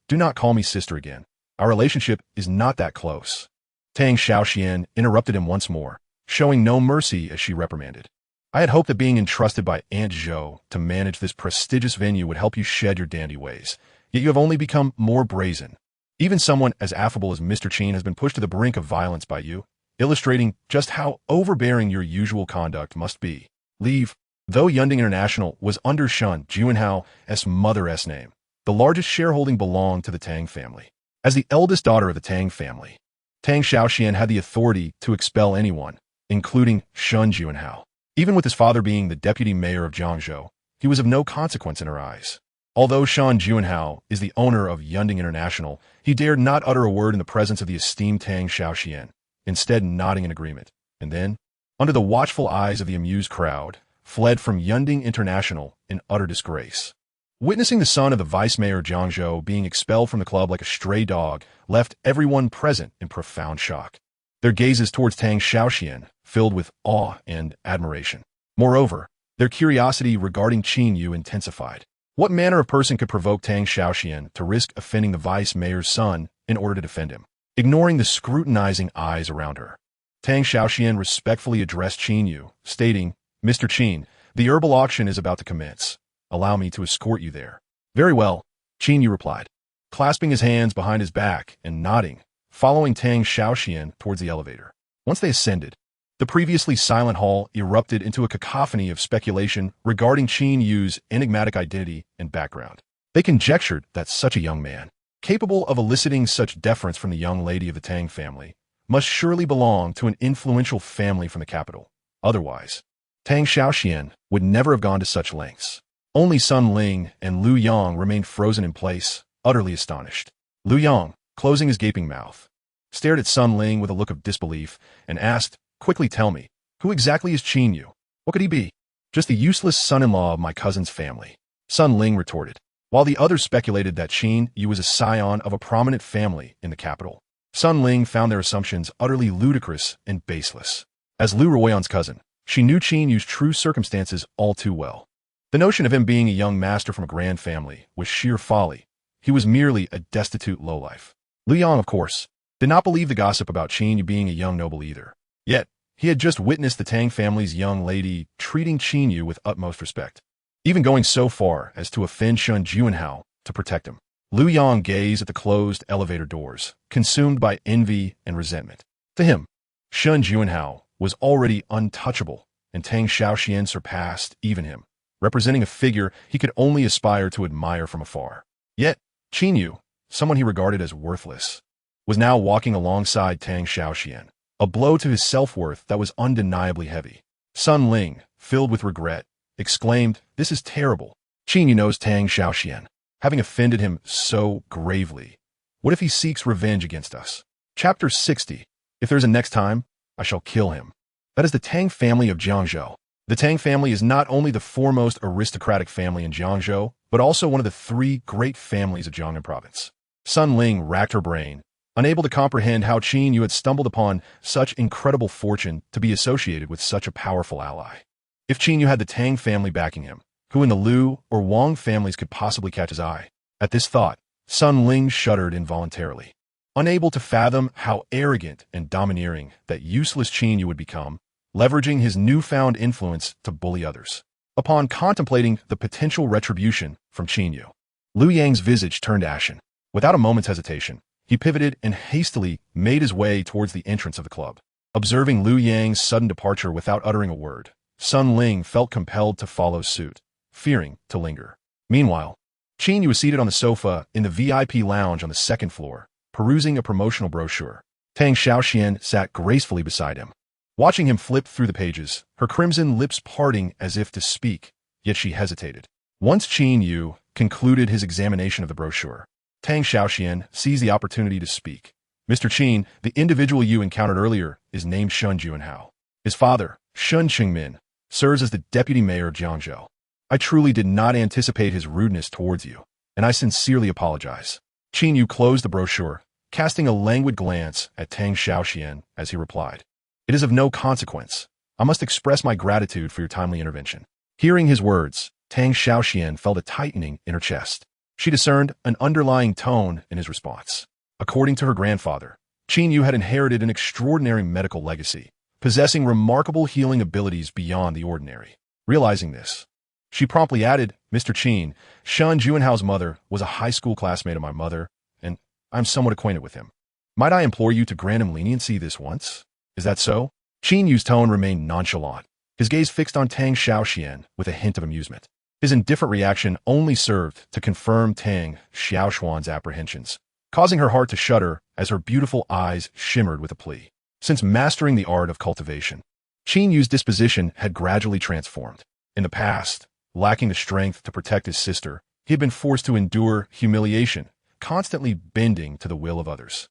do not call me sister again. Our relationship is not that close. Tang Xiaoxian interrupted him once more, showing no mercy as she reprimanded. I had hoped that being entrusted by Aunt Zhou to manage this prestigious venue would help you shed your dandy ways, yet you have only become more brazen. Even someone as affable as Mr. Qin has been pushed to the brink of violence by you, illustrating just how overbearing your usual conduct must be. Leave. Though Yunding International was under Shun Juanhao's mother's name, the largest shareholding belonged to the Tang family. As the eldest daughter of the Tang family, Tang Xiaoxian had the authority to expel anyone, including Shun Juanhao. Even with his father being the deputy mayor of Jiangzhou, he was of no consequence in her eyes. Although Shun Juanhao is the owner of Yunding International, he dared not utter a word in the presence of the esteemed Tang Xiaoxian, instead nodding in agreement, and then, under the watchful eyes of the amused crowd, fled from Yunding International in utter disgrace. Witnessing the son of the vice mayor of Jiangzhou being expelled from the club like a stray dog left everyone present in profound shock. Their gazes towards Tang Xiaoxian filled with awe and admiration. Moreover, their curiosity regarding Qin Yu intensified. What manner of person could provoke Tang Xiaoxian to risk offending the vice mayor's son in order to defend him? Ignoring the scrutinizing eyes around her, Tang Xiaoxian respectfully addressed Qin Yu, stating, Mr. Qin, the herbal auction is about to commence. Allow me to escort you there. Very well, Qin Yu replied, clasping his hands behind his back and nodding, following Tang Xiaoxian towards the elevator. Once they ascended, the previously silent hall erupted into a cacophony of speculation regarding Qin Yu's enigmatic identity and background. They conjectured that such a young man, capable of eliciting such deference from the young lady of the Tang family, must surely belong to an influential family from the capital. Otherwise, Tang Xiaoxian would never have gone to such lengths. Only Sun Ling and Lu Yang remained frozen in place, utterly astonished. Lu Yang, closing his gaping mouth, stared at Sun Ling with a look of disbelief and asked, quickly tell me, who exactly is Qin Yu? What could he be? Just the useless son-in-law of my cousin's family. Sun Ling retorted, while the others speculated that Qin Yu was a scion of a prominent family in the capital. Sun Ling found their assumptions utterly ludicrous and baseless. As Lu Ruoyan's cousin, she knew Qin Yu's true circumstances all too well. The notion of him being a young master from a grand family was sheer folly. He was merely a destitute lowlife. Lu Yang, of course, did not believe the gossip about Qin Yu being a young noble either. Yet, he had just witnessed the Tang family's young lady treating Qin Yu with utmost respect, even going so far as to offend Shun Juanhao to protect him. Lu Yang gazed at the closed elevator doors, consumed by envy and resentment. To him, Shun Juanhao was already untouchable, and Tang Xiaoxian surpassed even him, representing a figure he could only aspire to admire from afar. Yet, Qin Yu, someone he regarded as worthless, was now walking alongside Tang Xiaoxian, a blow to his self-worth that was undeniably heavy. Sun Ling, filled with regret, exclaimed, this is terrible. Qin Yu knows Tang Xiaoxian, having offended him so gravely. What if he seeks revenge against us? Chapter 60. If there's a next time, I shall kill him. That is the Tang family of Jiangzhou. The Tang family is not only the foremost aristocratic family in Jiangzhou, but also one of the three great families of Jiangnan province. Sun Ling racked her brain, unable to comprehend how Qin Yu had stumbled upon such incredible fortune to be associated with such a powerful ally. If Qin Yu had the Tang family backing him, who in the Lu or Wang families could possibly catch his eye? At this thought, Sun Ling shuddered involuntarily. Unable to fathom how arrogant and domineering that useless Qin Yu would become, leveraging his newfound influence to bully others. Upon contemplating the potential retribution from Qin Yu, Lu Yang's visage turned ashen. Without a moment's hesitation, he pivoted and hastily made his way towards the entrance of the club. Observing Lu Yang's sudden departure without uttering a word, Sun Ling felt compelled to follow suit, fearing to linger. Meanwhile, Qin Yu was seated on the sofa in the VIP lounge on the second floor, perusing a promotional brochure. Tang Xiaoxian sat gracefully beside him. Watching him flip through the pages, her crimson lips parting as if to speak, yet she hesitated. Once Qin Yu concluded his examination of the brochure, Tang Xiaoxian seized the opportunity to speak. Mr. Qin, the individual you encountered earlier is named Shun Juanhao. His father, Shun Qingmin, serves as the deputy mayor of Jiangzhou. I truly did not anticipate his rudeness towards you, and I sincerely apologize. Qin Yu closed the brochure, casting a languid glance at Tang Xiaoxian as he replied. It is of no consequence. I must express my gratitude for your timely intervention. Hearing his words, Tang Xiaoxian felt a tightening in her chest. She discerned an underlying tone in his response. According to her grandfather, Qin Yu had inherited an extraordinary medical legacy, possessing remarkable healing abilities beyond the ordinary. Realizing this, she promptly added, Mr. Qin, Shun Juanhao's mother was a high school classmate of my mother, and I'm somewhat acquainted with him. Might I implore you to grant him leniency this once? Is that so? Qin Yu's tone remained nonchalant, his gaze fixed on Tang Xiaoxian with a hint of amusement. His indifferent reaction only served to confirm Tang Xiaoxian's apprehensions, causing her heart to shudder as her beautiful eyes shimmered with a plea. Since mastering the art of cultivation, Qin Yu's disposition had gradually transformed. In the past, lacking the strength to protect his sister, he had been forced to endure humiliation, constantly bending to the will of others.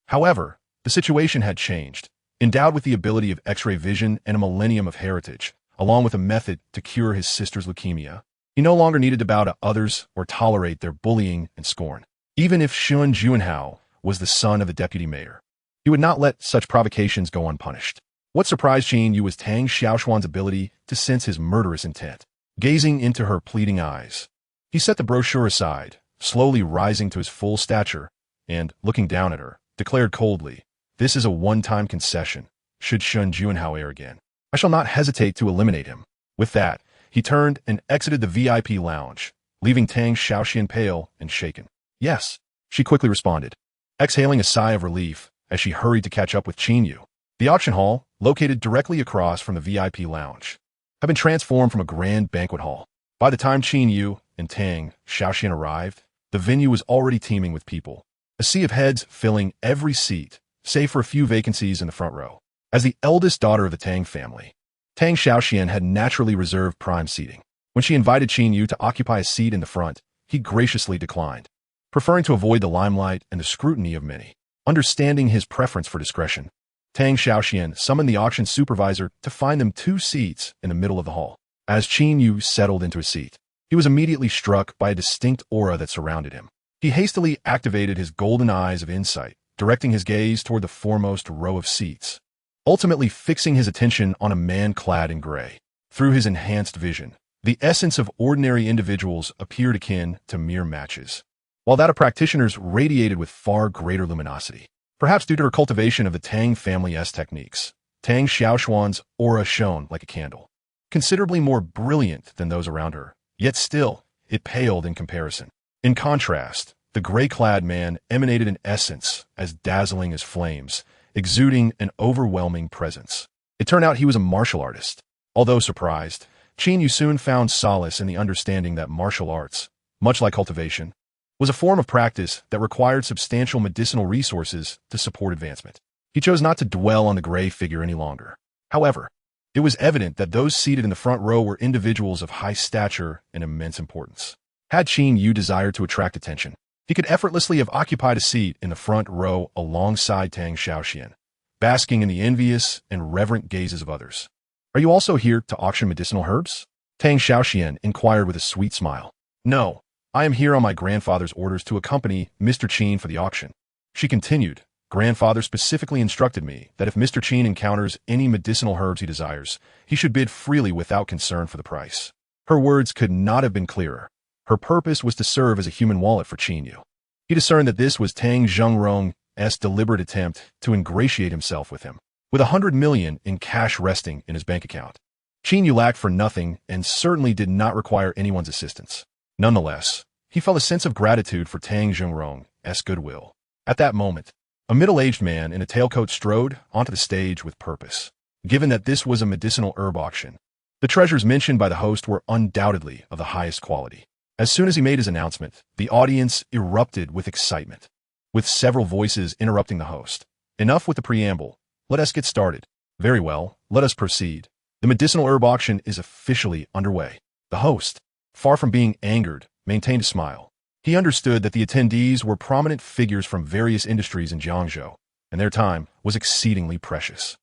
However, the situation had changed. Endowed with the ability of X-ray vision and a millennium of heritage, along with a method to cure his sister's leukemia, he no longer needed to bow to others or tolerate their bullying and scorn. Even if Shun Juanhao was the son of a deputy mayor, he would not let such provocations go unpunished. What surprised Qin Yu was Tang Xiaoxian's ability to sense his murderous intent. Gazing into her pleading eyes, he set the brochure aside, slowly rising to his full stature, and, looking down at her, declared coldly, This is a one-time concession. Should Shun Juanhao err again, I shall not hesitate to eliminate him. With that, he turned and exited the VIP lounge, leaving Tang Xiaoxian pale and shaken. Yes, she quickly responded, exhaling a sigh of relief as she hurried to catch up with Qin Yu. The auction hall, located directly across from the VIP lounge, had been transformed from a grand banquet hall. By the time Qin Yu and Tang Xiaoxian arrived, the venue was already teeming with people, a sea of heads filling every seat, save for a few vacancies in the front row. As the eldest daughter of the Tang family, Tang Xiaoxian had naturally reserved prime seating. When she invited Qin Yu to occupy a seat in the front, he graciously declined, preferring to avoid the limelight and the scrutiny of many. Understanding his preference for discretion, Tang Xiaoxian summoned the auction supervisor to find them 2 seats in the middle of the hall. As Qin Yu settled into his seat, he was immediately struck by a distinct aura that surrounded him. He hastily activated his golden eyes of insight, directing his gaze toward the foremost row of seats, ultimately fixing his attention on a man clad in gray. Through his enhanced vision, the essence of ordinary individuals appeared akin to mere matches, while that of practitioners radiated with far greater luminosity. Perhaps due to her cultivation of the Tang family's techniques, Tang Xiaoxian's aura shone like a candle, considerably more brilliant than those around her, yet still, it paled in comparison. In contrast, the gray-clad man emanated an essence as dazzling as flames, exuding an overwhelming presence. It turned out he was a martial artist. Although surprised, Qin Yu soon found solace in the understanding that martial arts, much like cultivation, was a form of practice that required substantial medicinal resources to support advancement. He chose not to dwell on the gray figure any longer. However, it was evident that those seated in the front row were individuals of high stature and immense importance. Had Qin Yu desired to attract attention, he could effortlessly have occupied a seat in the front row alongside Tang Xiaoxian, basking in the envious and reverent gazes of others. Are you also here to auction medicinal herbs? Tang Xiaoxian inquired with a sweet smile. No, I am here on my grandfather's orders to accompany Mr. Qin for the auction. She continued, Grandfather specifically instructed me that if Mr. Qin encounters any medicinal herbs he desires, he should bid freely without concern for the price. Her words could not have been clearer. Her purpose was to serve as a human wallet for Qin Yu. He discerned that this was Tang Zhengrong's deliberate attempt to ingratiate himself with him, with 100 million in cash resting in his bank account. Qin Yu lacked for nothing and certainly did not require anyone's assistance. Nonetheless, he felt a sense of gratitude for Tang Zhengrong's goodwill. At that moment, a middle-aged man in a tailcoat strode onto the stage with purpose. Given that this was a medicinal herb auction, the treasures mentioned by the host were undoubtedly of the highest quality. As soon as he made his announcement, the audience erupted with excitement, with several voices interrupting the host. Enough with the preamble. Let us get started. Very well, let us proceed. The medicinal herb auction is officially underway. The host, far from being angered, maintained a smile. He understood that the attendees were prominent figures from various industries in Jiangzhou, and their time was exceedingly precious.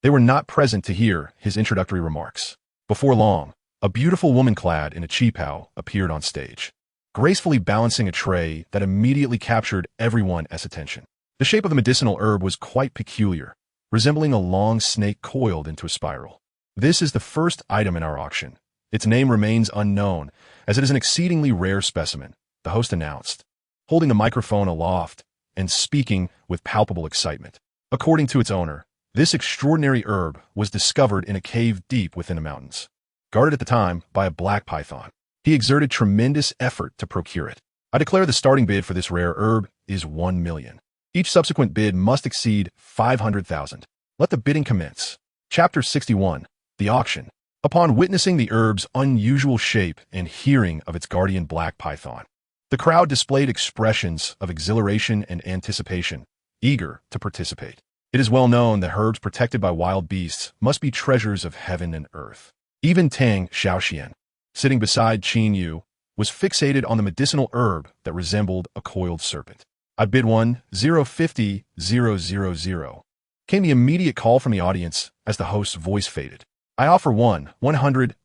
They were not present to hear his introductory remarks. Before long, a beautiful woman clad in a qipao appeared on stage, gracefully balancing a tray that immediately captured everyone's attention. The shape of the medicinal herb was quite peculiar, resembling a long snake coiled into a spiral. This is the first item in our auction. Its name remains unknown, as it is an exceedingly rare specimen, the host announced, holding the microphone aloft and speaking with palpable excitement. According to its owner, this extraordinary herb was discovered in a cave deep within the mountains, guarded at the time by a black python. He exerted tremendous effort to procure it. I declare the starting bid for this rare herb is 1 million. Each subsequent bid must exceed 500,000. Let the bidding commence. Chapter 61. The Auction. Upon witnessing the herb's unusual shape and hearing of its guardian black python, the crowd displayed expressions of exhilaration and anticipation, eager to participate. It is well known that herbs protected by wild beasts must be treasures of heaven and earth. Even Tang Xiaoxian, sitting beside Qin Yu, was fixated on the medicinal herb that resembled a coiled serpent. I bid 1,050,000. Came the immediate call from the audience as the host's voice faded. I offer 100,000.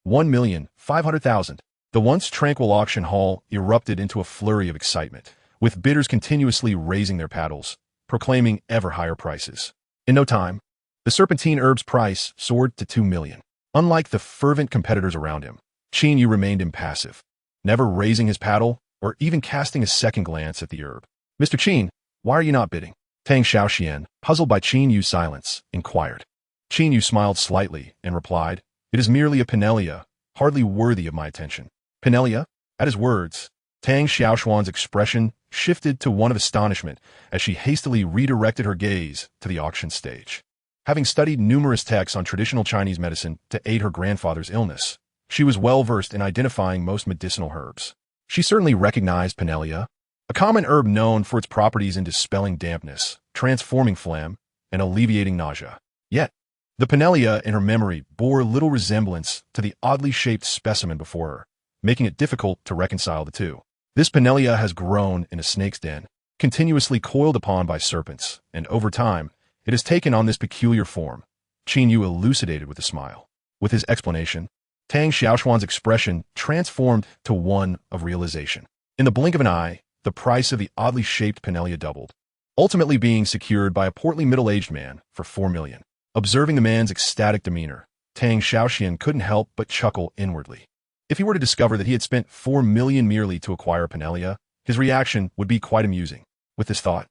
1,500,000. The once tranquil auction hall erupted into a flurry of excitement, with bidders continuously raising their paddles, proclaiming ever higher prices. In no time, the serpentine herb's price soared to 2 million. Unlike the fervent competitors around him, Qin Yu remained impassive, never raising his paddle or even casting a second glance at the herb. Mr. Qin, why are you not bidding? Tang Xiaoxian, puzzled by Qin Yu's silence, inquired. Qin Yu smiled slightly and replied, "It is merely a Pinellia, hardly worthy of my attention." Pinellia? At his words, Tang Xiaoxuan's expression shifted to one of astonishment as she hastily redirected her gaze to the auction stage. Having studied numerous texts on traditional Chinese medicine to aid her grandfather's illness, she was well versed in identifying most medicinal herbs. She certainly recognized Pinellia, a common herb known for its properties in dispelling dampness, transforming phlegm, and alleviating nausea. Yet, the Pinellia in her memory bore little resemblance to the oddly shaped specimen before her, making it difficult to reconcile the two. This Pinellia has grown in a snake's den, continuously coiled upon by serpents, and over time, it has taken on this peculiar form, Qin Yu elucidated with a smile. With his explanation, Tang Xiaoxuan's expression transformed to one of realization. In the blink of an eye, the price of the oddly shaped Pinellia doubled, ultimately being secured by a portly middle-aged man for 4 million. Observing the man's ecstatic demeanor, Tang Xiaoxian couldn't help but chuckle inwardly. If he were to discover that he had spent 4 million merely to acquire Pinellia, his reaction would be quite amusing. With this thought,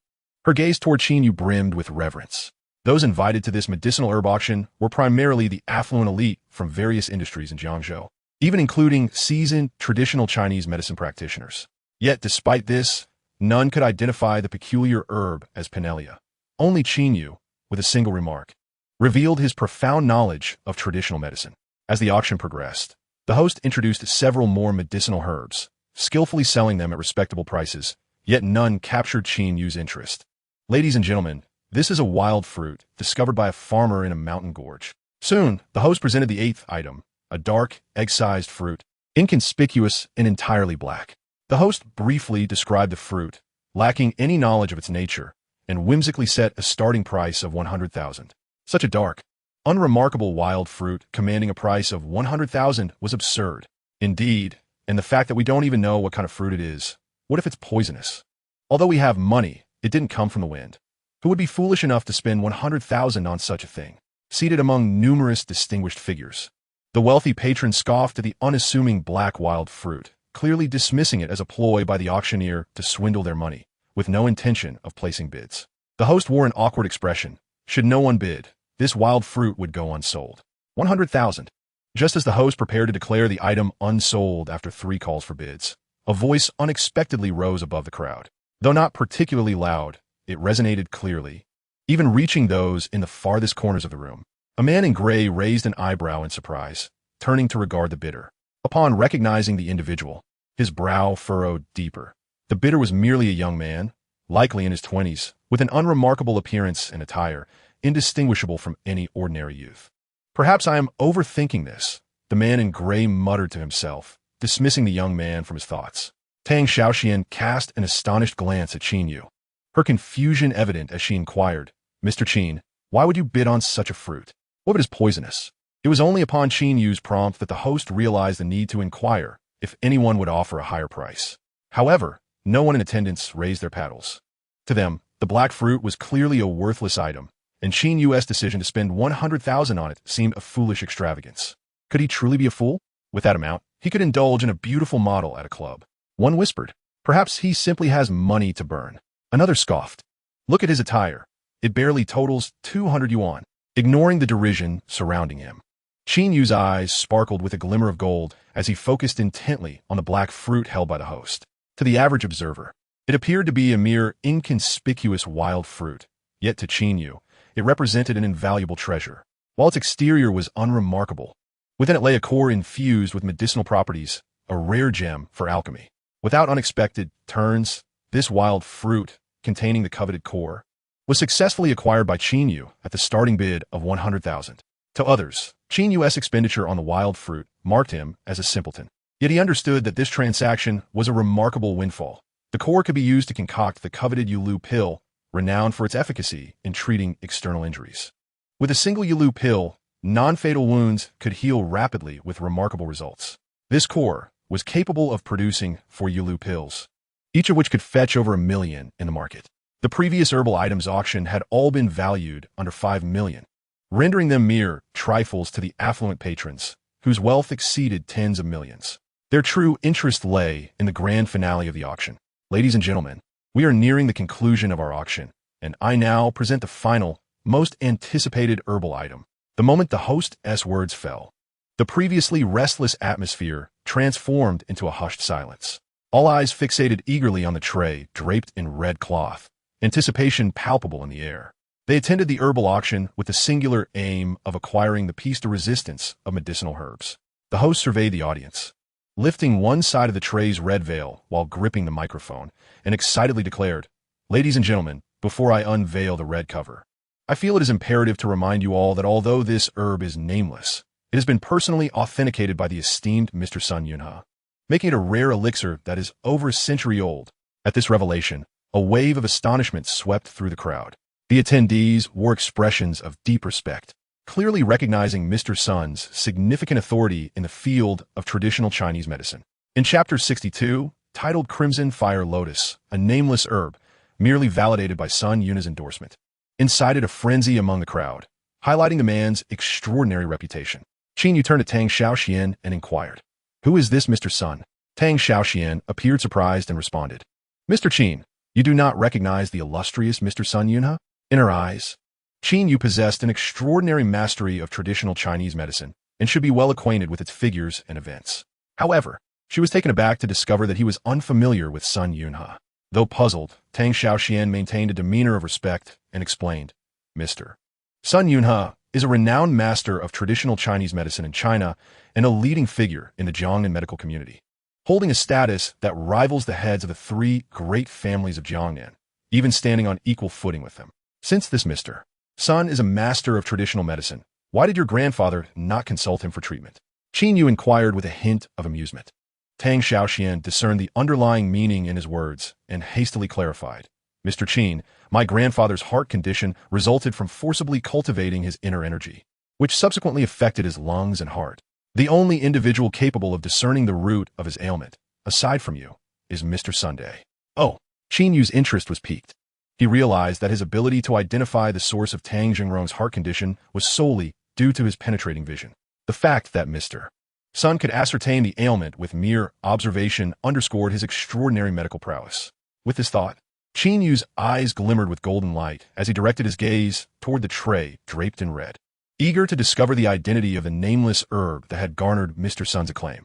her gaze toward Qin Yu brimmed with reverence. Those invited to this medicinal herb auction were primarily the affluent elite from various industries in Jiangzhou, even including seasoned traditional Chinese medicine practitioners. Yet, despite this, none could identify the peculiar herb as Pinellia. Only Qin Yu, with a single remark, revealed his profound knowledge of traditional medicine. As the auction progressed, the host introduced several more medicinal herbs, skillfully selling them at respectable prices, yet none captured Qin Yu's interest. Ladies and gentlemen, this is a wild fruit discovered by a farmer in a mountain gorge. Soon, the host presented the 8th item, a dark, egg-sized fruit, inconspicuous and entirely black. The host briefly described the fruit, lacking any knowledge of its nature, and whimsically set a starting price of 100,000. Such a dark, unremarkable wild fruit commanding a price of 100,000 was absurd. Indeed, and the fact that we don't even know what kind of fruit it is. What if it's poisonous? Although we have money, it didn't come from the wind. Who would be foolish enough to spend 100,000 on such a thing? Seated among numerous distinguished figures, the wealthy patron scoffed at the unassuming black wild fruit, clearly dismissing it as a ploy by the auctioneer to swindle their money, with no intention of placing bids. The host wore an awkward expression. Should no one bid, this wild fruit would go unsold. 100,000. Just as the host prepared to declare the item unsold after 3 calls for bids, a voice unexpectedly rose above the crowd. Though not particularly loud, it resonated clearly, even reaching those in the farthest corners of the room. A man in gray raised an eyebrow in surprise, turning to regard the bidder. Upon recognizing the individual, his brow furrowed deeper. The bidder was merely a young man, likely in his 20s, with an unremarkable appearance and attire, indistinguishable from any ordinary youth. Perhaps I am overthinking this, the man in gray muttered to himself, dismissing the young man from his thoughts. Tang Xiaoxian cast an astonished glance at Qin Yu, her confusion evident as she inquired, "Mr. Qin, why would you bid on such a fruit? What if it is poisonous?" It was only upon Qin Yu's prompt that the host realized the need to inquire if anyone would offer a higher price. However, no one in attendance raised their paddles. To them, the black fruit was clearly a worthless item, and Qin Yu's decision to spend 100,000 on it seemed a foolish extravagance. Could he truly be a fool? With that amount, he could indulge in a beautiful model at a club. One whispered, "Perhaps he simply has money to burn." Another scoffed, "Look at his attire. It barely totals 200 yuan." Ignoring the derision surrounding him, Qin Yu's eyes sparkled with a glimmer of gold as he focused intently on the black fruit held by the host. To the average observer, it appeared to be a mere inconspicuous wild fruit, yet to Qin Yu, it represented an invaluable treasure. While its exterior was unremarkable, within it lay a core infused with medicinal properties, a rare gem for alchemy. Without unexpected turns, this wild fruit, containing the coveted core, was successfully acquired by Qin Yu at the starting bid of 100,000. To others, Qin Yu's expenditure on the wild fruit marked him as a simpleton. Yet he understood that this transaction was a remarkable windfall. The core could be used to concoct the coveted Yulu pill, renowned for its efficacy in treating external injuries. With a single Yulu pill, non-fatal wounds could heal rapidly with remarkable results. This core was capable of producing 4 Yulu pills, each of which could fetch over 1 million in the market. The previous herbal items auctioned had all been valued under 5 million, rendering them mere trifles to the affluent patrons, whose wealth exceeded tens of millions. Their true interest lay in the grand finale of the auction. Ladies and gentlemen, we are nearing the conclusion of our auction, and I now present the final, most anticipated herbal item. The moment the host's words fell, the previously restless atmosphere transformed into a hushed silence. All eyes fixated eagerly on the tray draped in red cloth, anticipation palpable in the air. They attended the herbal auction with the singular aim of acquiring the piece de resistance of medicinal herbs. The host surveyed the audience, lifting one side of the tray's red veil while gripping the microphone, and excitedly declared, "Ladies and gentlemen, before I unveil the red cover, I feel it is imperative to remind you all that although this herb is nameless, it has been personally authenticated by the esteemed Mr. Sun Yunhe, making it a rare elixir that is over a century old." At this revelation, a wave of astonishment swept through the crowd. The attendees wore expressions of deep respect, clearly recognizing Mr. Sun's significant authority in the field of traditional Chinese medicine. In Chapter 62, titled Crimson Fire Lotus, a nameless herb, merely validated by Sun Yunhe's endorsement, incited a frenzy among the crowd, highlighting the man's extraordinary reputation. Qin Yu turned to Tang Xiaoxian and inquired, "Who is this Mr. Sun?" Tang Xiaoxian appeared surprised and responded, "Mr. Qin, you do not recognize the illustrious Mr. Sun Yunhe?" In her eyes, Qin Yu possessed an extraordinary mastery of traditional Chinese medicine and should be well acquainted with its figures and events. However, she was taken aback to discover that he was unfamiliar with Sun Yunhe. Though puzzled, Tang Xiaoxian maintained a demeanor of respect and explained, "Mr. Sun Yunhe is a renowned master of traditional Chinese medicine in China and a leading figure in the Jiangnan medical community, holding a status that rivals the heads of the 3 great families of Jiangnan, even standing on equal footing with them. Since this Mr. Sun is a master of traditional medicine, why did your grandfather not consult him for treatment?" Qin Yu inquired with a hint of amusement. Tang Xiaoxian discerned the underlying meaning in his words and hastily clarified, "Mr. Qin, my grandfather's heart condition resulted from forcibly cultivating his inner energy, which subsequently affected his lungs and heart. The only individual capable of discerning the root of his ailment, aside from you, is Mr. Sunday." Oh, Qin Yu's interest was piqued. He realized that his ability to identify the source of Tang Jingrong's heart condition was solely due to his penetrating vision. The fact that Mr. Sun could ascertain the ailment with mere observation underscored his extraordinary medical prowess. With this thought, Qin Yu's eyes glimmered with golden light as he directed his gaze toward the tray draped in red, eager to discover the identity of the nameless herb that had garnered Mr. Sun's acclaim.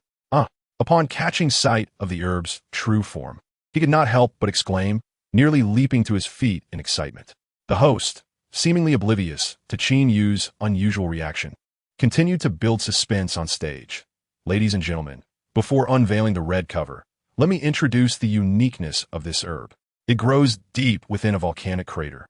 Upon catching sight of the herb's true form, he could not help but exclaim, nearly leaping to his feet in excitement. The host, seemingly oblivious to Qin Yu's unusual reaction, continued to build suspense on stage, Ladies and gentlemen, before unveiling the red cover, let me introduce the uniqueness of this herb. It grows deep within a volcanic crater,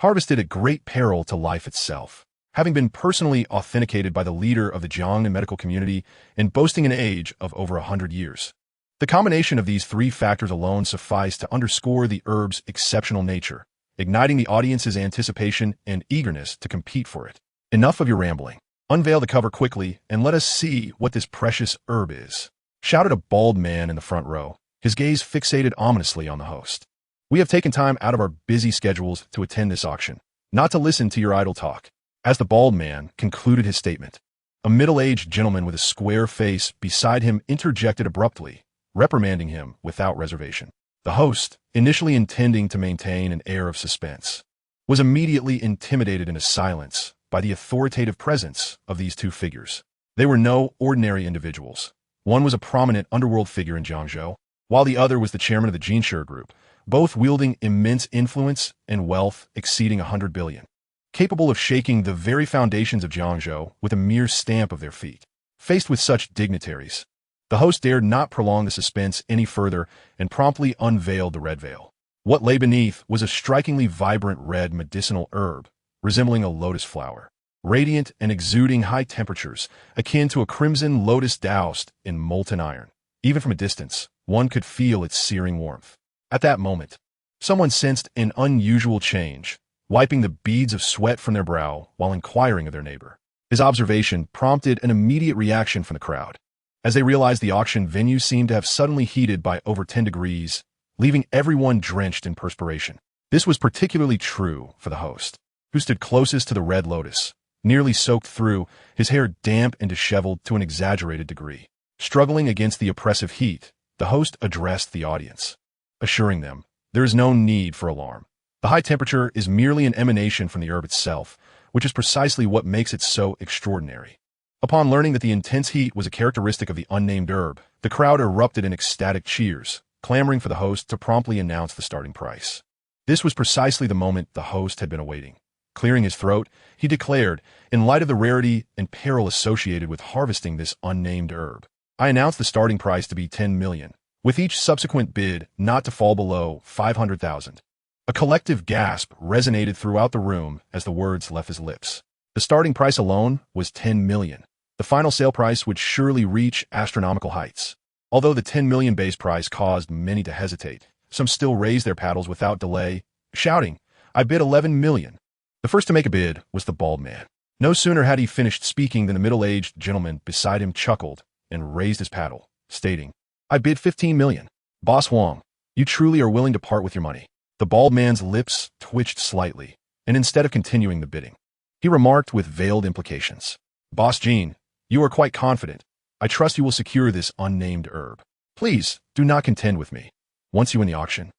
harvested at great peril to life itself, having been personally authenticated by the leader of the Jiang medical community and boasting an age of over 100 years. The combination of these three factors alone suffice to underscore the herb's exceptional nature, igniting the audience's anticipation and eagerness to compete for it. Enough of your rambling. Unveil the cover quickly and let us see what this precious herb is, shouted a bald man in the front row, his gaze fixated ominously on the host. We have taken time out of our busy schedules to attend this auction, not to listen to your idle talk. As the bald man concluded his statement, a middle-aged gentleman with a square face beside him interjected abruptly, reprimanding him without reservation. The host, initially intending to maintain an air of suspense, was immediately intimidated into silence by the authoritative presence of these two figures. They were no ordinary individuals. One was a prominent underworld figure in Jiangzhou, while the other was the chairman of the Jinshi Group, both wielding immense influence and wealth exceeding 100 billion, capable of shaking the very foundations of Jiangzhou with a mere stamp of their feet. Faced with such dignitaries, the host dared not prolong the suspense any further and promptly unveiled the red veil. What lay beneath was a strikingly vibrant red medicinal herb, resembling a lotus flower, radiant and exuding high temperatures, akin to a crimson lotus doused in molten iron. Even from a distance, one could feel its searing warmth. At that moment, someone sensed an unusual change, wiping the beads of sweat from their brow while inquiring of their neighbor. His observation prompted an immediate reaction from the crowd, as they realized the auction venue seemed to have suddenly heated by over 10 degrees, leaving everyone drenched in perspiration. This was particularly true for the host, who stood closest to the red lotus, nearly soaked through, his hair damp and disheveled to an exaggerated degree. Struggling against the oppressive heat, the host addressed the audience, assuring them there is no need for alarm. The high temperature is merely an emanation from the herb itself, which is precisely what makes it so extraordinary. Upon learning that the intense heat was a characteristic of the unnamed herb, the crowd erupted in ecstatic cheers, clamoring for the host to promptly announce the starting price. This was precisely the moment the host had been awaiting. Clearing his throat, he declared, in light of the rarity and peril associated with harvesting this unnamed herb, I announce the starting price to be 10 million, with each subsequent bid not to fall below 500,000. A collective gasp resonated throughout the room as the words left his lips. The starting price alone was 10 million. The final sale price would surely reach astronomical heights. Although the 10 million base price caused many to hesitate, some still raised their paddles without delay, shouting, I bid 11 million. The first to make a bid was the bald man. No sooner had he finished speaking than a middle-aged gentleman beside him chuckled and raised his paddle, stating, I bid 15 million. Boss Huang, you truly are willing to part with your money. The bald man's lips twitched slightly, and instead of continuing the bidding, he remarked with veiled implications, Boss Jean, you are quite confident. I trust you will secure this unnamed herb. Please, do not contend with me. Once you win the auction,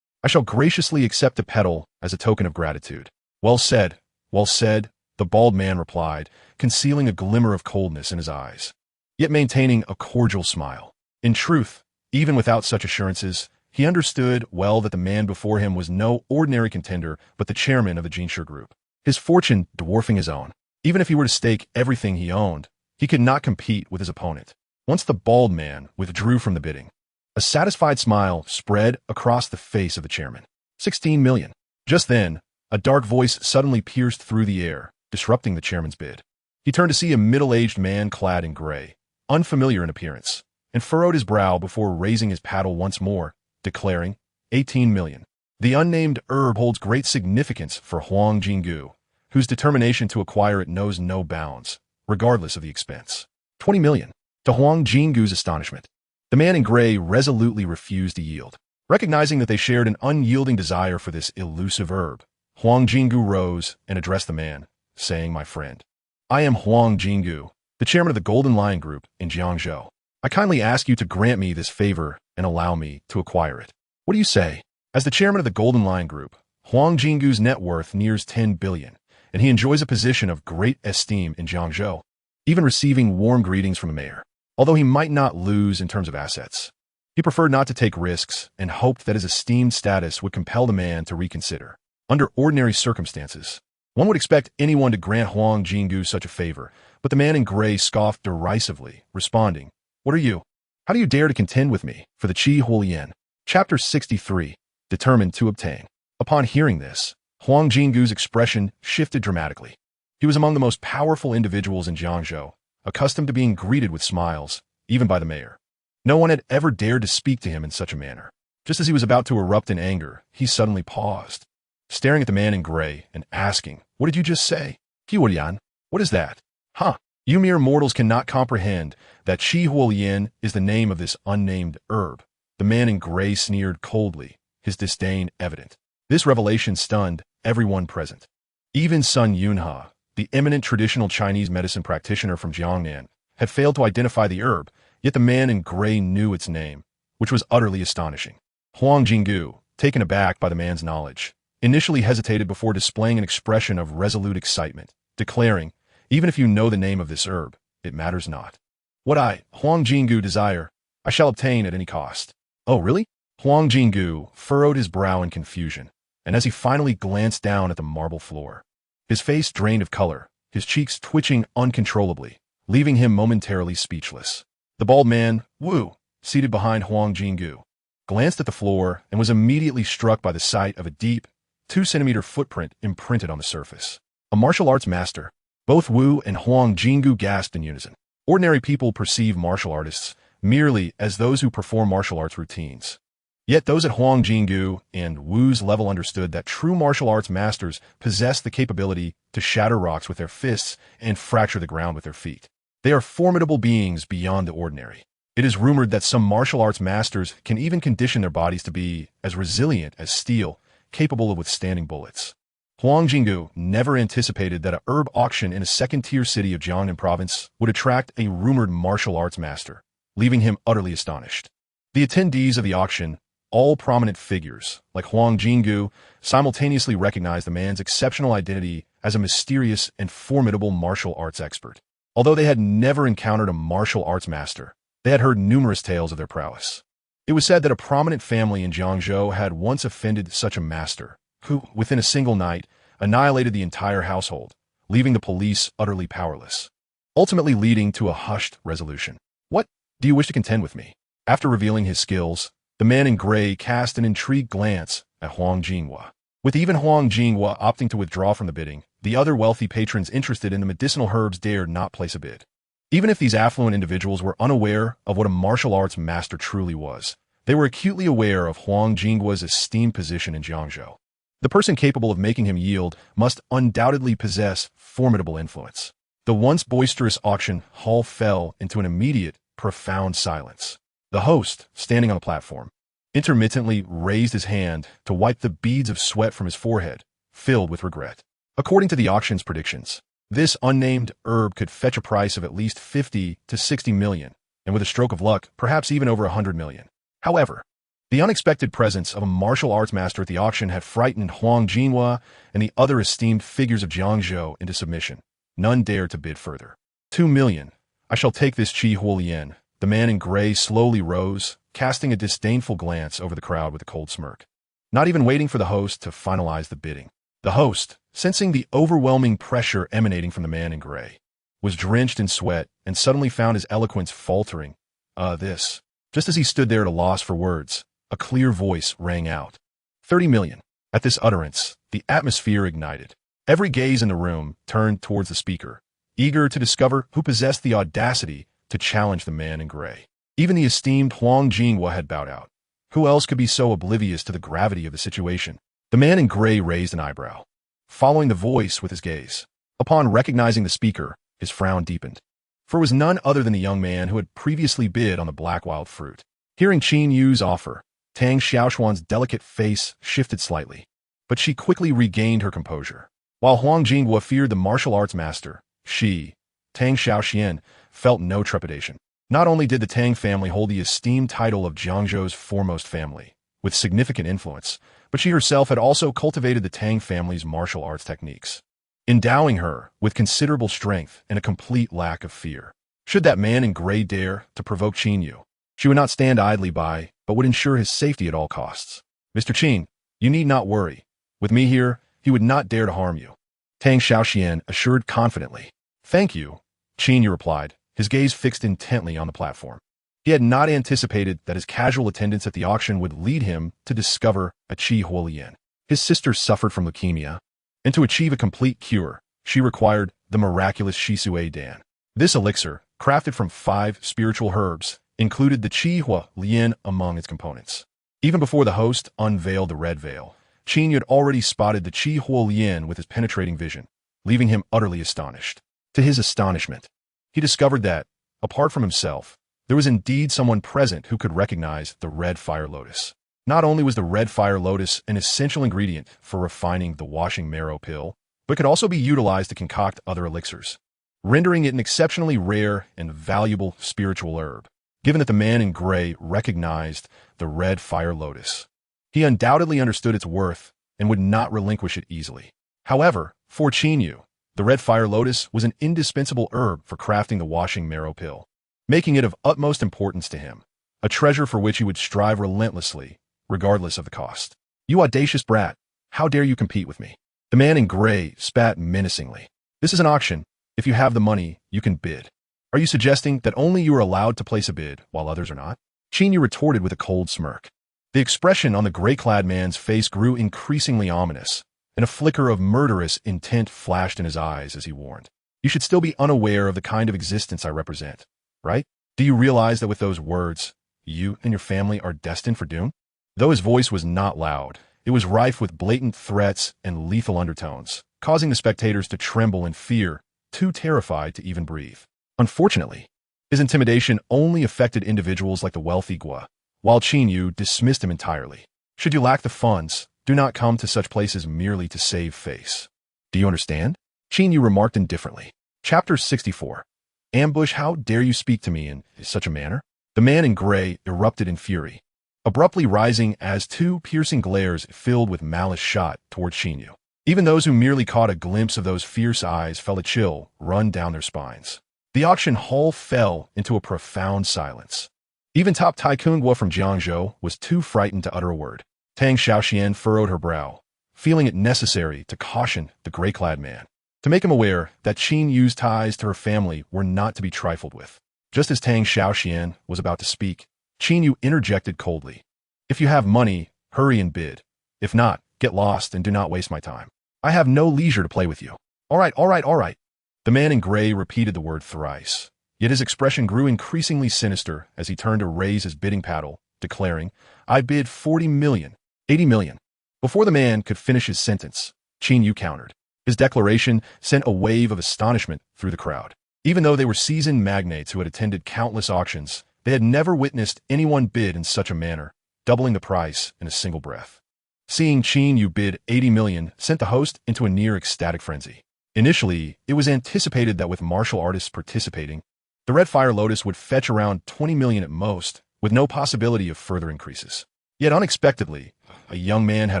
I shall graciously accept the petal as a token of gratitude. Well said, the bald man replied, concealing a glimmer of coldness in his eyes, yet maintaining a cordial smile. In truth, even without such assurances, he understood well that the man before him was no ordinary contender but the chairman of the Jinshi Group, his fortune dwarfing his own. Even if he were to stake everything he owned, he could not compete with his opponent. Once the bald man withdrew from the bidding, a satisfied smile spread across the face of the chairman. 16 million. Just then, a dark voice suddenly pierced through the air, disrupting the chairman's bid. He turned to see a middle-aged man clad in gray, unfamiliar in appearance, and furrowed his brow before raising his paddle once more, declaring, 18 million. The unnamed herb holds great significance for Huang Jinggu, whose determination to acquire it knows no bounds, regardless of the expense. 20 million. To Huang Jinggu's astonishment, the man in gray resolutely refused to yield. Recognizing that they shared an unyielding desire for this elusive herb, Huang Jinggu rose and addressed the man, saying, My friend, I am Huang Jinggu, the chairman of the Golden Lion Group in Jiangzhou. I kindly ask you to grant me this favor and allow me to acquire it. What do you say? As the chairman of the Golden Lion Group, Huang Jinggu's net worth nears 10 billion, and he enjoys a position of great esteem in Jiangzhou, even receiving warm greetings from the mayor. Although he might not lose in terms of assets, he preferred not to take risks and hoped that his esteemed status would compel the man to reconsider. Under ordinary circumstances, one would expect anyone to grant Huang Jinggu such a favor, but the man in gray scoffed derisively, responding, What are you? How do you dare to contend with me for the Qi Huolian? Chapter 63. Determined to obtain. Upon hearing this, Huang Jinggu's expression shifted dramatically. He was among the most powerful individuals in Jiangzhou, accustomed to being greeted with smiles, even by the mayor. No one had ever dared to speak to him in such a manner. Just as he was about to erupt in anger, he suddenly paused, staring at the man in gray and asking, "What did you just say? Huolian? What is that? Huh? You mere mortals cannot comprehend that Qi Huolian is the name of this unnamed herb." The man in gray sneered coldly, his disdain evident. This revelation stunned everyone present. Even Sun Yunhe, the eminent traditional Chinese medicine practitioner from Jiangnan, had failed to identify the herb, yet the man in gray knew its name, which was utterly astonishing. Huang Jinggu, taken aback by the man's knowledge, initially hesitated before displaying an expression of resolute excitement, declaring, "Even if you know the name of this herb, it matters not. What I, Huang Jinggu, desire, I shall obtain at any cost." "Oh, really?" Huang Jinggu furrowed his brow in confusion, and as he finally glanced down at the marble floor, his face drained of color, his cheeks twitching uncontrollably, leaving him momentarily speechless. The bald man, Wu, seated behind Huang Jinggu, glanced at the floor and was immediately struck by the sight of a deep, 2-centimeter footprint imprinted on the surface. A martial arts master. Both Wu and Huang Jinggu gasped in unison. Ordinary people perceive martial artists merely as those who perform martial arts routines. Yet those at Huang Jinggu and Wu's level understood that true martial arts masters possess the capability to shatter rocks with their fists and fracture the ground with their feet. They are formidable beings beyond the ordinary. It is rumored that some martial arts masters can even condition their bodies to be as resilient as steel, capable of withstanding bullets. Huang Jinggu never anticipated that a herb auction in a second-tier city of Jiangnan province would attract a rumored martial arts master, leaving him utterly astonished. The attendees of the auction, all prominent figures, like Huang Jinggu, simultaneously recognized the man's exceptional identity as a mysterious and formidable martial arts expert. Although they had never encountered a martial arts master, they had heard numerous tales of their prowess. It was said that a prominent family in Jiangzhou had once offended such a master, who, within a single night, annihilated the entire household, leaving the police utterly powerless, ultimately leading to a hushed resolution. "What? Do you wish to contend with me?" After revealing his skills, the man in gray cast an intrigued glance at Huang Jinghua. With even Huang Jinghua opting to withdraw from the bidding, the other wealthy patrons interested in the medicinal herbs dared not place a bid. Even if these affluent individuals were unaware of what a martial arts master truly was, they were acutely aware of Huang Jinghua's esteemed position in Jiangzhou. The person capable of making him yield must undoubtedly possess formidable influence. The once boisterous auction hall fell into an immediate, profound silence. The host, standing on the platform, intermittently raised his hand to wipe the beads of sweat from his forehead, filled with regret. According to the auction's predictions, this unnamed herb could fetch a price of at least 50 to 60 million, and with a stroke of luck, perhaps even over 100 million. However, the unexpected presence of a martial arts master at the auction had frightened Huang Jinghua and the other esteemed figures of Jiangzhou into submission. None dared to bid further. 2 million. I shall take this Qi Huolian. The man in gray slowly rose, casting a disdainful glance over the crowd with a cold smirk. Not even waiting for the host to finalize the bidding. The host, sensing the overwhelming pressure emanating from the man in gray, was drenched in sweat and suddenly found his eloquence faltering. This. Just as he stood there at a loss for words, a clear voice rang out. 30 million. At this utterance, the atmosphere ignited. Every gaze in the room turned towards the speaker, eager to discover who possessed the audacity to challenge the man in gray. Even the esteemed Huang Jinghua had bowed out. Who else could be so oblivious to the gravity of the situation? The man in gray raised an eyebrow, following the voice with his gaze. Upon recognizing the speaker, his frown deepened, for it was none other than the young man who had previously bid on the black wild fruit. Hearing Qin Yu's offer, Tang Xiaoshuan's delicate face shifted slightly, but she quickly regained her composure. While Huang Jinghua feared the martial arts master, Tang Xiaoxian, felt no trepidation. Not only did the Tang family hold the esteemed title of Jiangzhou's foremost family, with significant influence, but she herself had also cultivated the Tang family's martial arts techniques, endowing her with considerable strength and a complete lack of fear. Should that man in gray dare to provoke Qin Yu, she would not stand idly by, but would ensure his safety at all costs. "Mr. Qin, you need not worry. With me here, he would not dare to harm you," Tang Xiaoxian assured confidently. "Thank you," Qin Yu replied, his gaze fixed intently on the platform. He had not anticipated that his casual attendance at the auction would lead him to discover a Qi Huolian. His sister suffered from leukemia, and to achieve a complete cure, she required the miraculous Shisui Dan. This elixir, crafted from 5 spiritual herbs, included the Qi Huolian among its components. Even before the host unveiled the red veil, Qin Yu had already spotted the Qi Huolian with his penetrating vision, leaving him utterly astonished. To his astonishment, he discovered that, apart from himself, there was indeed someone present who could recognize the red fire lotus. Not only was the red fire lotus an essential ingredient for refining the washing marrow pill, but could also be utilized to concoct other elixirs, rendering it an exceptionally rare and valuable spiritual herb. Given that the man in gray recognized the red fire lotus, he undoubtedly understood its worth and would not relinquish it easily. However, for Qin Yu, the red fire lotus was an indispensable herb for crafting the washing marrow pill, making it of utmost importance to him, a treasure for which he would strive relentlessly, regardless of the cost. "You audacious brat, how dare you compete with me?" The man in gray spat menacingly. "This is an auction. If you have the money, you can bid. Are you suggesting that only you are allowed to place a bid while others are not?" Qin Yu retorted with a cold smirk. The expression on the gray-clad man's face grew increasingly ominous, and a flicker of murderous intent flashed in his eyes as he warned. "You should still be unaware of the kind of existence I represent, right? Do you realize that with those words, you and your family are destined for doom?" Though his voice was not loud, it was rife with blatant threats and lethal undertones, causing the spectators to tremble in fear, too terrified to even breathe. Unfortunately, his intimidation only affected individuals like the wealthy Gua, while Qin Yu dismissed him entirely. "Should you lack the funds, do not come to such places merely to save face. Do you understand?" Qin Yu remarked indifferently. Chapter 64. Ambush. "How dare you speak to me in such a manner?" The man in gray erupted in fury, abruptly rising as 2 piercing glares filled with malice shot toward Qin Yu. Even those who merely caught a glimpse of those fierce eyes felt a chill run down their spines. The auction hall fell into a profound silence. Even top tycoon Gua from Jiangzhou was too frightened to utter a word. Tang Xiaoxian furrowed her brow, feeling it necessary to caution the gray-clad man, to make him aware that Qin Yu's ties to her family were not to be trifled with. Just as Tang Xiaoxian was about to speak, Qin Yu interjected coldly. "If you have money, hurry and bid. If not, get lost and do not waste my time. I have no leisure to play with you." All right, all right, all right." The man in gray repeated the word thrice, yet his expression grew increasingly sinister as he turned to raise his bidding paddle, declaring, "I bid 40 million, 80 million. Before the man could finish his sentence, Qin Yu countered. His declaration sent a wave of astonishment through the crowd. Even though they were seasoned magnates who had attended countless auctions, they had never witnessed anyone bid in such a manner, doubling the price in a single breath. Seeing Qin Yu bid 80 million sent the host into a near ecstatic frenzy. Initially, it was anticipated that with martial artists participating, the red fire lotus would fetch around 20 million at most, with no possibility of further increases. Yet unexpectedly, a young man had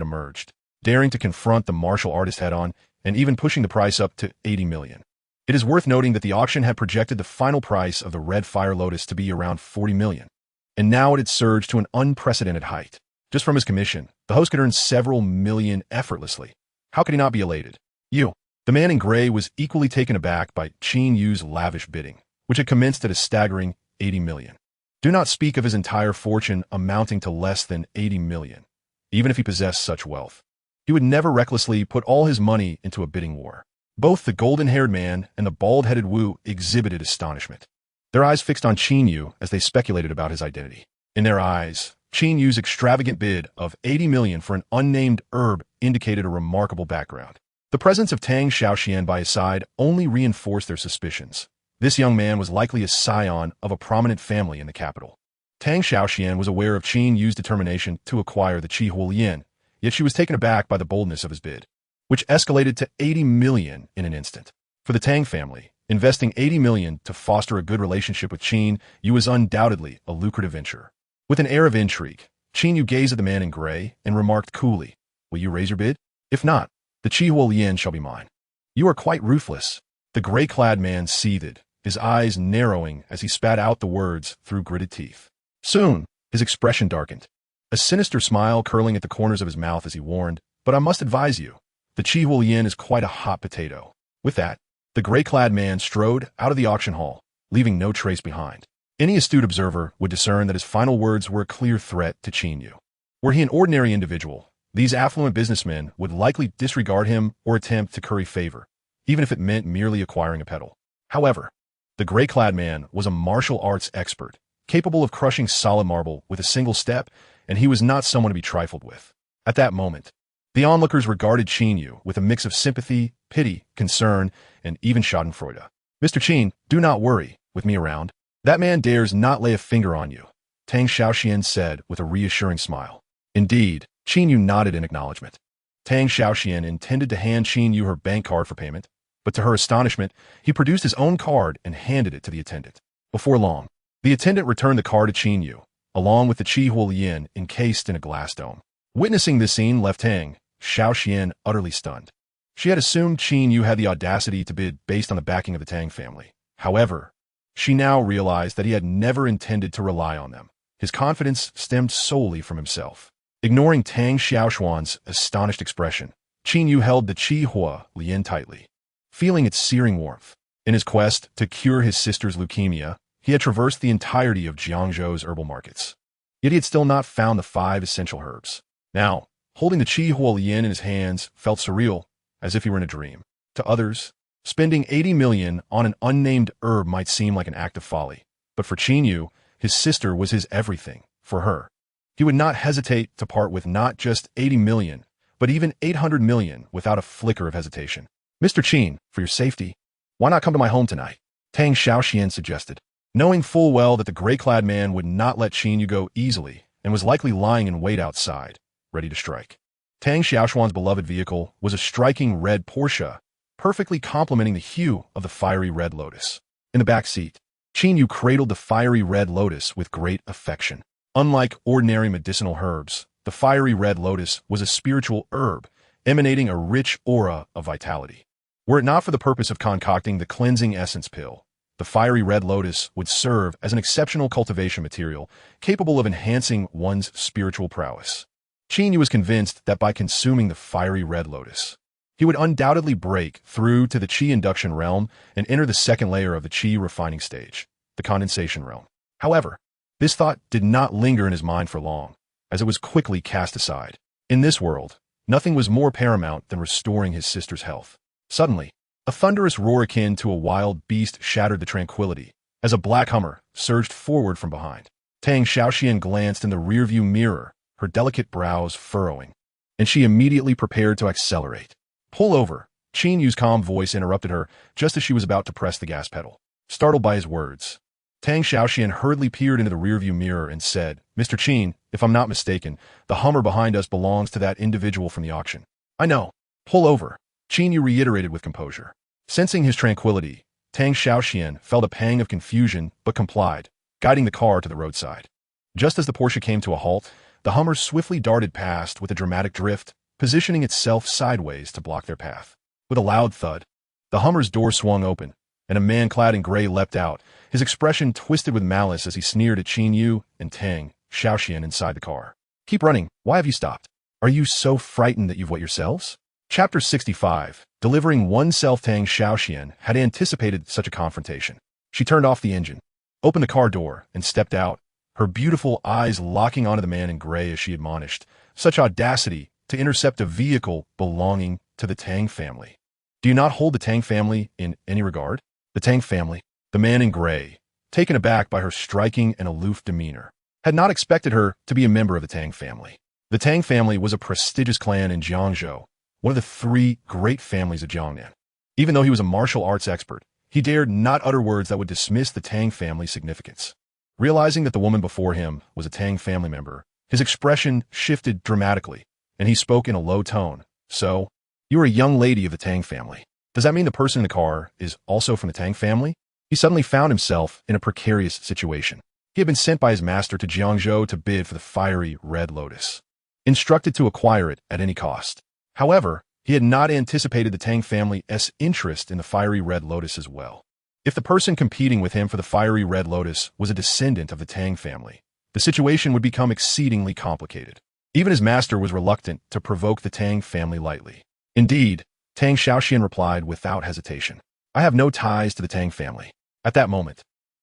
emerged, daring to confront the martial artist head-on and even pushing the price up to 80 million. It is worth noting that the auction had projected the final price of the red fire lotus to be around 40 million, and now it had surged to an unprecedented height. Just from his commission, the host could earn several million effortlessly. How could he not be elated? "You." The man in gray was equally taken aback by Qin Yu's lavish bidding, which had commenced at a staggering 80 million. Do not speak of his entire fortune amounting to less than 80 million. Even if he possessed such wealth, he would never recklessly put all his money into a bidding war. Both the golden-haired man and the bald-headed Wu exhibited astonishment, their eyes fixed on Qin Yu as they speculated about his identity. In their eyes, Qin Yu's extravagant bid of 80 million for an unnamed herb indicated a remarkable background. The presence of Tang Xiaoxian by his side only reinforced their suspicions. This young man was likely a scion of a prominent family in the capital. Tang Xiaoxian was aware of Qin Yu's determination to acquire the Qi Huolian, yet she was taken aback by the boldness of his bid, which escalated to 80 million in an instant. For the Tang family, investing 80 million to foster a good relationship with Qin Yu was undoubtedly a lucrative venture. With an air of intrigue, Qin Yu gazed at the man in gray and remarked coolly, "Will you raise your bid? If not, the Qi Huolian shall be mine." "You are quite ruthless." The gray-clad man seethed, his eyes narrowing as he spat out the words through gritted teeth. Soon, his expression darkened, a sinister smile curling at the corners of his mouth as he warned, "But I must advise you, the Qi Huolian is quite a hot potato." With that, the gray-clad man strode out of the auction hall, leaving no trace behind. Any astute observer would discern that his final words were a clear threat to Qin Yu. Were he an ordinary individual, these affluent businessmen would likely disregard him or attempt to curry favor, even if it meant merely acquiring a petal. However, the gray-clad man was a martial arts expert, capable of crushing solid marble with a single step, and he was not someone to be trifled with. At that moment, the onlookers regarded Qin Yu with a mix of sympathy, pity, concern, and even schadenfreude. "Mr. Qin, do not worry, with me around. That man dares not lay a finger on you," Tang Xiaoxian said with a reassuring smile. Indeed, Qin Yu nodded in acknowledgement. Tang Xiaoxian intended to hand Qin Yu her bank card for payment, but to her astonishment, he produced his own card and handed it to the attendant. Before long, the attendant returned the card to Qin Yu, along with the Qi Huolian encased in a glass dome. Witnessing this scene left Tang Xiaoxian utterly stunned. She had assumed Qin Yu had the audacity to bid based on the backing of the Tang family. However, she now realized that he had never intended to rely on them. His confidence stemmed solely from himself. Ignoring Tang Xiaoxuan's astonished expression, Qin Yu held the Qi Huolian tightly, feeling its searing warmth. In his quest to cure his sister's leukemia, he had traversed the entirety of Jiangzhou's herbal markets. Yet he had still not found the 5 essential herbs. Now, holding the Qi Huolian in his hands felt surreal, as if he were in a dream. To others, spending 80 million on an unnamed herb might seem like an act of folly. But for Qin Yu, his sister was his everything. For her, he would not hesitate to part with not just 80 million, but even 800 million without a flicker of hesitation. "Mr. Qin, for your safety, why not come to my home tonight?" Tang Xiaoxian suggested, knowing full well that the gray-clad man would not let Qin Yu go easily and was likely lying in wait outside, ready to strike. Tang Xiaoxuan's beloved vehicle was a striking red Porsche, perfectly complementing the hue of the fiery red lotus. In the back seat, Qin Yu cradled the fiery red lotus with great affection. Unlike ordinary medicinal herbs, the fiery red lotus was a spiritual herb, emanating a rich aura of vitality. Were it not for the purpose of concocting the cleansing essence pill, the fiery red lotus would serve as an exceptional cultivation material capable of enhancing one's spiritual prowess. Qin Yu was convinced that by consuming the fiery red lotus, he would undoubtedly break through to the Qi induction realm and enter the second layer of the Qi refining stage, the condensation realm. However, this thought did not linger in his mind for long, as it was quickly cast aside. In this world, nothing was more paramount than restoring his sister's health. Suddenly, a thunderous roar akin to a wild beast shattered the tranquility, as a black Hummer surged forward from behind. Tang Xiaoxian glanced in the rearview mirror, her delicate brows furrowing, and she immediately prepared to accelerate. "Pull over," Qin Yu's calm voice interrupted her just as she was about to press the gas pedal. Startled by his words, Tang Xiaoxian hurriedly peered into the rearview mirror and said, "Mr. Qin, if I'm not mistaken, the Hummer behind us belongs to that individual from the auction." "I know. Pull over," Qin Yu reiterated with composure. Sensing his tranquility, Tang Xiaoxian felt a pang of confusion but complied, guiding the car to the roadside. Just as the Porsche came to a halt, the Hummer swiftly darted past with a dramatic drift, positioning itself sideways to block their path. With a loud thud, the Hummer's door swung open, and a man clad in gray leapt out, his expression twisted with malice as he sneered at Qin Yu and Tang Xiaoxian inside the car. "Keep running. Why have you stopped? Are you so frightened that you've wet yourselves?" Chapter 65. Delivering oneself. Tang Xiaoxian had anticipated such a confrontation. She turned off the engine, opened the car door, and stepped out, her beautiful eyes locking onto the man in gray as she admonished. Such audacity to intercept a vehicle belonging to the Tang family. Do you not hold the Tang family in any regard? The Tang family, the man in gray, taken aback by her striking and aloof demeanor, had not expected her to be a member of the Tang family. The Tang family was a prestigious clan in Jiangzhou, one of the 3 great families of Jiangnan. Even though he was a martial arts expert, he dared not utter words that would dismiss the Tang family's significance. Realizing that the woman before him was a Tang family member, his expression shifted dramatically, and he spoke in a low tone. "So, you are a young lady of the Tang family. Does that mean the person in the car is also from the Tang family?" He suddenly found himself in a precarious situation. He had been sent by his master to Jiangzhou to bid for the fiery red lotus, instructed to acquire it at any cost. However, he had not anticipated the Tang family's interest in the fiery red lotus as well. If the person competing with him for the fiery red lotus was a descendant of the Tang family, the situation would become exceedingly complicated. Even his master was reluctant to provoke the Tang family lightly. Indeed, Tang Xiaoxian replied without hesitation, "I have no ties to the Tang family." At that moment,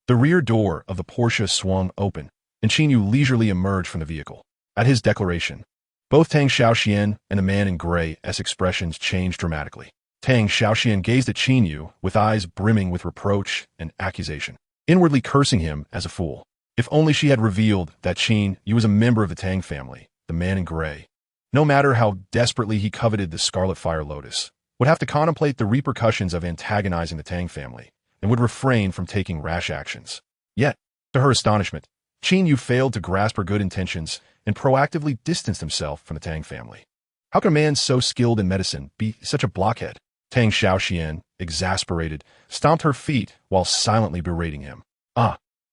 The rear door of the Porsche swung open, and Qin Yu leisurely emerged from the vehicle. At his declaration, both Tang Xiaoxian and the man in gray's expressions changed dramatically. Tang Xiaoxian gazed at Qin Yu with eyes brimming with reproach and accusation, inwardly cursing him as a fool. If only she had revealed that Qin Yu was a member of the Tang family, the man in gray, no matter how desperately he coveted the Scarlet Fire Lotus, would have to contemplate the repercussions of antagonizing the Tang family, and would refrain from taking rash actions. Yet, to her astonishment, Qin Yu failed to grasp her good intentions and proactively distanced himself from the Tang family. How can a man so skilled in medicine be such a blockhead? Tang Xiaoxian, exasperated, stomped her feet while silently berating him.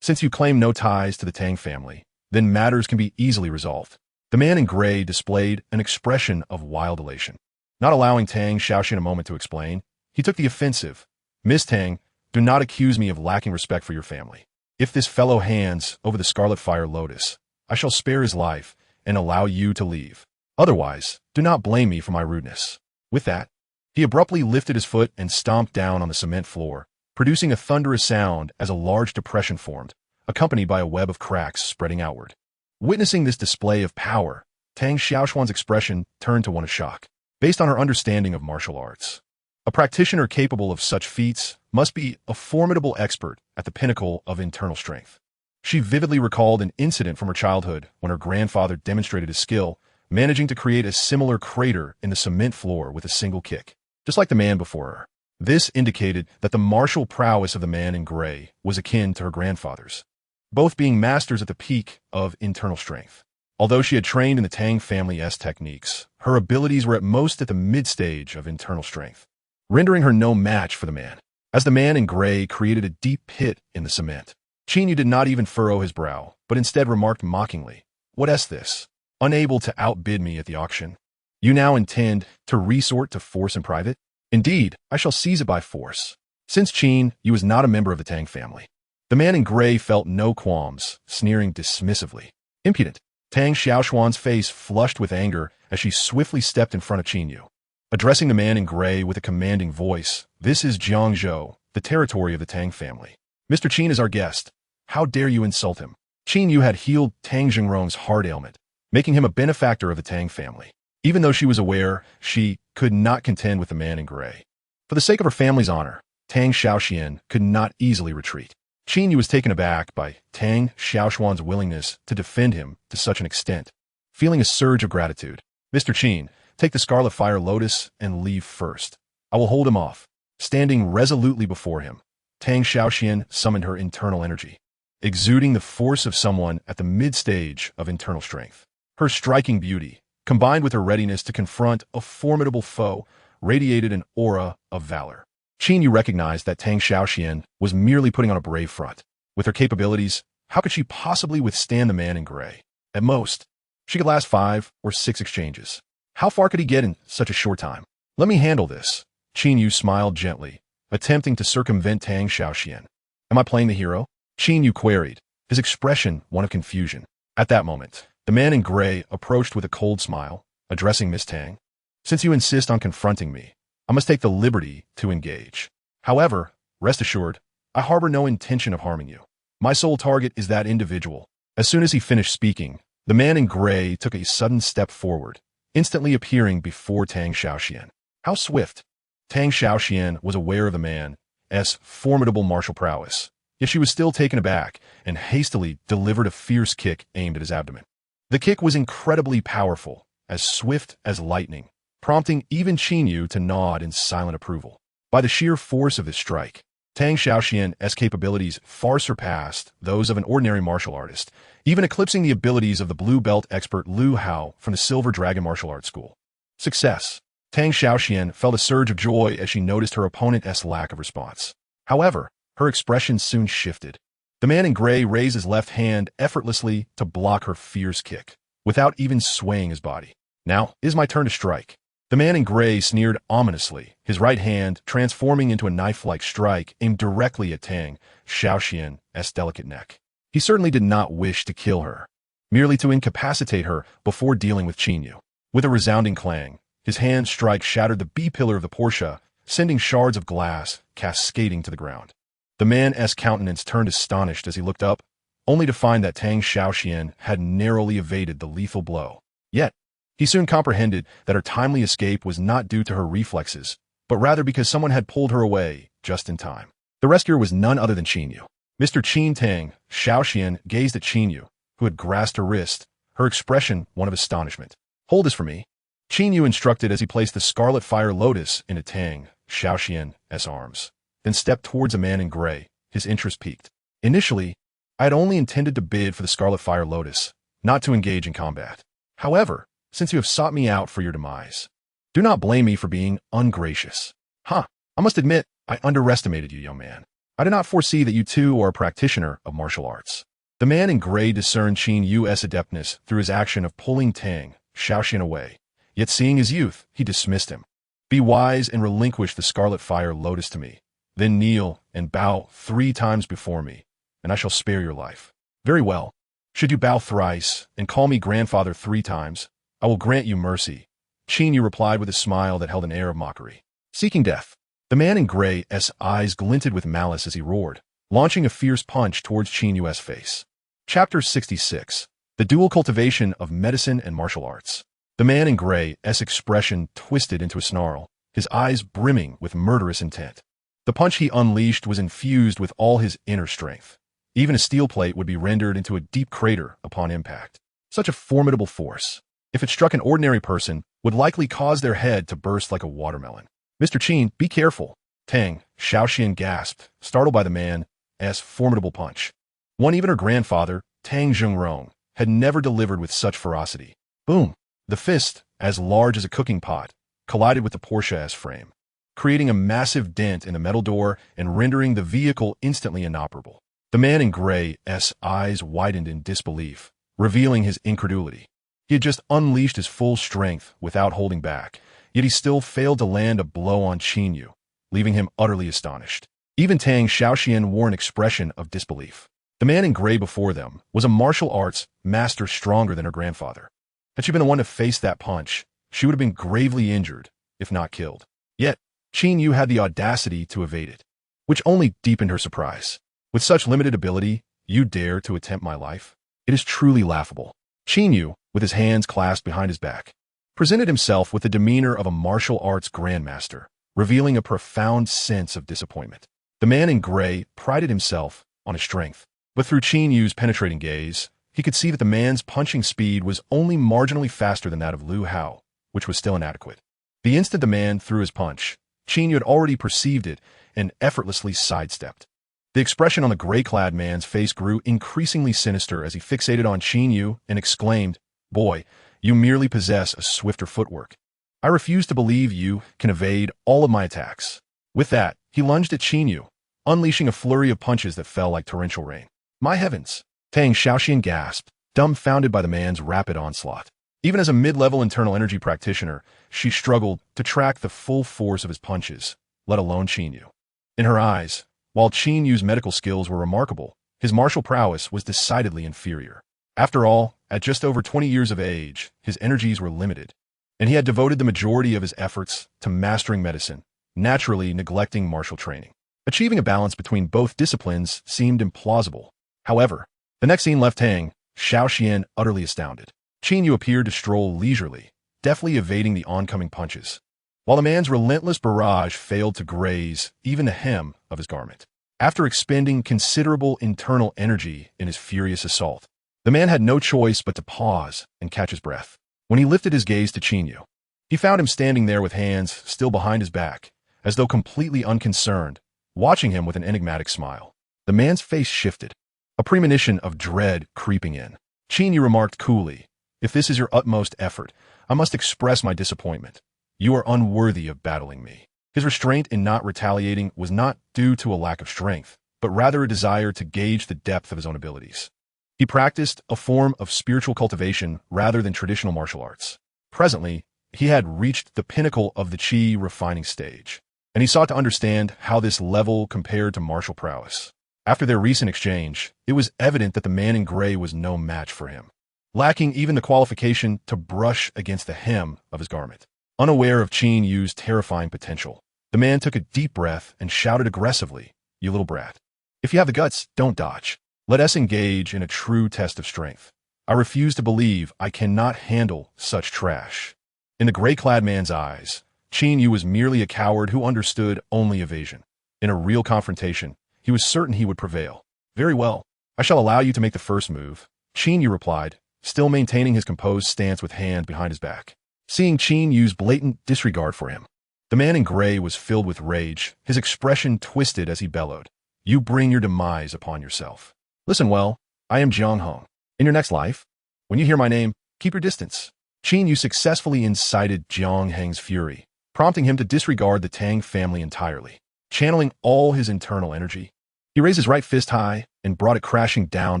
Since you claim no ties to the Tang family, then matters can be easily resolved. The man in gray displayed an expression of wild elation. Not allowing Tang Xiaoxian a moment to explain, he took the offensive. Miss Tang, do not accuse me of lacking respect for your family. If this fellow hands over the Scarlet Fire Lotus, I shall spare his life and allow you to leave. Otherwise, do not blame me for my rudeness. With that, he abruptly lifted his foot and stomped down on the cement floor, producing a thunderous sound as a large depression formed, accompanied by a web of cracks spreading outward. Witnessing this display of power, Tang Xiaoxuan's expression turned to one of shock. Based on her understanding of martial arts, a practitioner capable of such feats must be a formidable expert at the pinnacle of internal strength. She vividly recalled an incident from her childhood when her grandfather demonstrated his skill, managing to create a similar crater in the cement floor with a single kick, just like the man before her. This indicated that the martial prowess of the man in gray was akin to her grandfather's, both being masters at the peak of internal strength. Although she had trained in the Tang family's techniques, her abilities were at most at the mid-stage of internal strength, rendering her no match for the man. As the man in gray created a deep pit in the cement, Qin Yu did not even furrow his brow, but instead remarked mockingly, "What's this? Unable to outbid me at the auction? You now intend to resort to force in private? Indeed, I shall seize it by force." Since Qin Yu was not a member of the Tang family, the man in gray felt no qualms, sneering dismissively. Impudent. Tang Xiaoxuan's face flushed with anger as she swiftly stepped in front of Qin Yu. Addressing the man in gray with a commanding voice, "This is Jiangzhou, the territory of the Tang family. Mr. Qin is our guest. How dare you insult him?" Qin Yu had healed Tang Jingrong's heart ailment, making him a benefactor of the Tang family. Even though she was aware, she could not contend with the man in gray. For the sake of her family's honor, Tang Xiaoxian could not easily retreat. Qin Yu was taken aback by Tang Xiaoxuan's willingness to defend him to such an extent. Feeling a surge of gratitude, "Mr. Qin, take the Scarlet Fire Lotus and leave first. I will hold him off." Standing resolutely before him, Tang Xiaoxian summoned her internal energy, exuding the force of someone at the mid-stage of internal strength. Her striking beauty, combined with her readiness to confront a formidable foe, radiated an aura of valor. Qin Yu recognized that Tang Xiaoxian was merely putting on a brave front. With her capabilities, how could she possibly withstand the man in gray? At most, she could last 5 or 6 exchanges. How far could he get in such a short time? "Let me handle this." Qin Yu smiled gently, attempting to circumvent Tang Xiaoxian. "Am I playing the hero?" Qin Yu queried, his expression one of confusion. At that moment, the man in gray approached with a cold smile, addressing Miss Tang. "Since you insist on confronting me, I must take the liberty to engage. However, rest assured, I harbor no intention of harming you. My sole target is that individual." As soon as he finished speaking, the man in gray took a sudden step forward, instantly appearing before Tang Xiaoxian. How swift! Tang Xiaoxian was aware of the man's formidable martial prowess, yet she was still taken aback and hastily delivered a fierce kick aimed at his abdomen. The kick was incredibly powerful, as swift as lightning, prompting even Qin Yu to nod in silent approval. By the sheer force of this strike, Tang Xiaoxian's capabilities far surpassed those of an ordinary martial artist, even eclipsing the abilities of the blue belt expert Liu Hao from the Silver Dragon Martial Arts School. Success! Tang Xiaoxian felt a surge of joy as she noticed her opponent's lack of response. However, her expression soon shifted. The man in gray raised his left hand effortlessly to block her fierce kick, without even swaying his body. "Now is my turn to strike." The man in gray sneered ominously, his right hand transforming into a knife-like strike aimed directly at Tang Xiaoxian's delicate neck. He certainly did not wish to kill her, merely to incapacitate her before dealing with Qin Yu. With a resounding clang, his hand strike shattered the B-pillar of the Porsche, sending shards of glass cascading to the ground. The man's countenance turned astonished as he looked up, only to find that Tang Xiaoxian had narrowly evaded the lethal blow. Yet, he soon comprehended that her timely escape was not due to her reflexes, but rather because someone had pulled her away just in time. The rescuer was none other than Qin Yu. Mr. Qin Tang Xiaoxian gazed at Qin Yu, who had grasped her wrist, her expression one of astonishment. "Hold this for me," Qin Yu instructed as he placed the scarlet fire lotus into Tang Xiaoxian's arms, then stepped towards a man in gray, his interest piqued. "Initially, I had only intended to bid for the scarlet fire lotus, not to engage in combat. However, since you have sought me out for your demise, do not blame me for being ungracious." "Huh, I must admit, I underestimated you, young man. I did not foresee that you too are a practitioner of martial arts." The man in gray discerned Qin Yu's adeptness through his action of pulling Tang Xiaoxian away, yet seeing his youth, he dismissed him. "Be wise and relinquish the scarlet fire lotus to me, then kneel and bow 3 times before me, and I shall spare your life." "Very well. Should you bow thrice and call me grandfather 3 times, I will grant you mercy," Qin Yu replied with a smile that held an air of mockery. "Seeking death." The man in gray's eyes glinted with malice as he roared, launching a fierce punch towards Qin Yu's face. Chapter 66. The Dual Cultivation of Medicine and Martial Arts. The man in gray's expression twisted into a snarl, his eyes brimming with murderous intent. The punch he unleashed was infused with all his inner strength. Even a steel plate would be rendered into a deep crater upon impact. Such a formidable force, if it struck an ordinary person, would likely cause their head to burst like a watermelon. "Mr. Qin, be careful," Tang Xiaoxian gasped, startled by the man's formidable punch. One even her grandfather, Tang Zhengrong, had never delivered with such ferocity. Boom! The fist, as large as a cooking pot, collided with the Porsche's frame, creating a massive dent in the metal door and rendering the vehicle instantly inoperable. The man in gray's eyes widened in disbelief, revealing his incredulity. He had just unleashed his full strength without holding back, yet he still failed to land a blow on Qin Yu, leaving him utterly astonished. Even Tang Xiaoxian wore an expression of disbelief. The man in gray before them was a martial arts master stronger than her grandfather. Had she been the one to face that punch, she would have been gravely injured, if not killed. Yet, Qin Yu had the audacity to evade it, which only deepened her surprise. "With such limited ability, you dare to attempt my life? It is truly laughable." Qin Yu, with his hands clasped behind his back, presented himself with the demeanor of a martial arts grandmaster, revealing a profound sense of disappointment. The man in gray prided himself on his strength, but through Qin Yu's penetrating gaze, he could see that the man's punching speed was only marginally faster than that of Liu Hao, which was still inadequate. The instant the man threw his punch, Qin Yu had already perceived it and effortlessly sidestepped. The expression on the gray-clad man's face grew increasingly sinister as he fixated on Qin Yu and exclaimed, "Boy, you merely possess a swifter footwork. I refuse to believe you can evade all of my attacks." With that, he lunged at Qin Yu, unleashing a flurry of punches that fell like torrential rain. "My heavens!" Tang Xiaoxian gasped, dumbfounded by the man's rapid onslaught. Even as a mid-level internal energy practitioner, she struggled to track the full force of his punches, let alone Qin Yu. In her eyes, while Qin Yu's medical skills were remarkable, his martial prowess was decidedly inferior. After all, at just over 20 years of age, his energies were limited, and he had devoted the majority of his efforts to mastering medicine, naturally neglecting martial training. Achieving a balance between both disciplines seemed implausible. However, the next scene left Tang Xiaoxian utterly astounded. Qin Yu appeared to stroll leisurely, deftly evading the oncoming punches, while the man's relentless barrage failed to graze even the hem of his garment. After expending considerable internal energy in his furious assault, the man had no choice but to pause and catch his breath. When he lifted his gaze to Qin Yu, he found him standing there with hands still behind his back, as though completely unconcerned, watching him with an enigmatic smile. The man's face shifted, a premonition of dread creeping in. Qin Yu remarked coolly, "If this is your utmost effort, I must express my disappointment. You are unworthy of battling me." His restraint in not retaliating was not due to a lack of strength, but rather a desire to gauge the depth of his own abilities. He practiced a form of spiritual cultivation rather than traditional martial arts. Presently, he had reached the pinnacle of the Qi refining stage, and he sought to understand how this level compared to martial prowess. After their recent exchange, it was evident that the man in gray was no match for him, lacking even the qualification to brush against the hem of his garment. Unaware of Qin Yu's terrifying potential, the man took a deep breath and shouted aggressively, "You little brat. If you have the guts, don't dodge. Let us engage in a true test of strength. I refuse to believe I cannot handle such trash. In the gray-clad man's eyes, Qin Yu was merely a coward who understood only evasion. In a real confrontation, he was certain he would prevail. Very well. I shall allow you to make the first move, Qin Yu replied, still maintaining his composed stance with hand behind his back. Seeing Qin Yu's blatant disregard for him, the man in gray was filled with rage, his expression twisted as he bellowed. You bring your demise upon yourself. Listen well, I am Jiang Heng. In your next life, when you hear my name, keep your distance. Qin Yu successfully incited Jiang Heng's fury, prompting him to disregard the Tang family entirely. Channeling all his internal energy, he raised his right fist high and brought it crashing down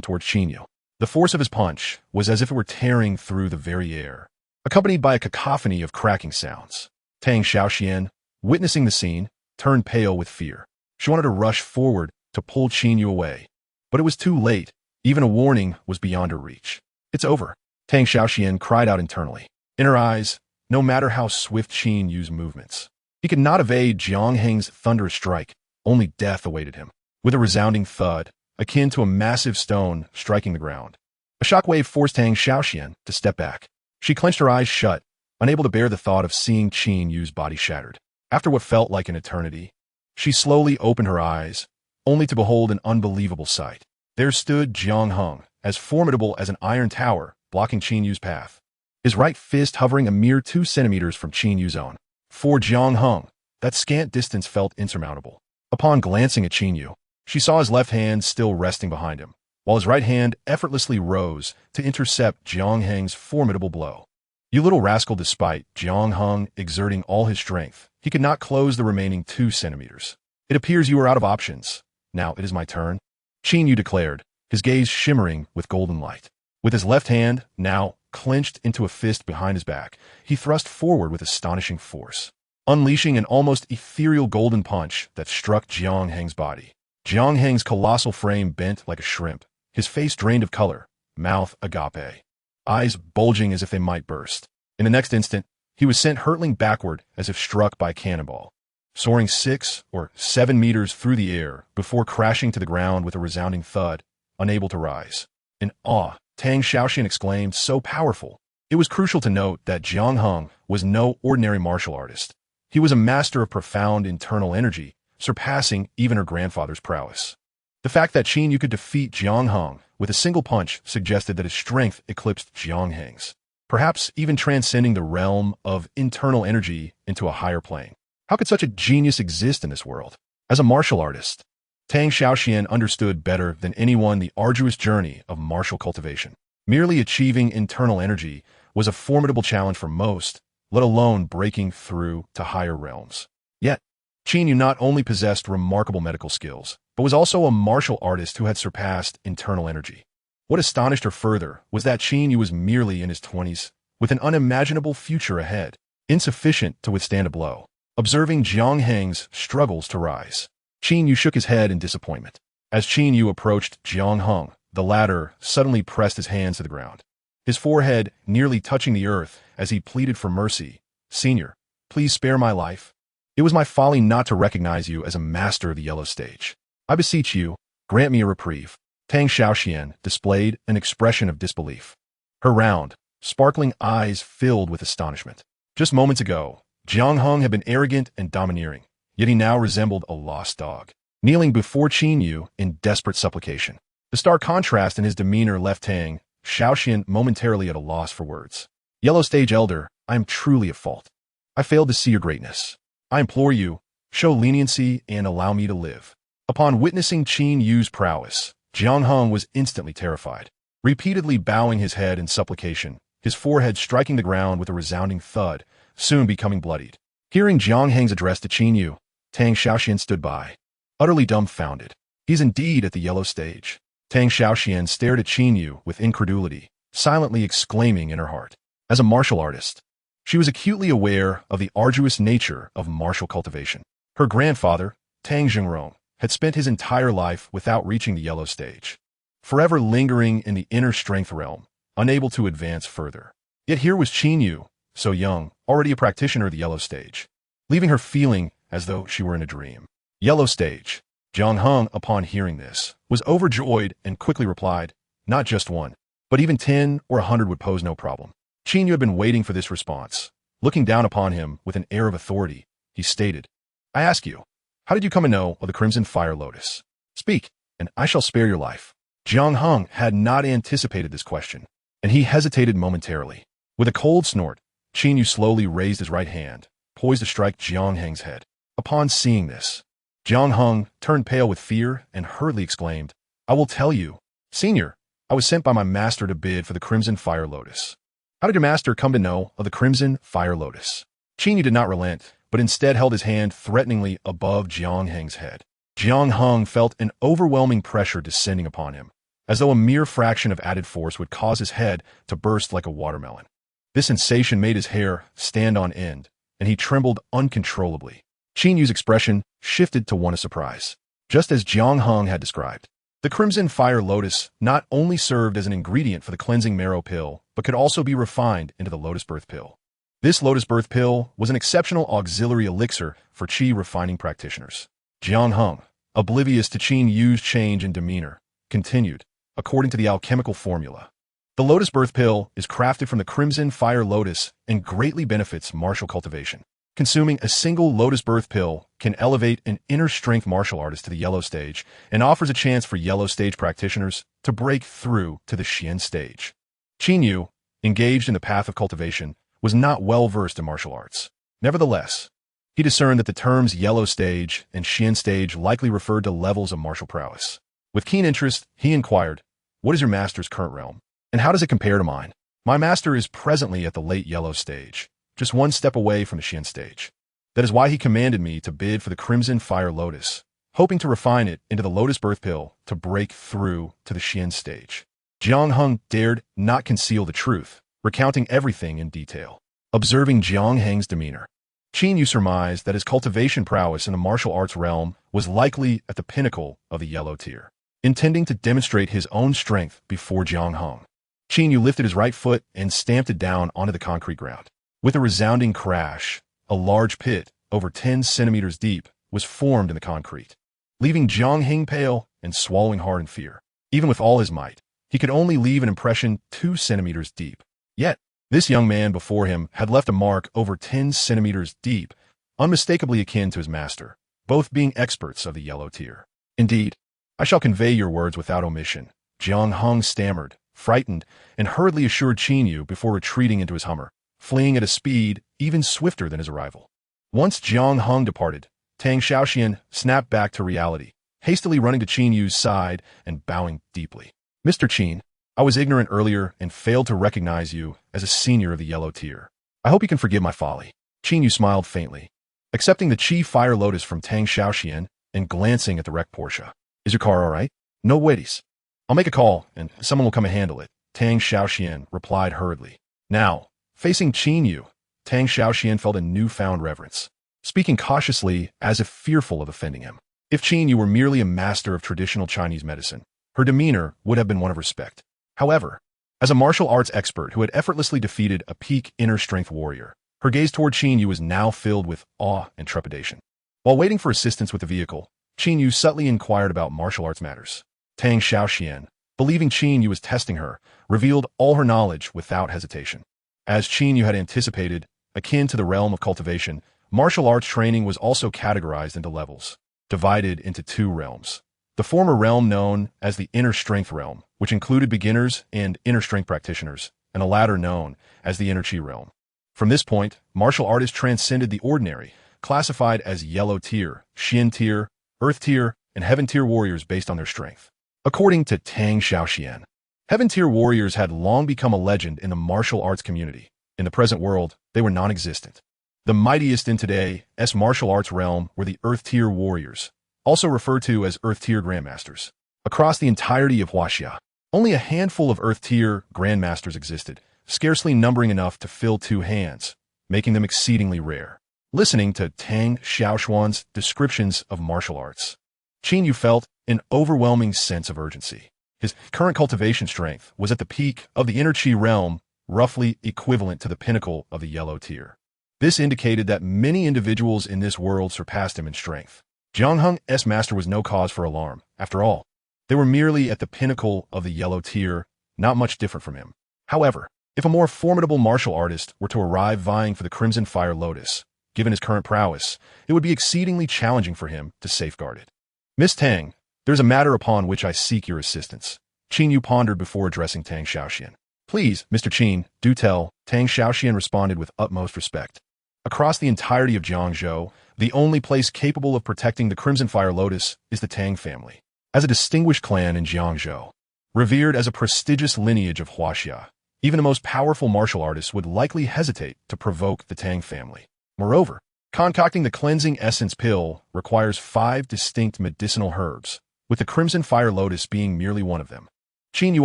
towards Qin Yu. The force of his punch was as if it were tearing through the very air, accompanied by a cacophony of cracking sounds. Tang Xiaoxian, witnessing the scene, turned pale with fear. She wanted to rush forward to pull Qin Yu away, but it was too late. Even a warning was beyond her reach. It's over, Tang Xiaoxian cried out internally. In her eyes, no matter how swift Qin Yu's movements, he could not evade Jiang Heng's thunderous strike. Only death awaited him. With a resounding thud, akin to a massive stone striking the ground, a shockwave forced Tang Xiaoxian to step back. She clenched her eyes shut, unable to bear the thought of seeing Qin Yu's body shattered. After what felt like an eternity, she slowly opened her eyes, only to behold an unbelievable sight. There stood Jiang Heng, as formidable as an iron tower, blocking Qin Yu's path, his right fist hovering a mere 2 centimeters from Qin Yu's own. For Jiang Heng, that scant distance felt insurmountable. Upon glancing at Qin Yu, she saw his left hand still resting behind him, while his right hand effortlessly rose to intercept Jiang Heng's formidable blow. You little rascal! Despite Jiang Heng exerting all his strength, he could not close the remaining 2 centimeters. It appears you are out of options. Now it is my turn, Qin Yu declared, his gaze shimmering with golden light. With his left hand, now clenched into a fist behind his back, he thrust forward with astonishing force, unleashing an almost ethereal golden punch that struck Jiang Heng's body. Jiang Heng's colossal frame bent like a shrimp, his face drained of color, mouth agape, eyes bulging as if they might burst. In the next instant, he was sent hurtling backward as if struck by a cannonball, soaring 6 or 7 meters through the air before crashing to the ground with a resounding thud, unable to rise. In awe, Tang Xiaoxian exclaimed, so powerful. It was crucial to note that Jiang Heng was no ordinary martial artist. He was a master of profound internal energy, surpassing even her grandfather's prowess. The fact that Qin Yu could defeat Jiang Heng with a single punch suggested that his strength eclipsed Jiang Heng's, perhaps even transcending the realm of internal energy into a higher plane. How could such a genius exist in this world? As a martial artist, Tang Xiaoxian understood better than anyone the arduous journey of martial cultivation. Merely achieving internal energy was a formidable challenge for most, let alone breaking through to higher realms. Yet, Qin Yu not only possessed remarkable medical skills, but was also a martial artist who had surpassed internal energy. What astonished her further was that Qin Yu was merely in his 20s, with an unimaginable future ahead, insufficient to withstand a blow. Observing Jiang Heng's struggles to rise, Qin Yu shook his head in disappointment. As Qin Yu approached Jiang Heng, the latter suddenly pressed his hands to the ground, his forehead nearly touching the earth as he pleaded for mercy. Senior, please spare my life. It was my folly not to recognize you as a master of the yellow stage. I beseech you, grant me a reprieve. Tang Xiaoxian displayed an expression of disbelief, her round, sparkling eyes filled with astonishment. Just moments ago, Jiang Heng had been arrogant and domineering, yet he now resembled a lost dog, kneeling before Qin Yu in desperate supplication. The stark contrast in his demeanor left Tang Xiaoxian momentarily at a loss for words. Yellow Stage Elder, I am truly at fault. I failed to see your greatness. I implore you, show leniency and allow me to live. Upon witnessing Qin Yu's prowess, Jiang Heng was instantly terrified, repeatedly bowing his head in supplication, his forehead striking the ground with a resounding thud, soon becoming bloodied. Hearing Jiang Heng's address to Qin Yu, Tang Xiaoxian stood by, utterly dumbfounded. He's indeed at the yellow stage. Tang Xiaoxian stared at Qin Yu with incredulity, silently exclaiming in her heart. As a martial artist, she was acutely aware of the arduous nature of martial cultivation. Her grandfather, Tang Zhengrong, had spent his entire life without reaching the yellow stage, forever lingering in the inner strength realm, unable to advance further. Yet here was Qin Yu, so young, already a practitioner of the yellow stage, leaving her feeling as though she were in a dream. Yellow stage. Jiang Hung, upon hearing this, was overjoyed and quickly replied, "Not just one, but even 10 or 100 would pose no problem." Qin Yu had been waiting for this response. Looking down upon him with an air of authority, he stated, "I ask you, how did you come to know of the Crimson Fire Lotus? Speak, and I shall spare your life." Jiang Hung had not anticipated this question, and he hesitated momentarily. With a cold snort, Qin Yu slowly raised his right hand, poised to strike Jiang Hung's head. Upon seeing this, Jiang Hung turned pale with fear and hurriedly exclaimed, "I will tell you. Senior, I was sent by my master to bid for the Crimson Fire Lotus." "How did your master come to know of the Crimson Fire Lotus?" Qin Yu did not relent, but instead held his hand threateningly above Jiang Hung's head. Jiang Hung felt an overwhelming pressure descending upon him, as though a mere fraction of added force would cause his head to burst like a watermelon. This sensation made his hair stand on end, and he trembled uncontrollably. Qin Yu's expression shifted to one of surprise. Just as Jiang Hung had described, the Crimson Fire Lotus not only served as an ingredient for the cleansing marrow pill, but could also be refined into the Lotus Birth Pill. This Lotus Birth Pill was an exceptional auxiliary elixir for Qi refining practitioners. Jiang Hung, oblivious to Qin Yu's change in demeanor, continued, according to the alchemical formula. The Lotus Birth Pill is crafted from the Crimson Fire Lotus and greatly benefits martial cultivation. Consuming a single Lotus Birth Pill can elevate an inner strength martial artist to the yellow stage and offers a chance for yellow stage practitioners to break through to the Xian stage. Qin Yu, engaged in the path of cultivation, was not well versed in martial arts. Nevertheless, he discerned that the terms yellow stage and Xian stage likely referred to levels of martial prowess. With keen interest, he inquired, "What is your master's current realm, and how does it compare to mine?" "My master is presently at the late yellow stage, just one step away from the Xian stage. That is why he commanded me to bid for the Crimson Fire Lotus, hoping to refine it into the Lotus Birth Pill to break through to the Xian stage." Jiang Hung dared not conceal the truth, recounting everything in detail. Observing Jiang Hung's demeanor, Qin Yu surmised that his cultivation prowess in the martial arts realm was likely at the pinnacle of the yellow tier. Intending to demonstrate his own strength before Jiang Hung, Qin Yu lifted his right foot and stamped it down onto the concrete ground. With a resounding crash, a large pit, over 10 centimeters deep, was formed in the concrete, leaving Jiang Hung pale and swallowing hard in fear. Even with all his might, he could only leave an impression 2 centimeters deep. Yet, this young man before him had left a mark over 10 centimeters deep, unmistakably akin to his master, both being experts of the yellow tier. "Indeed, I shall convey your words without omission," Jiang Hung stammered, frightened, and hurriedly assured Qin Yu before retreating into his Hummer, fleeing at a speed even swifter than his arrival. Once Jiang Hung departed, Tang Xiaoxian snapped back to reality, hastily running to Qin Yu's side and bowing deeply. "Mr. Qin, I was ignorant earlier and failed to recognize you as a senior of the yellow tier. I hope you can forgive my folly." Qin Yu smiled faintly, accepting the Qi Fire Lotus from Tang Xiaoxian and glancing at the wrecked Porsche. "Is your car all right?" "No worries. I'll make a call, and someone will come and handle it," Tang Xiaoxian replied hurriedly. Now, facing Qin Yu, Tang Xiaoxian felt a newfound reverence, speaking cautiously as if fearful of offending him. If Qin Yu were merely a master of traditional Chinese medicine, her demeanor would have been one of respect. However, as a martial arts expert who had effortlessly defeated a peak inner strength warrior, her gaze toward Qin Yu was now filled with awe and trepidation. While waiting for assistance with the vehicle, Qin Yu subtly inquired about martial arts matters. Tang Xiaoxian, believing Qin Yu was testing her, revealed all her knowledge without hesitation. As Qin Yu had anticipated, akin to the realm of cultivation, martial arts training was also categorized into levels, divided into 2 realms. The former realm known as the Inner Strength realm, which included beginners and inner strength practitioners, and the latter known as the Inner Qi realm. From this point, martial artists transcended the ordinary, classified as Yellow Tier, Xian Tier, Earth Tier, and Heaven Tier warriors based on their strength. According to Tang Xiaoxian, Heaven Tier warriors had long become a legend in the martial arts community. In the present world, they were non-existent. The mightiest in today's martial arts realm were the Earth Tier warriors, also referred to as Earth Tier Grandmasters. Across the entirety of Huaxia, only a handful of Earth Tier Grandmasters existed, scarcely numbering enough to fill 2 hands, making them exceedingly rare. Listening to Tang Xiaoxuan's descriptions of martial arts, Qin Yu felt an overwhelming sense of urgency. His current cultivation strength was at the peak of the Inner Qi realm, roughly equivalent to the pinnacle of the Yellow Tier. This indicated that many individuals in this world surpassed him in strength. Jiang Heng's master was no cause for alarm. After all, they were merely at the pinnacle of the yellow tier, not much different from him. However, if a more formidable martial artist were to arrive vying for the Crimson Fire Lotus, given his current prowess, it would be exceedingly challenging for him to safeguard it. Miss Tang, there is a matter upon which I seek your assistance. Qin Yu pondered before addressing Tang Xiaoxian. Please, Mr. Qin, do tell, Tang Xiaoxian responded with utmost respect. Across the entirety of Jiangzhou, the only place capable of protecting the Crimson Fire Lotus is the Tang family. As a distinguished clan in Jiangzhou, revered as a prestigious lineage of Huaxia, even the most powerful martial artists would likely hesitate to provoke the Tang family. Moreover, concocting the cleansing essence pill requires 5 distinct medicinal herbs, with the Crimson Fire Lotus being merely one of them. Qin Yu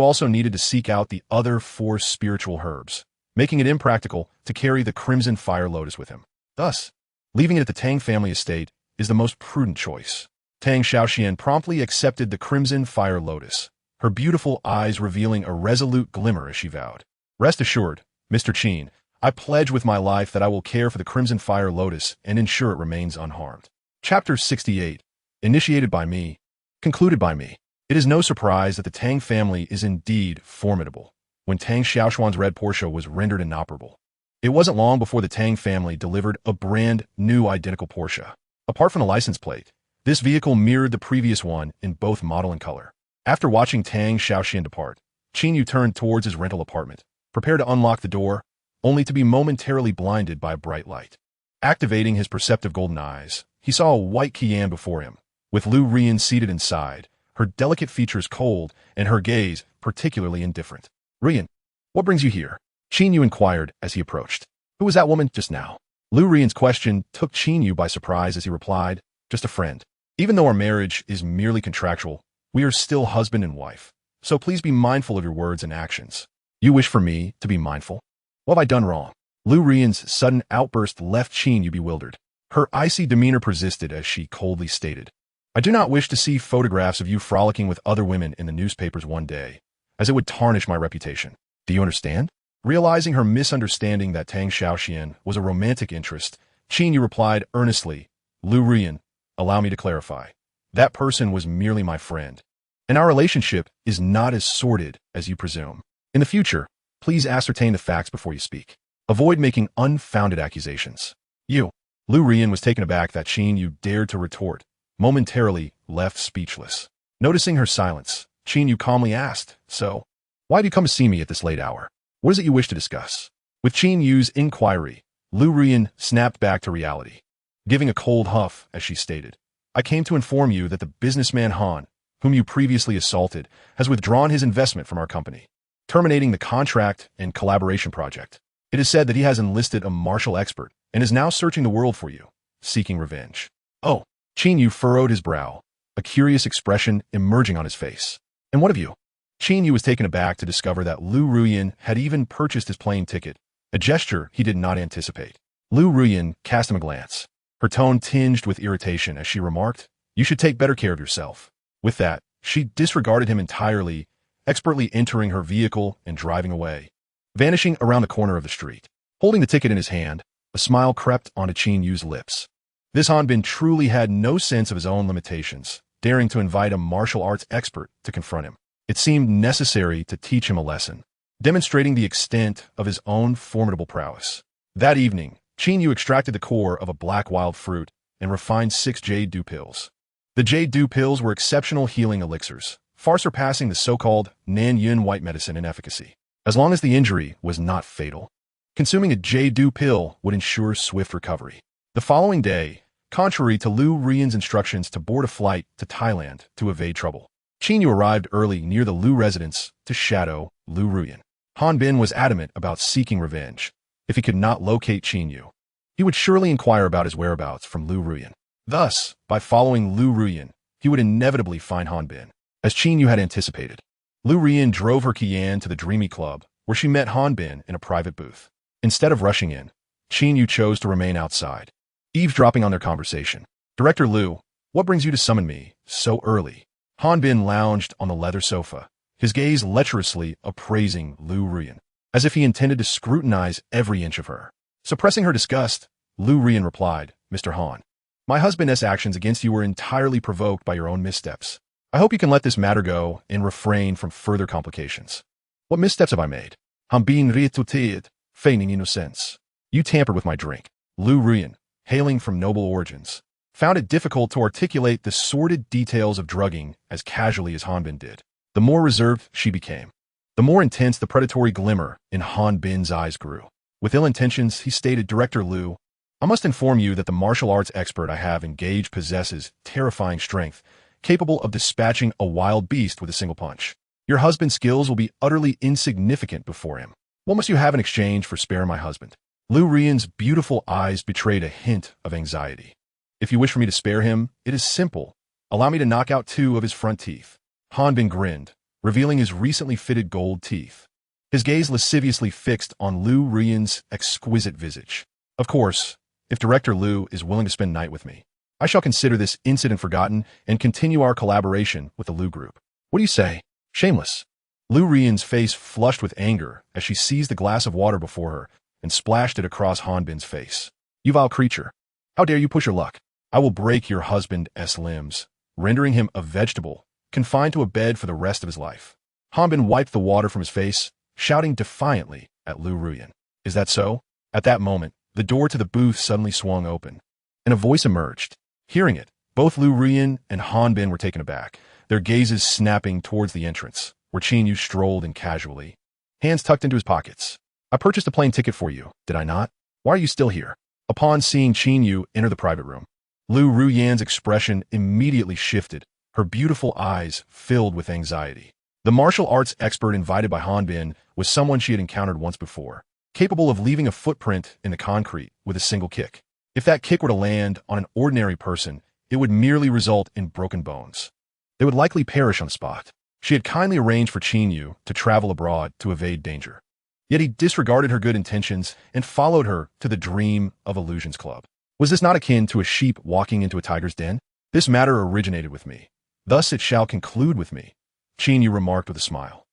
also needed to seek out the other 4 spiritual herbs, making it impractical to carry the Crimson Fire Lotus with him. Thus, leaving it at the Tang family estate is the most prudent choice. Tang Xiaoxian promptly accepted the Crimson Fire Lotus, her beautiful eyes revealing a resolute glimmer as she vowed. Rest assured, Mr. Qin, I pledge with my life that I will care for the Crimson Fire Lotus and ensure it remains unharmed. Chapter 68. Initiated by me. Concluded by me. It is no surprise that the Tang family is indeed formidable. When Tang Xiaoshuan's red Porsche was rendered inoperable, it wasn't long before the Tang family delivered a brand new identical Porsche. Apart from the license plate, this vehicle mirrored the previous one in both model and color. After watching Tang Xiaoxian depart, Qin Yu turned towards his rental apartment, prepared to unlock the door, only to be momentarily blinded by a bright light. Activating his perceptive golden eyes, he saw a white Qian before him, with Lu Rian seated inside, her delicate features cold and her gaze particularly indifferent. Rian, what brings you here? Qin Yu inquired as he approached. Who was that woman just now? Lu Rian's question took Qin Yu by surprise as he replied, just a friend. Even though our marriage is merely contractual, we are still husband and wife, so please be mindful of your words and actions. You wish for me to be mindful? What have I done wrong? Lu Rian's sudden outburst left Qin Yu bewildered. Her icy demeanor persisted as she coldly stated, I do not wish to see photographs of you frolicking with other women in the newspapers one day, as it would tarnish my reputation. Do you understand? Realizing her misunderstanding that Tang Xiaoxian was a romantic interest, Qin Yu replied earnestly, Lu Rian, allow me to clarify. That person was merely my friend, and our relationship is not as sordid as you presume. In the future, please ascertain the facts before you speak. Avoid making unfounded accusations. You. Lu Rian was taken aback that Qin Yu dared to retort, momentarily left speechless. Noticing her silence, Qin Yu calmly asked, So, why have you come to see me at this late hour? What is it you wish to discuss? With Qin Yu's inquiry, Lu Rian snapped back to reality, giving a cold huff as she stated, I came to inform you that the businessman Han, whom you previously assaulted, has withdrawn his investment from our company, terminating the contract and collaboration project. It is said that he has enlisted a martial expert and is now searching the world for you, seeking revenge. Oh, Qin Yu furrowed his brow, a curious expression emerging on his face. And what of you? Qin Yu was taken aback to discover that Lu Rian had even purchased his plane ticket, a gesture he did not anticipate. Lu Rian cast him a glance, her tone tinged with irritation as she remarked, You should take better care of yourself. With that, she disregarded him entirely, expertly entering her vehicle and driving away. Vanishing around the corner of the street. Holding the ticket in his hand, a smile crept onto Qin Yu's lips. This Han Bin truly had no sense of his own limitations, daring to invite a martial arts expert to confront him. It seemed necessary to teach him a lesson, demonstrating the extent of his own formidable prowess. That evening, Qin Yu extracted the core of a black wild fruit and refined 6 Jade Dew pills. The Jade Dew pills were exceptional healing elixirs, far surpassing the so-called Nan Yun white medicine in efficacy, as long as the injury was not fatal. Consuming a Jade Dew pill would ensure swift recovery. The following day, contrary to Lu Rian's instructions to board a flight to Thailand to evade trouble, Qin Yu arrived early near the Lu residence to shadow Lu Rian. Han Bin was adamant about seeking revenge. If he could not locate Qin Yu, he would surely inquire about his whereabouts from Lu Rian. Thus, by following Lu Rian, he would inevitably find Han Bin, as Qin Yu had anticipated. Lu Rian drove her Qian to the Dreamy Club, where she met Han Bin in a private booth. Instead of rushing in, Qin Yu chose to remain outside, eavesdropping on their conversation. Director Lu, what brings you to summon me so early? Han Bin lounged on the leather sofa, his gaze lecherously appraising Lu Rian, as if he intended to scrutinize every inch of her. Suppressing her disgust, Lu Rian replied, Mr. Han, My husband's actions against you were entirely provoked by your own missteps. I hope you can let this matter go and refrain from further complications. What missteps have I made? I'm being retuted, feigning innocence. You tampered with my drink. Lu Ruyan, hailing from noble origins, found it difficult to articulate the sordid details of drugging as casually as Hanbin did. The more reserved she became, the more intense the predatory glimmer in Hanbin's eyes grew. With ill intentions, he stated, Director Lu, I must inform you that the martial arts expert I have engaged possesses terrifying strength, capable of dispatching a wild beast with a single punch. Your husband's skills will be utterly insignificant before him. What must you have in exchange for sparing my husband? Lu Ruyan's beautiful eyes betrayed a hint of anxiety. If you wish for me to spare him, it is simple. Allow me to knock out 2 of his front teeth. Hanbin grinned, revealing his recently fitted gold teeth. His gaze lasciviously fixed on Lu Ruyan's exquisite visage. Of course, if Director Lu is willing to spend night with me, I shall consider this incident forgotten and continue our collaboration with the Lu Group. What do you say? Shameless. Lu Ruyan's face flushed with anger as she seized the glass of water before her and splashed it across Hanbin's face. You vile creature. How dare you push your luck? I will break your husband's limbs, rendering him a vegetable, confined to a bed for the rest of his life. Hanbin wiped the water from his face, shouting defiantly at Lu Ruyan. Is that so? At that moment, the door to the booth suddenly swung open, and a voice emerged. Hearing it, both Lu Ruyan and Hanbin were taken aback, their gazes snapping towards the entrance, where Qin Yu strolled in casually, hands tucked into his pockets. I purchased a plane ticket for you, did I not? Why are you still here? Upon seeing Qin Yu enter the private room, Lu Ruyan's expression immediately shifted, her beautiful eyes filled with anxiety. The martial arts expert invited by Hanbin was someone she had encountered once before, capable of leaving a footprint in the concrete with a single kick. If that kick were to land on an ordinary person, it would merely result in broken bones. They would likely perish on the spot. She had kindly arranged for Qin Yu to travel abroad to evade danger. Yet he disregarded her good intentions and followed her to the Dream of Illusions Club. Was this not akin to a sheep walking into a tiger's den? This matter originated with me. Thus it shall conclude with me, Qin Yu remarked with a smile.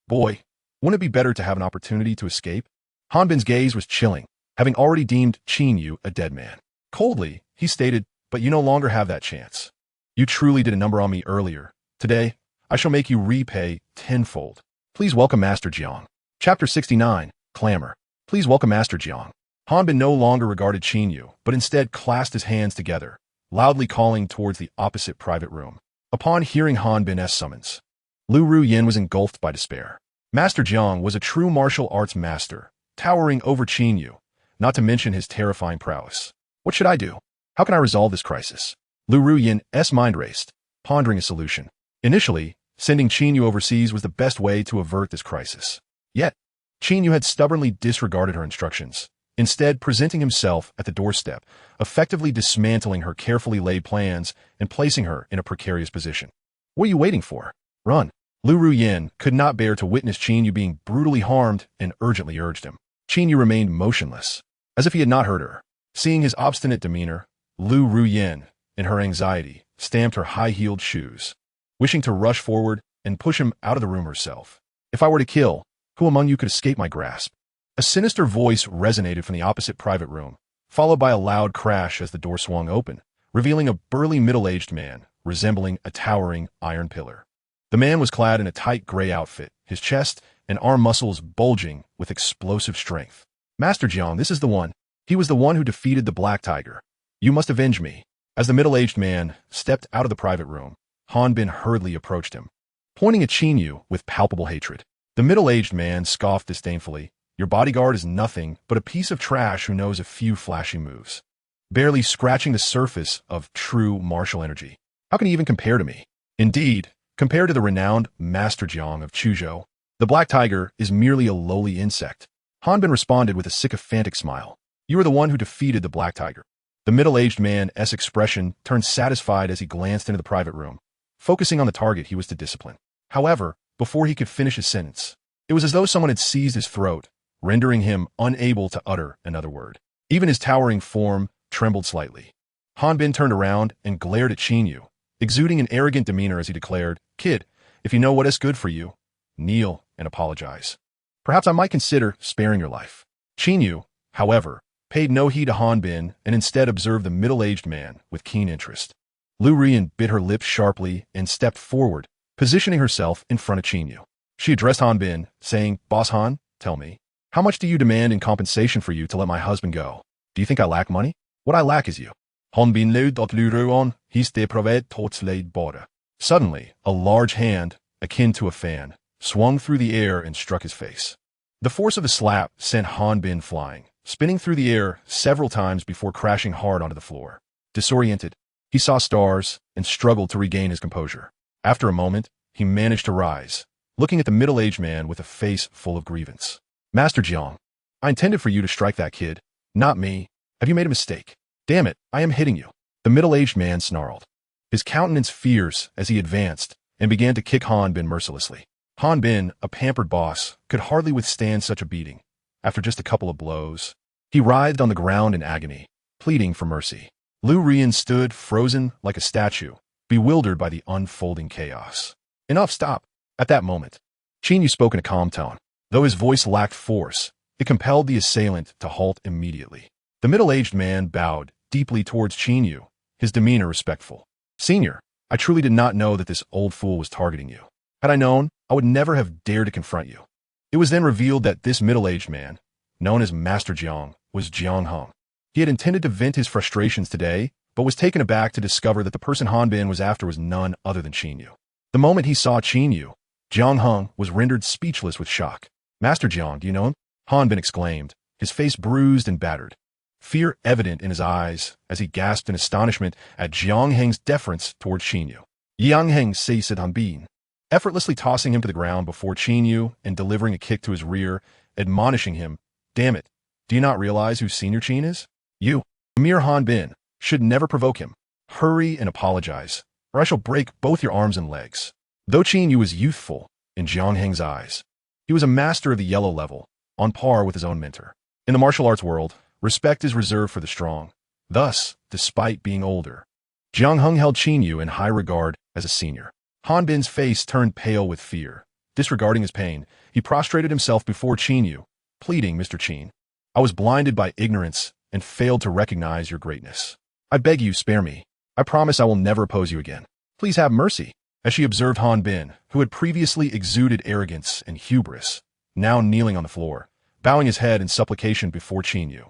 Boy, wouldn't it be better to have an opportunity to escape? Hanbin's gaze was chilling, having already deemed Qin Yu a dead man. Coldly, he stated, but you no longer have that chance. You truly did a number on me earlier. Today, I shall make you repay tenfold. Please welcome Master Jiang. Chapter 69, Clamor. Please welcome Master Jiang. Hanbin no longer regarded Qin Yu, but instead clasped his hands together, loudly calling towards the opposite private room. Upon hearing Hanbin's summons, Lu Ruyan was engulfed by despair. Master Jiang was a true martial arts master, towering over Qin Yu, not to mention his terrifying prowess. What should I do? How can I resolve this crisis? Lu Ruyan's mind raced, pondering a solution. Initially, sending Qin Yu overseas was the best way to avert this crisis. Yet, Qin Yu had stubbornly disregarded her instructions, instead presenting himself at the doorstep, effectively dismantling her carefully laid plans and placing her in a precarious position. What are you waiting for? Run. Lu Ruyan could not bear to witness Qin Yu being brutally harmed and urgently urged him. Qin Yu remained motionless, as if he had not heard her. Seeing his obstinate demeanor, Lu Ruyan, in her anxiety, stamped her high-heeled shoes, wishing to rush forward and push him out of the room herself. If I were to kill, who among you could escape my grasp? A sinister voice resonated from the opposite private room, followed by a loud crash as the door swung open, revealing a burly middle-aged man, resembling a towering iron pillar. The man was clad in a tight gray outfit, his chest and arm muscles bulging with explosive strength. Master Jiang, this is the one. He was the one who defeated the Black Tiger. You must avenge me. As the middle-aged man stepped out of the private room, Hanbin hurriedly approached him, pointing at Qin Yu with palpable hatred. The middle-aged man scoffed disdainfully. Your bodyguard is nothing but a piece of trash who knows a few flashy moves, barely scratching the surface of true martial energy. How can he even compare to me? Indeed, compared to the renowned Master Jiang of Chuzhou, the Black Tiger is merely a lowly insect. Hanbin responded with a sycophantic smile. You are the one who defeated the Black Tiger. The middle-aged man's expression turned satisfied as he glanced into the private room, focusing on the target he was to discipline. However, before he could finish his sentence, it was as though someone had seized his throat, rendering him unable to utter another word. Even his towering form trembled slightly. Hanbin turned around and glared at Qin Yu, exuding an arrogant demeanor as he declared, Kid, if you know what is good for you, kneel and apologize. Perhaps I might consider sparing your life. Qin Yu, however, paid no heed to Han Bin and instead observed the middle-aged man with keen interest. Lu Rian bit her lips sharply and stepped forward, positioning herself in front of Qin Yu. She addressed Han Bin, saying, "Boss Han, tell me, how much do you demand in compensation for you to let my husband go? Do you think I lack money? What I lack is you." Han Bin lud at Lu Ruan, his de provet tortslade border. Suddenly, a large hand, akin to a fan, swung through the air and struck his face. The force of the slap sent Han Bin flying, spinning through the air several times before crashing hard onto the floor. Disoriented, he saw stars and struggled to regain his composure. After a moment, he managed to rise, looking at the middle-aged man with a face full of grievance. "Master Jiang, I intended for you to strike that kid, not me. Have you made a mistake? Damn it, I am hitting you." The middle-aged man snarled, his countenance fierce as he advanced and began to kick Han Bin mercilessly. Han Bin, a pampered boss, could hardly withstand such a beating. After just a couple of blows, he writhed on the ground in agony, pleading for mercy. Lu Rian stood frozen like a statue, bewildered by the unfolding chaos. "Enough, stop." At that moment, Qin Yu spoke in a calm tone. Though his voice lacked force, it compelled the assailant to halt immediately. The middle-aged man bowed deeply towards Qin Yu, his demeanor respectful. "Senior, I truly did not know that this old fool was targeting you. Had I known, I would never have dared to confront you." It was then revealed that this middle-aged man, known as Master Jiang, was Jiang Heng. He had intended to vent his frustrations today, but was taken aback to discover that the person Han Bin was after was none other than Qin Yu. The moment he saw Qin Yu, Jiang Heng was rendered speechless with shock. "Master Jiang, do you know him?" Han Bin exclaimed, his face bruised and battered, fear evident in his eyes as he gasped in astonishment at Jiang Heng's deference towards Qin Yu. Jiang Heng said Han Bin, effortlessly tossing him to the ground before Qin Yu and delivering a kick to his rear, admonishing him, "Damn it, do you not realize who Senior Qin is? You, a mere Han Bin, should never provoke him. Hurry and apologize, or I shall break both your arms and legs." Though Qin Yu was youthful in Jiang Heng's eyes, he was a master of the yellow level, on par with his own mentor. In the martial arts world, respect is reserved for the strong. Thus, despite being older, Jiang Heng held Qin Yu in high regard as a senior. Han Bin's face turned pale with fear. Disregarding his pain, he prostrated himself before Qin Yu, pleading, "Mr. Qin, I was blinded by ignorance and failed to recognize your greatness. I beg you, spare me. I promise I will never oppose you again. Please have mercy." As she observed Han Bin, who had previously exuded arrogance and hubris, now kneeling on the floor, bowing his head in supplication before Qin Yu.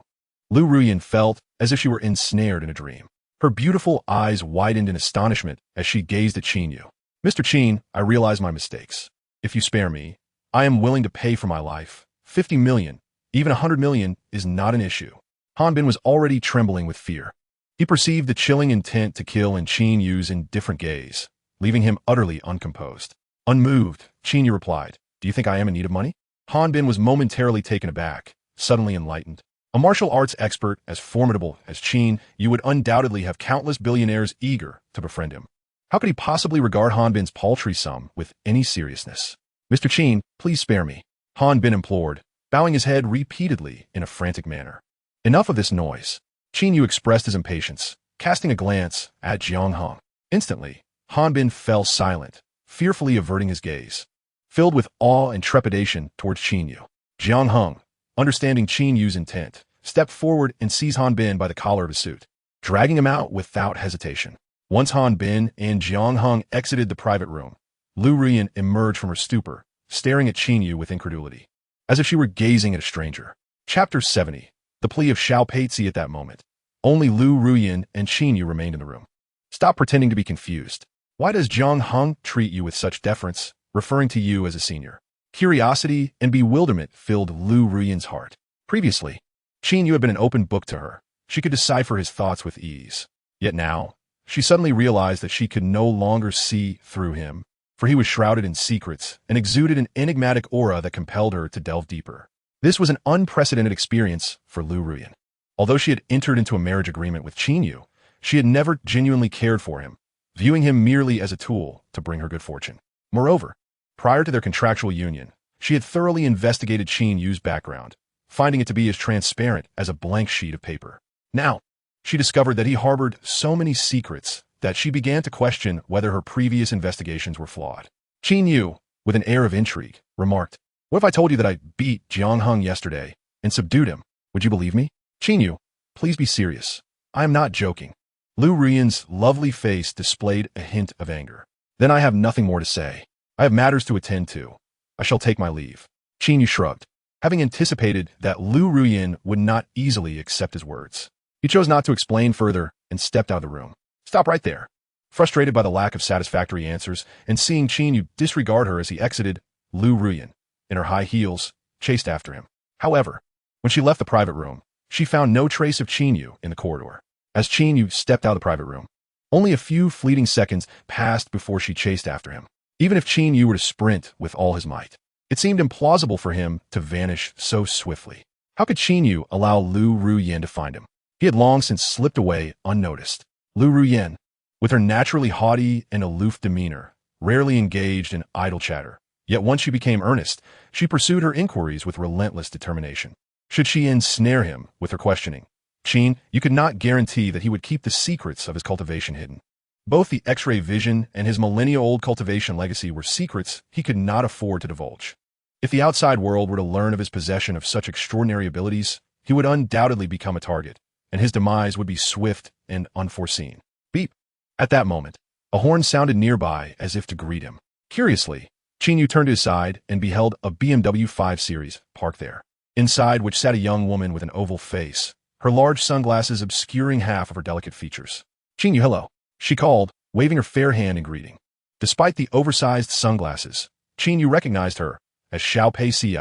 Lu Ruyan felt as if she were ensnared in a dream. Her beautiful eyes widened in astonishment as she gazed at Qin Yu. "Mr. Qin, I realize my mistakes. If you spare me, I am willing to pay for my life. 50 million, even 100 million, is not an issue." Han Bin was already trembling with fear. He perceived the chilling intent to kill in Qin Yu's indifferent gaze, leaving him utterly uncomposed. Unmoved, Qin Yu replied, "Do you think I am in need of money?" Han Bin was momentarily taken aback, suddenly enlightened. A martial arts expert as formidable as Qin Yu would undoubtedly have countless billionaires eager to befriend him. How could he possibly regard Han Bin's paltry sum with any seriousness? "Mr. Qin, please spare me," Han Bin implored, bowing his head repeatedly in a frantic manner. Enough of this noise. Qin Yu expressed his impatience, casting a glance at Jiang Heng. Instantly, Han Bin fell silent, fearfully averting his gaze. Filled with awe and trepidation towards Qin Yu, Jiang Heng, understanding Qin Yu's intent, stepped forward and seized Han Bin by the collar of his suit, dragging him out without hesitation. Once Han Bin and Jiang Heng exited the private room, Lu Rian emerged from her stupor, staring at Qin Yu with incredulity, as if she were gazing at a stranger. Chapter 70. The plea of Xiao Peizi. At that moment, only Lu Ruyan and Qin Yu remained in the room. "Stop pretending to be confused. Why does Jiang Heng treat you with such deference, referring to you as a senior?" Curiosity and bewilderment filled Lu Ruyan's heart. Previously, Qin Yu had been an open book to her. She could decipher his thoughts with ease. Yet now, she suddenly realized that she could no longer see through him, for he was shrouded in secrets and exuded an enigmatic aura that compelled her to delve deeper. This was an unprecedented experience for Lu Ruyan. Although she had entered into a marriage agreement with Qin Yu, she had never genuinely cared for him, viewing him merely as a tool to bring her good fortune. Moreover, prior to their contractual union, she had thoroughly investigated Qin Yu's background, finding it to be as transparent as a blank sheet of paper. Now, she discovered that he harbored so many secrets that she began to question whether her previous investigations were flawed. Qin Yu, with an air of intrigue, remarked, "What if I told you that I beat Jiang Heng yesterday and subdued him? Would you believe me?" Qin Yu, please be serious. I am not joking. Lu Ruyan's lovely face displayed a hint of anger. Then I have nothing more to say. I have matters to attend to. I shall take my leave. Qin Yu shrugged, having anticipated that Lu Ruyan would not easily accept his words. He chose not to explain further and stepped out of the room. Stop right there. Frustrated by the lack of satisfactory answers and seeing Qin Yu disregard her as he exited, Lu Ruyan, in her high heels, chased after him. However, when she left the private room, she found no trace of Qin Yu in the corridor. As Qin Yu stepped out of the private room, only a few fleeting seconds passed before she chased after him. Even if Qin Yu were to sprint with all his might, it seemed implausible for him to vanish so swiftly. How could Qin Yu allow Lu Ruyan to find him? He had long since slipped away unnoticed. Lu Ruyan, with her naturally haughty and aloof demeanor, rarely engaged in idle chatter. Yet once she became earnest, she pursued her inquiries with relentless determination. Should she ensnare him with her questioning? Qin, you could not guarantee that he would keep the secrets of his cultivation hidden. Both the X-ray vision and his millennia-old cultivation legacy were secrets he could not afford to divulge. If the outside world were to learn of his possession of such extraordinary abilities, he would undoubtedly become a target, and his demise would be swift and unforeseen. Beep. At that moment, a horn sounded nearby as if to greet him. Curiously, Qin Yu turned to his side and beheld a BMW 5 Series parked there, inside which sat a young woman with an oval face, her large sunglasses obscuring half of her delicate features. Qin Yu, hello, she called, waving her fair hand in greeting. Despite the oversized sunglasses, Qin Yu recognized her as Xiao Pei Ci,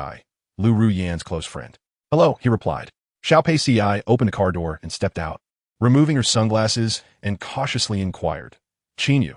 Lu Ruyan's close friend. Hello, he replied. Xiao Pei Ci opened the car door and stepped out, removing her sunglasses and cautiously inquired, Qin Yu,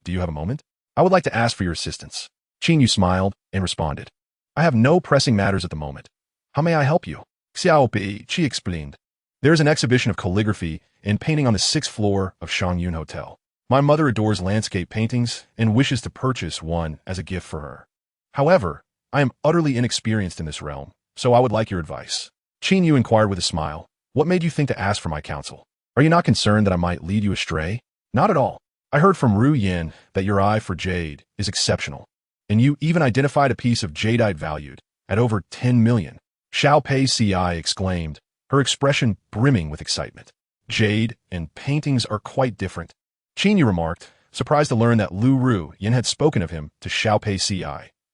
do you have a moment? I would like to ask for your assistance. Qin Yu smiled and responded, I have no pressing matters at the moment. How may I help you? Xiao Pei, she explained. There is an exhibition of calligraphy and painting on the 6th floor of Shangyun Hotel. My mother adores landscape paintings and wishes to purchase one as a gift for her. However, I am utterly inexperienced in this realm, so I would like your advice. Qin Yu inquired with a smile, what made you think to ask for my counsel? Are you not concerned that I might lead you astray? Not at all. I heard from Ruyan that your eye for jade is exceptional, and you even identified a piece of jadeite valued at over 10 million. Xiao Pei Ci exclaimed, her expression brimming with excitement. Jade and paintings are quite different. Qin Yu remarked, surprised to learn that Lu Ruyan had spoken of him to Xiao Pei Ci,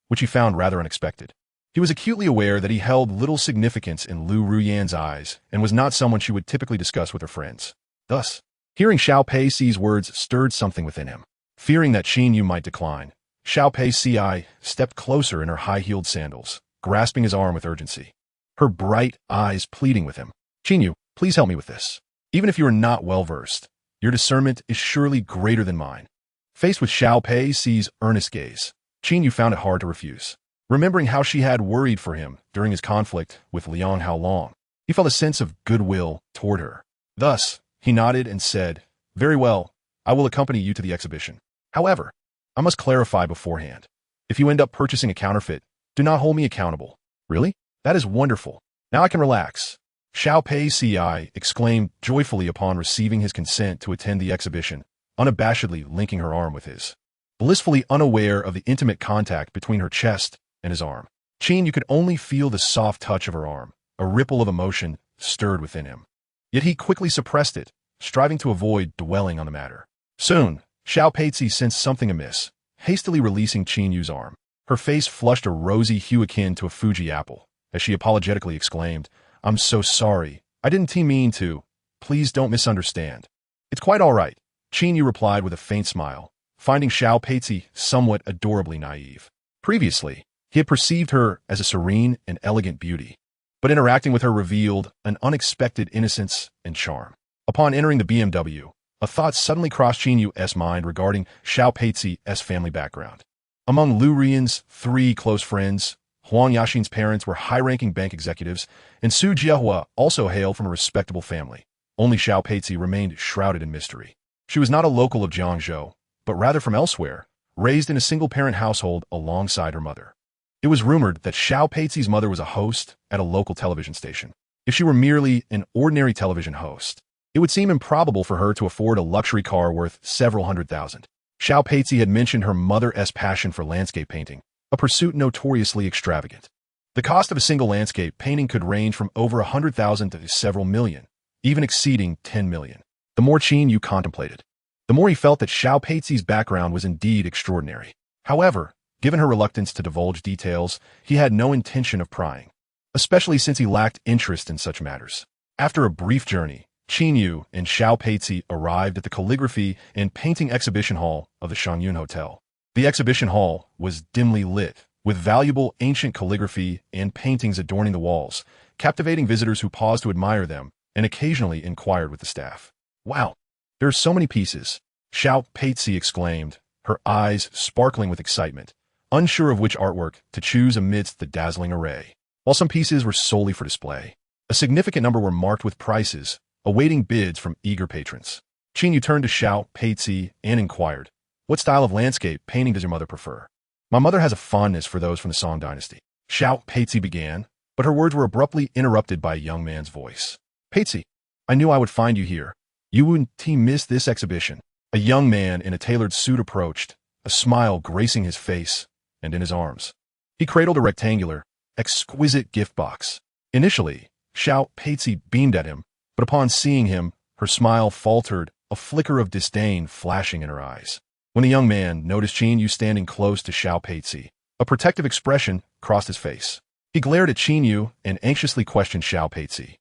which he found rather unexpected. He was acutely aware that he held little significance in Lu Ruyan's eyes and was not someone she would typically discuss with her friends. Thus, hearing Xiao Pei Ci's words stirred something within him. Fearing that Qin Yu might decline, Xiao Pei Ci stepped closer in her high-heeled sandals, grasping his arm with urgency, her bright eyes pleading with him. Qin Yu, please help me with this. Even if you are not well-versed, your discernment is surely greater than mine. Faced with Xiao Pei Ci's earnest gaze, Qin Yu found it hard to refuse. Remembering how she had worried for him during his conflict with Liang Haolong, he felt a sense of goodwill toward her. Thus, he nodded and said, very well, I will accompany you to the exhibition. However, I must clarify beforehand. If you end up purchasing a counterfeit, do not hold me accountable. Really? That is wonderful. Now I can relax. Xiao Pei Ci exclaimed joyfully upon receiving his consent to attend the exhibition, unabashedly linking her arm with his. Blissfully unaware of the intimate contact between her chest and his arm, Qin Yu could only feel the soft touch of her arm. A ripple of emotion stirred within him. Yet he quickly suppressed it, striving to avoid dwelling on the matter. Soon, Xiao Pei Ci sensed something amiss, hastily releasing Qin Yu's arm. Her face flushed a rosy hue akin to a Fuji apple, as she apologetically exclaimed, I'm so sorry. I didn't mean to. Please don't misunderstand. It's quite all right, Qin Yu replied with a faint smile, finding Xiao Pei Ci somewhat adorably naive. Previously, he had perceived her as a serene and elegant beauty, but interacting with her revealed an unexpected innocence and charm. Upon entering the BMW, a thought suddenly crossed Qin Yu's mind regarding Xiao Pei Ci's family background. Among Lu Ruyan's 3 close friends, Huang Yaxin's parents were high-ranking bank executives, and Su Jiehua also hailed from a respectable family. Only Xiao Pei Ci remained shrouded in mystery. She was not a local of Jiangzhou, but rather from elsewhere, raised in a single-parent household alongside her mother. It was rumored that Xiao Pei Ci's mother was a host at a local television station. If she were merely an ordinary television host, it would seem improbable for her to afford a luxury car worth several $100,000. Xiao Pei Ci had mentioned her mother's passion for landscape painting, a pursuit notoriously extravagant. The cost of a single landscape painting could range from over 100,000 to several million, even exceeding 10 million. The more Qin Yu contemplated, the more he felt that Xiao Peizi's background was indeed extraordinary. However, given her reluctance to divulge details, he had no intention of prying, especially since he lacked interest in such matters. After a brief journey, Qin Yu and Xiao Peizi arrived at the calligraphy and painting exhibition hall of the Shangyun Hotel. The exhibition hall was dimly lit, with valuable ancient calligraphy and paintings adorning the walls, captivating visitors who paused to admire them and occasionally inquired with the staff. "Wow, there are so many pieces," Xiao Peizi exclaimed, her eyes sparkling with excitement, unsure of which artwork to choose amidst the dazzling array. While some pieces were solely for display, a significant number were marked with prices, awaiting bids from eager patrons. Qin Yu turned to Xiao Peizi and inquired, "What style of landscape painting does your mother prefer?" "My mother has a fondness for those from the Song dynasty," Xiao Peizi began, but her words were abruptly interrupted by a young man's voice. "Peizi, I knew I would find you here. You wouldn't miss this exhibition." A young man in a tailored suit approached, a smile gracing his face and in his arms. He cradled a rectangular, exquisite gift box. Initially, Xiao Peizi beamed at him, but upon seeing him, her smile faltered, a flicker of disdain flashing in her eyes. When the young man noticed Qin Yu standing close to Xiao Peizi, a protective expression crossed his face. He glared at Qin Yu and anxiously questioned Xiao Peizi.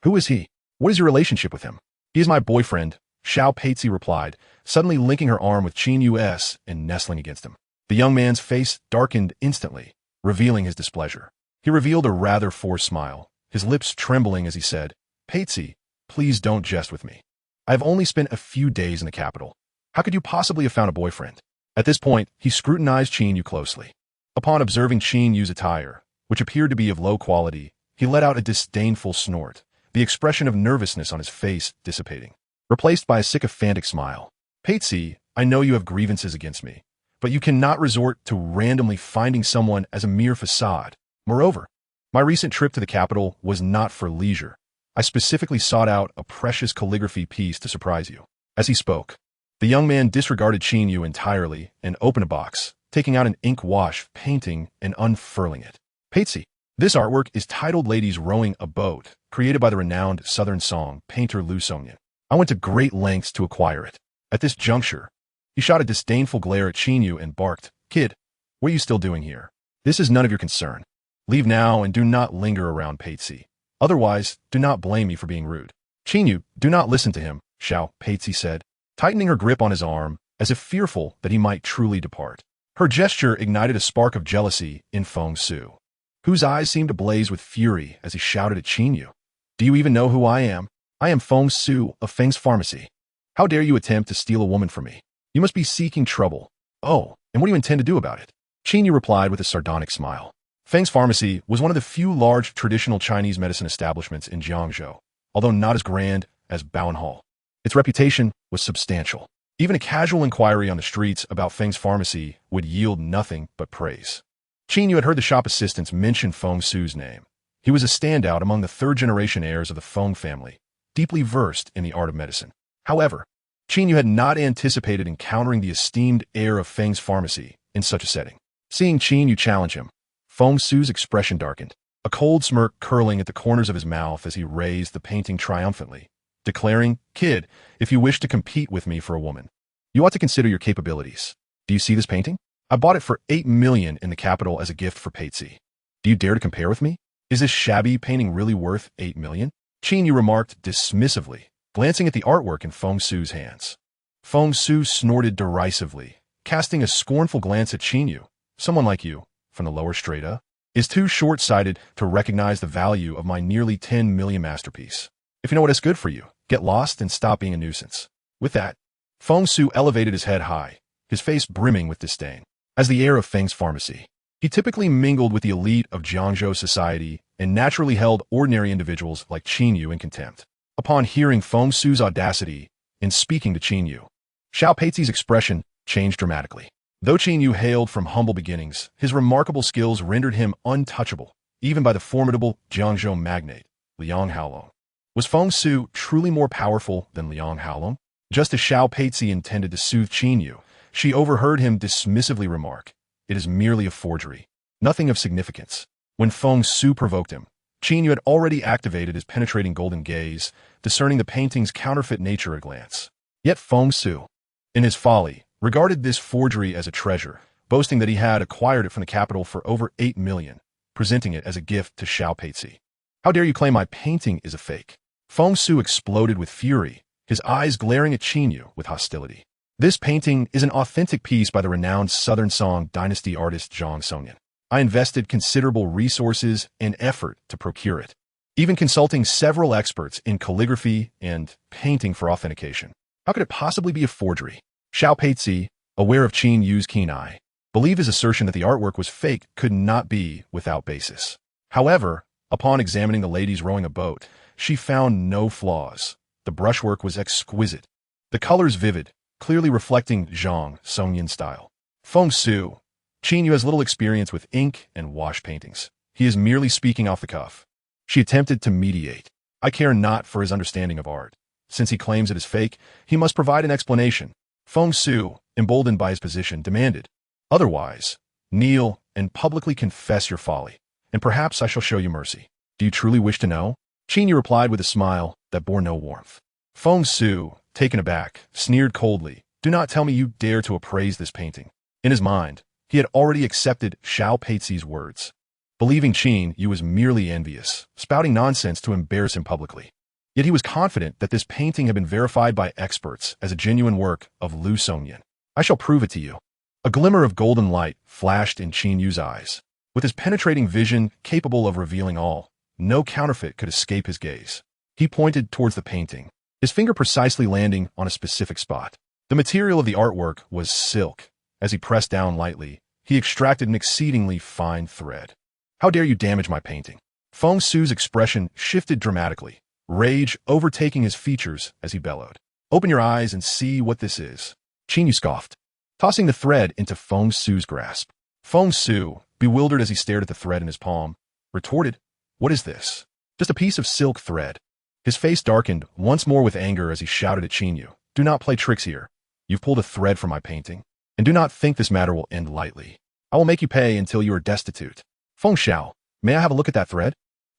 "Who is he? What is your relationship with him?" "He is my boyfriend," Xiao Peizi replied, suddenly linking her arm with Qin Yu's and nestling against him. The young man's face darkened instantly, revealing his displeasure. He revealed a rather forced smile, his lips trembling as he said, "Peizi, please don't jest with me. I have only spent a few days in the capital. How could you possibly have found a boyfriend?" At this point, he scrutinized Qin Yu closely. Upon observing Qin Yu's attire, which appeared to be of low quality, he let out a disdainful snort, the expression of nervousness on his face dissipating, replaced by a sycophantic smile. "Peizi, I know you have grievances against me, but you cannot resort to randomly finding someone as a mere facade. Moreover, my recent trip to the capital was not for leisure. I specifically sought out a precious calligraphy piece to surprise you." As he spoke, the young man disregarded Qin Yu entirely and opened a box, taking out an ink wash painting and unfurling it. "Peizi, this artwork is titled Ladies Rowing a Boat, created by the renowned Southern Song painter Lu Songyan. I went to great lengths to acquire it." At this juncture, he shot a disdainful glare at Qin Yu and barked, "Kid, what are you still doing here? This is none of your concern. Leave now and do not linger around Peizi. Otherwise, do not blame me for being rude." "Qin Yu, do not listen to him," Xiao Peizi said, tightening her grip on his arm, as if fearful that he might truly depart. Her gesture ignited a spark of jealousy in Feng Su, whose eyes seemed to blaze with fury as he shouted at Qin Yu, "Do you even know who I am? I am Feng Su of Feng's Pharmacy. How dare you attempt to steal a woman from me? You must be seeking trouble. Oh, and what do you intend to do about it?" Qin Yu replied with a sardonic smile. Feng's Pharmacy was one of the few large traditional Chinese medicine establishments in Jiangzhou, although not as grand as Bowen Hall. Its reputation was substantial. Even a casual inquiry on the streets about Feng's Pharmacy would yield nothing but praise. Qin Yu had heard the shop assistants mention Feng Su's name. He was a standout among the third-generation heirs of the Feng family, deeply versed in the art of medicine. However, Qin Yu had not anticipated encountering the esteemed heir of Feng's Pharmacy in such a setting. Seeing Qin Yu challenge him, Feng Su's expression darkened, a cold smirk curling at the corners of his mouth as he raised the painting triumphantly, declaring, "Kid, if you wish to compete with me for a woman, you ought to consider your capabilities. Do you see this painting? I bought it for 8 million in the capital as a gift for Peizi. Do you dare to compare with me? Is this shabby painting really worth 8 million? Qin Yu remarked dismissively, glancing at the artwork in Feng Su's hands. Feng Su snorted derisively, casting a scornful glance at Qin Yu. "Someone like you, from the lower strata, is too short-sighted to recognize the value of my nearly 10 million masterpiece. If you know what is good for you, get lost and stop being a nuisance." With that, Feng Su elevated his head high, his face brimming with disdain. As the heir of Feng's Pharmacy, he typically mingled with the elite of Jiangzhou society and naturally held ordinary individuals like Qin Yu in contempt. Upon hearing Feng Su's audacity in speaking to Qin Yu, Xiao Peizi's expression changed dramatically. Though Qin Yu hailed from humble beginnings, his remarkable skills rendered him untouchable, even by the formidable Jiangzhou magnate, Liang Haolong. Was Feng Su truly more powerful than Liang Haolong? Just as Xiao Peizi intended to soothe Qin Yu, she overheard him dismissively remark, "It is merely a forgery, nothing of significance." When Feng Su provoked him, Qin Yu had already activated his penetrating golden gaze, discerning the painting's counterfeit nature at a glance. Yet Feng Su, in his folly, regarded this forgery as a treasure, boasting that he had acquired it from the capital for over 8 million, presenting it as a gift to Xiao Peizi. How dare you claim my painting is a fake? Feng Su exploded with fury, his eyes glaring at Qin Yu with hostility. This painting is an authentic piece by the renowned Southern Song dynasty artist Zhang Songyan. I invested considerable resources and effort to procure it, even consulting several experts in calligraphy and painting for authentication. How could it possibly be a forgery? Xiao Peizi, aware of Qin Yu's keen eye, believed his assertion that the artwork was fake could not be without basis. However, upon examining the ladies rowing a boat, she found no flaws. The brushwork was exquisite, the colors vivid, clearly reflecting Zhang Songyan's style. Feng Su, Qin Yu has little experience with ink and wash paintings. He is merely speaking off the cuff. She attempted to mediate. I care not for his understanding of art. Since he claims it is fake, he must provide an explanation. Feng Su, emboldened by his position, demanded, otherwise, kneel and publicly confess your folly, and perhaps I shall show you mercy. Do you truly wish to know? Qin Yu replied with a smile that bore no warmth. Feng Su, taken aback, sneered coldly, do not tell me you dare to appraise this painting. In his mind, he had already accepted Xiao Peizi's words, believing Qin Yu was merely envious, spouting nonsense to embarrass him publicly. Yet he was confident that this painting had been verified by experts as a genuine work of Lu Songyan. I shall prove it to you. A glimmer of golden light flashed in Qin Yu's eyes. With his penetrating vision capable of revealing all, no counterfeit could escape his gaze. He pointed towards the painting, his finger precisely landing on a specific spot. The material of the artwork was silk. As he pressed down lightly, he extracted an exceedingly fine thread. How dare you damage my painting? Feng Su's expression shifted dramatically, rage overtaking his features as he bellowed. Open your eyes and see what this is. Qin Yu scoffed, tossing the thread into Feng Su's grasp. Feng Su, bewildered as he stared at the thread in his palm, retorted, what is this? Just a piece of silk thread. His face darkened once more with anger as he shouted at Qin Yu, do not play tricks here. You've pulled a thread from my painting, and do not think this matter will end lightly. I will make you pay until you are destitute. Feng Xiao, may I have a look at that thread?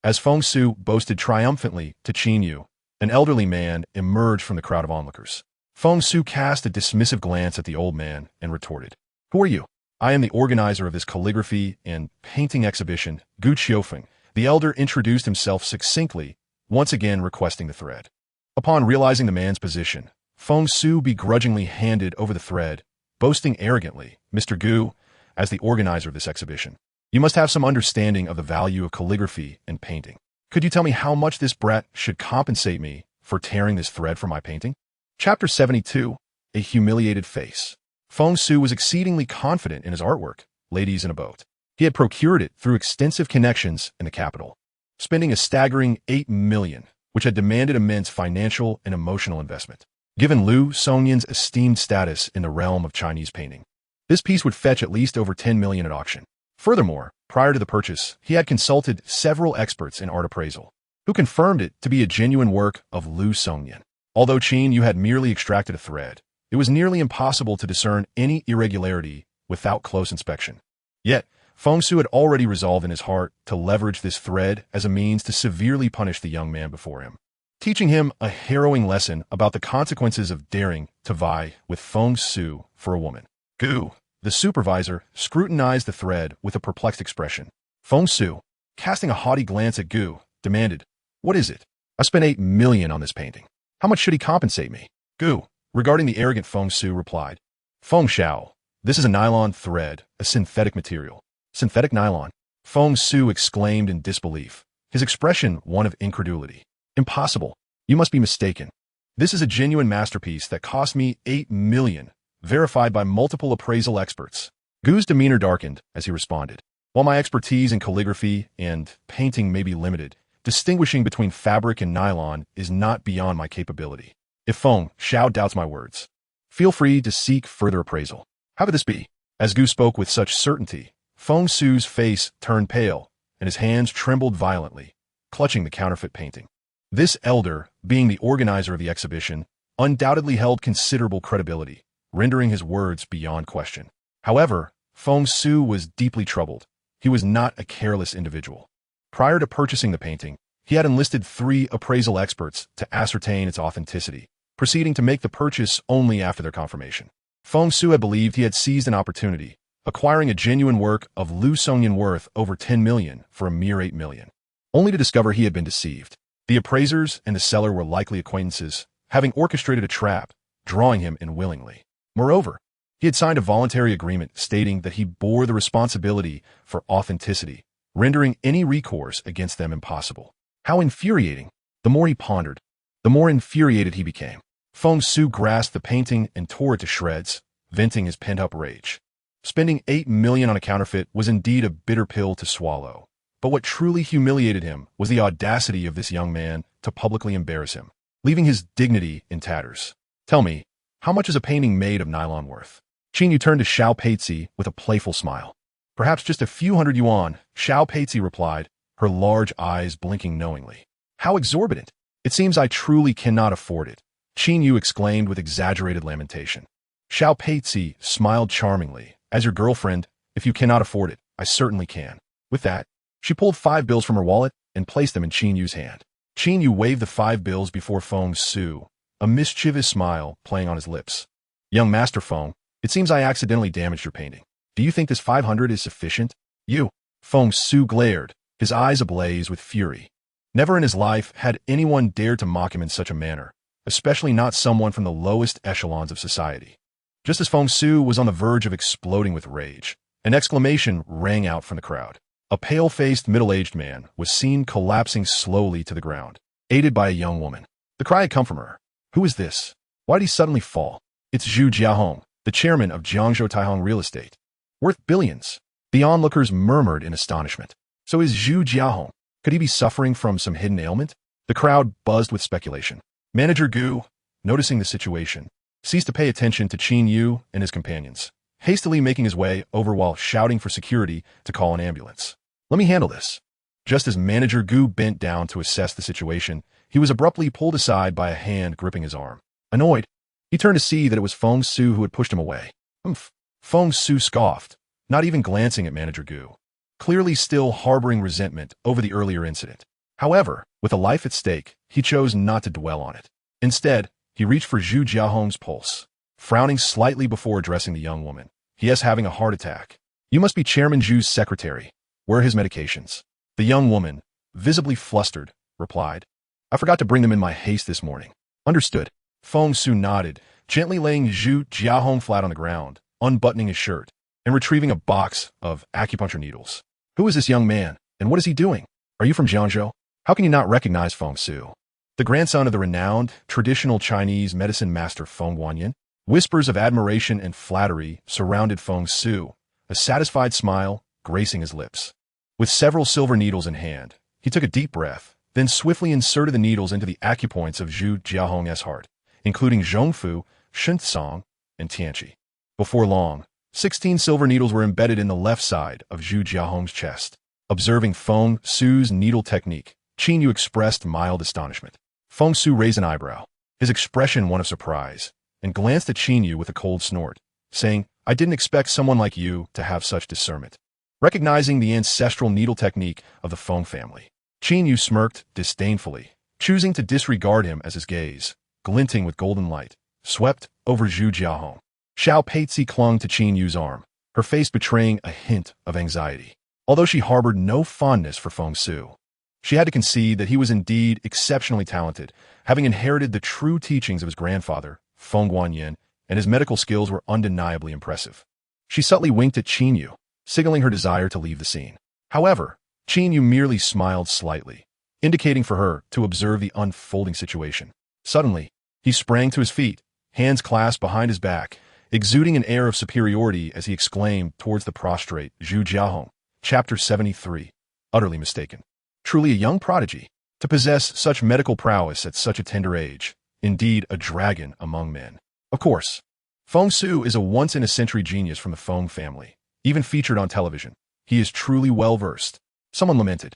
As Feng Su boasted triumphantly to Qin Yu, an elderly man emerged from the crowd of onlookers. Feng Su cast a dismissive glance at the old man and retorted, who are you? I am the organizer of this calligraphy and painting exhibition, Gu Qiufeng. The elder introduced himself succinctly, once again requesting the thread. Upon realizing the man's position, Feng Su begrudgingly handed over the thread, boasting arrogantly, Mr. Gu, as the organizer of this exhibition, you must have some understanding of the value of calligraphy and painting. Could you tell me how much this brat should compensate me for tearing this thread from my painting? Chapter 72, A Humiliated Face. Feng Su was exceedingly confident in his artwork, Ladies in a Boat. He had procured it through extensive connections in the capital, spending a staggering 8 million, which had demanded immense financial and emotional investment. Given Lu Songyan's esteemed status in the realm of Chinese painting, this piece would fetch at least over 10 million at auction. Furthermore, prior to the purchase, he had consulted several experts in art appraisal, who confirmed it to be a genuine work of Lu Songyan. Although Qin Yu had merely extracted a thread, it was nearly impossible to discern any irregularity without close inspection. Yet, Feng Su had already resolved in his heart to leverage this thread as a means to severely punish the young man before him, teaching him a harrowing lesson about the consequences of daring to vie with Feng Su for a woman. Gu, the supervisor, scrutinized the thread with a perplexed expression. Feng Su, casting a haughty glance at Gu, demanded, what is it? I spent 8 million on this painting. How much should he compensate me? Gu, regarding the arrogant Feng Su, replied, Feng Xiao, this is a nylon thread, a synthetic material. Synthetic nylon? Feng Su exclaimed in disbelief, his expression one of incredulity. Impossible. You must be mistaken. This is a genuine masterpiece that cost me 8 million, verified by multiple appraisal experts. Gu's demeanor darkened as he responded. While my expertise in calligraphy and painting may be limited, distinguishing between fabric and nylon is not beyond my capability. If Feng Xiao doubts my words, feel free to seek further appraisal. How could this be? As Gu spoke with such certainty, Feng Su's face turned pale, and his hands trembled violently, clutching the counterfeit painting. This elder, being the organizer of the exhibition, undoubtedly held considerable credibility, rendering his words beyond question. However, Feng Su was deeply troubled, he was not a careless individual. Prior to purchasing the painting, he had enlisted 3 appraisal experts to ascertain its authenticity, proceeding to make the purchase only after their confirmation. Feng Su had believed he had seized an opportunity, acquiring a genuine work of Liu Songyan worth over 10 million for a mere 8 million, only to discover he had been deceived. The appraisers and the seller were likely acquaintances, having orchestrated a trap, drawing him in willingly. Moreover, he had signed a voluntary agreement stating that he bore the responsibility for authenticity, rendering any recourse against them impossible. How infuriating! The more he pondered, the more infuriated he became. Feng Su grasped the painting and tore it to shreds, venting his pent-up rage. Spending 8 million on a counterfeit was indeed a bitter pill to swallow. But what truly humiliated him was the audacity of this young man to publicly embarrass him, leaving his dignity in tatters. Tell me, how much is a painting made of nylon worth? Qin Yu turned to Xiao Peizi with a playful smile. Perhaps just a few hundred yuan, Xiao Peizi replied, her large eyes blinking knowingly. How exorbitant! It seems I truly cannot afford it, Qin Yu exclaimed with exaggerated lamentation. Xiao Peizi smiled charmingly. As your girlfriend, if you cannot afford it, I certainly can. With that, she pulled 5 bills from her wallet and placed them in Qin Yu's hand. Qin Yu waved the 5 bills before Feng Su, a mischievous smile playing on his lips. Young Master Feng, it seems I accidentally damaged your painting. Do you think this 500 is sufficient? You. Feng Su glared, his eyes ablaze with fury. Never in his life had anyone dared to mock him in such a manner, especially not someone from the lowest echelons of society. Just as Feng Su was on the verge of exploding with rage, an exclamation rang out from the crowd. A pale-faced, middle-aged man was seen collapsing slowly to the ground, aided by a young woman. The cry had come from her. Who is this? Why did he suddenly fall? It's Zhu Jiahong, the chairman of Jiangzhou Taihong Real Estate. Worth billions. The onlookers murmured in astonishment. So is Zhu Jiahong. Could he be suffering from some hidden ailment? The crowd buzzed with speculation. Manager Gu, noticing the situation, ceased to pay attention to Qin Yu and his companions, hastily making his way over while shouting for security to call an ambulance. Let me handle this. Just as Manager Gu bent down to assess the situation, he was abruptly pulled aside by a hand gripping his arm. Annoyed, he turned to see that it was Feng Su who had pushed him away. Humph. Feng Su scoffed, not even glancing at Manager Gu, clearly still harboring resentment over the earlier incident. However, with a life at stake, he chose not to dwell on it. Instead, he reached for Zhu Jiahong's pulse, frowning slightly before addressing the young woman. He is having a heart attack. You must be Chairman Zhu's secretary. Where are his medications? The young woman, visibly flustered, replied, I forgot to bring them in my haste this morning. Understood. Feng Su nodded, gently laying Zhu Jiahong flat on the ground, unbuttoning his shirt, and retrieving a box of acupuncture needles. Who is this young man, and what is he doing? Are you from Jiangzhou? How can you not recognize Feng Su? The grandson of the renowned, traditional Chinese medicine master Feng Guanyin. Whispers of admiration and flattery surrounded Feng Su, a satisfied smile gracing his lips. With several silver needles in hand, he took a deep breath, then swiftly inserted the needles into the acupoints of Zhu Jiahong's heart, including Zhongfu, Shinsong, and Tianqi. Before long, 16 silver needles were embedded in the left side of Zhu Jiahong's chest. Observing Feng Su's needle technique, Qin Yu expressed mild astonishment. Feng Su raised an eyebrow, his expression one of surprise, and glanced at Qin Yu with a cold snort, saying, I didn't expect someone like you to have such discernment. Recognizing the ancestral needle technique of the Feng family, Qin Yu smirked disdainfully, choosing to disregard him as his gaze, glinting with golden light, swept over Zhu Jiahong. Xiao Peizi clung to Qin Yu's arm, her face betraying a hint of anxiety. Although she harbored no fondness for Feng Su, she had to concede that he was indeed exceptionally talented, having inherited the true teachings of his grandfather, Feng Guanyin, and his medical skills were undeniably impressive. She subtly winked at Qin Yu, signaling her desire to leave the scene. However, Qin Yu merely smiled slightly, indicating for her to observe the unfolding situation. Suddenly, he sprang to his feet, hands clasped behind his back, exuding an air of superiority as he exclaimed towards the prostrate Zhu Jiahong. Chapter 73. Utterly mistaken. Truly a young prodigy, to possess such medical prowess at such a tender age, indeed a dragon among men. Of course, Feng Su is a once-in-a-century genius from the Feng family, even featured on television. He is truly well-versed. Someone lamented,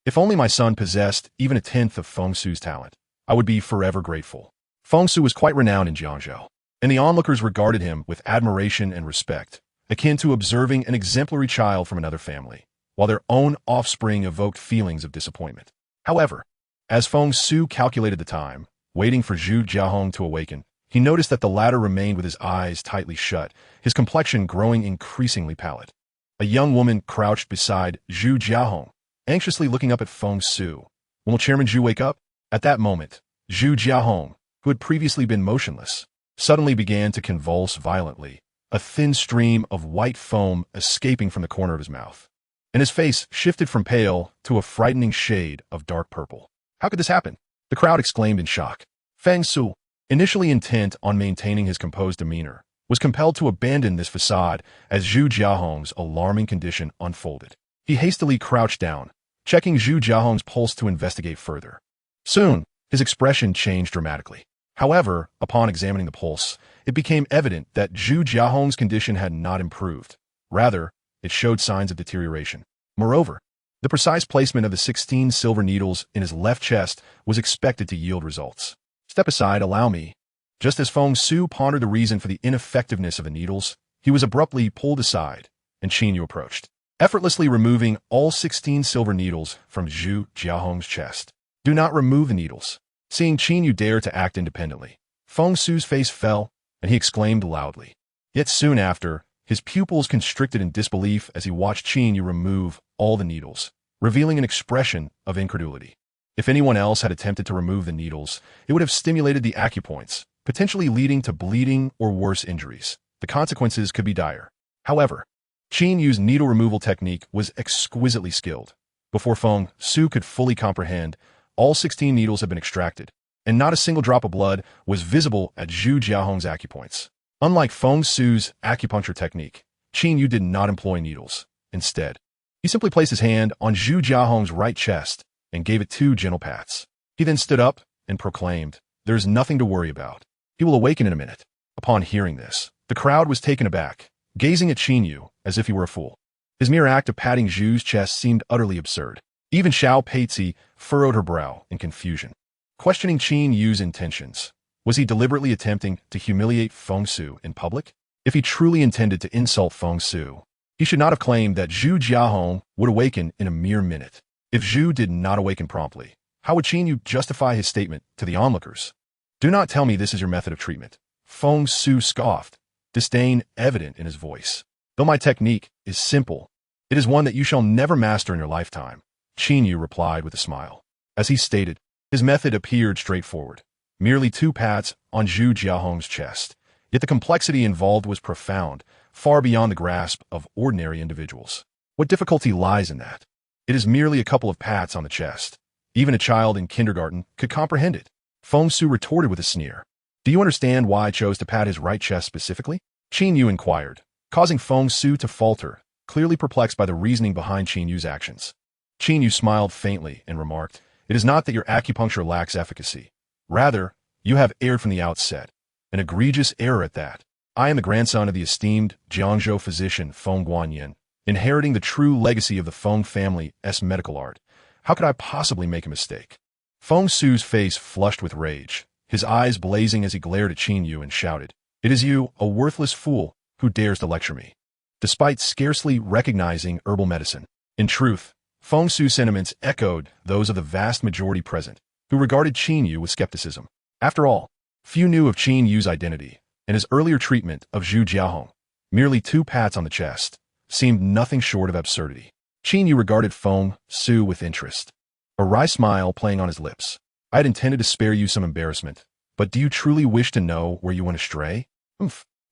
if only my son possessed even a tenth of Feng Su's talent, I would be forever grateful. Feng Su was quite renowned in Jiangzhou, and the onlookers regarded him with admiration and respect, akin to observing an exemplary child from another family, while their own offspring evoked feelings of disappointment. However, as Feng Su calculated the time, waiting for Zhu Jiahong to awaken, he noticed that the latter remained with his eyes tightly shut, his complexion growing increasingly pallid. A young woman crouched beside Zhu Jiahong, anxiously looking up at Feng Su. When will Chairman Zhu wake up? At that moment, Zhu Jiahong, who had previously been motionless, suddenly began to convulse violently, a thin stream of white foam escaping from the corner of his mouth. And his face shifted from pale to a frightening shade of dark purple. How could this happen? The crowd exclaimed in shock. Feng Su, initially intent on maintaining his composed demeanor, was compelled to abandon this facade as Zhu Jiahong's alarming condition unfolded. He hastily crouched down, checking Zhu Jiahong's pulse to investigate further. Soon, his expression changed dramatically. However, upon examining the pulse, it became evident that Zhu Jiahong's condition had not improved. Rather, it showed signs of deterioration. Moreover, the precise placement of the 16 silver needles in his left chest was expected to yield results. Step aside, allow me. Just as Feng Su pondered the reason for the ineffectiveness of the needles, he was abruptly pulled aside, and Qin Yu approached, effortlessly removing all 16 silver needles from Zhu Jiahong's chest. Do not remove the needles. Seeing Qin Yu dare to act independently, Feng Su's face fell, and he exclaimed loudly. Yet soon after, his pupils constricted in disbelief as he watched Qin Yu remove all the needles, revealing an expression of incredulity. If anyone else had attempted to remove the needles, it would have stimulated the acupoints, potentially leading to bleeding or worse injuries. The consequences could be dire. However, Qin Yu's needle removal technique was exquisitely skilled. Before Feng Su could fully comprehend, all 16 needles had been extracted, and not a single drop of blood was visible at Zhu Jiahong's acupoints. Unlike Feng Su's acupuncture technique, Qin Yu did not employ needles. Instead, he simply placed his hand on Zhu Jiahong's right chest and gave it 2 gentle pats. He then stood up and proclaimed, "There is nothing to worry about. He will awaken in a minute." Upon hearing this, the crowd was taken aback, gazing at Qin Yu as if he were a fool. His mere act of patting Zhu's chest seemed utterly absurd. Even Xiao Peizi furrowed her brow in confusion, questioning Qin Yu's intentions. Was he deliberately attempting to humiliate Feng Su in public? If he truly intended to insult Feng Su, he should not have claimed that Zhu Jiahong would awaken in a mere minute. If Zhu did not awaken promptly, how would Qin Yu justify his statement to the onlookers? Do not tell me this is your method of treatment. Feng Su scoffed, disdain evident in his voice. Though my technique is simple, it is one that you shall never master in your lifetime, Qin Yu replied with a smile. As he stated, his method appeared straightforward. Merely 2 pats on Zhu Jiahong's chest. Yet the complexity involved was profound, far beyond the grasp of ordinary individuals. What difficulty lies in that? It is merely a couple of pats on the chest. Even a child in kindergarten could comprehend it. Feng Su retorted with a sneer. Do you understand why I chose to pat his right chest specifically? Qin Yu inquired, causing Feng Su to falter, clearly perplexed by the reasoning behind Qin Yu's actions. Qin Yu smiled faintly and remarked, "It is not that your acupuncture lacks efficacy. Rather, you have erred from the outset, an egregious error at that. I am the grandson of the esteemed Jiangzhou physician Feng Guanyin, inheriting the true legacy of the Feng family's medical art. How could I possibly make a mistake?" Feng Su's face flushed with rage, his eyes blazing as he glared at Qin Yu and shouted, "It is you, a worthless fool, who dares to lecture me." Despite scarcely recognizing herbal medicine, in truth, Feng Su's sentiments echoed those of the vast majority present, who regarded Qin Yu with skepticism. After all, few knew of Qin Yu's identity, and his earlier treatment of Zhu Jiahong, merely 2 pats on the chest, seemed nothing short of absurdity. Qin Yu regarded Feng Su with interest, a wry smile playing on his lips. "I had intended to spare you some embarrassment, but do you truly wish to know where you went astray?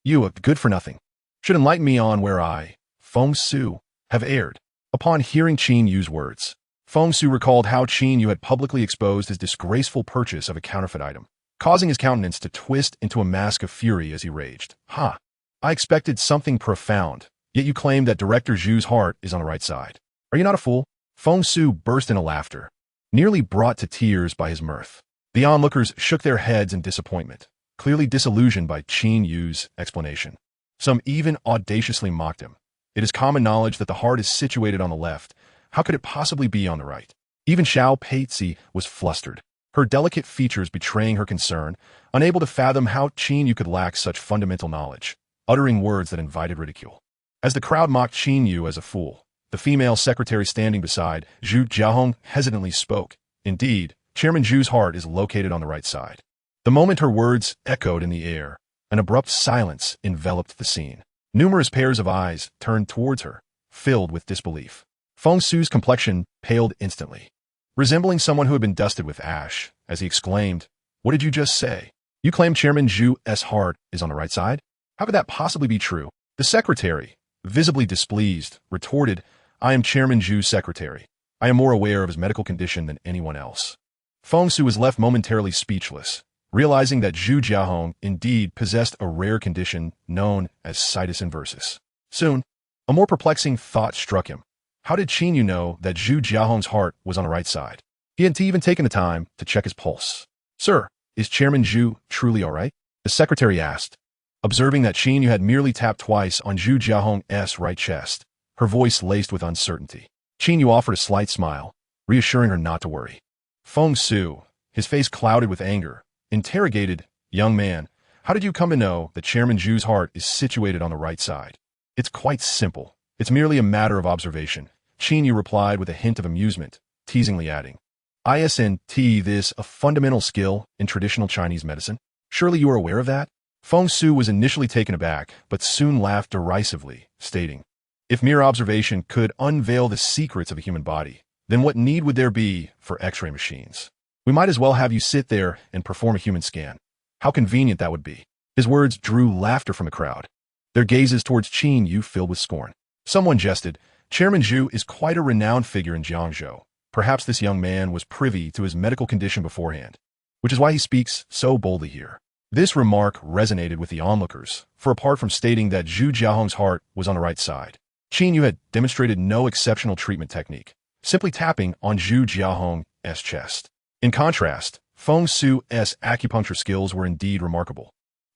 You, a good-for-nothing, should enlighten me on where I, Feng Su, have erred." Upon hearing Qin Yu's words, Feng Su recalled how Qin Yu had publicly exposed his disgraceful purchase of a counterfeit item, causing his countenance to twist into a mask of fury as he raged. "Ha! I expected something profound, yet you claim that Director Zhu's heart is on the right side. Are you not a fool?" Feng Su burst into laughter, nearly brought to tears by his mirth. The onlookers shook their heads in disappointment, clearly disillusioned by Qin Yu's explanation. Some even audaciously mocked him. It is common knowledge that the heart is situated on the left. How could it possibly be on the right? Even Xiao Peizi was flustered, her delicate features betraying her concern, unable to fathom how Qin Yu could lack such fundamental knowledge, uttering words that invited ridicule. As the crowd mocked Qin Yu as a fool, the female secretary standing beside Zhu Jiahong hesitantly spoke. Indeed, Chairman Zhu's heart is located on the right side. The moment her words echoed in the air, an abrupt silence enveloped the scene. Numerous pairs of eyes turned towards her, filled with disbelief. Feng Su's complexion paled instantly, resembling someone who had been dusted with ash, as he exclaimed, "What did you just say? You claim Chairman Zhu's heart is on the right side? How could that possibly be true?" The secretary, visibly displeased, retorted, "I am Chairman Zhu's secretary. I am more aware of his medical condition than anyone else." Feng Su was left momentarily speechless, realizing that Zhu Jiahong indeed possessed a rare condition known as situs inversus. Soon, a more perplexing thought struck him. How did Qin Yu know that Zhu Jiahong's heart was on the right side? He hadn't even taken the time to check his pulse. "Sir, is Chairman Zhu truly all right?" the secretary asked. Observing that Qin Yu had merely tapped twice on Zhu Jiahong's right chest, her voice laced with uncertainty. Qin Yu offered a slight smile, reassuring her not to worry. Feng Su, his face clouded with anger, interrogated, "Young man, how did you come to know that Chairman Zhu's heart is situated on the right side?" "It's quite simple. It's merely a matter of observation," Qin Yu replied with a hint of amusement, teasingly adding, "Isn't this a fundamental skill in traditional Chinese medicine? Surely you are aware of that?" Feng Su was initially taken aback, but soon laughed derisively, stating, "If mere observation could unveil the secrets of a human body, then what need would there be for X-ray machines? We might as well have you sit there and perform a human scan. How convenient that would be." His words drew laughter from the crowd, their gazes towards Qin Yu filled with scorn. Someone jested, "Chairman Zhu is quite a renowned figure in Jiangzhou. Perhaps this young man was privy to his medical condition beforehand, which is why he speaks so boldly here." This remark resonated with the onlookers, for apart from stating that Zhu Jiahong's heart was on the right side, Qin Yu had demonstrated no exceptional treatment technique, simply tapping on Zhu Jiahong's chest. In contrast, Feng Su's acupuncture skills were indeed remarkable,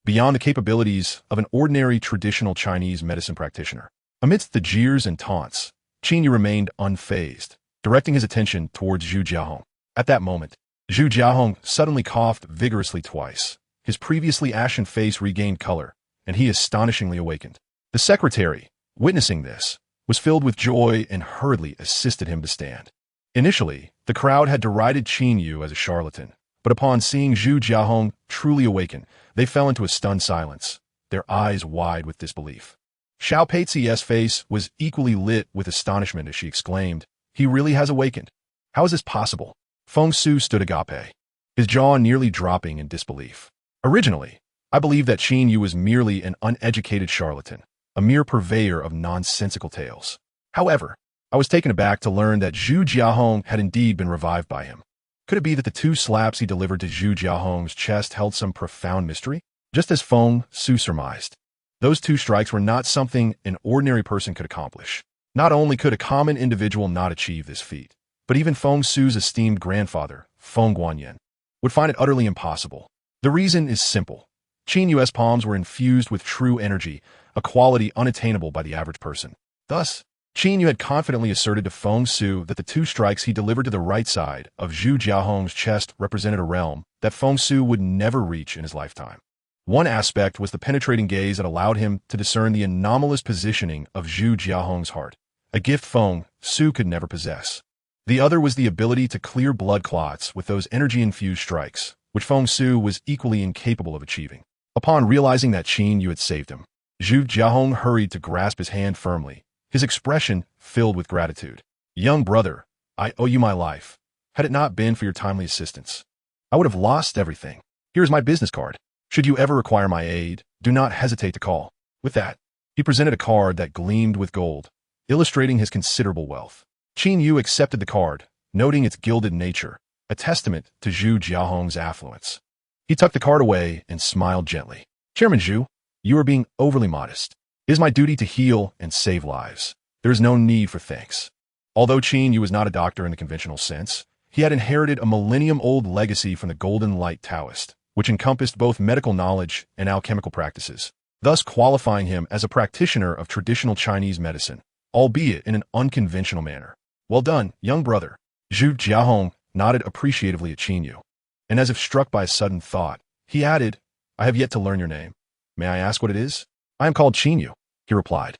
beyond the capabilities of an ordinary traditional Chinese medicine practitioner. Amidst the jeers and taunts, Qin Yu remained unfazed, directing his attention towards Zhu Jiahong. At that moment, Zhu Jiahong suddenly coughed vigorously twice. His previously ashen face regained color, and he astonishingly awakened. The secretary, witnessing this, was filled with joy and hurriedly assisted him to stand. Initially, the crowd had derided Qin Yu as a charlatan, but upon seeing Zhu Jiahong truly awaken, they fell into a stunned silence, their eyes wide with disbelief. Xiao Peizi's face was equally lit with astonishment as she exclaimed, "He really has awakened. How is this possible?" Feng Su stood agape, his jaw nearly dropping in disbelief. "Originally, I believed that Qin Yu was merely an uneducated charlatan, a mere purveyor of nonsensical tales. However, I was taken aback to learn that Zhu Jiahong had indeed been revived by him. Could it be that the two slaps he delivered to Zhu Jiahong's chest held some profound mystery? Just as Feng Su surmised, those two strikes were not something an ordinary person could accomplish. Not only could a common individual not achieve this feat, but even Feng Su's esteemed grandfather, Feng Guanyin, would find it utterly impossible. The reason is simple. Qin Yu's palms were infused with true energy, a quality unattainable by the average person. Thus, Qin Yu had confidently asserted to Feng Su that the two strikes he delivered to the right side of Zhu Jiahong's chest represented a realm that Feng Su would never reach in his lifetime. One aspect was the penetrating gaze that allowed him to discern the anomalous positioning of Zhu Jiahong's heart, a gift Feng Su could never possess. The other was the ability to clear blood clots with those energy-infused strikes, which Feng Su was equally incapable of achieving. Upon realizing that Qin Yu had saved him, Zhu Jiahong hurried to grasp his hand firmly, his expression filled with gratitude. "Young brother, I owe you my life. Had it not been for your timely assistance, I would have lost everything. Here is my business card. Should you ever require my aid, do not hesitate to call." With that, he presented a card that gleamed with gold, illustrating his considerable wealth. Qin Yu accepted the card, noting its gilded nature, a testament to Zhu Jiahong's affluence. He tucked the card away and smiled gently. "Chairman Zhu, you are being overly modest. It is my duty to heal and save lives. There is no need for thanks." Although Qin Yu was not a doctor in the conventional sense, he had inherited a millennium-old legacy from the Golden Light Taoist, which encompassed both medical knowledge and alchemical practices, thus qualifying him as a practitioner of traditional Chinese medicine, albeit in an unconventional manner. "Well done, young brother." Zhu Jiahong nodded appreciatively at Qin Yu, and as if struck by a sudden thought, he added, "I have yet to learn your name. May I ask what it is?" "I am called Qin Yu," he replied.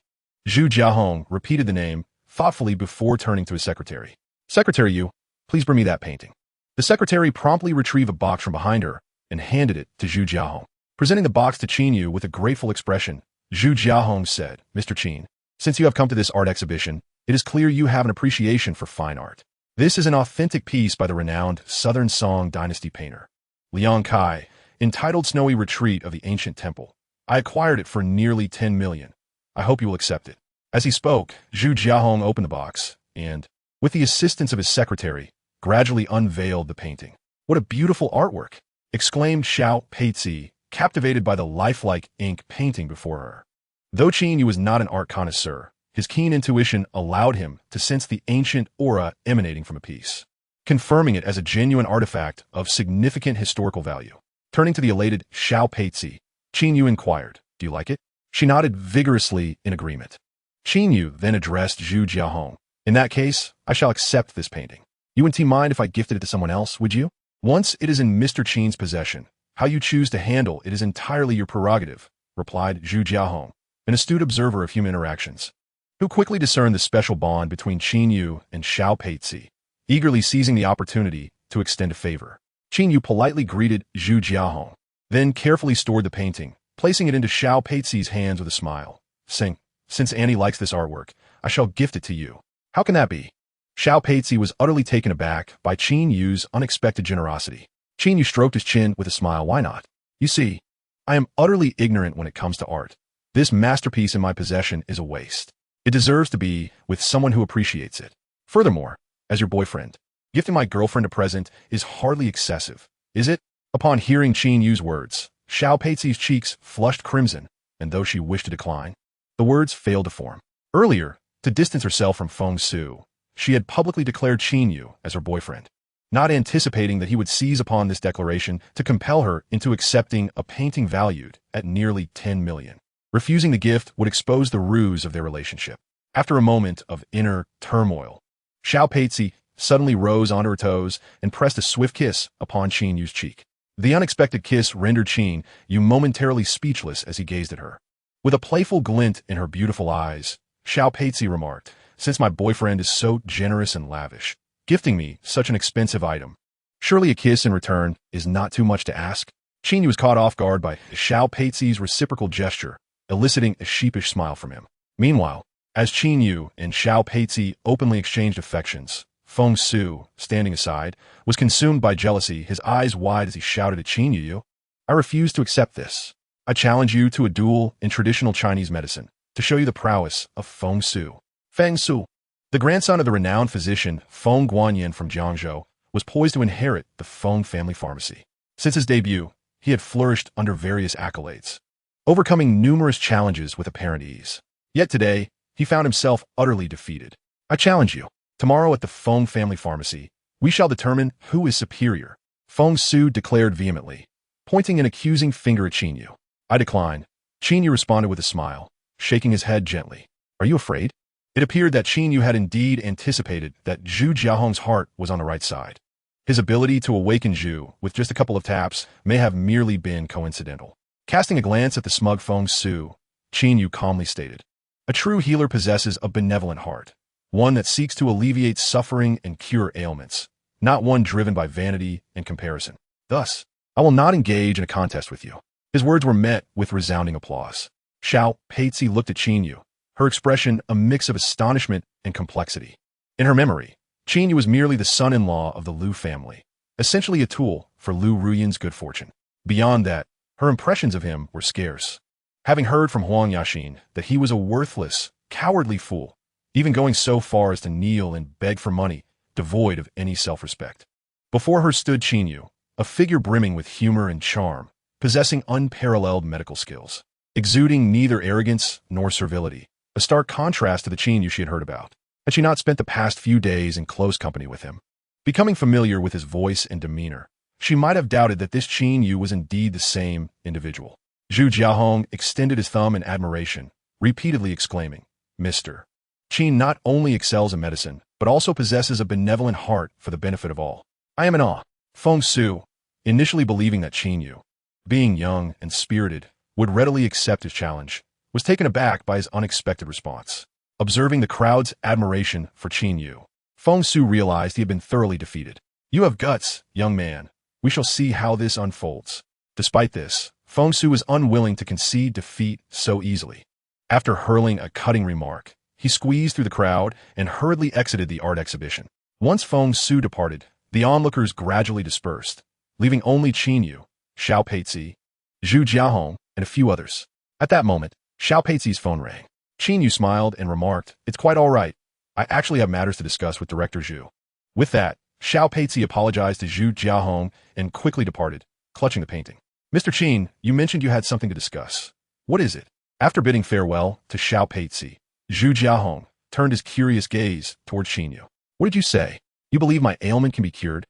Zhu Jiahong repeated the name thoughtfully before turning to his secretary. Secretary Yu, please bring me that painting. The secretary promptly retrieved a box from behind her and handed it to Zhu Jiahong. Presenting the box to Qin Yu with a grateful expression, Zhu Jiahong said, Mr. Qin, since you have come to this art exhibition, it is clear you have an appreciation for fine art. This is an authentic piece by the renowned Southern Song Dynasty painter, Liang Kai, entitled Snowy Retreat of the Ancient Temple. I acquired it for nearly 10 million. I hope you will accept it. As he spoke, Zhu Jiahong opened the box and, with the assistance of his secretary, gradually unveiled the painting. What a beautiful artwork! Exclaimed Xiao Peizi, captivated by the lifelike ink painting before her. Though Qin Yu was not an art connoisseur, his keen intuition allowed him to sense the ancient aura emanating from a piece, confirming it as a genuine artifact of significant historical value. Turning to the elated Xiao Peizi, Qin Yu inquired, Do you like it? She nodded vigorously in agreement. Qin Yu then addressed Zhu Jiahong. In that case, I shall accept this painting. You wouldn't mind if I gifted it to someone else, would you? Once it is in Mr. Qin's possession, how you choose to handle it is entirely your prerogative, replied Zhu Jiahong, an astute observer of human interactions, who quickly discerned the special bond between Qin Yu and Xiao Peizi, eagerly seizing the opportunity to extend a favor. Qin Yu politely greeted Zhu Jiahong, then carefully stored the painting, placing it into Xiao Peizi's hands with a smile, saying, Since Annie likes this artwork, I shall gift it to you. How can that be? Xiao Peizi was utterly taken aback by Qin Yu's unexpected generosity. Qin Yu stroked his chin with a smile. Why not? You see, I am utterly ignorant when it comes to art. This masterpiece in my possession is a waste. It deserves to be with someone who appreciates it. Furthermore, as your boyfriend, gifting my girlfriend a present is hardly excessive, is it? Upon hearing Qin Yu's words, Xiao Peizi's cheeks flushed crimson, and though she wished to decline, the words failed to form. Earlier, to distance herself from Feng Su, she had publicly declared Qin Yu as her boyfriend, not anticipating that he would seize upon this declaration to compel her into accepting a painting valued at nearly 10 million. Refusing the gift would expose the ruse of their relationship. After a moment of inner turmoil, Xiao Peizi suddenly rose onto her toes and pressed a swift kiss upon Qin Yu's cheek. The unexpected kiss rendered Qin Yu momentarily speechless as he gazed at her. With a playful glint in her beautiful eyes, Xiao Peizi remarked, Since my boyfriend is so generous and lavish, gifting me such an expensive item, surely a kiss in return is not too much to ask? Qin Yu was caught off guard by Xiao Peizi's reciprocal gesture, eliciting a sheepish smile from him. Meanwhile, as Qin Yu and Xiao Peizi openly exchanged affections, Feng Su, standing aside, was consumed by jealousy, his eyes wide as he shouted at Qin Yu, I refuse to accept this. I challenge you to a duel in traditional Chinese medicine to show you the prowess of Feng Su. Feng Su, the grandson of the renowned physician Feng Guanyin from Jiangzhou, was poised to inherit the Feng family pharmacy. Since his debut, he had flourished under various accolades, overcoming numerous challenges with apparent ease. Yet today, he found himself utterly defeated. I challenge you. Tomorrow at the Feng family pharmacy, we shall determine who is superior, Feng Su declared vehemently, pointing an accusing finger at Qin Yu. I decline. Qin Yu responded with a smile, shaking his head gently. Are you afraid? It appeared that Qin Yu had indeed anticipated that Zhu Jiahong's heart was on the right side. His ability to awaken Zhu with just a couple of taps may have merely been coincidental. Casting a glance at the smug Feng Su, Qin Yu calmly stated, A true healer possesses a benevolent heart, one that seeks to alleviate suffering and cure ailments, not one driven by vanity and comparison. Thus, I will not engage in a contest with you. His words were met with resounding applause. Xiao Peizi looked at Qin Yu, her expression a mix of astonishment and complexity. In her memory, Qin Yu was merely the son-in-law of the Liu family, essentially a tool for Liu Ruyan's good fortune. Beyond that, her impressions of him were scarce. Having heard from Huang Yaxin that he was a worthless, cowardly fool, even going so far as to kneel and beg for money, devoid of any self-respect. Before her stood Qin Yu, a figure brimming with humor and charm, possessing unparalleled medical skills, exuding neither arrogance nor servility, a stark contrast to the Qin Yu she had heard about. Had she not spent the past few days in close company with him? Becoming familiar with his voice and demeanor, she might have doubted that this Qin Yu was indeed the same individual. Zhu Jiahong extended his thumb in admiration, repeatedly exclaiming, Mr. Qin not only excels in medicine, but also possesses a benevolent heart for the benefit of all. I am in awe. Feng Su, initially believing that Qin Yu, being young and spirited, would readily accept his challenge, was taken aback by his unexpected response. Observing the crowd's admiration for Qin Yu, Feng Su realized he had been thoroughly defeated. "You have guts, young man. We shall see how this unfolds." Despite this, Feng Su was unwilling to concede defeat so easily. After hurling a cutting remark, he squeezed through the crowd and hurriedly exited the art exhibition. Once Feng Su departed, the onlookers gradually dispersed, leaving only Qin Yu, Xiao Peizi, Zhu Jiahong, and a few others. At that moment, Xiao Peizi's phone rang. Qin Yu smiled and remarked, "It's quite all right. I actually have matters to discuss with Director Zhu." With that, Xiao Peizi apologized to Zhu Jiahong and quickly departed, clutching the painting. "Mr. Qin, you mentioned you had something to discuss. What is it?" After bidding farewell to Xiao Peizi, Zhu Jiahong turned his curious gaze toward Qin Yu. "What did you say? You believe my ailment can be cured?"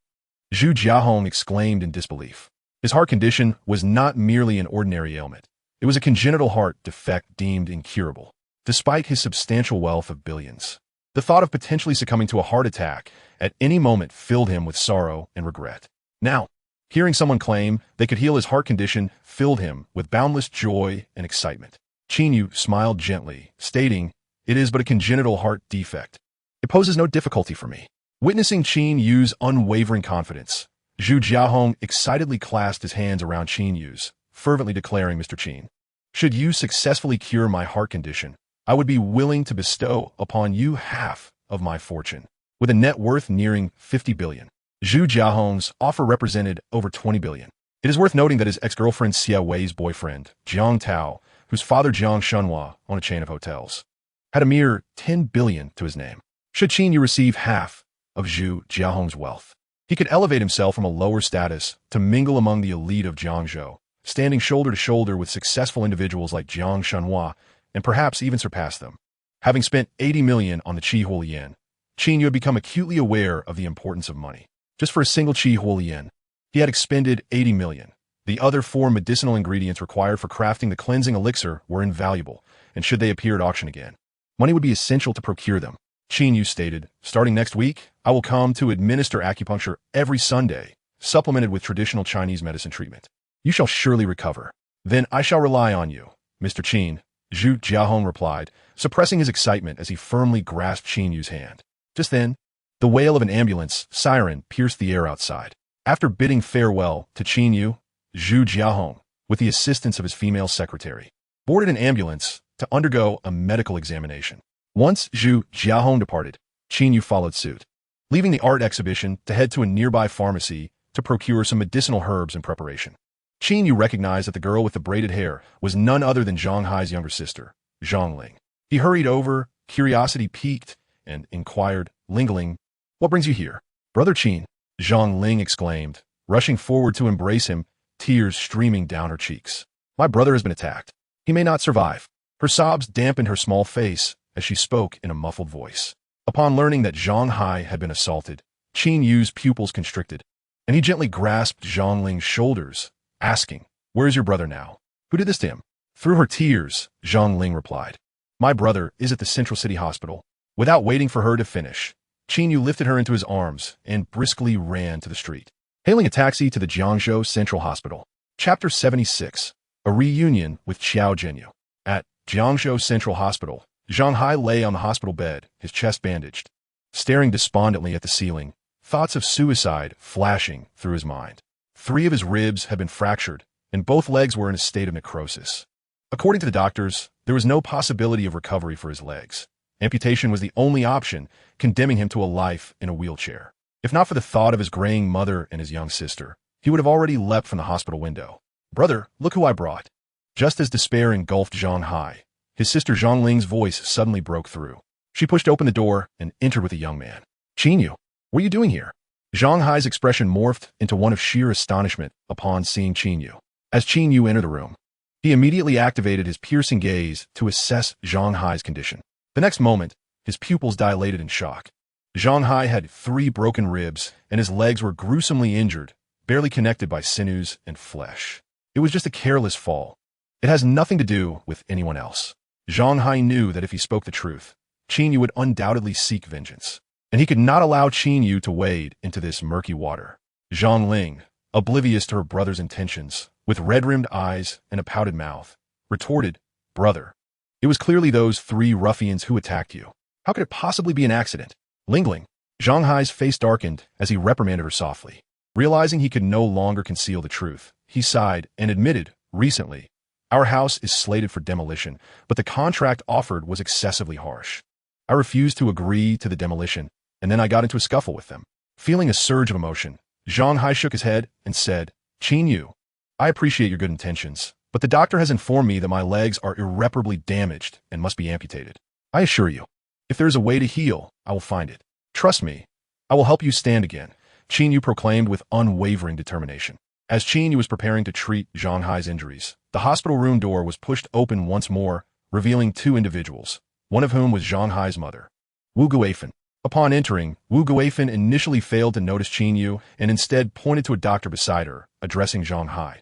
Zhu Jiahong exclaimed in disbelief. His heart condition was not merely an ordinary ailment. It was a congenital heart defect deemed incurable. Despite his substantial wealth of billions, the thought of potentially succumbing to a heart attack at any moment filled him with sorrow and regret. Now, hearing someone claim they could heal his heart condition filled him with boundless joy and excitement. Qin Yu smiled gently, stating, "It is but a congenital heart defect. It poses no difficulty for me." Witnessing Qin Yu's unwavering confidence, Zhu Jiahong excitedly clasped his hands around Qin Yu's, fervently declaring, "Mr. Qin, should you successfully cure my heart condition, I would be willing to bestow upon you half of my fortune, with a net worth nearing 50 billion. Zhu Jiahong's offer represented over 20 billion. It is worth noting that his ex-girlfriend Xia Wei's boyfriend, Jiang Tao, whose father Jiang Shenhua owned a chain of hotels, had a mere 10 billion to his name. Should Qin Yu receive half of Zhu Jiahong's wealth, he could elevate himself from a lower status to mingle among the elite of Jiangzhou, standing shoulder to shoulder with successful individuals like Jiang Shenhua, and perhaps even surpass them. Having spent 80 million on the Qi Huolian, Qin Yu had become acutely aware of the importance of money. Just for a single Qi Huolian, he had expended 80 million. The other 4 medicinal ingredients required for crafting the cleansing elixir were invaluable, and should they appear at auction again, money would be essential to procure them. Qin Yu stated, "Starting next week, I will come to administer acupuncture every Sunday, supplemented with traditional Chinese medicine treatment. You shall surely recover. Then I shall rely on you, Mr. Qin," Zhu Jiahong replied, suppressing his excitement as he firmly grasped Qin Yu's hand. Just then, the wail of an ambulance siren pierced the air outside. After bidding farewell to Qin Yu, Zhu Jiahong, with the assistance of his female secretary, boarded an ambulance to undergo a medical examination. Once Zhu Jiahong departed, Qin Yu followed suit, leaving the art exhibition to head to a nearby pharmacy to procure some medicinal herbs in preparation. Qin Yu recognized that the girl with the braided hair was none other than Zhang Hai's younger sister, Zhang Ling. He hurried over, curiosity piqued, and inquired, Lingling, "What brings you here?" "Brother Qin," Zhang Ling exclaimed, rushing forward to embrace him, tears streaming down her cheeks. "My brother has been attacked. He may not survive." Her sobs dampened her small face as she spoke in a muffled voice. Upon learning that Zhang Hai had been assaulted, Qin Yu's pupils constricted, and he gently grasped Zhang Ling's shoulders, asking, "Where is your brother now? Who did this to him?" Through her tears, Zhang Ling replied, "My brother is at the Central City Hospital." Without waiting for her to finish, Qin Yu lifted her into his arms and briskly ran to the street. Hailing a taxi to the Jiangzhou Central Hospital. Chapter 76. A Reunion with Xiao Zhenyu. At Jiangzhou Central Hospital, Zhang Hai lay on the hospital bed, his chest bandaged, staring despondently at the ceiling, thoughts of suicide flashing through his mind. 3 of his ribs had been fractured, and both legs were in a state of necrosis. According to the doctors, there was no possibility of recovery for his legs. Amputation was the only option, condemning him to a life in a wheelchair. If not for the thought of his graying mother and his young sister, he would have already leapt from the hospital window. "Brother, look who I brought." Just as despair engulfed Zhang Hai, his sister Zhang Ling's voice suddenly broke through. She pushed open the door and entered with a young man. "Qin Yu, what are you doing here?" Zhang Hai's expression morphed into one of sheer astonishment upon seeing Qin Yu. As Qin Yu entered the room, he immediately activated his piercing gaze to assess Zhang Hai's condition. The next moment, his pupils dilated in shock. Zhang Hai had 3 broken ribs, and his legs were gruesomely injured, barely connected by sinews and flesh. It was just a careless fall. It has nothing to do with anyone else. Zhang Hai knew that if he spoke the truth, Qin Yu would undoubtedly seek vengeance, and he could not allow Qin Yu to wade into this murky water. Zhang Ling, oblivious to her brother's intentions, with red-rimmed eyes and a pouted mouth, retorted, "Brother, It was clearly those 3 ruffians who attacked you. How could it possibly be an accident? Lingling. Zhang Hai's face darkened as he reprimanded her softly. Realizing he could no longer conceal the truth, he sighed and admitted, recently, our house is slated for demolition, but the contract offered was excessively harsh. I refused to agree to the demolition, and then I got into a scuffle with them. Feeling a surge of emotion, Zhang Hai shook his head and said, Qin Yu, I appreciate your good intentions, but the doctor has informed me that my legs are irreparably damaged and must be amputated. I assure you, if there is a way to heal, I will find it. Trust me, I will help you stand again, Qin Yu proclaimed with unwavering determination. As Qin Yu was preparing to treat Zhang Hai's injuries, the hospital room door was pushed open once more, revealing 2 individuals, one of whom was Zhang Hai's mother, Wu Guifan. Upon entering, Wu Guifan initially failed to notice Qin Yu and instead pointed to a doctor beside her, addressing Zhang Hai.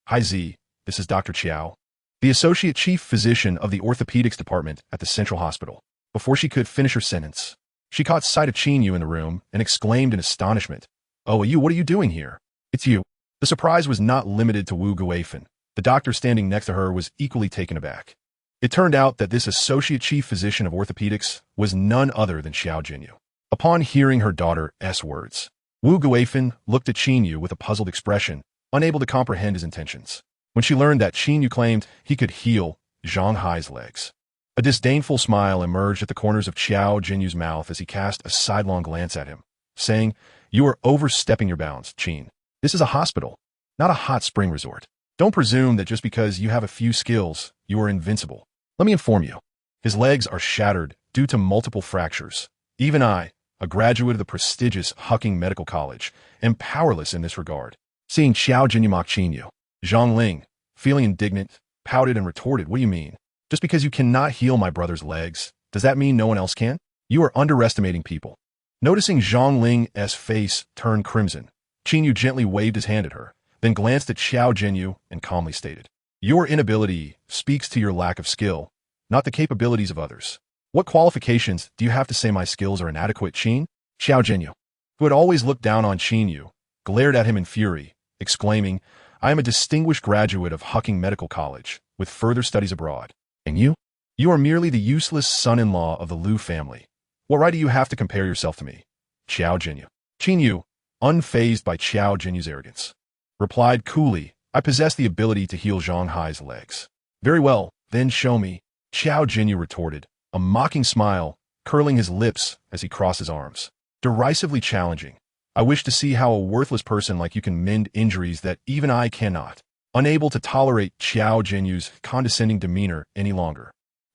Hi Z, this is Dr. Qiao, the associate chief physician of the orthopedics department at the central hospital. Before she could finish her sentence, she caught sight of Qin Yu in the room and exclaimed in astonishment, Oh, you, what are you doing here? It's you. The surprise was not limited to Wu Guifan. The doctor standing next to her was equally taken aback. It turned out that this associate chief physician of orthopedics was none other than Xiao Jinyu. Upon hearing her daughter's words, Wu Guifan looked at Qin Yu with a puzzled expression, unable to comprehend his intentions. When she learned that Qin Yu claimed he could heal Zhang Hai's legs, a disdainful smile emerged at the corners of Xiao Jinyu's mouth as he cast a sidelong glance at him, saying, You are overstepping your bounds, Qin. This is a hospital, not a hot spring resort. Don't presume that just because you have a few skills, you are invincible. Let me inform you. His legs are shattered due to multiple fractures. Even I, a graduate of the prestigious Hucking Medical College, am powerless in this regard. Seeing Xiao Jinyu mock Qin Yu, Zhang Ling, feeling indignant, pouted and retorted, What do you mean? Just because you cannot heal my brother's legs, does that mean no one else can? You are underestimating people. Noticing Zhang Ling's face turn crimson, Qin Yu gently waved his hand at her, then glanced at Xiao Jinyu and calmly stated, Your inability speaks to your lack of skill, not the capabilities of others. What qualifications do you have to say my skills are inadequate, Qin? Xiao Jinyu, who had always looked down on Qin Yu, glared at him in fury, exclaiming, I am a distinguished graduate of Hucking Medical College, with further studies abroad. And you? You are merely the useless son-in-law of the Liu family. What right do you have to compare yourself to me? Xiao Jinyu. Qin Yu, unfazed by Xiao Jinyu's arrogance, replied coolly, I possess the ability to heal Zhang Hai's legs. Very well, then show me. Xiao Jinyu retorted, a mocking smile curling his lips as he crossed his arms, derisively challenging. I wish to see how a worthless person like you can mend injuries that even I cannot. Unable to tolerate Xiao Jinyu's condescending demeanor any longer,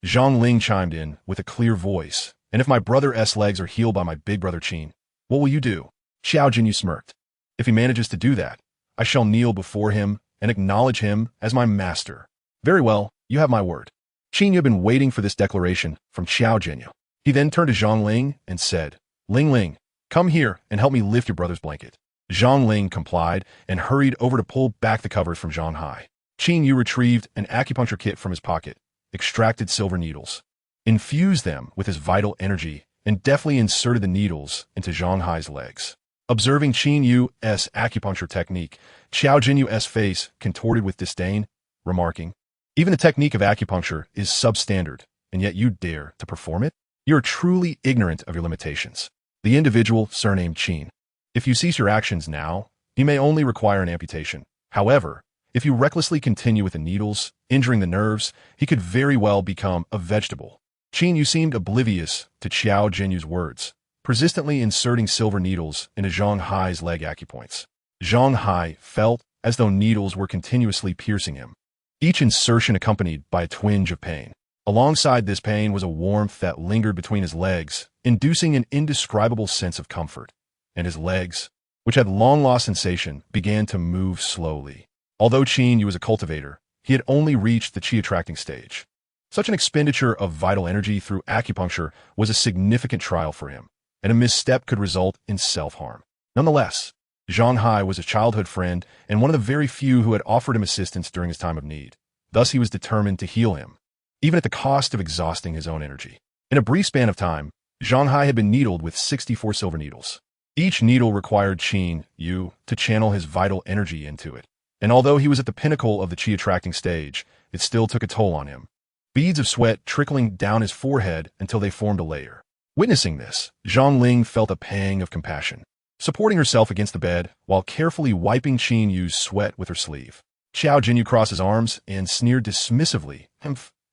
Zhang Ling chimed in with a clear voice, And if my brother's legs are healed by my big brother Qin, what will you do? Xiao Jinyu smirked. If he manages to do that, I shall kneel before him and acknowledge him as my master. Very well, you have my word. Qin Yu had been waiting for this declaration from Xiao Jinyu. He then turned to Zhang Ling and said, Ling Ling, come here and help me lift your brother's blanket. Zhang Ling complied and hurried over to pull back the covers from Zhang Hai. Qin Yu retrieved an acupuncture kit from his pocket, extracted silver needles, infused them with his vital energy, and deftly inserted the needles into Zhang Hai's legs. Observing Qin Yu's acupuncture technique, Xiao Jinyu's face contorted with disdain, remarking, Even the technique of acupuncture is substandard, and yet you dare to perform it? You are truly ignorant of your limitations. The individual, surnamed Qin. If you cease your actions now, you may only require an amputation. However, if you recklessly continue with the needles, injuring the nerves, he could very well become a vegetable. Qin Yu seemed oblivious to Xiao Jinyu's words, persistently inserting silver needles into Zhang Hai's leg acupoints. Zhang Hai felt as though needles were continuously piercing him, each insertion accompanied by a twinge of pain. Alongside this pain was a warmth that lingered between his legs, inducing an indescribable sense of comfort. And his legs, which had long lost sensation, began to move slowly. Although Qin Yu was a cultivator, he had only reached the qi-attracting stage. Such an expenditure of vital energy through acupuncture was a significant trial for him, and a misstep could result in self-harm. Nonetheless, Zhang Hai was a childhood friend and one of the very few who had offered him assistance during his time of need. Thus he was determined to heal him, even at the cost of exhausting his own energy. In a brief span of time, Zhang Hai had been needled with 64 silver needles. Each needle required Qin Yu to channel his vital energy into it, and although he was at the pinnacle of the qi-attracting stage, it still took a toll on him. beads of sweat trickling down his forehead until they formed a layer. Witnessing this, Zhang Ling felt a pang of compassion. Supporting herself against the bed while carefully wiping Qin Yu's sweat with her sleeve, Xiao Jinyu crossed his arms and sneered dismissively,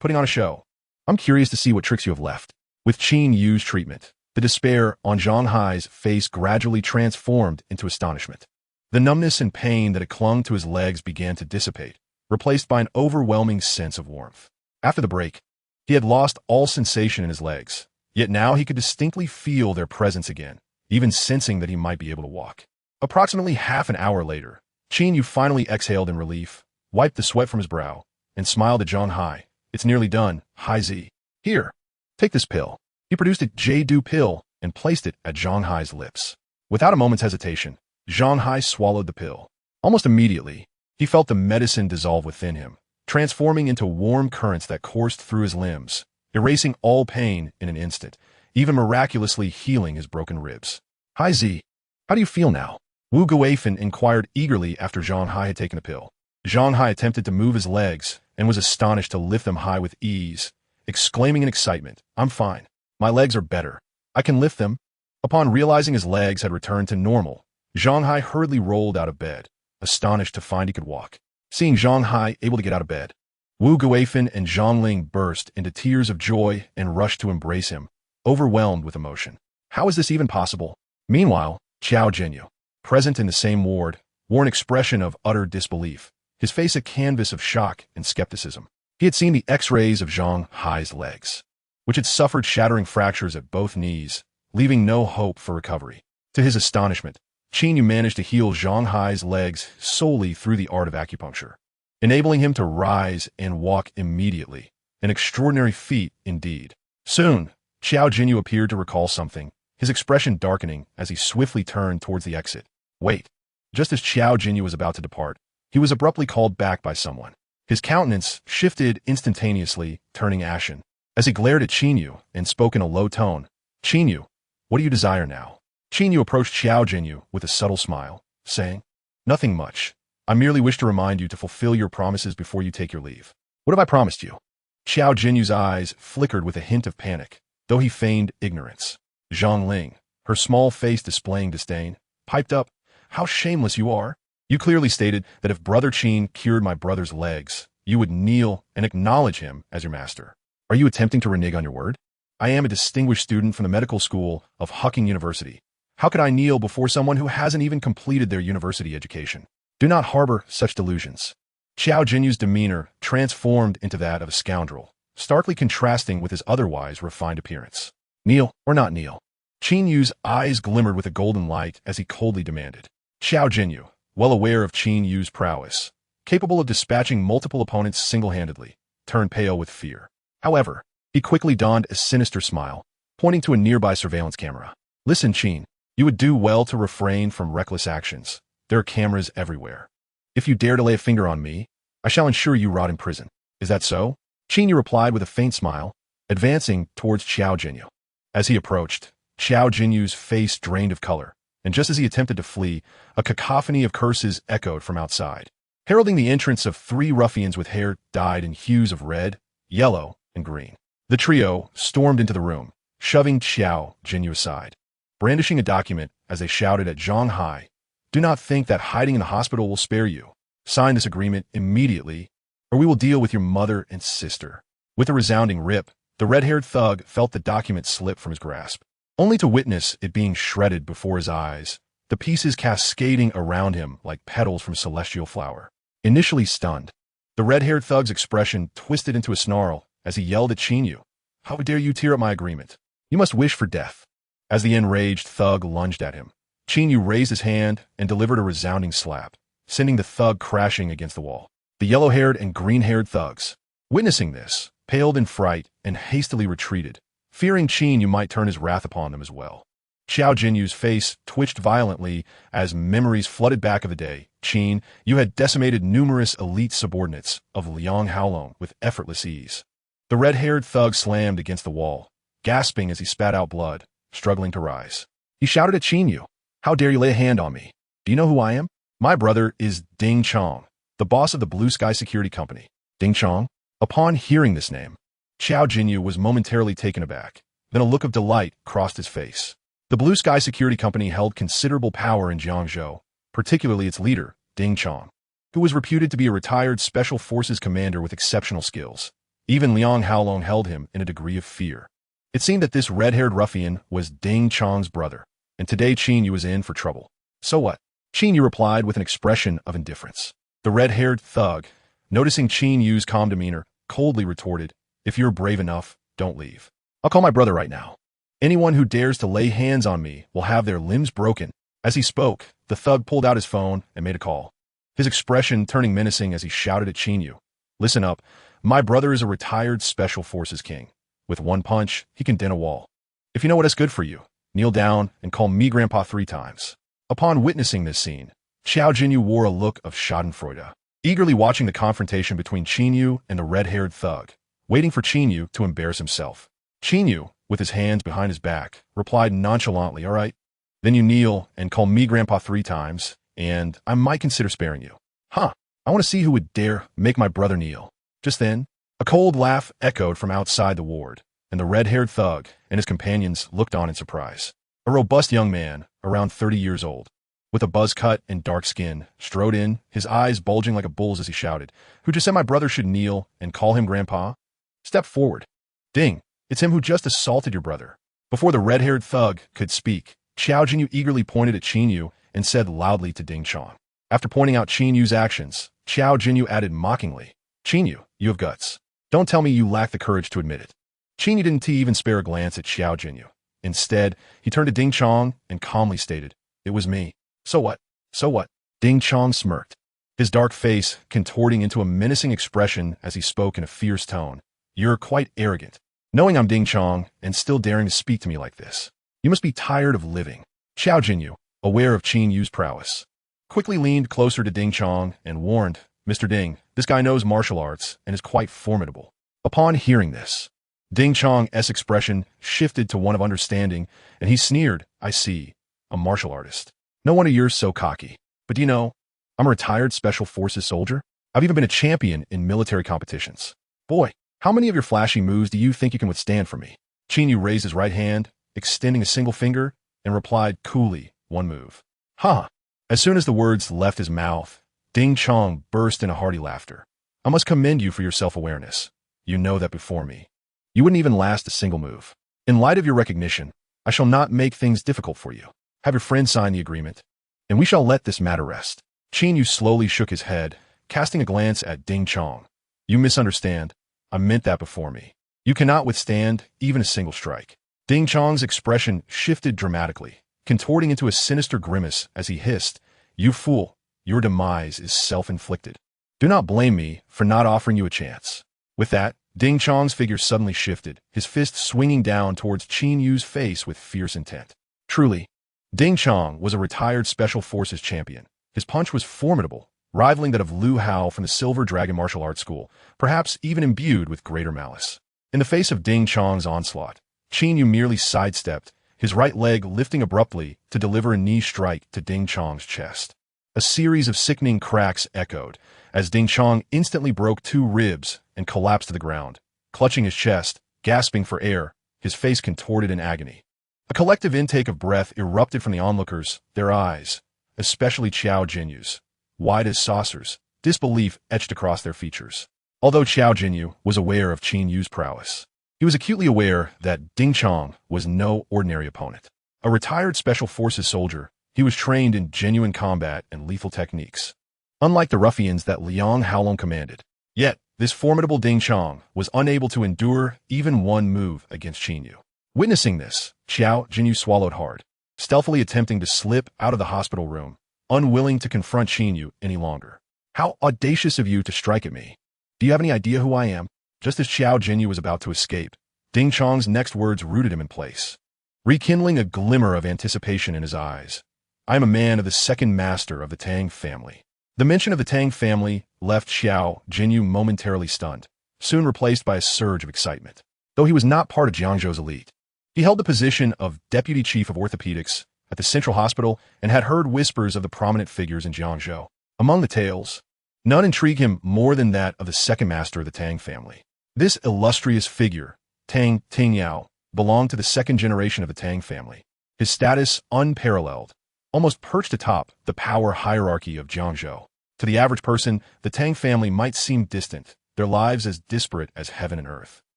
putting on a show. I'm curious to see what tricks you have left. With Qin Yu's treatment, the despair on Zhang Hai's face gradually transformed into astonishment. The numbness and pain that had clung to his legs began to dissipate, replaced by an overwhelming sense of warmth. After the break, he had lost all sensation in his legs, yet now he could distinctly feel their presence again, even sensing that he might be able to walk. Approximately half an hour later, Qin Yu finally exhaled in relief, wiped the sweat from his brow, and smiled at Zhang Hai. It's nearly done, Hai Zi. Here, take this pill. He produced a Jade pill and placed it at Zhang Hai's lips. Without a moment's hesitation, Zhang Hai swallowed the pill. Almost immediately, he felt the medicine dissolve within him, transforming into warm currents that coursed through his limbs, erasing all pain in an instant, even miraculously healing his broken ribs. Hai Zi, how do you feel now? Wu Guifan inquired eagerly after Zhang Hai had taken the pill. Zhang Hai attempted to move his legs and was astonished to lift them high with ease, exclaiming in excitement, I'm fine. My legs are better. I can lift them. Upon realizing his legs had returned to normal, Zhang Hai hurriedly rolled out of bed, astonished to find he could walk. Seeing Zhang Hai able to get out of bed, Wu Guifan and Zhang Ling burst into tears of joy and rushed to embrace him, overwhelmed with emotion. How is this even possible? Meanwhile, Xiao Jinyu, present in the same ward, wore an expression of utter disbelief, his face a canvas of shock and skepticism. He had seen the X-rays of Zhang Hai's legs, which had suffered shattering fractures at both knees, leaving no hope for recovery. To his astonishment, Qin Yu managed to heal Zhang Hai's legs solely through the art of acupuncture, enabling him to rise and walk immediately, an extraordinary feat indeed. Soon, Xiao Jinyu appeared to recall something, his expression darkening as he swiftly turned towards the exit. Wait. Just as Xiao Jinyu was about to depart, he was abruptly called back by someone. His countenance shifted instantaneously, turning ashen. As he glared at Qin Yu and spoke in a low tone, Qin Yu, what do you desire now? Qin Yu approached Xiao Jinyu with a subtle smile, saying, Nothing much. I merely wish to remind you to fulfill your promises before you take your leave. What have I promised you? Xiao Jinyu's eyes flickered with a hint of panic, though he feigned ignorance. Zhang Ling, her small face displaying disdain, piped up, How shameless you are! You clearly stated that if Brother Qin cured my brother's legs, you would kneel and acknowledge him as your master. Are you attempting to renege on your word? I am a distinguished student from the medical school of Hucking University. How could I kneel before someone who hasn't even completed their university education? Do not harbor such delusions. Xiao Jinyu's demeanor transformed into that of a scoundrel, starkly contrasting with his otherwise refined appearance. Kneel or not kneel? Qin Yu's eyes glimmered with a golden light as he coldly demanded. Xiao Jinyu, well aware of Qin Yu's prowess, capable of dispatching multiple opponents single-handedly, turned pale with fear. However, he quickly donned a sinister smile, pointing to a nearby surveillance camera. Listen, Qin, you would do well to refrain from reckless actions. There are cameras everywhere. If you dare to lay a finger on me, I shall ensure you rot in prison. Is that so? Qin Yu replied with a faint smile, advancing towards Xiao Jinyu. As he approached, Xiao Jinyu's face drained of color, and just as he attempted to flee, a cacophony of curses echoed from outside, heralding the entrance of 3 ruffians with hair dyed in hues of red, yellow, and green. The trio stormed into the room, shoving Xiao Jinyu aside, brandishing a document as they shouted at Zhang Hai, Do not think that hiding in the hospital will spare you. Sign this agreement immediately, or we will deal with your mother and sister. With a resounding rip, the red-haired thug felt the document slip from his grasp, only to witness it being shredded before his eyes, the pieces cascading around him like petals from celestial flower. Initially stunned, the red-haired thug's expression twisted into a snarl as he yelled at Qin Yu, How dare you tear up my agreement? You must wish for death. As the enraged thug lunged at him, Qin Yu raised his hand and delivered a resounding slap, sending the thug crashing against the wall. The yellow-haired and green-haired thugs, witnessing this, paled in fright and hastily retreated, fearing Qin Yu might turn his wrath upon them as well. Xiao Jinyu's face twitched violently as memories flooded back of the day. Qin, you had decimated numerous elite subordinates of Liang Haolong with effortless ease. The red-haired thug slammed against the wall, gasping as he spat out blood, struggling to rise. He shouted at Qin Yu, How dare you lay a hand on me? Do you know who I am? My brother is Ding Chong, the boss of the Blue Sky Security Company. Ding Chong? Upon hearing this name, Qin Yu was momentarily taken aback. Then a look of delight crossed his face. The Blue Sky Security Company held considerable power in Jiangzhou, particularly its leader, Ding Chong, who was reputed to be a retired Special Forces commander with exceptional skills. Even Liang Haolong held him in a degree of fear. It seemed that this red-haired ruffian was Ding Chong's brother, and today Qin Yu was in for trouble. So what? Qin Yu replied with an expression of indifference. The red-haired thug, noticing Qin Yu's calm demeanor, coldly retorted, "If you're brave enough, don't leave. I'll call my brother right now. Anyone who dares to lay hands on me will have their limbs broken." As he spoke, the thug pulled out his phone and made a call, his expression turning menacing as he shouted at Qin Yu. "Listen up. My brother is a retired Special Forces king. With one punch, he can dent a wall. If you know what is good for you, kneel down and call me Grandpa 3 times. Upon witnessing this scene, Qin Yu wore a look of schadenfreude, eagerly watching the confrontation between Qin Yu and the red-haired thug, waiting for Qin Yu to embarrass himself. Qin Yu, with his hands behind his back, replied nonchalantly, "All right. Then you kneel and call me Grandpa 3 times, and I might consider sparing you." "Huh. I want to see who would dare make my brother kneel." Just then, a cold laugh echoed from outside the ward, and the red-haired thug and his companions looked on in surprise. A robust young man, around 30 years old, with a buzz cut and dark skin, strode in, his eyes bulging like a bull's as he shouted, "Who just said my brother should kneel and call him Grandpa? Step forward." "Ding, it's him who just assaulted your brother." Before the red-haired thug could speak, Qin Yu eagerly pointed at Qin Yu and said loudly to Ding Chong. After pointing out Qin Yu's actions, Qin Yu added mockingly, "Qin Yu, you have guts. Don't tell me you lack the courage to admit it." Qin Yu didn't even spare a glance at Qin Yu. Instead, he turned to Ding Chong and calmly stated, "It was me." "So what? So what?" Ding Chong smirked, his dark face contorting into a menacing expression as he spoke in a fierce tone. "You're quite arrogant, knowing I'm Ding Chong and still daring to speak to me like this. You must be tired of living." Qin Yu, aware of Qin Yu's prowess, quickly leaned closer to Ding Chong and warned, "Mr. Ding, this guy knows martial arts and is quite formidable." Upon hearing this, Ding Chong's expression shifted to one of understanding, and he sneered, "I see. A martial artist. No wonder you're so cocky. But do you know, I'm a retired Special Forces soldier. I've even been a champion in military competitions. Boy, how many of your flashy moves do you think you can withstand from me?" Qin Yu raised his right hand, extending a single finger, and replied coolly, "One move." "Huh." As soon as the words left his mouth, Ding Chong burst into hearty laughter. "I must commend you for your self-awareness. You know that before me, you wouldn't even last a single move. In light of your recognition, I shall not make things difficult for you. Have your friend sign the agreement, and we shall let this matter rest." Qin Yu slowly shook his head, casting a glance at Ding Chong. "You misunderstand. I meant that before me. You cannot withstand even a single strike." Ding Chong's expression shifted dramatically, contorting into a sinister grimace as he hissed, "You fool, your demise is self-inflicted. Do not blame me for not offering you a chance." With that, Ding Chong's figure suddenly shifted, his fist swinging down towards Qin Yu's face with fierce intent. Truly, Ding Chong was a retired Special Forces champion. His punch was formidable, rivaling that of Liu Hao from the Silver Dragon Martial Arts School, perhaps even imbued with greater malice. In the face of Ding Chong's onslaught, Qin Yu merely sidestepped, his right leg lifting abruptly to deliver a knee strike to Ding Chong's chest. A series of sickening cracks echoed, as Ding Chong instantly broke 2 ribs and collapsed to the ground, clutching his chest, gasping for air, his face contorted in agony. A collective intake of breath erupted from the onlookers, their eyes, especially Qin Yu's, wide as saucers, disbelief etched across their features. Although Qin Yu was aware of Qin Yu's prowess, he was acutely aware that Ding Chong was no ordinary opponent. A retired Special Forces soldier, he was trained in genuine combat and lethal techniques, unlike the ruffians that Liang Haolong commanded. Yet, this formidable Ding Chong was unable to endure even one move against Qin Yu. Witnessing this, Qin Yu swallowed hard, stealthily attempting to slip out of the hospital room, unwilling to confront Qin Yu any longer. "How audacious of you to strike at me. Do you have any idea who I am?" Just as Qin Yu was about to escape, Ding Chong's next words rooted him in place, rekindling a glimmer of anticipation in his eyes. "I am a man of the second master of the Tang family." The mention of the Tang family left Qin Yu momentarily stunned, soon replaced by a surge of excitement. Though he was not part of Jiangzhou's elite, he held the position of Deputy Chief of Orthopedics at the Central Hospital and had heard whispers of the prominent figures in Jiangzhou. Among the tales, none intrigued him more than that of the second master of the Tang family. This illustrious figure, Tang Tingyao, belonged to the second generation of the Tang family. His status unparalleled, almost perched atop the power hierarchy of Jiangzhou. To the average person, the Tang family might seem distant, their lives as disparate as heaven and earth.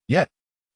Yet,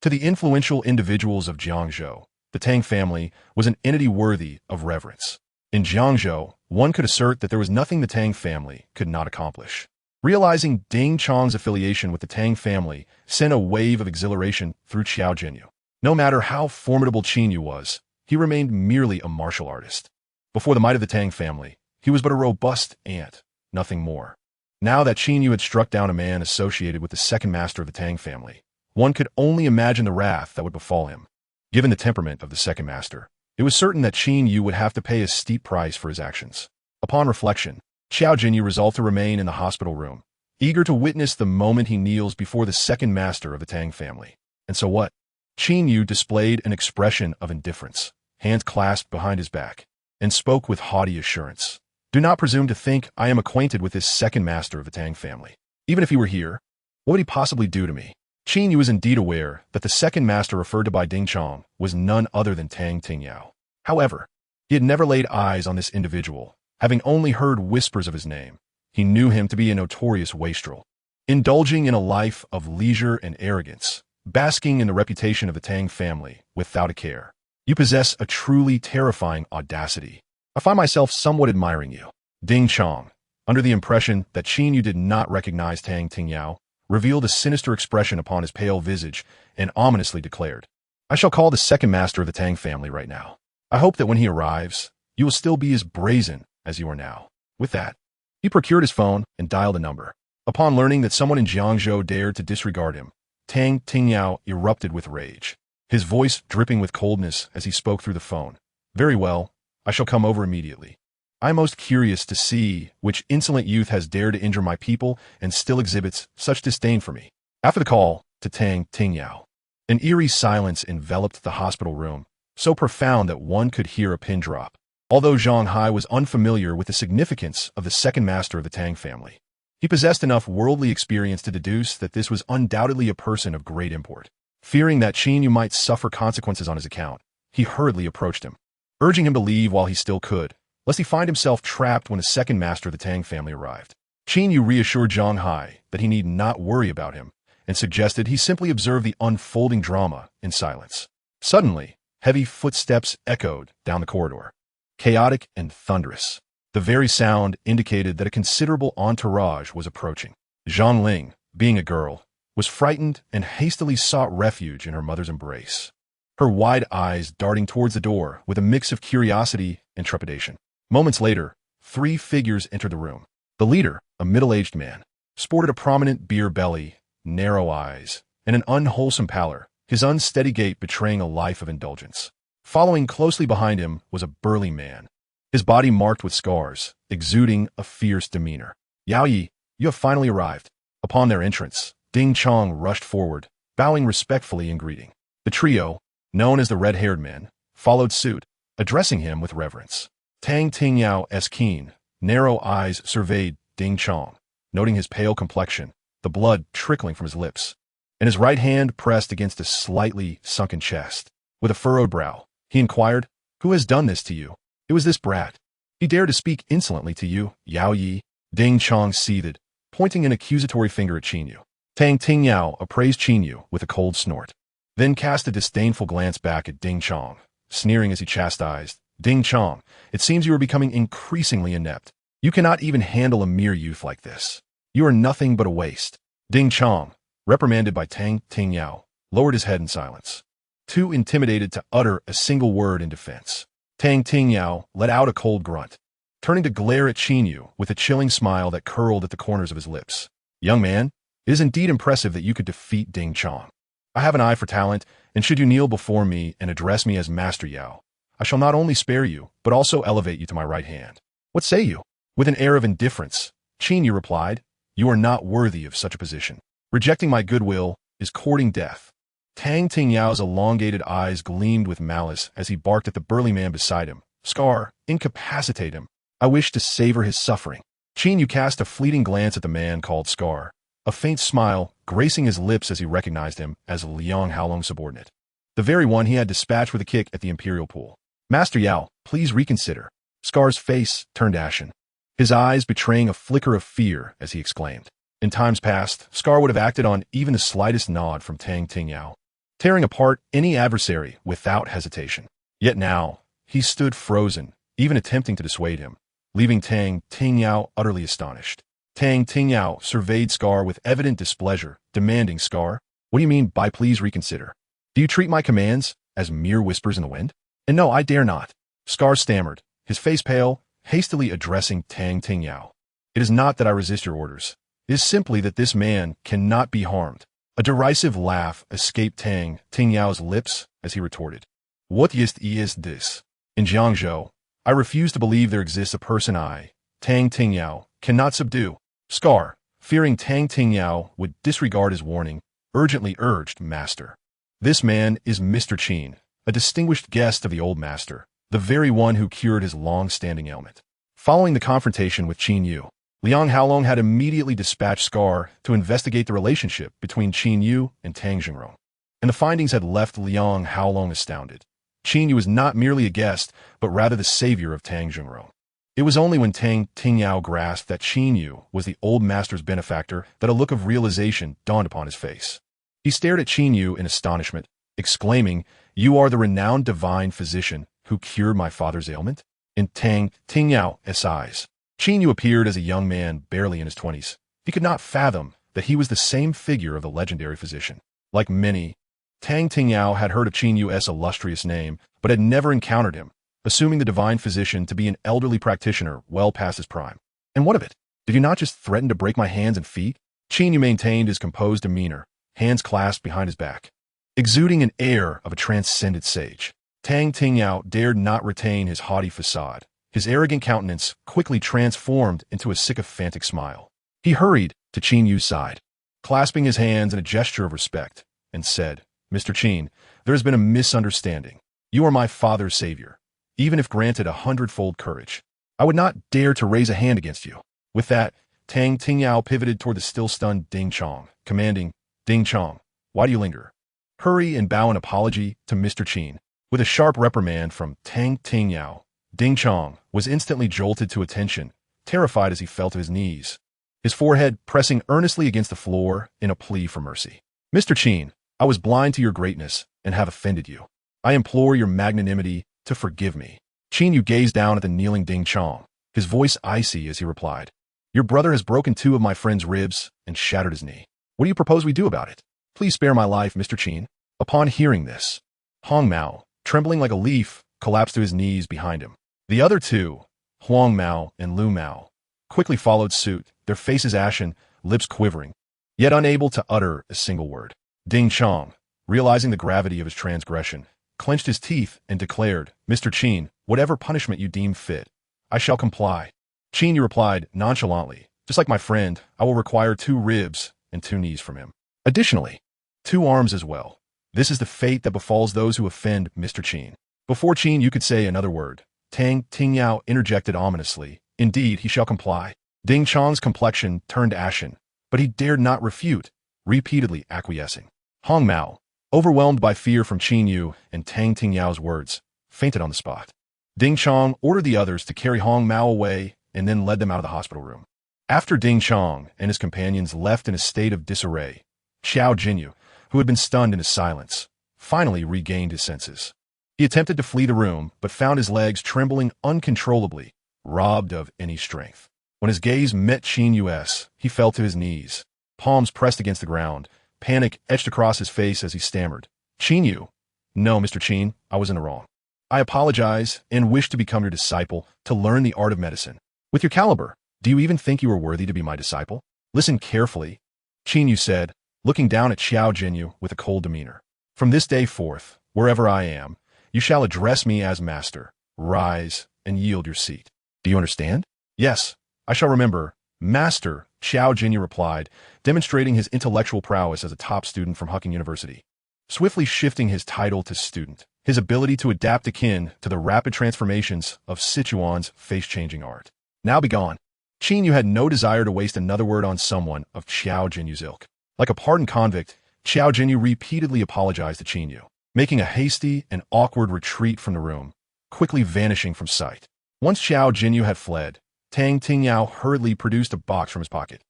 to the influential individuals of Jiangzhou, the Tang family was an entity worthy of reverence. In Jiangzhou, one could assert that there was nothing the Tang family could not accomplish. Realizing Ding Chong's affiliation with the Tang family sent a wave of exhilaration through Qin Yu. No matter how formidable Qin Yu was, he remained merely a martial artist. Before the might of the Tang family, he was but a robust ant, nothing more. Now that Qin Yu had struck down a man associated with the second master of the Tang family, one could only imagine the wrath that would befall him. Given the temperament of the second master, it was certain that Qin Yu would have to pay a steep price for his actions. Upon reflection, Qin Yu resolved to remain in the hospital room, eager to witness the moment he kneels before the second master of the Tang family. And so what? Qin Yu displayed an expression of indifference, hands clasped behind his back, and spoke with haughty assurance. Do not presume to think I am acquainted with this second master of the Tang family. Even if he were here, what would he possibly do to me? Qin Yu was indeed aware that the second master referred to by Ding Chong was none other than Tang Tingyao. However, he had never laid eyes on this individual. Having only heard whispers of his name, he knew him to be a notorious wastrel, indulging in a life of leisure and arrogance, basking in the reputation of the Tang family without a care. You possess a truly terrifying audacity. I find myself somewhat admiring you. Ding Chong, under the impression that Qin Yu did not recognize Tang Tingyao, revealed a sinister expression upon his pale visage and ominously declared, I shall call the second master of the Tang family right now. I hope that when he arrives, you will still be as brazen as you are now. With that, he procured his phone and dialed a number. Upon learning that someone in Jiangzhou dared to disregard him, Tang Tingyao erupted with rage, his voice dripping with coldness as he spoke through the phone. Very well, I shall come over immediately. I am most curious to see which insolent youth has dared to injure my people and still exhibits such disdain for me. After the call to Tang Tingyao, an eerie silence enveloped the hospital room, so profound that one could hear a pin drop. Although Zhang Hai was unfamiliar with the significance of the second master of the Tang family, he possessed enough worldly experience to deduce that this was undoubtedly a person of great import. Fearing that Qin Yu might suffer consequences on his account, he hurriedly approached him, urging him to leave while he still could, lest he find himself trapped when the second master of the Tang family arrived. Qin Yu reassured Zhang Hai that he need not worry about him, and suggested he simply observe the unfolding drama in silence. Suddenly, heavy footsteps echoed down the corridor, chaotic and thunderous. The very sound indicated that a considerable entourage was approaching. Zhang Ling, being a girl, was frightened and hastily sought refuge in her mother's embrace, her wide eyes darting towards the door with a mix of curiosity and trepidation. Moments later, 3 figures entered the room. The leader, a middle-aged man, sported a prominent beer belly, narrow eyes, and an unwholesome pallor, his unsteady gait betraying a life of indulgence. Following closely behind him was a burly man, his body marked with scars, exuding a fierce demeanor. Yao Yi, you have finally arrived. Upon their entrance, Ding Chong rushed forward, bowing respectfully in greeting. The trio, known as the red-haired men, followed suit, addressing him with reverence. Tang Tingyao's keen, narrow eyes surveyed Ding Chong, noting his pale complexion, the blood trickling from his lips, and his right hand pressed against a slightly sunken chest. With a furrowed brow, he inquired, Who has done this to you? It was this brat. He dared to speak insolently to you, Yao Yi. Ding Chong seethed, pointing an accusatory finger at Qin Yu. Tang Tingyao appraised Qin Yu with a cold snort, then cast a disdainful glance back at Ding Chong, sneering as he chastised, Ding Chong, it seems you are becoming increasingly inept. You cannot even handle a mere youth like this. You are nothing but a waste. Ding Chong, reprimanded by Tang Tingyao, lowered his head in silence, too intimidated to utter a single word in defense. Tang Tingyao let out a cold grunt, turning to glare at Qin Yu with a chilling smile that curled at the corners of his lips. Young man, it is indeed impressive that you could defeat Ding Chong. I have an eye for talent, and should you kneel before me and address me as Master Yao, I shall not only spare you, but also elevate you to my right hand. What say you? With an air of indifference, Qin Yu replied, You are not worthy of such a position. Rejecting my goodwill is courting death. Tang Tingyao's elongated eyes gleamed with malice as he barked at the burly man beside him. Scar, incapacitate him. I wish to savor his suffering. Qin Yu cast a fleeting glance at the man called Scar, a faint smile gracing his lips as he recognized him as Liang Haolong's subordinate. The very one he had dispatched with a kick at the Imperial Pool. Master Yao, please reconsider. Scar's face turned ashen, his eyes betraying a flicker of fear as he exclaimed. In times past, Scar would have acted on even the slightest nod from Tang Tingyao, tearing apart any adversary without hesitation. Yet now, he stood frozen, even attempting to dissuade him, leaving Tang Tingyao utterly astonished. Tang Tingyao surveyed Scar with evident displeasure, demanding, Scar, what do you mean by please reconsider? Do you treat my commands as mere whispers in the wind? And no, I dare not. Scar stammered, his face pale, hastily addressing Tang Tingyao. It is not that I resist your orders. It is simply that this man cannot be harmed. A derisive laugh escaped Tang Tingyao's lips as he retorted. What is this? In Jiangzhou, I refuse to believe there exists a person I, Tang Tingyao, cannot subdue. Scar, fearing Tang Tingyao would disregard his warning, urgently urged, Master. This man is Mr. Qin, a distinguished guest of the old master, the very one who cured his long-standing ailment. Following the confrontation with Qin Yu, Liang Haolong had immediately dispatched Scar to investigate the relationship between Qin Yu and Tang Jingrong, and the findings had left Liang Haolong astounded. Qin Yu was not merely a guest, but rather the savior of Tang Jingrong. It was only when Tang Tingyao grasped that Qin Yu was the old master's benefactor that a look of realization dawned upon his face. He stared at Qin Yu in astonishment, exclaiming, You are the renowned divine physician who cured my father's ailment? In Tang Tingyao's eyes, Qin Yu appeared as a young man barely in his 20s. He could not fathom that he was the same figure of the legendary physician. Like many, Tang Tingyao had heard of Qin Yu's illustrious name, but had never encountered him, assuming the divine physician to be an elderly practitioner well past his prime. And what of it? Did you not just threaten to break my hands and feet? Qin Yu maintained his composed demeanor, hands clasped behind his back, exuding an air of a transcendent sage. Tang Tingyao dared not retain his haughty facade. His arrogant countenance quickly transformed into a sycophantic smile. He hurried to Qin Yu's side, clasping his hands in a gesture of respect, and said, Mr. Qin, there has been a misunderstanding. You are my father's savior. Even if granted 100-fold courage, I would not dare to raise a hand against you. With that, Tang Tingyao pivoted toward the still-stunned Ding Chong, commanding, Ding Chong, why do you linger? Hurry and bow an apology to Mr. Qin. With a sharp reprimand from Tang Tingyao, Ding Chong was instantly jolted to attention, terrified as he fell to his knees, his forehead pressing earnestly against the floor in a plea for mercy. Mr. Qin, I was blind to your greatness and have offended you. I implore your magnanimity to forgive me. Qin Yu gazed down at the kneeling Ding Chong, his voice icy as he replied, Your brother has broken 2 of my friend's ribs and shattered his knee. What do you propose we do about it? Please spare my life, Mr. Qin. Upon hearing this, Hong Mao, trembling like a leaf, collapsed to his knees behind him. The other 2, Huang Mao and Lu Mao, quickly followed suit, their faces ashen, lips quivering, yet unable to utter a single word. Ding Chong, realizing the gravity of his transgression, clenched his teeth and declared, Mr. Qin, whatever punishment you deem fit, I shall comply. Qin Yu replied nonchalantly, Just like my friend, I will require 2 ribs and 2 knees from him. Additionally, 2 arms as well. This is the fate that befalls those who offend Mr. Qin. Before Qin Yu could say another word, Tang Tingyao interjected ominously, Indeed, he shall comply. Ding Chong's complexion turned ashen, but he dared not refute, repeatedly acquiescing. Hong Mao, overwhelmed by fear from Qin Yu and Tang Tingyao's words, fainted on the spot. Ding Chong ordered the others to carry Hong Mao away and then led them out of the hospital room. After Ding Chong and his companions left in a state of disarray, Xiao Jinyu, who had been stunned into silence, finally regained his senses. He attempted to flee the room, but found his legs trembling uncontrollably, robbed of any strength. When his gaze met Qin Yu's, he fell to his knees, palms pressed against the ground, panic etched across his face as he stammered, Qin Yu, no, Mr. Qin, I was in the wrong. I apologize and wish to become your disciple to learn the art of medicine. With your caliber, do you even think you are worthy to be my disciple? Listen carefully, Qin Yu said, looking down at Xiao Jinyu with a cold demeanor. From this day forth, wherever I am, you shall address me as master, rise, and yield your seat. Do you understand? Yes, I shall remember. Master, Xiao Jinyu replied, demonstrating his intellectual prowess as a top student from Hucking University. Swiftly shifting his title to student, his ability to adapt akin to the rapid transformations of Sichuan's face-changing art. Now begone. Qin Yu had no desire to waste another word on someone of Xiao Jinyu's ilk. Like a pardoned convict, Xiao Jinyu repeatedly apologized to Qin Yu, making a hasty and awkward retreat from the room, quickly vanishing from sight. Once Xiao Jinyu had fled, Tang Tingyao hurriedly produced a box from his pocket,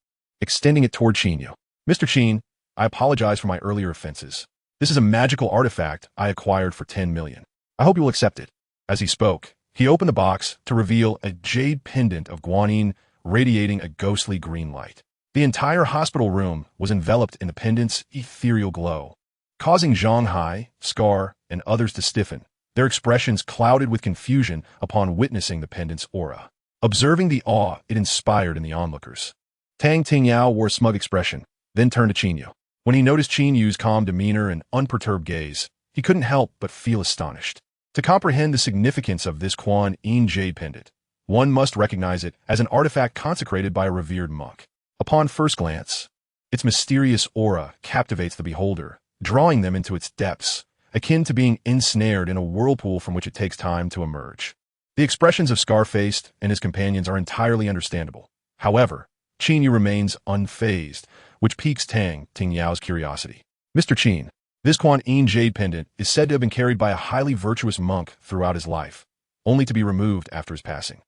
extending it toward Qin Yu. Mr. Qin, I apologize for my earlier offenses. This is a magical artifact I acquired for 10 million. I hope you will accept it. As he spoke, he opened the box to reveal a jade pendant of guanine radiating a ghostly green light. The entire hospital room was enveloped in the pendant's ethereal glow, causing Zhang Hai, Scar, and others to stiffen, their expressions clouded with confusion upon witnessing the pendant's aura. Observing the awe it inspired in the onlookers, Tang Tingyao wore a smug expression, then turned to Qin Yu. When he noticed Qin Yu's calm demeanor and unperturbed gaze, he couldn't help but feel astonished. To comprehend the significance of this Quan Yin jade pendant, one must recognize it as an artifact consecrated by a revered monk. Upon first glance, its mysterious aura captivates the beholder, drawing them into its depths, akin to being ensnared in a whirlpool from which it takes time to emerge. The expressions of Scarfaced and his companions are entirely understandable. However, Qin Yu remains unfazed, which piques Tang Tingyao's curiosity. Mr. Qin, this Quan Yin jade pendant is said to have been carried by a highly virtuous monk throughout his life, only to be removed after his passing.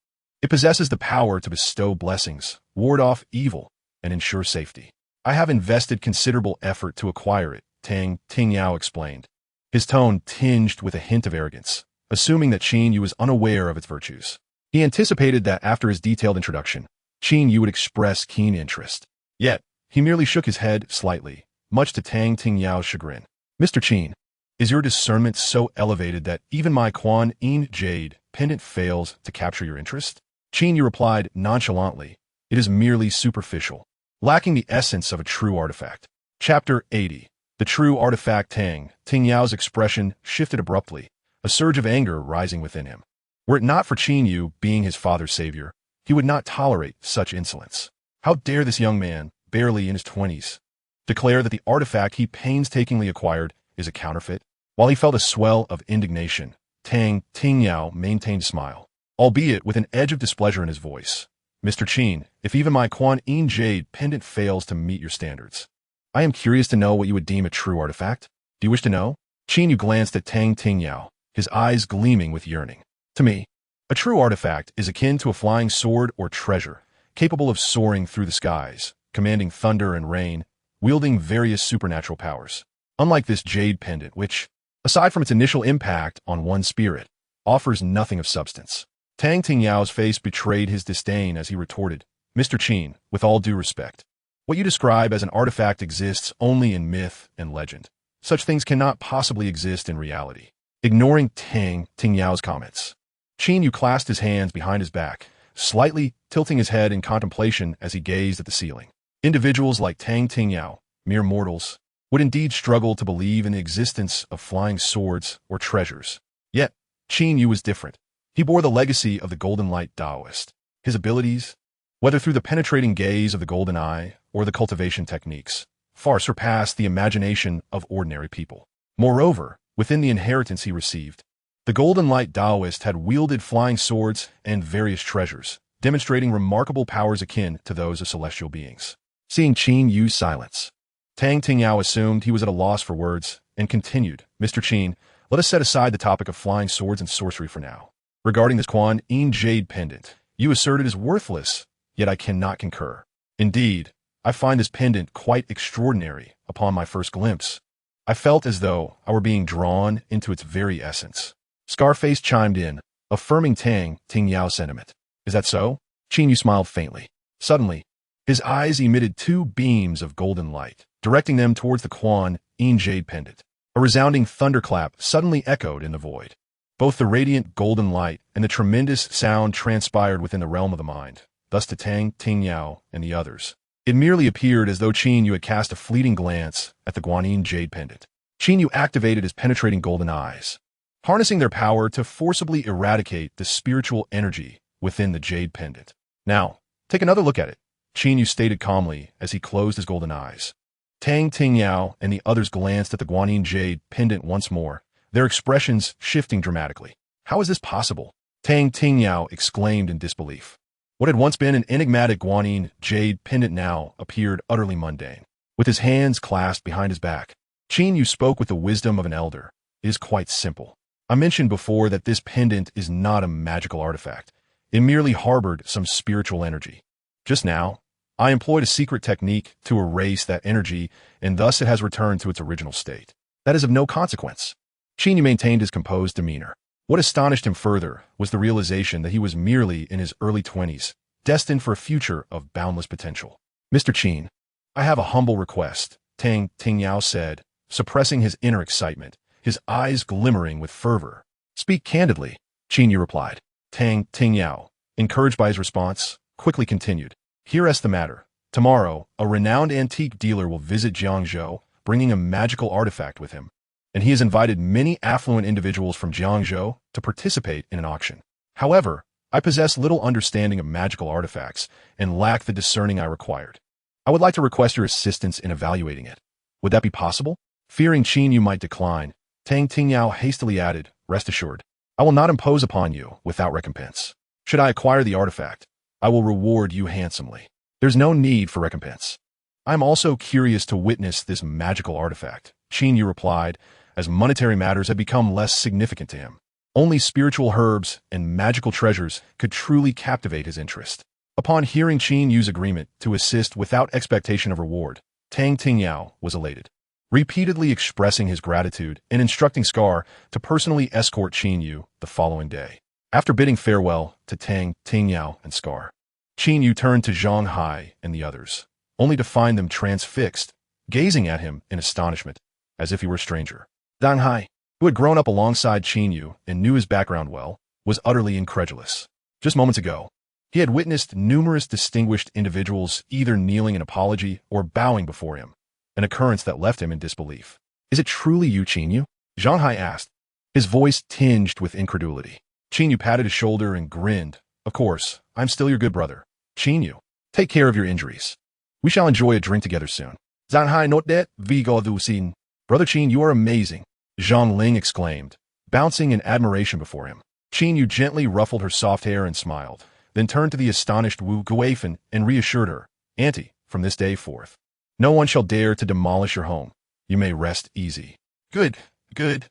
It possesses the power to bestow blessings, ward off evil, and ensure safety. I have invested considerable effort to acquire it, Tang Tingyao explained, his tone tinged with a hint of arrogance, assuming that Qin Yu was unaware of its virtues. He anticipated that after his detailed introduction, Qin Yu would express keen interest. Yet, he merely shook his head slightly, much to Tang Tingyao's chagrin. Mr. Qin, is your discernment so elevated that even my Quan Yin jade pendant fails to capture your interest? Qin Yu replied nonchalantly, it is merely superficial, lacking the essence of a true artifact. Chapter 80. The true artifact. Tang Tingyao's expression shifted abruptly, a surge of anger rising within him. Were it not for Qin Yu being his father's savior, he would not tolerate such insolence. How dare this young man, barely in his 20s, declare that the artifact he painstakingly acquired is a counterfeit? While he felt a swell of indignation, Tang Tingyao maintained a smile, albeit with an edge of displeasure in his voice. Mr. Qin, if even my Quan Yin jade pendant fails to meet your standards, I am curious to know what you would deem a true artifact. Do you wish to know? Qin Yu glanced at Tang Tingyao, his eyes gleaming with yearning. To me, a true artifact is akin to a flying sword or treasure, capable of soaring through the skies, commanding thunder and rain, wielding various supernatural powers. Unlike this jade pendant which, aside from its initial impact on one's spirit, offers nothing of substance. Tang Tingyao's face betrayed his disdain as he retorted, Mr. Qin, with all due respect, what you describe as an artifact exists only in myth and legend. Such things cannot possibly exist in reality. Ignoring Tang Tingyao's comments, Qin Yu clasped his hands behind his back, slightly tilting his head in contemplation as he gazed at the ceiling. Individuals like Tang Tingyao, mere mortals, would indeed struggle to believe in the existence of flying swords or treasures. Yet, Qin Yu was different. He bore the legacy of the Golden Light Taoist. His abilities, whether through the penetrating gaze of the golden eye or the cultivation techniques, far surpassed the imagination of ordinary people. Moreover, within the inheritance he received, the Golden Light Taoist had wielded flying swords and various treasures, demonstrating remarkable powers akin to those of celestial beings. Seeing Qin Yu's silence, Tang Tingyao assumed he was at a loss for words and continued, Mr. Qin, let us set aside the topic of flying swords and sorcery for now. Regarding this Quan Yin jade pendant, you assert it is worthless, yet I cannot concur. Indeed, I find this pendant quite extraordinary. Upon my first glimpse, I felt as though I were being drawn into its very essence. Scarface chimed in, affirming Tang Tingyao's sentiment. Is that so? Qin Yu smiled faintly. Suddenly, his eyes emitted two beams of golden light, directing them towards the Quan Yin jade pendant. A resounding thunderclap suddenly echoed in the void. Both the radiant golden light and the tremendous sound transpired within the realm of the mind, thus to Tang Tingyao and the others. It merely appeared as though Qin Yu had cast a fleeting glance at the Guanyin jade pendant. Qin Yu activated his penetrating golden eyes, harnessing their power to forcibly eradicate the spiritual energy within the jade pendant. Now, take another look at it, Qin Yu stated calmly as he closed his golden eyes. Tang Tingyao and the others glanced at the Guanyin jade pendant once more, their expressions shifting dramatically. How is this possible? Tang Tingyao exclaimed in disbelief. What had once been an enigmatic Guanine jade pendant now appeared utterly mundane. With his hands clasped behind his back, Qin Yu spoke with the wisdom of an elder. It is quite simple. I mentioned before that this pendant is not a magical artifact. It merely harbored some spiritual energy. Just now, I employed a secret technique to erase that energy, and thus it has returned to its original state. That is of no consequence. Qin Yu maintained his composed demeanor. What astonished him further was the realization that he was merely in his early 20s, destined for a future of boundless potential. Mr. Qin, I have a humble request, Tang Tingyao said, suppressing his inner excitement, his eyes glimmering with fervor. Speak candidly, Qin Yu replied. Tang Tingyao, encouraged by his response, quickly continued. Here is the matter. Tomorrow, a renowned antique dealer will visit Jiangzhou, bringing a magical artifact with him, and he has invited many affluent individuals from Jiangzhou to participate in an auction. However, I possess little understanding of magical artifacts and lack the discerning I required. I would like to request your assistance in evaluating it. Would that be possible? Fearing Qin Yu might decline, Tang Tingyao hastily added, rest assured, I will not impose upon you without recompense. Should I acquire the artifact, I will reward you handsomely. There's no need for recompense. I'm also curious to witness this magical artifact, Qin Yu replied, as monetary matters had become less significant to him. Only spiritual herbs and magical treasures could truly captivate his interest. Upon hearing Qin Yu's agreement to assist without expectation of reward, Tang Tingyao was elated, repeatedly expressing his gratitude and instructing Scar to personally escort Qin Yu the following day. After bidding farewell to Tang Tingyao and Scar, Qin Yu turned to Zhang Hai and the others, only to find them transfixed, gazing at him in astonishment, as if he were a stranger. Zhang Hai, who had grown up alongside Qin Yu and knew his background well, was utterly incredulous. Just moments ago, he had witnessed numerous distinguished individuals either kneeling in apology or bowing before him, an occurrence that left him in disbelief. Is it truly you, Qin Yu? Zhang Hai asked, his voice tinged with incredulity. Qin Yu patted his shoulder and grinned. Of course, I'm still your good brother. Qin Yu, take care of your injuries. We shall enjoy a drink together soon. Zhang Hai not that, Vigo du Xin. Brother Qin, you are amazing, Zhang Ling exclaimed, bouncing in admiration before him. Qin Yu gently ruffled her soft hair and smiled, then turned to the astonished Wu Guifan and reassured her, Auntie, from this day forth, no one shall dare to demolish your home. You may rest easy. Good, good,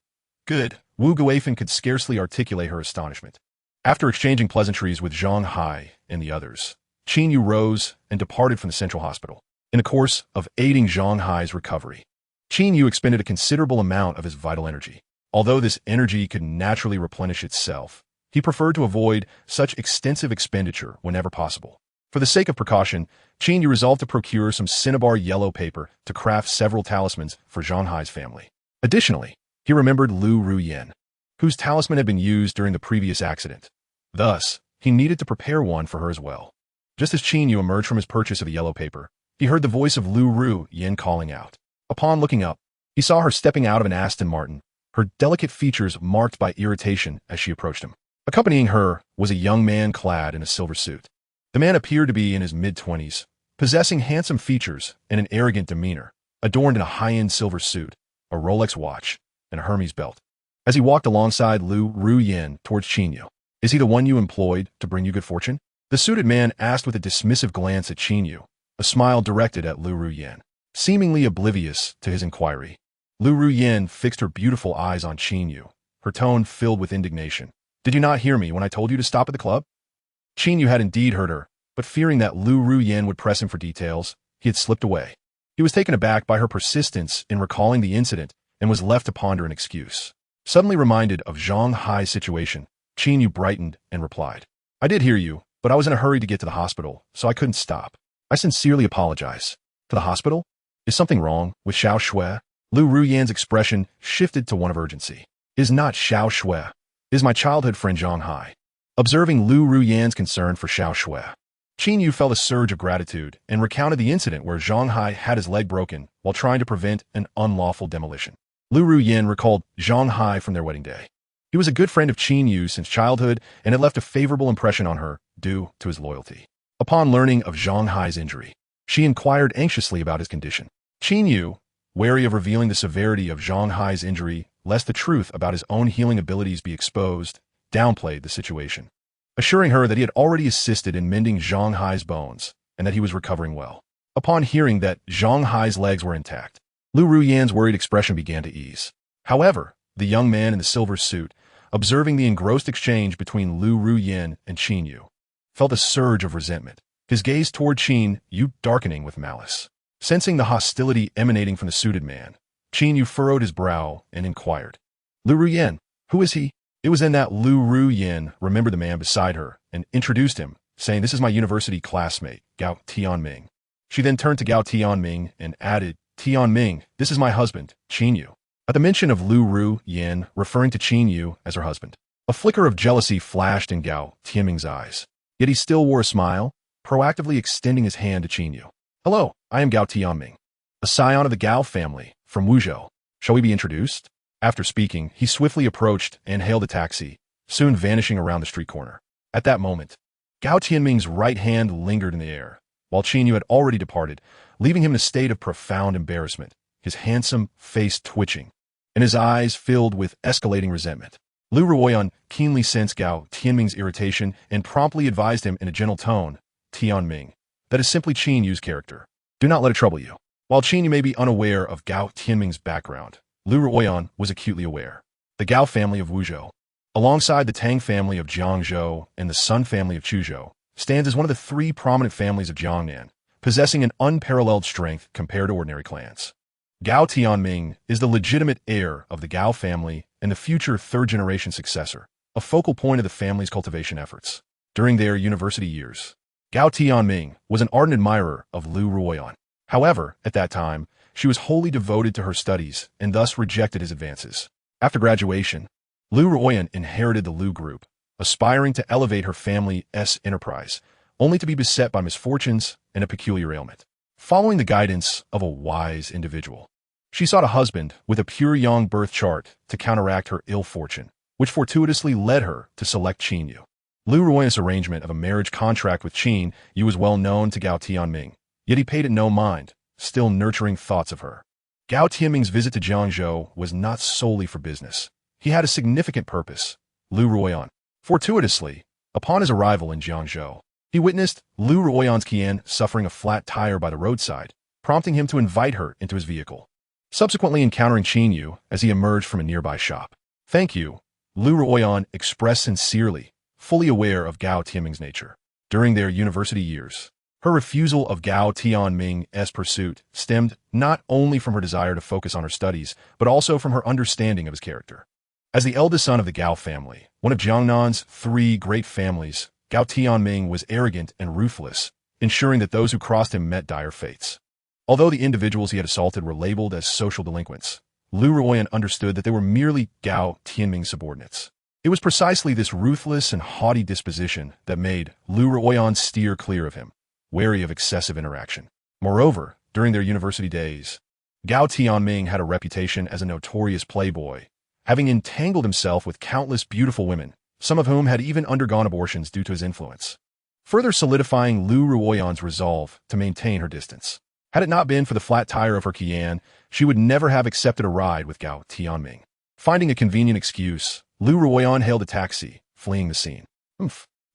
good. Wu Guifan could scarcely articulate her astonishment. After exchanging pleasantries with Zhang Hai and the others, Qin Yu rose and departed from the central hospital. In the course of aiding Zhang Hai's recovery, Qin Yu expended a considerable amount of his vital energy. Although this energy could naturally replenish itself, he preferred to avoid such extensive expenditure whenever possible. For the sake of precaution, Qin Yu resolved to procure some cinnabar yellow paper to craft several talismans for Zhang Hai's family. Additionally, he remembered Lu Ruyen, whose talisman had been used during the previous accident. Thus, he needed to prepare one for her as well. Just as Qin Yu emerged from his purchase of the yellow paper, he heard the voice of Lu Ruyen calling out. Upon looking up, he saw her stepping out of an Aston Martin, her delicate features marked by irritation as she approached him. Accompanying her was a young man clad in a silver suit. The man appeared to be in his mid-20s, possessing handsome features and an arrogant demeanor, adorned in a high-end silver suit, a Rolex watch, and a Hermes belt. As he walked alongside Lu Ruyen towards Qin Yu, is he the one you employed to bring you good fortune? The suited man asked with a dismissive glance at Qin Yu, a smile directed at Lu Ruyen. Seemingly oblivious to his inquiry, Lu Ruyen fixed her beautiful eyes on Qin Yu, her tone filled with indignation. Did you not hear me when I told you to stop at the club? Qin Yu had indeed heard her, but fearing that Lu Ruyen would press him for details, he had slipped away. He was taken aback by her persistence in recalling the incident and was left to ponder an excuse. Suddenly reminded of Zhang Hai's situation, Qin Yu brightened and replied, I did hear you, but I was in a hurry to get to the hospital, so I couldn't stop. I sincerely apologize. To the hospital? Is something wrong with Xiao Shui? Lu Ruyen's expression shifted to one of urgency. Is not Xiao Shui. Is my childhood friend Zhang Hai. Observing Lu Ruyen's concern for Xiao Shui, Qin Yu felt a surge of gratitude and recounted the incident where Zhang Hai had his leg broken while trying to prevent an unlawful demolition. Lu Ruyen recalled Zhang Hai from their wedding day. He was a good friend of Qin Yu since childhood and had left a favorable impression on her due to his loyalty. Upon learning of Zhang Hai's injury, she inquired anxiously about his condition. Qin Yu, wary of revealing the severity of Zhang Hai's injury lest the truth about his own healing abilities be exposed, downplayed the situation. assuring her that he had already assisted in mending Zhang Hai's bones and that he was recovering well. Upon hearing that Zhang Hai's legs were intact, Lu Ruyan's worried expression began to ease. However, the young man in the silver suit, observing the engrossed exchange between Lu Ruyan and Qin Yu, felt a surge of resentment, his gaze toward Qin Yu darkening with malice. Sensing the hostility emanating from the suited man, Qin Yu furrowed his brow and inquired, "Lu Ruyan, who is he?" It was then that Lu Ruyan remembered the man beside her and introduced him, saying, "This is my university classmate, Gao Tianming." She then turned to Gao Tianming and added, "Tianming, this is my husband, Qin Yu." At the mention of Lu Ruyan referring to Qin Yu as her husband, a flicker of jealousy flashed in Gao Tianming's eyes. Yet he still wore a smile, proactively extending his hand to Qin Yu. "Hello, I am Gao Tianming, a scion of the Gao family from Wuzhou. Shall we be introduced?" After speaking, he swiftly approached and hailed a taxi, soon vanishing around the street corner. At that moment, Gao Tianming's right hand lingered in the air, while Qin Yu had already departed, leaving him in a state of profound embarrassment, his handsome face twitching, and his eyes filled with escalating resentment. Lu Ruoyan keenly sensed Gao Tianming's irritation and promptly advised him in a gentle tone, "Tianming, that is simply Qin Yu's character. Do not let it trouble you." While Qin Yu may be unaware of Gao Tianming's background, Lu Ruoyan was acutely aware. The Gao family of Wuzhou, alongside the Tang family of Jiangzhou and the Sun family of Chuzhou, stands as one of the three prominent families of Jiangnan, possessing an unparalleled strength compared to ordinary clans. Gao Tianming is the legitimate heir of the Gao family and the future third-generation successor, a focal point of the family's cultivation efforts. During their university years, Gao Tianming was an ardent admirer of Lu Ruoyan. However, at that time, she was wholly devoted to her studies and thus rejected his advances. After graduation, Lu Ruoyan inherited the Lu Group, aspiring to elevate her family's enterprise, only to be beset by misfortunes and a peculiar ailment. Following the guidance of a wise individual, she sought a husband with a pure yang birth chart to counteract her ill fortune, which fortuitously led her to select Qin Yu. Lu Ruoyan's arrangement of a marriage contract with Qin Yu was well known to Gao Tianming, yet he paid it no mind, still nurturing thoughts of her. Gao Tianming's visit to Jiangzhou was not solely for business. He had a significant purpose. Lu Ruoyan. Fortuitously, upon his arrival in Jiangzhou, he witnessed Lu Ruoyan's Qian suffering a flat tire by the roadside, prompting him to invite her into his vehicle, subsequently encountering Qin Yu as he emerged from a nearby shop. "Thank you," Lu Ruoyan expressed sincerely, fully aware of Gao Tianming's nature. During their university years, her refusal of Gao Tianming's pursuit stemmed not only from her desire to focus on her studies, but also from her understanding of his character. As the eldest son of the Gao family, one of Jiangnan's three great families, Gao Tianming was arrogant and ruthless, ensuring that those who crossed him met dire fates. Although the individuals he had assaulted were labeled as social delinquents, Lu Ruoyan understood that they were merely Gao Tianming's subordinates. It was precisely this ruthless and haughty disposition that made Lu Ruoyan steer clear of him, wary of excessive interaction. Moreover, during their university days, Gao Tianming had a reputation as a notorious playboy, having entangled himself with countless beautiful women, some of whom had even undergone abortions due to his influence, further solidifying Lu Ruoyan's resolve to maintain her distance. Had it not been for the flat tire of her Qian, she would never have accepted a ride with Gao Tianming. Finding a convenient excuse, Lu Ruoyan hailed a taxi, fleeing the scene.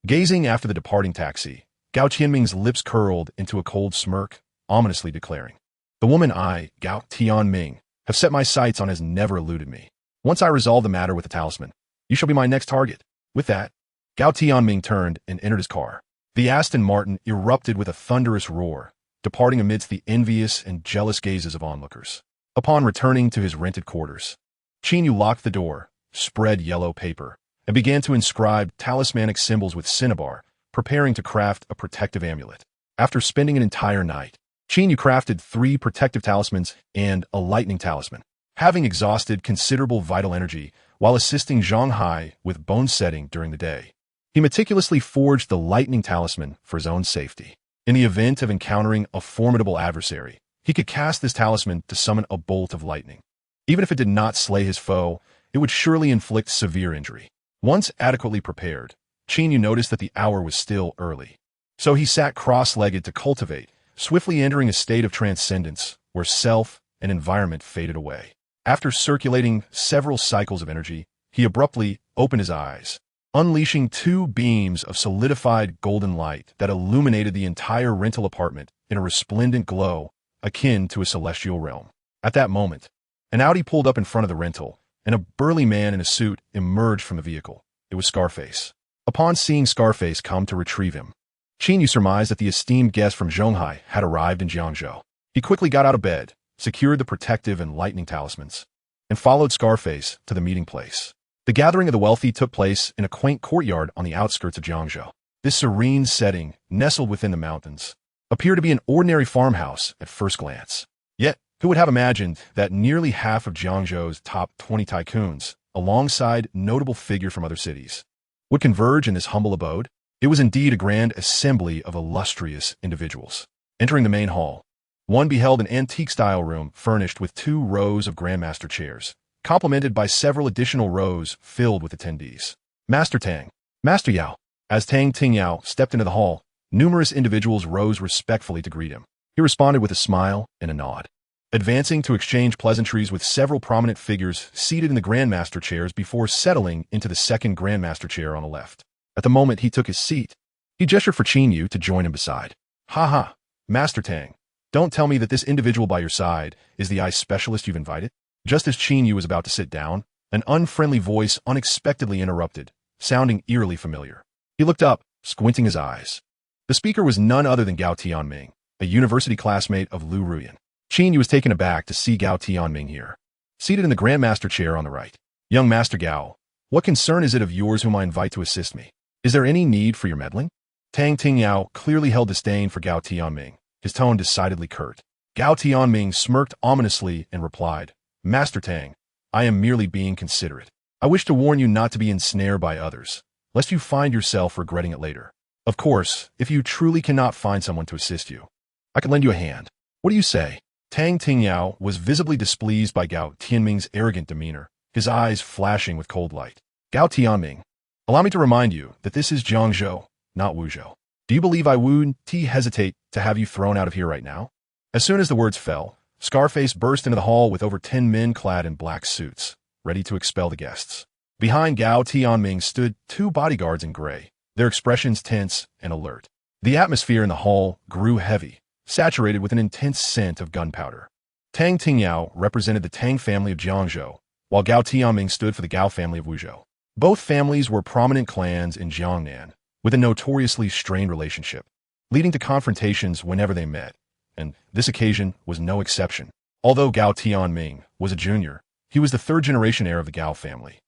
Gazing after the departing taxi, Gao Tianming's lips curled into a cold smirk, ominously declaring, "The woman I, Gao Tianming, have set my sights on has never eluded me. Once I resolve the matter with the talisman, you shall be my next target." With that, Gao Tianming turned and entered his car. The Aston Martin erupted with a thunderous roar, departing amidst the envious and jealous gazes of onlookers. Upon returning to his rented quarters, Qin Yu locked the door, spread yellow paper, and began to inscribe talismanic symbols with cinnabar, preparing to craft a protective amulet. After spending an entire night, Qin Yu crafted 3 protective talismans and a lightning talisman, having exhausted considerable vital energy while assisting Zhang Hai with bone setting during the day. He meticulously forged the lightning talisman for his own safety. In the event of encountering a formidable adversary, he could cast this talisman to summon a bolt of lightning. Even if it did not slay his foe, it would surely inflict severe injury. Once adequately prepared, Qin Yu noticed that the hour was still early. So he sat cross-legged to cultivate, swiftly entering a state of transcendence where self and environment faded away. After circulating several cycles of energy, he abruptly opened his eyes, unleashing two beams of solidified golden light that illuminated the entire rental apartment in a resplendent glow akin to a celestial realm. At that moment, an Audi pulled up in front of the rental, and a burly man in a suit emerged from the vehicle. It was Scarface. Upon seeing Scarface come to retrieve him, Qin Yu surmised that the esteemed guest from Zhonghai had arrived in Jiangzhou. He quickly got out of bed, secured the protective and lightning talismans, and followed Scarface to the meeting place. The gathering of the wealthy took place in a quaint courtyard on the outskirts of Jiangzhou. This serene setting, nestled within the mountains, appeared to be an ordinary farmhouse at first glance. Yet, who would have imagined that nearly half of Jiangzhou's top 20 tycoons, alongside notable figures from other cities, would converge in this humble abode? It was indeed a grand assembly of illustrious individuals. Entering the main hall, one beheld an antique-style room furnished with 2 rows of grandmaster chairs, complemented by several additional rows filled with attendees. Master Tang, Master Yao. As Tang Tingyao stepped into the hall, numerous individuals rose respectfully to greet him. He responded with a smile and a nod, advancing to exchange pleasantries with several prominent figures seated in the grandmaster chairs before settling into the second grandmaster chair on the left. At the moment he took his seat, he gestured for Qin Yu to join him beside. Ha, Master Tang, don't tell me that this individual by your side is the eye specialist you've invited? Just as Qin Yu was about to sit down, an unfriendly voice unexpectedly interrupted, sounding eerily familiar. He looked up, squinting his eyes. The speaker was none other than Gao Tianming, a university classmate of Lu Ruyan. Qin Yu was taken aback to see Gao Tianming here, seated in the grandmaster chair on the right. Young Master Gao, what concern is it of yours whom I invite to assist me? Is there any need for your meddling? Tang Tingyao clearly held disdain for Gao Tianming, his tone decidedly curt. Gao Tianming smirked ominously and replied, Master Tang, I am merely being considerate. I wish to warn you not to be ensnared by others, lest you find yourself regretting it later. Of course, if you truly cannot find someone to assist you, I can lend you a hand. What do you say? Tang Tingyao was visibly displeased by Gao Tianming's arrogant demeanor, his eyes flashing with cold light. Gao Tianming, allow me to remind you that this is Jiangzhou, not Wuzhou. Do you believe I would hesitate to have you thrown out of here right now? As soon as the words fell, Scarface burst into the hall with over 10 men clad in black suits, ready to expel the guests. Behind Gao Tianming stood 2 bodyguards in gray, their expressions tense and alert. The atmosphere in the hall grew heavy, saturated with an intense scent of gunpowder. Tang Tingyao represented the Tang family of Jiangzhou, while Gao Tianming stood for the Gao family of Wuzhou. Both families were prominent clans in Jiangnan, with a notoriously strained relationship, leading to confrontations whenever they met, and this occasion was no exception. Although Gao Tianming was a junior, he was the 3rd-generation heir of the Gao family,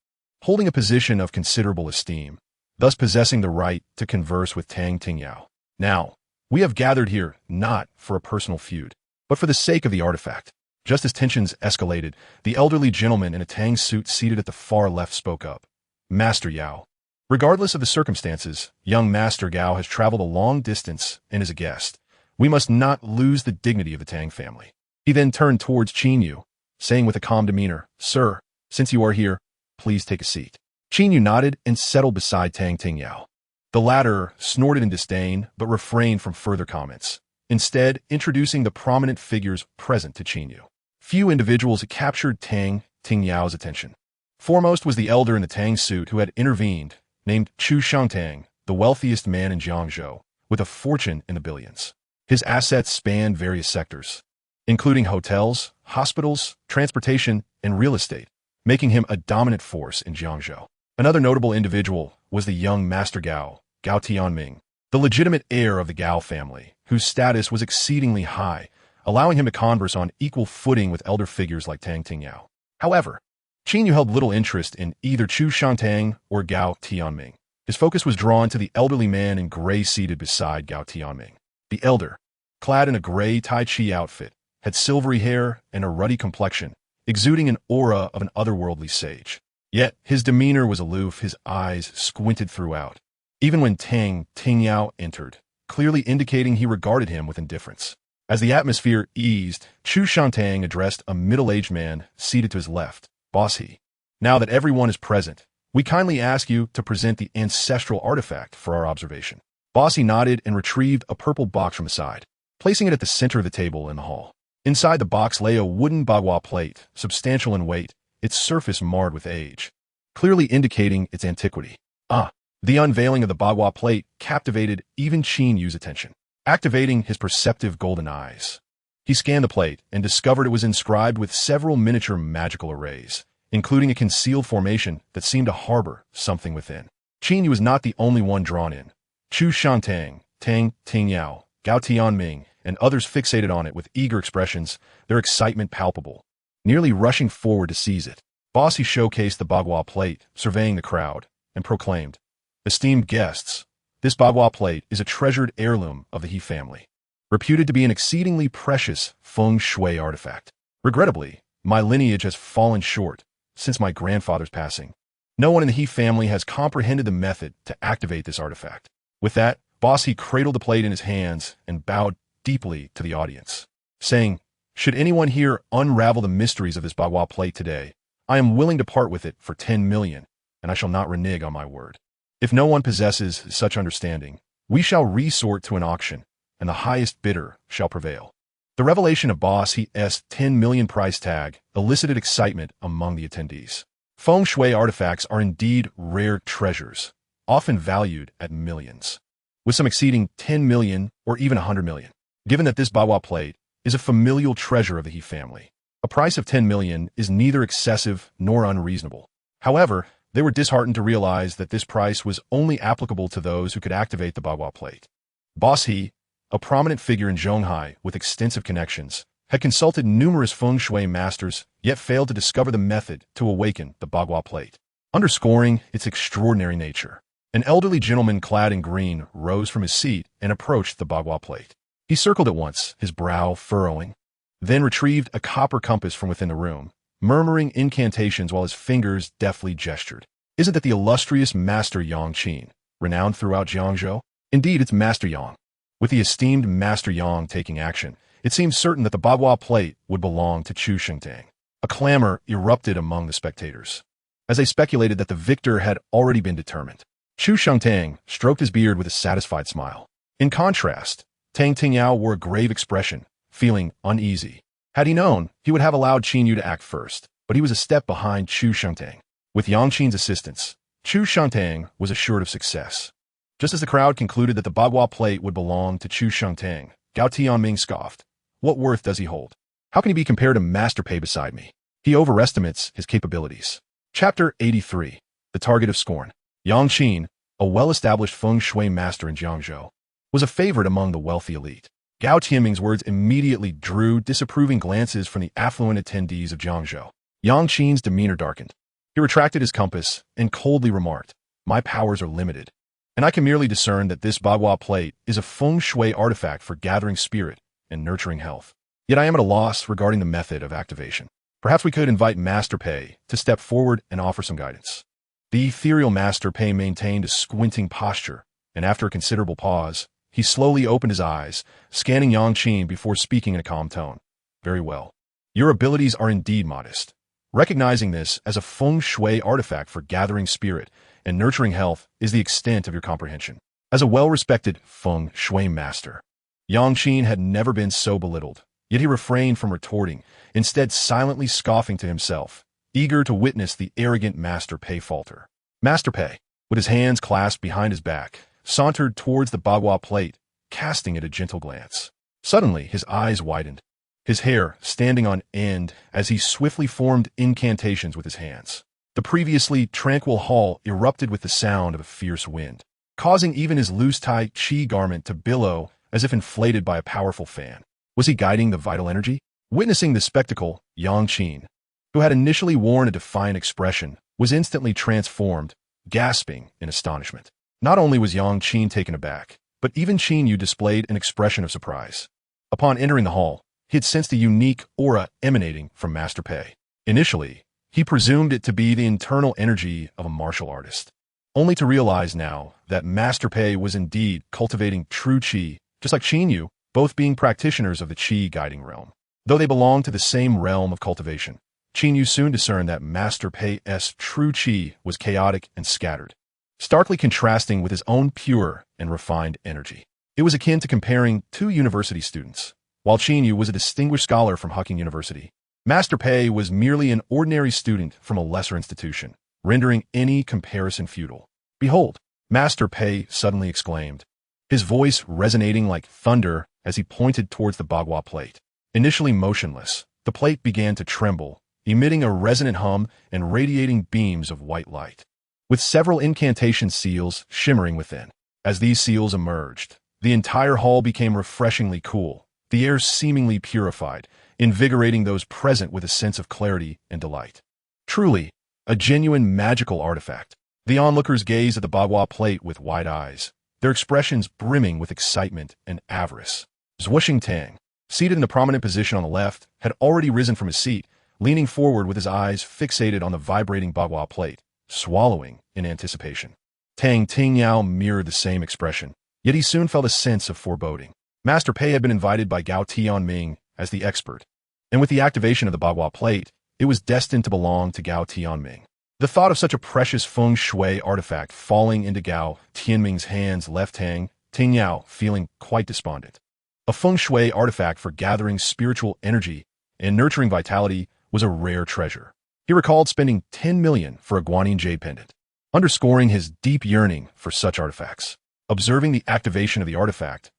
holding a position of considerable esteem, thus possessing the right to converse with Tang Tingyao. Now, we have gathered here not for a personal feud, but for the sake of the artifact. Just as tensions escalated, the elderly gentleman in a Tang suit seated at the far left spoke up. Master Yao. Regardless of the circumstances, young Master Gao has traveled a long distance and is a guest. We must not lose the dignity of the Tang family. He then turned towards Qin Yu, saying with a calm demeanor, Sir, since you are here, please take a seat. Qin Yu nodded and settled beside Tang Tingyao. The latter snorted in disdain, but refrained from further comments, instead introducing the prominent figures present to Qin Yu. Few individuals captured Tang Tingyao's attention. Foremost was the elder in the Tang suit who had intervened, named Chu Shangtang, the wealthiest man in Jiangzhou, with a fortune in the billions. His assets spanned various sectors, including hotels, hospitals, transportation, and real estate, making him a dominant force in Jiangzhou. Another notable individual was the young Master Gao, Gao Tianming, the legitimate heir of the Gao family, whose status was exceedingly high, allowing him to converse on equal footing with elder figures like Tang Tingyao. However, Qin Yu held little interest in either Chu Shangtang or Gao Tianming. His focus was drawn to the elderly man in gray seated beside Gao Tianming. The elder, clad in a gray Tai Chi outfit, had silvery hair and a ruddy complexion, exuding an aura of an otherworldly sage. Yet his demeanor was aloof, his eyes squinted throughout, even when Tang Tingyao entered, clearly indicating he regarded him with indifference. As the atmosphere eased, Chu Shangtang addressed a middle-aged man seated to his left. Boss he. Now that everyone is present, we kindly ask you to present the ancestral artifact for our observation. Bossy nodded and retrieved a purple box from the side, placing it at the center of the table in the hall. Inside the box lay a wooden bagua plate, substantial in weight, its surface marred with age, clearly indicating its antiquity. Ah, the unveiling of the Bagua plate captivated even Qin Yu's attention, activating his perceptive golden eyes. He scanned the plate and discovered it was inscribed with several miniature magical arrays, including a concealed formation that seemed to harbor something within. Qin Yu was not the only one drawn in. Chu Shantang, Tang Tingyao, Gao Tianming, and others fixated on it with eager expressions, their excitement palpable, nearly rushing forward to seize it. Bossy showcased the Bagua plate, surveying the crowd, and proclaimed, "Esteemed guests, this Bagua plate is a treasured heirloom of the He family, reputed to be an exceedingly precious feng shui artifact. Regrettably, my lineage has fallen short since my grandfather's passing. No one in the He family has comprehended the method to activate this artifact." With that, Bossy cradled the plate in his hands and bowed deeply to the audience, saying, "Should anyone here unravel the mysteries of this Bagua plate today, I am willing to part with it for 10 million, and I shall not renege on my word. If no one possesses such understanding, we shall resort to an auction, and the highest bidder shall prevail." The revelation of Bossy's 10 million price tag elicited excitement among the attendees. Feng shui artifacts are indeed rare treasures, often valued at millions, with some exceeding 10 million or even 100 million. Given that this Bagua plate is a familial treasure of the He family, a price of 10 million is neither excessive nor unreasonable. However, they were disheartened to realize that this price was only applicable to those who could activate the Bagua plate. Boss He, a prominent figure in Zhonghai with extensive connections, had consulted numerous feng shui masters, yet failed to discover the method to awaken the Bagua plate, underscoring its extraordinary nature. An elderly gentleman clad in green rose from his seat and approached the Bagua plate. He circled it once, his brow furrowing, then retrieved a copper compass from within the room, murmuring incantations while his fingers deftly gestured. "Isn't that the illustrious Master Yang Qin, renowned throughout Jiangzhou?" "Indeed, it's Master Yang." With the esteemed Master Yang taking action, it seemed certain that the Bagua plate would belong to Chu Shengtang. A clamor erupted among the spectators, as they speculated that the victor had already been determined. Chu Shengtang stroked his beard with a satisfied smile. In contrast, Tang Tingyao wore a grave expression, feeling uneasy. Had he known, he would have allowed Qin Yu to act first, but he was a step behind Chu Shengtang. With Yang Qin's assistance, Chu Shengtang was assured of success. Just as the crowd concluded that the Bagua plate would belong to Chu Shengtang, Gao Tianming scoffed. "What worth does he hold? How can he be compared to Master Pei beside me? He overestimates his capabilities." Chapter 83. The Target of Scorn. Yang Qin, a well-established feng shui master in Jiangzhou, was a favorite among the wealthy elite. Gao Tianming's words immediately drew disapproving glances from the affluent attendees of Jiangzhou. Yang Qin's demeanor darkened. He retracted his compass and coldly remarked, "My powers are limited, and I can merely discern that this Bagua plate is a feng shui artifact for gathering spirit and nurturing health. Yet I am at a loss regarding the method of activation. Perhaps we could invite Master Pei to step forward and offer some guidance." The ethereal Master Pei maintained a squinting posture, and after a considerable pause, he slowly opened his eyes, scanning Yang Qin before speaking in a calm tone. "Very well. Your abilities are indeed modest. Recognizing this as a feng shui artifact for gathering spirit and nurturing health is the extent of your comprehension. As a well-respected feng shui master, Yang Qin had never been so belittled, yet he refrained from retorting, instead silently scoffing to himself, eager to witness the arrogant Master Pei falter. Master Pei, with his hands clasped behind his back, sauntered towards the Bagua plate, casting it a gentle glance. Suddenly, his eyes widened, his hair standing on end as he swiftly formed incantations with his hands. The previously tranquil hall erupted with the sound of a fierce wind, causing even his loose-tie qi garment to billow as if inflated by a powerful fan. Was he guiding the vital energy? Witnessing the spectacle, Yang Qin, who had initially worn a defiant expression, was instantly transformed, gasping in astonishment. Not only was Yang Qin taken aback, but even Qin Yu displayed an expression of surprise. Upon entering the hall, he had sensed a unique aura emanating from Master Pei. Initially, he presumed it to be the internal energy of a martial artist, only to realize now that Master Pei was indeed cultivating true qi, just like Qin Yu, both being practitioners of the qi guiding realm. Though they belonged to the same realm of cultivation, Qin Yu soon discerned that Master Pei's true qi was chaotic and scattered, starkly contrasting with his own pure and refined energy. It was akin to comparing two university students. While Qin Yu was a distinguished scholar from Huqing University, Master Pei was merely an ordinary student from a lesser institution, rendering any comparison futile. "Behold!" Master Pei suddenly exclaimed, his voice resonating like thunder as he pointed towards the bagua plate. Initially motionless, the plate began to tremble, emitting a resonant hum and radiating beams of white light, with several incantation seals shimmering within. As these seals emerged, the entire hall became refreshingly cool, the air seemingly purified, invigorating those present with a sense of clarity and delight. Truly, a genuine magical artifact. The onlookers gazed at the bagua plate with wide eyes, their expressions brimming with excitement and avarice. Zhuoxing Tang, seated in a prominent position on the left, had already risen from his seat, leaning forward with his eyes fixated on the vibrating bagua plate, swallowing in anticipation. Tang Tingyao mirrored the same expression, yet he soon felt a sense of foreboding. Master Pei had been invited by Gao Tianming as the expert, and with the activation of the bagua plate, it was destined to belong to Gao Tianming. The thought of such a precious feng shui artifact falling into Gao Tianming's hands left Tang Tingyao feeling quite despondent. A feng shui artifact for gathering spiritual energy and nurturing vitality was a rare treasure. He recalled spending 10 million for a Dragon Jade pendant, underscoring his deep yearning for such artifacts. Observing the activation of the artifact,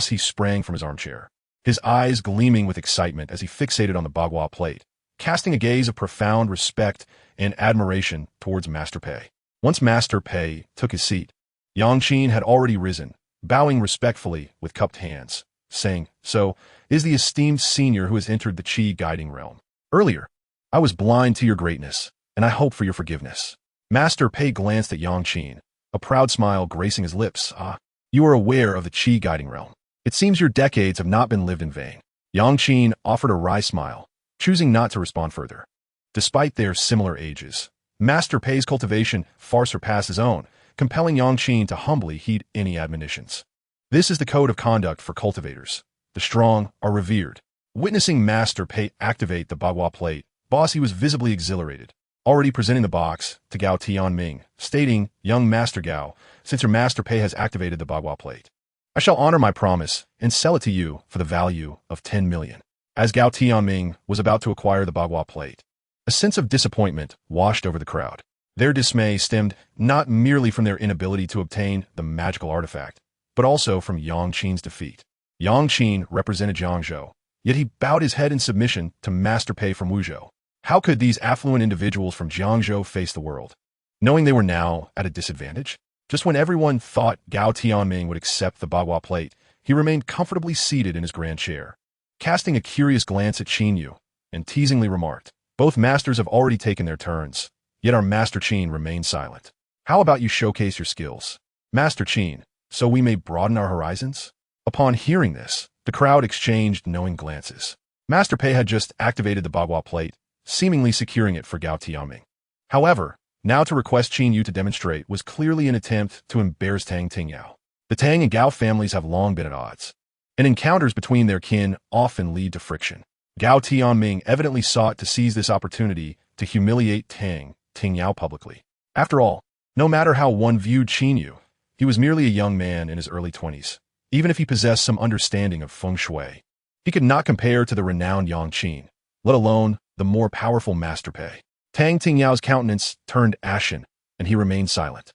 he sprang from his armchair, his eyes gleaming with excitement as he fixated on the bagua plate, casting a gaze of profound respect and admiration towards Master Pei. Once Master Pei took his seat, Yang Qin had already risen, bowing respectfully with cupped hands, saying, "So, is the esteemed senior who has entered the Qi guiding realm. Earlier, I was blind to your greatness, and I hope for your forgiveness." Master Pei glanced at Yang Qin, a proud smile gracing his lips. "Ah, you are aware of the Qi guiding realm. It seems your decades have not been lived in vain." Yang Qin offered a wry smile, choosing not to respond further. Despite their similar ages, Master Pei's cultivation far surpassed his own, compelling Yang Qin to humbly heed any admonitions. This is the code of conduct for cultivators. The strong are revered. Witnessing Master Pei activate the bagua plate, he was visibly exhilarated, already presenting the box to Gao Tianming, stating, "Young Master Gao, since your Master Pei has activated the bagua plate, I shall honor my promise and sell it to you for the value of 10 million. As Gao Tianming was about to acquire the bagua plate, a sense of disappointment washed over the crowd. Their dismay stemmed not merely from their inability to obtain the magical artifact, but also from Yang Qin's defeat. Yang Qin represented Jiangzhou, yet he bowed his head in submission to Master Pei from Wuzhou. How could these affluent individuals from Jiangzhou face the world, knowing they were now at a disadvantage? Just when everyone thought Gao Tianming would accept the bagua plate, he remained comfortably seated in his grand chair, casting a curious glance at Qin Yu, and teasingly remarked, "Both masters have already taken their turns, yet our Master Qin remains silent. How about you showcase your skills, Master Qin, so we may broaden our horizons?" Upon hearing this, the crowd exchanged knowing glances. Master Pei had just activated the bagua plate, seemingly securing it for Gao Tianming. However, now to request Qin Yu to demonstrate was clearly an attempt to embarrass Tang Tingyao. The Tang and Gao families have long been at odds, and encounters between their kin often lead to friction. Gao Tianming evidently sought to seize this opportunity to humiliate Tang Tingyao publicly. After all, no matter how one viewed Qin Yu, he was merely a young man in his early 20s. Even if he possessed some understanding of feng shui, he could not compare to the renowned Yang Qin, let alone the more powerful Master Pei. Tang Tingyao's countenance turned ashen, and he remained silent.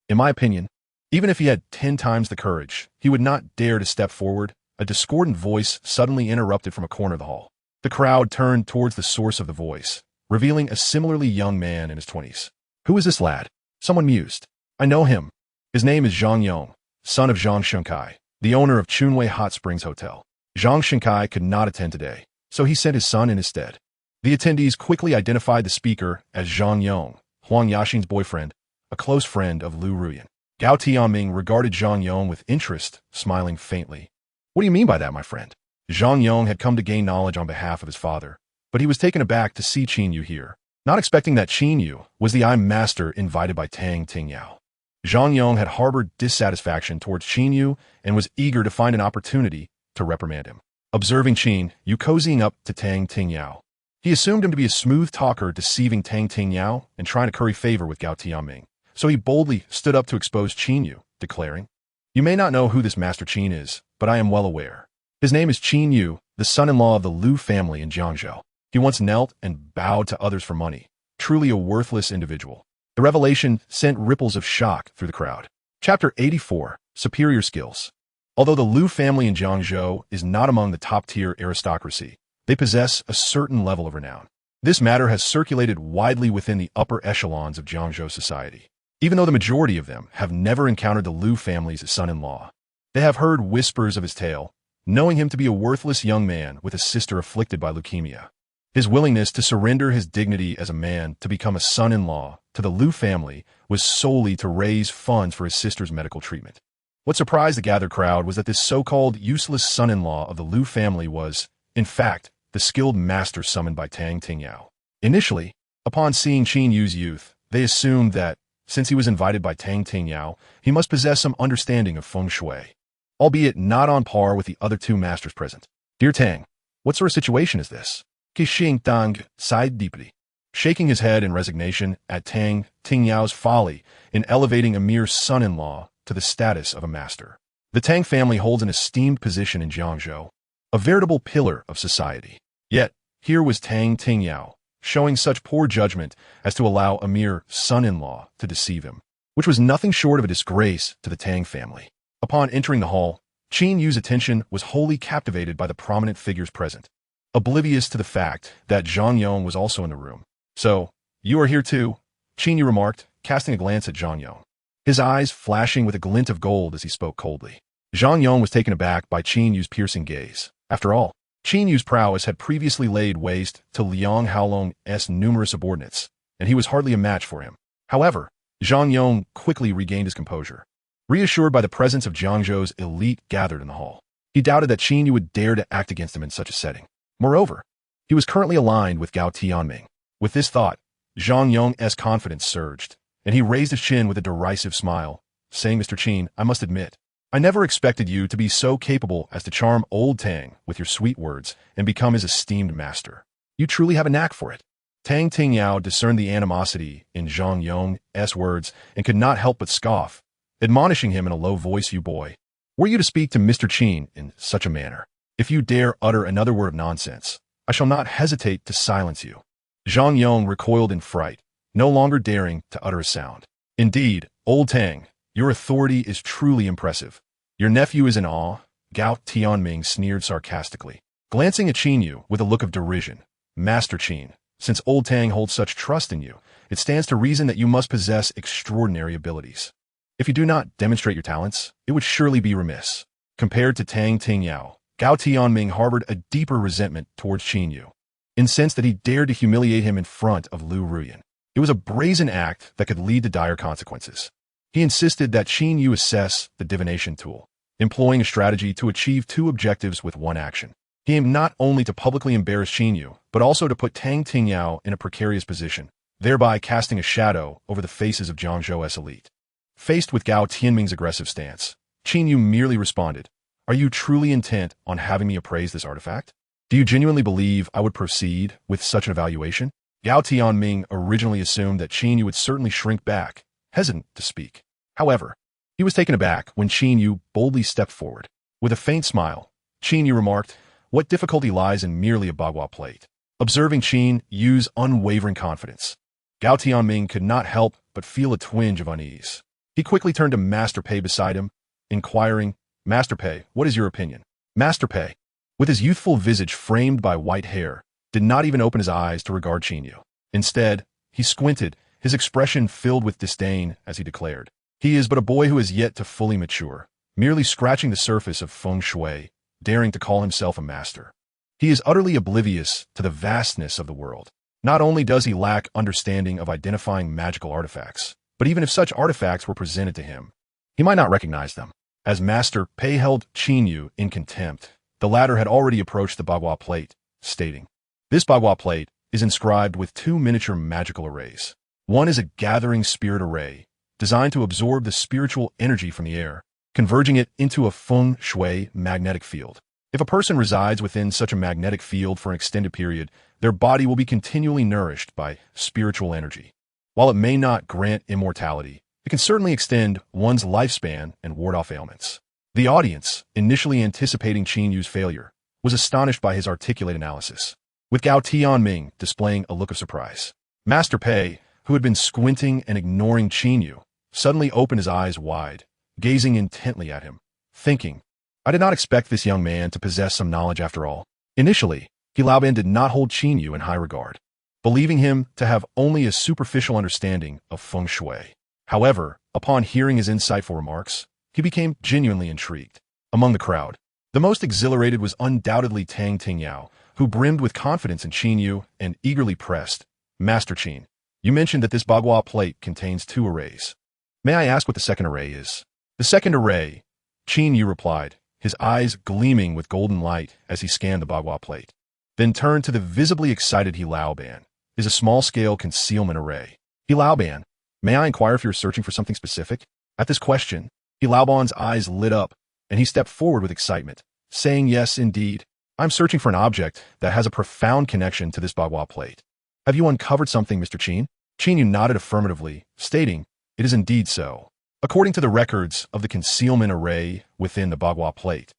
In my opinion, even if he had 10 times the courage, he would not dare to step forward. A discordant voice suddenly interrupted from a corner of the hall. The crowd turned towards the source of the voice, revealing a similarly young man in his 20s. "Who is this lad?" someone mused. "I know him. His name is Zhang Yong, son of Zhang Shenkai, the owner of Chunwei Hot Springs Hotel. Zhang Shenkai could not attend today, so he sent his son in his stead." The attendees quickly identified the speaker as Zhang Yong, Huang Yaxin's boyfriend, a close friend of Lu Ruyan. Gao Tianming regarded Zhang Yong with interest, smiling faintly. "What do you mean by that, my friend?" Zhang Yong had come to gain knowledge on behalf of his father, but he was taken aback to see Qin Yu here, not expecting that Qin Yu was the master invited by Tang Tingyao. Zhang Yong had harbored dissatisfaction towards Qin Yu and was eager to find an opportunity to reprimand him. Observing Qin Yu cozying up to Tang Tingyao, he assumed him to be a smooth talker deceiving Tang Tingyao and trying to curry favor with Gao Tianming. So he boldly stood up to expose Qin Yu, declaring, "You may not know who this Master Qin is, but I am well aware. His name is Qin Yu, the son-in-law of the Lu family in Jiangzhou. He once knelt and bowed to others for money. Truly a worthless individual. The revelation sent ripples of shock through the crowd. Chapter 84, Superior Skills. Although the Liu family in Jiangzhou is not among the top-tier aristocracy, they possess a certain level of renown. This matter has circulated widely within the upper echelons of Jiangzhou society. Even though the majority of them have never encountered the Liu family's son-in-law, they have heard whispers of his tale, knowing him to be a worthless young man with a sister afflicted by leukemia. His willingness to surrender his dignity as a man to become a son-in-law to the Liu family was solely to raise funds for his sister's medical treatment. What surprised the gathered crowd was that this so-called useless son-in-law of the Liu family was, in fact, the skilled master summoned by Tang Tingyao. Initially, upon seeing Qin Yu's youth, they assumed that, since he was invited by Tang Tingyao, he must possess some understanding of feng shui, albeit not on par with the other two masters present. "Dear Tang, what sort of situation is this?" Qixing Dang sighed deeply, shaking his head in resignation at Tang Tingyao's folly in elevating a mere son-in-law to the status of a master. The Tang family holds an esteemed position in Jiangzhou, a veritable pillar of society. Yet, here was Tang Tingyao, showing such poor judgment as to allow a mere son-in-law to deceive him, which was nothing short of a disgrace to the Tang family. Upon entering the hall, Qin Yu's attention was wholly captivated by the prominent figures present, oblivious to the fact that Zhang Yong was also in the room. "So, you are here too?" Qin Yu remarked, casting a glance at Zhang Yong, his eyes flashing with a glint of gold as he spoke coldly. Zhang Yong was taken aback by Qin Yu's piercing gaze. After all, Qin Yu's prowess had previously laid waste to Liang Haolong's numerous subordinates, and he was hardly a match for him. However, Zhang Yong quickly regained his composure. Reassured by the presence of Jiangzhou's elite gathered in the hall, he doubted that Qin Yu would dare to act against him in such a setting. Moreover, he was currently aligned with Gao Tianming. With this thought, Zhang Yong's confidence surged, and he raised his chin with a derisive smile, saying, "Mr. Qin, I must admit, I never expected you to be so capable as to charm old Tang with your sweet words and become his esteemed master. You truly have a knack for it." Tang Tingyao discerned the animosity in Zhang Yong's words and could not help but scoff, admonishing him in a low voice, "You boy, were you to speak to Mr. Qin in such a manner? If you dare utter another word of nonsense, I shall not hesitate to silence you." Zhang Yong recoiled in fright, no longer daring to utter a sound. "Indeed, old Tang, your authority is truly impressive. Your nephew is in awe," Gao Tianming sneered sarcastically, glancing at Qin Yu with a look of derision. "Master Qin, since old Tang holds such trust in you, it stands to reason that you must possess extraordinary abilities. If you do not demonstrate your talents, it would surely be remiss." Compared to Tang Tingyao, Gao Tianming harbored a deeper resentment towards Qin Yu, incensed that he dared to humiliate him in front of Liu Ruyan. It was a brazen act that could lead to dire consequences. He insisted that Qin Yu assess the divination tool, employing a strategy to achieve two objectives with one action. He aimed not only to publicly embarrass Qin Yu, but also to put Tang Tingyao in a precarious position, thereby casting a shadow over the faces of Jiangzhou's elite. Faced with Gao Tianming's aggressive stance, Qin Yu merely responded, "Are you truly intent on having me appraise this artifact? Do you genuinely believe I would proceed with such an evaluation?" Gao Tianming originally assumed that Qin Yu would certainly shrink back, hesitant to speak. However, he was taken aback when Qin Yu boldly stepped forward. With a faint smile, Qin Yu remarked, "What difficulty lies in merely a bagua plate?" Observing Qin Yu's unwavering confidence, Gao Tianming could not help but feel a twinge of unease. He quickly turned to Master Pei beside him, inquiring, "Master Pei, what is your opinion?" Master Pei, with his youthful visage framed by white hair, did not even open his eyes to regard Qin Yu. Instead, he squinted, his expression filled with disdain as he declared, "He is but a boy who has yet to fully mature, merely scratching the surface of feng shui, daring to call himself a master. He is utterly oblivious to the vastness of the world. Not only does he lack understanding of identifying magical artifacts, but even if such artifacts were presented to him, he might not recognize them." As Master Pei held Qin Yu in contempt, the latter had already approached the bagua plate, stating, "This bagua plate is inscribed with two miniature magical arrays. One is a gathering spirit array, designed to absorb the spiritual energy from the air, converging it into a feng shui magnetic field. If a person resides within such a magnetic field for an extended period, their body will be continually nourished by spiritual energy. While it may not grant immortality, it can certainly extend one's lifespan and ward off ailments." The audience, initially anticipating Qin Yu's failure, was astonished by his articulate analysis, with Gao Tianming displaying a look of surprise. "Master Pei, who had been squinting and ignoring Qin Yu, suddenly opened his eyes wide, gazing intently at him, thinking, I did not expect this young man to possess some knowledge after all. Initially, Laoban did not hold Qin Yu in high regard, believing him to have only a superficial understanding of feng shui. However, upon hearing his insightful remarks, he became genuinely intrigued. Among the crowd, the most exhilarated was undoubtedly Tang Tingyao, who brimmed with confidence in Qin Yu and eagerly pressed, Master Qin, you mentioned that this Bagua plate contains 2 arrays. May I ask what the second array is? The second array, Qin Yu replied, his eyes gleaming with golden light as he scanned the Bagua plate. Then turned to the visibly excited Laoban, is a small-scale concealment array. Laoban, may I inquire if you're searching for something specific? At this question, Laoban's eyes lit up, and he stepped forward with excitement, saying, yes, indeed. I'm searching for an object that has a profound connection to this Bagua plate. Have you uncovered something, Mr. Qin? Qin Yu nodded affirmatively, stating, it is indeed so. According to the records of the concealment array within the Bagua plate,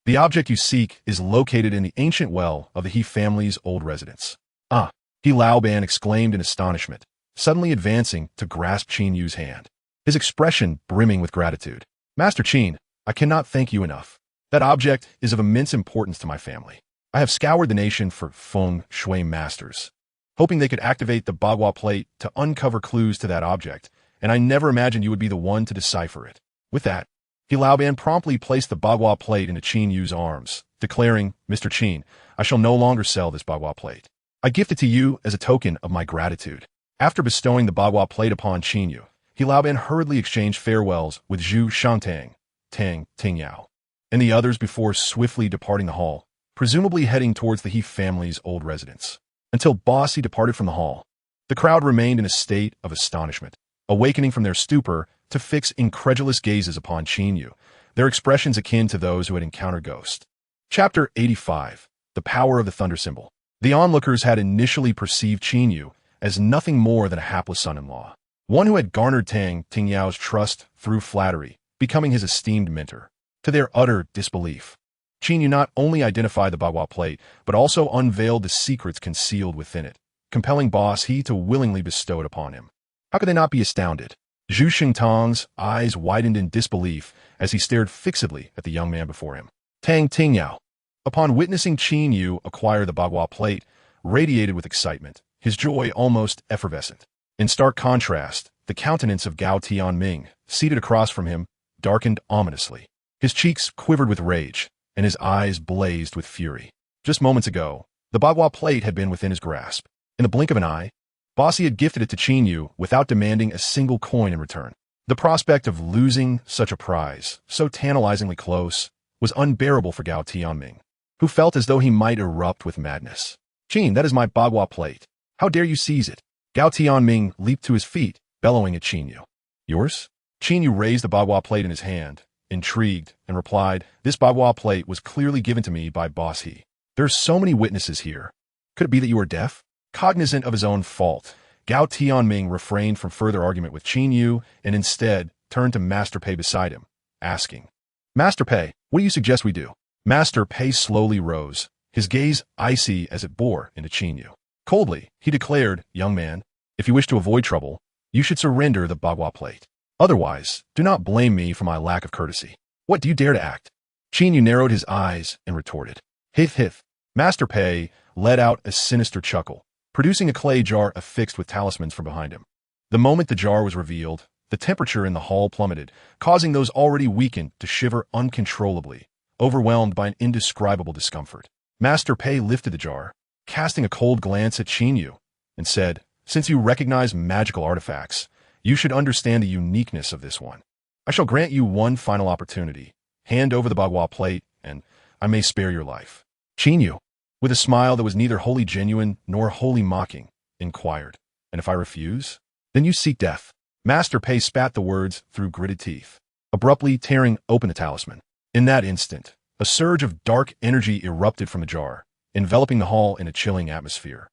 the object you seek is located in the ancient well of the He family's old residence. Ah, Laoban exclaimed in astonishment, suddenly advancing to grasp Qin Yu's hand, his expression brimming with gratitude. Master Qin, I cannot thank you enough. That object is of immense importance to my family. I have scoured the nation for feng shui masters, hoping they could activate the Bagua plate to uncover clues to that object, and I never imagined you would be the one to decipher it. With that, Laoban promptly placed the Bagua plate into Qin Yu's arms, declaring, Mr. Qin, I shall no longer sell this Bagua plate. I gift it to you as a token of my gratitude. After bestowing the Bagua plate upon Qin Yu, Laoban hurriedly exchanged farewells with Zhu Shantang, Tang Tingyao, and the others before swiftly departing the hall, presumably heading towards the He family's old residence. Until Bossy departed from the hall, the crowd remained in a state of astonishment, awakening from their stupor to fix incredulous gazes upon Qin Yu, their expressions akin to those who had encountered ghosts. Chapter 85. The Power of the Thunder Symbol. The onlookers had initially perceived Qin Yu as nothing more than a hapless son-in-law, one who had garnered Tang Tingyao's trust through flattery, becoming his esteemed mentor. To their utter disbelief, Qin Yu not only identified the Bagua plate, but also unveiled the secrets concealed within it, compelling Boss He to willingly bestow it upon him. How could they not be astounded? Zhu Xingtang's eyes widened in disbelief as he stared fixedly at the young man before him. Tang Tingyao, upon witnessing Qin Yu acquire the Bagua plate, radiated with excitement, his joy almost effervescent. In stark contrast, the countenance of Gao Tianming, seated across from him, darkened ominously. His cheeks quivered with rage, and his eyes blazed with fury. Just moments ago, the Bagua plate had been within his grasp. In the blink of an eye, Bossy had gifted it to Qin Yu without demanding a single coin in return. The prospect of losing such a prize, so tantalizingly close, was unbearable for Gao Tianming, who felt as though he might erupt with madness. Qin, that is my Bagua plate. How dare you seize it? Gao Tianming leaped to his feet, bellowing at Qin Yu. Yours? Qin Yu raised the Bagua plate in his hand, intrigued, and replied, this Bagua plate was clearly given to me by Boss He. There are so many witnesses here. Could it be that you are deaf? Cognizant of his own fault, Gao Tianming refrained from further argument with Qin Yu and instead turned to Master Pei beside him, asking, Master Pei, what do you suggest we do? Master Pei slowly rose, his gaze icy as it bore into Qin Yu. Coldly, he declared, young man, if you wish to avoid trouble, you should surrender the Bagua plate. Otherwise, do not blame me for my lack of courtesy. What do you dare to act? Qin Yu narrowed his eyes and retorted, Hith hith. Master Pei let out a sinister chuckle, producing a clay jar affixed with talismans from behind him. The moment the jar was revealed, the temperature in the hall plummeted, causing those already weakened to shiver uncontrollably, overwhelmed by an indescribable discomfort. Master Pei lifted the jar, casting a cold glance at Qin Yu, and said, since you recognize magical artifacts, you should understand the uniqueness of this one. I shall grant you one final opportunity. Hand over the Bagua plate, and I may spare your life. Qin Yu, with a smile that was neither wholly genuine nor wholly mocking, inquired, and if I refuse, then you seek death. Master Pei spat the words through gritted teeth, abruptly tearing open the talisman. In that instant, a surge of dark energy erupted from the jar, enveloping the hall in a chilling atmosphere.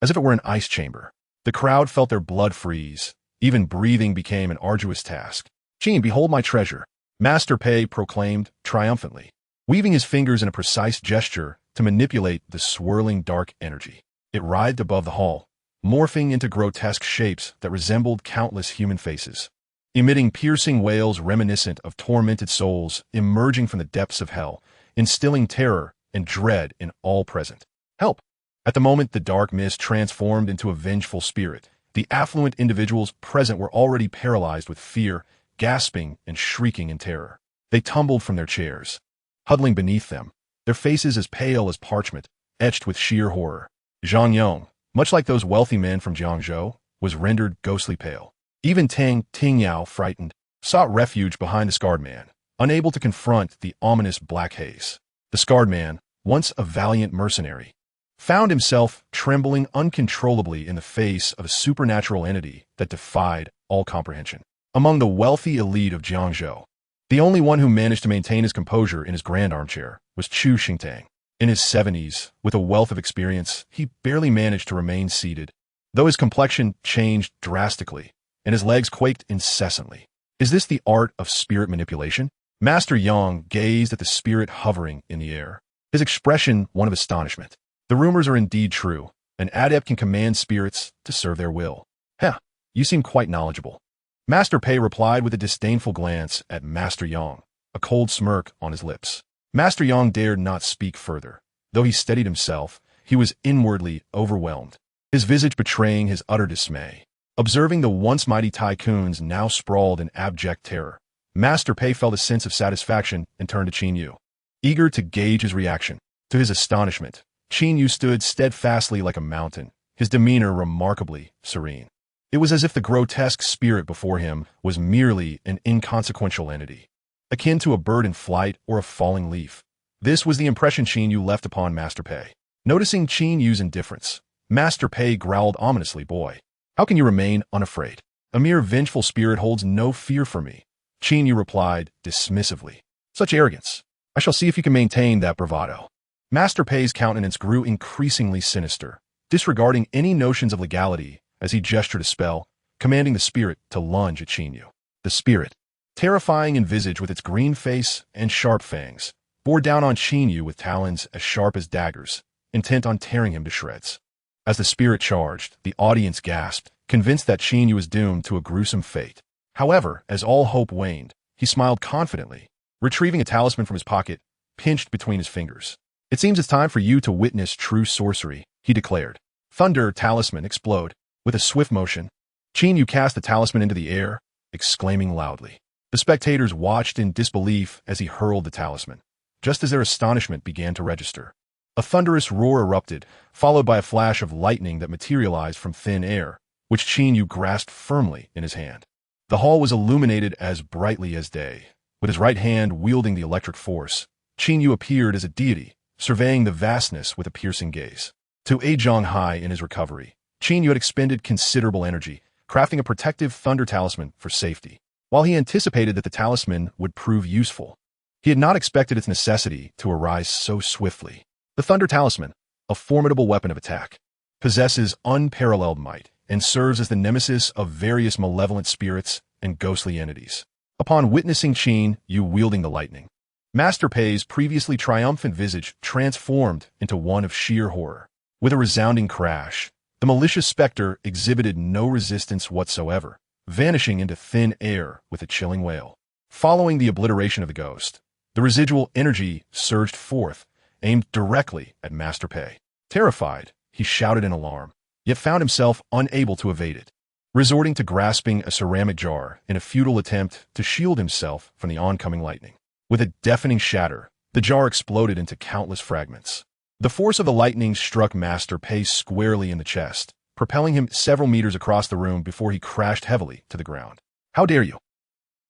As if it were an ice chamber, the crowd felt their blood freeze. Even breathing became an arduous task. Qin, behold my treasure, Master Pei proclaimed triumphantly, weaving his fingers in a precise gesture to manipulate the swirling dark energy. It writhed above the hall, morphing into grotesque shapes that resembled countless human faces, emitting piercing wails reminiscent of tormented souls emerging from the depths of hell, instilling terror and dread in all present. Help! At the moment the dark mist transformed into a vengeful spirit, the affluent individuals present were already paralyzed with fear, gasping and shrieking in terror. They tumbled from their chairs, huddling beneath them, their faces as pale as parchment, etched with sheer horror. Zhang Yong, much like those wealthy men from Jiangzhou, was rendered ghostly pale. Even Tang Tingyao, frightened, sought refuge behind the scarred man, unable to confront the ominous black haze. The scarred man, once a valiant mercenary, found himself trembling uncontrollably in the face of a supernatural entity that defied all comprehension. Among the wealthy elite of Jiangzhou, the only one who managed to maintain his composure in his grand armchair was Chu Xingtang. In his 70s, with a wealth of experience, he barely managed to remain seated, though his complexion changed drastically, and his legs quaked incessantly. Is this the art of spirit manipulation? Master Yang gazed at the spirit hovering in the air, his expression one of astonishment. The rumors are indeed true. An adept can command spirits to serve their will. Heh, you seem quite knowledgeable. Master Pei replied with a disdainful glance at Master Yang, a cold smirk on his lips. Master Yang dared not speak further. Though he steadied himself, he was inwardly overwhelmed, his visage betraying his utter dismay. Observing the once mighty tycoons now sprawled in abject terror, Master Pei felt a sense of satisfaction and turned to Qin Yu, eager to gauge his reaction. To his astonishment, Qin Yu stood steadfastly like a mountain, his demeanor remarkably serene. It was as if the grotesque spirit before him was merely an inconsequential entity, akin to a bird in flight or a falling leaf. This was the impression Qin Yu left upon Master Pei. Noticing Qin Yu's indifference, Master Pei growled ominously, "Boy, how can you remain unafraid? A mere vengeful spirit holds no fear for me." Qin Yu replied dismissively, "Such arrogance. I shall see if you can maintain that bravado." Master Pei's countenance grew increasingly sinister, disregarding any notions of legality as he gestured a spell, commanding the spirit to lunge at Qin Yu. The spirit, terrifying in visage with its green face and sharp fangs, bore down on Qin Yu with talons as sharp as daggers, intent on tearing him to shreds. As the spirit charged, the audience gasped, convinced that Qin Yu was doomed to a gruesome fate. However, as all hope waned, he smiled confidently, retrieving a talisman from his pocket, pinched between his fingers. "It seems it's time for you to witness true sorcery," he declared. Thunder talisman explode. With a swift motion, Qin Yu cast the talisman into the air, exclaiming loudly. The spectators watched in disbelief as he hurled the talisman, just as their astonishment began to register. A thunderous roar erupted, followed by a flash of lightning that materialized from thin air, which Qin Yu grasped firmly in his hand. The hall was illuminated as brightly as day. With his right hand wielding the electric force, Qin Yu appeared as a deity, surveying the vastness with a piercing gaze. To aid Zhang Hai in his recovery, Qin Yu had expended considerable energy, crafting a protective thunder talisman for safety. While he anticipated that the talisman would prove useful, he had not expected its necessity to arise so swiftly. The thunder talisman, a formidable weapon of attack, possesses unparalleled might and serves as the nemesis of various malevolent spirits and ghostly entities. Upon witnessing Qin Yu wielding the lightning, Master Pei's previously triumphant visage transformed into one of sheer horror. With a resounding crash, the malicious specter exhibited no resistance whatsoever, vanishing into thin air with a chilling wail. Following the obliteration of the ghost, the residual energy surged forth, aimed directly at Master Pei. Terrified, he shouted in alarm, yet found himself unable to evade it, resorting to grasping a ceramic jar in a futile attempt to shield himself from the oncoming lightning. With a deafening shatter, the jar exploded into countless fragments. The force of the lightning struck Master Pei squarely in the chest, propelling him several meters across the room before he crashed heavily to the ground. "How dare you!"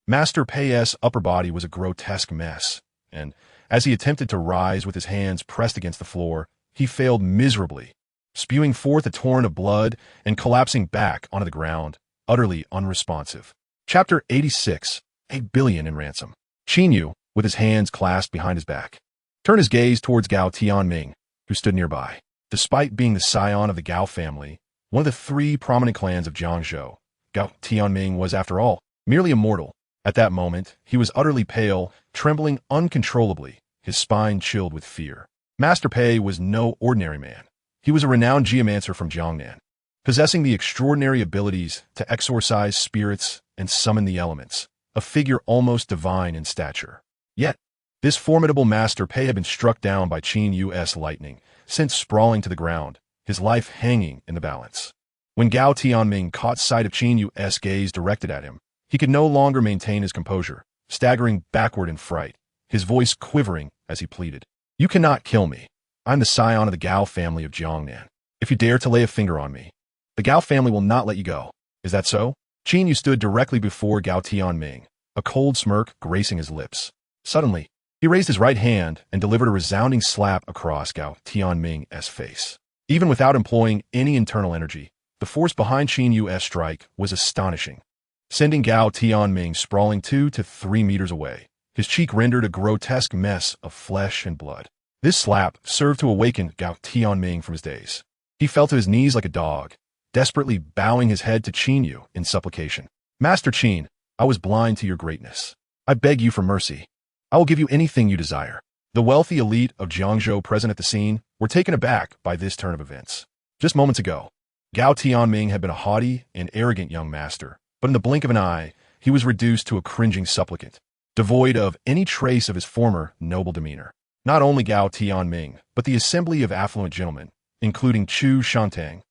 Master Pei's upper body was a grotesque mess, and as he attempted to rise with his hands pressed against the floor, he failed miserably, spewing forth a torrent of blood and collapsing back onto the ground, utterly unresponsive. Chapter 86. 8 billion in ransom. Qin Yu, with his hands clasped behind his back, turned his gaze towards Gao Tianming, who stood nearby. Despite being the scion of the Gao family, one of the three prominent clans of Jiangzhou, Gao Tianming was, after all, merely a mortal. At that moment, he was utterly pale, trembling uncontrollably, his spine chilled with fear. Master Pei was no ordinary man. He was a renowned geomancer from Jiangnan, possessing the extraordinary abilities to exorcise spirits and summon the elements, a figure almost divine in stature. Yet, this formidable master Pei had been struck down by Qin Yu's lightning, sent sprawling to the ground, his life hanging in the balance. When Gao Tianming caught sight of Qin Yu's gaze directed at him, he could no longer maintain his composure, staggering backward in fright, his voice quivering as he pleaded. "You cannot kill me. I'm the scion of the Gao family of Jiangnan. If you dare to lay a finger on me, the Gao family will not let you go. Is that so?" Qin Yu stood directly before Gao Tianming, a cold smirk gracing his lips. Suddenly, he raised his right hand and delivered a resounding slap across Gao Tianming's face. Even without employing any internal energy, the force behind Qin Yu's strike was astonishing, sending Gao Tianming sprawling 2 to 3 meters away, his cheek rendered a grotesque mess of flesh and blood. This slap served to awaken Gao Tianming from his daze. He fell to his knees like a dog, desperately bowing his head to Qin Yu in supplication. "Master Qin, I was blind to your greatness. I beg you for mercy. I will give you anything you desire." The wealthy elite of Jiangzhou present at the scene were taken aback by this turn of events. Just moments ago, Gao Tianming had been a haughty and arrogant young master, but in the blink of an eye, he was reduced to a cringing supplicant, devoid of any trace of his former noble demeanor. Not only Gao Tianming, but the assembly of affluent gentlemen, including Chu Shantang,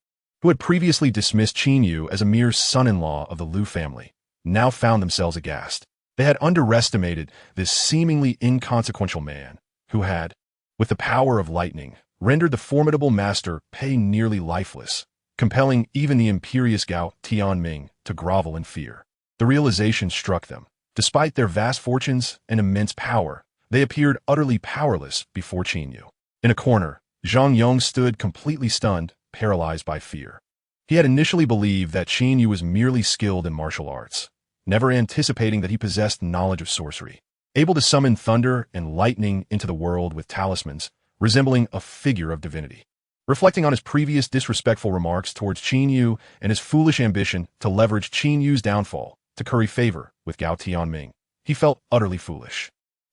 who had previously dismissed Qin Yu as a mere son-in-law of the Liu family, now found themselves aghast. They had underestimated this seemingly inconsequential man, who had, with the power of lightning, rendered the formidable master Pei nearly lifeless, compelling even the imperious Gao Tianming to grovel in fear. The realization struck them. Despite their vast fortunes and immense power, they appeared utterly powerless before Qin Yu. In a corner, Zhang Yong stood completely stunned, paralyzed by fear. He had initially believed that Qin Yu was merely skilled in martial arts, never anticipating that he possessed knowledge of sorcery, able to summon thunder and lightning into the world with talismans, resembling a figure of divinity. Reflecting on his previous disrespectful remarks towards Qin Yu and his foolish ambition to leverage Qin Yu's downfall to curry favor with Gao Tianming, he felt utterly foolish.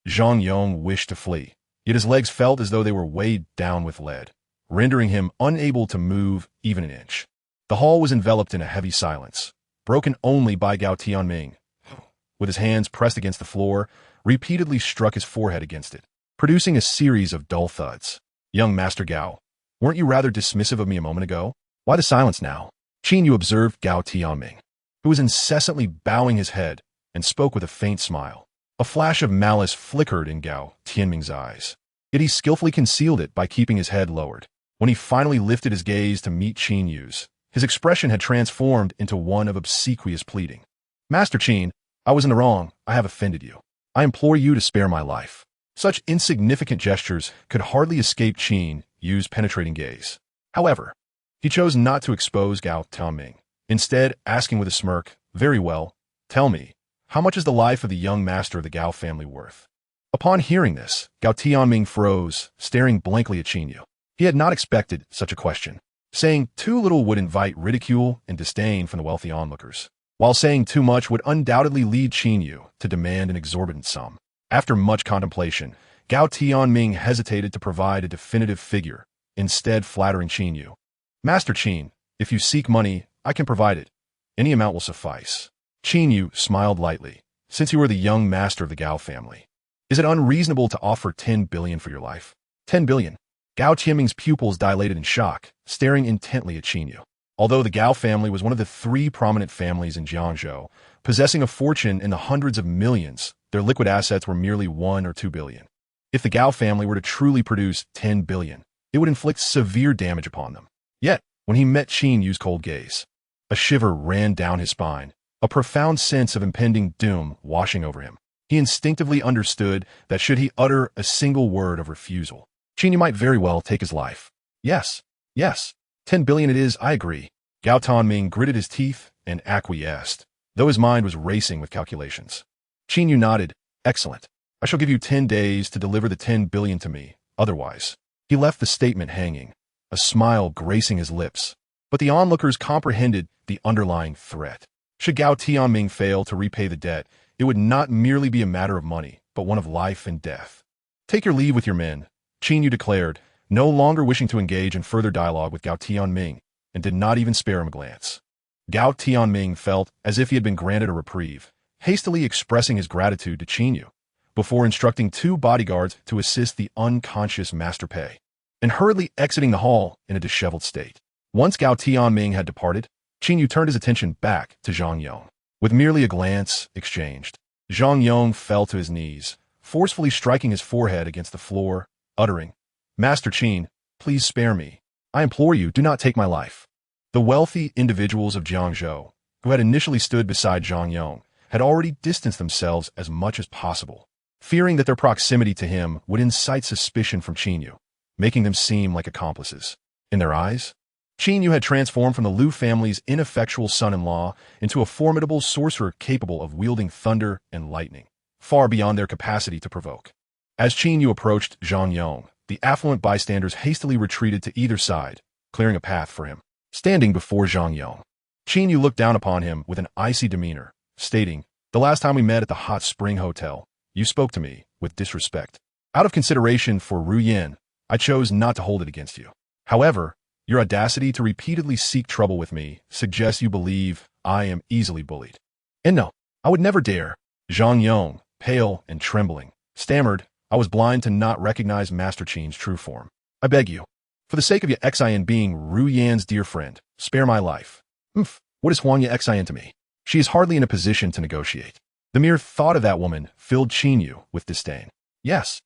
Zhang Yong wished to flee, yet his legs felt as though they were weighed down with lead, rendering him unable to move even an inch. The hall was enveloped in a heavy silence, broken only by Gao Tianming, with his hands pressed against the floor, repeatedly struck his forehead against it, producing a series of dull thuds. "Young Master Gao, weren't you rather dismissive of me a moment ago? Why the silence now?" Qin Yu observed Gao Tianming, who was incessantly bowing his head, and spoke with a faint smile. A flash of malice flickered in Gao Tianming's eyes, yet he skillfully concealed it by keeping his head lowered. When he finally lifted his gaze to meet Qin Yu's, his expression had transformed into one of obsequious pleading. "Master Qin, I was in the wrong. I have offended you. I implore you to spare my life." Such insignificant gestures could hardly escape Qin Yu's penetrating gaze. However, he chose not to expose Gao Tianming, instead asking with a smirk, "Very well, tell me, how much is the life of the young master of the Gao family worth?" Upon hearing this, Gao Tianming froze, staring blankly at Qin Yu. He had not expected such a question. Saying too little would invite ridicule and disdain from the wealthy onlookers, while saying too much would undoubtedly lead Qin Yu to demand an exorbitant sum. After much contemplation, Gao Tianming hesitated to provide a definitive figure, instead flattering Qin Yu. "Master Qin, if you seek money, I can provide it. Any amount will suffice." Qin Yu smiled lightly. "Since you are the young master of the Gao family, is it unreasonable to offer 10 billion for your life?" 10 billion? Gao Tianming's pupils dilated in shock, staring intently at Qin Yu. Although the Gao family was one of the 3 prominent families in Jiangzhou, possessing a fortune in the hundreds of millions, their liquid assets were merely 1 or 2 billion. If the Gao family were to truly produce 10 billion, it would inflict severe damage upon them. Yet, when he met Qin Yu's cold gaze, a shiver ran down his spine, a profound sense of impending doom washing over him. He instinctively understood that should he utter a single word of refusal, Qin Yu might very well take his life. Yes, 10 billion it is, I agree. Gao Tianming gritted his teeth and acquiesced, though his mind was racing with calculations. Qin Yu nodded. "Excellent. I shall give you 10 days to deliver the 10 billion to me, otherwise." He left the statement hanging, a smile gracing his lips, but the onlookers comprehended the underlying threat. Should Gao Tianming fail to repay the debt, it would not merely be a matter of money, but one of life and death. "Take your leave with your men," Qin Yu declared, no longer wishing to engage in further dialogue with Gao Tianming, and did not even spare him a glance. Gao Tianming felt as if he had been granted a reprieve, hastily expressing his gratitude to Qin Yu, before instructing 2 bodyguards to assist the unconscious Master Pei, and hurriedly exiting the hall in a disheveled state. Once Gao Tianming had departed, Qin Yu turned his attention back to Zhang Yong. With merely a glance exchanged, Zhang Yong fell to his knees, forcefully striking his forehead against the floor, uttering, "Master Qin, please spare me. I implore you, do not take my life." The wealthy individuals of Jiangzhou, who had initially stood beside Zhang Yong, had already distanced themselves as much as possible, fearing that their proximity to him would incite suspicion from Qin Yu, making them seem like accomplices. In their eyes, Qin Yu had transformed from the Liu family's ineffectual son-in-law into a formidable sorcerer capable of wielding thunder and lightning, far beyond their capacity to provoke. As Qin Yu approached Zhang Yong, the affluent bystanders hastily retreated to either side, clearing a path for him. Standing before Zhang Yong, Qin Yu looked down upon him with an icy demeanor, stating, "The last time we met at the Hot Spring Hotel, you spoke to me with disrespect. Out of consideration for Ru Yin, I chose not to hold it against you. However, your audacity to repeatedly seek trouble with me suggests you believe I am easily bullied. And no, I would never dare." Zhang Yong, pale and trembling, stammered, "I was blind to not recognize Master Qin's true form. I beg you, for the sake of your Xian being Ru Yan's dear friend, spare my life." What is Huang Ye Xian to me? She is hardly in a position to negotiate. The mere thought of that woman filled Qin Yu with disdain. Yes,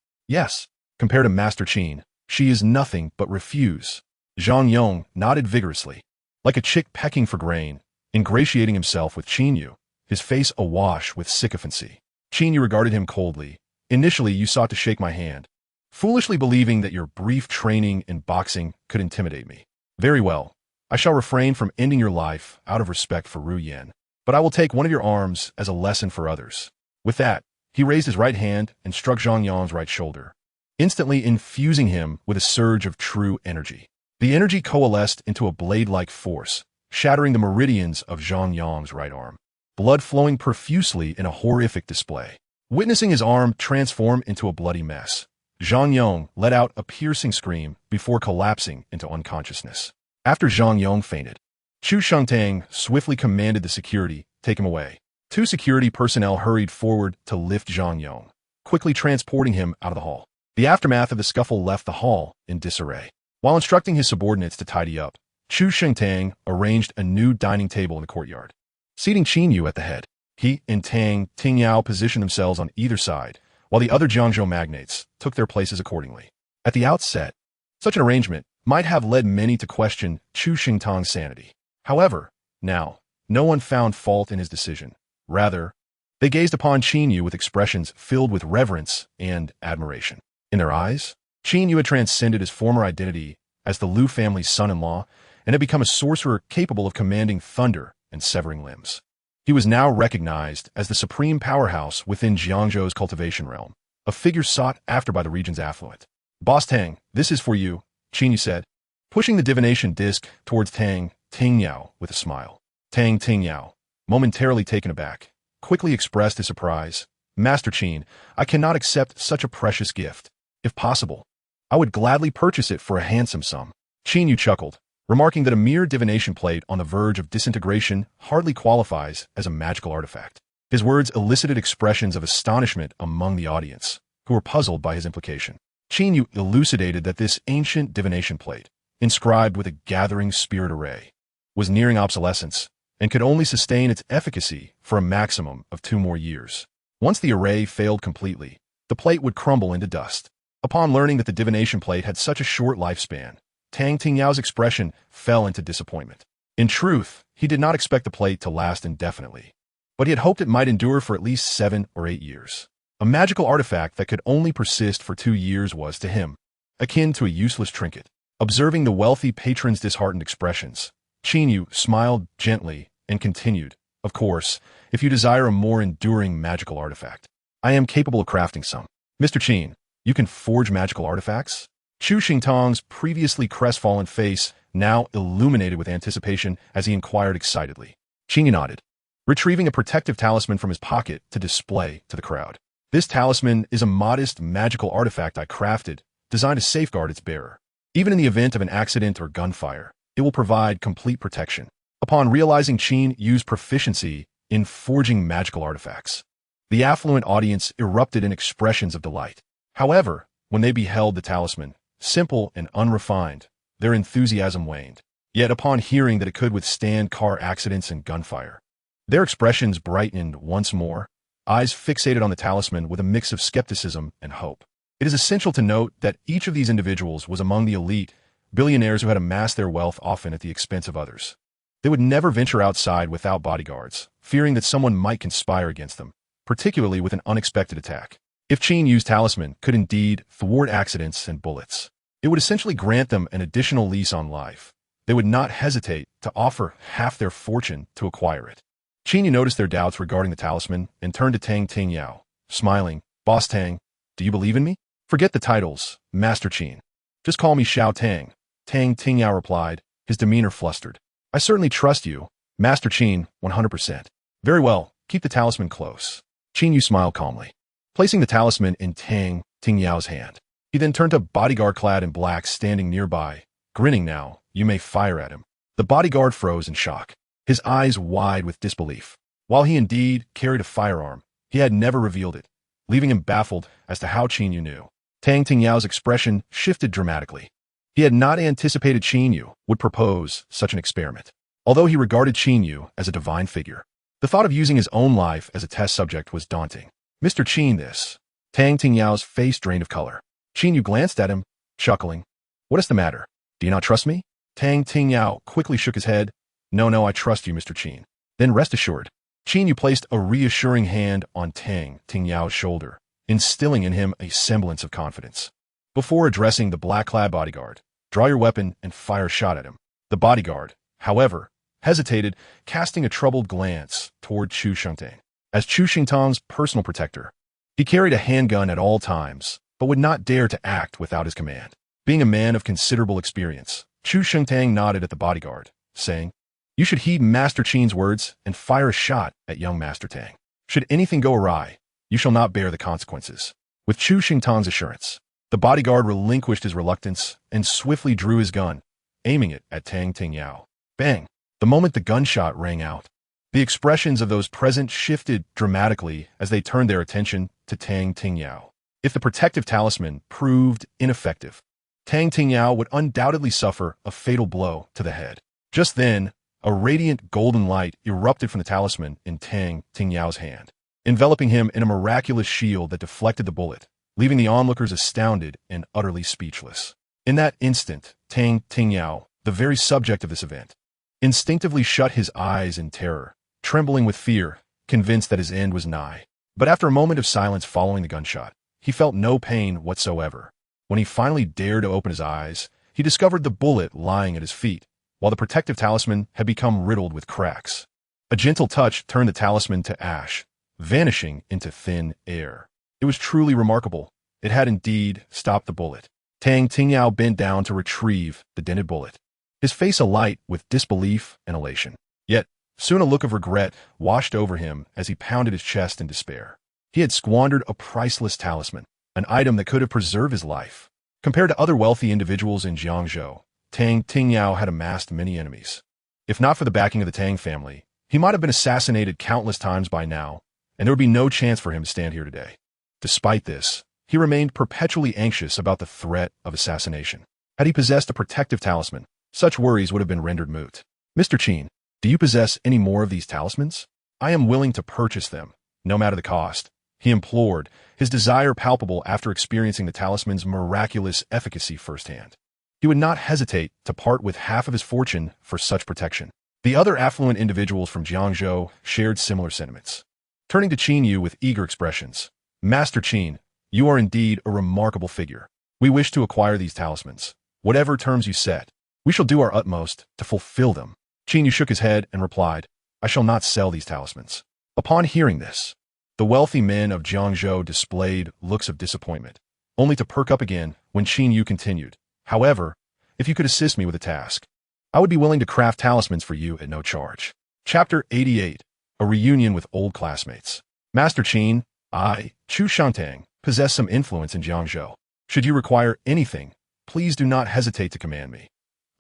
compared to Master Qin, she is nothing but refuse. Zhang Yong nodded vigorously, like a chick pecking for grain, ingratiating himself with Qin Yu, his face awash with sycophancy. Qin Yu regarded him coldly. "Initially, you sought to shake my hand, foolishly believing that your brief training in boxing could intimidate me. Very well, I shall refrain from ending your life out of respect for Ru Yan, but I will take one of your arms as a lesson for others." With that, he raised his right hand and struck Zhang Yong's right shoulder, instantly infusing him with a surge of true energy. The energy coalesced into a blade-like force, shattering the meridians of Zhang Yong's right arm, blood flowing profusely in a horrific display. Witnessing his arm transform into a bloody mess, Zhang Yong let out a piercing scream before collapsing into unconsciousness. After Zhang Yong fainted, Chu Shengtang swiftly commanded the security, "Take him away." 2 security personnel hurried forward to lift Zhang Yong, quickly transporting him out of the hall. The aftermath of the scuffle left the hall in disarray. While instructing his subordinates to tidy up, Chu Shengtang arranged a new dining table in the courtyard. Seating Qin Yu at the head, he and Tang Tingyao positioned themselves on either side, while the other Jiangzhou magnates took their places accordingly. At the outset, such an arrangement might have led many to question Chu Shengtang's sanity. However, now, no one found fault in his decision. Rather, they gazed upon Qin Yu with expressions filled with reverence and admiration. In their eyes, Qin Yu had transcended his former identity as the Liu family's son-in-law and had become a sorcerer capable of commanding thunder and severing limbs. He was now recognized as the supreme powerhouse within Jiangzhou's cultivation realm, a figure sought after by the region's affluent. "Boss Tang, this is for you," Qin Yu said, pushing the divination disc towards Tang Tingyao with a smile. Tang Tingyao, momentarily taken aback, quickly expressed his surprise. "Master Qin, I cannot accept such a precious gift. If possible, I would gladly purchase it for a handsome sum." Qin Yu chuckled, remarking that a mere divination plate on the verge of disintegration hardly qualifies as a magical artifact. His words elicited expressions of astonishment among the audience, who were puzzled by his implication. Qin Yu elucidated that this ancient divination plate, inscribed with a gathering spirit array, was nearing obsolescence and could only sustain its efficacy for a maximum of 2 more years. Once the array failed completely, the plate would crumble into dust. Upon learning that the divination plate had such a short lifespan, Tang Tingyao's expression fell into disappointment. In truth, he did not expect the plate to last indefinitely, but he had hoped it might endure for at least 7 or 8 years. A magical artifact that could only persist for 2 years was, to him, akin to a useless trinket. Observing the wealthy patron's disheartened expressions, Qin Yu smiled gently and continued, "Of course, if you desire a more enduring magical artifact, I am capable of crafting some." "Mr. Qin, you can forge magical artifacts?" Chu Xingtang's previously crestfallen face now illuminated with anticipation as he inquired excitedly. Qin Yu nodded, retrieving a protective talisman from his pocket to display to the crowd. "This talisman is a modest magical artifact I crafted, designed to safeguard its bearer. Even in the event of an accident or gunfire, It will provide complete protection. Upon realizing Qin Yu's proficiency in forging magical artifacts, the affluent audience erupted in expressions of delight. However, when they beheld the talisman, simple and unrefined, their enthusiasm waned. Yet upon hearing that it could withstand car accidents and gunfire, their expressions brightened once more, eyes fixated on the talisman with a mix of skepticism and hope. It is essential to note that each of these individuals was among the elite billionaires who had amassed their wealth often at the expense of others. They would never venture outside without bodyguards, fearing that someone might conspire against them, particularly with an unexpected attack. If Qin Yu's talisman could indeed thwart accidents and bullets, it would essentially grant them an additional lease on life. They would not hesitate to offer half their fortune to acquire it. Qin Yu noticed their doubts regarding the talisman and turned to Tang Tingyao, smiling. Boss Tang, do you believe in me? Forget the titles, Master Qin. Just call me Xiao Tang. Tang Tingyao replied, his demeanor flustered. I certainly trust you, Master Qin, 100%. Very well, keep the talisman close. Qin Yu smiled calmly, placing the talisman in Tang Tingyao's hand. He then turned to a bodyguard clad in black standing nearby, grinning now. You may fire at him. The bodyguard froze in shock, his eyes wide with disbelief. While he indeed carried a firearm, he had never revealed it, leaving him baffled as to how Qin Yu knew. Tang Tingyao's expression shifted dramatically. He had not anticipated Qin Yu would propose such an experiment. Although he regarded Qin Yu as a divine figure, the thought of using his own life as a test subject was daunting. Mr. Qin, this. Tang Tingyao's face drained of color. Qin Yu glanced at him, chuckling. What is the matter? Do you not trust me? Tang Tingyao quickly shook his head. No, I trust you, Mr. Qin. Then rest assured. Qin Yu placed a reassuring hand on Tang Tingyao's shoulder, instilling in him a semblance of confidence. Before addressing the black-clad bodyguard, draw your weapon and fire a shot at him. The bodyguard, however, hesitated, casting a troubled glance toward Chu Shengtang. As Chu Shengtang's personal protector, he carried a handgun at all times, but would not dare to act without his command. Being a man of considerable experience, Chu Shengtang nodded at the bodyguard, saying, You should heed Master Qin's words and fire a shot at young Master Tang. Should anything go awry, you shall not bear the consequences. With Chu Shengtang's assurance, the bodyguard relinquished his reluctance and swiftly drew his gun, aiming it at Tang Tingyao. Bang! The moment the gunshot rang out, the expressions of those present shifted dramatically as they turned their attention to Tang Tingyao. If the protective talisman proved ineffective, Tang Tingyao would undoubtedly suffer a fatal blow to the head. Just then, a radiant golden light erupted from the talisman in Tang Tingyao's hand, enveloping him in a miraculous shield that deflected the bullet, leaving the onlookers astounded and utterly speechless. In that instant, Tang Tingyao, the very subject of this event, instinctively shut his eyes in terror, trembling with fear, convinced that his end was nigh. But after a moment of silence following the gunshot, he felt no pain whatsoever. When he finally dared to open his eyes, he discovered the bullet lying at his feet, while the protective talisman had become riddled with cracks. A gentle touch turned the talisman to ash, vanishing into thin air. It was truly remarkable. It had indeed stopped the bullet. Tang Tingyao bent down to retrieve the dented bullet, his face alight with disbelief and elation. Yet, soon a look of regret washed over him as he pounded his chest in despair. He had squandered a priceless talisman, an item that could have preserved his life. Compared to other wealthy individuals in Jiangzhou, Tang Tingyao had amassed many enemies. If not for the backing of the Tang family, he might have been assassinated countless times by now, and there would be no chance for him to stand here today. Despite this, he remained perpetually anxious about the threat of assassination. Had he possessed a protective talisman, such worries would have been rendered moot. Mr. Qin, do you possess any more of these talismans? I am willing to purchase them, no matter the cost, he implored, his desire palpable after experiencing the talisman's miraculous efficacy firsthand. He would not hesitate to part with half of his fortune for such protection. The other affluent individuals from Jiangzhou shared similar sentiments. Turning to Qin Yu with eager expressions, Master Qin, you are indeed a remarkable figure. We wish to acquire these talismans. Whatever terms you set, we shall do our utmost to fulfill them. Qin Yu shook his head and replied, I shall not sell these talismans. Upon hearing this, the wealthy men of Jiangzhou displayed looks of disappointment, only to perk up again when Qin Yu continued. However, if you could assist me with a task, I would be willing to craft talismans for you at no charge. Chapter 88. A Reunion with Old Classmates. Master Qin, I, Chu Shengtang, possess some influence in Jiangzhou. Should you require anything, please do not hesitate to command me.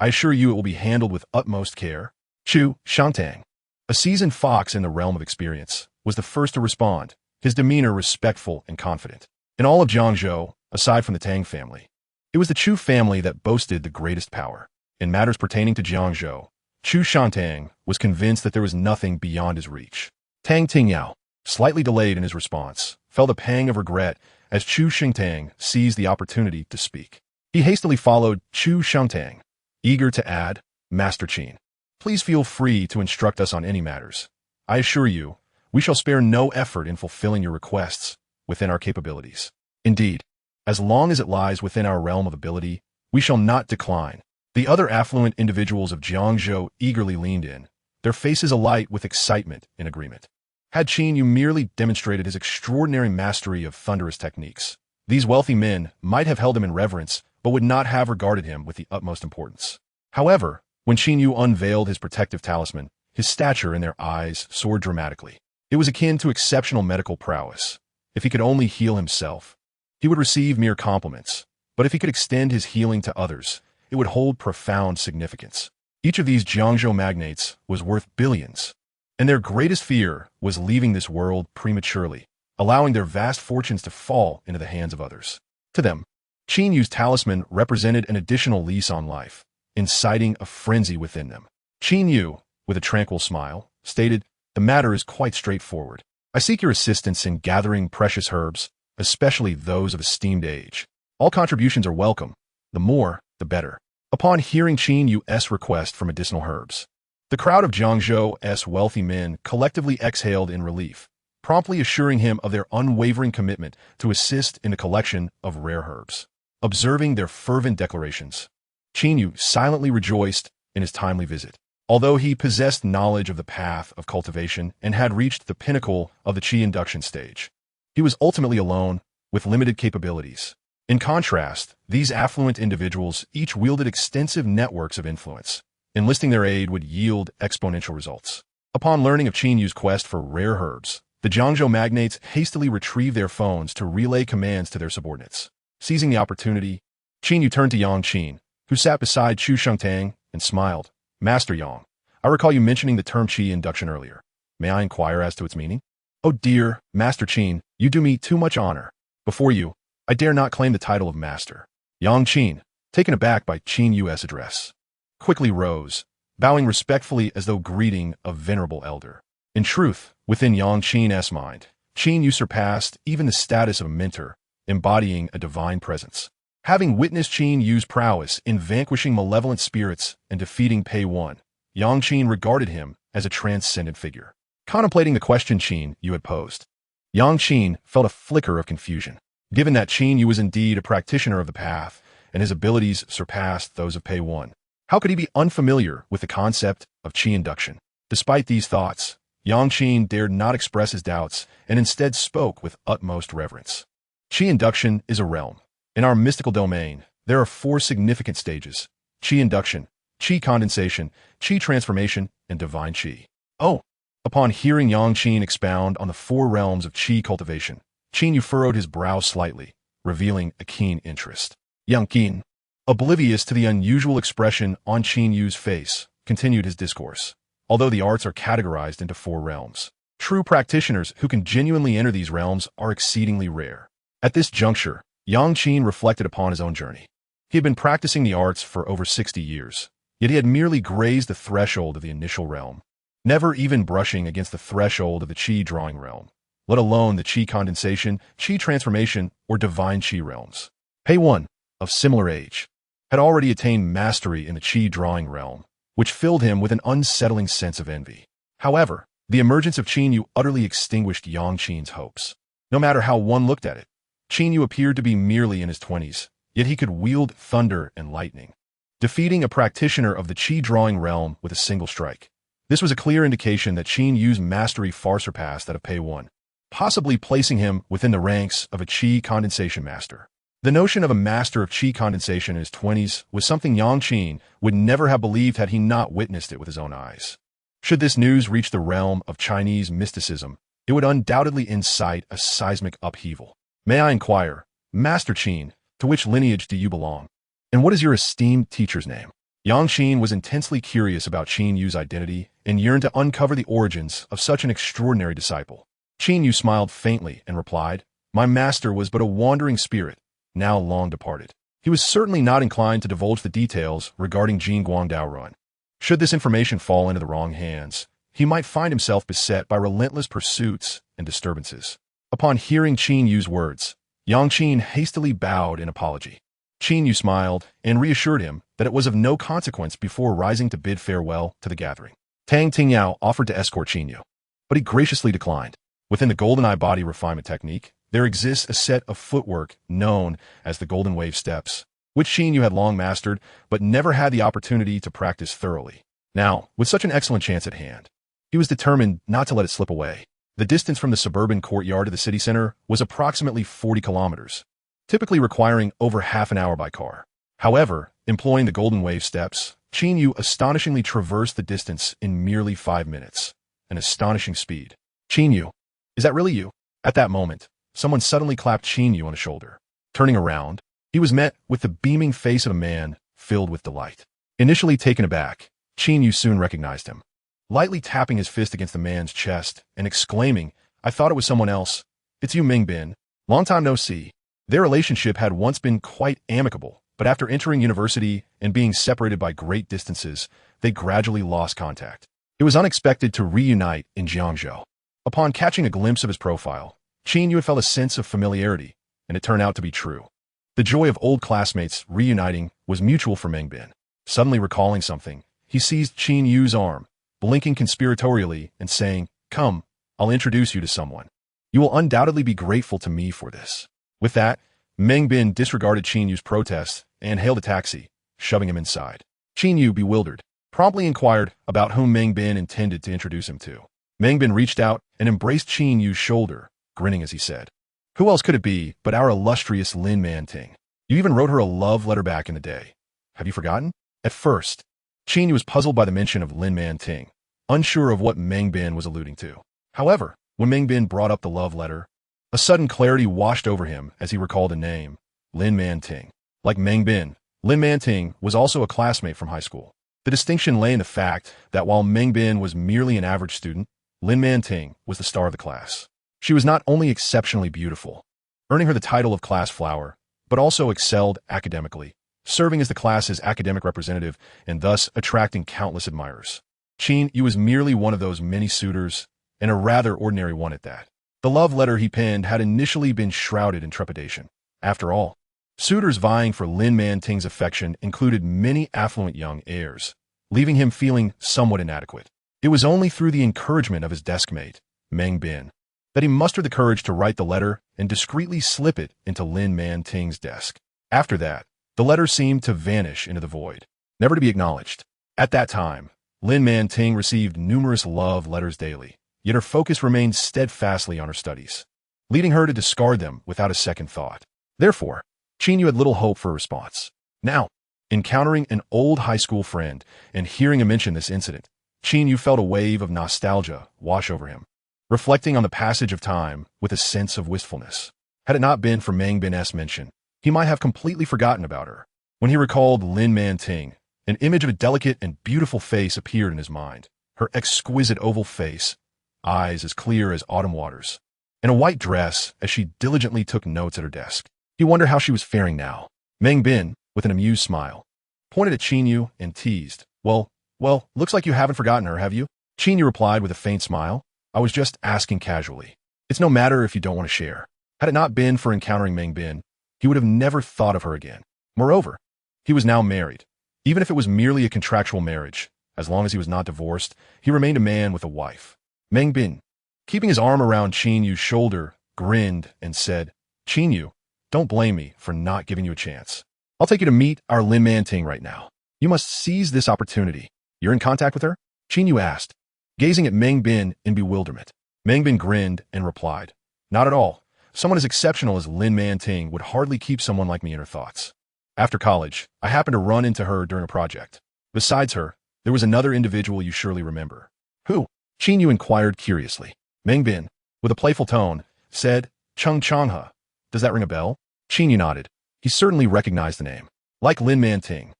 I assure you it will be handled with utmost care. Chu Shantang, a seasoned fox in the realm of experience, was the first to respond, his demeanor respectful and confident. In all of Jiangzhou, aside from the Tang family, it was the Chu family that boasted the greatest power. In matters pertaining to Jiangzhou, Chu Shantang was convinced that there was nothing beyond his reach. Tang Tingyao, slightly delayed in his response, felt a pang of regret as Chu Shantang seized the opportunity to speak. He hastily followed Chu Shantang, eager to add, Master Qin, please feel free to instruct us on any matters. I assure you, we shall spare no effort in fulfilling your requests within our capabilities. Indeed, as long as it lies within our realm of ability, we shall not decline. The other affluent individuals of Jiangzhou eagerly leaned in, their faces alight with excitement in agreement. Had Qin Yu merely demonstrated his extraordinary mastery of thunderous techniques, these wealthy men might have held him in reverence, but would not have regarded him with the utmost importance. However, when Qin Yu unveiled his protective talisman, his stature in their eyes soared dramatically. It was akin to exceptional medical prowess. If he could only heal himself, he would receive mere compliments, but if he could extend his healing to others, it would hold profound significance. Each of these Jiangzhou magnates was worth billions, and their greatest fear was leaving this world prematurely, allowing their vast fortunes to fall into the hands of others. To them, Qin Yu's talisman represented an additional lease on life, inciting a frenzy within them. Qin Yu, with a tranquil smile, stated, the matter is quite straightforward. I seek your assistance in gathering precious herbs, especially those of esteemed age. All contributions are welcome. The more, the better. Upon hearing Qin Yu's request for medicinal herbs, the crowd of Jiangzhou's wealthy men collectively exhaled in relief, promptly assuring him of their unwavering commitment to assist in the collection of rare herbs. Observing their fervent declarations, Qin Yu silently rejoiced in his timely visit. Although he possessed knowledge of the path of cultivation and had reached the pinnacle of the Qi induction stage, he was ultimately alone, with limited capabilities. In contrast, these affluent individuals each wielded extensive networks of influence. Enlisting their aid would yield exponential results. Upon learning of Qin Yu's quest for rare herbs, the Jiangzhou magnates hastily retrieved their phones to relay commands to their subordinates. Seizing the opportunity, Qin Yu turned to Yang Qin, who sat beside Chu Shangtang, and smiled. Master Yang, I recall you mentioning the term Qi induction earlier. May I inquire as to its meaning? Oh dear, Master Qin, you do me too much honor. Before you, I dare not claim the title of master. Yang Qin, taken aback by Qin Yu's address, quickly rose, bowing respectfully as though greeting a venerable elder. In truth, within Yang Qin's mind, Qin Yu surpassed even the status of a mentor, embodying a divine presence. Having witnessed Qin Yu's prowess in vanquishing malevolent spirits and defeating Pei One, Yang Qin regarded him as a transcendent figure. Contemplating the question Qin Yu had posed, Yang Qin felt a flicker of confusion. Given that Qin Yu was indeed a practitioner of the path, and his abilities surpassed those of Pei One, how could he be unfamiliar with the concept of Qi induction? Despite these thoughts, Yang Qin dared not express his doubts and instead spoke with utmost reverence. Qi induction is a realm. In our mystical domain, there are 4 significant stages: Qi induction, Qi condensation, Qi transformation, and divine Qi. Oh! Upon hearing Yang Qin expound on the 4 realms of Qi cultivation, Qin Yu furrowed his brow slightly, revealing a keen interest. Yang Qin, oblivious to the unusual expression on Qin Yu's face, continued his discourse. Although the arts are categorized into 4 realms, true practitioners who can genuinely enter these realms are exceedingly rare. At this juncture, Yang Qin reflected upon his own journey. He had been practicing the arts for over 60 years, yet he had merely grazed the threshold of the initial realm, never even brushing against the threshold of the Qi drawing realm, let alone the Qi condensation, Qi transformation, or divine Qi realms. Pei One, of similar age, had already attained mastery in the Qi drawing realm, which filled him with an unsettling sense of envy. However, the emergence of Qin Yu utterly extinguished Yang Qin's hopes. No matter how one looked at it, Qin Yu appeared to be merely in his 20s, yet he could wield thunder and lightning, defeating a practitioner of the Qi drawing realm with a single strike. This was a clear indication that Qin Yu's mastery far surpassed that of Pei One, possibly placing him within the ranks of a Qi condensation master. The notion of a master of Qi condensation in his 20s was something Yang Qin would never have believed had he not witnessed it with his own eyes. Should this news reach the realm of Chinese mysticism, it would undoubtedly incite a seismic upheaval. May I inquire, Master Qin, to which lineage do you belong? And what is your esteemed teacher's name? Yang Qin was intensely curious about Qin Yu's identity and yearned to uncover the origins of such an extraordinary disciple. Qin Yu smiled faintly and replied, "My master was but a wandering spirit, now long departed." He was certainly not inclined to divulge the details regarding Jin Guangdao Run. Should this information fall into the wrong hands, he might find himself beset by relentless pursuits and disturbances. Upon hearing Qin Yu's words, Yang Qin hastily bowed in apology. Qin Yu smiled and reassured him that it was of no consequence before rising to bid farewell to the gathering. Tang Tingyao offered to escort Qin Yu, but he graciously declined. Within the Golden Eye body refinement technique, there exists a set of footwork known as the Golden Wave Steps, which Qin Yu had long mastered but never had the opportunity to practice thoroughly. Now, with such an excellent chance at hand, he was determined not to let it slip away. The distance from the suburban courtyard to the city center was approximately 40 kilometers, typically requiring over half an hour by car. However, employing the Golden Wave Steps, Qin Yu astonishingly traversed the distance in merely 5 minutes, an astonishing speed. "Qin Yu, is that really you?" At that moment, someone suddenly clapped Qin Yu on the shoulder. Turning around, he was met with the beaming face of a man filled with delight. Initially taken aback, Qin Yu soon recognized him. Lightly tapping his fist against the man's chest and exclaiming, "I thought it was someone else. It's you, Ming Bin. Long time no see." Their relationship had once been quite amicable, but after entering university and being separated by great distances, they gradually lost contact. It was unexpected to reunite in Jiangzhou. Upon catching a glimpse of his profile, Qin Yu felt a sense of familiarity, and it turned out to be true. The joy of old classmates reuniting was mutual for Meng Bin. Suddenly recalling something, he seized Qin Yu's arm, blinking conspiratorially and saying, "Come, I'll introduce you to someone. You will undoubtedly be grateful to me for this." With that, Meng Bin disregarded Qin Yu's protests and hailed a taxi, shoving him inside. Qin Yu, bewildered, promptly inquired about whom Meng Bin intended to introduce him to. Meng Bin reached out and embraced Qin Yu's shoulder, grinning as he said, "Who else could it be but our illustrious Lin Man-ting? You even wrote her a love letter back in the day. Have you forgotten?" At first, Qin Yu was puzzled by the mention of Lin Man-ting, unsure of what Meng Bin was alluding to. However, when Meng Bin brought up the love letter, a sudden clarity washed over him as he recalled the name, Lin Man-ting. Like Meng Bin, Lin Man-ting was also a classmate from high school. The distinction lay in the fact that while Meng Bin was merely an average student, Lin Man-ting was the star of the class. She was not only exceptionally beautiful, earning her the title of class flower, but also excelled academically, serving as the class's academic representative and thus attracting countless admirers. Qin Yu was merely one of those many suitors, and a rather ordinary one at that. The love letter he penned had initially been shrouded in trepidation. After all, suitors vying for Lin Man-ting's affection included many affluent young heirs, leaving him feeling somewhat inadequate. It was only through the encouragement of his deskmate, Meng Bin, that he mustered the courage to write the letter and discreetly slip it into Lin Man-ting's desk. After that, the letter seemed to vanish into the void, never to be acknowledged. At that time, Lin Man-ting received numerous love letters daily, yet her focus remained steadfastly on her studies, leading her to discard them without a second thought. Therefore, Qin Yu had little hope for a response. Now, encountering an old high school friend and hearing him mention this incident, Qin Yu felt a wave of nostalgia wash over him, reflecting on the passage of time with a sense of wistfulness. Had it not been for Meng Bin's mention, he might have completely forgotten about her. When he recalled Lin Man-ting, an image of a delicate and beautiful face appeared in his mind. Her exquisite oval face, eyes as clear as autumn waters, and a white dress as she diligently took notes at her desk. He wondered how she was faring now. Meng Bin, with an amused smile, pointed at Qin Yu and teased, Well, looks like you haven't forgotten her, have you?" Qin Yu replied with a faint smile, "I was just asking casually. It's no matter if you don't want to share." Had it not been for encountering Meng Bin, he would have never thought of her again. Moreover, he was now married. Even if it was merely a contractual marriage, as long as he was not divorced, he remained a man with a wife. Meng Bin, keeping his arm around Qin Yu's shoulder, grinned and said, "Qin Yu, don't blame me for not giving you a chance. I'll take you to meet our Lin Man-ting right now. You must seize this opportunity." "You're in contact with her?" Qin Yu asked, gazing at Meng Bin in bewilderment. Meng Bin grinned and replied, "Not at all. Someone as exceptional as Lin Man-ting would hardly keep someone like me in her thoughts. After college, I happened to run into her during a project. Besides her, there was another individual you surely remember." "Who?" Qin Yu inquired curiously. Meng Bin, with a playful tone, said, "Chung Changhe. Does that ring a bell?" Qin Yu nodded. He certainly recognized the name. Like Lin Man-ting,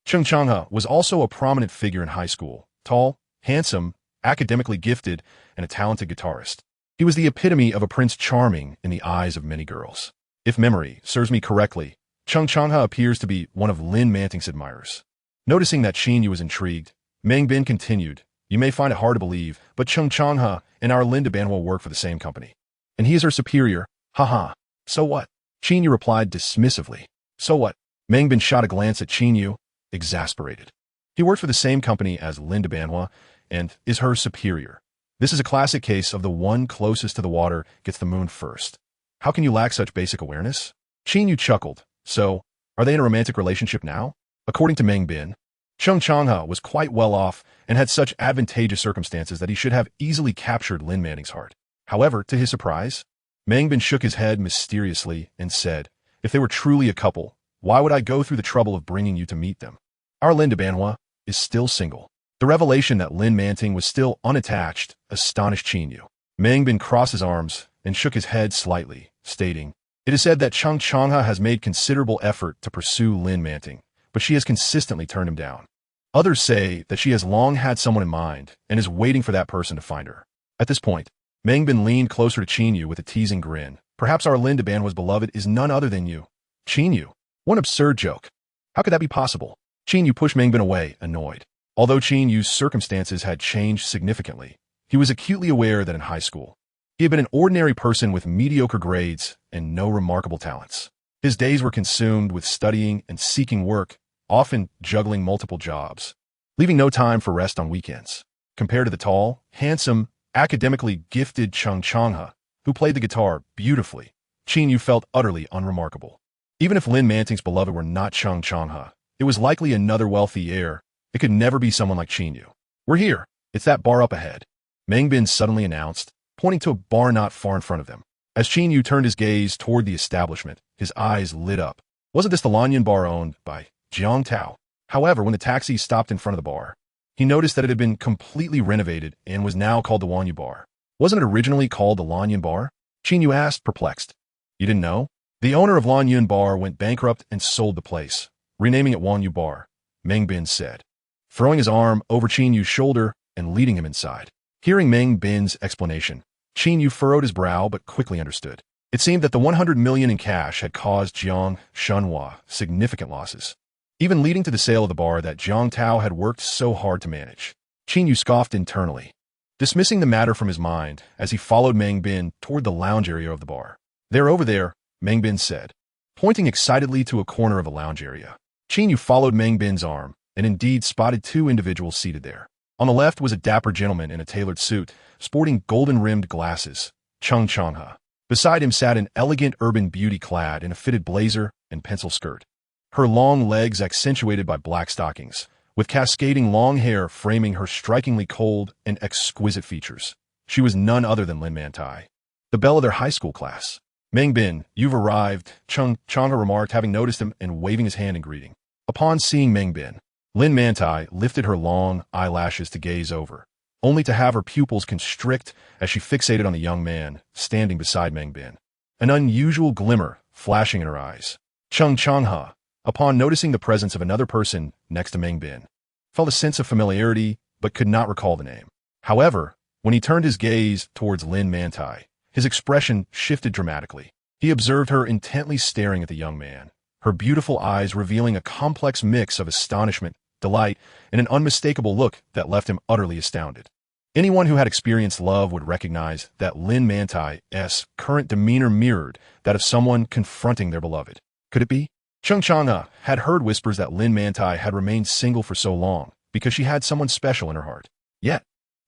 Chung Changhe was also a prominent figure in high school, tall, handsome, academically gifted, and a talented guitarist. He was the epitome of a prince charming in the eyes of many girls. If memory serves me correctly, Chung Changhe appears to be one of Lin Manting's admirers. Noticing that Qin Yu was intrigued, Meng Bin continued, "You may find it hard to believe, but Chung Changhe and our Lin Debanhua work for the same company. And he is her superior, haha. So what?" Qin Yu replied dismissively. So what? Meng Bin shot a glance at Qin Yu, exasperated. He worked for the same company as Lin Debanhua and is her superior. This is a classic case of the one closest to the water gets the moon first. How can you lack such basic awareness? Qin Yu chuckled. So, are they in a romantic relationship now? According to Meng Bin, Chung Changhe was quite well off and had such advantageous circumstances that he should have easily captured Lin Manting's heart. However, to his surprise, Meng Bin shook his head mysteriously and said, "If they were truly a couple, why would I go through the trouble of bringing you to meet them? Our Lin Debanhua is still single." The revelation that Lin Manting was still unattached astonished Qin Yu. Meng Bin crossed his arms and shook his head slightly, stating, "It is said that Chung Changhe has made considerable effort to pursue Lin Manting, but she has consistently turned him down. Others say that she has long had someone in mind and is waiting for that person to find her." At this point, Meng Bin leaned closer to Qin Yu with a teasing grin. "Perhaps our Lin Debanhua's beloved is none other than you." Qin Yu. What an absurd joke. How could that be possible? Qin Yu pushed Meng Bin away, annoyed. Although Qin Yu's circumstances had changed significantly, he was acutely aware that in high school, he had been an ordinary person with mediocre grades and no remarkable talents. His days were consumed with studying and seeking work, often juggling multiple jobs, leaving no time for rest on weekends. Compared to the tall, handsome, academically gifted Chung Changhe, who played the guitar beautifully, Qin Yu felt utterly unremarkable. Even if Lin Manting's beloved were not Chung Changhe, it was likely another wealthy heir. It could never be someone like Qin Yu. "We're here. It's that bar up ahead," Meng Bin suddenly announced, pointing to a bar not far in front of them. As Qin Yu turned his gaze toward the establishment, his eyes lit up. Wasn't this the Lanyan bar owned by Jiang Tao? However, when the taxi stopped in front of the bar, he noticed that it had been completely renovated and was now called the Wanyu Bar. Wasn't it originally called the Lanyan Bar? Qin Yu asked, perplexed. "You didn't know?" The owner of Lanyan Bar went bankrupt and sold the place, renaming it Wanyu Bar, Meng Bin said, throwing his arm over Qin Yu's shoulder and leading him inside. Hearing Meng Bin's explanation, Qin Yu furrowed his brow but quickly understood. It seemed that the 100 million in cash had caused Jiang Shunhua significant losses, even leading to the sale of the bar that Jiang Tao had worked so hard to manage. Qin Yu scoffed internally, dismissing the matter from his mind as he followed Meng Bin toward the lounge area of the bar. "They're over there," Meng Bin said, pointing excitedly to a corner of the lounge area. Qin Yu followed Meng Bin's arm and indeed spotted two individuals seated there. On the left was a dapper gentleman in a tailored suit, sporting golden-rimmed glasses, Chung Changhe. Beside him sat an elegant urban beauty clad in a fitted blazer and pencil skirt, her long legs accentuated by black stockings, with cascading long hair framing her strikingly cold and exquisite features. She was none other than Lin Mantai, the belle of their high school class. "Meng Bin, you've arrived," Chung Changhe remarked, having noticed him and waving his hand in greeting. Upon seeing Meng Bin, Lin Mantai lifted her long eyelashes to gaze over, only to have her pupils constrict as she fixated on the young man standing beside Meng Bin, an unusual glimmer flashing in her eyes. Chung Changhe, upon noticing the presence of another person next to Meng Bin, felt a sense of familiarity but could not recall the name. However, when he turned his gaze towards Lin Mantai, his expression shifted dramatically. He observed her intently staring at the young man, her beautiful eyes revealing a complex mix of astonishment, delight, and an unmistakable look that left him utterly astounded. Anyone who had experienced love would recognize that Lin Mantai's current demeanor mirrored that of someone confronting their beloved. Could it be? Chung Changhe had heard whispers that Lin Mantai had remained single for so long because she had someone special in her heart. Yet,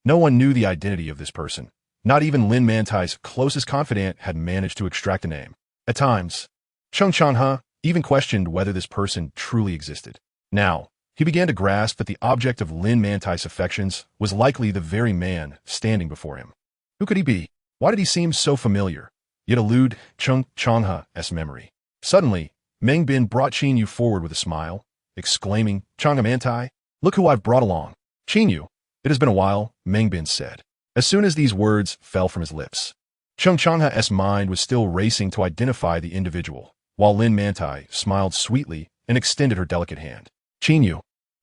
no one knew the identity of this person. Not even Lin Mantai's closest confidant had managed to extract a name. At times, Chung Changhe even questioned whether this person truly existed. Now, he began to grasp that the object of Lin Mantai's affections was likely the very man standing before him. Who could he be? Why did he seem so familiar, yet elude Chung Changhe's memory? Suddenly, Meng Bin brought Qin Yu forward with a smile, exclaiming, "Changhe Mantai, look who I've brought along." "Qin Yu, it has been a while," Meng Bin said. As soon as these words fell from his lips, Chung Changhe's mind was still racing to identify the individual, while Lin Mantai smiled sweetly and extended her delicate hand. "Qin Yu,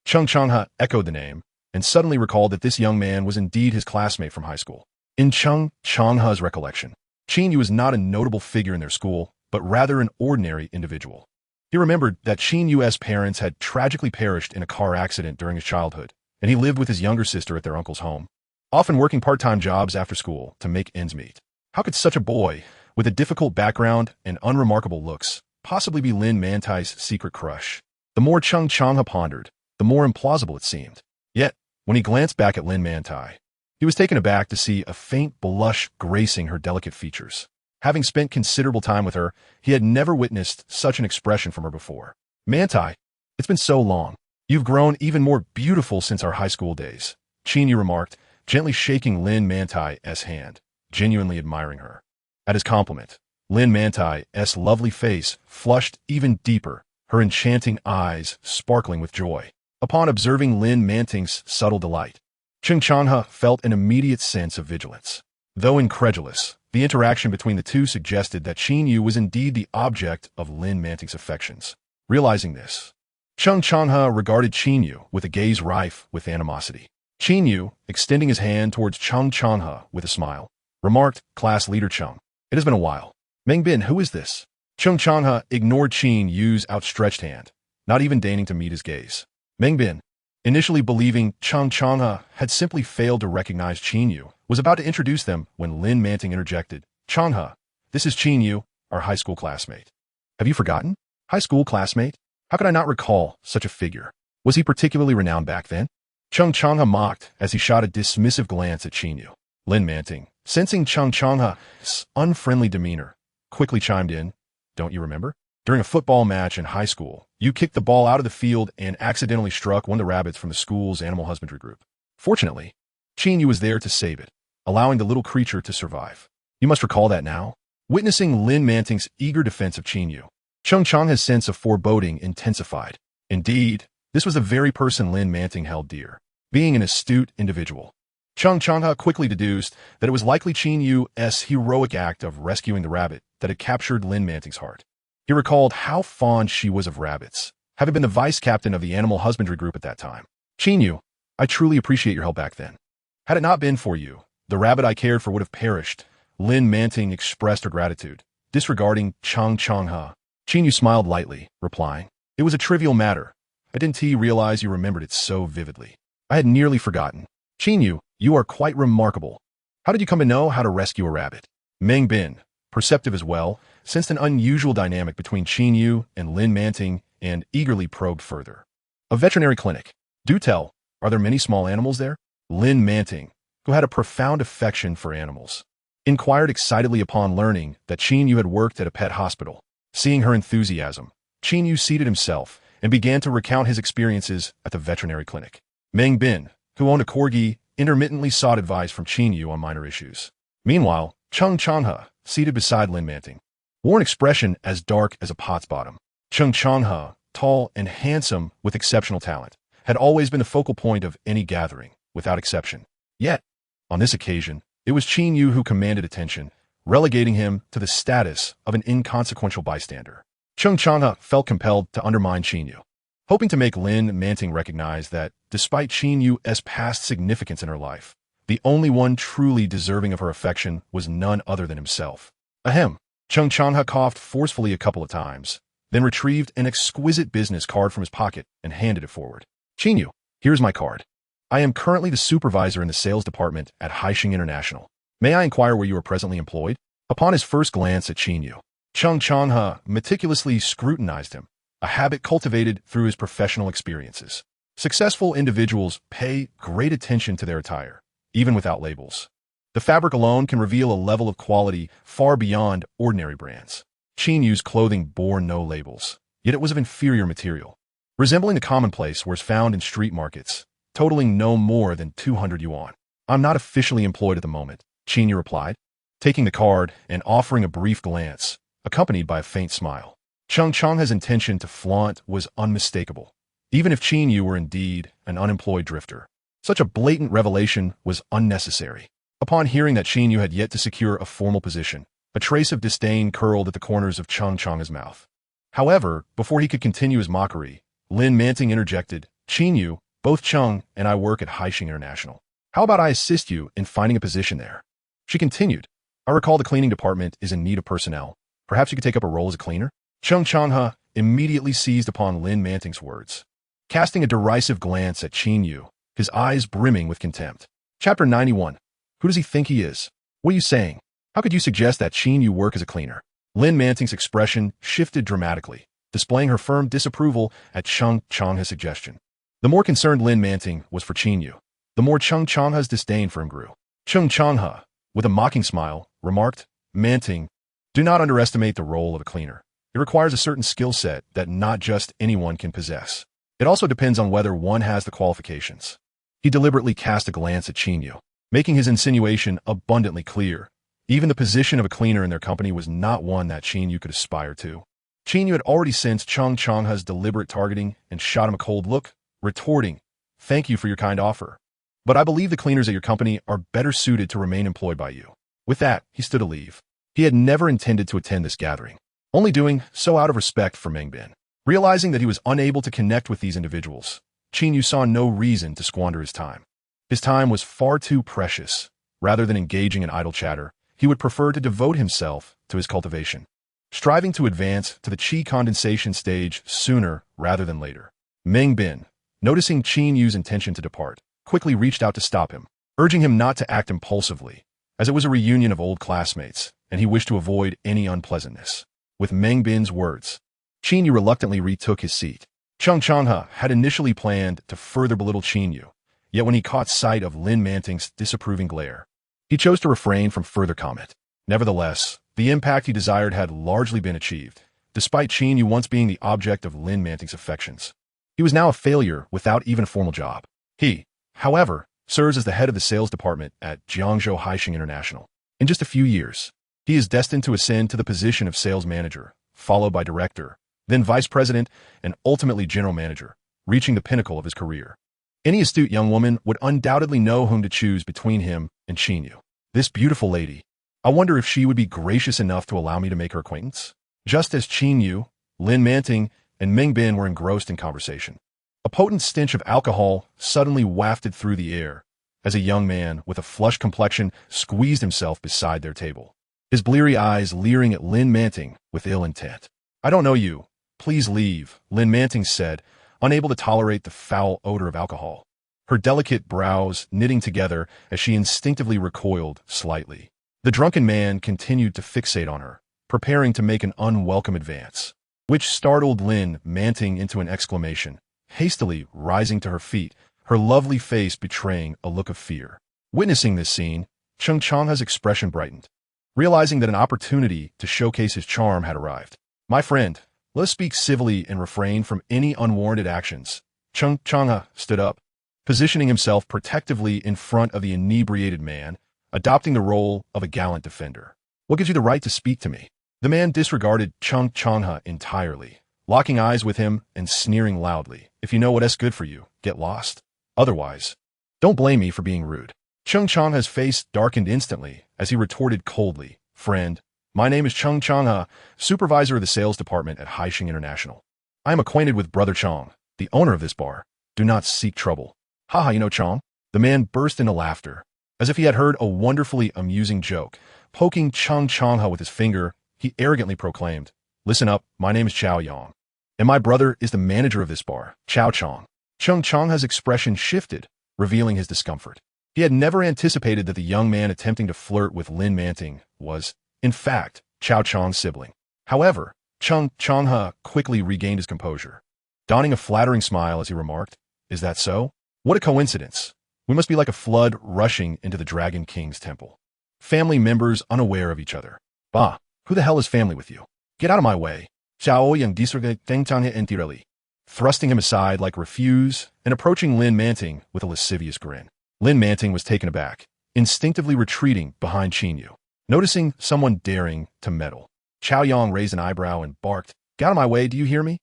Chung Changhe echoed the name, and suddenly recalled that this young man was indeed his classmate from high school. In Chung Changhe's recollection, Qin Yu was not a notable figure in their school, but rather an ordinary individual. He remembered that Qin Yu's parents had tragically perished in a car accident during his childhood, and he lived with his younger sister at their uncle's home, often working part-time jobs after school to make ends meet. How could such a boy, with a difficult background and unremarkable looks, possibly be Lin Mantai's secret crush? The more Chung Changhe pondered, the more implausible it seemed. Yet, when he glanced back at Lin Mantai, he was taken aback to see a faint blush gracing her delicate features. Having spent considerable time with her, he had never witnessed such an expression from her before. Mantai, it's been so long. You've grown even more beautiful since our high school days, Qin Yu remarked, gently shaking Lin Mantai's hand, genuinely admiring her. At his compliment, Lin Mantai's lovely face flushed even deeper, her enchanting eyes sparkling with joy. Upon observing Lin Mantai's subtle delight, Chung Changhe felt an immediate sense of vigilance. Though incredulous, the interaction between the two suggested that Qin Yu was indeed the object of Lin Mantai's affections. Realizing this, Chung Changhe regarded Qin Yu with a gaze rife with animosity. Qin Yu, extending his hand towards Chung Changhe with a smile, remarked, "Class leader Chung, it has been a while. Meng Bin, who is this?" Chung Changhe ignored Qin Yu's outstretched hand, not even deigning to meet his gaze. Meng Bin, initially believing Chung Changhe had simply failed to recognize Qin Yu, was about to introduce them when Lin Manting interjected, "Changhe, this is Qin Yu, our high school classmate." "Have you forgotten? High school classmate? How could I not recall such a figure? Was he particularly renowned back then?" Chung Changhe mocked as he shot a dismissive glance at Qin Yu. Lin Manting, sensing Chung Changhe's unfriendly demeanor, quickly chimed in, "Don't you remember? During a football match in high school, you kicked the ball out of the field and accidentally struck one of the rabbits from the school's animal husbandry group. Fortunately, Qin Yu was there to save it, allowing the little creature to survive. You must recall that now." Witnessing Lin Manting's eager defense of Qin Yu, Chung Changhe's sense of foreboding intensified. Indeed, this was the very person Lin Manting held dear. Being an astute individual, Chung Changhe quickly deduced that it was likely Qin Yu's heroic act of rescuing the rabbit that had captured Lin Manting's heart. He recalled how fond she was of rabbits, having been the vice captain of the animal husbandry group at that time. "Qin Yu, I truly appreciate your help back then. Had it not been for you, the rabbit I cared for would have perished." Lin Manting expressed her gratitude, disregarding Chung Changhe. Qin Yu smiled lightly, replying, "It was a trivial matter. I didn't realize you remembered it so vividly. I had nearly forgotten. Qin Yu, you are quite remarkable. How did you come to know how to rescue a rabbit?" Meng Bin, perceptive as well, sensed an unusual dynamic between Qin Yu and Lin Manting and eagerly probed further. "A veterinary clinic. Do tell, are there many small animals there?" Lin Manting, who had a profound affection for animals, inquired excitedly upon learning that Qin Yu had worked at a pet hospital. Seeing her enthusiasm, Qin Yu seated himself and began to recount his experiences at the veterinary clinic. Meng Bin, who owned a corgi, intermittently sought advice from Qin Yu on minor issues. Meanwhile, Chung Changhe, seated beside Lin Manting, wore an expression as dark as a pot's bottom. Chung Changhe, tall and handsome with exceptional talent, had always been the focal point of any gathering, without exception. Yet, on this occasion, it was Qin Yu who commanded attention, relegating him to the status of an inconsequential bystander. Chung Changhe felt compelled to undermine Qin Yu, hoping to make Lin Manting recognize that, despite Qin Yu's past significance in her life, the only one truly deserving of her affection was none other than himself. Ahem. Chung Changhe coughed forcefully a couple of times, then retrieved an exquisite business card from his pocket and handed it forward. "Qin Yu, here's my card. I am currently the supervisor in the sales department at Haixing International. May I inquire where you are presently employed?" Upon his first glance at Qin Yu, Chung Changhe meticulously scrutinized him, a habit cultivated through his professional experiences. Successful individuals pay great attention to their attire, even without labels. The fabric alone can reveal a level of quality far beyond ordinary brands. Qin Yu's clothing bore no labels, yet it was of inferior material, resembling the commonplace wares found in street markets, totaling no more than 200 yuan. "I'm not officially employed at the moment," Qin Yu replied, taking the card and offering a brief glance, accompanied by a faint smile. Chung Changhe's intention to flaunt was unmistakable, even if Qin Yu were indeed an unemployed drifter. Such a blatant revelation was unnecessary. Upon hearing that Qin Yu had yet to secure a formal position, a trace of disdain curled at the corners of Chung Changhe's mouth. However, before he could continue his mockery, Lin Manting interjected, Qin Yu, both Chung and I work at Haixing International. How about I assist you in finding a position there? She continued, I recall the cleaning department is in need of personnel. Perhaps you could take up a role as a cleaner? Chung Changhe immediately seized upon Lin Manting's words, casting a derisive glance at Qin Yu, his eyes brimming with contempt. Chapter 91. Who does he think he is? What are you saying? How could you suggest that Qin Yu work as a cleaner? Lin Manting's expression shifted dramatically, displaying her firm disapproval at Chung Changhe's suggestion. The more concerned Lin Manting was for Qin Yu, the more Chung Changhe's disdain for him grew. Chung Changhe, with a mocking smile, remarked, Manting, do not underestimate the role of a cleaner. It requires a certain skill set that not just anyone can possess. It also depends on whether one has the qualifications. He deliberately cast a glance at Qin Yu, making his insinuation abundantly clear. Even the position of a cleaner in their company was not one that Qin Yu could aspire to. Qin Yu had already sensed Chung Changhe's deliberate targeting and shot him a cold look, retorting, thank you for your kind offer. But I believe the cleaners at your company are better suited to remain employed by you. With that, he stood to leave. He had never intended to attend this gathering, only doing so out of respect for Meng Bin. Realizing that he was unable to connect with these individuals, Qin Yu saw no reason to squander his time. His time was far too precious. Rather than engaging in idle chatter, he would prefer to devote himself to his cultivation, striving to advance to the qi condensation stage sooner rather than later. Meng Bin, noticing Qin Yu's intention to depart, quickly reached out to stop him, urging him not to act impulsively, as it was a reunion of old classmates, and he wished to avoid any unpleasantness. With Meng Bin's words, Qin Yu reluctantly retook his seat. Chung Changhe had initially planned to further belittle Qin Yu, yet when he caught sight of Lin Manting's disapproving glare, he chose to refrain from further comment. Nevertheless, the impact he desired had largely been achieved, despite Qin Yu once being the object of Lin Manting's affections. He was now a failure without even a formal job. He, however, serves as the head of the sales department at Jiangzhou Haixing International. In just a few years, he is destined to ascend to the position of sales manager, followed by director, then vice president, and ultimately general manager, reaching the pinnacle of his career. Any astute young woman would undoubtedly know whom to choose between him and Qin Yu. This beautiful lady, I wonder if she would be gracious enough to allow me to make her acquaintance? Just as Qin Yu, Lin Manting, and Meng Bin were engrossed in conversation, a potent stench of alcohol suddenly wafted through the air as a young man with a flushed complexion squeezed himself beside their table, his bleary eyes leering at Lin Manting with ill intent. I don't know you. Please leave, Lin Manting said, unable to tolerate the foul odor of alcohol, her delicate brows knitting together as she instinctively recoiled slightly. The drunken man continued to fixate on her, preparing to make an unwelcome advance, which startled Lin Manting into an exclamation, hastily rising to her feet, her lovely face betraying a look of fear. Witnessing this scene, Chung Changhe's expression brightened, realizing that an opportunity to showcase his charm had arrived. My friend, let us speak civilly and refrain from any unwarranted actions. Chung Changhe stood up, positioning himself protectively in front of the inebriated man, adopting the role of a gallant defender. What gives you the right to speak to me? The man disregarded Chung Changhe entirely, locking eyes with him and sneering loudly. If you know what's good for you, get lost. Otherwise, don't blame me for being rude. Chung Changhe's face darkened instantly as he retorted coldly, Friend, my name is Chung Changhe, supervisor of the sales department at Haixing International. I am acquainted with Brother Chong, the owner of this bar. Do not seek trouble. Haha, you know Chong? The man burst into laughter, as if he had heard a wonderfully amusing joke. Poking Chung Changhe with his finger, he arrogantly proclaimed, Listen up, my name is Chao Yang, and my brother is the manager of this bar, Chao Chong. Chung Changhe's expression shifted, revealing his discomfort. He had never anticipated that the young man attempting to flirt with Lin Manting was, in fact, Chao Chong's sibling. However, Chung Changhe quickly regained his composure, donning a flattering smile as he remarked, Is that so? What a coincidence. We must be like a flood rushing into the Dragon King's temple. Family members unaware of each other. Bah, who the hell is family with you? Get out of my way. Xiao Yang disregard Deng Changhe entirely. Thrusting him aside like refuse and approaching Lin Manting with a lascivious grin. Lin Manting was taken aback, instinctively retreating behind Qin Yu, noticing someone daring to meddle. Chao Yang raised an eyebrow and barked, Get out of my way, do you hear me?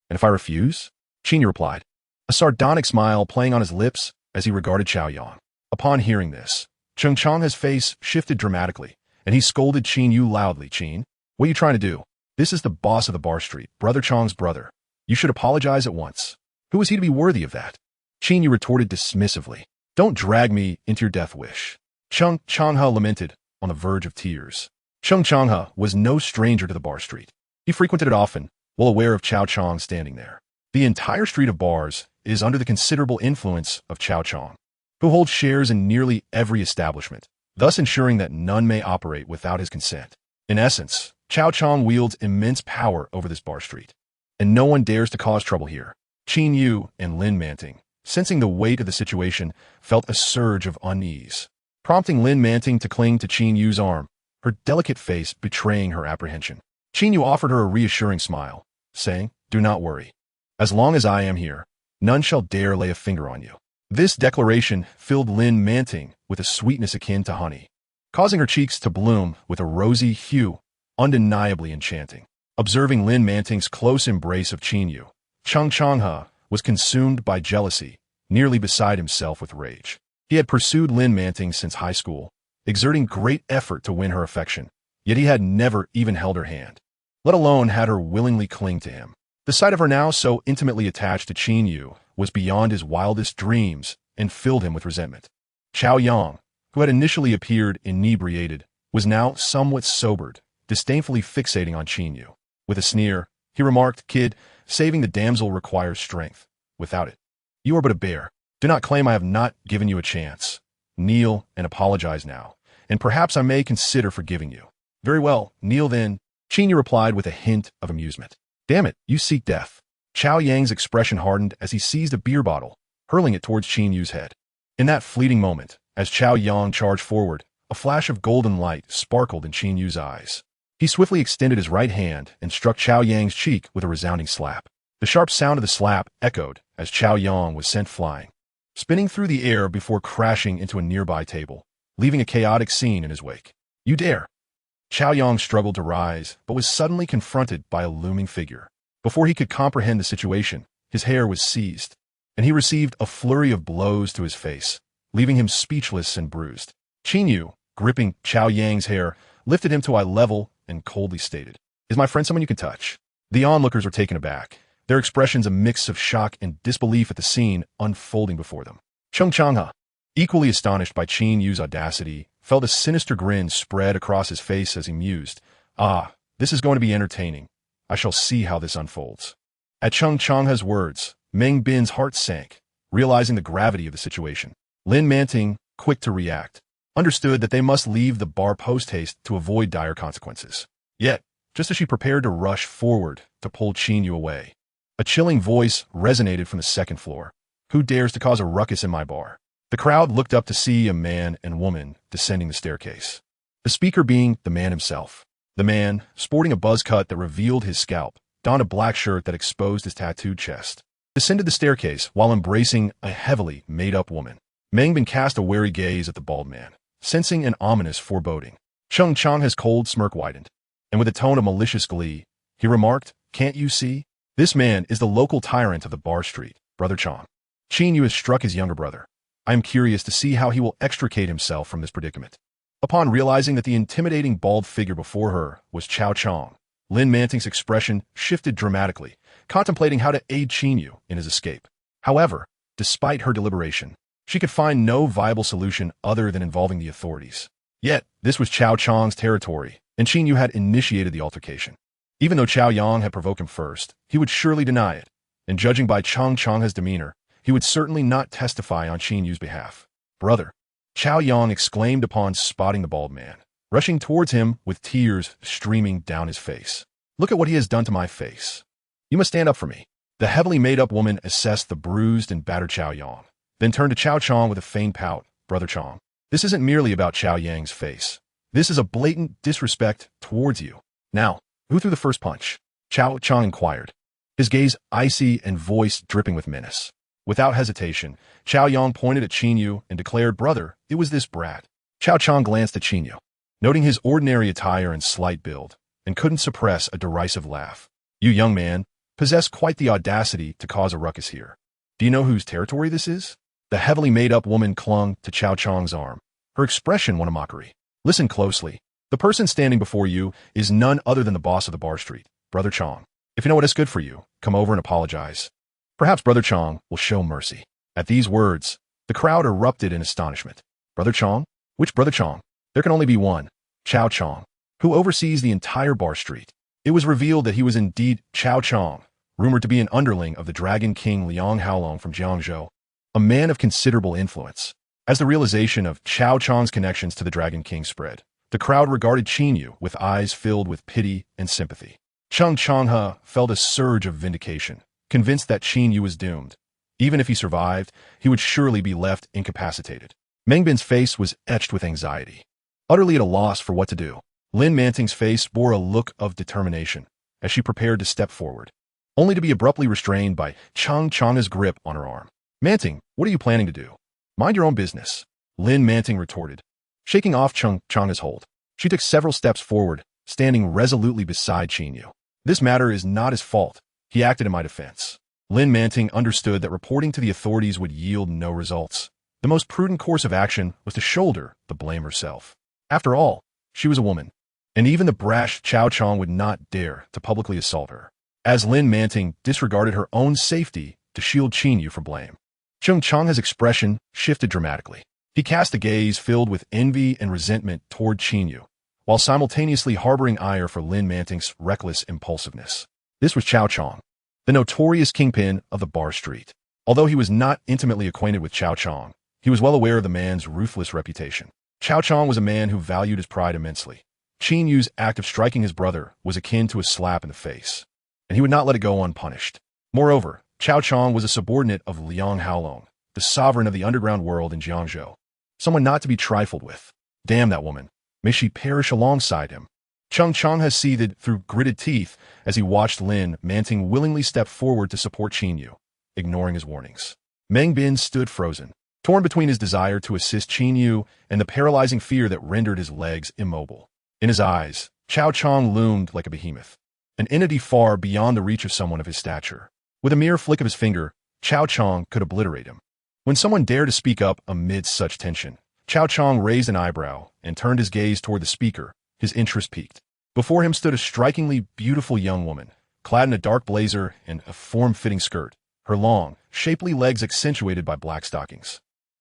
And if I refuse? Qin Yu replied, a sardonic smile playing on his lips as he regarded Chao Yang. Upon hearing this, Chung Changhe's face shifted dramatically, and he scolded Qin Yu loudly, Qin, what are you trying to do? This is the boss of the bar street, Brother Chong's brother. You should apologize at once. Who is he to be worthy of that? Qin Yu retorted dismissively. Don't drag me into your death wish. Chung Changhe lamented, on the verge of tears. Chung Changhe was no stranger to the bar street. He frequented it often, well aware of Cao Chang standing there. The entire street of bars is under the considerable influence of Cao Chang, who holds shares in nearly every establishment, thus ensuring that none may operate without his consent. In essence, Cao Chang wields immense power over this bar street, and no one dares to cause trouble here. Qin Yu and Lin Manting, sensing the weight of the situation, felt a surge of unease, prompting Lin Manting to cling to Qin Yu's arm, her delicate face betraying her apprehension. Qin Yu offered her a reassuring smile, saying, "Do not worry. As long as I am here, none shall dare lay a finger on you." This declaration filled Lin Manting with a sweetness akin to honey, causing her cheeks to bloom with a rosy hue, undeniably enchanting. Observing Lin Manting's close embrace of Qin Yu, Chung Changhe was consumed by jealousy, nearly beside himself with rage. He had pursued Lin Manting since high school, exerting great effort to win her affection, yet he had never even held her hand, let alone had her willingly cling to him. The sight of her now so intimately attached to Qin Yu was beyond his wildest dreams and filled him with resentment. Qiao Yang, who had initially appeared inebriated, was now somewhat sobered, disdainfully fixating on Qin Yu. With a sneer, he remarked, "Kid, saving the damsel requires strength. Without it, you are but a bear. Do not claim I have not given you a chance. Kneel and apologize now, and perhaps I may consider forgiving you." "Very well, kneel then," Qin Yu replied with a hint of amusement. "Damn it, you seek death." Qiao Yang's expression hardened as he seized a beer bottle, hurling it towards Qin Yu's head. In that fleeting moment, as Qiao Yang charged forward, a flash of golden light sparkled in Qin Yu's eyes. He swiftly extended his right hand and struck Qiao Yang's cheek with a resounding slap. The sharp sound of the slap echoed as Qiao Yang was sent flying, spinning through the air before crashing into a nearby table, leaving a chaotic scene in his wake. "You dare!" Qiao Yang struggled to rise, but was suddenly confronted by a looming figure. Before he could comprehend the situation, his hair was seized, and he received a flurry of blows to his face, leaving him speechless and bruised. Qin Yu, gripping Qiao Yang's hair, lifted him to eye level and coldly stated, "Is my friend someone you can touch?" The onlookers were taken aback, their expressions a mix of shock and disbelief at the scene unfolding before them. Chung Changhe, equally astonished by Qin Yu's audacity, felt a sinister grin spread across his face as he mused, "Ah, this is going to be entertaining. I shall see how this unfolds." At Chung Changhe's words, Meng Bin's heart sank, realizing the gravity of the situation. Lin Manting, quick to react, understood that they must leave the bar post-haste to avoid dire consequences. Yet, just as she prepared to rush forward to pull Qin Yu away, a chilling voice resonated from the second floor. "Who dares to cause a ruckus in my bar?" The crowd looked up to see a man and woman descending the staircase, the speaker being the man himself. The man, sporting a buzz cut that revealed his scalp, donned a black shirt that exposed his tattooed chest, descended the staircase while embracing a heavily made-up woman. Meng Bin cast a wary gaze at the bald man, sensing an ominous foreboding. Chung Changhe's cold smirk widened, and with a tone of malicious glee, he remarked, "Can't you see? This man is the local tyrant of the bar street, Brother Chang. Qin Yu has struck his younger brother. I am curious to see how he will extricate himself from this predicament." Upon realizing that the intimidating bald figure before her was Cao Chang, Lin Manting's expression shifted dramatically, contemplating how to aid Qin Yu in his escape. However, despite her deliberation, she could find no viable solution other than involving the authorities. Yet, this was Cao Chang's territory, and Qin Yu had initiated the altercation. Even though Qiao Yang had provoked him first, he would surely deny it, and judging by Chung Changhe's demeanor, he would certainly not testify on Qin Yu's behalf. "Brother," Qiao Yang exclaimed upon spotting the bald man, rushing towards him with tears streaming down his face. "Look at what he has done to my face. You must stand up for me." The heavily made-up woman assessed the bruised and battered Qiao Yang, then turned to Qiao Chang with a feigned pout. "Brother Chang, this isn't merely about Qiao Yang's face. This is a blatant disrespect towards you. Now, who threw the first punch?" Qiao Chang inquired, his gaze icy and voice dripping with menace. Without hesitation, Qiao Yang pointed at Qin Yu and declared, "Brother, it was this brat." Qiao Chang glanced at Qin Yu, noting his ordinary attire and slight build, and couldn't suppress a derisive laugh. "You young man possess quite the audacity to cause a ruckus here. Do you know whose territory this is?" The heavily made-up woman clung to Qiao Chang's arm, her expression one of mockery. "Listen closely. The person standing before you is none other than the boss of the bar street, Brother Chang. If you know what is good for you, come over and apologize." Perhaps Brother Chong will show mercy. At these words, the crowd erupted in astonishment. Brother Chong? Which Brother Chong? There can only be one, Chao Chong, who oversees the entire bar street. It was revealed that he was indeed Chao Chong, rumored to be an underling of the Dragon King Liang Haolong from Jiangzhou, a man of considerable influence. As the realization of Chao Chong's connections to the Dragon King spread, the crowd regarded Qin Yu with eyes filled with pity and sympathy. Chung Changhe felt a surge of vindication, convinced that Qin Yu was doomed. Even if he survived, he would surely be left incapacitated. Meng Bin's face was etched with anxiety. Utterly at a loss for what to do, Lin Manting's face bore a look of determination as she prepared to step forward, only to be abruptly restrained by Chung Changhe's grip on her arm. Manting, what are you planning to do? Mind your own business, Lin Manting retorted, shaking off Chung Changhe's hold. She took several steps forward, standing resolutely beside Qin Yu. This matter is not his fault. He acted in my defense. Lin Manting understood that reporting to the authorities would yield no results. The most prudent course of action was to shoulder the blame herself. After all, she was a woman, and even the brash Chao Chong would not dare to publicly assault her. As Lin Manting disregarded her own safety to shield Qin Yu from blame, Chung Changhe's expression shifted dramatically. He cast a gaze filled with envy and resentment toward Qin Yu, while simultaneously harboring ire for Lin Manting's reckless impulsiveness. This was Chao Chong, the notorious kingpin of the bar street. Although he was not intimately acquainted with Chao Chong, he was well aware of the man's ruthless reputation. Chao Chong was a man who valued his pride immensely. Qin Yu's act of striking his brother was akin to a slap in the face, and he would not let it go unpunished. Moreover, Chao Chong was a subordinate of Liang Haolong, the sovereign of the underground world in Jiangzhou, someone not to be trifled with. Damn that woman. May she perish alongside him. Chung Changhe seethed through gritted teeth as he watched Lin Manting willingly step forward to support Qin Yu, ignoring his warnings. Meng Bin stood frozen, torn between his desire to assist Qin Yu and the paralyzing fear that rendered his legs immobile. In his eyes, Chao Chong loomed like a behemoth, an entity far beyond the reach of someone of his stature. With a mere flick of his finger, Chao Chong could obliterate him. When someone dared to speak up amid such tension, Chao Chong raised an eyebrow and turned his gaze toward the speaker, his interest piqued. Before him stood a strikingly beautiful young woman, clad in a dark blazer and a form-fitting skirt, her long, shapely legs accentuated by black stockings.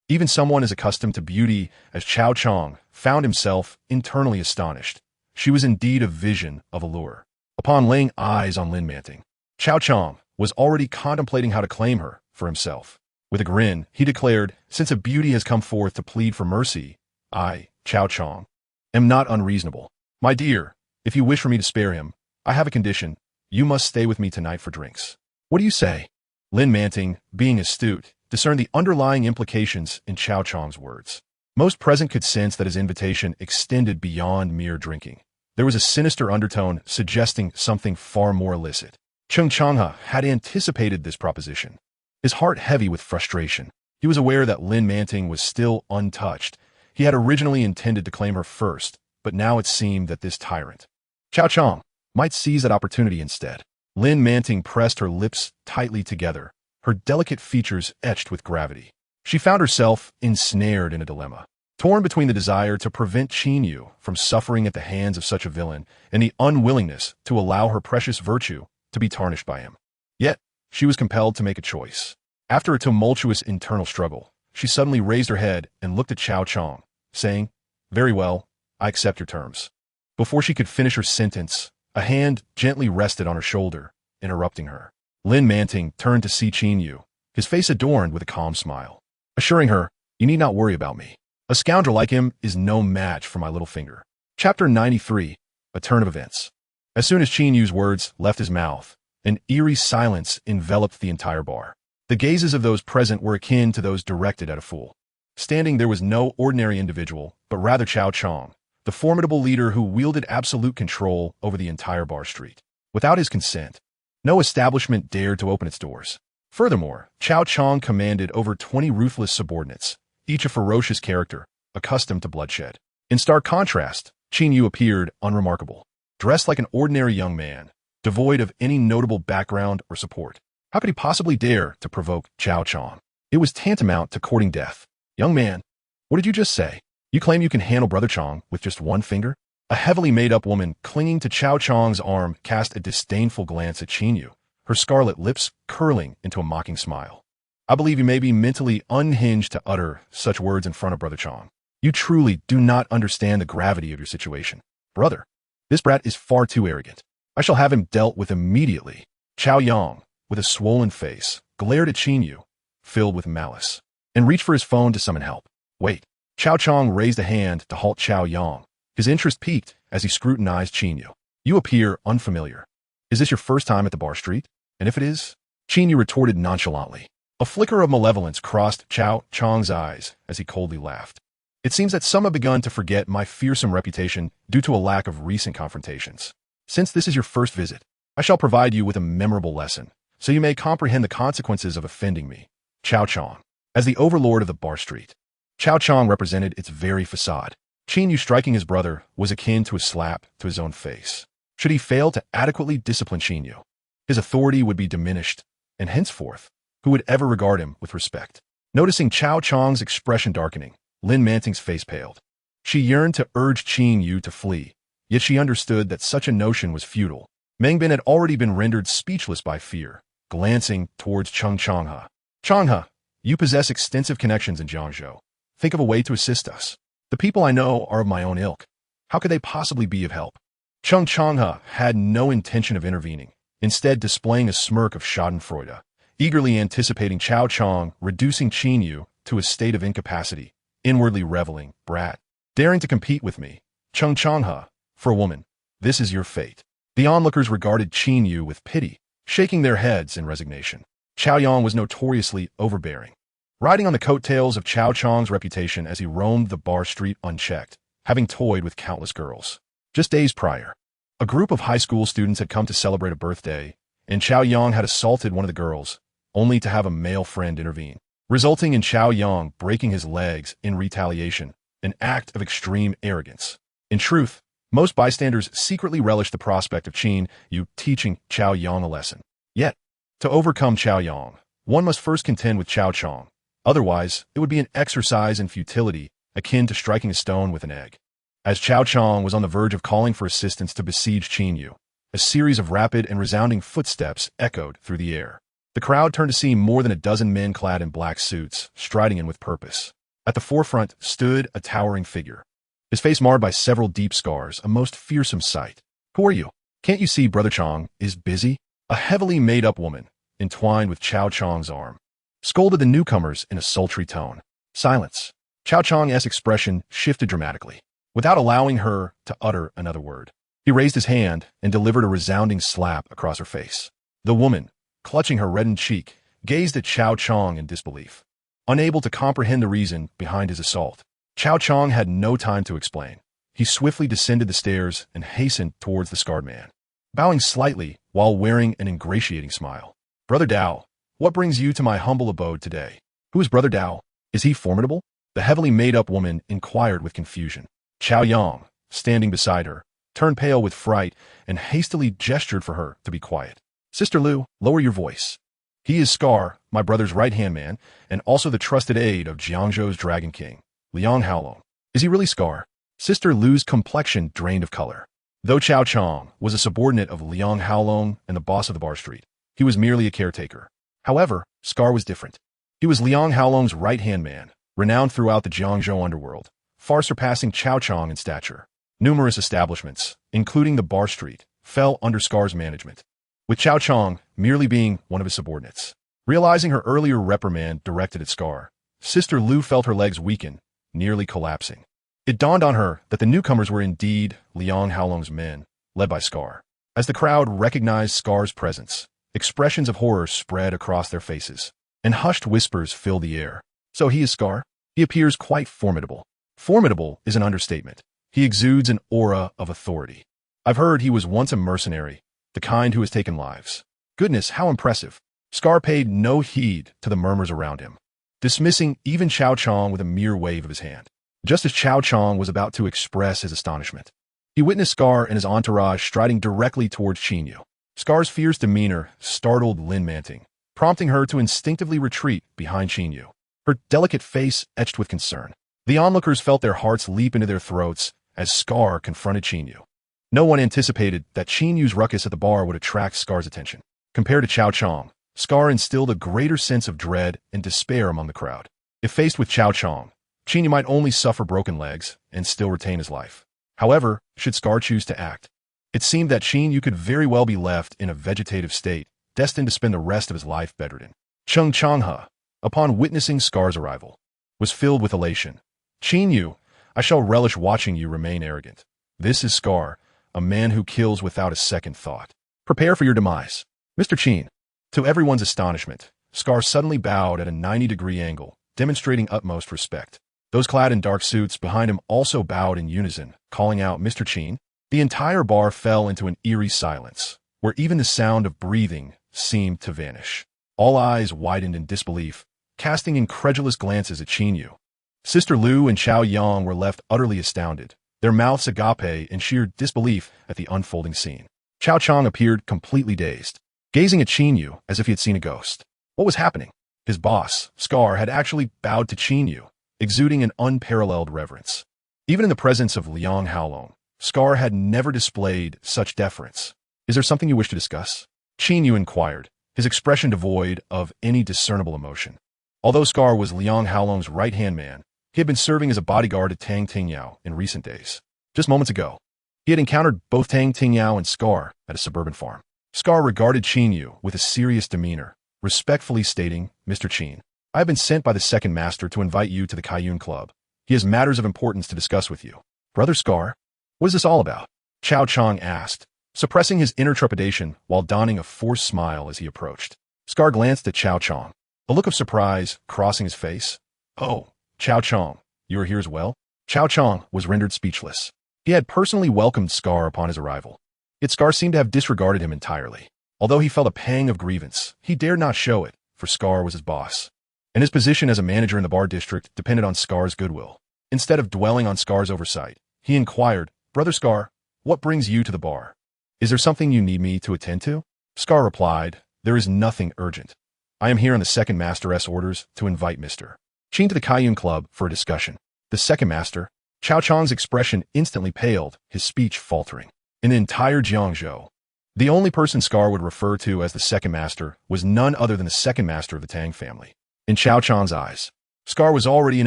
Even someone as accustomed to beauty as Chao Chong found himself internally astonished. She was indeed a vision of allure. Upon laying eyes on Lin Manting, Chao Chong was already contemplating how to claim her for himself. With a grin, he declared, "Since a beauty has come forth to plead for mercy, I, Chao Chong, am not unreasonable. My dear, if you wish for me to spare him, I have a condition. You must stay with me tonight for drinks." "What do you say?" Lin Manting, being astute, discerned the underlying implications in Chao Chong's words. Most present could sense that his invitation extended beyond mere drinking. There was a sinister undertone suggesting something far more illicit. Chung Changhe had anticipated this proposition, his heart heavy with frustration. He was aware that Lin Manting was still untouched. He had originally intended to claim her first, but now it seemed that this tyrant, Chao Chong, might seize that opportunity instead. Lin Manting pressed her lips tightly together, her delicate features etched with gravity. She found herself ensnared in a dilemma, torn between the desire to prevent Qin Yu from suffering at the hands of such a villain and the unwillingness to allow her precious virtue to be tarnished by him. Yet, she was compelled to make a choice. After a tumultuous internal struggle, she suddenly raised her head and looked at Chao Chong, saying, "Very well, I accept your terms." Before she could finish her sentence, a hand gently rested on her shoulder, interrupting her. Lin Manting turned to see Qin Yu, his face adorned with a calm smile, assuring her, "You need not worry about me. A scoundrel like him is no match for my little finger." Chapter 93, A Turn of Events. As soon as Qin Yu's words left his mouth, an eerie silence enveloped the entire bar. The gazes of those present were akin to those directed at a fool. Standing there was no ordinary individual, but rather Chao Chong, the formidable leader who wielded absolute control over the entire bar street. Without his consent, no establishment dared to open its doors. Furthermore, Chao Chong commanded over 20 ruthless subordinates, each a ferocious character, accustomed to bloodshed. In stark contrast, Qin Yu appeared unremarkable, dressed like an ordinary young man, devoid of any notable background or support. How could he possibly dare to provoke Chao Chong? It was tantamount to courting death. "Young man, what did you just say? You claim you can handle Brother Chong with just one finger?" A heavily made-up woman clinging to Chao Chong's arm cast a disdainful glance at Qin Yu, her scarlet lips curling into a mocking smile. I believe you may be mentally unhinged to utter such words in front of Brother Chong. You truly do not understand the gravity of your situation. Brother, this brat is far too arrogant. I shall have him dealt with immediately. Chao Yang, with a swollen face, glared at Qin Yu, filled with malice, and reached for his phone to summon help. Wait. Chao Chong raised a hand to halt Chao Yang. His interest piqued as he scrutinized Qin Yu. You appear unfamiliar. Is this your first time at the bar street? And if it is? Qin Yu retorted nonchalantly. A flicker of malevolence crossed Chao Chong's eyes as he coldly laughed. It seems that some have begun to forget my fearsome reputation due to a lack of recent confrontations. Since this is your first visit, I shall provide you with a memorable lesson, so you may comprehend the consequences of offending me. Chao Chong. As the overlord of the bar street, Chao Chong represented its very facade. Qin Yu striking his brother was akin to a slap to his own face. Should he fail to adequately discipline Qin Yu, his authority would be diminished, and henceforth, who would ever regard him with respect? Noticing Chao Chong's expression darkening, Lin Manting's face paled. She yearned to urge Qin Yu to flee, yet she understood that such a notion was futile. Meng Bin had already been rendered speechless by fear, glancing towards Changha. Changha, you possess extensive connections in Jiangzhou. Think of a way to assist us. The people I know are of my own ilk. How could they possibly be of help? Changha had no intention of intervening, instead displaying a smirk of schadenfreude, eagerly anticipating Chao Chong reducing Qin Yu to a state of incapacity, inwardly reveling, brat, daring to compete with me. Changha, for a woman, this is your fate. The onlookers regarded Qin Yu with pity, shaking their heads in resignation. Chao Yang was notoriously overbearing, riding on the coattails of Chao Chong's reputation as he roamed the bar street unchecked, having toyed with countless girls. Just days prior, a group of high school students had come to celebrate a birthday, and Chao Yang had assaulted one of the girls, only to have a male friend intervene, resulting in Chao Yang breaking his legs in retaliation, an act of extreme arrogance. In truth, most bystanders secretly relished the prospect of Qin Yu teaching Chao Yang a lesson. Yet, to overcome Chao Yang, one must first contend with Chao Chong. Otherwise, it would be an exercise in futility, akin to striking a stone with an egg. As Chao Chong was on the verge of calling for assistance to besiege Qin Yu, a series of rapid and resounding footsteps echoed through the air. The crowd turned to see more than a dozen men clad in black suits, striding in with purpose. At the forefront stood a towering figure, his face marred by several deep scars, a most fearsome sight. Who are you? Can't you see Brother Chong is busy? A heavily made-up woman, entwined with Chao Chong's arm, scolded the newcomers in a sultry tone. Silence. Chao Chong's expression shifted dramatically, without allowing her to utter another word. He raised his hand and delivered a resounding slap across her face. The woman, clutching her reddened cheek, gazed at Chao Chong in disbelief, unable to comprehend the reason behind his assault. Chao Chong had no time to explain. He swiftly descended the stairs and hastened towards the scarred man, bowing slightly while wearing an ingratiating smile. Brother Dao, what brings you to my humble abode today? Who is Brother Dao? Is he formidable? The heavily made-up woman inquired with confusion. Chao Yang, standing beside her, turned pale with fright and hastily gestured for her to be quiet. Sister Lu, lower your voice. He is Scar, my brother's right-hand man, and also the trusted aide of Jiangzhou's Dragon King, Liang Haolong. Is he really Scar? Sister Lu's complexion drained of color. Though Chao Chong was a subordinate of Liang Haolong and the boss of the bar street, he was merely a caretaker. However, Scar was different. He was Liang Haolong's right-hand man, renowned throughout the Jiangzhou underworld, far surpassing Chao Chong in stature. Numerous establishments, including the bar street, fell under Scar's management, with Chao Chong merely being one of his subordinates. Realizing her earlier reprimand directed at Scar, Sister Lu felt her legs weaken, nearly collapsing. It dawned on her that the newcomers were indeed Liang Haolong's men, led by Scar. As the crowd recognized Scar's presence, expressions of horror spread across their faces, and hushed whispers filled the air. So he is Scar? He appears quite formidable. Formidable is an understatement. He exudes an aura of authority. I've heard he was once a mercenary, the kind who has taken lives. Goodness, how impressive. Scar paid no heed to the murmurs around him, dismissing even Chao Chong with a mere wave of his hand. Just as Chao Chong was about to express his astonishment, he witnessed Scar and his entourage striding directly towards Qin Yu. Scar's fierce demeanor startled Lin Manting, prompting her to instinctively retreat behind Qin Yu, her delicate face etched with concern. The onlookers felt their hearts leap into their throats as Scar confronted Qin Yu. No one anticipated that Qin Yu's ruckus at the bar would attract Scar's attention. Compared to Chao Chong, Scar instilled a greater sense of dread and despair among the crowd. If faced with Chao Chong, Qin Yu might only suffer broken legs and still retain his life. However, should Scar choose to act, it seemed that Qin Yu could very well be left in a vegetative state, destined to spend the rest of his life bedridden. Chung Changhe, upon witnessing Scar's arrival, was filled with elation. Qin Yu, I shall relish watching you remain arrogant. This is Scar, a man who kills without a second thought. Prepare for your demise. Mr. Qin. To everyone's astonishment, Scar suddenly bowed at a 90-degree angle, demonstrating utmost respect. Those clad in dark suits behind him also bowed in unison, calling out, Mr. Qin. The entire bar fell into an eerie silence, where even the sound of breathing seemed to vanish. All eyes widened in disbelief, casting incredulous glances at Qin Yu. Sister Lu and Chao Yang were left utterly astounded, their mouths agape in sheer disbelief at the unfolding scene. Chao Chong appeared completely dazed, gazing at Qin Yu as if he had seen a ghost. What was happening? His boss, Scar, had actually bowed to Qin Yu, exuding an unparalleled reverence. Even in the presence of Liang Haolong, Scar had never displayed such deference. Is there something you wish to discuss? Qin Yu inquired, his expression devoid of any discernible emotion. Although Scar was Liang Haolong's right-hand man, he had been serving as a bodyguard to Tang Tingyao in recent days. Just moments ago, he had encountered both Tang Tingyao and Scar at a suburban farm. Scar regarded Qin Yu with a serious demeanor, respectfully stating, Mr. Qin, I have been sent by the second master to invite you to the Kaiyun Club. He has matters of importance to discuss with you. Brother Scar, what is this all about? Chao Chong asked, suppressing his inner trepidation while donning a forced smile as he approached. Scar glanced at Chao Chong, a look of surprise crossing his face. Oh, Chao Chong, you are here as well? Chao Chong was rendered speechless. He had personally welcomed Scar upon his arrival, yet Scar seemed to have disregarded him entirely. Although he felt a pang of grievance, he dared not show it, for Scar was his boss, and his position as a manager in the bar district depended on Scar's goodwill. Instead of dwelling on Scar's oversight, he inquired, Brother Scar, what brings you to the bar? Is there something you need me to attend to? Scar replied, there is nothing urgent. I am here on the second master's orders to invite Mr. Qin to the Kaiyun Club for a discussion. The second master, Chao Chong's expression instantly paled, his speech faltering. In the entire Jiangzhou, the only person Scar would refer to as the second master was none other than the second master of the Tang family. In Chao Chong's eyes, Scar was already an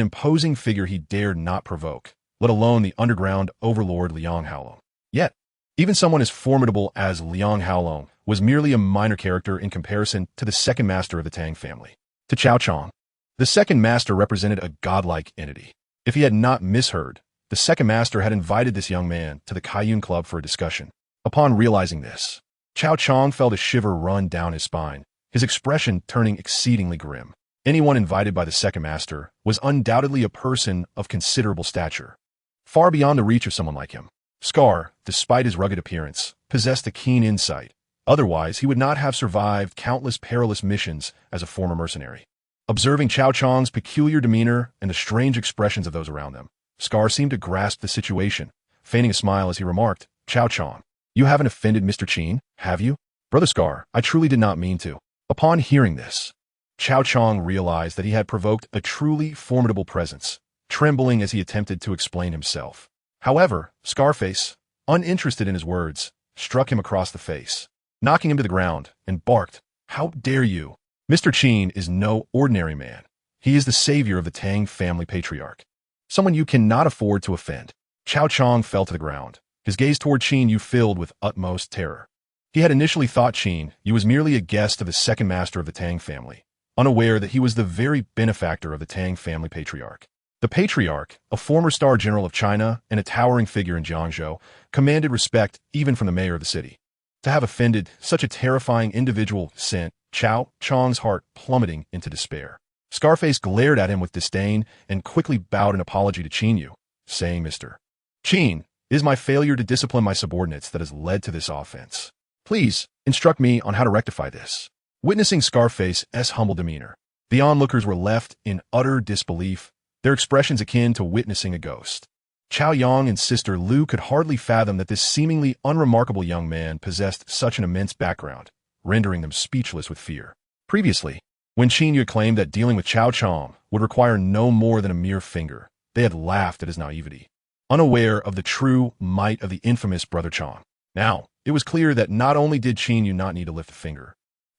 imposing figure he dared not provoke, let alone the underground overlord Liang Haolong. Yet, even someone as formidable as Liang Haolong was merely a minor character in comparison to the second master of the Tang family. To Chao Chong, the second master represented a godlike entity. If he had not misheard, the second master had invited this young man to the Kaiyun Club for a discussion. Upon realizing this, Chao Chong felt a shiver run down his spine, his expression turning exceedingly grim. Anyone invited by the second master was undoubtedly a person of considerable stature, far beyond the reach of someone like him. Scar, despite his rugged appearance, possessed a keen insight. Otherwise, he would not have survived countless perilous missions as a former mercenary. Observing Chao Chong's peculiar demeanor and the strange expressions of those around them, Scar seemed to grasp the situation, feigning a smile as he remarked, Chao Chong, you haven't offended Mr. Qin, have you? Brother Scar, I truly did not mean to. Upon hearing this, Chao Chong realized that he had provoked a truly formidable presence, trembling as he attempted to explain himself. However, Scarface, uninterested in his words, struck him across the face, knocking him to the ground, and barked, How dare you? Mr. Qin is no ordinary man. He is the savior of the Tang family patriarch, someone you cannot afford to offend. Chao Chong fell to the ground, his gaze toward Qin Yu filled with utmost terror. He had initially thought Qin Yu was merely a guest of the second master of the Tang family, unaware that he was the very benefactor of the Tang family patriarch. The patriarch, a former star general of China and a towering figure in Jiangzhou, commanded respect even from the mayor of the city. To have offended such a terrifying individual sent Chao Chong's heart plummeting into despair. Scarface glared at him with disdain and quickly bowed an apology to Qin Yu, saying, Mr. Qin, it is my failure to discipline my subordinates that has led to this offense. Please, instruct me on how to rectify this. Witnessing Scarface's humble demeanor, the onlookers were left in utter disbelief, their expressions akin to witnessing a ghost. Chao Yang and Sister Lu could hardly fathom that this seemingly unremarkable young man possessed such an immense background, rendering them speechless with fear. Previously, when Qin Yu claimed that dealing with Chao Chong would require no more than a mere finger, they had laughed at his naivety, unaware of the true might of the infamous Brother Chong. Now, it was clear that not only did Qin Yu not need to lift a finger,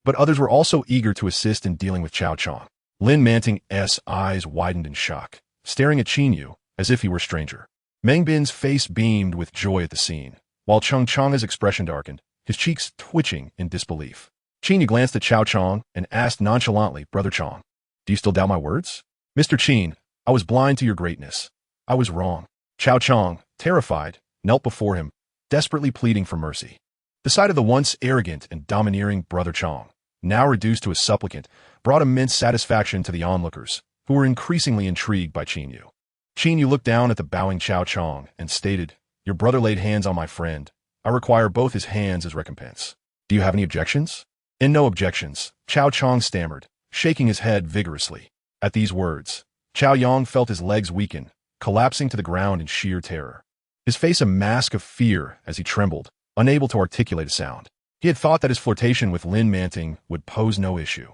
but others were also eager to assist in dealing with Cao Chong. Lin Manting's eyes widened in shock, staring at Qin Yu as if he were a stranger. Meng Bin's face beamed with joy at the scene, while Cheng Chang's expression darkened, his cheeks twitching in disbelief. Qin Yu glanced at Cao Chong and asked nonchalantly, "Brother Chong, do you still doubt my words?" "Mr. Qin, I was blind to your greatness. I was wrong." Cao Chong, terrified, knelt before him, desperately pleading for mercy. The sight of the once arrogant and domineering Brother Chong, now reduced to a supplicant, brought immense satisfaction to the onlookers, who were increasingly intrigued by Qin Yu. Qin Yu looked down at the bowing Cao Chong and stated, "Your brother laid hands on my friend. I require both his hands as recompense. Do you have any objections?" "In no objections," Cao Chong stammered, shaking his head vigorously. At these words, Cao Yang felt his legs weaken, collapsing to the ground in sheer terror. His face a mask of fear as he trembled, unable to articulate a sound. He had thought that his flirtation with Lin Manting would pose no issue,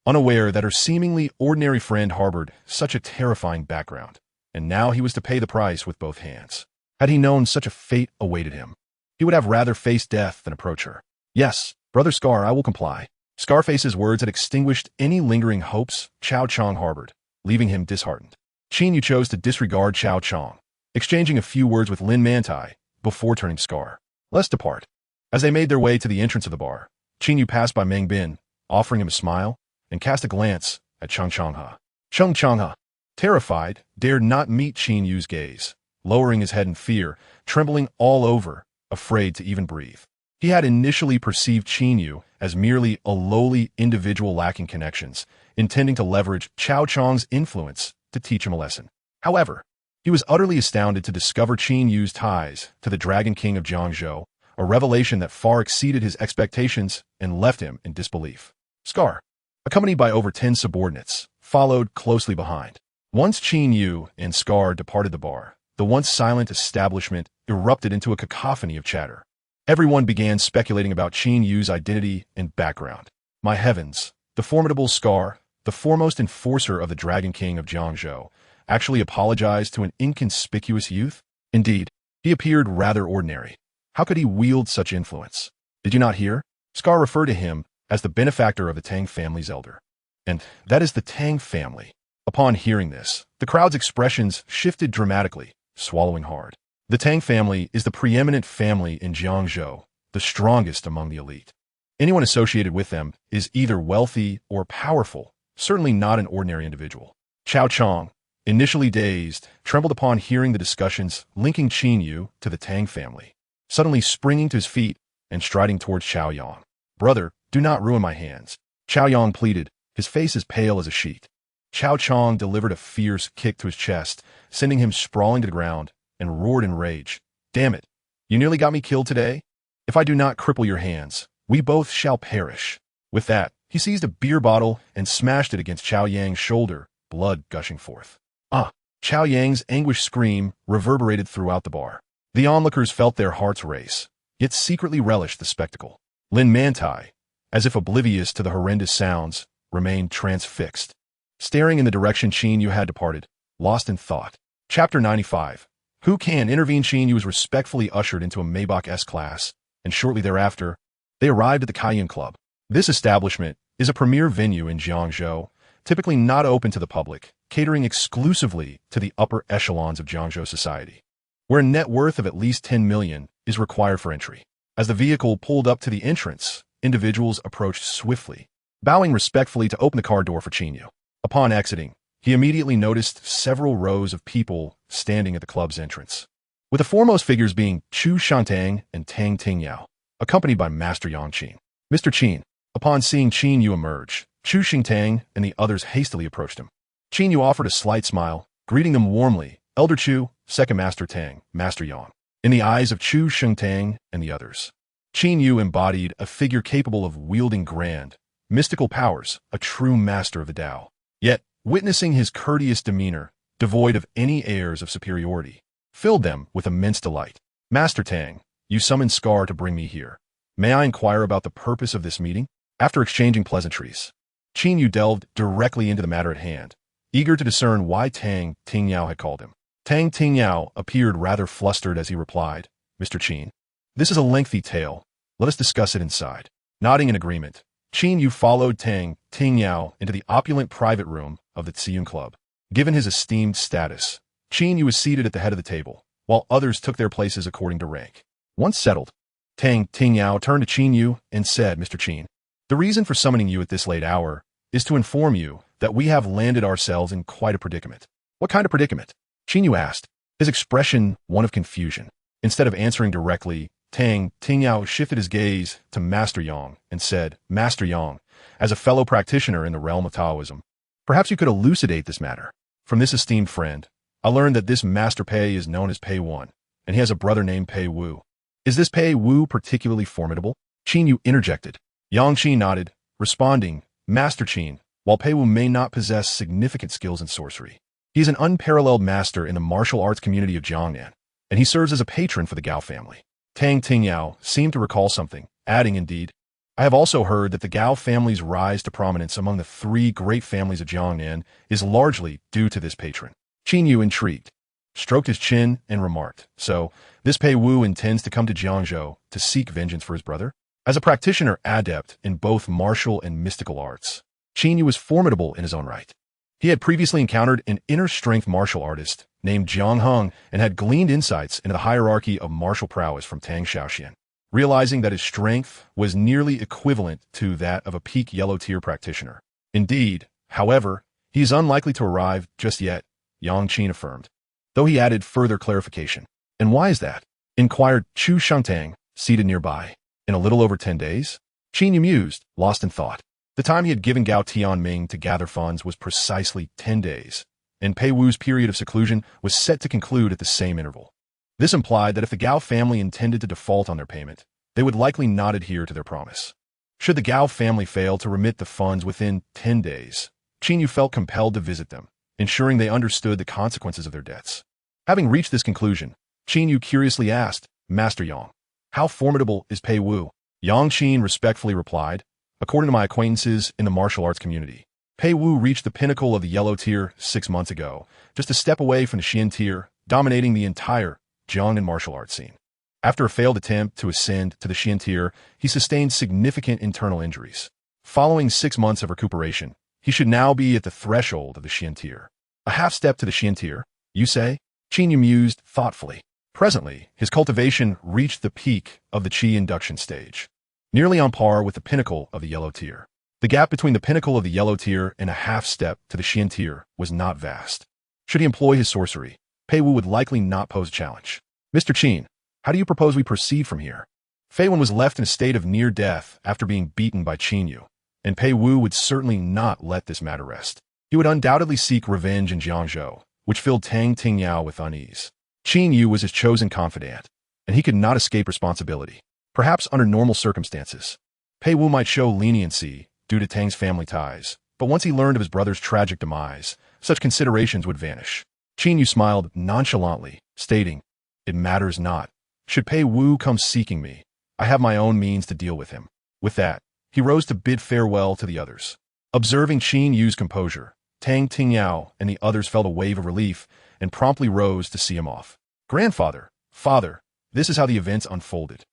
unaware that her seemingly ordinary friend harbored such a terrifying background, and now he was to pay the price with both hands. Had he known such a fate awaited him, he would have rather faced death than approach her. "Yes, Brother Scar, I will comply." Scarface's words had extinguished any lingering hopes Cao Chong harbored, leaving him disheartened. Qin Yu chose to disregard Cao Chong, exchanging a few words with Lin Mantai before turning to Scar. "Let's depart." As they made their way to the entrance of the bar, Qin Yu passed by Meng Bin, offering him a smile, and cast a glance at Cheng Changha. Cheng Changha, terrified, dared not meet Qin Yu's gaze, lowering his head in fear, trembling all over, afraid to even breathe. He had initially perceived Qin Yu as merely a lowly individual lacking connections, intending to leverage Cao Chong's influence to teach him a lesson. However, he was utterly astounded to discover Qin Yu's ties to the Dragon King of Jiangzhou, a revelation that far exceeded his expectations and left him in disbelief. Scar, accompanied by over 10 subordinates, followed closely behind. Once Qin Yu and Scar departed the bar, the once silent establishment erupted into a cacophony of chatter. Everyone began speculating about Qin Yu's identity and background. My heavens, the formidable Scar, the foremost enforcer of the Dragon King of Jiangzhou, actually apologized to an inconspicuous youth? Indeed, he appeared rather ordinary. How could he wield such influence? Did you not hear? Scar referred to him as the benefactor of the Tang family's elder. And that is the Tang family. Upon hearing this, the crowd's expressions shifted dramatically, swallowing hard. The Tang family is the preeminent family in Jiangzhou, the strongest among the elite. Anyone associated with them is either wealthy or powerful, certainly not an ordinary individual. Cao Chong, initially dazed, trembled upon hearing the discussions linking Qin Yu to the Tang family, suddenly springing to his feet and striding towards Cao Yang. "Brother, do not ruin my hands," Cao Yang pleaded, his face as pale as a sheet. Cao Chong delivered a fierce kick to his chest, sending him sprawling to the ground, and roared in rage, "Damn it! You nearly got me killed today? If I do not cripple your hands, we both shall perish." With that, he seized a beer bottle and smashed it against Cao Yang's shoulder, blood gushing forth. "Ah!" Cao Yang's anguished scream reverberated throughout the bar. The onlookers felt their hearts race, yet secretly relished the spectacle. Lin Mantai, as if oblivious to the horrendous sounds, remained transfixed, staring in the direction Qin Yu had departed, lost in thought. Chapter 95. Who can intervene? Qin Yu was respectfully ushered into a Maybach S-Class, and shortly thereafter, they arrived at the Cayenne Club. This establishment is a premier venue in Jiangzhou, typically not open to the public, catering exclusively to the upper echelons of Jiangzhou society, where a net worth of at least 10 million is required for entry. As the vehicle pulled up to the entrance, individuals approached swiftly, bowing respectfully to open the car door for Qin Yu. Upon exiting, he immediately noticed several rows of people standing at the club's entrance, with the foremost figures being Chu Shantang and Tang Tingyao, accompanied by Master Yang Qin. "Mr. Qin." Upon seeing Qin Yu emerge, Chu Xingtang and the others hastily approached him. Qin Yu offered a slight smile, greeting them warmly, "Elder Chu, Second Master Tang, Master Yang." In the eyes of Chu Shengtang and the others, Qin Yu embodied a figure capable of wielding grand, mystical powers, a true master of the Tao. Yet, witnessing his courteous demeanor, devoid of any airs of superiority, filled them with immense delight. "Master Tang, you summoned Scar to bring me here. May I inquire about the purpose of this meeting?" After exchanging pleasantries, Qin Yu delved directly into the matter at hand, eager to discern why Tang Tingyao had called him. Tang Tingyao appeared rather flustered as he replied, "Mr. Qin, this is a lengthy tale. Let us discuss it inside." Nodding in agreement, Qin Yu followed Tang Tingyao into the opulent private room of the Tsiyun Club. Given his esteemed status, Qin Yu was seated at the head of the table, while others took their places according to rank. Once settled, Tang Tingyao turned to Qin Yu and said, "Mr. Qin, the reason for summoning you at this late hour is to inform you that we have landed ourselves in quite a predicament." "What kind of predicament?" Qin Yu asked, his expression one of confusion. Instead of answering directly, Tang Tingyao shifted his gaze to Master Yang and said, "Master Yang, as a fellow practitioner in the realm of Taoism, perhaps you could elucidate this matter. From this esteemed friend, I learned that this Master Pei is known as Pei Wan, and he has a brother named Pei Wu. Is this Pei Wu particularly formidable?" Qin Yu interjected. Yang Qin nodded, responding, "Master Qin, while Pei Wu may not possess significant skills in sorcery, he is an unparalleled master in the martial arts community of Jiangnan, and he serves as a patron for the Gao family." Tang Tingyao seemed to recall something, adding, "Indeed, I have also heard that the Gao family's rise to prominence among the three great families of Jiangnan is largely due to this patron." Qin Yu, intrigued, stroked his chin and remarked, "So, this Pei Wu intends to come to Jiangzhou to seek vengeance for his brother?" As a practitioner adept in both martial and mystical arts, Qin Yu was formidable in his own right. He had previously encountered an inner-strength martial artist named Jiang Heng and had gleaned insights into the hierarchy of martial prowess from Tang Xiaoxian. Realizing that his strength was nearly equivalent to that of a peak yellow-tier practitioner. "Indeed, however, he is unlikely to arrive just yet," Yang Qin affirmed, though he added further clarification. "And why is that?" inquired Chu Shangtang, seated nearby. "In a little over 10 days? Qin Yu mused, lost in thought. The time he had given Gao Tianming to gather funds was precisely 10 days, and Pei Wu's period of seclusion was set to conclude at the same interval. This implied that if the Gao family intended to default on their payment, they would likely not adhere to their promise. Should the Gao family fail to remit the funds within 10 days, Qin Yu felt compelled to visit them, ensuring they understood the consequences of their debts. Having reached this conclusion, Qin Yu curiously asked, "Master Yang, how formidable is Pei Wu?" Yang Qin respectfully replied, "According to my acquaintances in the martial arts community, Pei Wu reached the pinnacle of the yellow tier 6 months ago, just a step away from the Xian tier, dominating the entire Jiangnan martial arts scene. After a failed attempt to ascend to the Xian tier, he sustained significant internal injuries. Following 6 months of recuperation, he should now be at the threshold of the Xian tier." "A half step to the Xian tier, you say?" Qin Yu mused thoughtfully. Presently, his cultivation reached the peak of the Qi induction stage, nearly on par with the pinnacle of the yellow tier. The gap between the pinnacle of the yellow tier and a half step to the Xian tier was not vast. Should he employ his sorcery, Pei Wu would likely not pose a challenge. "Mr. Qin, how do you propose we proceed from here?" Fei Wen was left in a state of near death after being beaten by Qin Yu, and Pei Wu would certainly not let this matter rest. He would undoubtedly seek revenge in Jiangzhou, which filled Tang Tingyao with unease. Qin Yu was his chosen confidant, and he could not escape responsibility. Perhaps under normal circumstances, Pei Wu might show leniency due to Tang's family ties, but once he learned of his brother's tragic demise, such considerations would vanish. Qin Yu smiled nonchalantly, stating, "It matters not. Should Pei Wu come seeking me, I have my own means to deal with him." With that, he rose to bid farewell to the others. Observing Qin Yu's composure, Tang Tingyao and the others felt a wave of relief and promptly rose to see him off. "Grandfather, father, this is how the events unfolded."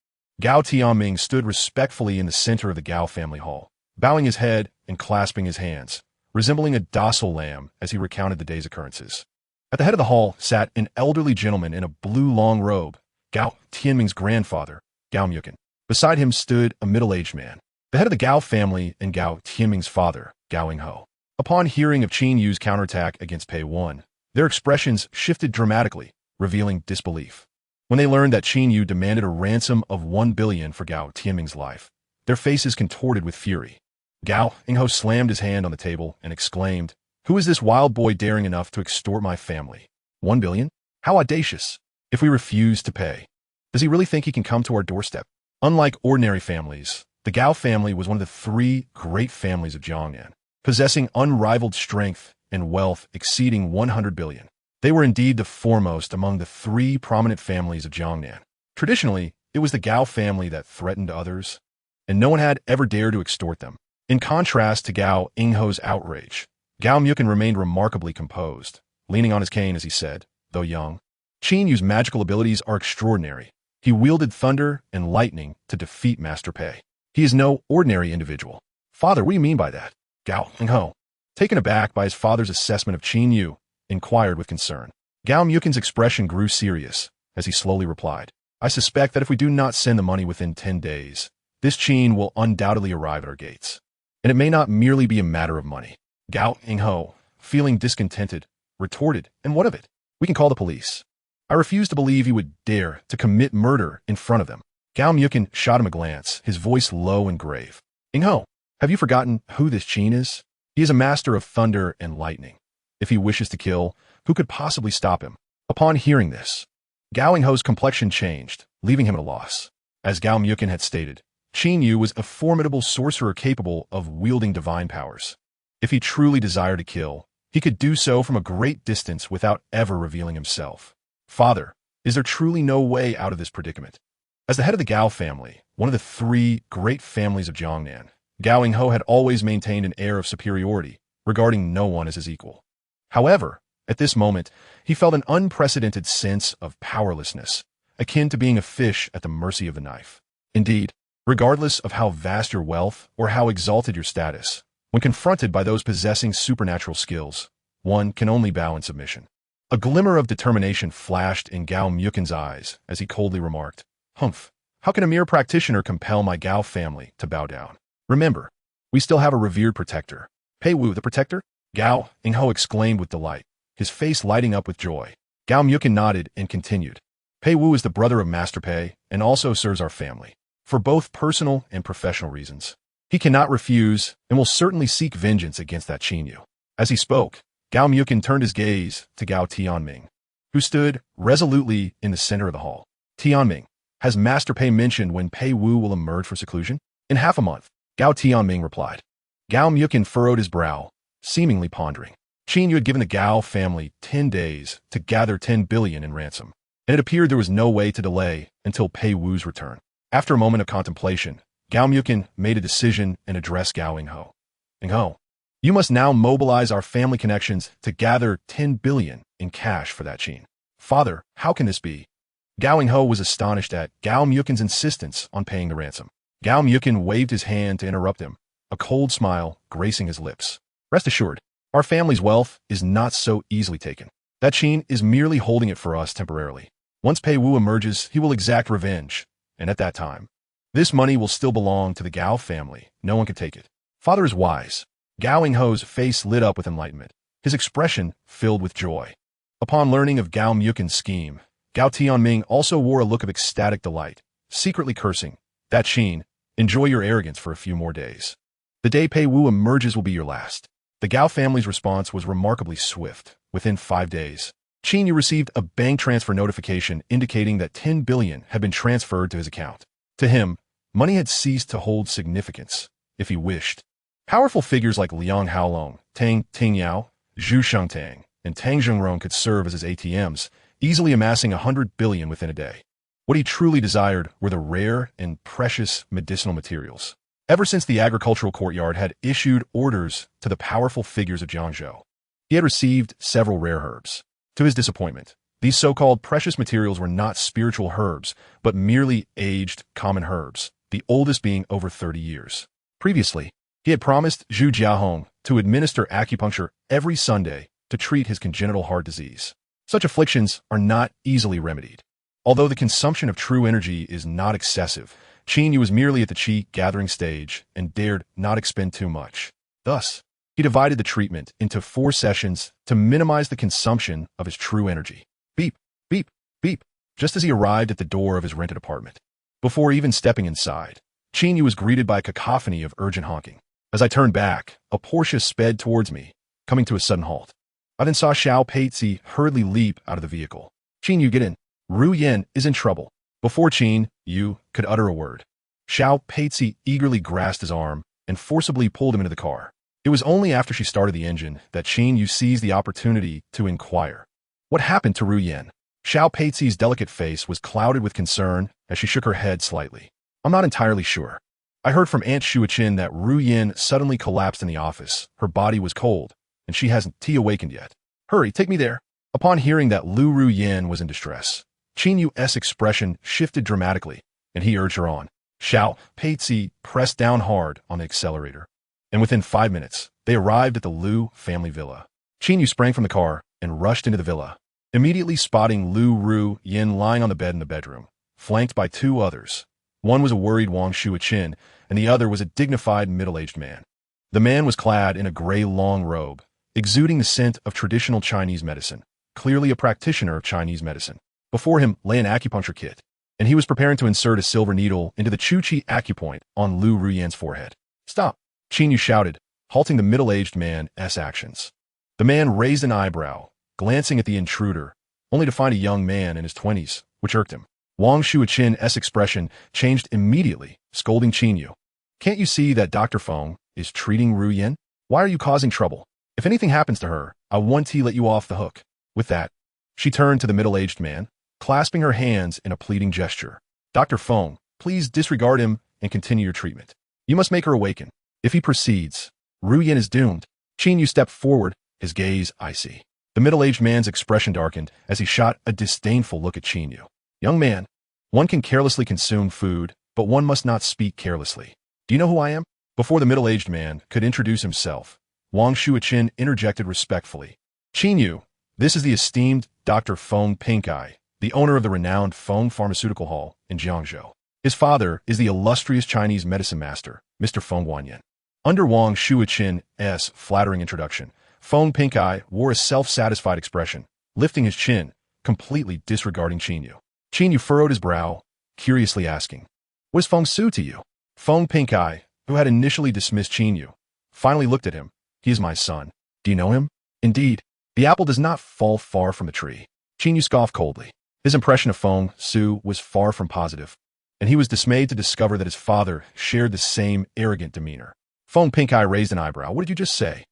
Gao Tianming stood respectfully in the center of the Gao family hall, bowing his head and clasping his hands, resembling a docile lamb as he recounted the day's occurrences. At the head of the hall sat an elderly gentleman in a blue long robe, Gao Tianming's grandfather, Gao Myukin. Beside him stood a middle-aged man, the head of the Gao family and Gao Tianming's father, Gao Ingho. Upon hearing of Qin Yu's counterattack against Pei Wan, their expressions shifted dramatically, revealing disbelief. When they learned that Qin Yu demanded a ransom of 1 billion for Gao Tianming's life, their faces contorted with fury. Gao Ingho slammed his hand on the table and exclaimed, "Who is this wild boy daring enough to extort my family? 1 billion? How audacious! If we refuse to pay, does he really think he can come to our doorstep?" Unlike ordinary families, the Gao family was one of the 3 great families of Jiangnan, possessing unrivaled strength and wealth exceeding 100 billion. They were indeed the foremost among the 3 prominent families of Jiangnan. Traditionally, it was the Gao family that threatened others, and no one had ever dared to extort them. In contrast to Gao Ingho's outrage, Gao Myukin remained remarkably composed, leaning on his cane as he said, though young, "Qin Yu's magical abilities are extraordinary. He wielded thunder and lightning to defeat Master Pei. He is no ordinary individual. Father, what do you mean by that? Gao Mingho, taken aback by his father's assessment of Qin Yu, inquired with concern. Gao Mukin's expression grew serious as he slowly replied, I suspect that if we do not send the money within 10 days, this Qin will undoubtedly arrive at our gates. And it may not merely be a matter of money. Gao Mingho, feeling discontented, retorted, and what of it? We can call the police. I refuse to believe he would dare to commit murder in front of them. Gao Mukin shot him a glance, his voice low and grave. Mingho, have you forgotten who this Qin is? He is a master of thunder and lightning. If he wishes to kill, who could possibly stop him? Upon hearing this, Gao Mingho's complexion changed, leaving him at a loss. As Gao Mukin had stated, Qin Yu was a formidable sorcerer capable of wielding divine powers. If he truly desired to kill, he could do so from a great distance without ever revealing himself. Father, is there truly no way out of this predicament? As the head of the Gao family, one of the three great families of Jiangnan, Gao Mingho had always maintained an air of superiority, regarding no one as his equal. However, at this moment, he felt an unprecedented sense of powerlessness, akin to being a fish at the mercy of the knife. Indeed, regardless of how vast your wealth or how exalted your status, when confronted by those possessing supernatural skills, one can only bow in submission. A glimmer of determination flashed in Gao Mukin's eyes as he coldly remarked, Humph, how can a mere practitioner compel my Gao family to bow down? Remember, we still have a revered protector. Pei Wu, the protector? Gao Mingho exclaimed with delight, his face lighting up with joy. Gao Mukin nodded and continued. Pei Wu is the brother of Master Pei and also serves our family, for both personal and professional reasons. He cannot refuse and will certainly seek vengeance against that Qin Yu. As he spoke, Gao Mukin turned his gaze to Gao Tianming, who stood resolutely in the center of the hall. Tianming, has Master Pei mentioned when Pei Wu will emerge from seclusion? In half a month, Gao Tianming replied. Gao Mukin furrowed his brow, seemingly pondering. Qin Yu had given the Gao family 10 days to gather 10 billion in ransom, and it appeared there was no way to delay until Pei Wu's return. After a moment of contemplation, Gao Mukin made a decision and addressed Gao Mingho. Mingho, you must now mobilize our family connections to gather 10 billion in cash for that Qin. Father, how can this be? Gao Mingho was astonished at Gao Mukin's insistence on paying the ransom. Gao Mukin waved his hand to interrupt him, a cold smile gracing his lips. Rest assured, our family's wealth is not so easily taken. That Qin is merely holding it for us temporarily. Once Pei Wu emerges, he will exact revenge, and at that time, this money will still belong to the Gao family. No one can take it. Father is wise. Gao Mingho's face lit up with enlightenment, his expression filled with joy. Upon learning of Gao Mukin's scheme, Gao Tianming also wore a look of ecstatic delight, secretly cursing, that Qin, enjoy your arrogance for a few more days. The day Pei Wu emerges will be your last. The Gao family's response was remarkably swift. Within 5 days, Qin Yu received a bank transfer notification indicating that 10 billion had been transferred to his account. To him, money had ceased to hold significance, if he wished. Powerful figures like Liang Haolong, Tang Tingyao, Zhu Shengtang, and Tang Zhengrong could serve as his ATMs, easily amassing 100 billion within a day. What he truly desired were the rare and precious medicinal materials. Ever since the agricultural courtyard had issued orders to the powerful figures of Jiangzhou, he had received several rare herbs. To his disappointment, these so-called precious materials were not spiritual herbs, but merely aged common herbs, the oldest being over 30 years. Previously, he had promised Zhu Jiahong to administer acupuncture every Sunday to treat his congenital heart disease. Such afflictions are not easily remedied. Although the consumption of true energy is not excessive, Qin Yu was merely at the qi gathering stage and dared not expend too much. Thus, he divided the treatment into 4 sessions to minimize the consumption of his true energy. Beep, beep, beep, just as he arrived at the door of his rented apartment. Before even stepping inside, Qin Yu was greeted by a cacophony of urgent honking. As I turned back, a Porsche sped towards me, coming to a sudden halt. I then saw Xiao Peizi hurriedly leap out of the vehicle. Qin Yu, get in. Ru Yan is in trouble. Before Qin Yu could utter a word, Xiao Peizi eagerly grasped his arm and forcibly pulled him into the car. It was only after she started the engine that Qin Yu seized the opportunity to inquire. What happened to Ru Yan? Xiao Peizi's delicate face was clouded with concern as she shook her head slightly. I'm not entirely sure. I heard from Aunt Shuichin that Ru Yan suddenly collapsed in the office. Her body was cold, and she hasn't awakened yet. Hurry, take me there. Upon hearing that Lu Ru Yan was in distress, Qin Yu's expression shifted dramatically, and he urged her on. Xiao Peizi pressed down hard on the accelerator. and within 5 minutes, they arrived at the Liu family villa. Qin Yu sprang from the car and rushed into the villa, immediately spotting Liu Ruyin lying on the bed in the bedroom, flanked by 2 others. One was a worried Wang Shuaqin, and the other was a dignified middle-aged man. The man was clad in a gray long robe, exuding the scent of traditional Chinese medicine, clearly a practitioner of Chinese medicine. Before him lay an acupuncture kit, and he was preparing to insert a silver needle into the Chu-Chi acupoint on Liu Ruyin's forehead. "Stop!" Qin Yu shouted, halting the middle-aged man's actions. The man raised an eyebrow, glancing at the intruder, only to find a young man in his 20s, which irked him. Wang Shuaqin's expression changed immediately, scolding Qin Yu. "Can't you see that Dr. Feng is treating Ruyin? Why are you causing trouble? If anything happens to her, I want to let you off the hook." With that, she turned to the middle-aged man, clasping her hands in a pleading gesture. "Dr. Feng, please disregard him and continue your treatment. You must make her awaken. If he proceeds, Ruyin is doomed." Qin Yu stepped forward, his gaze icy. The middle-aged man's expression darkened as he shot a disdainful look at Qin Yu. "Young man, one can carelessly consume food, but one must not speak carelessly. Do you know who I am?" Before the middle-aged man could introduce himself, Wang Shuaqin interjected respectfully. "Qin Yu, this is the esteemed Dr. Feng Pinkai, the owner of the renowned Feng Pharmaceutical Hall in Jiangzhou. His father is the illustrious Chinese medicine master, Mr. Feng Guanyin." Under Wang Shuaqin's flattering introduction, Feng Pinkai wore a self-satisfied expression, lifting his chin, completely disregarding Qin Yu. Qin Yu furrowed his brow, curiously asking, "What is Feng Su to you?" Feng Pinkai, who had initially dismissed Qin Yu, finally looked at him. "He is my son. Do you know him?" "Indeed, the apple does not fall far from the tree." Qin Yu scoffed coldly. His impression of Feng Su was far from positive, and he was dismayed to discover that his father shared the same arrogant demeanor. Feng Pinkai raised an eyebrow. "What did you just say?"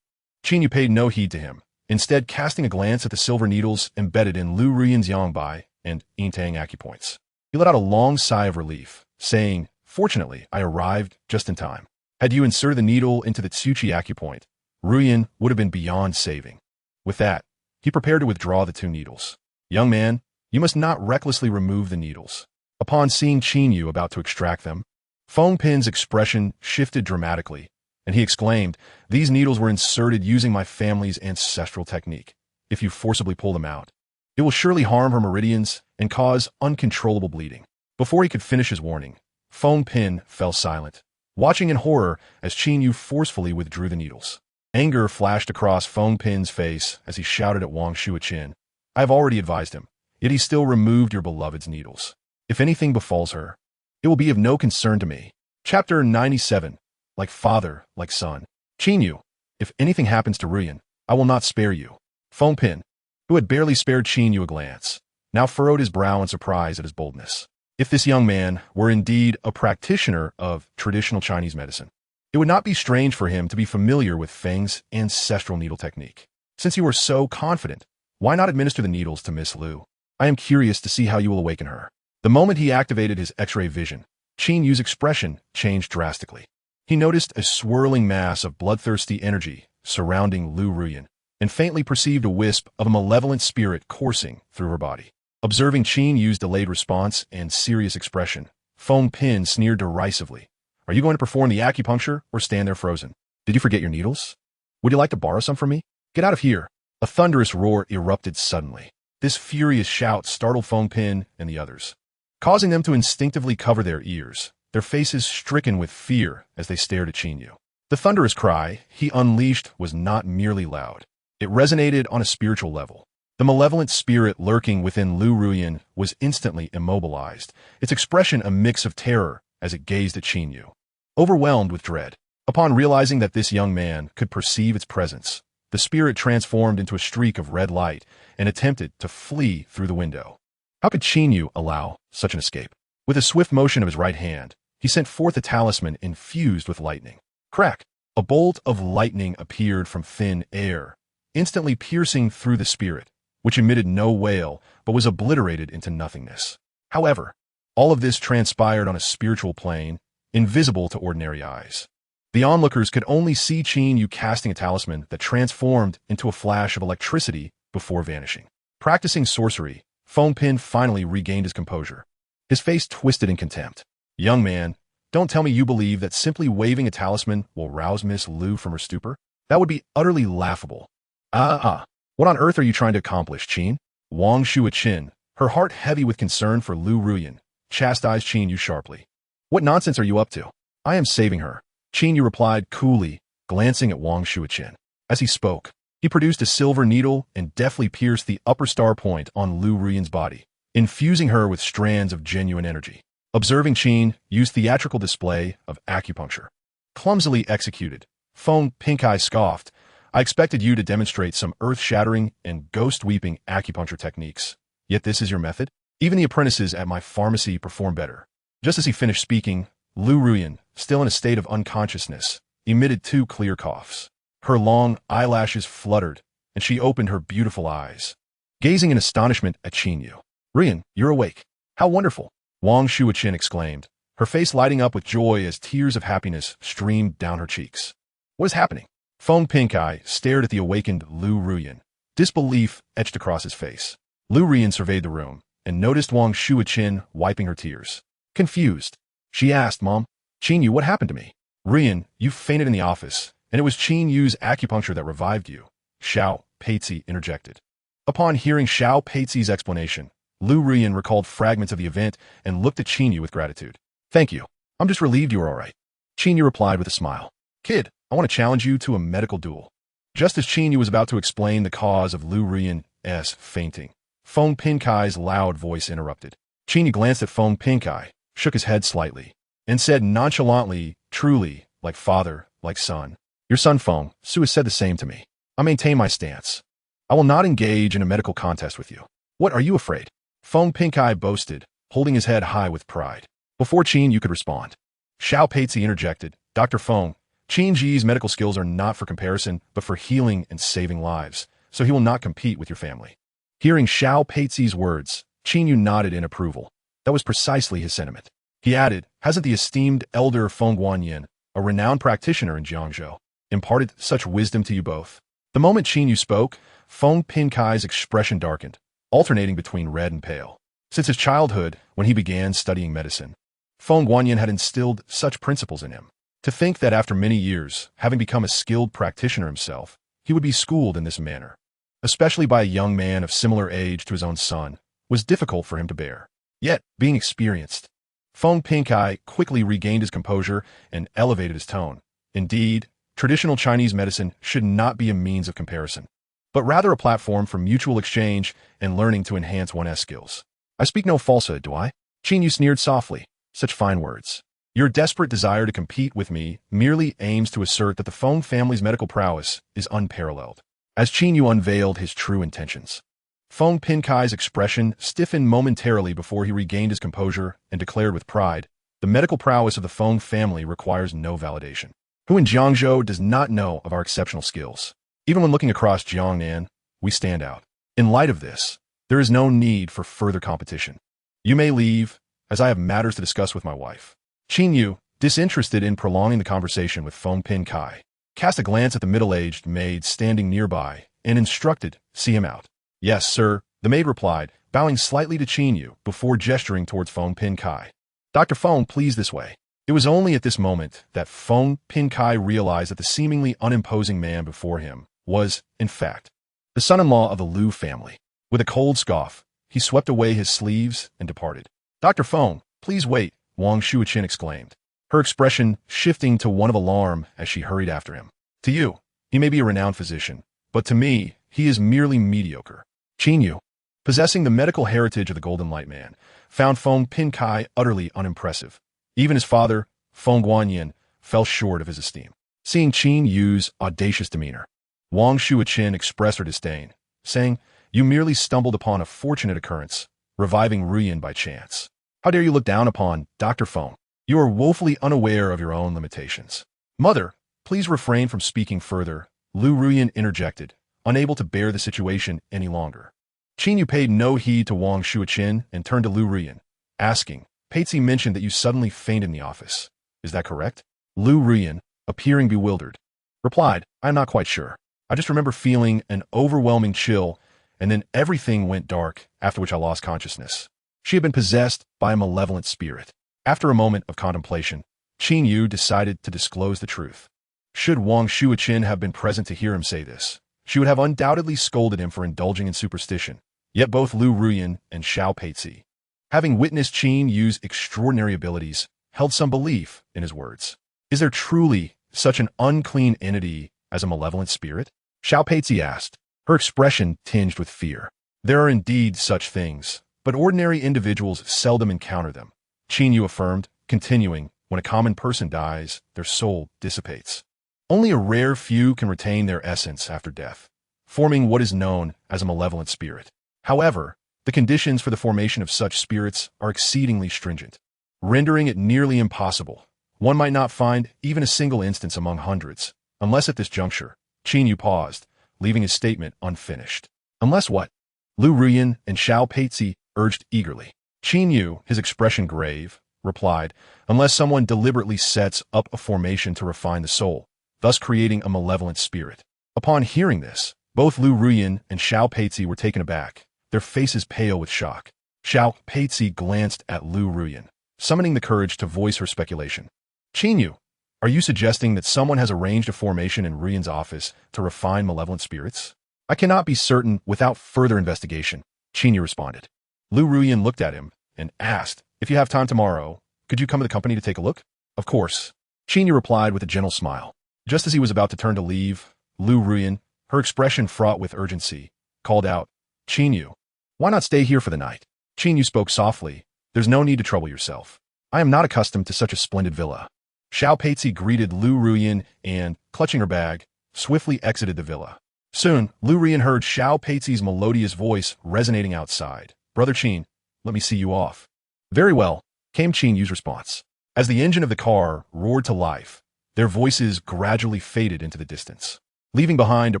Qin Yu paid no heed to him, instead casting a glance at the silver needles embedded in Liu Ruyin's Yangbai and Yintang acupoints. He let out a long sigh of relief, saying, "Fortunately, I arrived just in time. Had you inserted the needle into the Tsuchi acupoint, Ruyin would have been beyond saving." With that, he prepared to withdraw the 2 needles. "Young man, you must not recklessly remove the needles." Upon seeing Qin Yu about to extract them, Feng Pin's expression shifted dramatically, and he exclaimed, "These needles were inserted using my family's ancestral technique. If you forcibly pull them out, it will surely harm her meridians and cause uncontrollable bleeding." Before he could finish his warning, Feng Pin fell silent, watching in horror as Qin Yu forcefully withdrew the needles. Anger flashed across Feng Pin's face as he shouted at Wang Shuaqin, "I have already advised him, yet he still removed your beloved's needles. If anything befalls her, it will be of no concern to me." Chapter 97. Like father, like son. "Qin Yu, if anything happens to Ruyin, I will not spare you." Feng Pin, who had barely spared Qin Yu a glance, now furrowed his brow in surprise at his boldness. If this young man were indeed a practitioner of traditional Chinese medicine, it would not be strange for him to be familiar with Feng's ancestral needle technique. "Since you are so confident, why not administer the needles to Miss Liu? I am curious to see how you will awaken her." The moment he activated his X-ray vision, Qin Yu's expression changed drastically. He noticed a swirling mass of bloodthirsty energy surrounding Liu Ruyin, and faintly perceived a wisp of a malevolent spirit coursing through her body. Observing Qin Yu's delayed response and serious expression, Feng Pin sneered derisively. "Are you going to perform the acupuncture or stand there frozen? Did you forget your needles? Would you like to borrow some from me? Get out of here." A thunderous roar erupted suddenly. This furious shout startled Feng Pin and the others, causing them to instinctively cover their ears, their faces stricken with fear as they stared at Qin Yu. The thunderous cry he unleashed was not merely loud. It resonated on a spiritual level. The malevolent spirit lurking within Liu Ruyin was instantly immobilized, its expression a mix of terror as it gazed at Qin Yu. Overwhelmed with dread, upon realizing that this young man could perceive its presence, the spirit transformed into a streak of red light and attempted to flee through the window. How could Qin Yu allow such an escape? With a swift motion of his right hand, he sent forth a talisman infused with lightning. Crack! A bolt of lightning appeared from thin air, instantly piercing through the spirit, which emitted no wail but was obliterated into nothingness. However, all of this transpired on a spiritual plane, invisible to ordinary eyes. The onlookers could only see Qin Yu casting a talisman that transformed into a flash of electricity before vanishing. Practicing sorcery, Feng Pin finally regained his composure. His face twisted in contempt. "Young man, Don't tell me you believe that simply waving a talisman will rouse Miss Lu from her stupor? That would be utterly laughable. What on earth are you trying to accomplish, Qin? Wang Shuaqin, her heart heavy with concern for Lu Ruyan, chastised Qin Yu sharply. What nonsense are you up to? I am saving her. Qin Yu replied coolly, glancing at Wang Shuaqin. As he spoke, he produced a silver needle and deftly pierced the upper star point on Lu Ruyan's body, infusing her with strands of genuine energy. Observing Qin Yu's theatrical display of acupuncture, clumsily executed, Feng Pink-Eye scoffed, I expected you to demonstrate some earth-shattering and ghost-weeping acupuncture techniques. Yet this is your method? Even the apprentices at my pharmacy perform better. Just as he finished speaking, Lu Ruyan, still in a state of unconsciousness, emitted 2 clear coughs. Her long eyelashes fluttered, and she opened her beautiful eyes, gazing in astonishment at Qin Yu. Ruyan, you're awake. How wonderful! Wang Shuaqin exclaimed, her face lighting up with joy as tears of happiness streamed down her cheeks. What is happening? Feng Pink-Eye stared at the awakened Lu Ruyan. Disbelief etched across his face. Lu Ruyan surveyed the room and noticed Wang Shuaqin wiping her tears. Confused, she asked, Mom, Qin Yu, what happened to me? Ruyan, you fainted in the office, and it was Qin Yu's acupuncture that revived you, Xiao Peizi interjected. Upon hearing Xiao Peizi's explanation, Lu Ruyan recalled fragments of the event and looked at Qin Yu with gratitude. Thank you. I'm just relieved you're all right. Qin Yu replied with a smile. Kid, I want to challenge you to a medical duel. Just as Qin Yu was about to explain the cause of Lu Ruyan's fainting, Feng Pink-Eye's loud voice interrupted. Qin Yu glanced at Feng Pink-Eye, shook his head slightly, and said nonchalantly, truly, like father, like son. Your son Feng Su has said the same to me. I maintain my stance. I will not engage in a medical contest with you. What are you afraid? Feng Pink-Eye boasted, holding his head high with pride. Before Qin Yu could respond, Xiao Peizi interjected, Dr. Feng, Qin Ji's medical skills are not for comparison, but for healing and saving lives, so he will not compete with your family. Hearing Xiao Peizi's words, Qin Yu nodded in approval. That was precisely his sentiment. He added, hasn't the esteemed elder Feng Guanyin, a renowned practitioner in Jiangzhou, imparted such wisdom to you both? The moment Qin Yu spoke, Feng Pink-Eye's expression darkened, alternating between red and pale. Since his childhood, when he began studying medicine, Feng Guanyin had instilled such principles in him. To think that after many years, having become a skilled practitioner himself, he would be schooled in this manner, especially by a young man of similar age to his own son, was difficult for him to bear. Yet, being experienced, Feng Pink-Eye quickly regained his composure and elevated his tone. Indeed, traditional Chinese medicine should not be a means of comparison, but rather a platform for mutual exchange and learning to enhance one's skills. I speak no falsehood, do I? Qin Yu sneered softly. Such fine words. Your desperate desire to compete with me merely aims to assert that the Feng family's medical prowess is unparalleled. As Qin Yu unveiled his true intentions, Feng Pink-Eye's expression stiffened momentarily before he regained his composure and declared with pride, the medical prowess of the Feng family requires no validation. Who in Jiangzhou does not know of our exceptional skills? Even when looking across Jiangnan, we stand out. In light of this, there is no need for further competition. You may leave, as I have matters to discuss with my wife. Qin Yu, disinterested in prolonging the conversation with Feng Pink-Eye, cast a glance at the middle-aged maid standing nearby and instructed, see him out. Yes, sir, the maid replied, bowing slightly to Qin Yu before gesturing towards Feng Pink-Eye. Dr. Feng, please this way. It was only at this moment that Feng Pink-Eye realized that the seemingly unimposing man before him was, in fact, the son-in-law of the Lu family. With a cold scoff, he swept away his sleeves and departed. Dr. Feng, please wait, Wang Shuaqin exclaimed, her expression shifting to one of alarm as she hurried after him. To you, he may be a renowned physician, but to me, he is merely mediocre. Qin Yu, possessing the medical heritage of the Golden Light Man, found Feng Pink-Eye utterly unimpressive. Even his father, Feng Guanyin, fell short of his esteem. Seeing Qin Yu's audacious demeanor, Wang Shuaqin expressed her disdain, saying, you merely stumbled upon a fortunate occurrence, reviving Ruyan by chance. How dare you look down upon Dr. Feng? You are woefully unaware of your own limitations. Mother, please refrain from speaking further, Lu Ruyan interjected, unable to bear the situation any longer. Qin Yu paid no heed to Wang Shuaqin and turned to Lu Ruyan, asking, Peizi mentioned that you suddenly fainted in the office. Is that correct? Lu Ruyan, appearing bewildered, replied, I am not quite sure. I just remember feeling an overwhelming chill, and then everything went dark, after which I lost consciousness. She had been possessed by a malevolent spirit. After a moment of contemplation, Qin Yu decided to disclose the truth. Should Wang Shuaqin have been present to hear him say this, she would have undoubtedly scolded him for indulging in superstition. Yet both Lu Ruyan and Xiao Peizi, having witnessed Qin Yu's extraordinary abilities, held some belief in his words. Is there truly such an unclean entity as a malevolent spirit? Xiao Peizi asked, her expression tinged with fear. There are indeed such things, but ordinary individuals seldom encounter them. Qin Yu affirmed, continuing, when a common person dies, their soul dissipates. Only a rare few can retain their essence after death, forming what is known as a malevolent spirit. However, the conditions for the formation of such spirits are exceedingly stringent, rendering it nearly impossible. One might not find even a single instance among hundreds, unless at this juncture. Qin Yu paused, leaving his statement unfinished. Unless what? Lu Ruyan and Xiao Peizi urged eagerly. Qin Yu, his expression grave, replied, unless someone deliberately sets up a formation to refine the soul, thus creating a malevolent spirit. Upon hearing this, both Lu Ruyan and Xiao Peizi were taken aback, their faces pale with shock. Xiao Peizi glanced at Lu Ruyan, summoning the courage to voice her speculation. Qin Yu, are you suggesting that someone has arranged a formation in Ruyan's office to refine malevolent spirits? I cannot be certain without further investigation, Qin Yu responded. Lu Ruyan looked at him and asked, if you have time tomorrow, could you come to the company to take a look? Of course, Qin Yu replied with a gentle smile. Just as he was about to turn to leave, Lu Ruyan, her expression fraught with urgency, called out, Qin Yu, why not stay here for the night? Qin Yu spoke softly, there's no need to trouble yourself. I am not accustomed to such a splendid villa. Xiao Peizi greeted Lu Ruyan and, clutching her bag, swiftly exited the villa. Soon, Lu Ruyan heard Xiao Peizi's melodious voice resonating outside. Brother Qin, let me see you off. Very well, came Qin Yu's response. As the engine of the car roared to life, their voices gradually faded into the distance, leaving behind a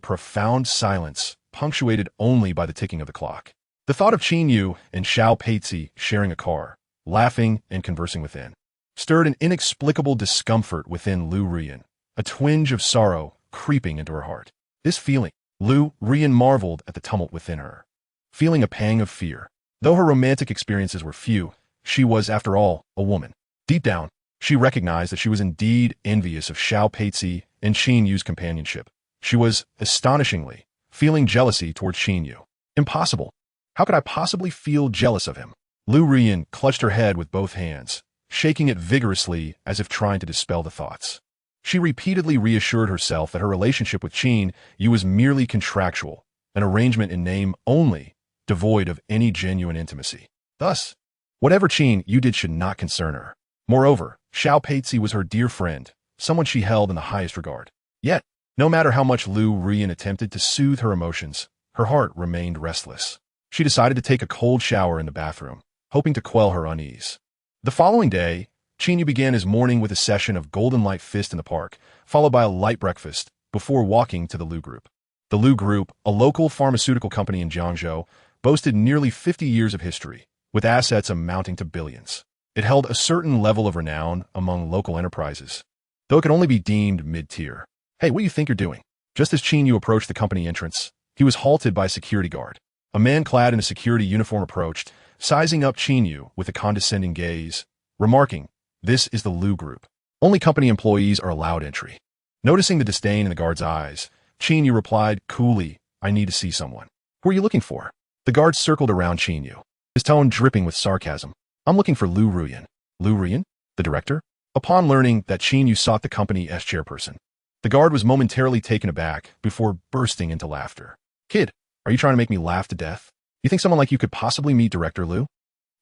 profound silence punctuated only by the ticking of the clock. The thought of Qin Yu and Xiao Peizi sharing a car, laughing and conversing within, stirred an inexplicable discomfort within Lu Ruyan, a twinge of sorrow creeping into her heart. This feeling, Lu Ruyan marveled at the tumult within her, feeling a pang of fear. Though her romantic experiences were few, she was, after all, a woman. Deep down, she recognized that she was indeed envious of Xiao Peizi and Qin Yu's companionship. She was, astonishingly, feeling jealousy towards Qin Yu. Impossible. How could I possibly feel jealous of him? Lu Ruyan clutched her head with both hands, shaking it vigorously as if trying to dispel the thoughts. She repeatedly reassured herself that her relationship with Qin Yu was merely contractual, an arrangement in name only, devoid of any genuine intimacy. Thus, whatever Qin Yu did should not concern her. Moreover, Xiao Peizi was her dear friend, someone she held in the highest regard. Yet, no matter how much Lu Ruyan attempted to soothe her emotions, her heart remained restless. She decided to take a cold shower in the bathroom, hoping to quell her unease. The following day, Qin Yu began his morning with a session of Golden Light Fist in the park, followed by a light breakfast, before walking to the Lu Group. The Lu Group, a local pharmaceutical company in Jiangzhou, boasted nearly 50 years of history, with assets amounting to billions. It held a certain level of renown among local enterprises, though it could only be deemed mid-tier. Hey, what do you think you're doing? Just as Qin Yu approached the company entrance, he was halted by a security guard. A man clad in a security uniform approached, sizing up Qin Yu with a condescending gaze, remarking, "This is the Lu Group. Only company employees are allowed entry." Noticing the disdain in the guard's eyes, Qin Yu replied coolly, "I need to see someone." "Who are you looking for?" The guard circled around Qin Yu, his tone dripping with sarcasm. "I'm looking for Lu Ruyan." Lu Ruyan? The director? Upon learning that Qin Yu sought the company's chairperson, the guard was momentarily taken aback before bursting into laughter. "Kid, are you trying to make me laugh to death? You think someone like you could possibly meet Director Lu?"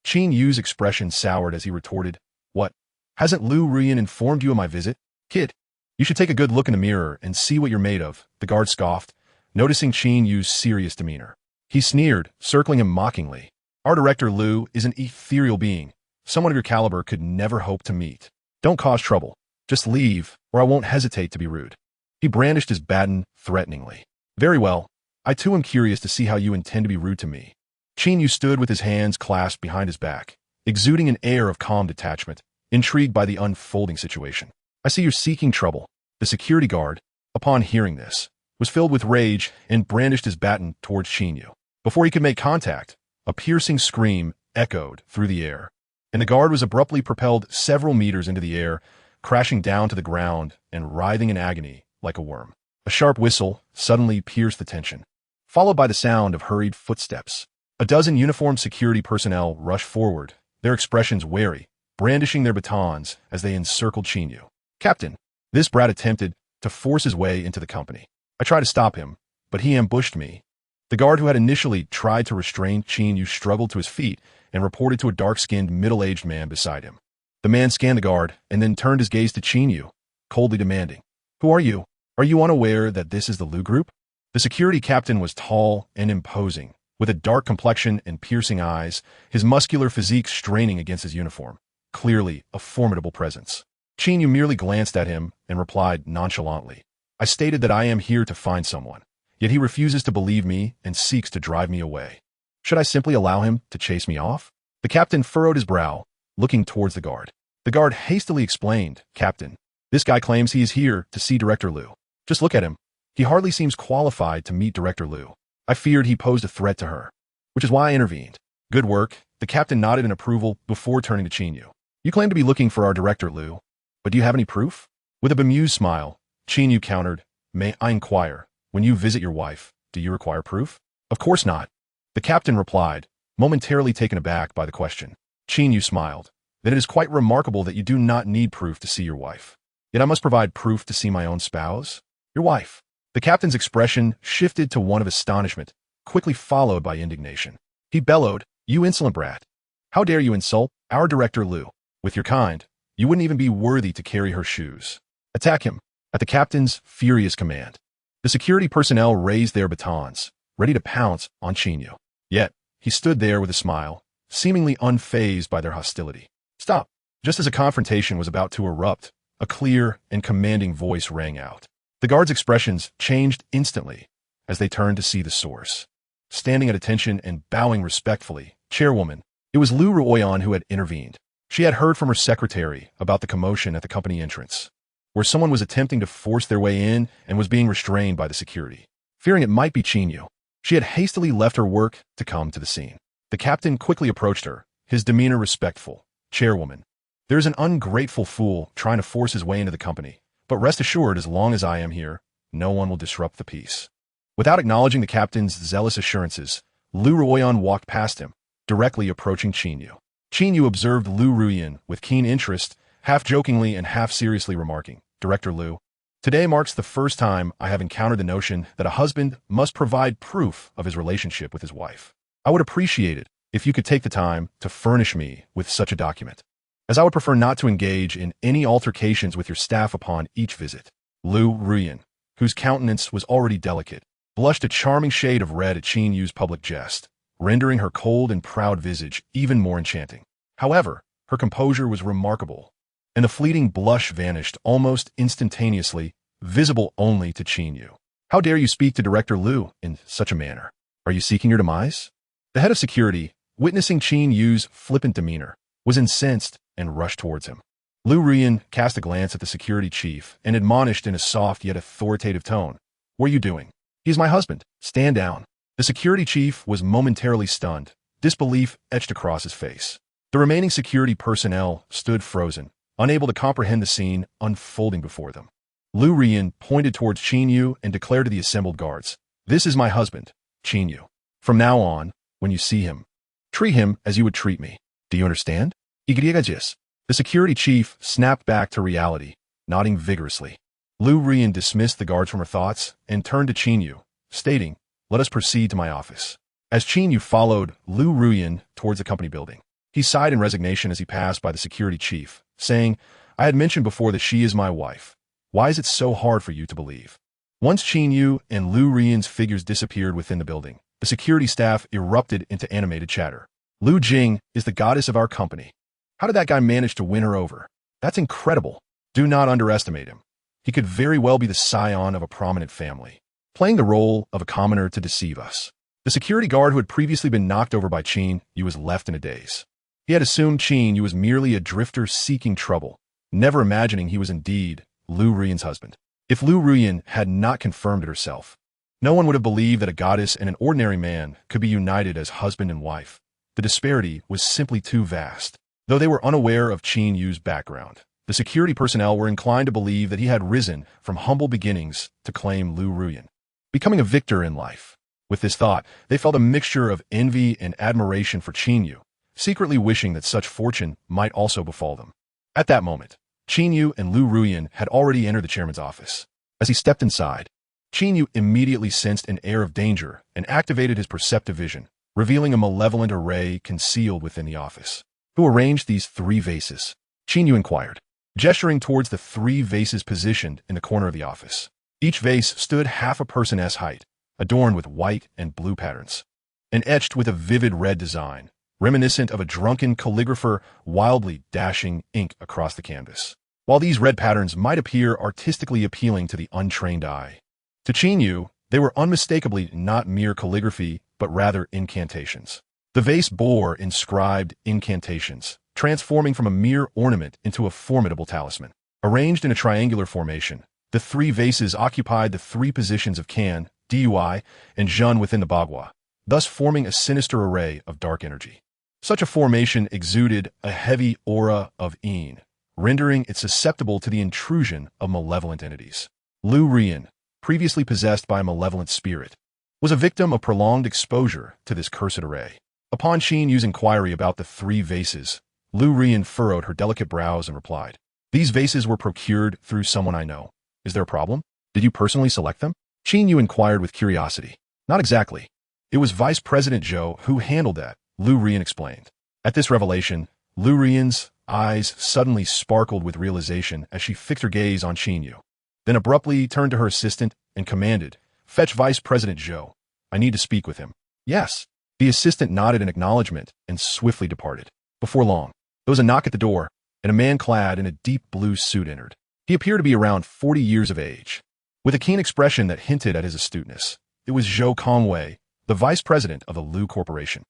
Qin Yu's expression soured as he retorted, "What? Hasn't Lu Ruyan informed you of my visit? Kid, you should take a good look in the mirror and see what you're made of," the guard scoffed, noticing Qin Yu's serious demeanor. He sneered, circling him mockingly. "Our Director Lu is an ethereal being. Someone of your caliber could never hope to meet. Don't cause trouble. Just leave, or I won't hesitate to be rude." He brandished his baton threateningly. "Very well. I too am curious to see how you intend to be rude to me." Qin Yu stood with his hands clasped behind his back, exuding an air of calm detachment, intrigued by the unfolding situation. "I see you're seeking trouble." The security guard, upon hearing this, was filled with rage and brandished his baton towards Qin Yu. Before he could make contact, a piercing scream echoed through the air, and the guard was abruptly propelled several meters into the air, crashing down to the ground and writhing in agony like a worm. A sharp whistle suddenly pierced the tension, followed by the sound of hurried footsteps. A dozen uniformed security personnel rushed forward, their expressions wary, brandishing their batons as they encircled Qin Yu. "Captain!" This brat attempted to force his way into the company. I tried to stop him, but he ambushed me. The guard who had initially tried to restrain Qin Yu struggled to his feet and reported to a dark-skinned, middle-aged man beside him. The man scanned the guard and then turned his gaze to Qin Yu, coldly demanding, "Who are you? Are you unaware that this is the Liu group?" The security captain was tall and imposing, with a dark complexion and piercing eyes, his muscular physique straining against his uniform. Clearly a formidable presence. Qin Yu merely glanced at him and replied nonchalantly, "I stated that I am here to find someone, yet he refuses to believe me and seeks to drive me away. Should I simply allow him to chase me off?" The captain furrowed his brow, looking towards the guard. The guard hastily explained, "Captain, this guy claims he is here to see Director Liu. Just look at him. He hardly seems qualified to meet Director Liu. I feared he posed a threat to her, which is why I intervened." "Good work." The captain nodded in approval before turning to Qin Yu. "You claim to be looking for our Director Liu, but do you have any proof?" With a bemused smile, Qin Yu countered, "May I inquire, when you visit your wife, do you require proof?" "Of course not," the captain replied, momentarily taken aback by the question. Qin Yu smiled. "Then it is quite remarkable that you do not need proof to see your wife. Yet I must provide proof to see my own spouse? Your wife." The captain's expression shifted to one of astonishment, quickly followed by indignation. He bellowed, "You insolent brat! How dare you insult our Director Liu? With your kind, you wouldn't even be worthy to carry her shoes. Attack him!" At the captain's furious command, the security personnel raised their batons, ready to pounce on Qin Yu. Yet, he stood there with a smile, seemingly unfazed by their hostility. "Stop!" Just as a confrontation was about to erupt, a clear and commanding voice rang out. The guards' expressions changed instantly as they turned to see the source. Standing at attention and bowing respectfully, Chairwoman, it was Liu Ruoyan who had intervened. She had heard from her secretary about the commotion at the company entrance, where someone was attempting to force their way in and was being restrained by the security. Fearing it might be Qin Yu, she had hastily left her work to come to the scene. The captain quickly approached her, his demeanor respectful. "Chairwoman, there is an ungrateful fool trying to force his way into the company. But rest assured, as long as I am here, no one will disrupt the peace." Without acknowledging the captain's zealous assurances, Liu Ruoyan walked past him, directly approaching Qin Yu. Qin Yu observed Liu Ruoyan with keen interest, half jokingly and half seriously remarking, "Director Liu, today marks the first time I have encountered the notion that a husband must provide proof of his relationship with his wife. I would appreciate it if you could take the time to furnish me with such a document, as I would prefer not to engage in any altercations with your staff upon each visit." Liu Ruoyan, whose countenance was already delicate, blushed a charming shade of red at Qin Yu's public jest, rendering her cold and proud visage even more enchanting. However, her composure was remarkable, and the fleeting blush vanished almost instantaneously, visible only to Qin Yu. "How dare you speak to Director Liu in such a manner? Are you seeking your demise?" The head of security, witnessing Qin Yu's flippant demeanor, was incensed and rushed towards him. Liu Ruoyan cast a glance at the security chief and admonished in a soft yet authoritative tone, "What are you doing? He is my husband. Stand down." The security chief was momentarily stunned, disbelief etched across his face. The remaining security personnel stood frozen, unable to comprehend the scene unfolding before them. Liu Ruoyan pointed towards Qin Yu and declared to the assembled guards, "This is my husband, Qin Yu. From now on, when you see him, treat him as you would treat me. Do you understand?" "Igriagis." The security chief snapped back to reality, nodding vigorously. Liu Ruoyan dismissed the guards from her thoughts and turned to Qin Yu, stating, "Let us proceed to my office." As Qin Yu followed Liu Ruoyan towards the company building, he sighed in resignation as he passed by the security chief, saying, "I had mentioned before that she is my wife. Why is it so hard for you to believe?" Once Qin Yu and Liu Ruoyan's figures disappeared within the building, the security staff erupted into animated chatter. "Liu Jing is the goddess of our company. How did that guy manage to win her over? That's incredible. Do not underestimate him. He could very well be the scion of a prominent family, playing the role of a commoner to deceive us." The security guard who had previously been knocked over by Qin Yu was left in a daze. He had assumed Qin Yu was merely a drifter seeking trouble, never imagining he was indeed Liu Ruoyan's husband. If Liu Ruoyan had not confirmed it herself, no one would have believed that a goddess and an ordinary man could be united as husband and wife. The disparity was simply too vast. Though they were unaware of Qin Yu's background, The security personnel were inclined to believe that he had risen from humble beginnings to claim Lu Ruyan, becoming a victor in life. With this thought, they felt a mixture of envy and admiration for Qin Yu, secretly wishing that such fortune might also befall them. At that moment, Qin Yu and Lu Ruyan had already entered the chairman's office. As he stepped inside, Qin Yu immediately sensed an air of danger and activated his perceptive vision, revealing a malevolent array concealed within the office. Who arranged these 3 vases? Qin Yu inquired, gesturing towards the 3 vases positioned in the corner of the office. Each vase stood half a person's height, adorned with white and blue patterns, and etched with a vivid red design, reminiscent of a drunken calligrapher wildly dashing ink across the canvas. While these red patterns might appear artistically appealing to the untrained eye, to Qin Yu, they were unmistakably not mere calligraphy, but rather incantations. The vase bore inscribed incantations, transforming from a mere ornament into a formidable talisman. Arranged in a triangular formation, the 3 vases occupied the 3 positions of Can, Dui, and Zhun within the Bagua, thus forming a sinister array of dark energy. Such a formation exuded a heavy aura of Yin, rendering it susceptible to the intrusion of malevolent entities. Lu Ruyan, previously possessed by a malevolent spirit, was a victim of prolonged exposure to this cursed array. Upon Qin Yu's inquiry about the 3 vases, Lu Ruyan furrowed her delicate brows and replied, "These vases were procured through someone I know. Is there a problem? Did you personally select them?" Qin Yu inquired with curiosity. "Not exactly. It was Vice President Zhou who handled that," Lu Ruyan explained. At this revelation, Lu Ruyan's eyes suddenly sparkled with realization as she fixed her gaze on Qin Yu, then abruptly turned to her assistant and commanded, "Fetch Vice President Zhou. I need to speak with him." "Yes." The assistant nodded in acknowledgement and swiftly departed. Before long, there was a knock at the door, and a man clad in a deep blue suit entered. He appeared to be around 40 years of age, with a keen expression that hinted at his astuteness. It was Zhou Kongwei, the vice president of the Lu Corporation.